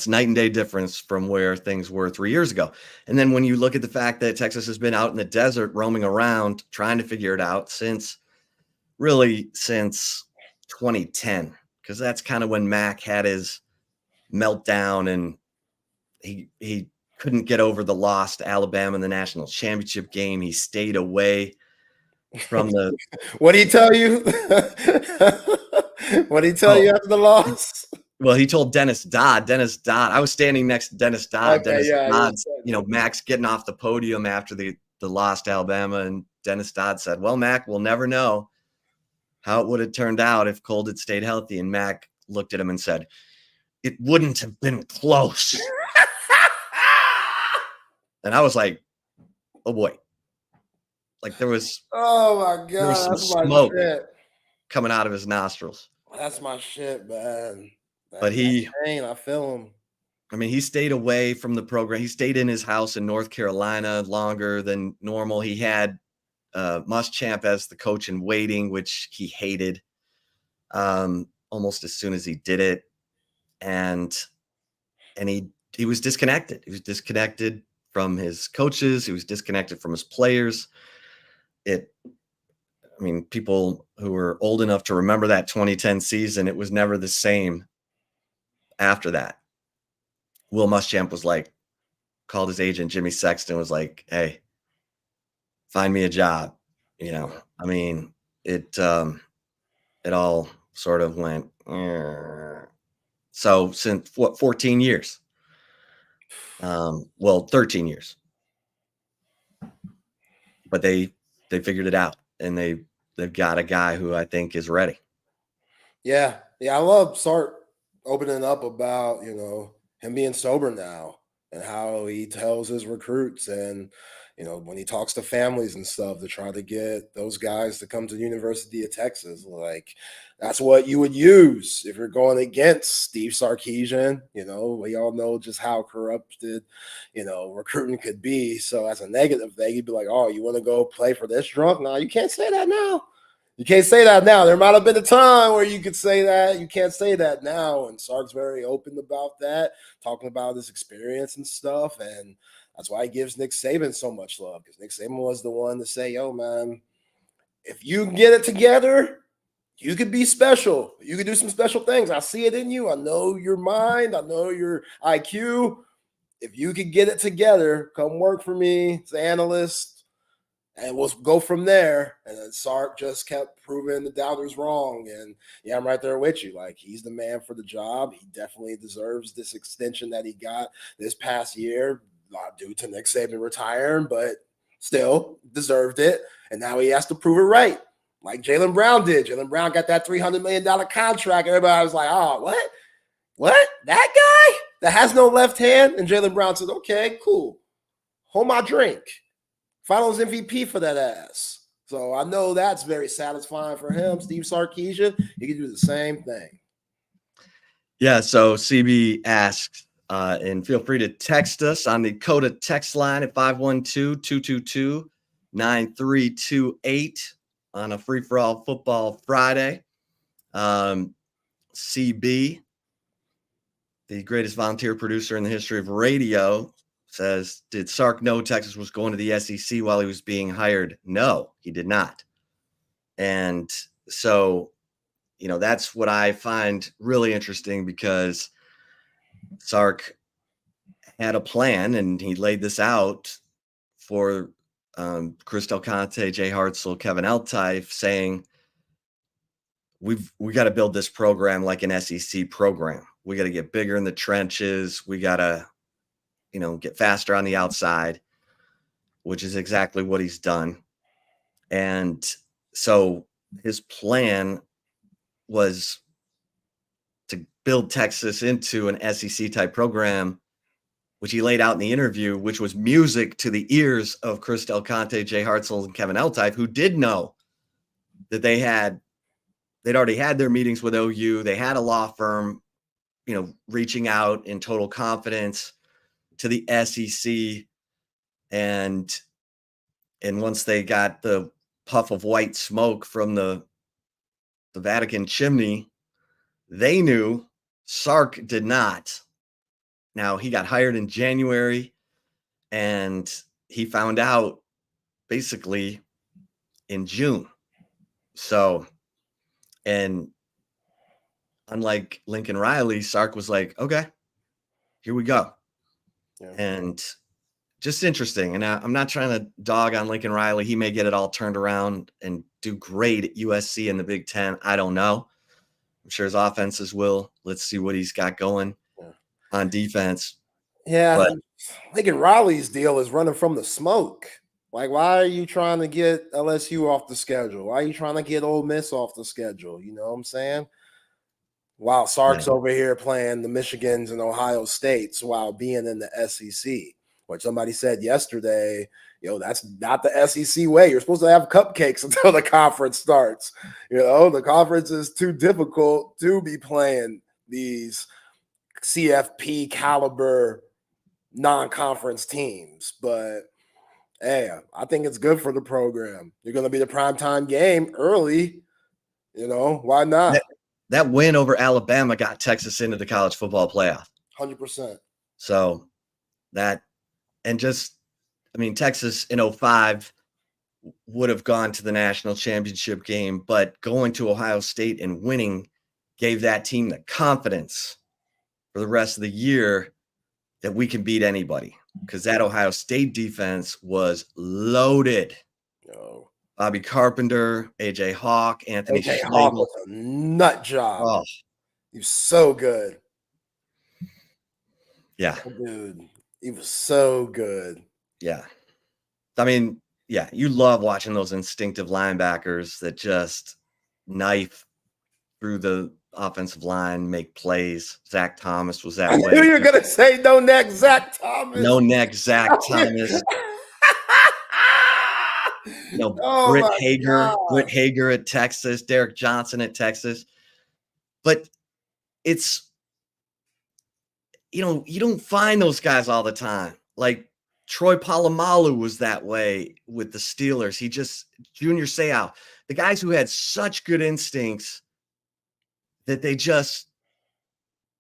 night and day difference from where things were 3 years ago. And then when you look at the fact that Texas has been out in the desert roaming around trying to figure it out since 2010, because that's kind of when Mac had his meltdown and he couldn't get over the loss to Alabama in the national championship game. He stayed away from the What did he tell you? What did he tell you after the loss? Well, he told Dennis Dodd. I was standing next to Dennis Dodd. Okay, Dodd, Mac's getting off the podium after the loss to Alabama, and Dennis Dodd said, well, Mac, we'll never know how it would have turned out if Colt had stayed healthy. And Mac looked at him and said, it wouldn't have been close. And I was like, oh boy. Like there was Oh my there was God, some that's my smoke shit. coming out of his nostrils. That's my shit, man. But he, pain, I feel him. I mean, he stayed away from the program. He stayed in his house in North Carolina longer than normal. He had Muschamp as the coach in waiting, which he hated almost as soon as he did it. And he was disconnected. He was disconnected from his coaches. He was disconnected from his players. I mean, people who were old enough to remember that 2010 season, it was never the same after that. Will Muschamp was like, called his agent, Jimmy Sexton, was like, hey, find me a job. You know, I mean, it all sort of went. So since 14 years, 13 years, but they figured it out, and they've got a guy who I think is ready. Yeah. I love Sark opening up about, him being sober now and how he tells his recruits and, when he talks to families and stuff to try to get those guys to come to the University of Texas, like that's what you would use if you're going against Steve Sarkisian. We all know just how corrupted, recruiting could be. So as a negative thing, you'd be like, oh, you want to go play for this drunk? No, you can't say that now. You can't say that now. There might have been a time where you could say that. You can't say that now. And Sark's very open about that, talking about his experience and stuff. And that's why he gives Nick Saban so much love, because Nick Saban was the one to say, yo, man, if you get it together, you could be special. You could do some special things. I see it in you. I know your mind. I know your IQ. If you could get it together, come work for me as an analyst, and we'll go from there. And then Sark just kept proving the doubters wrong. And yeah, I'm right there with you. Like, he's the man for the job. He definitely deserves this extension that he got this past year, due to Nick Saban retiring, but still deserved it. And now he has to prove it right, like Jaylen Brown did. Jaylen Brown got that $300 million contract. Everybody was like, oh, what? What? That guy that has no left hand? And Jaylen Brown said, okay, cool. Hold my drink. Finals MVP for that ass. So I know that's very satisfying for him. Steve Sarkisian, he can do the same thing. Yeah, so CB asks, and feel free to text us on the Coda text line at 512-222-9328 on a free-for-all football Friday. CB, the greatest volunteer producer in the history of radio, says, did Sark know Texas was going to the SEC while he was being hired? No, he did not. And so, that's what I find really interesting, because Sark had a plan, and he laid this out for Chris Del Conte, Jay Hartzell, Kevin Eltife, saying, we got to build this program like an SEC program. We got to get bigger in the trenches. We got to, get faster on the outside, which is exactly what he's done. And so his plan was to build Texas into an SEC type program, which he laid out in the interview, which was music to the ears of Chris Del Conte, Jay Hartzell, and Kevin Eltife, who did know that they'd already had their meetings with OU. They had a law firm, reaching out in total confidence to the SEC. And once they got the puff of white smoke from the Vatican chimney, they knew. Sark did not. Now, he got hired in January, and he found out basically in June. So, and unlike Lincoln Riley, Sark was like, okay, here we go. Yeah. And just interesting. And I'm not trying to dog on Lincoln Riley. He may get it all turned around and do great at USC in the Big Ten. I don't know. I'm sure his offenses will. Let's see what he's got going on defense. Yeah, but Lincoln Riley's deal is running from the smoke. Like, why are you trying to get LSU off the schedule? Why are you trying to get Ole Miss off the schedule? You know what I'm saying? While Sark's over here playing the Michigans and Ohio States while being in the SEC, which somebody said yesterday, That's not the SEC way. You're supposed to have cupcakes until the conference starts. The conference is too difficult to be playing these CFP caliber non-conference teams. But hey, I think it's good for the program. You're going to be the primetime game early. Why not? That win over Alabama got Texas into the college football playoff. 100%. So Texas in 2005 would have gone to the national championship game, but going to Ohio State and winning gave that team the confidence for the rest of the year that we can beat anybody, because that Ohio State defense was loaded. Bobby Carpenter, AJ Hawk, Anthony AJ Schlegel. Hawk was a nut job. Oh, he was so good. Yeah. Dude, he was so good. Yeah. You love watching those instinctive linebackers that just knife through the offensive line, make plays. Zach Thomas was that way. I knew you were going to say no neck Zach Thomas. No neck Zach Thomas. Britt Hager at Texas, Derek Johnson at Texas. But it's, you don't find those guys all the time. Like Troy Polamalu was that way with the Steelers. Junior Seau, the guys who had such good instincts that they just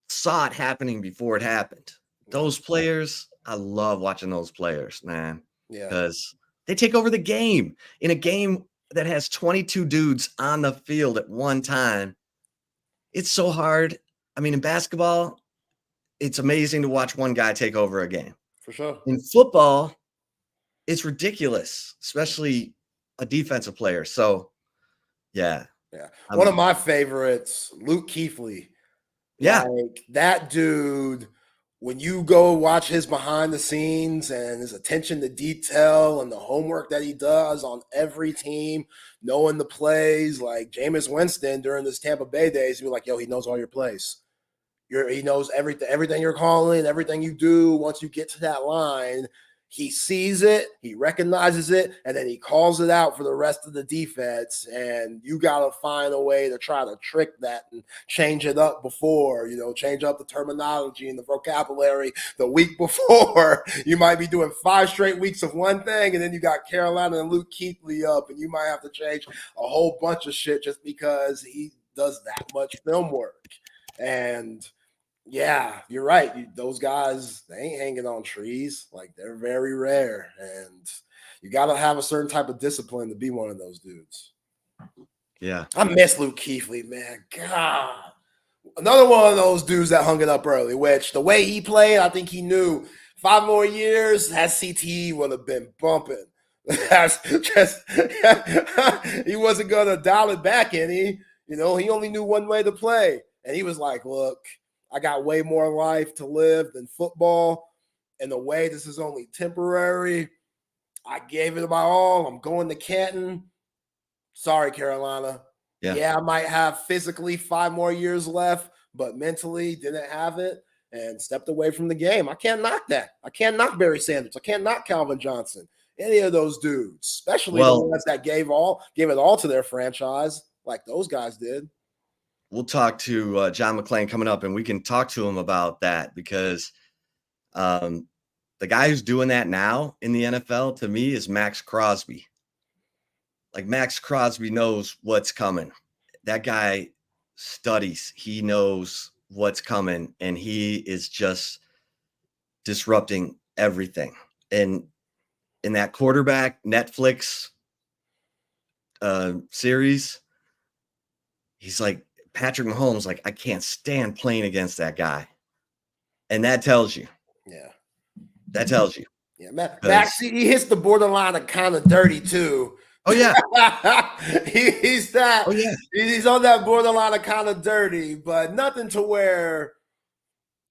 saw it happening before it happened. Those players, I love watching those players, man. Yeah. Because they take over the game. In a game that has 22 dudes on the field at one time, it's so hard. In basketball, it's amazing to watch one guy take over a game. For sure. In football, it's ridiculous, especially a defensive player. So, yeah. Yeah. One of my favorites, Luke Kuechly. Yeah. Like, that dude, when you go watch his behind the scenes and his attention to detail and the homework that he does on every team, knowing the plays, like Jameis Winston during this Tampa Bay days, you're like, he knows all your plays. He knows everything you're calling, everything you do. Once you get to that line, he sees it, he recognizes it, and then he calls it out for the rest of the defense. And you got to find a way to try to trick that and change it up before, change up the terminology and the vocabulary the week before. You might be doing 5 straight weeks of one thing, and then you got Carolina and Luke Kuechly up, and you might have to change a whole bunch of shit just because he does that much film work. And yeah, you're right. Those guys, they ain't hanging on trees. Like, they're very rare. And you got to have a certain type of discipline to be one of those dudes. Yeah. I miss Luke Kuechly, man. God. Another one of those dudes that hung it up early, which the way he played, I think he knew 5 more years, that CTE would have been bumping. That's just, he wasn't going to dial it back any. He only knew one way to play. And he was like, look, I got way more life to live than football. And the way this is only temporary, I gave it my all. I'm going to Canton. Sorry, Carolina. Yeah, I might have physically 5 more years left, but mentally didn't have it and stepped away from the game. I can't knock that. I can't knock Barry Sanders. I can't knock Calvin Johnson. Any of those dudes, especially the ones that gave it all to their franchise like those guys did. We'll talk to John McClain coming up, and we can talk to him about that, because the guy who's doing that now in the NFL, to me, is Max Crosby. Like, Max Crosby knows what's coming. That guy studies. He knows what's coming, and he is just disrupting everything. And in that quarterback Netflix series, he's like, Patrick Mahomes, like, I can't stand playing against that guy. And that tells you. Yeah. That tells you. Yeah, Max, he hits the borderline of kind of dirty too. Oh, yeah. He's that. Oh, yeah. He's on that borderline of kind of dirty, but nothing to where,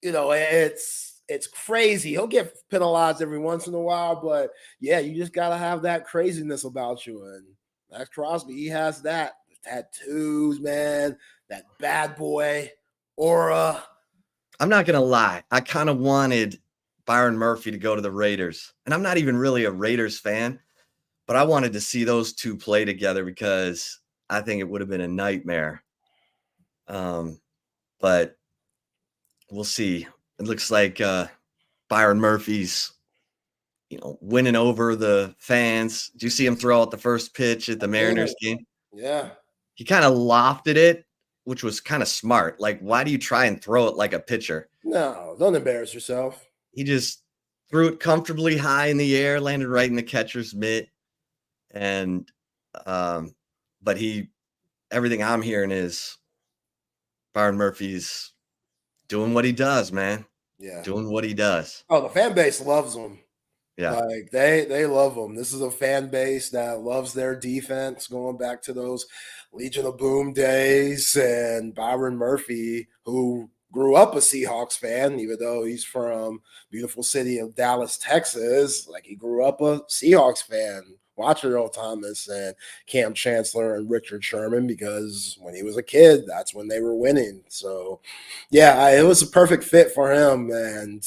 it's crazy. He'll get penalized every once in a while, but yeah, you just got to have that craziness about you. And Max Crosby, he has that. Tattoos, man. That bad boy aura. I'm not going to lie. I kind of wanted Byron Murphy to go to the Raiders. And I'm not even really a Raiders fan, but I wanted to see those two play together because I think it would have been a nightmare. But we'll see. It looks like Byron Murphy's, winning over the fans. Did you see him throw out the first pitch at the Mariners game? Yeah. He kind of lofted it, which was kind of smart. Like, why do you try and throw it like a pitcher? No, don't embarrass yourself. He just threw it comfortably high in the air, landed right in the catcher's mitt. And, but everything I'm hearing is Byron Murphy's doing what he does, man. Yeah. Doing what he does. Oh, the fan base loves him. Yeah. Like they love him. This is a fan base that loves their defense, going back to those Legion of Boom days. And Byron Murphy, who grew up a Seahawks fan, even though he's from beautiful city of Dallas, Texas, like he grew up a Seahawks fan, watching Earl Thomas and Cam Chancellor and Richard Sherman, because when he was a kid, that's when they were winning. So, yeah, it was a perfect fit for him. And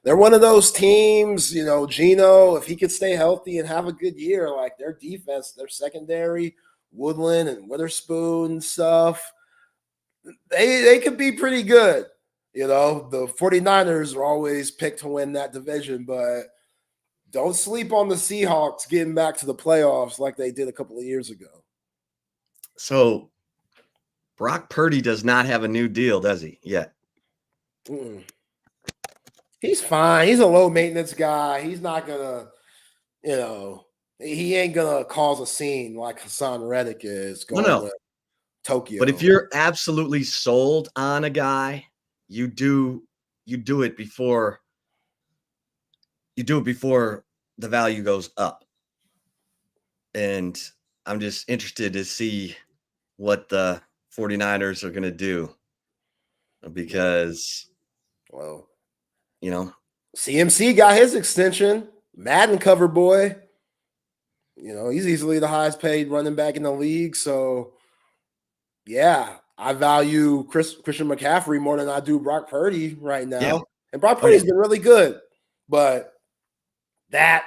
they're one of those teams, Geno, if he could stay healthy and have a good year, like their defense, their secondary, Woodland and Witherspoon and stuff, they could be pretty good. The 49ers are always picked to win that division, but don't sleep on the Seahawks getting back to the playoffs like they did a couple of years ago. So Brock Purdy does not have a new deal, does he, yet? He's fine. He's a low maintenance guy. He's not gonna, he ain't gonna cause a scene like Hassan Reddick is going to Tokyo. But if you're absolutely sold on a guy, you do it before the value goes up. And I'm just interested to see what the 49ers are going to do, because, CMC got his extension. Madden cover boy. He's easily the highest paid running back in the league. So, yeah, I value Christian McCaffrey more than I do Brock Purdy right now. Yeah. And Brock Purdy's been really good. But that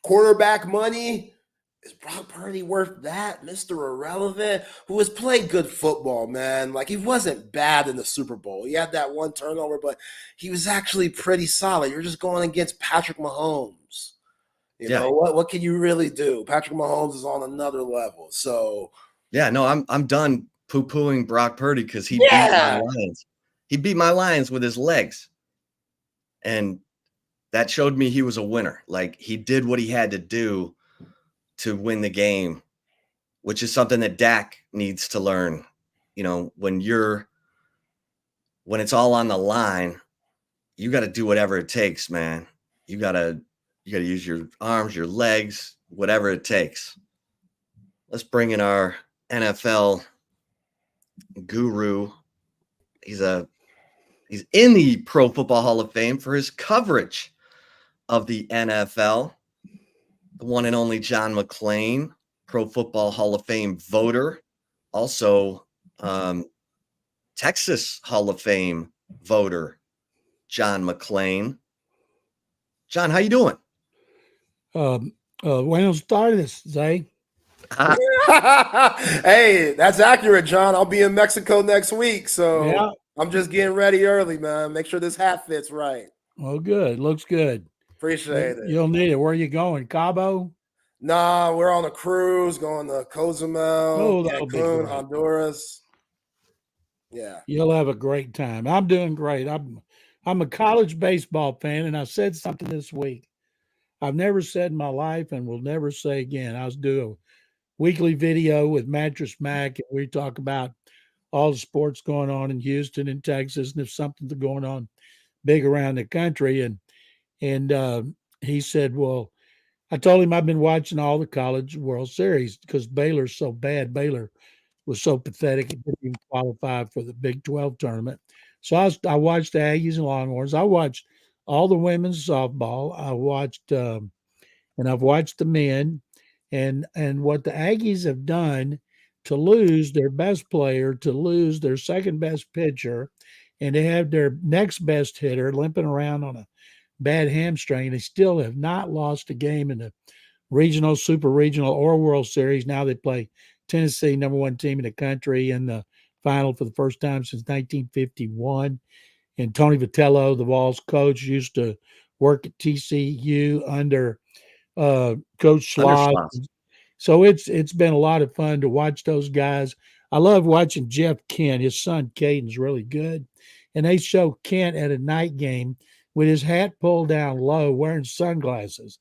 quarterback money, is Brock Purdy worth that? Mr. Irrelevant, who has played good football, man. Like, he wasn't bad in the Super Bowl. He had that one turnover, but he was actually pretty solid. You're just going against Patrick Mahomes. You know, what can you really do? Patrick Mahomes is on another level. So, yeah, no, I'm done poo-pooing Brock Purdy because he beat my Lions. He beat my Lions with his legs. And that showed me he was a winner. Like, he did what he had to do to win the game, which is something that Dak needs to learn. When it's all on the line, you got to do whatever it takes, man. You got to use your arms, your legs, whatever it takes. Let's bring in our NFL guru. He's in the Pro Football Hall of Fame for his coverage of the NFL. The one and only John McClain, Pro Football Hall of Fame voter. Also, Texas Hall of Fame voter, John McClain. John, how you doing? Buenos tardes, Zay. Hey, that's accurate, John. I'll be in Mexico next week, so I'm just getting ready early, man. Make sure this hat fits right. Oh, good. Looks good. Appreciate it. You'll need it. Where are you going? Cabo? Nah, we're on a cruise going to Cozumel, Cancun, Honduras. Yeah. You'll have a great time. I'm doing great. I'm a college baseball fan, and I said something this week I've never said in my life and will never say again. I was doing a weekly video with Mattress Mac, and we talk about all the sports going on in Houston and Texas, and if something's going on big around the country. And he said, well, I told him I've been watching all the college World Series because Baylor's so bad. Baylor was so pathetic it didn't even qualify for the Big 12 tournament. So I watched the Aggies and Longhorns. I watched all the women's softball. I watched and I've watched the men. And what the Aggies have done to lose their best player, to lose their second best pitcher, and to have their next best hitter limping around on a bad hamstring. They still have not lost a game in the regional, super regional, or World Series. Now they play Tennessee, number one team in the country, in the final for the first time since 1951. And Tony Vitello, the Vols coach, used to work at TCU under Coach Schloss. So it's been a lot of fun to watch those guys. I love watching Jeff Kent. His son Caden's really good. And they show Kent at a night game with his hat pulled down low, wearing sunglasses.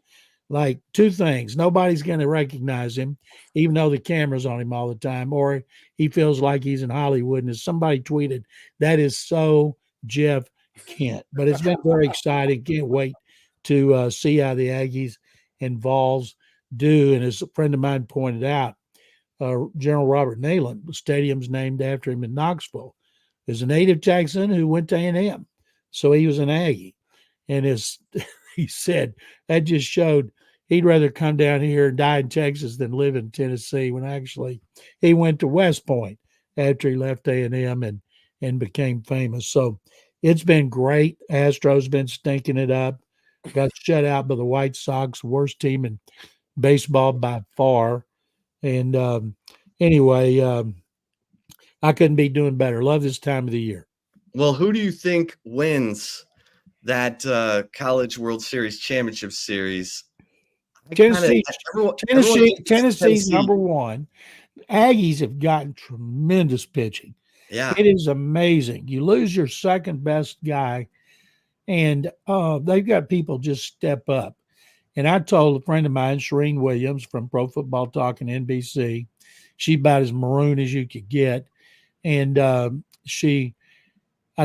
Like, two things: nobody's going to recognize him, even though the camera's on him all the time, or he feels like he's in Hollywood. And as somebody tweeted, that is so Jeff Kent. But it's been very exciting. Can't wait to see how the Aggies and Vols do. And as a friend of mine pointed out, General Robert Neyland, the stadium's named after him in Knoxville, is a native Texan who went to A&M. So he was an Aggie. And he said that just showed he'd rather come down here and die in Texas than live in Tennessee, when actually he went to West Point after he left A&M and became famous. So it's been great. Astros been stinking it up. Got shut out by the White Sox, worst team in baseball by far. And anyway, I couldn't be doing better. Love this time of the year. Well, who do you think wins that College World Series championship series? Tennessee's number one. Aggies have gotten tremendous pitching. Yeah. It is amazing. You lose your second best guy, and they've got people just step up. And I told a friend of mine, Shereen Williams from Pro Football Talk and NBC, she's about as maroon as you could get. And I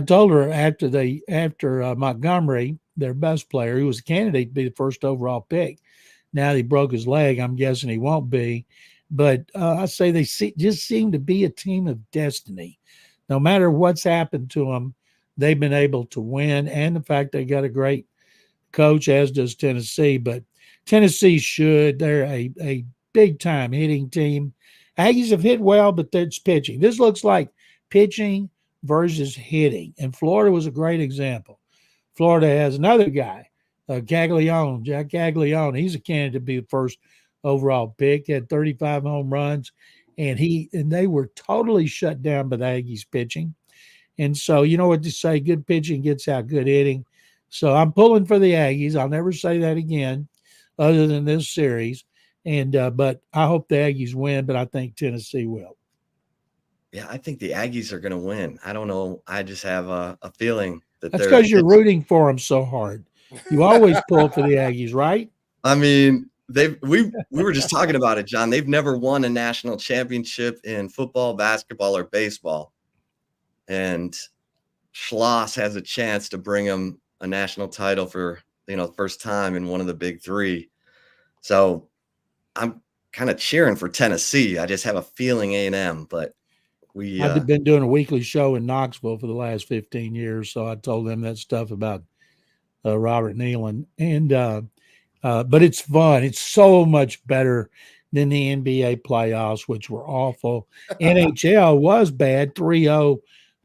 told her after Montgomery, their best player, who was a candidate to be the first overall pick. Now that he broke his leg, I'm guessing he won't be. But I say they just seem to be a team of destiny. No matter what's happened to them, they've been able to win. And the fact they got a great coach, as does Tennessee. But Tennessee they're a big-time hitting team. Aggies have hit well, but it's pitching. This looks like pitching versus hitting. And Florida was a great example. Florida has another guy, Jack Caglione. He's a candidate to be the first overall pick. Had 35 home runs, and they were totally shut down by the Aggies pitching. And so, you know what to say, good pitching gets out good hitting. So I'm pulling for the Aggies. I'll never say that again other than this series. And but I hope the Aggies win, but I think Tennessee will. Yeah, I think the Aggies are going to win. I don't know. I just have a feeling that's because you're rooting for them so hard. You always pull for the Aggies, right? I mean, we were just talking about it, John. They've never won a national championship in football, basketball, or baseball. And Schloss has a chance to bring them a national title for, the first time in one of the big three. So I'm kind of cheering for Tennessee. I just have a feeling A&M, but I've been doing a weekly show in Knoxville for the last 15 years. So I told them that stuff about Robert Neyland. And but it's fun. It's so much better than the NBA playoffs, which were awful. NHL was bad, 3-0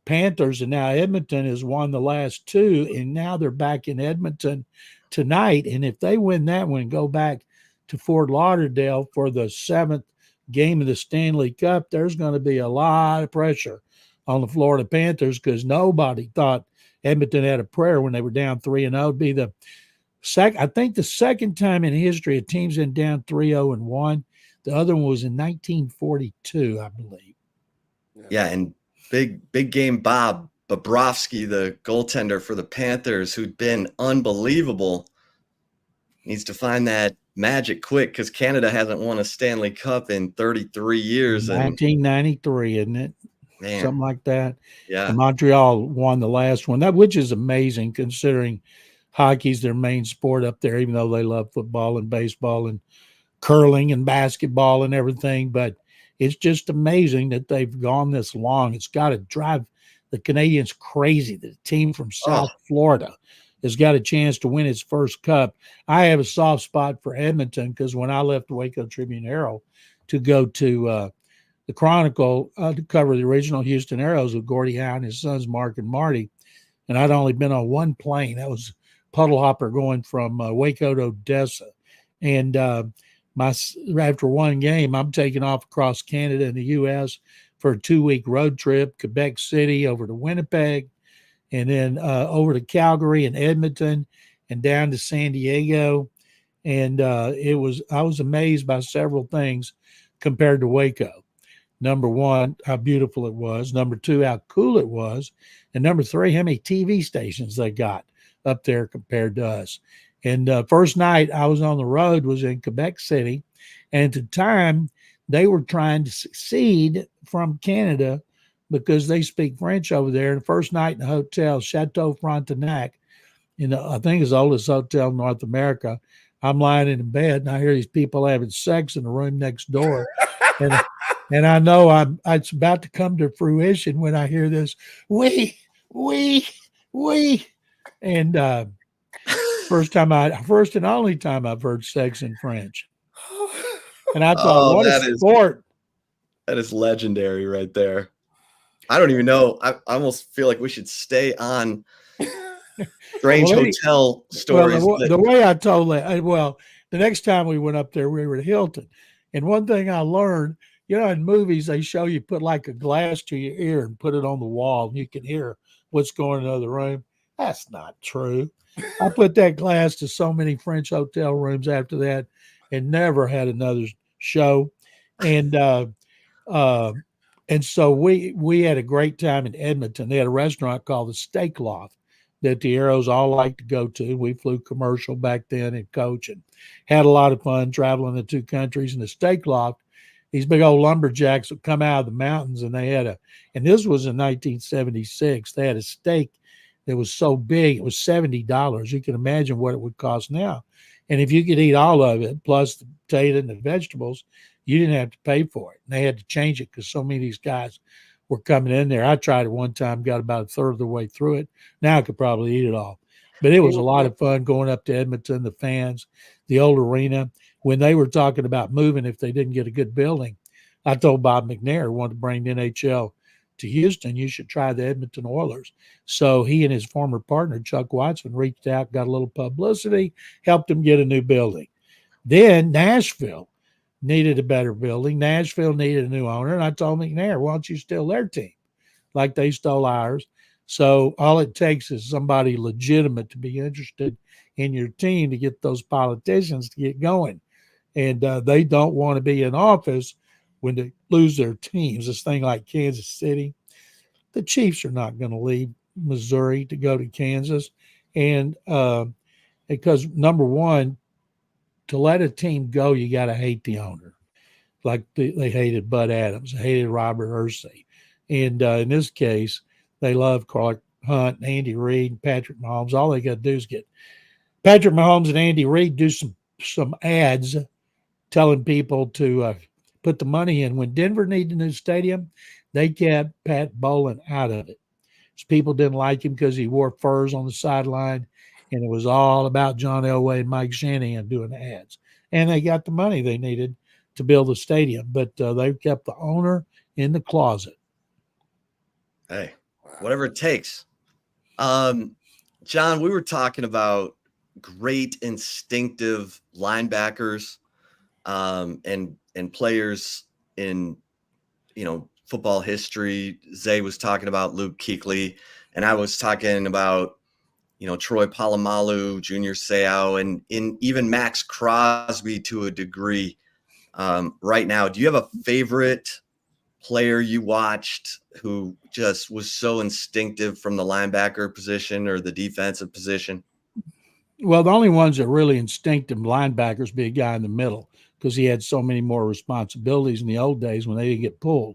Panthers, and now Edmonton has won the last two, and now they're back in Edmonton tonight. And if they win that one, go back to Fort Lauderdale for the 7th game of the Stanley Cup, there's going to be a lot of pressure on the Florida Panthers because nobody thought Edmonton had a prayer when they were down 3-0. It'd be the second time in history a team's been down 3-0 and won. The other one was in 1942, I believe. Yeah, and big game Bob Bobrovsky, the goaltender for the Panthers, who'd been unbelievable, needs to find that magic quick because Canada hasn't won a Stanley Cup in 33 years. 1993, isn't it? Man. Something like that. Yeah. And Montreal won the last one, which is amazing considering hockey's their main sport up there, even though they love football and baseball and curling and basketball and everything. But it's just amazing that they've gone this long. It's got to drive the Canadians crazy that a team from South Florida has got a chance to win its first cup. I have a soft spot for Edmonton because when I left the Waco Tribune-Herald to go to the Chronicle to cover the original Houston Aeros with Gordie Howe and his sons Mark and Marty, and I'd only been on one plane. That was puddle hopper going from Waco to Odessa. And after one game, I'm taking off across Canada and the U.S. for a 2-week road trip, Quebec City over to Winnipeg, and then over to Calgary and Edmonton and down to San Diego. And I was amazed by several things compared to Waco. Number one, how beautiful it was. Number two, how cool it was. And number three, how many TV stations they got up there compared to us. And first night I was on the road was in Quebec City. And at the time, they were trying to succeed from Canada because they speak French over there. And the first night in the hotel, Chateau Frontenac, I think it's the oldest hotel in North America. I'm lying in bed and I hear these people having sex in the room next door. And I know it's about to come to fruition when I hear this, we. And first and only time I've heard sex in French. And I thought, what a sport. That is legendary right there. I don't even know. I almost feel like we should stay on strange hotel stories. The way I told that, the next time we went up there, we were at Hilton. And one thing I learned, in movies, they show you put like a glass to your ear and put it on the wall and you can hear what's going on in the other room. That's not true. I put that glass to so many French hotel rooms after that and never had another show. And so we had a great time in Edmonton. They had a restaurant called the Steak Loft that the Arrows all like to go to. We flew commercial back then and coach and had a lot of fun traveling the two countries. And the Steak Loft, these big old lumberjacks would come out of the mountains and and this was in 1976, they had a steak that was so big, it was $70. You can imagine what it would cost now. And if you could eat all of it, plus the potato and the vegetables, you didn't have to pay for it. And they had to change it because so many of these guys were coming in there. I tried it one time, got about a third of the way through it. Now I could probably eat it all. But it was a lot of fun going up to Edmonton, the fans, the old arena. When they were talking about moving if they didn't get a good building, I told Bob McNair, who wanted to bring the NHL to Houston, you should try the Edmonton Oilers. So he and his former partner, Chuck Watson, reached out, got a little publicity, helped them get a new building. Then Nashville needed a better building. Nashville needed a new owner. And I told McNair, why don't you steal their team like they stole ours? So all it takes is somebody legitimate to be interested in your team to get those politicians to get going. And they don't want to be in office when they lose their teams. This thing like Kansas City, the Chiefs are not going to leave Missouri to go to Kansas. And because number one, to let a team go, you got to hate the owner. Like they hated Bud Adams, they hated Robert Irsay. And in this case, they love Clark Hunt, and Andy Reid, and Patrick Mahomes. All they got to do is get Patrick Mahomes and Andy Reid do some ads telling people to put the money in. When Denver needed a new stadium, they kept Pat Bowlen out of it. People didn't like him because he wore furs on the sideline, and it was all about John Elway and Mike Shanahan doing ads. And they got the money they needed to build the stadium, but they kept the owner in the closet. Hey, whatever it takes. John, we were talking about great instinctive linebackers and players in football history. Zay was talking about Luke Kuechly, and I was talking about Troy Polamalu, Junior Seau, and even Max Crosby to a degree. Right now, do you have a favorite player you watched who just was so instinctive from the linebacker position or the defensive position? Well, the only ones that really instinctive linebackers be a guy in the middle, because he had so many more responsibilities in the old days when they didn't get pulled.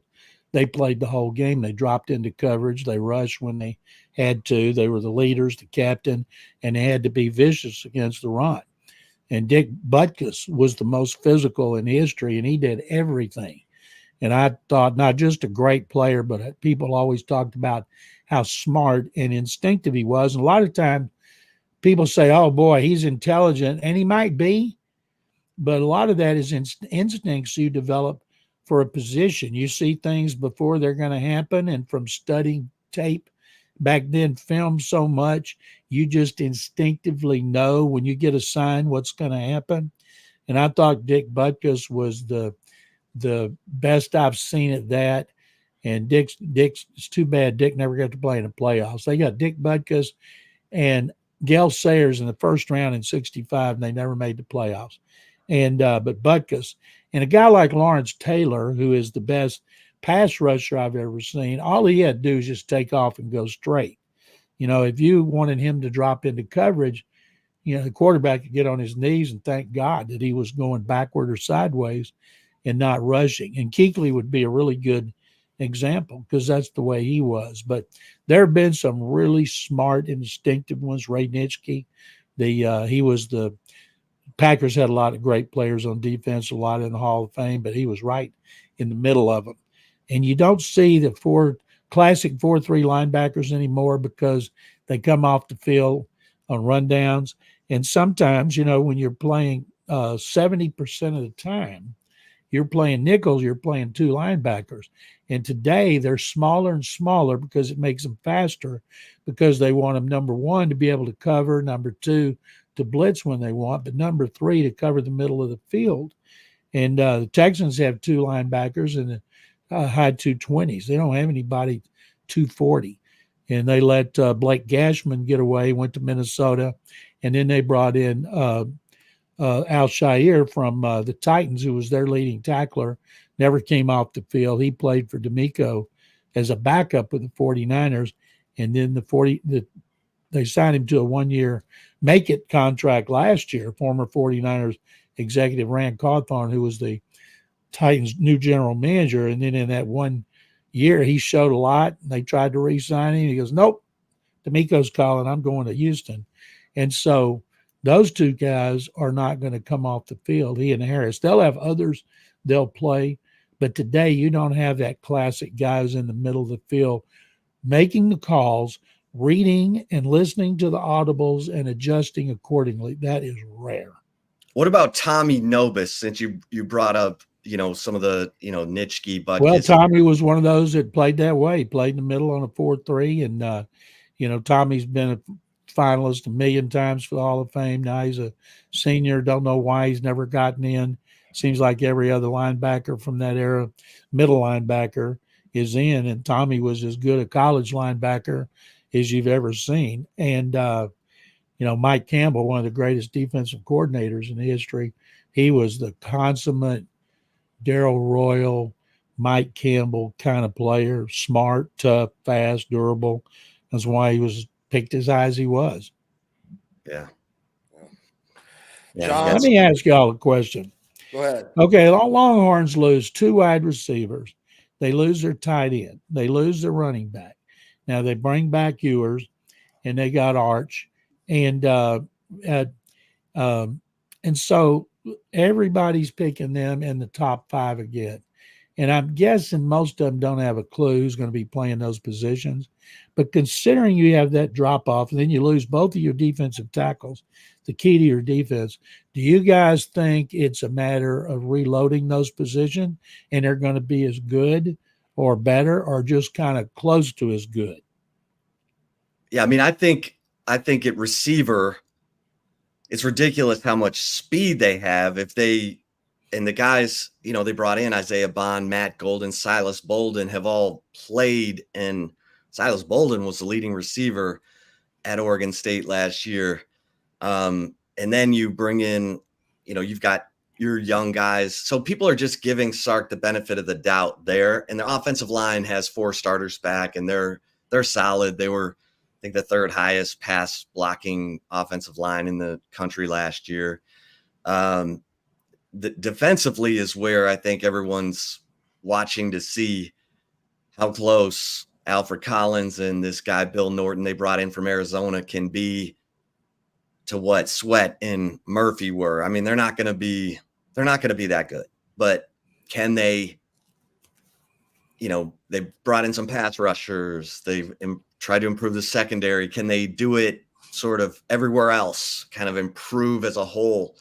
They played the whole game. They dropped into coverage. They rushed when they had to. They were the leaders, the captain, and they had to be vicious against the run. And Dick Butkus was the most physical in history, and he did everything. And I thought not just a great player, but people always talked about how smart and instinctive he was. And a lot of times people say, oh, boy, he's intelligent, and he might be. But a lot of that is instincts you develop for a position. You see things before they're going to happen, and from studying tape back then filmed so much, you just instinctively know when you get a sign what's going to happen. And I thought Dick Butkus was the best I've seen at that. And Dick's it's too bad Dick never got to play in the playoffs. They got Dick Butkus and Gale Sayers in the first round in 65, and they never made the playoffs. And but Butkus and a guy like Lawrence Taylor, who is the best pass rusher I've ever seen, all he had to do is just take off and go straight. You know, if you wanted him to drop into coverage, you know, the quarterback could get on his knees and thank God that he was going backward or sideways and not rushing. And Kuechly would be a really good example because that's the way he was. But there have been some really smart and instinctive ones. Ray Nitschke, he was the Packers had a lot of great players on defense, a lot in the Hall of Fame, but he was right in the middle of them. And you don't see the classic 4-3 linebackers anymore because they come off the field on rundowns. And sometimes, you know, when you're playing 70% of the time, you're playing nickels, you're playing two linebackers. And today they're smaller and smaller because it makes them faster because they want them, number one, to be able to cover, number two, to blitz when they want, but number three, to cover the middle of the field. And the Texans have two linebackers in the high 220s. They don't have anybody 240. And they let Blake Gashman get away, went to Minnesota, and then they brought in Al-Shaair from the Titans, who was their leading tackler, never came off the field. He played for D'Amico as a backup with the 49ers, and then they signed him to a one-year make-it contract last year. Former 49ers executive Rand Cawthorn, who was the Titans' new general manager, and then in that 1 year, he showed a lot. They tried to re-sign him. He goes, nope, D'Amico's calling. I'm going to Houston. And so those two guys are not going to come off the field, he and Harris. They'll have others they'll play, but today you don't have that classic guys in the middle of the field making the calls, reading and listening to the audibles and adjusting accordingly. That is rare. What about Tommy Nobis, since you brought up, you know, some of the, you know, Nitschke, but well, Tommy was one of those that played that way. He played in the middle on a 4-3, and you know, Tommy's been a finalist a million times for the Hall of Fame. Now he's a senior. Don't know why he's never gotten in. Seems like every other linebacker from that era, middle linebacker, is in, and Tommy was as good a college linebacker as you've ever seen. And you know, Mike Campbell, one of the greatest defensive coordinators in history, he was the consummate Darrell Royal, Mike Campbell kind of player, smart, tough, fast, durable. That's why he was picked as high as he was. Yeah. John, let me ask y'all a question. Go ahead. Okay, Longhorns lose two wide receivers. They lose their tight end. They lose their running back. Now they bring back Ewers, and they got Arch, and so everybody's picking them in the top five again. And I'm guessing most of them don't have a clue who's going to be playing those positions. But considering you have that drop off, and then you lose both of your defensive tackles, the key to your defense, do you guys think it's a matter of reloading those positions and they're going to be as good or better or just kind of close to as good? Yeah, I mean, I think at receiver, it's ridiculous how much speed they have. If they, and the guys, you know, they brought in Isaiah Bond, Matt Golden, Silas Bolden have all played, and Silas Bolden was the leading receiver at Oregon State last year. And then you bring in, you know, you've got your young guys. So people are just giving Sark the benefit of the doubt there. And the offensive line has 4 starters back, and they're solid. They were, I think, the third highest pass blocking offensive line in the country last year. Defensively is where I think everyone's watching to see how close Alfred Collins and this guy, Bill Norton, they brought in from Arizona, can be to what Sweat and Murphy were. I mean, they're not going to be that good, but can they, you know, they brought in some pass rushers. They've tried to improve the secondary. Can they do it sort of everywhere else, kind of improve as a whole?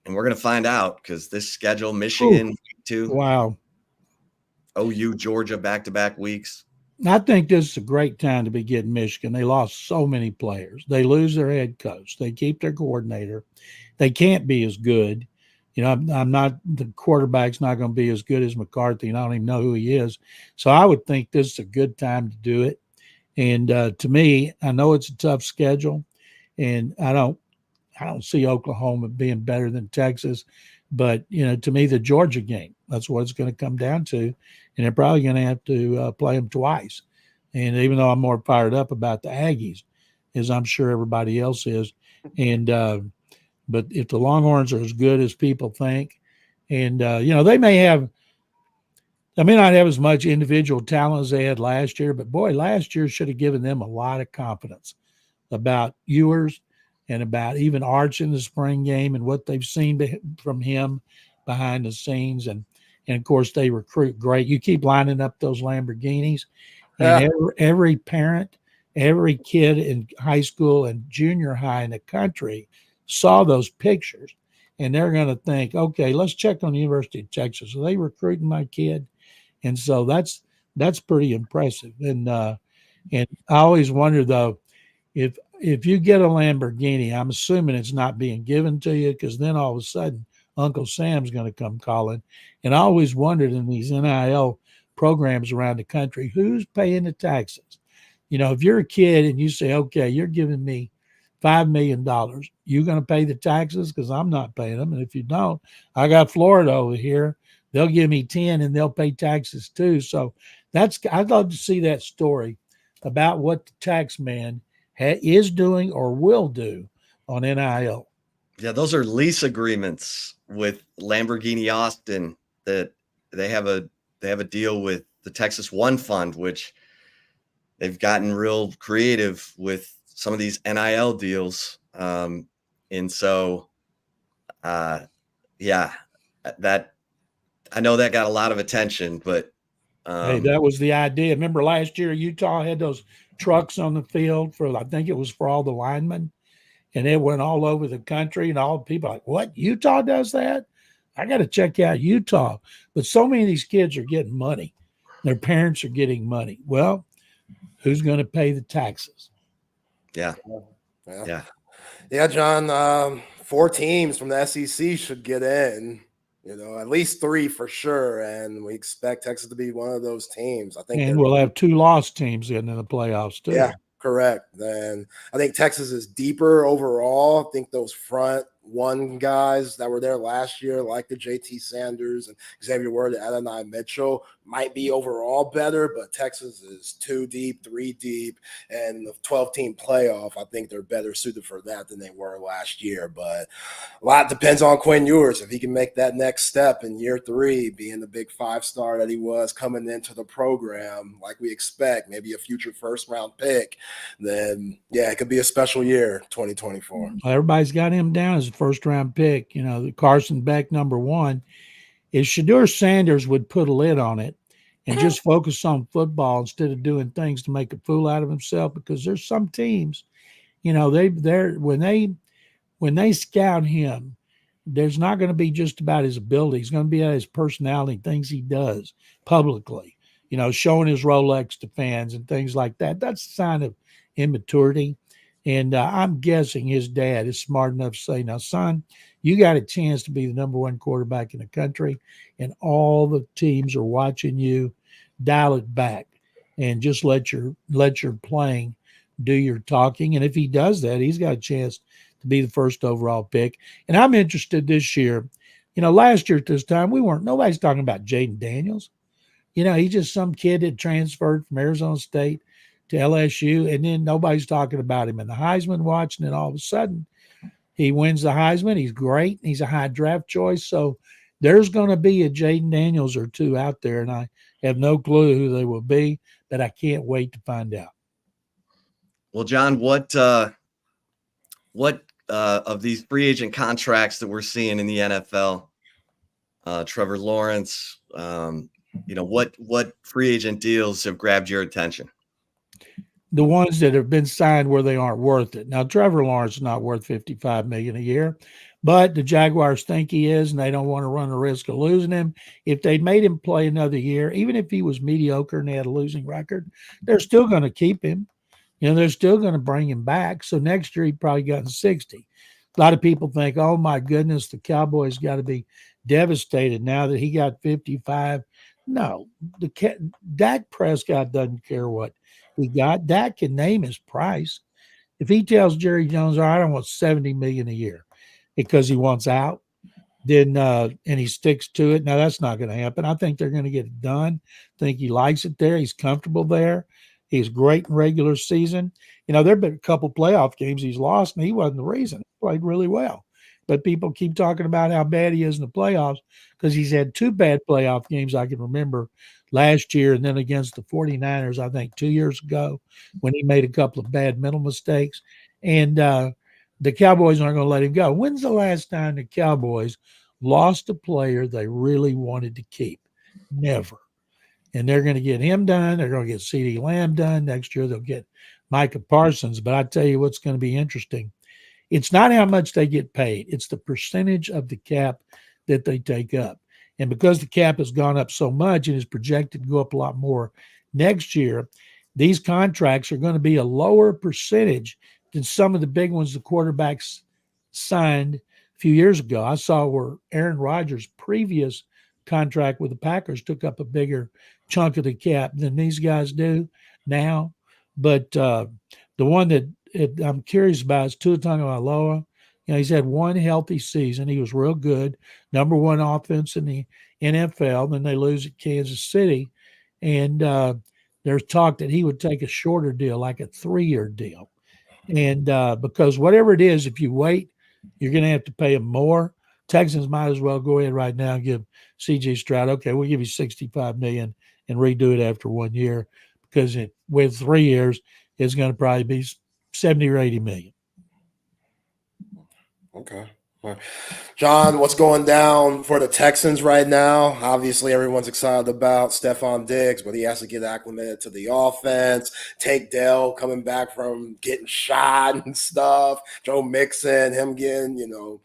And we're going to find out, because this schedule, Michigan, week 2. Wow. OU, Georgia, back-to-back weeks. I think this is a great time to be getting Michigan. They lost so many players. They lose their head coach. They keep their coordinator. They can't be as good. You know, I'm not – the quarterback's not going to be as good as McCarthy, and I don't even know who he is. So I would think this is a good time to do it. And to me, I know it's a tough schedule, and I don't see Oklahoma being better than Texas. But, you know, to me, the Georgia game, that's what it's going to come down to. And they're probably going to have to play them twice. And even though I'm more fired up about the Aggies, as I'm sure everybody else is. And but if the Longhorns are as good as people think, and, you know, they may not have as much individual talent as they had last year. But, boy, last year should have given them a lot of confidence about Ewers and about even Arch in the spring game and what they've seen from him behind the scenes. And of course, they recruit great. You keep lining up those Lamborghinis, and every parent, every kid in high school and junior high in the country saw those pictures, and they're going to think, okay, let's check on the University of Texas. Are they recruiting my kid? And so that's pretty impressive. And I always wonder, though, if you get a Lamborghini, I'm assuming it's not being given to you, because then all of a sudden Uncle Sam's going to come calling. And I always wondered in these NIL programs around the country, who's paying the taxes? You know, if you're a kid and you say, okay, you're giving me $5 million, you're going to pay the taxes, because I'm not paying them. And if you don't, I got Florida over here. They'll give me 10 and they'll pay taxes too. So I'd love to see that story about what the tax man is doing or will do on NIL. Yeah, those are lease agreements with Lamborghini Austin that they have a deal with the Texas One Fund, which they've gotten real creative with some of these NIL deals. And so, yeah, that I know that got a lot of attention, but hey, that was the idea. Remember last year, Utah had those trucks on the field I think it was for all the linemen, and it went all over the country, and all the people like, what? Utah does that? I got to check out Utah. But so many of these kids are getting money. Their parents are getting money. Well, who's going to pay the taxes? Yeah. Yeah, John, 4 teams from the SEC should get in. You know, at least 3 for sure, and we expect Texas to be one of those teams. I think, and we'll have 2 lost teams in the playoffs too. Yeah, correct. And I think Texas is deeper overall. I think those front 1 guys that were there last year, like the JT Sanders and Xavier Ward and Adonai Mitchell, might be overall better, but Texas is 2 deep, 3 deep, and the 12-team playoff, I think they're better suited for that than they were last year. But a lot depends on Quinn Ewers. If he can make that next step in year 3, being the big 5-star that he was coming into the program, like we expect, maybe a future first-round pick, then, yeah, it could be a special year, 2024. Everybody's got him down as a first-round pick. You know, the Carson Beck #1. If Shedeur Sanders would put a lid on it and just focus on football instead of doing things to make a fool out of himself, because there's some teams, you know, when they scout him, there's not going to be just about his ability. It's going to be about his personality, things he does publicly, you know, showing his Rolex to fans and things like that. That's a sign of immaturity. And I'm guessing his dad is smart enough to say, now, son, you got a chance to be the #1 quarterback in the country, and all the teams are watching you. Dial it back and just let your playing do your talking. And if he does that, he's got a chance to be the first overall pick. And I'm interested this year. You know, last year at this time, nobody's talking about Jaden Daniels. You know, he's just some kid that transferred from Arizona State to LSU, and then nobody's talking about him in the Heisman watch, and then all of a sudden he wins the Heisman. He's great. He's a high draft choice. So there's going to be a Jaden Daniels or 2 out there, and I have no clue who they will be, but I can't wait to find out. Well, John, what of these free agent contracts that we're seeing in the NFL, Trevor Lawrence, you know, what free agent deals have grabbed your attention? The ones that have been signed where they aren't worth it. Now, Trevor Lawrence is not worth $55 million a year, But the Jaguars think he is, and they don't want to run the risk of losing him. If they'd made him play another year, even if he was mediocre and they had a losing record, they're still going to keep him. They're still going to bring him back. So next year he'd probably gotten 60. A lot of people think, oh my goodness, the Cowboys got to be devastated now that he got 55. No, Dak Prescott doesn't care what he got. Dak can name his price. If he tells Jerry Jones, all right, I want $70 million a year because he wants out, then and he sticks to it. Now that's not going to happen. I think they're going to get it done. I think he likes it there. He's comfortable there. He's great in regular season. There have been a couple playoff games he's lost, and he wasn't the reason. He played really well. But people keep talking about how bad he is in the playoffs because he's had 2 bad playoff games I can remember last year and then against the 49ers, I think 2 years ago when he made a couple of bad mental mistakes. And the Cowboys aren't going to let him go. When's the last time the Cowboys lost a player they really wanted to keep? Never. And they're going to get him done. They're going to get CeeDee Lamb done. Next year they'll get Micah Parsons. But I tell you what's going to be interesting. It's not how much they get paid. It's the percentage of the cap that they take up. And because the cap has gone up so much and is projected to go up a lot more next year, these contracts are going to be a lower percentage than some of the big ones the quarterbacks signed a few years ago. I saw where Aaron Rodgers' previous contract with the Packers took up a bigger chunk of the cap than these guys do now. But the one that I'm curious about is Tua Tagovailoa. He's had one healthy season. He was real good, number 1 offense in the NFL. Then they lose at Kansas City. And there's talk that he would take a shorter deal, like a 3-year deal. And because whatever it is, if you wait, you're going to have to pay him more. Texans might as well go ahead right now and give C.J. Stroud, okay, we'll give you $65 million and redo it after 1 year because with 3 years, it's going to probably be 70 or 80 million. Okay. All right. John, what's going down for the Texans right now? Obviously, everyone's excited about Stephon Diggs, but he has to get acclimated to the offense. Tank Dell coming back from getting shot and stuff. Joe Mixon, him getting,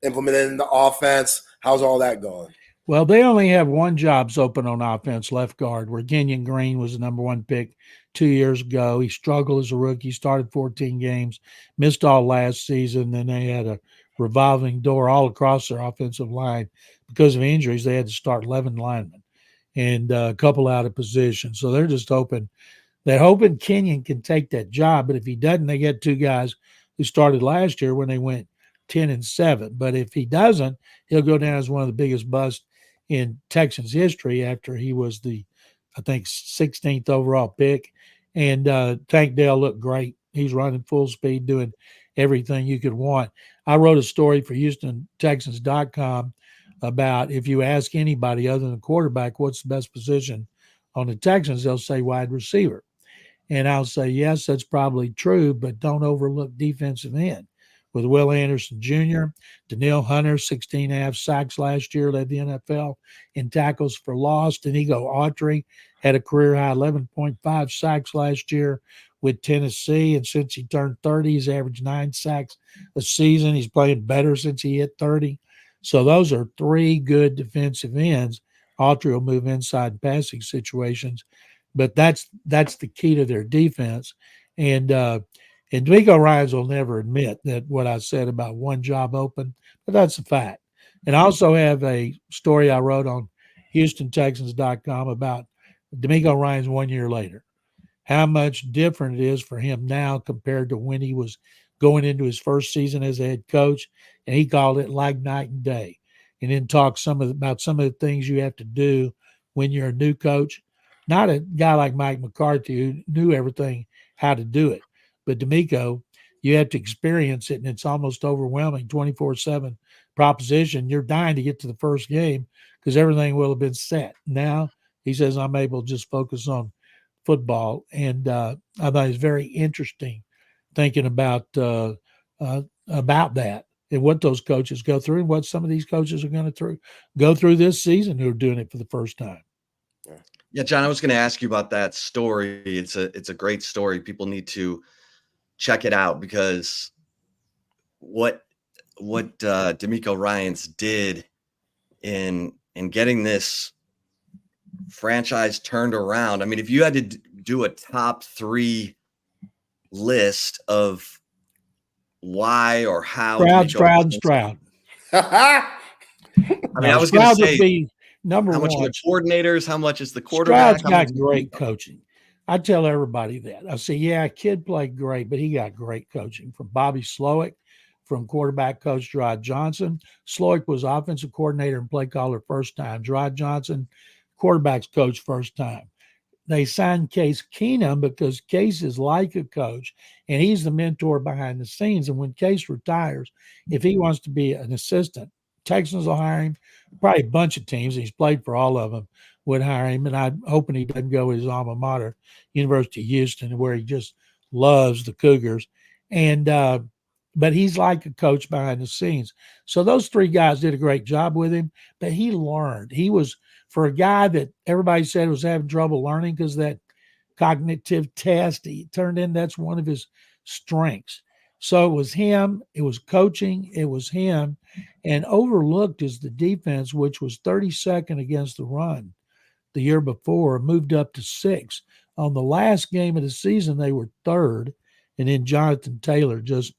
implemented in the offense. How's all that going? Well, they only have one jobs open on offense, left guard, where Kenyon Green was the number 1 pick 2 years ago. He struggled as a rookie, started 14 games, missed all last season. Then they had a revolving door all across their offensive line because of injuries. They had to start 11 linemen and a couple out of position. So they're just hoping Kenyon can take that job. But if he doesn't, they get 2 guys who started last year when they went 10-7. But if he doesn't, he'll go down as one of the biggest busts in Texans history after he was the, I think, 16th overall pick. And Tank Dell looked great. He's running full speed, doing everything you could want. I wrote a story for HoustonTexans.com about if you ask anybody other than the quarterback, what's the best position on the Texans, they'll say wide receiver. And I'll say, yes, that's probably true, but don't overlook defensive end. With Will Anderson Jr., Danielle Hunter, 16.5 sacks last year, led the NFL in tackles for loss. Danigo Autry had a career high 11.5 sacks last year with Tennessee. And since he turned 30, he's averaged 9 sacks a season. He's playing better since he hit 30. So those are 3 good defensive ends. Autry will move inside passing situations. But that's the key to their defense. And D'Amico Ryans will never admit that what I said about one job open, but that's a fact. And I also have a story I wrote on HoustonTexans.com about D'Amico Ryans 1 year later, how much different it is for him now compared to when he was going into his first season as a head coach. And he called it like night and day. And then talked about some of the things you have to do when you're a new coach. Not a guy like Mike McCarthy who knew everything, how to do it. But D'Amico, you have to experience it, and it's almost overwhelming, 24/7 proposition. You're dying to get to the first game because everything will have been set. Now, he says, I'm able to just focus on football. And I thought it was very interesting thinking about that and what those coaches go through and what some of these coaches are going to go through this season who are doing it for the first time. Yeah, John, I was going to ask you about that story. It's a great story. People need to check it out because what D'Amico Ryans did in getting this franchise turned around. I mean, if you had to do a top 3 list of why or how Stroud. I mean, I was going to say, be number how much one. are the coordinators? How much is the quarterback? Stroud's got great coaching. I tell everybody that. I say, yeah, kid played great, but he got great coaching from Bobby Slowick, from quarterback coach Gerard Johnson. Slowick was offensive coordinator and play caller first time. Gerard Johnson, quarterbacks coach first time. They signed Case Keenan because Case is like a coach, and he's the mentor behind the scenes. And when Case retires, if he wants to be an assistant, Texans will hire him. Probably a bunch of teams. He's played for all of them. Would hire him, and I'm hoping he doesn't go his alma mater, University of Houston, where he just loves the Cougars. And but he's like a coach behind the scenes. So those 3 guys did a great job with him. But he learned. He was, for a guy that everybody said was having trouble learning because that cognitive test, he turned in that's one of his strengths. So it was him. It was coaching. It was him. And overlooked is the defense, which was 32nd against the run the year before, moved up to 6th. On the last game of the season, they were 3rd, and then Jonathan Taylor just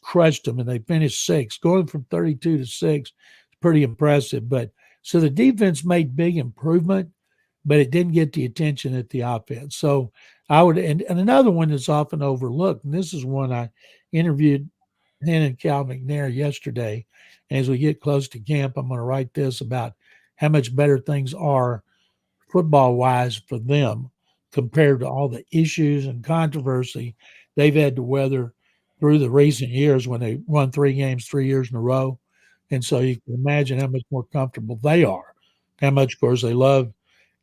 crushed them, and they finished 6th. Going from 32 to 6 is pretty impressive. But so the defense made big improvement, but it didn't get the attention at the offense. So I would, and another one that's often overlooked, and this is one I interviewed him and Cal McNair yesterday. And as we get close to camp, I'm going to write this about how much better things are football-wise for them compared to all the issues and controversy they've had to weather through the recent years when they won 3 games 3 years in a row. And so you can imagine how much more comfortable they are, how much, of course, they love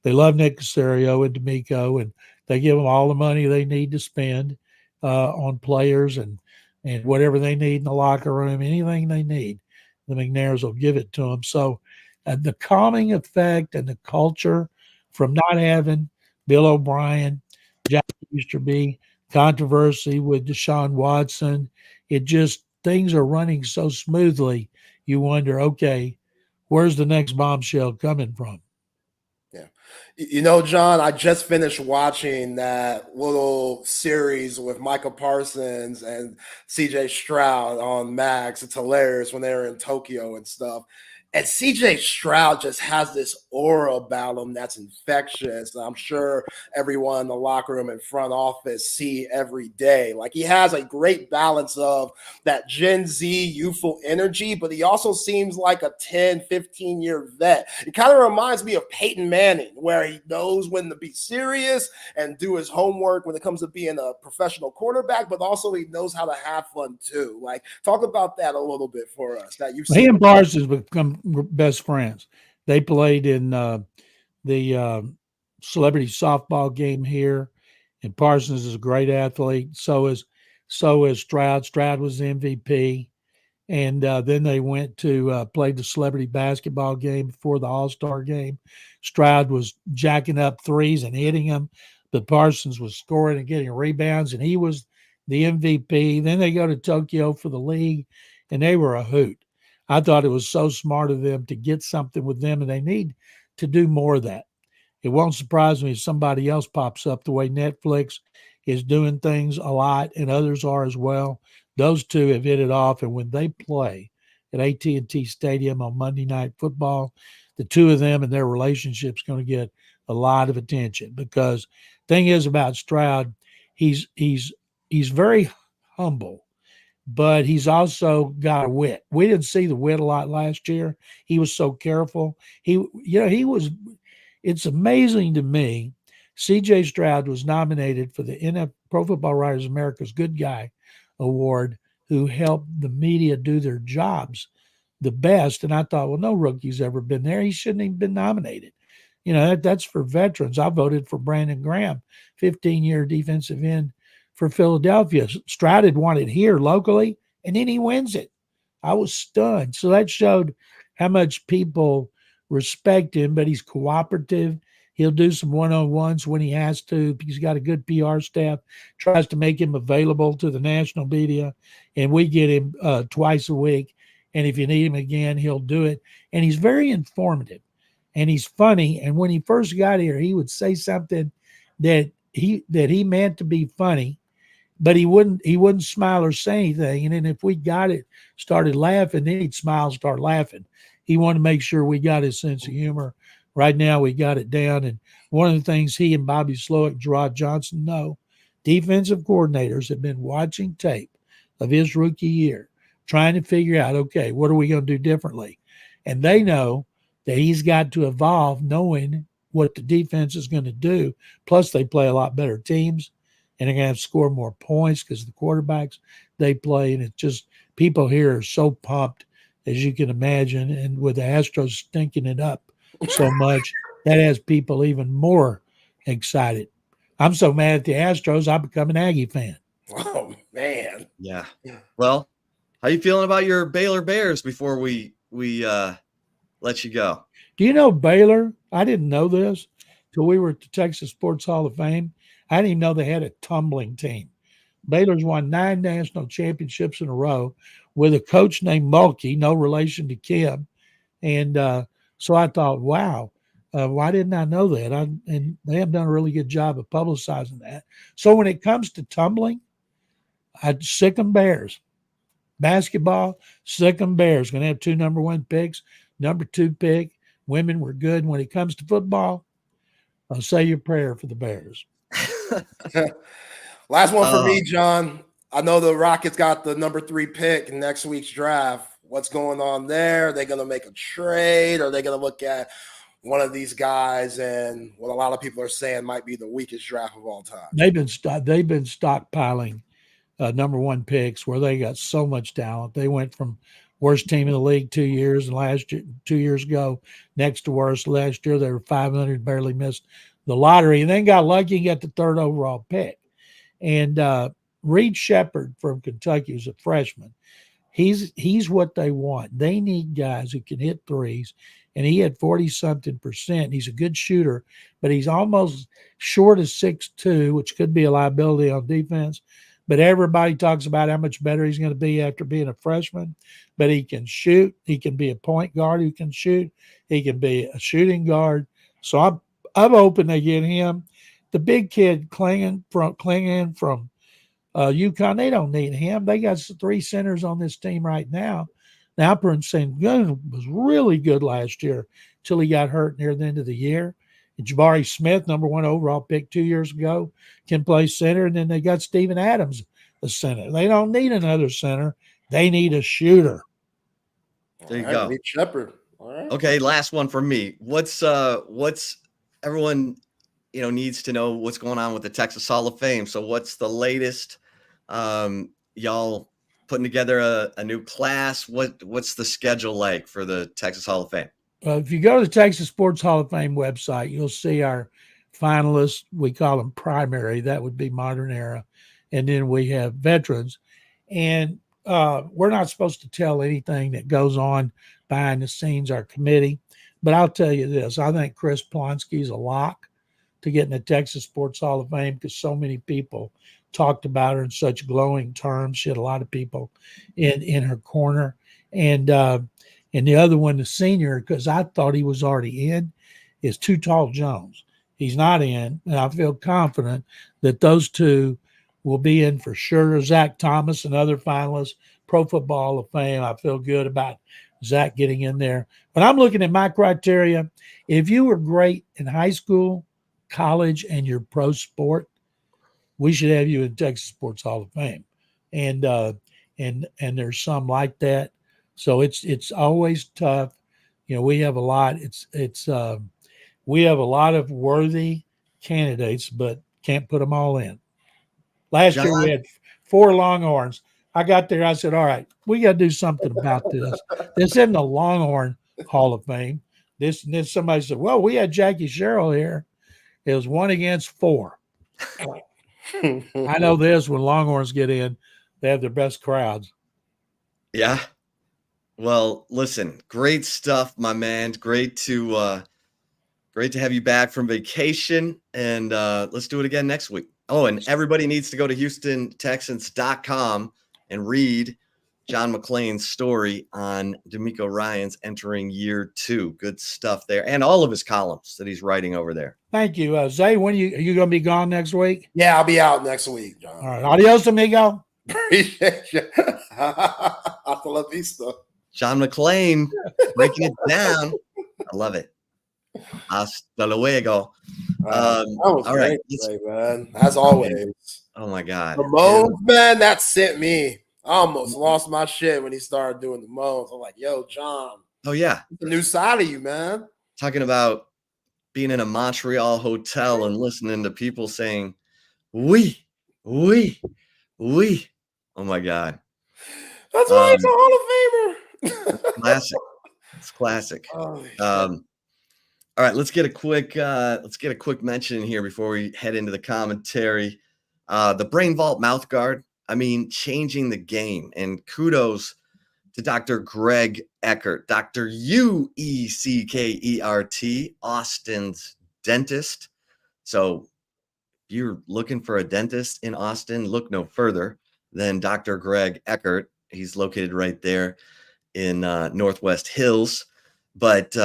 Nick Caserio and D'Amico, and they give them all the money they need to spend on players and whatever they need in the locker room, anything they need, the McNairs will give it to them. So the calming effect and the culture from not having Bill O'Brien, Jack Easterby, controversy with Deshaun Watson, it just, things are running so smoothly. You wonder, okay, where's the next bombshell coming from? Yeah. You know, John, I just finished watching that little series with Micah Parsons and CJ Stroud on Max. It's hilarious when they were in Tokyo and stuff. And CJ Stroud just has this aura about him that's infectious. I'm sure everyone in the locker room and front office see every day. Like, he has a great balance of that Gen Z youthful energy, but he also seems like a 10, 15-year vet. It kind of reminds me of Peyton Manning, where he knows when to be serious and do his homework when it comes to being a professional quarterback, but also he knows how to have fun too. Like, talk about that a little bit for us. That you've seen. He and Parsons become best friends. They played in the celebrity softball game here, and Parsons is a great athlete. So is Stroud. Stroud was the MVP, and then they went to play the celebrity basketball game before the All-Star game. Stroud was jacking up threes and hitting them, but Parsons was scoring and getting rebounds, and he was the MVP. Then they go to Tokyo for the league, and they were a hoot. I thought it was so smart of them to get something with them, and they need to do more of that. It won't surprise me if somebody else pops up the way Netflix is doing things a lot, and others are as well. Those two have hit it off, and when they play at AT&T Stadium on Monday Night Football, the two of them and their relationship is going to get a lot of attention, because the thing is about Stroud, he's very humble, but he's also got a wit. We didn't see the wit a lot last year. He was so careful. It's amazing to me. CJ Stroud was nominated for the Pro Football Writers America's Good Guy Award, who helped the media do their jobs the best. And I thought, well, no rookie's ever been there. He shouldn't even been nominated. You know, that's for veterans. I voted for Brandon Graham, 15-year defensive end for Philadelphia. Stroud had won it here locally, and then he wins it. I was stunned. So that showed how much people respect him, but he's cooperative. He'll do some one-on-ones when he has to. He's got a good PR staff, tries to make him available to the national media, and we get him twice a week. And if you need him again, he'll do it. And he's very informative, and he's funny. And when he first got here, he would say something that he meant to be funny, but he wouldn't smile or say anything. And then if we got it, started laughing, then he'd smile and start laughing. He wanted to make sure we got his sense of humor. Right now, we got it down. And one of the things he and Bobby Slowick and Gerard Johnson know, defensive coordinators have been watching tape of his rookie year, trying to figure out, okay, what are we going to do differently? And they know that he's got to evolve knowing what the defense is going to do. Plus, they play a lot better teams, and they're going to have to score more points because the quarterbacks they play. And it's just people here are so pumped, as you can imagine. And with the Astros stinking it up so much, that has people even more excited. I'm so mad at the Astros, I become an Aggie fan. Oh, man. Yeah. Well, how you feeling about your Baylor Bears before we let you go? Do you know Baylor? I didn't know this till we were at the Texas Sports Hall of Fame. I didn't even know they had a tumbling team. Baylor's won 9 national championships in a row with a coach named Mulkey, no relation to Kim. And so I thought, wow, why didn't I know that? And they have done a really good job of publicizing that. So when it comes to tumbling, I'd sick them Bears. Basketball, sick them Bears. Going to have 2 number 1 picks, number 2 pick. Women were good. When it comes to football, I'll say your prayer for the Bears. Last one for me, John. I know the Rockets got the number 3 pick in next week's draft. What's going on there? Are they going to make a trade? Are they going to look at one of these guys and what a lot of people are saying might be the weakest draft of all time? They've been stockpiling number 1 picks where they got so much talent. They went from worst team in the league 2 years, and last year, 2 years ago, next to worst. Last year they were 500, barely missed the lottery, and then got lucky and got the 3rd overall pick. And Reed Shepherd from Kentucky is a freshman. He's what they want. They need guys who can hit threes, and he had 40-something%. He's a good shooter, but he's almost short of 6'2", which could be a liability on defense. But everybody talks about how much better he's going to be after being a freshman. But he can shoot. He can be a point guard who can shoot. He can be a shooting guard. So I'm hoping they get him. The big kid Keenan from UConn, they don't need him. They got 3 centers on this team right now. Now, Alperen Sengun was really good last year until he got hurt near the end of the year. And Jabari Smith, number 1 overall pick 2 years ago, can play center. And then they got Steven Adams, the center. They don't need another center. They need a shooter. There you go. Reed Shepherd. All right. Okay, last one for me. What's everyone needs to know what's going on with the Texas Hall of Fame. So what's the latest? Y'all putting together a new class? What's the schedule like for the Texas Hall of Fame? If you go to the Texas Sports Hall of Fame website, you'll see our finalists. We call them primary. That would be modern era. And then we have veterans. And we're not supposed to tell anything that goes on behind the scenes, our committee. But I'll tell you this. I think Chris Plonsky is a lock to get in the Texas Sports Hall of Fame because so many people talked about her in such glowing terms. She had a lot of people in her corner. And the other one, the senior, because I thought he was already in, is Too Tall Jones. He's not in, and I feel confident that those 2 will be in for sure. Zach Thomas, another finalist, Pro Football Hall of Fame. I feel good about Zach getting in there. But I'm looking at my criteria. If you were great in high school, college, and your pro sport, we should have you in Texas Sports Hall of Fame. And there's some like that. So it's always tough. We have a lot. We have a lot of worthy candidates, but can't put them all in. Last year we had 4 Longhorns. I got there. I said, all right, we got to do something about this. This isn't the Longhorn Hall of Fame. Then somebody said, well, we had Jackie Sherrill here. It was 1 against 4. I know this, when Longhorns get in, they have their best crowds. Yeah. Well, listen, great stuff, my man. Great to Great to have you back from vacation, and let's do it again next week. Oh, and everybody needs to go to HoustonTexans.com and read John McClain's story on D'Amico Ryans entering year 2. Good stuff there, and all of his columns that he's writing over there. Thank you. Zay, when are you going to be gone next week? Yeah, I'll be out next week, John. All right. Adios, amigo. Appreciate you. Hasta la vista. John McClain breaking it down. I love it. Hasta luego. That was all right, great, man. As always. Oh my God. The moans, man, that sent me. I almost lost my shit when he started doing the moans. I'm like, yo, John. Oh yeah. The new side of you, man. Talking about being in a Montreal hotel and listening to people saying, we. Oh my God. That's why he's a Hall of Famer. Classic. It's classic. All right, let's get a quick mention here before we head into the commentary. The Brain Vault mouth guard, I mean, changing the game. And kudos to Dr. Greg Eckert, Dr. Ueckert, Austin's dentist. So if you're looking for a dentist in Austin, look no further than Dr. Greg Eckert. He's located right there in Northwest Hills. But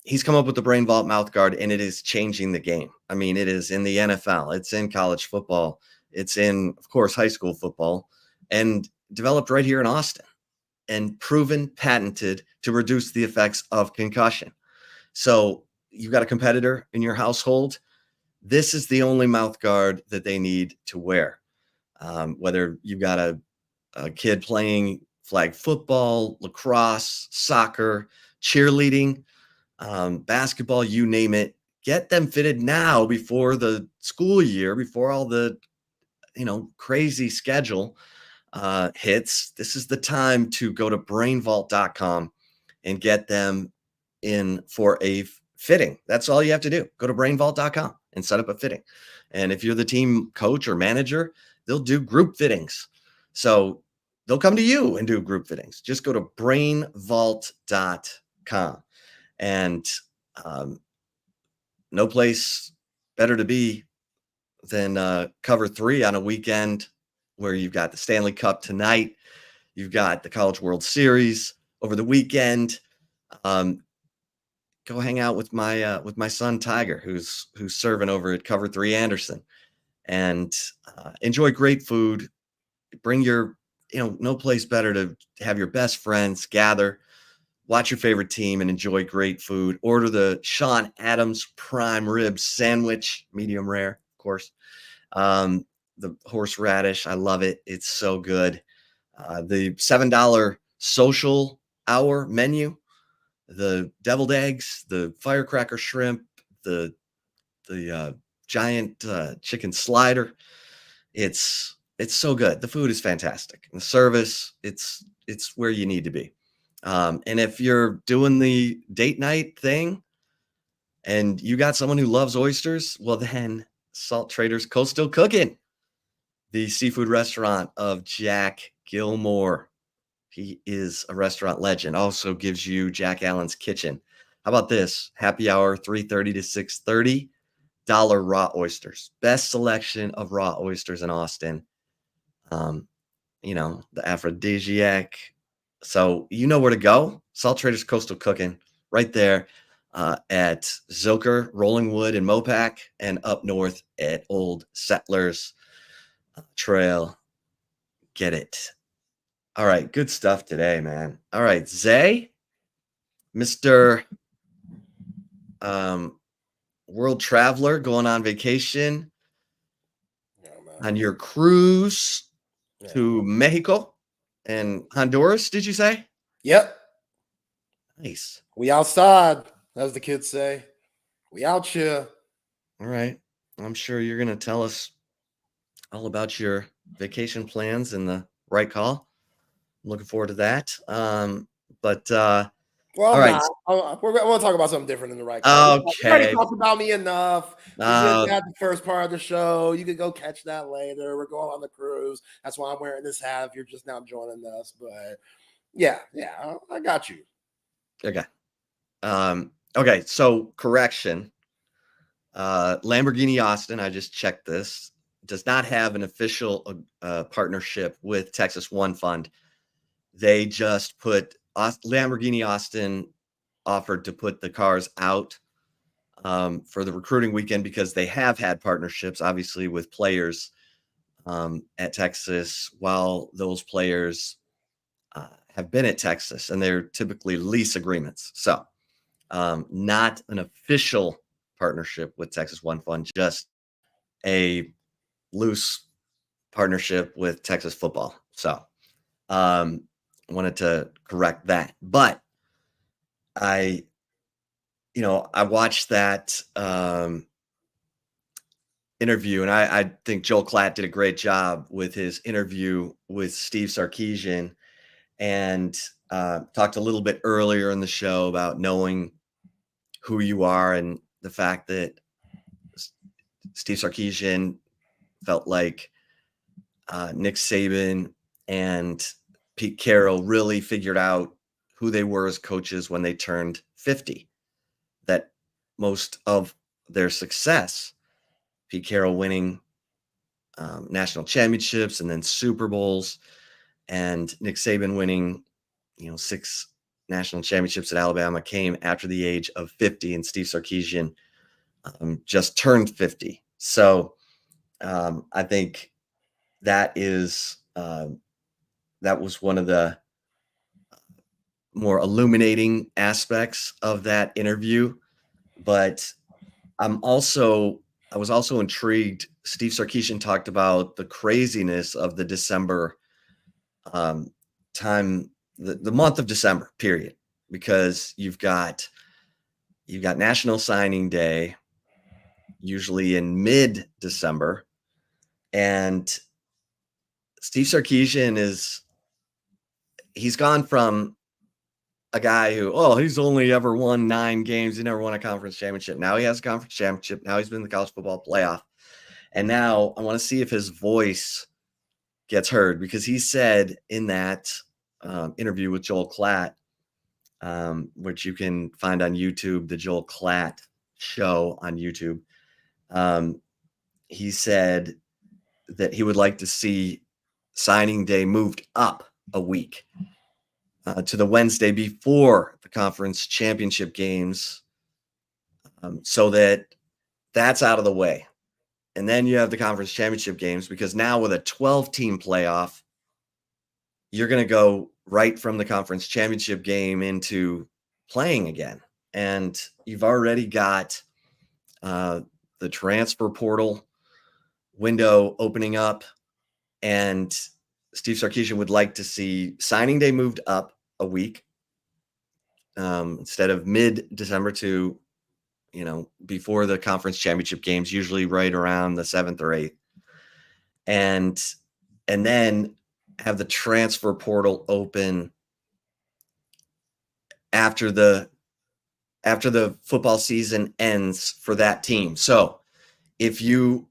he's come up with the Brain Vault mouth guard, and it is changing the game. I mean, it is in the NFL. It's in college football. It's in, of course, high school football, and developed right here in Austin and proven, patented to reduce the effects of concussion. So you've got a competitor in your household. This is the only mouth guard that they need to wear. Whether you've got a kid playing flag football, lacrosse, soccer, cheerleading, basketball, you name it, get them fitted now before the school year, before all the, crazy schedule hits. This is the time to go to brainvault.com and get them in for a fitting. That's all you have to do. Go to brainvault.com and set up a fitting. And if you're the team coach or manager, they'll do group fittings. So they'll come to you and do group fittings. Just go to brainvault.com. And no place better to be than Cover 3 on a weekend where you've got the Stanley Cup tonight. You've got the College World Series over the weekend. Go hang out with my son Tiger, who's serving over at Cover 3 Anderson, and enjoy great food. Bring your, no place better to have your best friends gather, watch your favorite team, and enjoy great food. Order the Sean Adams prime rib sandwich, medium rare, of course. The horseradish, I love it. It's so good. The $7 social hour menu, the deviled eggs, the firecracker shrimp, the giant chicken slider. It's so good. The food is fantastic. And the service, it's where you need to be. And if you're doing the date night thing and you got someone who loves oysters, well, then Salt Traders Coastal Cooking, the seafood restaurant of Jack Gilmore. He is a restaurant legend. Also gives you Jack Allen's Kitchen. How about this? Happy hour, 3:30 to 6:30. $1 raw oysters. Best selection of raw oysters in Austin. The aphrodisiac. So you know where to go. Salt Traders Coastal Cooking right there at Zilker, Rolling Wood, and Mopac, and up north at Old Settlers Trail. Get it. All right, good stuff today, man. All right, Zay, Mr. World Traveler, going on vacation on your cruise to Mexico and Honduras, did you say? Yep. Nice. We outside, as the kids say. We out here. All right. I'm sure you're going to tell us all about your vacation plans and the right call. I'm looking forward to that. All right. I want to talk about something different in the right call. Okay. You already talked about me enough. You had the first part of the show. You could go catch that later. We're going on the cruise. That's why I'm wearing this hat if you're just now joining us. But yeah, I got you. Okay. Okay. So correction. Lamborghini Austin, I just checked this, does not have an official partnership with Texas One Fund. They just put Lamborghini Austin offered to put the cars out for the recruiting weekend because they have had partnerships, obviously, with players at Texas while those players have been at Texas, and they're typically lease agreements. So not an official partnership with Texas One Fund, just a loose partnership with Texas football. So wanted to correct that. But I watched that interview, and I think Joel Klatt did a great job with his interview with Steve Sarkisian, and talked a little bit earlier in the show about knowing who you are and the fact that Steve Sarkisian felt like Nick Saban and Pete Carroll really figured out who they were as coaches when they turned 50. That most of their success, Pete Carroll winning national championships and then Super Bowls, and Nick Saban winning, 6 national championships at Alabama, came after the age of 50, and Steve Sarkisian just turned 50. So I think that is that was one of the more illuminating aspects of that interview. But I was also intrigued. Steve Sarkisian talked about the craziness of the December time, the month of December period, because you've got National Signing Day, usually in mid-December, and Steve Sarkisian he's gone from a guy who, he's only ever won 9 games. He never won a conference championship. Now he has a conference championship. Now he's been in the college football playoff. And now I want to see if his voice gets heard, because he said in that interview with Joel Klatt, which you can find on YouTube, the Joel Klatt Show on YouTube. He said that he would like to see signing day moved up a week to the Wednesday before the conference championship games, so that's out of the way. And then you have the conference championship games, because now with a 12-team playoff, you're going to go right from the conference championship game into playing again. And you've already got the transfer portal window opening up, and Steve Sarkisian would like to see signing day moved up a week, instead of mid-December to, before the conference championship games, usually right around the 7th or 8th. And then have the transfer portal open after the football season ends for that team. So if you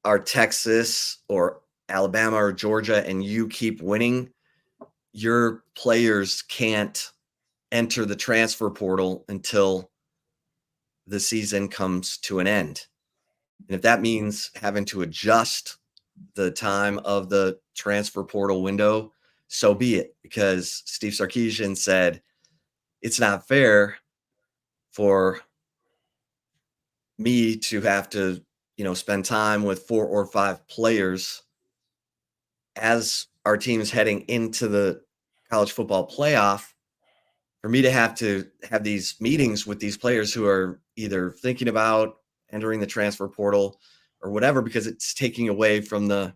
are Texas or Alabama or Georgia and you keep winning, your players can't enter the transfer portal until the season comes to an end. And if that means having to adjust the time of the transfer portal window, so be it, because Steve Sarkisian said it's not fair for me to have to, spend time with 4 or 5 players as our team is heading into the college football playoff, for me to have these meetings with these players who are either thinking about entering the transfer portal or whatever, because it's taking away from the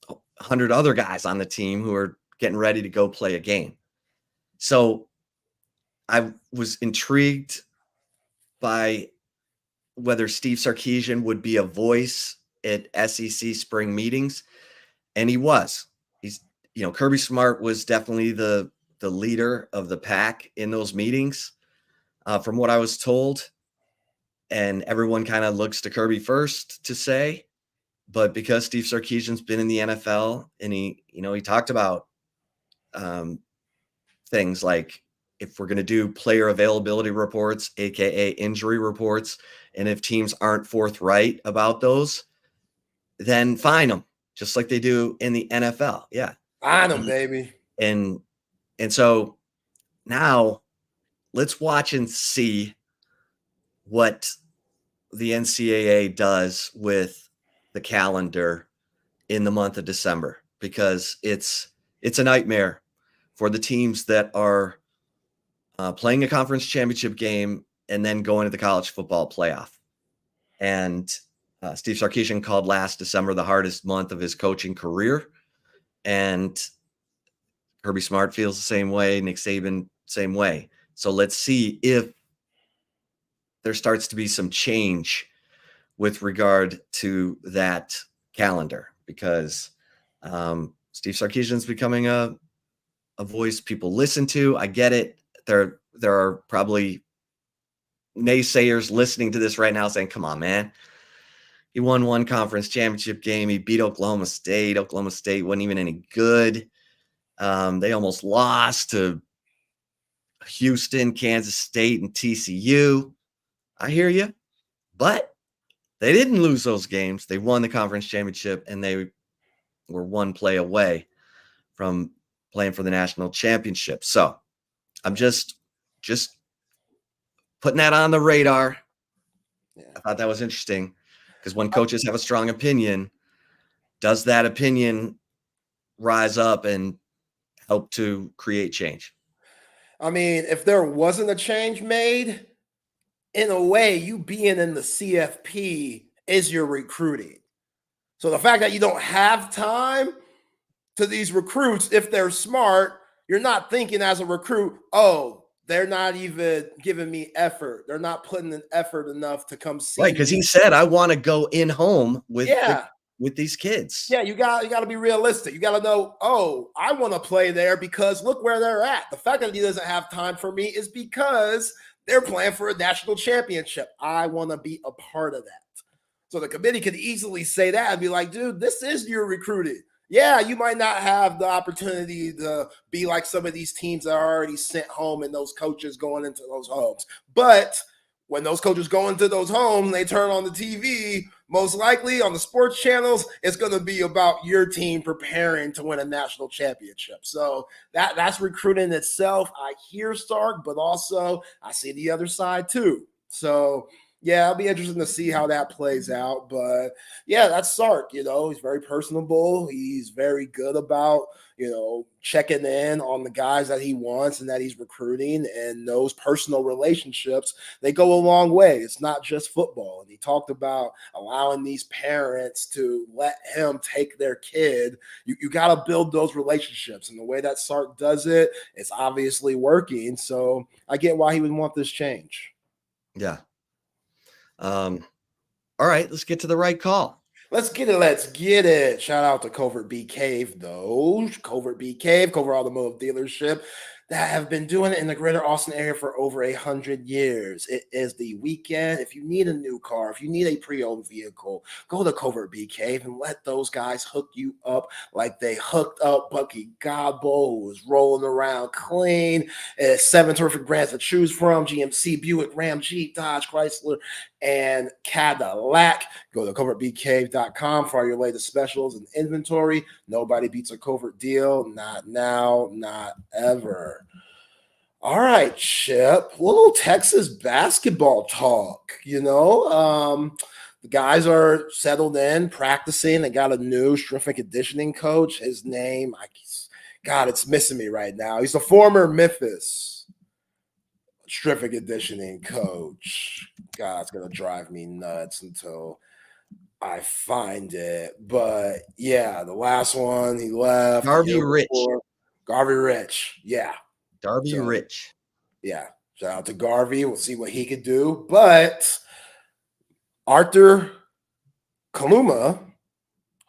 100 other guys on the team who are getting ready to go play a game. So I was intrigued by whether Steve Sarkisian would be a voice at SEC spring meetings. And he was. Kirby Smart was definitely the leader of the pack in those meetings, from what I was told. And everyone kind of looks to Kirby first to say, but because Steve Sarkisian's been in the NFL, and he talked about things like if we're going to do player availability reports, aka injury reports, and if teams aren't forthright about those, then fine them, just like they do in the NFL. Yeah. Fine them, baby. And so now let's watch and see what the NCAA does with the calendar in the month of December, because it's a nightmare for the teams that are playing a conference championship game and then going to the college football playoff. And Steve Sarkisian called last December the hardest month of his coaching career. And Kirby Smart feels the same way. Nick Saban, same way. So let's see if there starts to be some change with regard to that calendar, because Steve Sarkisian's becoming a voice people listen to. I get it. There are probably naysayers listening to this right now saying, come on, man. He won one conference championship game. He beat Oklahoma State. Oklahoma State wasn't even any good. They almost lost to Houston, Kansas State, and TCU. I hear you. But they didn't lose those games. They won the conference championship, and they were one play away from playing for the national championship. So I'm just putting that on the radar. Yeah. I thought that was interesting, because when coaches have a strong opinion, does that opinion rise up and help to create change? I mean, if there wasn't a change made, in a way, you being in the CFP is your recruiting. So the fact that you don't have time to these recruits, if they're smart, you're not thinking as a recruit, oh, they're not even giving me effort. They're not putting in effort enough to come see. Right, because he said, I want to go in home with with these kids. Yeah, you got to be realistic. You got to know, oh, I want to play there because look where they're at. The fact that he doesn't have time for me is because they're playing for a national championship. I want to be a part of that. So the committee could easily say that and be like, dude, this is your recruiting. Yeah, you might not have the opportunity to be like some of these teams that are already sent home and those coaches going into those homes. But when those coaches go into those homes, they turn on the TV, most likely on the sports channels, it's going to be about your team preparing to win a national championship. So that's recruiting itself. I hear Stark, but also I see the other side too. So yeah, it'll be interesting to see how that plays out. But yeah, that's Sark. You know, he's very personable. He's very good about, you know, checking in on the guys that he wants and that he's recruiting. And those personal relationships, they go a long way. It's not just football. And he talked about allowing these parents to let him take their kid. You got to build those relationships. And the way that Sark does it, it's obviously working. So I get why he would want this change. Yeah. All right, let's get to the right call. Let's get it. Shout out to Covert Bee Cave, though. Covert Bee Cave, Covert Automotive Dealership, that have been doing it in the greater Austin area for over 100 years. It is the weekend. If you need a new car, if you need a pre-owned vehicle, go to Covert Bee Cave and let those guys hook you up like they hooked up Bucky Gobble, who was rolling around clean. 7 terrific brands to choose from: GMC, Buick, Ram, Jeep, Dodge, Chrysler, and Cadillac. Go to covertbcave.com for all your latest specials and inventory. Nobody beats a Covert deal. Not now, not ever. All right, Chip. A little Texas basketball talk. You know, the guys are settled in, practicing. They got a new strength and conditioning coach. His name, God, it's missing me right now. He's a former Memphis strength and conditioning coach. God, it's going to drive me nuts until I find it. But yeah, the last one, he left. Garvey Rich. Garvey Rich. Yeah. Darby Rich. Yeah. Shout out to Garvey. We'll see what he could do. But Arthur Kaluma,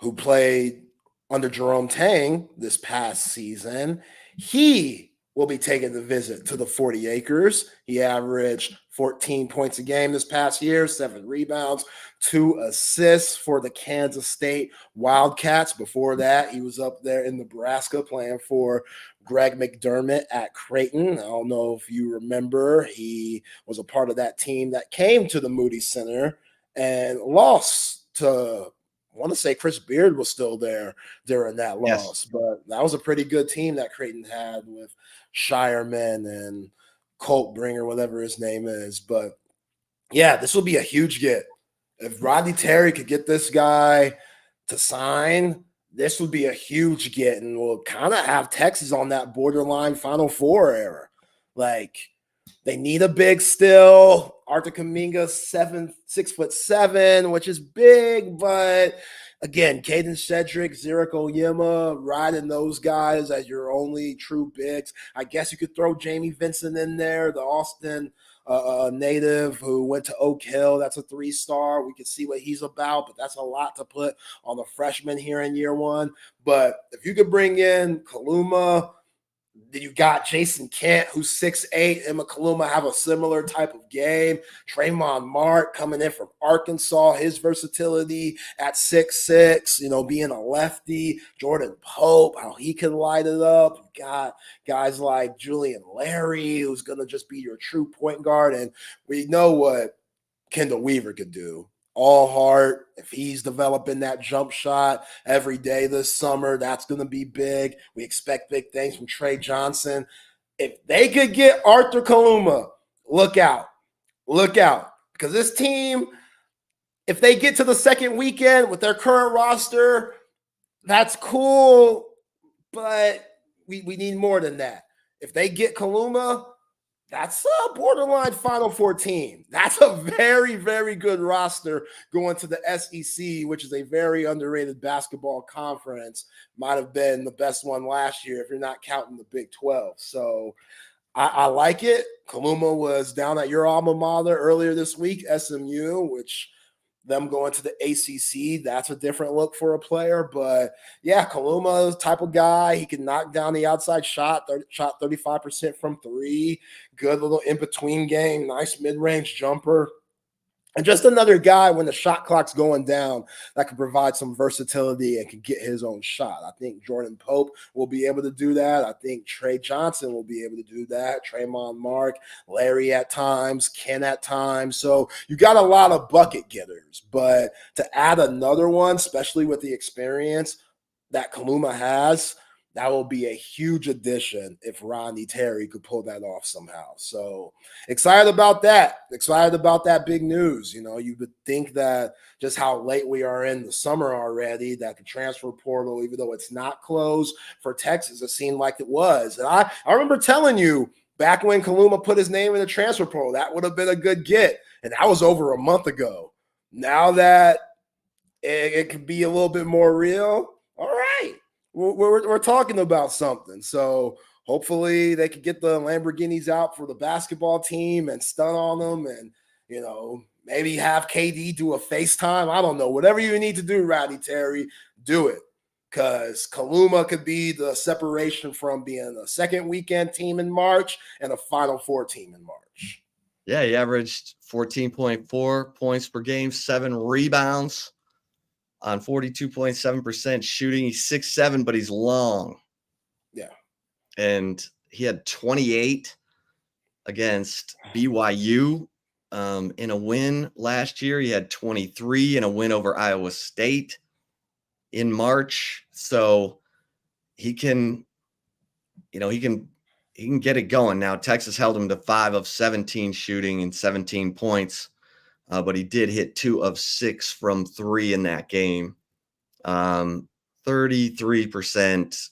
who played under Jerome Tang this past season, he will be taking the visit to the 40 acres. He averaged 14 points a game this past year, 7 rebounds, 2 assists for the Kansas State Wildcats. Before that, he was up there in Nebraska playing for Greg McDermott at Creighton. I don't know if you remember, he was a part of that team that came to the Moody Center and lost to, I want to say Chris Beard was still there during that loss, but that was a pretty good team that Creighton had with Shireman and Colt Bringer, whatever his name is. But yeah, this will be a huge get. If Rodney Terry could get this guy to sign, this would be a huge get, and we'll kind of have Texas on that borderline Final Four era. Like, they need a big still. Arthur Kuminga, 6'7", which is big, but again, Caden Cedric, Zurich Oyema, riding those guys as your only true bigs. I guess you could throw Jamie Vincent in there, the Austin native who went to Oak Hill. That's a 3-star. We can see what he's about, but that's a lot to put on the freshman here in year one. But if you could bring in Kaluma, then you got Jason Kent, who's 6'8", and Kaluma have a similar type of game. Trayvon Mark coming in from Arkansas, his versatility at 6'6", being a lefty. Jordan Pope, how he can light it up. You got guys like Julian Larry, who's going to just be your true point guard. And we know what Kendall Weaver could do. All heart. If he's developing that jump shot every day this summer, that's going to be big. We expect big things from Trey Johnson. If they could get Arthur Kaluma, look out. Look out. Because this team, if they get to the second weekend with their current roster, that's cool, but we need more than that. If they get Kaluma, that's a borderline Final Four team. That's a very, very good roster going to the SEC, which is a very underrated basketball conference. Might have been the best one last year if you're not counting the Big 12. So I like it. Kaluma was down at your alma mater earlier this week, SMU, which them going to the ACC, that's a different look for a player. But, yeah, Kaluma is the type of guy. He can knock down the outside shot 35% from three. Good little in-between game, nice mid-range jumper. And just another guy when the shot clock's going down that can provide some versatility and can get his own shot. I think Jordan Pope will be able to do that. I think Trey Johnson will be able to do that. Trayvon Mark, Larry at times, Ken at times. So you got a lot of bucket getters. But to add another one, especially with the experience that Kaluma has, that will be a huge addition if Rodney Terry could pull that off somehow. So excited about that. Excited about that big news. You would think that just how late we are in the summer already, that the transfer portal, even though it's not closed for Texas, it seemed like it was. And I remember telling you back when Kaluma put his name in the transfer portal, that would have been a good get. And that was over a month ago. Now that it could be a little bit more real, all right. We're talking about something. So hopefully they could get the Lamborghinis out for the basketball team and stun on them and, maybe have KD do a FaceTime. I don't know. Whatever you need to do, Rodney Terry, do it. Because Kaluma could be the separation from being a second weekend team in March and a Final Four team in March. Yeah, he averaged 14.4 points per game, 7 rebounds. On 42.7% shooting. He's 6'7", but he's long. Yeah. And he had 28 against BYU in a win last year. He had 23 in a win over Iowa State in March. So he can, he can get it going. Now, Texas held him to 5 of 17 shooting and 17 points. But he did hit 2 of 6 from 3 in that game. 33%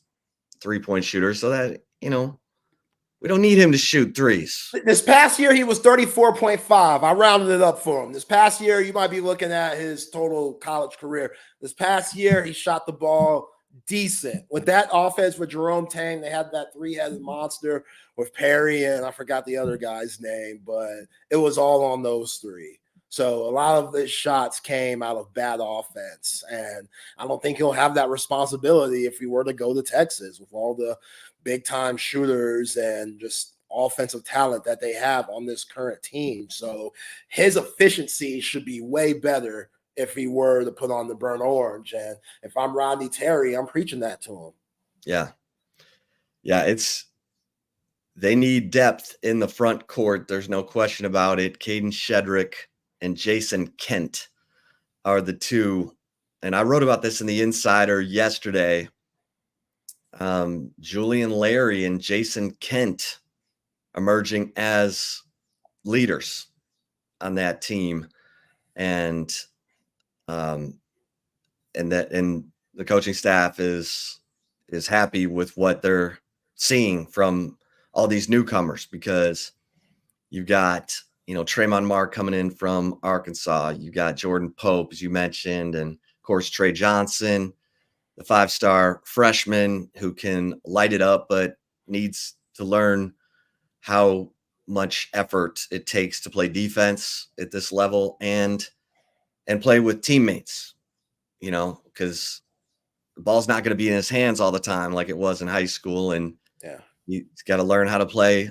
three-point shooter. So that, we don't need him to shoot threes. This past year, he was 34.5. I rounded it up for him. This past year, you might be looking at his total college career. This past year, he shot the ball decent. With that offense with Jerome Tang, they had that 3-headed monster with Perry, and I forgot the other guy's name, but it was all on those three. So a lot of the shots came out of bad offense, and I don't think he'll have that responsibility if he were to go to Texas with all the big-time shooters and just offensive talent that they have on this current team. So his efficiency should be way better if he were to put on the burnt orange. And if I'm Rodney Terry, I'm preaching that to him. Yeah. Yeah, they need depth in the front court. There's no question about it. Caden Shedrick and Jason Kent are the two. And I wrote about this in the Insider yesterday. Julian Larry and Jason Kent emerging as leaders on that team. And the coaching staff is happy with what they're seeing from all these newcomers, because you've got, Tremont Mark coming in from Arkansas. You got Jordan Pope, as you mentioned, and of course, Trey Johnson, the 5-star freshman who can light it up, but needs to learn how much effort it takes to play defense at this level and play with teammates, because the ball's not going to be in his hands all the time like it was in high school. And he's got to learn how to play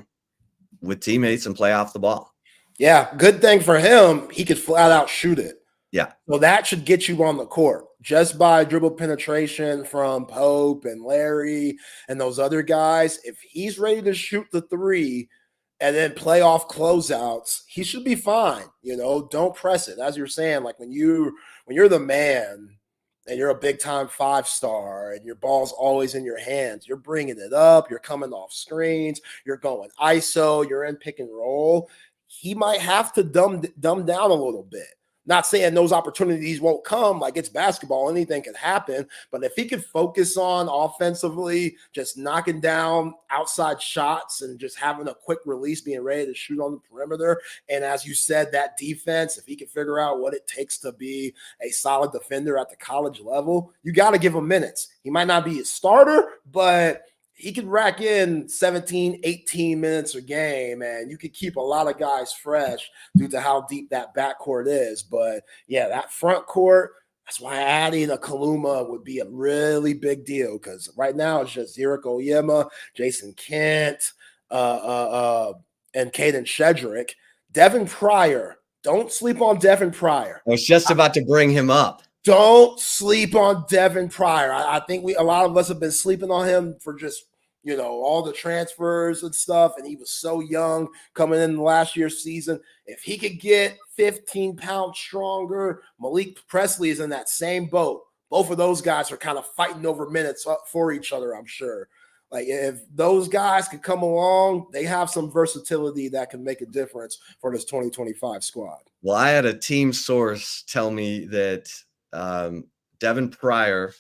with teammates and play off the ball. Yeah, good thing for him, he could flat out shoot it. Yeah. So that should get you on the court just by dribble penetration from Pope and Larry and those other guys. If he's ready to shoot the three and then play off closeouts, he should be fine. Don't press it. As you're saying, like when you're the man and you're a big time 5-star and your ball's always in your hands, you're bringing it up, you're coming off screens, you're going ISO, you're in pick and roll. He might have to dumb down a little bit. Not saying those opportunities won't come, like it's basketball, anything can happen. But if he could focus on offensively, just knocking down outside shots and just having a quick release, being ready to shoot on the perimeter. And as you said, that defense, if he can figure out what it takes to be a solid defender at the college level, you got to give him minutes. He might not be a starter, but he could rack in 17, 18 minutes a game, and you could keep a lot of guys fresh due to how deep that backcourt is. But, yeah, that front court, that's why adding a Kaluma would be a really big deal, because right now it's just Zurich Oyema, Jason Kent, and Caden Shedrick. Devin Pryor, don't sleep on Devin Pryor. I was just about to bring him up. Don't sleep on Devin Pryor. I think a lot of us have been sleeping on him for just, all the transfers and stuff. And he was so young coming in last year's season. If he could get 15 pounds stronger, Malik Presley is in that same boat. Both of those guys are kind of fighting over minutes for each other, I'm sure. Like if those guys could come along, they have some versatility that can make a difference for this 2025 squad. Well, I had a team source tell me that Devin Pryor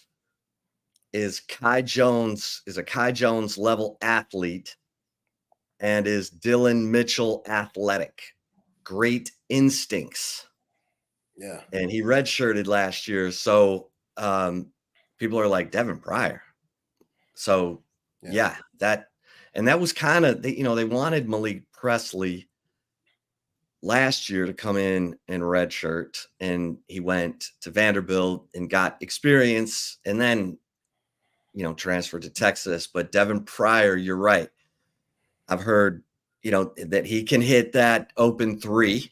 is a Kai Jones level athlete and is Dylan Mitchell athletic. Great instincts. Yeah. And he redshirted last year. So people are like, Devin Pryor. So yeah, that was kind of, they wanted Malik Presley last year to come in and redshirt, and he went to Vanderbilt and got experience and then, transferred to Texas. But Devin Pryor, you're right. I've heard, that he can hit that open three.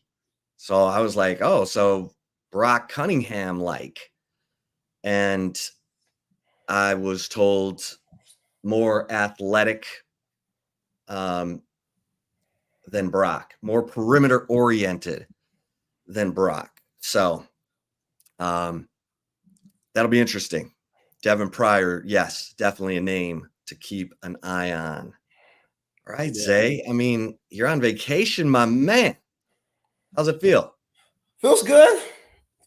So I was like, oh, so Brock Cunningham like. And I was told more athletic than Brock, more perimeter oriented than Brock. So that'll be interesting. Devin Pryor, yes, definitely a name to keep an eye on. All right, Yeah. Zay. I mean, you're on vacation, my man. How's it feel? Feels good.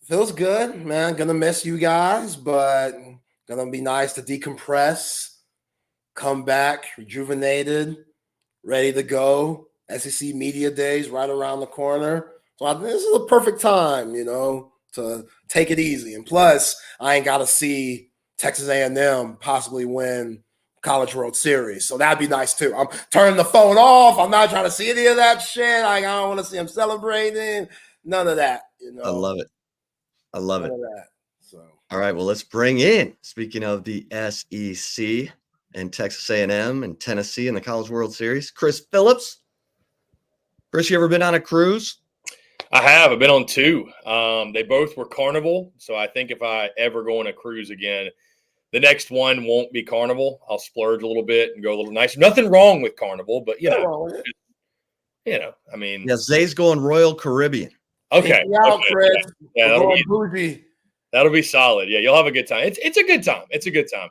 Feels good, man. Gonna miss you guys, but gonna be nice to decompress, come back rejuvenated, ready to go. SEC Media Days right around the corner. So I think this is a perfect time, to take it easy. And plus, I ain't got to see Texas A&M possibly win College World Series. So that'd be nice too. I'm turning the phone off. I'm not trying to see any of that shit. I don't want to see them celebrating. None of that, I love it. I love it. None of that. So all right, well, let's bring in, speaking of the SEC and Texas A&M and Tennessee in the College World Series, Chris Phillips. Chris, you ever been on a cruise? I have. I've been on 2. They both were Carnival, so I think if I ever go on a cruise again, the next one won't be Carnival. I'll splurge a little bit and go a little nicer. Nothing wrong with Carnival, but I mean, Yeah, Zay's going Royal Caribbean. Okay. Out, Chris. Yeah, Bougie. that'll be solid. Yeah, you'll have a good time. It's a good time. It's a good time.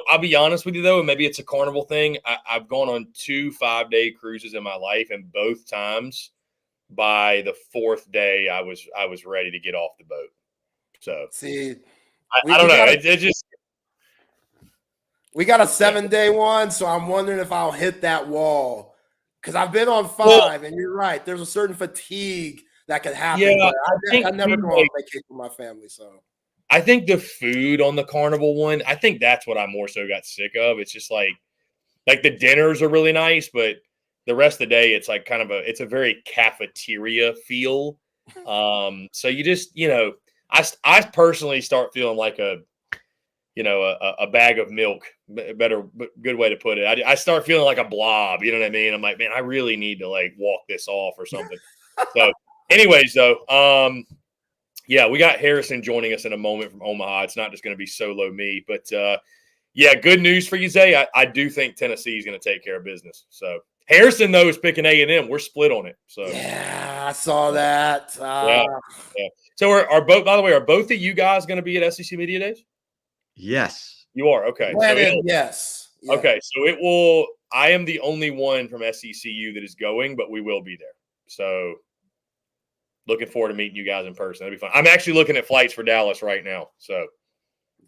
I'll be honest with you though, and maybe it's a Carnival thing. I've gone on 2 5-day cruises in my life, and both times by the 4th day, I was ready to get off the boat. So see, I don't know. It just we got a 7-day one, so I'm wondering if I'll hit that wall because I've been on 5, and you're right. There's a certain fatigue that can happen. Yeah, I never go on vacation with my family, so. I think the food on the Carnival one, I think that's what I more so got sick of. It's just like the dinners are really nice, but the rest of the day, it's like it's a very cafeteria feel. So you just, I personally start feeling like a bag of milk, good way to put it. I start feeling like a blob, you know what I mean? I'm like, man, I really need to walk this off or something. So anyways, though, yeah, we got Harrison joining us in a moment from Omaha. It's not just going to be solo me, but good news for you, Zay. I do think Tennessee is going to take care of business. So Harrison, though, is picking A&M. We're split on it. So yeah, I saw that. Yeah. So are both? By the way, are both of you guys going to be at SEC Media Days? Yes, you are. Okay. Yes. Yeah. Okay, so it will. I am the only one from SECU that is going, but we will be there. So looking forward to meeting you guys in person. That'd be fun. I'm actually looking at flights for Dallas right now. So,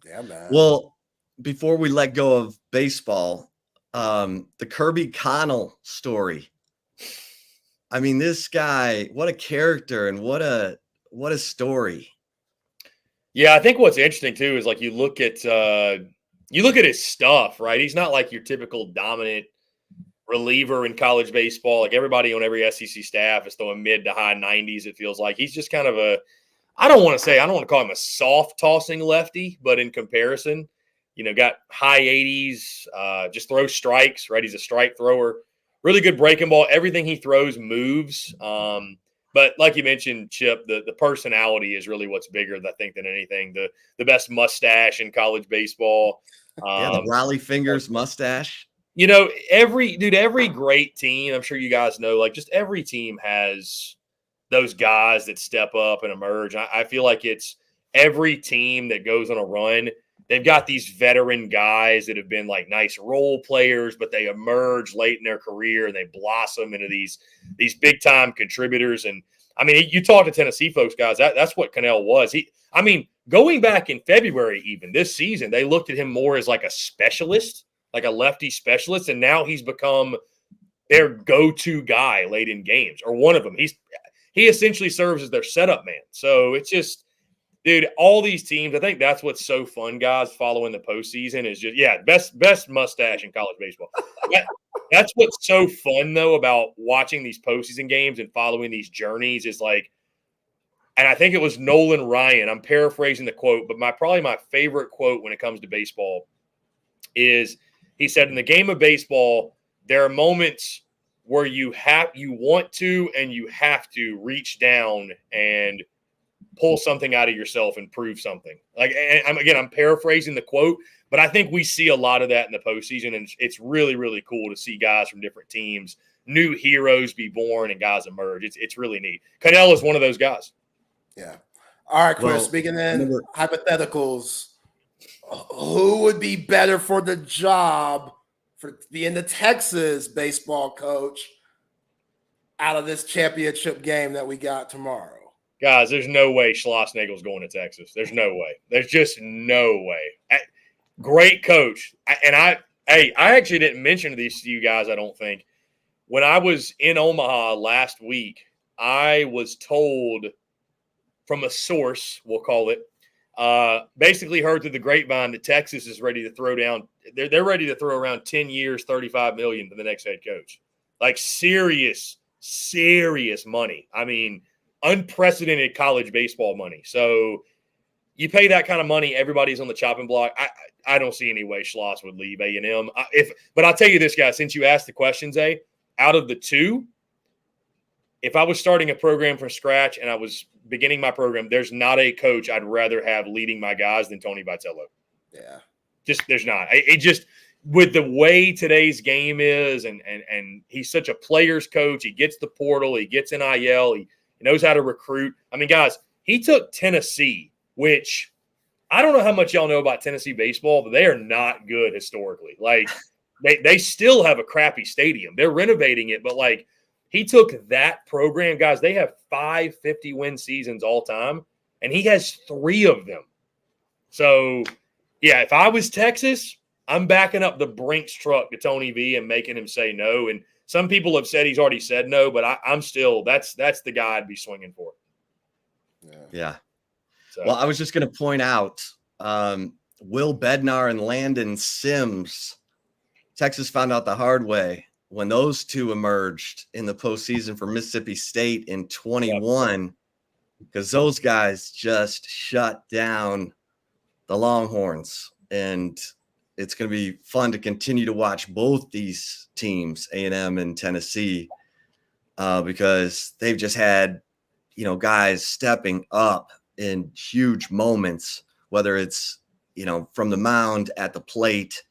yeah, man. Well, before we let go of baseball, the Kirby Connell story. I mean, this guy, what a character and what a story. Yeah, I think what's interesting too is you look at his stuff, right? He's not like your typical dominant reliever in college baseball. Like everybody on every SEC staff is throwing mid to high 90s. It feels like he's just kind of I don't want to call him a soft tossing lefty, but in comparison, got high 80s, just throws strikes, right? He's a strike thrower, really good breaking ball. Everything he throws moves. But like you mentioned, Chip, the personality is really what's bigger, I think, than anything. The best mustache in college baseball. The Raleigh Fingers mustache. Every great team, I'm sure you guys know, just every team has those guys that step up and emerge. I feel like it's every team that goes on a run. They've got these veteran guys that have been nice role players, but they emerge late in their career and they blossom into these big time contributors. And I mean, you talk to Tennessee folks, guys, that's what Cannell was. Going back in February, even this season, they looked at him more as a specialist, like a lefty specialist. And now he's become their go-to guy late in games, or one of them. He essentially serves as their setup man. So it's just, dude, all these teams, I think that's what's so fun, guys, following the postseason is just, best mustache in college baseball. That's what's so fun, though, about watching these postseason games and following these journeys is and I think it was Nolan Ryan. I'm paraphrasing the quote, but probably my favorite quote when it comes to baseball is he said, in the game of baseball, there are moments where you want to and you have to reach down and pull something out of yourself and prove something. I'm paraphrasing the quote, but I think we see a lot of that in the postseason, and it's really, really cool to see guys from different teams, new heroes be born and guys emerge. It's really neat. Cannell is one of those guys. Yeah. All right, Chris, speaking in hypotheticals, who would be better for the job for being the Texas baseball coach out of this championship game that we got tomorrow? Guys, there's no way Schlossnagel's going to Texas. There's no way. There's just no way. Great coach. I actually didn't mention these to you guys, I don't think. When I was in Omaha last week, I was told from a source, we'll call it, basically heard through the grapevine that Texas is ready to throw down. They're ready to throw around 10 years, $35 million to the next head coach. Serious money. I mean, unprecedented college baseball money. So you pay that kind of money, everybody's on the chopping block. I don't see any way Schloss would leave A&M. But I'll tell you this, guys, since you asked the question, Zay, out of the two, if I was starting a program from scratch and I was beginning my program, there's not a coach I'd rather have leading my guys than Tony Vitello. Yeah. there's not. It just with the way today's game is, and he's such a player's coach. He gets the portal, he gets NIL, he knows how to recruit. I mean, guys, he took Tennessee, which I don't know how much y'all know about Tennessee baseball, but they are not good historically. Like they still have a crappy stadium. They're renovating it, but like he took that program, guys. They have 5 50-win seasons all time, and he has 3 of them. So, yeah, if I was Texas, I'm backing up the Brinks truck to Tony V and making him say no. And some people have said he's already said no, but I'm still that's the guy I'd be swinging for. Yeah. So. Well, I was just going to point out Will Bednar and Landon Sims. Texas found out the hard way when those two emerged in the postseason for Mississippi State in 21, because those guys just shut down the Longhorns. And it's going to be fun to continue to watch both these teams, A&M and Tennessee, because they've just had, guys stepping up in huge moments, whether it's, from the mound at the plate.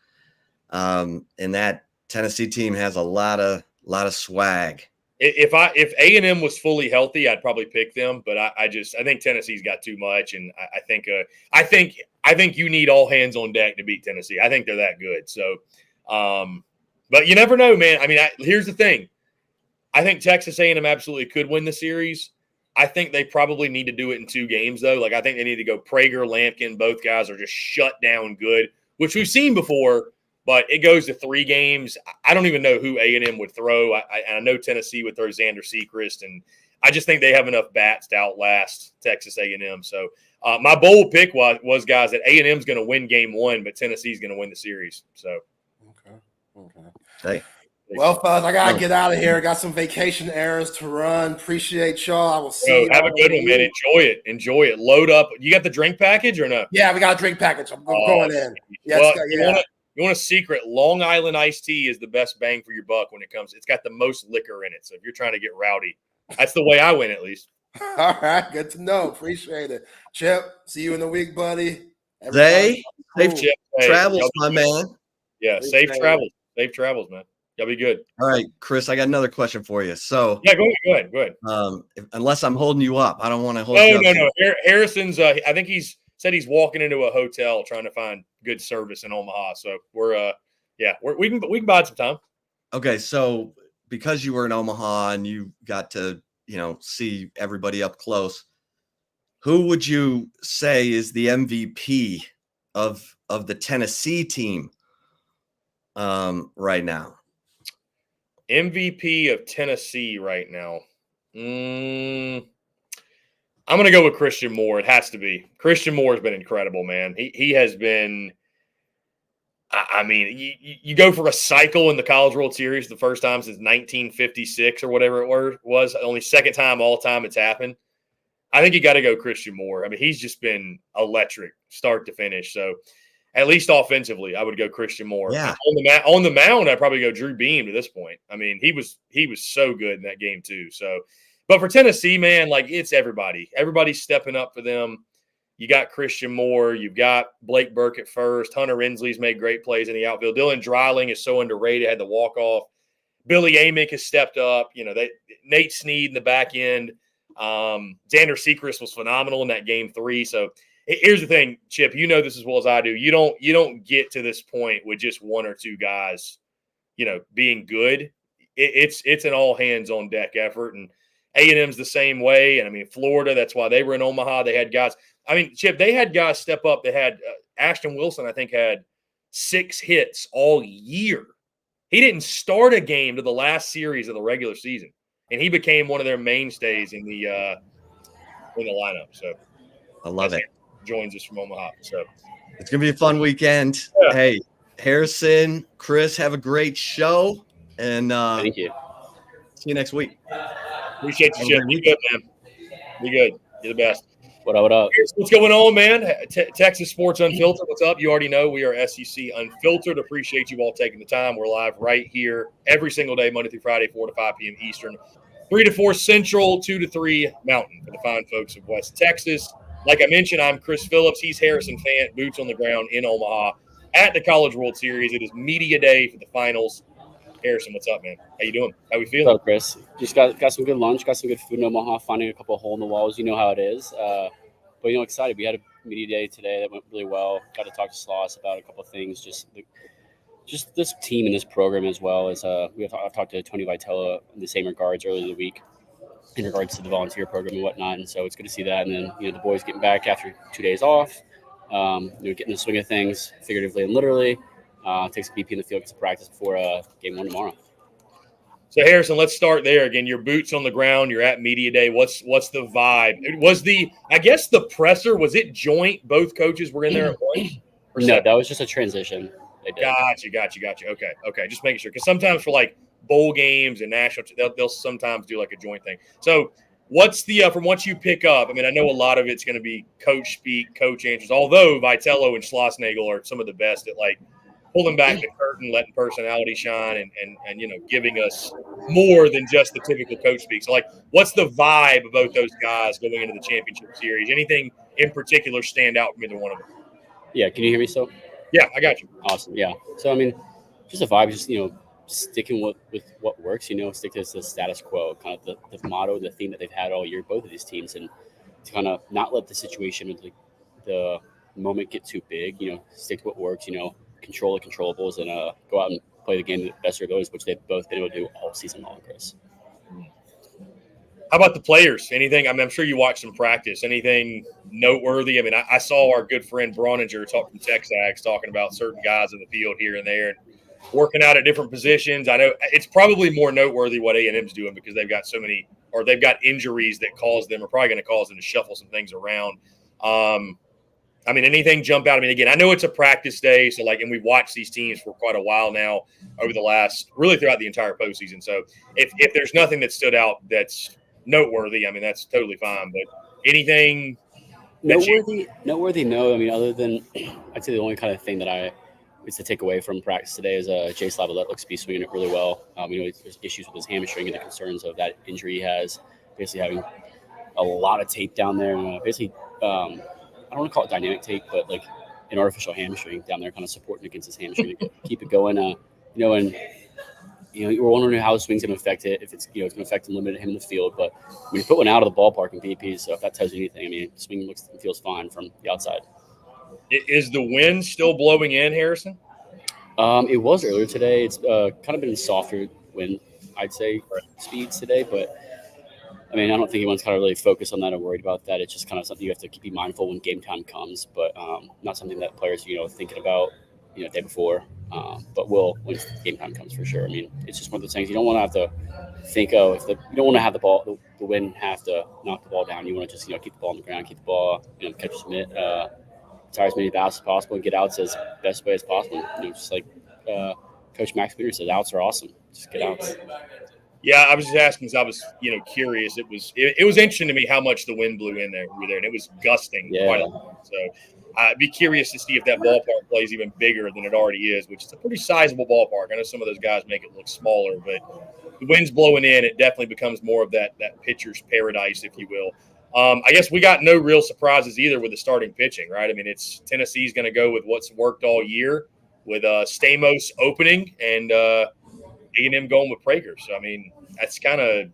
And that Tennessee team has a lot of swag. If A&M was fully healthy, I'd probably pick them, but I think Tennessee's got too much, and I think you need all hands on deck to beat Tennessee. I think they're that good. So, but you never know, man. I mean, here's the thing: I think Texas A&M absolutely could win the series. I think they probably need to do it in 2 games, though. Like I think they need to go Prager, Lampkin. Both guys are just shut down good, which we've seen before. But it goes to 3 games. I don't even know who A&M would throw. I know Tennessee would throw Xander Sechrist, and I just think they have enough bats to outlast Texas A&M. So my bold pick was guys, that A&M's going to win game 1, but Tennessee's going to win the series. So okay. Hey. Well, fellas, I gotta get out of here. Got some vacation errands to run. Appreciate y'all. I will see you. Have a good one, man. Enjoy it. Load up. You got the drink package or no? Yeah, we got a drink package. I'm going in. Yeah, well, you want a secret? Long Island iced tea is the best bang for your buck when it comes. It's got the most liquor in it. So if you're trying to get rowdy, that's the way I win, at least. All right, good to know. Appreciate it. Chip, see you in the week, buddy. Safe travels, my man. Yeah, safe travels. Safe travels, man. Y'all be good. All right, Chris, I got another question for you. So yeah, go ahead. Unless I'm holding you up, I don't want to hold you up. No. Harrison's. I think he's said he's walking into a hotel trying to find good service in Omaha. So we can buy some time. Okay, so because you were in Omaha and you got to see everybody up close, who would you say is the MVP of the Tennessee team right now? MVP of Tennessee right now. I'm going to go with Christian Moore. It has to be. Christian Moore has been incredible, man. He has been – I mean, you go for a cycle in the College World Series the first time since 1956 or whatever it was. Only second time all time it's happened. I think you got to go Christian Moore. I mean, he's just been electric start to finish. So, at least offensively, I would go Christian Moore. Yeah. On the mound, I'd probably go Drew Beam to this point. I mean, he was so good in that game too. So, but for Tennessee, man, like it's everybody. Everybody's stepping up for them. You got Christian Moore. You've got Blake Burke at first. Hunter Rensley's made great plays in the outfield. Dylan Dreiling is so underrated. Had the walk-off. Billy Amick has stepped up. Nate Snead in the back end. Xander Sechrist was phenomenal in that game 3. So here's the thing, Chip. You know this as well as I do. You don't get to this point with just 1 or 2 guys, being good. It's an all hands on deck effort, and A&M's the same way. And I mean, Florida, that's why they were in Omaha. They had guys. I mean, Chip, they had guys step up. They had Ashton Wilson, I think, had 6 hits all year. He didn't start a game to the last series of the regular season, and he became one of their mainstays in the lineup. So I love it. Joins us from Omaha. So it's gonna be a fun weekend. Yeah. Hey, Harrison, Chris, have a great show, and thank you. See you next week. Appreciate you, Chip. Be good, man. Be good. You're the best. What up? What's going on, man? Texas Sports Unfiltered. What's up? You already know we are SEC Unfiltered. Appreciate you all taking the time. We're live right here every single day, Monday through Friday, 4 to 5 p.m. Eastern, 3 to 4 Central, 2 to 3 Mountain for the fine folks of West Texas. Like I mentioned, I'm Chris Phillips. He's Harrison Fant, boots on the ground in Omaha. at the College World Series. It is media day for the finals. Harrison, what's up, man? How you doing? How we feeling? What's up, Chris? Just got some good lunch, got some good food in Omaha, finding a couple of hole in the walls. You know how it is. But, excited. We had a media day today that went really well. Got to talk to Sloss about a couple of things, just this team and this program, as well as I've talked to Tony Vitello in the same regards earlier in the week in regards to the volunteer program and whatnot. And so it's good to see that. And then, the boys getting back after 2 days off, getting the swing of things, figuratively and literally. Takes BP in the field, gets to practice before game 1 tomorrow. So Harrison, let's start there again. Your boots on the ground. You're at media day. What's the vibe? I guess the presser, was it joint? Both coaches were in there at once? No, that was just a transition. Gotcha. Okay. Just making sure, because sometimes for like bowl games and national, they'll sometimes do like a joint thing. So what's the from what you pick up? I mean, I know a lot of it's going to be coach speak, coach answers. Although Vitello and Schlossnagle are some of the best at like pulling back the curtain, letting personality shine, and giving us more than just the typical coach speak. So, like, what's the vibe of both those guys going into the championship series? Anything in particular stand out from either one of them? Yeah, can you hear me still? Yeah, I got you. Awesome, yeah. So, I mean, just a vibe, just, sticking with what works, stick to the status quo, kind of the motto, the theme that they've had all year, both of these teams, and to kind of not let the situation of the moment get too big, stick to what works, control the controllables, and go out and play the game to the best of those, which they've both been able to do all season long, Chris. How about the players? Anything? I mean, I'm sure you watched some practice. Anything noteworthy? I mean, I saw our good friend Broninger talk from Texas, talking about certain guys in the field here and there, and working out at different positions. I know it's probably more noteworthy what A&M's doing, because they've got so many, or they've got injuries that are probably going to cause them to shuffle some things around. I mean, anything jump out? I mean, again, I know it's a practice day, so and we've watched these teams for quite a while now over the last, really throughout the entire postseason. So if there's nothing that stood out that's noteworthy, I mean, that's totally fine. But anything noteworthy? No. I mean, other than I'd say the only kind of thing that is to take away from practice today is Jay Slavilet looks to be swinging it really well. There's issues with his hamstring and the concerns of that injury he has, basically having a lot of tape down there, and I don't want to call it dynamic tape, but like an artificial hamstring down there, kind of supporting against his hamstring to keep it going. And we're wondering how the swing's going to affect it, if it's it's going to affect and limit him in the field. But when you put one out of the ballpark in BP, so if that tells you anything, I mean, swing looks and feels fine from the outside. Is the wind still blowing in, Harrison? It was earlier today. It's kind of been softer wind, I'd say, speeds today, but. I mean, I don't think anyone's kind of really focused on that or worried about that. It's just kind of something you have to be mindful when game time comes, but not something that players, thinking about, the day before. But will when game time comes for sure. I mean, it's just one of those things you don't want to have to think, you don't want to have the wind have to knock the ball down. You want to just, keep the ball on the ground, keep the ball, catch and submit, retire as many battles as possible, and get outs as best way as possible. Just like Coach Max Peter says, outs are awesome. Just get outs. Yeah, I was just asking because I was, curious. It was interesting to me how much the wind blew in there, and it was gusting quite a lot. So I'd be curious to see if that ballpark plays even bigger than it already is, which is a pretty sizable ballpark. I know some of those guys make it look smaller, but the wind's blowing in. It definitely becomes more of that pitcher's paradise, if you will. I guess we got no real surprises either with the starting pitching, right? I mean, Tennessee's going to go with what's worked all year with Stamos opening and A&M going with Prager. So I mean, that's kind of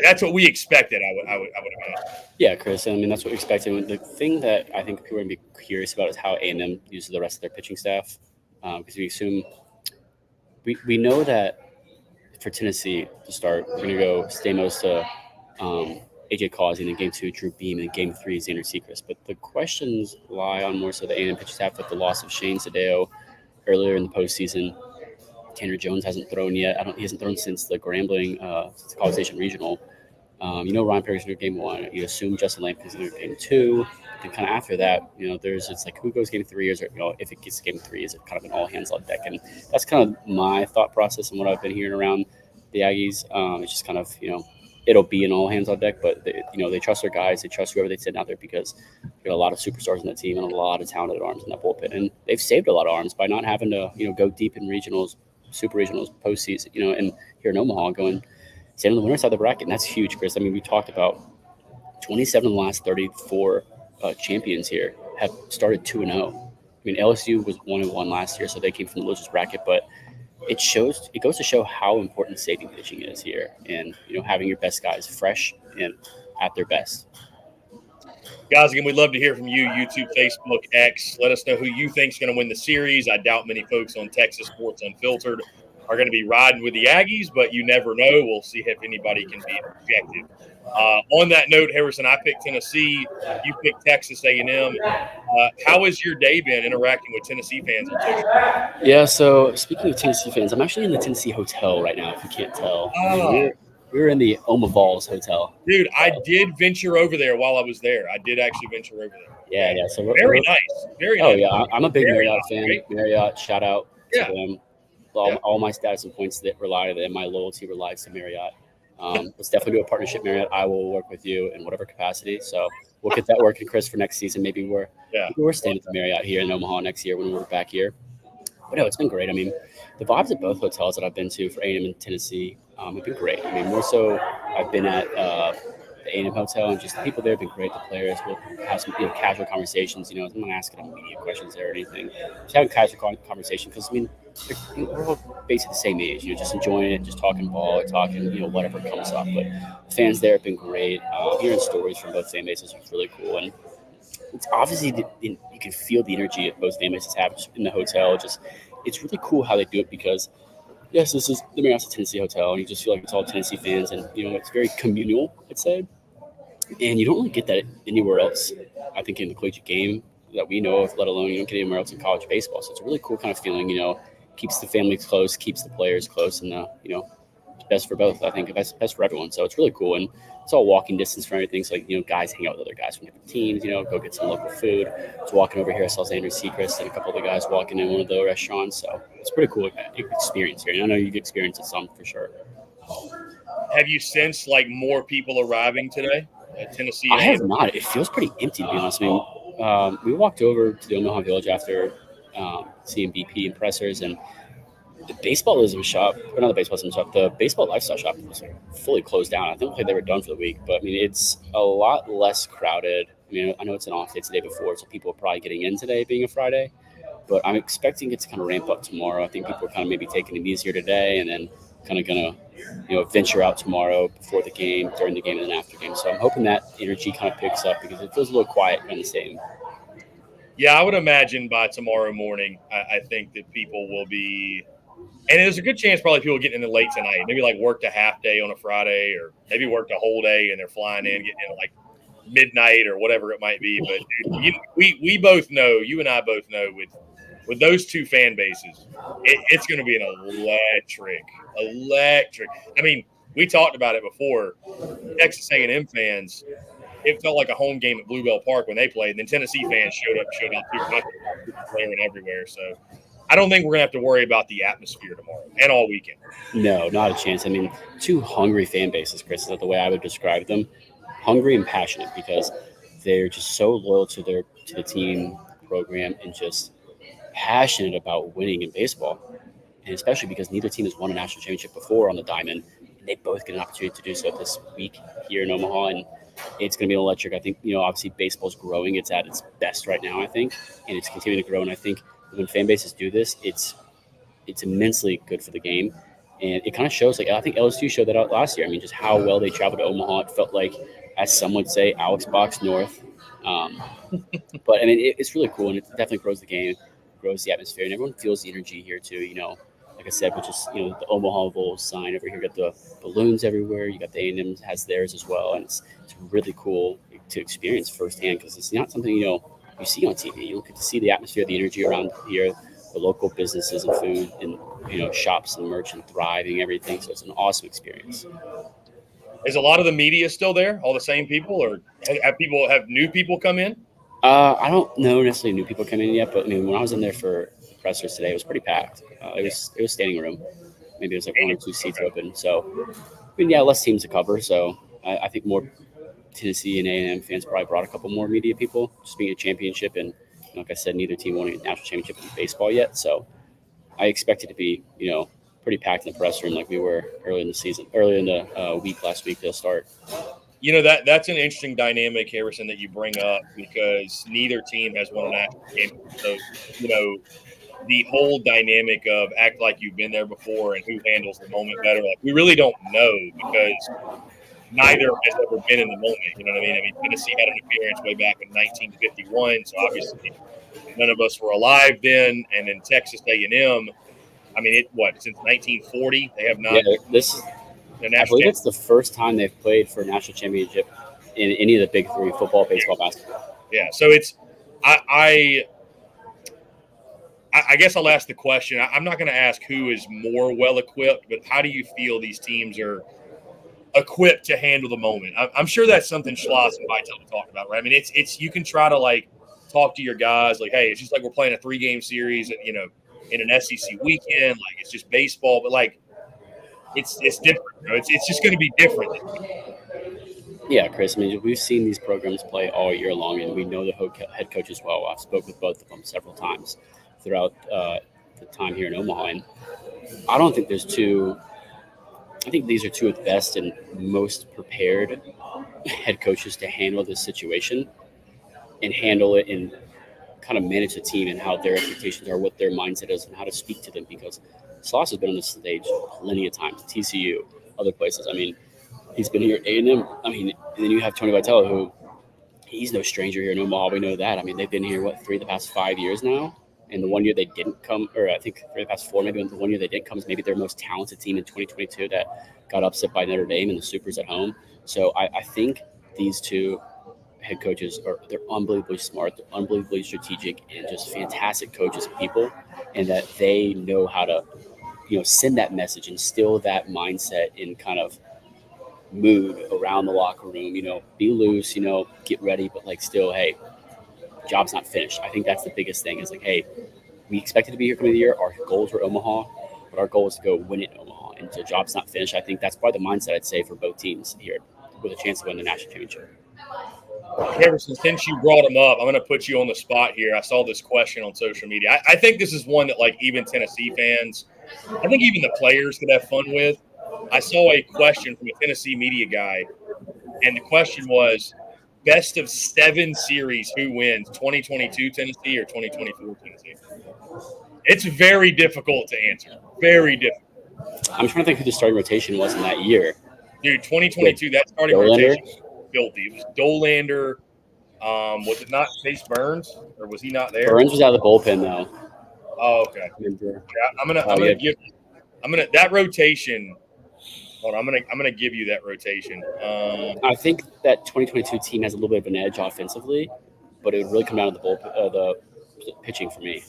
that's what we expected. I would imagine. Yeah, Chris. I mean, that's what we expected. The thing that I think people are going to be curious about is how A&M uses the rest of their pitching staff, because we know that for Tennessee to start, we're going to go Stamos to AJ Causey, and in game 2, Drew Beam, and in game 3, Xander Sechrist. But the questions lie on more so the A&M pitching staff with the loss of Shane Sadeo earlier in the postseason. Tanner Jones hasn't thrown yet. He hasn't thrown since the Grambling, since the College Station Regional. Ryan Perry's going to game 1. You assume Justin Lampkin's going to game 2. And kind of after that, it's like who goes game 3? Is it, if it gets game 3, is it kind of an all hands on deck? And that's kind of my thought process and what I've been hearing around the Aggies. It's just kind of, it'll be an all hands on deck, but they trust their guys. They trust whoever they send out there because they got a lot of superstars in that team and a lot of talented arms in that bullpen. And they've saved a lot of arms by not having to, go deep in regionals, super regionals, postseason, and here in Omaha going staying on the winner side of the bracket. And that's huge, Chris. I mean, we talked about 27 of the last 34 champions here have started 2-0. mean, LSU was 1-1 last year, so they came from the losers bracket, but it goes to show how important safety pitching is here, and having your best guys fresh and at their best. Guys, again, we'd love to hear from you, YouTube, Facebook, X. Let us know who you think is going to win the series. I doubt many folks on Texas Sports Unfiltered are going to be riding with the Aggies, but you never know. We'll see if anybody can be objective. On that note, Harrison, I picked Tennessee. You picked Texas A&M. How has your day been interacting with Tennessee fans on social media? Yeah, so speaking of Tennessee fans, I'm actually in the Tennessee hotel right now, if you can't tell. We're in the Vols hotel. Dude, I did venture over there while I was there. I did actually venture over there. Yeah. So very nice. Very nice. Oh, yeah. I'm a big Marriott fan. Right? Marriott, shout out to Yeah. them. All my status and points that rely to them. My loyalty relies to Marriott. Let's definitely do a partnership, Marriott. I will work with you in whatever capacity. So we'll get that working, Chris, for next season. Maybe we're staying at the Marriott here in Omaha next year when we're back here. But no, it's been great. I mean, the vibes at both hotels that I've been to for A&M and Tennessee have been great. I mean, more so I've been at the A&M hotel, and just the people there have been great. The players will have some casual conversations. I'm not asking them media questions there or anything. Just having casual conversation because, I mean, we're all basically the same age. Just enjoying it, just talking ball, talking, whatever comes up. But the fans there have been great. Hearing stories from both fan bases was really cool. And it's obviously you can feel the energy that both fan bases have in the hotel. It's really cool how they do it because, yes, this is the Marriott Tennessee hotel, and you just feel like it's all Tennessee fans, and it's very communal, I'd say. And you don't really get that anywhere else, I think, in the collegiate game that we know of, let alone you don't get anywhere else in college baseball. So it's a really cool kind of feeling, keeps the family close, keeps the players close, and, it's best for both. I think best for everyone. So it's really cool. And it's all walking distance from everything. So, guys hang out with other guys from different teams, go get some local food. I was walking over here, I saw Xander Sechrist and a couple of the guys walking in one of the restaurants. So it's pretty cool experience here. And I know you've experienced it some for sure. Have you sensed more people arriving today at Tennessee? I have not. It feels pretty empty, to be honest. I mean, we walked over to the Omaha Village after seeing BP and Pressers, and the baseball shop, or not the baseball shop, the baseball lifestyle shop was fully closed down. I think they were done for the week, but I mean, it's a lot less crowded. I mean, I know it's an off day today before, so people are probably getting in today being a Friday, but I'm expecting it to kind of ramp up tomorrow. I think people are kind of maybe taking it easier today and then kind of going to, venture out tomorrow before the game, during the game, and then after game. So I'm hoping that energy kind of picks up because it feels a little quiet in the stadium. Yeah, I would imagine by tomorrow morning, I think that people will be – and there's a good chance probably people getting in late tonight, maybe worked a half day on a Friday or maybe worked a whole day and they're flying in, getting in midnight or whatever it might be. But dude, we both know, you and I both know with those two fan bases, it's going to be an electric. I mean, we talked about it before. Texas A&M fans, it felt like a home game at Bluebell Park when they played. And then Tennessee fans showed up too, playing everywhere. So I don't think we're going to have to worry about the atmosphere tomorrow and all weekend. No, not a chance. I mean, two hungry fan bases, Chris, is that the way I would describe them. Hungry and passionate because they're just so loyal to the team program and just passionate about winning in baseball. And especially because neither team has won a national championship before on the diamond. And they both get an opportunity to do so this week here in Omaha. And it's going to be electric. I think, obviously baseball's growing. It's at its best right now, I think. And it's continuing to grow. And I think when fan bases do this, it's immensely good for the game. And it kind of shows, I think LSU showed that out last year. I mean, just how well they traveled to Omaha. It felt like, as some would say, Alex Box North. But, I mean, it's really cool. And it definitely grows the game, grows the atmosphere. And everyone feels the energy here, too, like I said, which is, the Omaha Vols sign over here. You got the balloons everywhere. You got the A&M has theirs as well. And it's really cool to experience firsthand because it's not something, you see on TV. You get to see the atmosphere, the energy around here, the local businesses and food and, shops and merch and thriving, everything. So it's an awesome experience. Is a lot of the media still there? All the same people, or have new people come in? I don't know necessarily new people coming in yet, but I mean, when I was in there for pressers today, it was pretty packed. It was standing room. Maybe it was one or two seats open. So, I mean, yeah, less teams to cover. So I think more Tennessee and A&M fans probably brought a couple more media people, just being a championship. And like I said, neither team won a national championship in baseball yet. So I expect it to be, pretty packed in the press room like we were early in the week last week. They'll start. that's an interesting dynamic, Harrison, that you bring up, because neither team has won a national championship. So, the whole dynamic of act like you've been there before and who handles the moment better, like, we really don't know, because neither has ever been in the moment. You know what I mean? Tennessee had an appearance way back in 1951, so obviously none of us were alive then. And then Texas A&M, since 1940 they have not. Yeah, I believe it's the first time they've played for a national championship in any of the big three: football, baseball, basketball. Yeah, so it's I guess I'll ask the question. I'm not going to ask who is more well equipped, but how do you feel these teams are equipped to handle the moment? I'm sure that's something Schloss and Vitale talk about, right? It's you can try to like talk to your guys like, hey, it's just like we're playing a 3-game series, in an SEC weekend, like it's just baseball, but like it's different. It's just going to be different. Yeah, Chris. We've seen these programs play all year long, and we know the head coaches well. I've spoke with both of them several times throughout the time here in Omaha, and I don't think there's two. I think these are two of the best and most prepared head coaches to handle this situation and handle it and kind of manage the team and how their expectations are, what their mindset is, and how to speak to them. Because Sloss has been on this stage plenty of times, TCU, other places. He's been here at A&M. And then you have Tony Vitale, who he's no stranger here in Omaha. We know that. They've been here, 3 of the past 5 years now? And the one year they didn't come, or I think 3 of the past 4, maybe the one year they didn't come is maybe their most talented team in 2022 that got upset by Notre Dame and the Supers at home. So I think these two head coaches they're unbelievably smart, they're unbelievably strategic, and just fantastic coaches and people, and that they know how to, send that message, instill that mindset and kind of mood around the locker room. Be loose, get ready, but still, hey, job's not finished. I think that's the biggest thing. Is hey, we expected to be here coming the year. Our goals were Omaha, but our goal is to go win it in Omaha. And so job's not finished. I think that's probably the mindset I'd say for both teams here, with a chance to win the national championship. Harrison, since you brought him up, I'm going to put you on the spot here. I saw this question on social media. I think this is one that even Tennessee fans, I think even the players could have fun with. I saw a question from a Tennessee media guy, and the question was, best of 7 series, who wins, 2022 Tennessee or 2024 Tennessee? It's very difficult to answer. Very difficult. I'm trying to think who the starting rotation was in that year. Dude, 2022, that starting rotation was filthy. It was Dolander. Was it not Chase Burns, or was he not there? Burns was out of the bullpen, though. Oh, okay. Yeah, I'm gonna give that rotation. Hold on, I'm gonna give you that rotation. I think that 2022 team has a little bit of an edge offensively, but it would really come down to the pitching for me.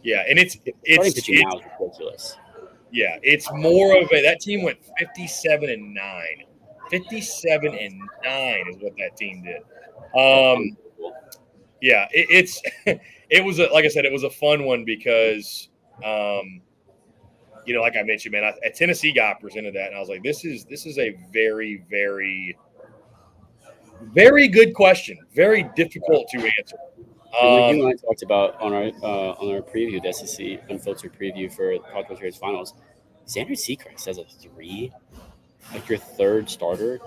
Yeah, and it's pitching now is ridiculous. Yeah, it's more of that team went 57-9. 57-9 is what that team did. Yeah, it was like I said, it was a fun one because like I mentioned, man, a Tennessee guy presented that, and I was like, this is a very, very, very good question. Very difficult to answer. Like you and I talked about on our preview, the SEC Unfiltered preview for the College World Series Finals, Xander Sechrist as a 3, like your third starter,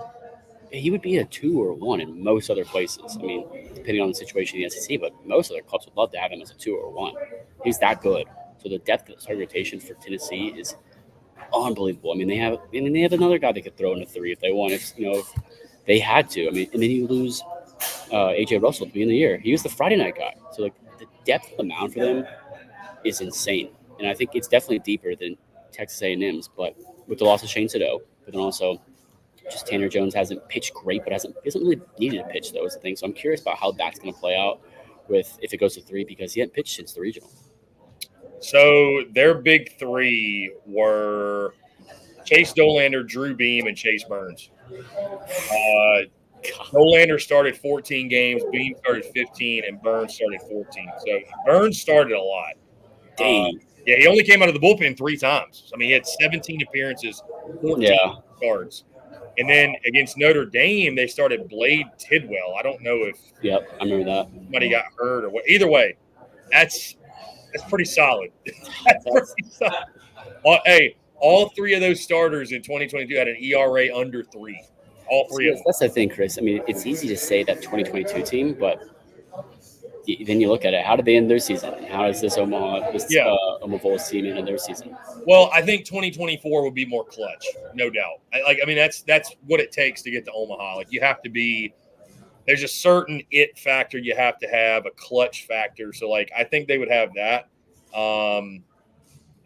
he would be a 2 or 1 in most other places. Depending on the situation in the SEC, but most other clubs would love to have him as a 2 or 1. He's that good. So the depth of the starting rotation for Tennessee is unbelievable. They have another guy they could throw in a 3 if they want. If they had to. And then you lose AJ Russell at the beginning of the year. He was the Friday night guy. So the depth of the mound for them is insane. And I think it's definitely deeper than Texas A&M's, but with the loss of Shane Sado, but then also just Tanner Jones hasn't pitched great, but hasn't really needed to pitch, though, is the thing. So I'm curious about how that's going to play out if it goes to 3, because he hadn't pitched since the regional. So their big 3 were Chase Dolander, Drew Beam, and Chase Burns. Dolander started 14 games, Beam started 15, and Burns started 14. So Burns started a lot. Dang. Yeah, he only came out of the bullpen 3 times. He had 17 appearances, 14 starts. And then against Notre Dame, they started Blade Tidwell. I don't know if I remember that. Somebody got hurt or what. Either way, that's pretty solid. That's pretty solid. All 3 of those starters in 2022 had an ERA under 3. All three of them. That's the thing, Chris. I mean, it's easy to say that 2022 team, but then you look at it. How did they end their season? How does this Omaha Vols team end their season? Well, I think 2024 would be more clutch, no doubt. I mean, that's what it takes to get to Omaha. Like, you have to be. There's a certain it factor you have to have, a clutch factor. So, like, I think they would have that.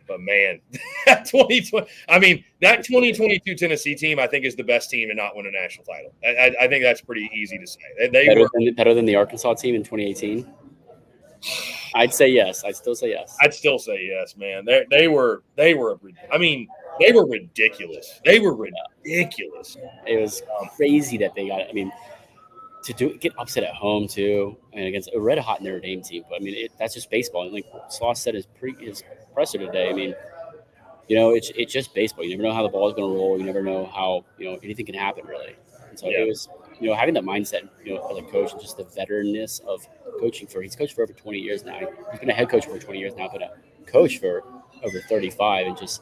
But man, that 2022 Tennessee team, I think, is the best team to not win a national title. I think that's pretty easy to say. Better than the Arkansas team in 2018. I'd say yes. I'd still say yes. I'd still say yes, man. They were. I mean, they were ridiculous. They were ridiculous. It was crazy that they got it. I mean, get upset at home too, and against a red hot Notre Dame team. But I mean, that's just baseball. And like Sloss said, his presser today. I mean, it's just baseball. You never know how the ball is going to roll. You never know how anything can happen really. And so it was having that mindset as a coach and just the veteranness of coaching he's coached for over 20 years now. He's been a head coach for 20 years now, but a coach for over 35. And just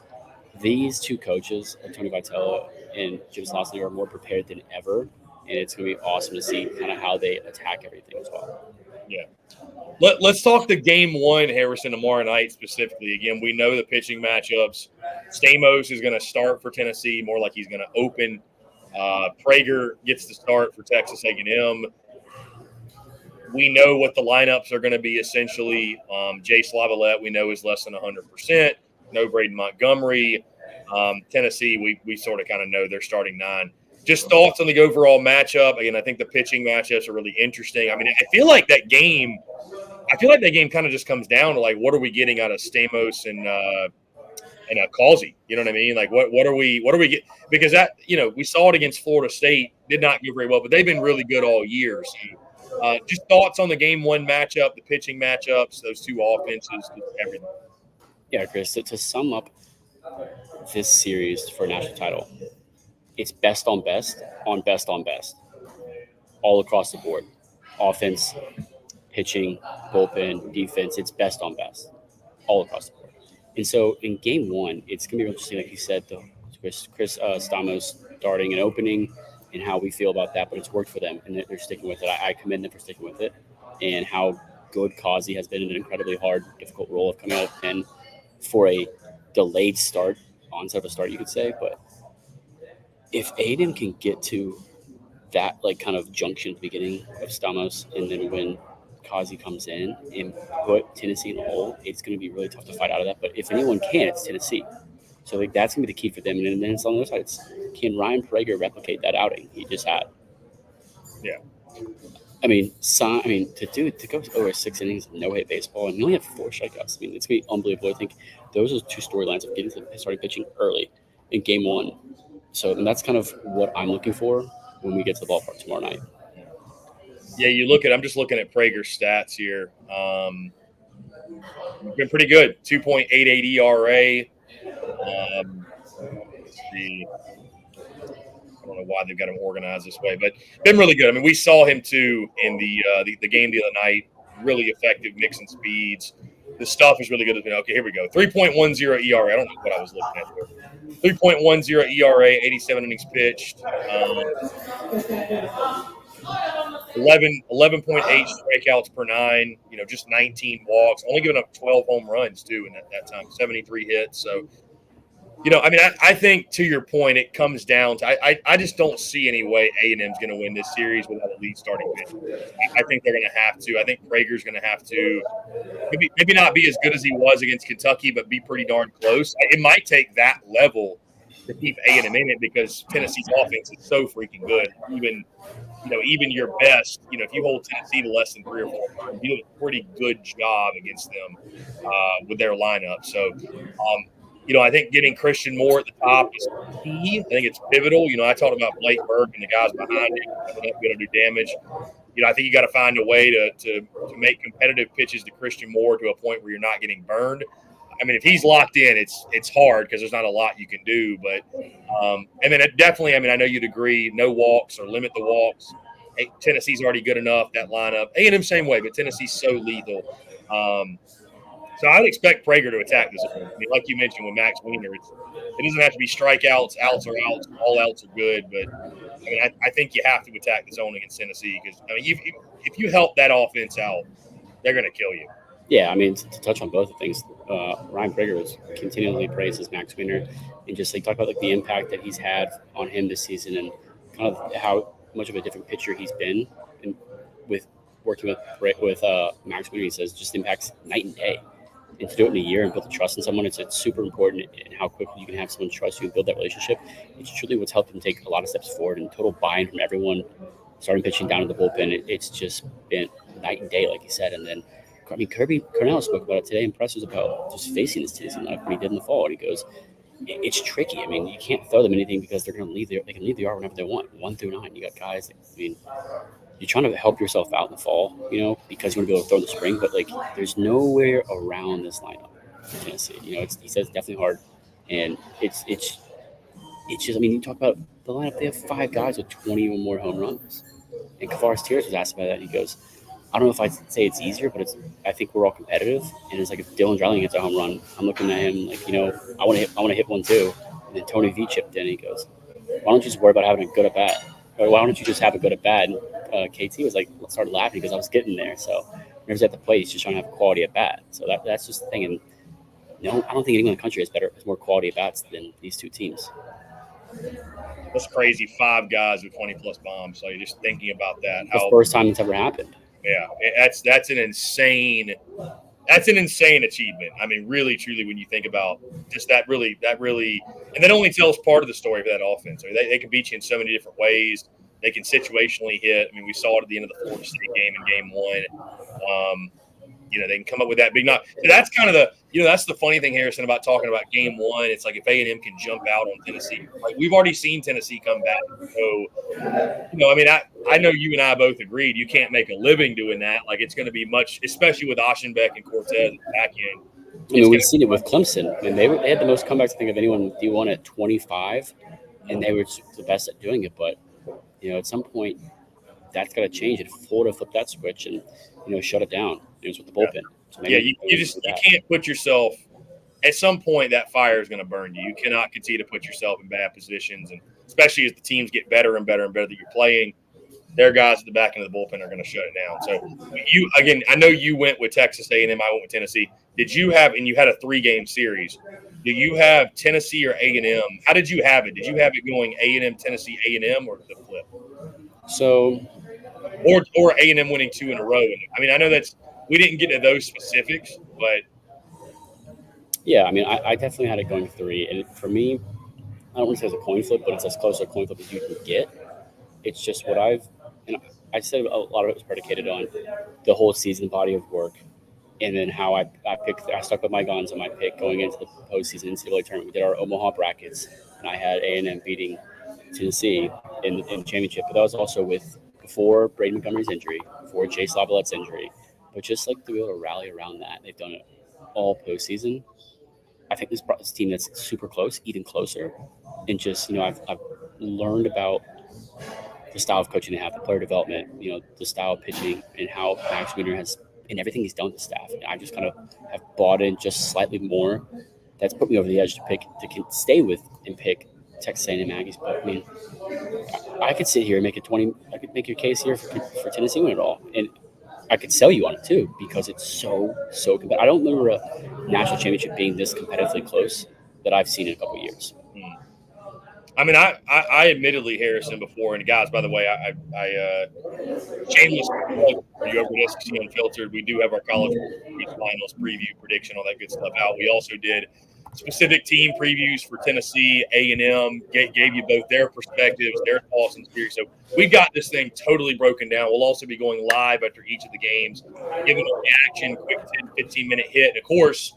these two coaches, Tony Vitello and Jim Sloss, are more prepared than ever. And it's going to be awesome to see kind of how they attack everything as well. Yeah. Let's talk the game one, Harrison, tomorrow night specifically. Again, we know the pitching matchups. Stamos is going to start for Tennessee, more like he's going to open. Prager gets the start for Texas A&M. We know what the lineups are going to be essentially. Jay Slavalette, we know, is less than 100%. No Braden Montgomery. Tennessee, we sort of kind of know their starting 9. Just thoughts on the overall matchup. Again, I think the pitching matchups are really interesting. I mean, I feel like that game kind of just comes down to, like, what are we getting out of Stamos and Causey? You know what I mean? Like, what are we get? Because that, we saw it against Florida State, did not go very well, but they've been really good all year. So, just thoughts on the game one matchup, the pitching matchups, those two offenses, everything. Yeah, Chris, to sum up this series for a national title, it's best on best, on best on best, all across the board. Offense, pitching, bullpen, defense, it's best on best, all across the board. And so in game one, it's going to be interesting, like you said, Chris Stamos starting and opening and how we feel about that, but it's worked for them, and they're sticking with it. I commend them for sticking with it, and how good Causey has been in an incredibly hard, difficult role of coming out and for a delayed start, onset of a start, you could say, but if A&M can get to that kind of junction at the beginning of Stamos, and then when Causey comes in and put Tennessee in the hole, it's going to be really tough to fight out of that. But if anyone can, it's Tennessee. So that's going to be the key for them. And then it's on the other side. Can Ryan Prager replicate that outing he just had? Yeah. I mean, to go over 6 innings of no-hit baseball, and he only had 4 strikeouts. I mean, it's going to be unbelievable. I think those are 2 storylines of getting to starting pitching early in game one. So and that's kind of what I'm looking for when we get to the ballpark tomorrow night. Yeah, I'm just looking at Prager's stats here. Been pretty good. 2.88 ERA. Let's see. I don't know why they've got him organized this way, but been really good. I mean, we saw him too in the game the other night. Really effective mixing speeds. The stuff is really good. Okay, here we go. 3.10 ERA. I don't know what I was looking at there. 3.10 ERA, 87 innings pitched. 11.8 strikeouts per 9. Just 19 walks. Only giving up 12 home runs too in that time. 73 hits. So, I think to your point, it comes down to I just don't see any way A&M's going to win this series without a lead starting pitcher. I think they're going to have to. I think Prager's going to have to maybe not be as good as he was against Kentucky, but be pretty darn close. It might take that level to keep A&M in it because Tennessee's offense is so freaking good. Even your best, if you hold Tennessee to less than 3 or 4 points, you do a pretty good job against them with their lineup. So, I think getting Christian Moore at the top is key. I think it's pivotal. I talked about Blake Burke and the guys behind him coming up, going to do damage. I think you got to find a way to make competitive pitches to Christian Moore to a point where you're not getting burned. I mean, if he's locked in, it's hard because there's not a lot you can do. But and then it definitely, I know you'd agree, no walks or limit the walks. Tennessee's already good enough, that lineup. A&M same way, but Tennessee's so lethal. So I would expect Prager to attack this one. Like you mentioned with Max Wiener, it doesn't have to be strikeouts, outs are outs, all outs are good. But I mean, I think you have to attack the zone against Tennessee because, I mean, if you help that offense out, they're going to kill you. Yeah, I mean, to touch on both things, Ryan Brigger was continually praises Max Winter and just talk about the impact that he's had on him this season and kind of how much of a different pitcher he's been. And with working with Max Winter, he says just impacts night and day. And to do it in a year and build the trust in someone, it's super important in how quickly you can have someone trust you and build that relationship. It's truly what's helped him take a lot of steps forward and total buy-in from everyone, starting pitching down to the bullpen. It's just been night and day, like you said. And then, I mean, Kirby Cornell spoke about it today in pressers about just facing this Tennessee lineup when he did in the fall. And he goes, it's tricky. I mean, you can't throw them anything because they're going to leave they can leave the yard whenever they want, 1 through 9. You got guys that, I mean, you're trying to help yourself out in the fall, because you want to be able to throw in the spring, but there's nowhere around this lineup in Tennessee. He says it's definitely hard, and it's just, I mean, you talk about the lineup, they have 5 guys with 20 or more home runs. And Kavaris Tears was asked about that. He goes, I don't know if I'd say it's easier, but I think we're all competitive. And it's if Dylan Dreiling gets a home run, I'm looking at him I want to hit one too. And then Tony V chipped in. And he goes, why don't you just worry about having a good at bat? Or why don't you just have a good at bat? And KT was started laughing because I was getting there. So whenever he's at the plate, he's just trying to have quality at bat. So that's just the thing. And I don't think anyone in the country has more quality at bats than these two teams. That's crazy. 5 guys with 20-plus bombs. So you're just thinking about that. The first time it's ever happened. Yeah, that's an insane achievement. I mean, really, truly, when you think about just that really, and that only tells part of the story for that offense. I mean, they can beat you in so many different ways. They can situationally hit. I mean, we saw it at the end of the Florida State game in Game 1. They can come up with that big knock. So that's kind of that's the funny thing, Harrison, about talking about Game 1. It's if A&M can jump out on Tennessee, we've already seen Tennessee come back. So, I mean, I know you and I both agreed you can't make a living doing that. It's going to be much, especially with Oshtenbeck and Cortez back in. I mean, we've seen it with Clemson. I mean, they had the most comebacks, I think, of anyone in D1 at 25, and they were the best at doing it. But, at some point, that's got to change. And Florida flipped that switch and, shut it down. It was with the bullpen. So you can't put yourself – at some point, that fire is going to burn you. You cannot continue to put yourself in bad positions, and especially as the teams get better and better and better that you're playing, their guys at the back end of the bullpen are going to shut it down. So, I know you went with Texas A&M. I went with Tennessee. Did you have – and you had a 3-game series. Do you have Tennessee or A&M? How did you have it? Did you have it going A&M, Tennessee, A&M, or the flip? So – or A&M winning 2 in a row. I mean, I know we didn't get to those specifics, but yeah, I mean, I definitely had it going 3, and for me, I don't want to say it's a coin flip, but it's as close to a coin flip as you can get. It's just what I said a lot of it was predicated on the whole season body of work, and then how I stuck with my guns on my pick going into the postseason NCAA tournament. We did our Omaha brackets, and I had A&M beating Tennessee in the championship, but that was also before Braden Montgomery's injury, before Jace Lavallette's injury, but just to be able to rally around that. They've done it all postseason. I think this team that's super close, even closer, and just, I've learned about the style of coaching they have, the player development, the style of pitching, and how Max Winter has, and everything he's done with the staff. And I just kind of have bought in just slightly more. That's put me over the edge to stay with and pick Texas A&M Aggies. But I mean, I could sit here and I could make your case here for Tennessee win it all, and I could sell you on it too because it's so competitive. I don't remember a national championship being this competitively close that I've seen in a couple of years. I mean, I admittedly, Harrison, before, and guys, by the way, I shameless plug for you over at SEC Unfiltered. We do have our college finals preview, prediction, all that good stuff out. We also did specific team previews for Tennessee, A&M, gave you both their perspectives, their thoughts and theories. So we've got this thing totally broken down. We'll also be going live after each of the games, giving a reaction, quick 10, 15-minute hit. And, of course,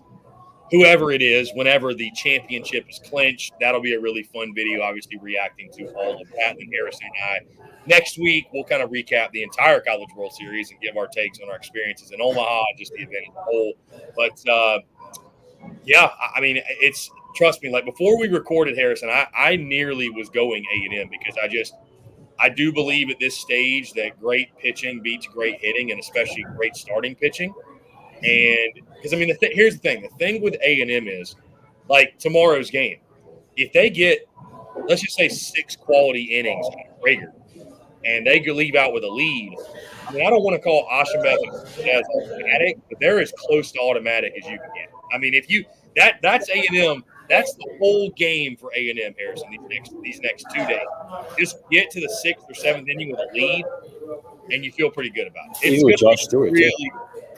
whoever it is, whenever the championship is clinched, that'll be a really fun video, obviously reacting to all of that. And Harrison and I, next week, we'll kind of recap the entire College World Series and give our takes on our experiences in Omaha and just the event as a whole. But, yeah, I mean, trust me, before we recorded, Harrison, I nearly was going A&M because I do believe at this stage that great pitching beats great hitting, and especially great starting pitching. And because, I mean, here's the thing. The thing with A&M is, tomorrow's game, if they get let's just say 6 quality innings Rager, and they could leave out with a lead. I mean, I don't want to call Ashamed as automatic, but they're as close to automatic as you can get. I mean, if you that's A&M, that's the whole game for A&M, Harrison. These next 2 days, just get to the 6th or 7th inning with a lead, and you feel pretty good about it. It's Even with gonna Josh be Stewart, really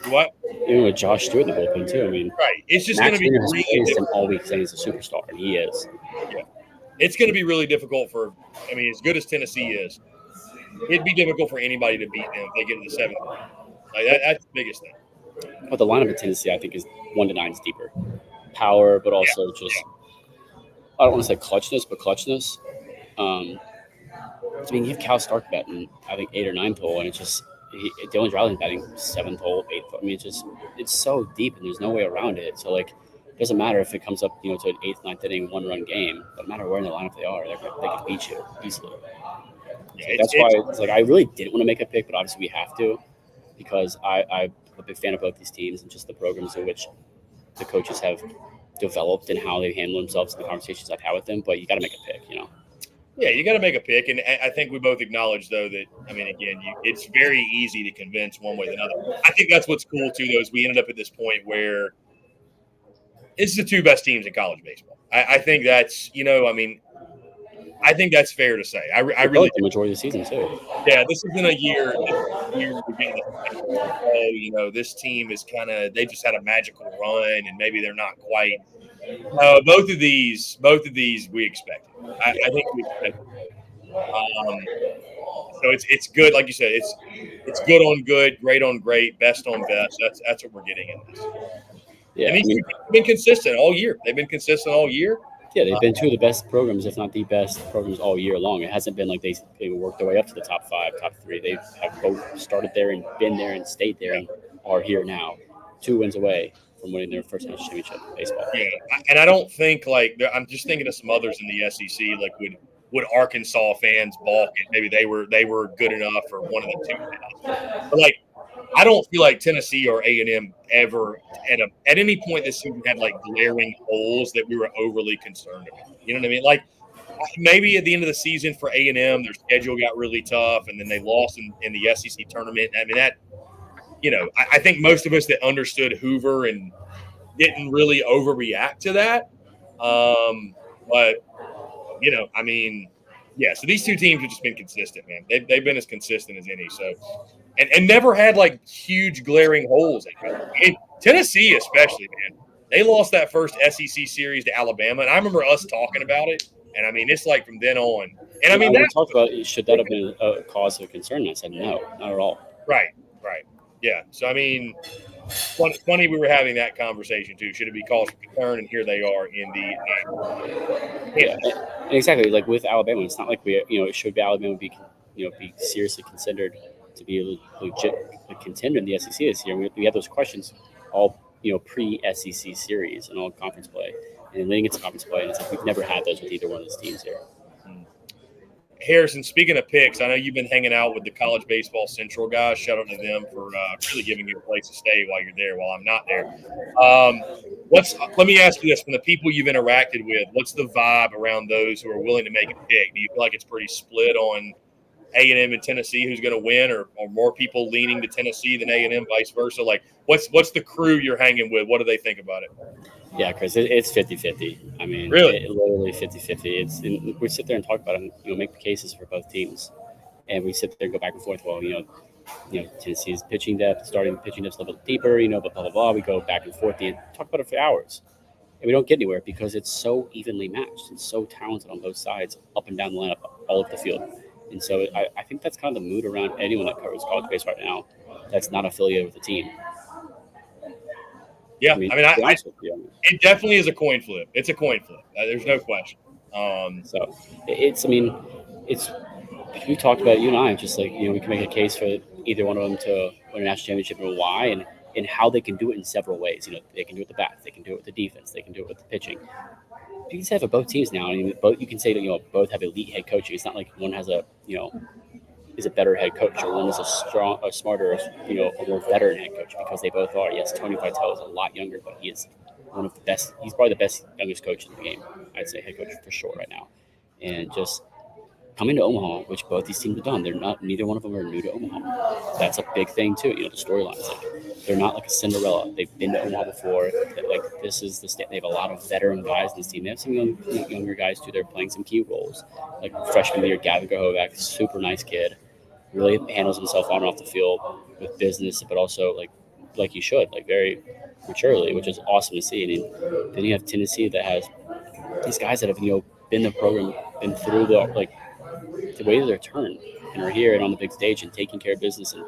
too. Even with Josh Stewart in the bullpen too. I mean, right. It's just Max going to be Green has really praised him difficult. all week, saying he's a superstar, and he is. Yeah, it's going to be really difficult for. I mean, as good as Tennessee is, it'd be difficult for anybody to beat them if they get to the 7th inning. Like that's the biggest thing. But the lineup in Tennessee, I think, is 1 to 9 is deeper. Power, but also just I don't want to say clutchness, but clutchness. I mean, you have Cal Stark batting, I think 8 or 9th hole, and it's just Dylan Dryden's batting 7th hole, 8th hole. I mean, it's so deep, and there's no way around it. So like, it doesn't matter if it comes up, to an 8th, 9th inning, 1-run game. Doesn't matter where in the lineup they are, they can beat you easily. Yeah, So that's why it's like I really didn't want to make a pick, but obviously we have to because I'm a big fan of both these teams and just the programs in which the coaches have developed and how they handle themselves in the conversations I've had with them. But you got to make a pick, Yeah, you got to make a pick, and I think we both acknowledge though that again, it's very easy to convince one way or another. I think that's what's cool too, though, is we ended up at this point where it's the 2 best teams in college baseball. I think that's I think that's fair to say. I really the majority of the season too. Yeah, this isn't a year this team is they just had a magical run and maybe they're not quite. Both of these we expected. I think we expected. So it's good, like you said. It's good on good, great on great, best on best. That's what we're getting in this. Yeah, and these teams have been consistent all year. They've been consistent all year. Yeah, they've been 2 of the best programs, if not the best programs all year long. It hasn't been like they worked their way up to the top 5, top 3. They have both started there and been there and stayed there and are here now, 2 wins away from winning their first national championship in baseball. Yeah, and I don't think I'm just thinking of some others in the SEC would Arkansas fans balk at maybe they were good enough for one of the 2. But I don't feel like Tennessee or A&M ever at any point this season had glaring holes that we were overly concerned about. You know what I mean? Maybe at the end of the season for A&M, their schedule got really tough, and then they lost in the SEC tournament. I mean I think most of us that understood Hoover and didn't really overreact to that. But so these 2 teams have just been consistent, man. They've been as consistent as any. So, and never had huge glaring holes. Tennessee, especially, man, they lost that first SEC series to Alabama, and I remember us talking about it. And it's from then on. And we talked about should that have been a cause of concern? And I said no, not at all. Right. Yeah. So funny we were having that conversation too. Should it be cause for concern? And here they are in the and exactly with Alabama. It's not like it should be Alabama be be seriously considered to be a legit contender in the SEC this year. We had those questions all pre-SEC series and all conference play, and leading into conference play. And it's we've never had those with either one of these teams here. Harrison, speaking of picks, I know you've been hanging out with the College Baseball Central guys. Shout out to them for really giving you a place to stay while you're there, while I'm not there. Let me ask you this: from the people you've interacted with, what's the vibe around those who are willing to make a pick? Do you feel like it's pretty split on A&M and Tennessee who's going to win, or more people leaning to Tennessee than A&M, vice versa? What's the crew you're hanging with? What do they think about it? Yeah, Chris, it's 50-50. I mean, really, literally 50-50. We sit there and talk about it and make the cases for both teams, and we sit there and go back and forth. Well, Tennessee's pitching depth, starting pitching depth a little bit deeper, but blah blah blah. We go back and forth and talk about it for hours, and we don't get anywhere because it's so evenly matched and so talented on both sides, up and down the lineup, all over the field. And so I think that's kind of the mood around anyone that covers college baseball right now that's not affiliated with the team. Yeah, it definitely is a coin flip. It's a coin flip. There's no question. So it's we talked about it, you and I, just we can make a case for either one of them to win a national championship and why, and how they can do it in several ways. They can do it with the bats, they can do it with the defense, they can do it with the pitching. You can say for both teams now. You can say that both have elite head coaching. It's not like one has is a better head coach, or one is a smarter, a more veteran head coach, because they both are. Yes, Tony Vitello is a lot younger, but he is one of the best. He's probably the best youngest coach in the game. I'd say head coach for sure right now. and just coming to Omaha, which both these teams have done. Neither one of them are new to Omaha. That's a big thing too. The storylines. They're not like a Cinderella. They've been to Omaha before. This is the state. They have a lot of veteran guys in this team. They have some younger guys too. They're playing some key roles. Like freshman year, Gavin Gahovac, super nice kid, really handles himself on and off the field with business, but also like he should, very maturely, which is awesome to see. And then you have Tennessee that has these guys that have been in the program, been through the way of their turn, and are here and on the big stage and taking care of business and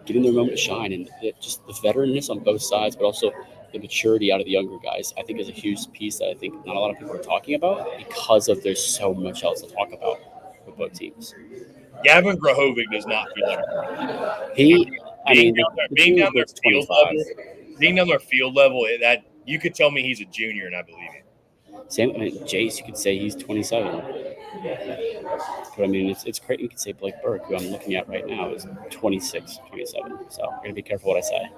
giving their moment to shine. And just the veteranness on both sides, but also the maturity out of the younger guys, I think is a huge piece that I think not a lot of people are talking about because there's so much else to talk about with both teams. Gavin Grahovic does not feel like being down their field level, that you could tell me he's a junior and I believe it. Same. Jace, you could say he's 27. But it's great. You could say Blake Burke, who I'm looking at right now, is 26, 27. So I'm going to be careful what I say.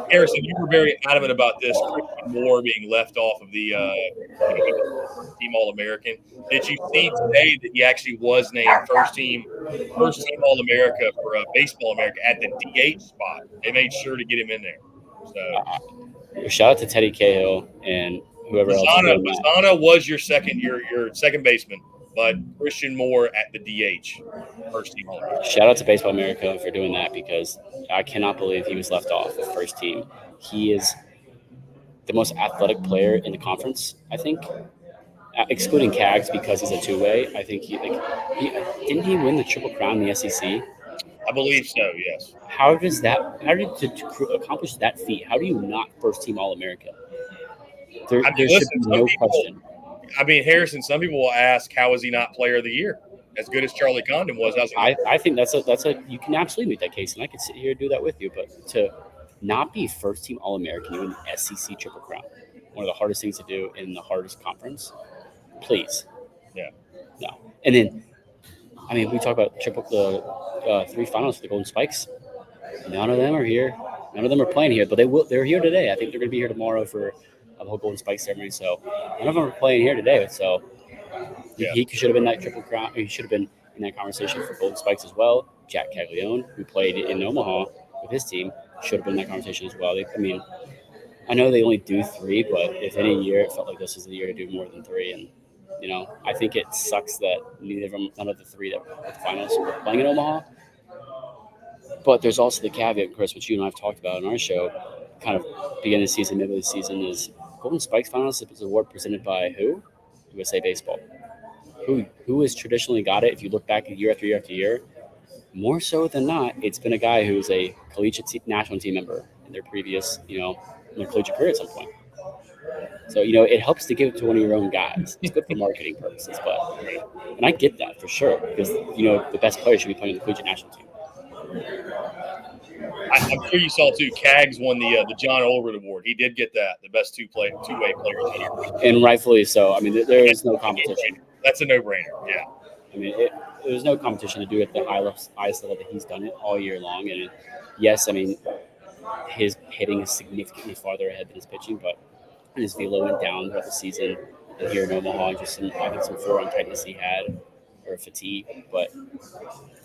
Harrison, you were very adamant about this. Christian Moore being left off of the team All-American. Did you see today that he actually was named first team All-America for Baseball America at the DH spot? They made sure to get him in there. So shout out to Teddy Cahill and whoever else. Mazzana was your second baseman, but Christian Moore at the DH, first team All-America. Shout out to Baseball America for doing that, because I cannot believe he was left off the first team. He is the most athletic player in the conference, I think, excluding Cags because he's a two-way. I think didn't he win the Triple Crown in the SEC? I believe so, yes. How did to accomplish that feat? How do you not first team All-America? There should be no question. Harrison, some people will ask, how is he not player of the year? As good as Charlie Condon was. I think that's a you can absolutely make that case, and I could sit here and do that with you. But to not be first team All-American, you win the SEC Triple Crown, one of the hardest things to do in the hardest conference. Please. Yeah. No. And then, we talk about the three finals for the Golden Spikes. None of them are here. None of them are playing here, but they're here today. I think they're going to be here tomorrow for the whole Golden Spike ceremony. So none of them are playing here today. So he should have been that Triple Crown. He should have been in that conversation for Golden Spikes as well. Jack Caglione, who played in Omaha with his team, should have been in that conversation as well. I know they only do three, but if any year it felt like this is the year to do more than three. And I think it sucks that none of the three that were at the finals were playing in Omaha. But there's also the caveat, Chris, which you and I have talked about in our show, kind of beginning of the season, middle of the season, is Golden Spikes finals is an award presented by who? USA Baseball. Who has traditionally got it? If you look back year after year after year, more so than not, it's been a guy who's a collegiate national team member in their previous, in their collegiate career at some point. So, it helps to give it to one of your own guys. It's good for marketing purposes, and I get that for sure, because, the best player should be playing on the collegiate national team. I'm sure you saw too. Cags won the John Olbert Award. He did get that, the best two-way player of the year, and rightfully so. There is no competition. That's a no-brainer. Yeah. There's no competition to do it at the highest level that he's done it all year long. And yes, his hitting is significantly farther ahead than his pitching, but his velo went down throughout the season. And here in Omaha, just some forearm tightness he had, or fatigue. But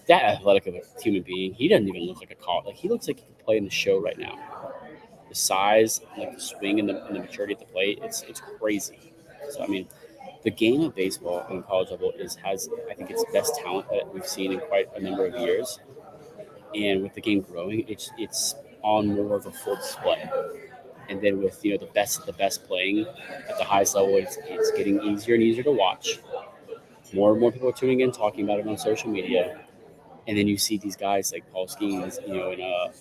that athletic of a human being, he doesn't even look like a call. He looks like he could play in the show right now. The size, the swing, and the maturity at the plate, it's crazy. So the game of baseball in college level has I think its best talent that we've seen in quite a number of years. And with the game growing, it's on more of a full display. And then with the best of the best playing at the highest level, it's getting easier and easier to watch. More and more people are tuning in, talking about it on social media. And then you see these guys like Paul Skeens, and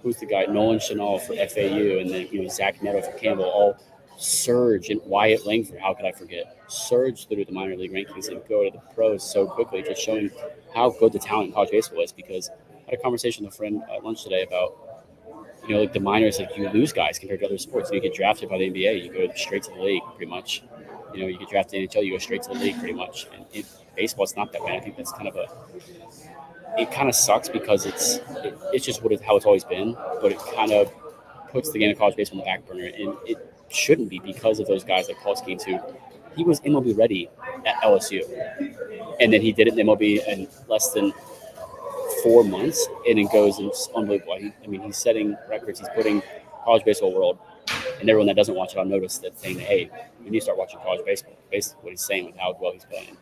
who's the guy? Nolan Chanel for FAU, and then Zach Neto for Campbell, all surge, and Wyatt Langford, how could I forget? Surge through the minor league rankings and go to the pros so quickly, just showing how good the talent in college baseball is. Because I had a conversation with a friend at lunch today about, the minors, you lose guys compared to other sports. You get drafted by the NBA, you go straight to the league pretty much. You get drafted in the NHL, you go straight to the league pretty much. And baseball, it's not that way. I think that's it kind of sucks because it's just how it's always been, but it kind of puts the game of college baseball on the back burner, and it shouldn't be because of those guys like Paul Skeens, who he was MLB ready at LSU. And then he did it in MLB in less than 4 months, and it goes, and it's unbelievable. He's setting records. He's putting college baseball world, and everyone that doesn't watch it, I'll notice that saying, hey, you need to start watching college baseball. Basically what he's saying with how well he's playing.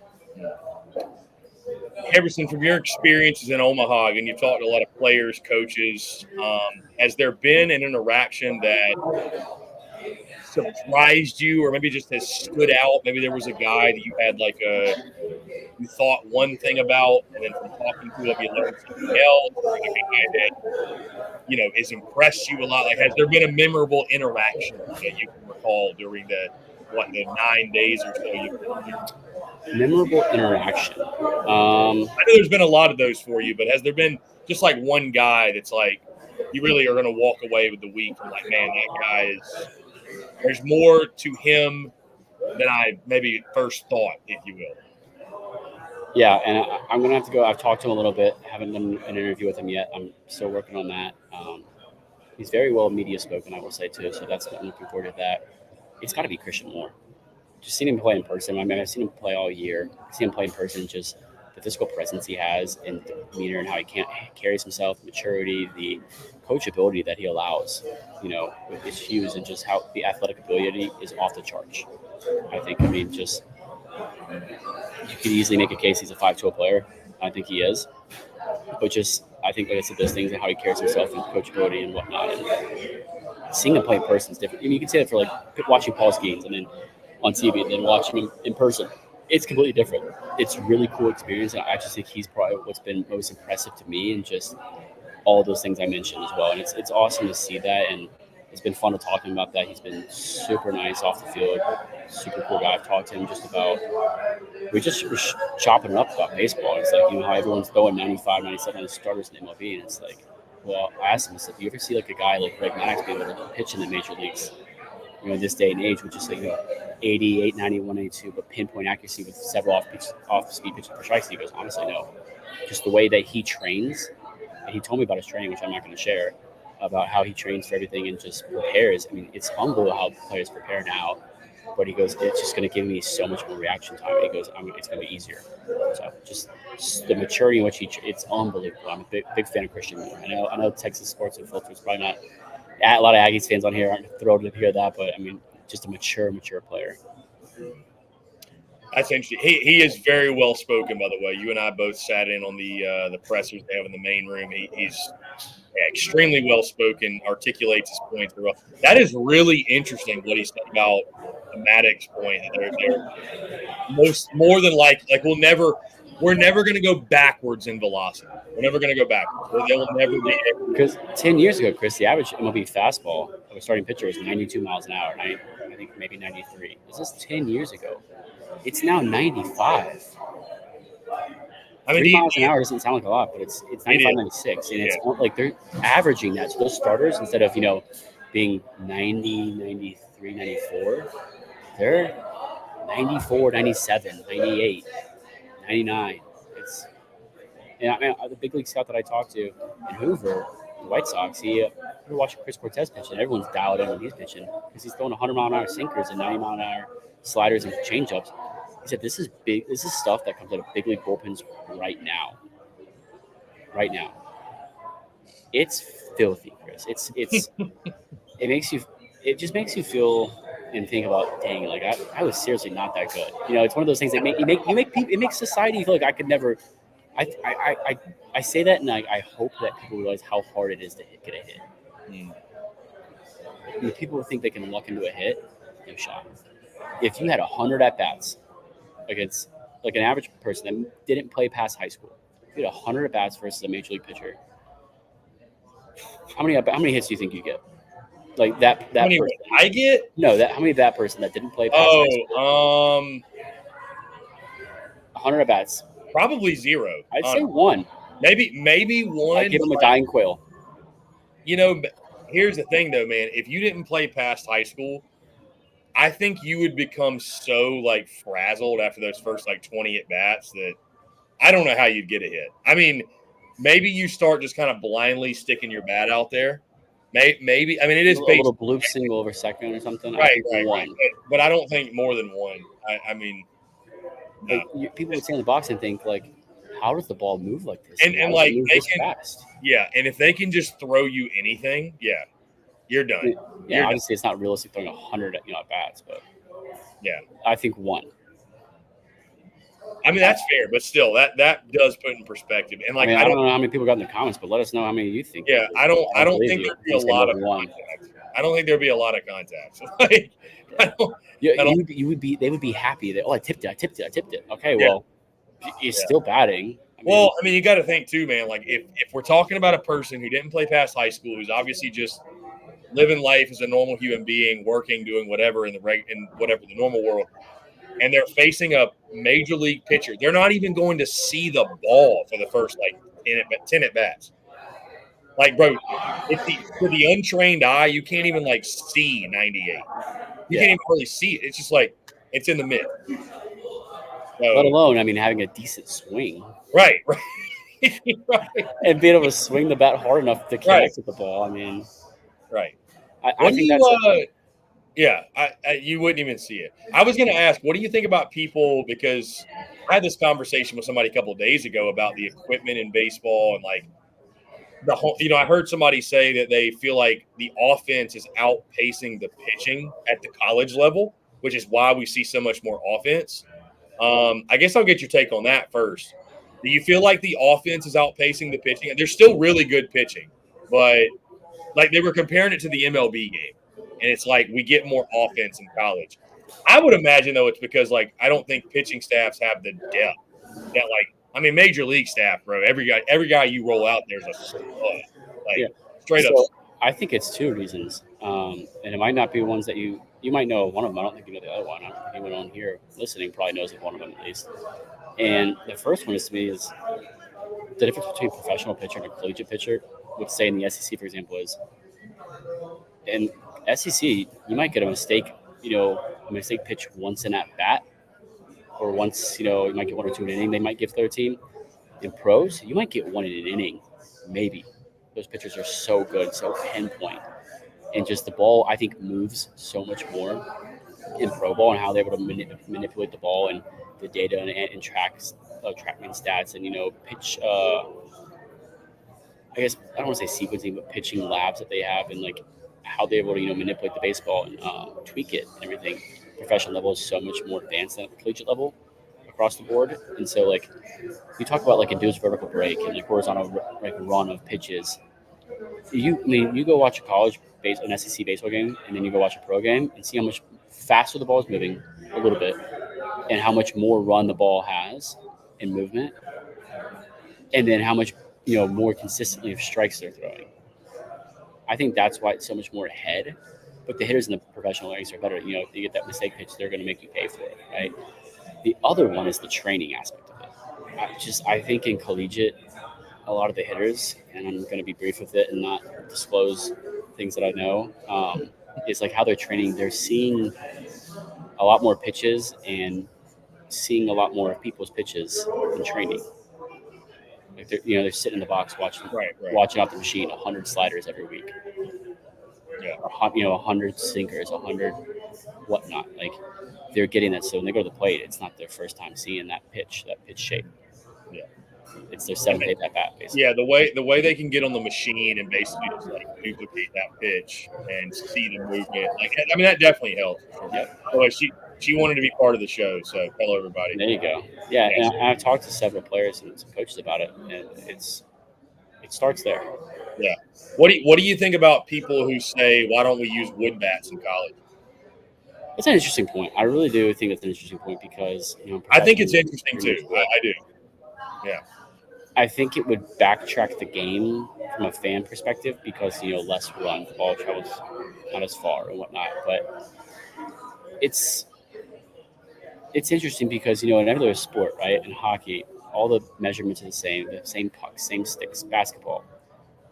Everson, from your experiences in Omaha, and you've talked to a lot of players, coaches, has there been an interaction that surprised you or maybe just has stood out? Maybe there was a guy that you had you thought one thing about, and then from talking to him, you learned something else, or like a guy that, has impressed you a lot? Like, has there been a memorable interaction that you can recall during the 9 days or so you've been here? Memorable interaction. I know there's been a lot of those for you, but has there been just like one guy that's like you really are going to walk away with the week and like, man, that guy there's more to him than I maybe first thought, if you will. Yeah, and I'm going to have to go. I've talked to him a little bit. Haven't done an interview with him yet. I'm still working on that. He's very well media spoken, I will say, too, so I'm looking forward to that. It's got to be Christian Moore. Just seeing him play in person. I've seen him play all year. Seen him play in person, just the physical presence he has and the demeanor and how he carries himself, maturity, the coachability that he allows, with his shoes, and just how the athletic ability is off the charts. Just you could easily make a case he's a 5'12" player. I think he is. But I think, like I said, those things and how he carries himself and coachability and whatnot. And seeing him play in person is different. You can say that for like watching Paul Skeens and then on TV and then watching him in person. It's completely different. It's a really cool experience. And I just think he's probably what's been most impressive to me, and just all those things I mentioned as well. And it's awesome to see that. And it's been fun to talk to him about that. He's been super nice off the field, super cool guy. I've talked to him just about, we're chopping it up about baseball. It's like, how everyone's throwing 95, 97 starters in MLB. And it's like, well, I asked him, I said, do you ever see like a guy like Greg Maddox be able to pitch in the major leagues, this day and age, which is like, 80, 890, 182, but pinpoint accuracy with several off-speed pitches per strike? He goes, honestly, no. Just the way that he trains, and he told me about his training, which I'm not going to share, about how he trains for everything and just prepares. It's unbelievable how players prepare now. But he goes, it's just going to give me so much more reaction time. He goes, it's going to be easier. So just the maturity in which it's unbelievable. I'm a big fan of Christian Moore. I know Texas Sports Unfiltered is probably not a lot of Aggies fans on here aren't thrilled to hear that, but just a mature player. That's interesting. He is very well spoken, by the way. You and I both sat in on the pressers they have in the main room. He's extremely well spoken, articulates his points very well. That is really interesting what he said about the Maddox point. They're more than like we're never going to go backwards in velocity. We're never going to go backwards. They will never be. Because 10 years ago, Chris, the average MLB fastball of a starting pitcher was 92 miles an hour. I think maybe 93. This is 10 years ago. It's now 95. 3 miles an hour doesn't sound like a lot, but it's 95, 96. And it's like they're averaging that. So those starters, instead of, being 90, 93, 94, they're 94, 97, 98, 99. The big league scout that I talked to in Hoover, the White Sox, we were watching Chris Cortez pitch, and everyone's dialed in when he's pitching because he's throwing 100-mile-an-hour sinkers and 90-mile-an-hour sliders and changeups. He said, "This is big. This is stuff that comes out of big league bullpens right now. Right now, it's filthy, Chris. It just makes you feel and think about, dang, like I was seriously not that good. It's one of those things that it makes society feel like I could never." I say that, and I hope that people realize how hard it is to get a hit. When people think they can luck into a hit, no shot. If you had 100 at-bats against like an average person that didn't play past high school, if you had 100 at-bats versus a major league pitcher, how many hits do you think you get? Like that how many person. I get? No, how many that person that didn't play past high school? 100 at-bats. Probably zero. I'd say one. Maybe one. I'd give him a dying quail. Here's the thing, though, man. If you didn't play past high school, I think you would become so frazzled after those first 20 at bats that I don't know how you'd get a hit. Maybe you start just kind of blindly sticking your bat out there, Maybe. I mean, it is a based little bloop single over second or something. I right, think right, one. right. But I don't think more than one. I mean, no. Like, people would stay in the box and think like, how does the ball move like this? And How does like it move they this can, fast? yeah. And if they can just throw you anything, yeah, you're done. Yeah, obviously it's not realistic throwing 100 at bats, but yeah, I think one. I mean, that's fair, but still, that does put in perspective. And like, I don't know how many people got in the comments, but let us know how many you think. Yeah, I don't think there'd be a lot of one. contact. I don't think there'd be a lot of contacts. Like, You would be. They would be happy that I tipped it. Okay, well, it's still batting. I mean, you got to think too, man. Like, if we're talking about a person who didn't play past high school, who's obviously just living life as a normal human being, working, doing whatever in the normal world, and they're facing a major league pitcher, they're not even going to see the ball for the first 10 at bats. Like, bro, for the untrained eye, you can't even see 98. You can't even really see it. It's just like it's in the mid. So, let alone, having a decent swing. Right. And being able to swing the bat hard enough to connect with the ball. Right. I think that's you wouldn't even see it. I was going to ask, what do you think about people? Because I had this conversation with somebody a couple of days ago about the equipment in baseball and the whole. I heard somebody say that they feel like the offense is outpacing the pitching at the college level, which is why we see so much more offense. I guess I'll get your take on that first. Do you feel like the offense is outpacing the pitching? There's still really good pitching, but they were comparing it to the MLB game, and it's like we get more offense in college. I would imagine though it's because I don't think pitching staffs have the depth that major league staff, bro. Every guy you roll out there's a stud, straight up. I think it's two reasons, and it might not be ones that you might know one of them. I don't think you know the other one. I don't think anyone on here listening probably knows of one of them at least. And the first one to me is the difference between a professional pitcher and a collegiate pitcher. Would say in the SEC, for example, is in SEC you might get a mistake pitch once in at bat, or once you might get one or two in an inning. They might give their team. In pros, you might get one in an inning, maybe. Those pitchers are so good, so pinpoint, and just the ball I think moves so much more in pro ball, and how they're able to manipulate the ball and the data and tracking stats and pitch. I guess I don't want to say sequencing, but pitching labs that they have and how they're able to manipulate the baseball and tweak it and everything. Professional level is so much more advanced than the collegiate level across the board, and so you talk about a dude's vertical break and horizontal run of pitches. You go watch an SEC baseball game, and then you go watch a pro game and see how much faster the ball is moving a little bit, and how much more run the ball has in movement, and then how much more consistently of strikes they're throwing. I think that's why it's so much more ahead. But the hitters in the professional leagues are better. If you get that mistake pitch, they're going to make you pay for it, right? The other one is the training aspect of it. I think in collegiate, a lot of the hitters, and I'm going to be brief with it and not disclose things that I know, is how they're training. They're seeing a lot more pitches and seeing a lot more of people's pitches in training. They're sitting in the box watching off the machine 100 sliders every week. Yeah, 100 sinkers, 100 whatnot. They're getting that. So when they go to the plate, it's not their first time seeing that pitch shape. Yeah, it's their seventh, eighth at bat, basically. Yeah, the way they can get on the machine and basically just duplicate that pitch and see the movement. That definitely helps. Yeah. So she wanted to be part of the show, so hello everybody. There you go. Yeah, and I've talked to several players and some coaches about it, and it starts there. Yeah. What do you think about people who say, why don't we use wood bats in college? It's an interesting point. I really do think it's an interesting point because I think it's interesting too. I do. Yeah. I think it would backtrack the game from a fan perspective because less run, the ball travels not as far and whatnot. But it's interesting because in every other sport, right? In hockey, all the measurements are the same pucks, same sticks. Basketball,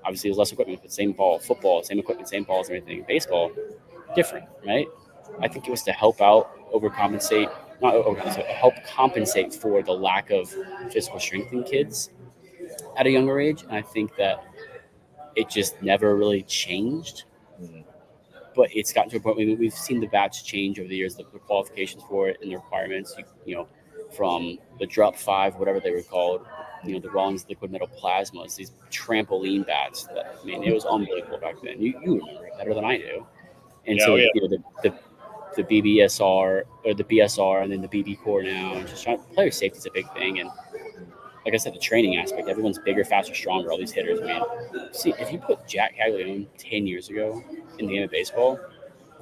obviously, there's less equipment, but same ball. Football, same equipment, same balls, and everything. Baseball, different, right? I think it was to help help compensate for the lack of physical strength in kids at a younger age. And I think that it just never really changed. But it's gotten to a point where we've seen the bats change over the years, the qualifications for it and the requirements, you know, from the Drop 5, whatever they were called, you know, the Rollins liquid metal plasmas, these trampoline bats. That, I mean, it was unbelievable back then. You remember it better than I do. And so, you know, the BBSR or the BSR and then the BB core now, and just player safety is a big thing. And like I said, the training aspect, everyone's bigger, faster, stronger, all these hitters. I mean, see, if you put Jack Caglione 10 years ago in the game of baseball,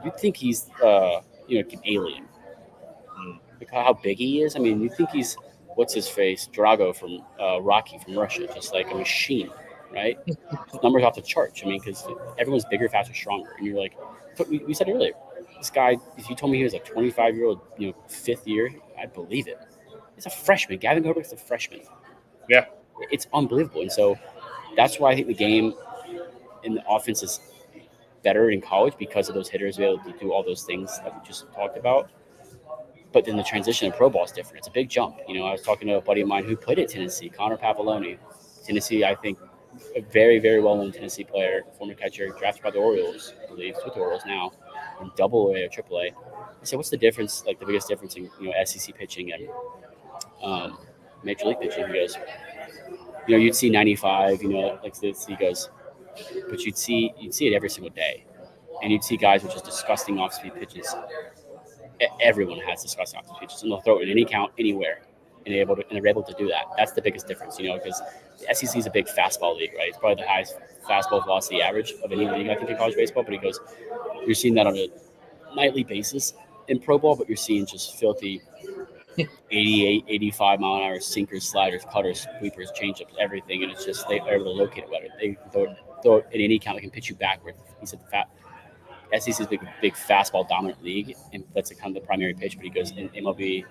you'd think he's, you know, an alien. Look how big he is. I mean, you think he's, what's his face, Drago from Rocky from Russia, just like a machine, right? His numbers off the charts. I mean, because everyone's bigger, faster, stronger. And you're like, we said earlier, this guy, if you told me he was a 25-year-old, you know, 5th year, I'd believe it. He's a freshman. Gavin Gobert's a freshman. Yeah. It's unbelievable. And so that's why I think the game in the offense is better in college, because of those hitters being able to do all those things that we just talked about. But then the transition in pro ball is different. It's a big jump. You know, I was talking to a buddy of mine who played at Tennessee, Connor Pavoloni. Tennessee, I think, a very, very well-known Tennessee player, former catcher, drafted by the Orioles, I believe, with the Orioles now, in Double A or Triple A. I said, what's the difference, like the biggest difference in, you know, SEC pitching and Major League pitching? He goes, you know, you'd see 95, you know, like this. He goes, but you'd see it every single day, and you'd see guys with just disgusting off-speed pitches. Everyone has disgusting off-speed pitches, and they'll throw it in any count, anywhere, and they're able to do that. That's the biggest difference, you know, because the SEC is a big fastball league, right? It's probably the highest fastball velocity average of any league, I think, in college baseball. But he goes, you're seeing that on a nightly basis in pro ball, but you're seeing just filthy 88, 85 mile an hour sinkers, sliders, cutters, sweepers, changeups, everything, and it's just they're able to locate it better. They can throw it in any count. They can pitch you backward. He said the SEC is a big fastball dominant league, and that's kind of the primary pitch. But he goes in MLB,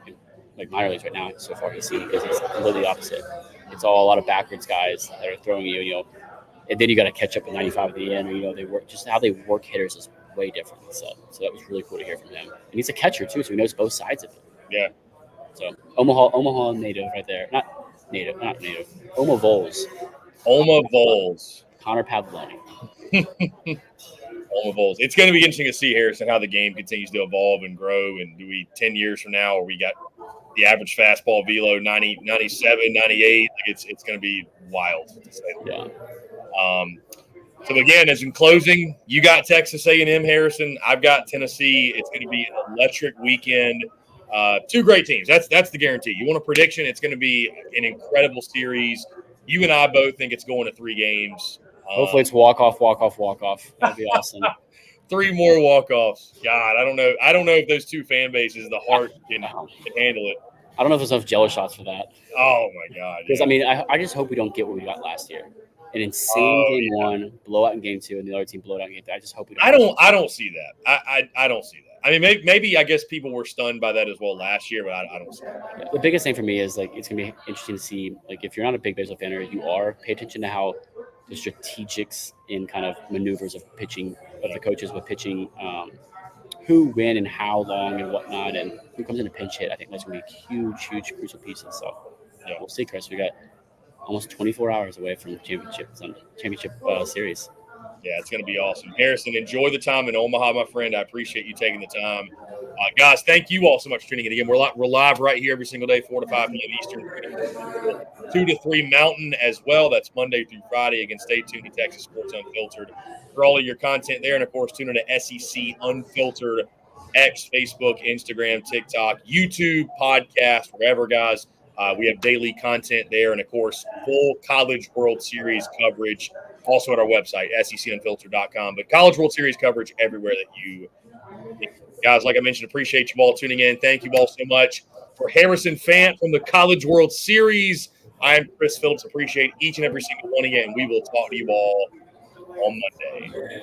like minor leagues right now, so far he's seen, because it's completely opposite. It's all a lot of backwards guys that are throwing you, you know, and then you got to catch up at 95 at the end, or, you know, they work, just how they work hitters is way different. So that was really cool to hear from him. And he's a catcher too, so he knows both sides of it. Yeah. So Omaha native right there. Not native. Oma Voles. Connor Pavoloni. Oma Voles. It's going to be interesting to see, Harrison, how the game continues to evolve and grow. And do we 10 years from now, where we got the average fastball velo 90, 97, 98? It's going to be wild. Yeah. So again, as in closing, you got Texas A&M, Harrison. I've got Tennessee. It's going to be an electric weekend. Two great teams. That's the guarantee. You want a prediction? It's going to be an incredible series. You and I both think it's going to 3 games. Hopefully it's walk-off. That'd be awesome. 3 more walk-offs. God, I don't know. I don't know if those 2 fan bases, the heart can handle it. I don't know if there's enough jello shots for that. Oh, my God. Because, I mean, I just hope we don't get what we got last year. An insane game 1, blowout in game 2, and the other team blowed out in game 3. I just hope we don't. I don't see that. I don't see that. I mean, maybe I guess people were stunned by that as well last year, but I don't see that. Yeah, the biggest thing for me is, like, it's going to be interesting to see, like, if you're not a big baseball fan, or you are, pay attention to how the strategics in kind of maneuvers of pitching, of the coaches with pitching, who, when, and how long and whatnot, and who comes in a pinch hit. I think that's going to be huge, crucial pieces. So, yeah, we'll see, Chris. We got almost 24 hours away from the championship series. Yeah, it's going to be awesome. Harrison, enjoy the time in Omaha, my friend. I appreciate you taking the time. Guys, thank you all so much for tuning in again. We're live right here every single day, 4 to 5 p.m. Eastern, 2 to 3 Mountain as well. That's Monday through Friday. Again, stay tuned to Texas Sports Unfiltered for all of your content there. And, of course, tune in to SEC Unfiltered, X, Facebook, Instagram, TikTok, YouTube, podcast, wherever, guys. We have daily content there. And, of course, full College World Series coverage also at our website, secunfiltered.com. But College World Series coverage everywhere that you guys, like I mentioned, appreciate you all tuning in. Thank you all so much. For Harrison Fant from the College World Series, I am Chris Phillips. Appreciate each and every single one of you, and we will talk to you all on Monday.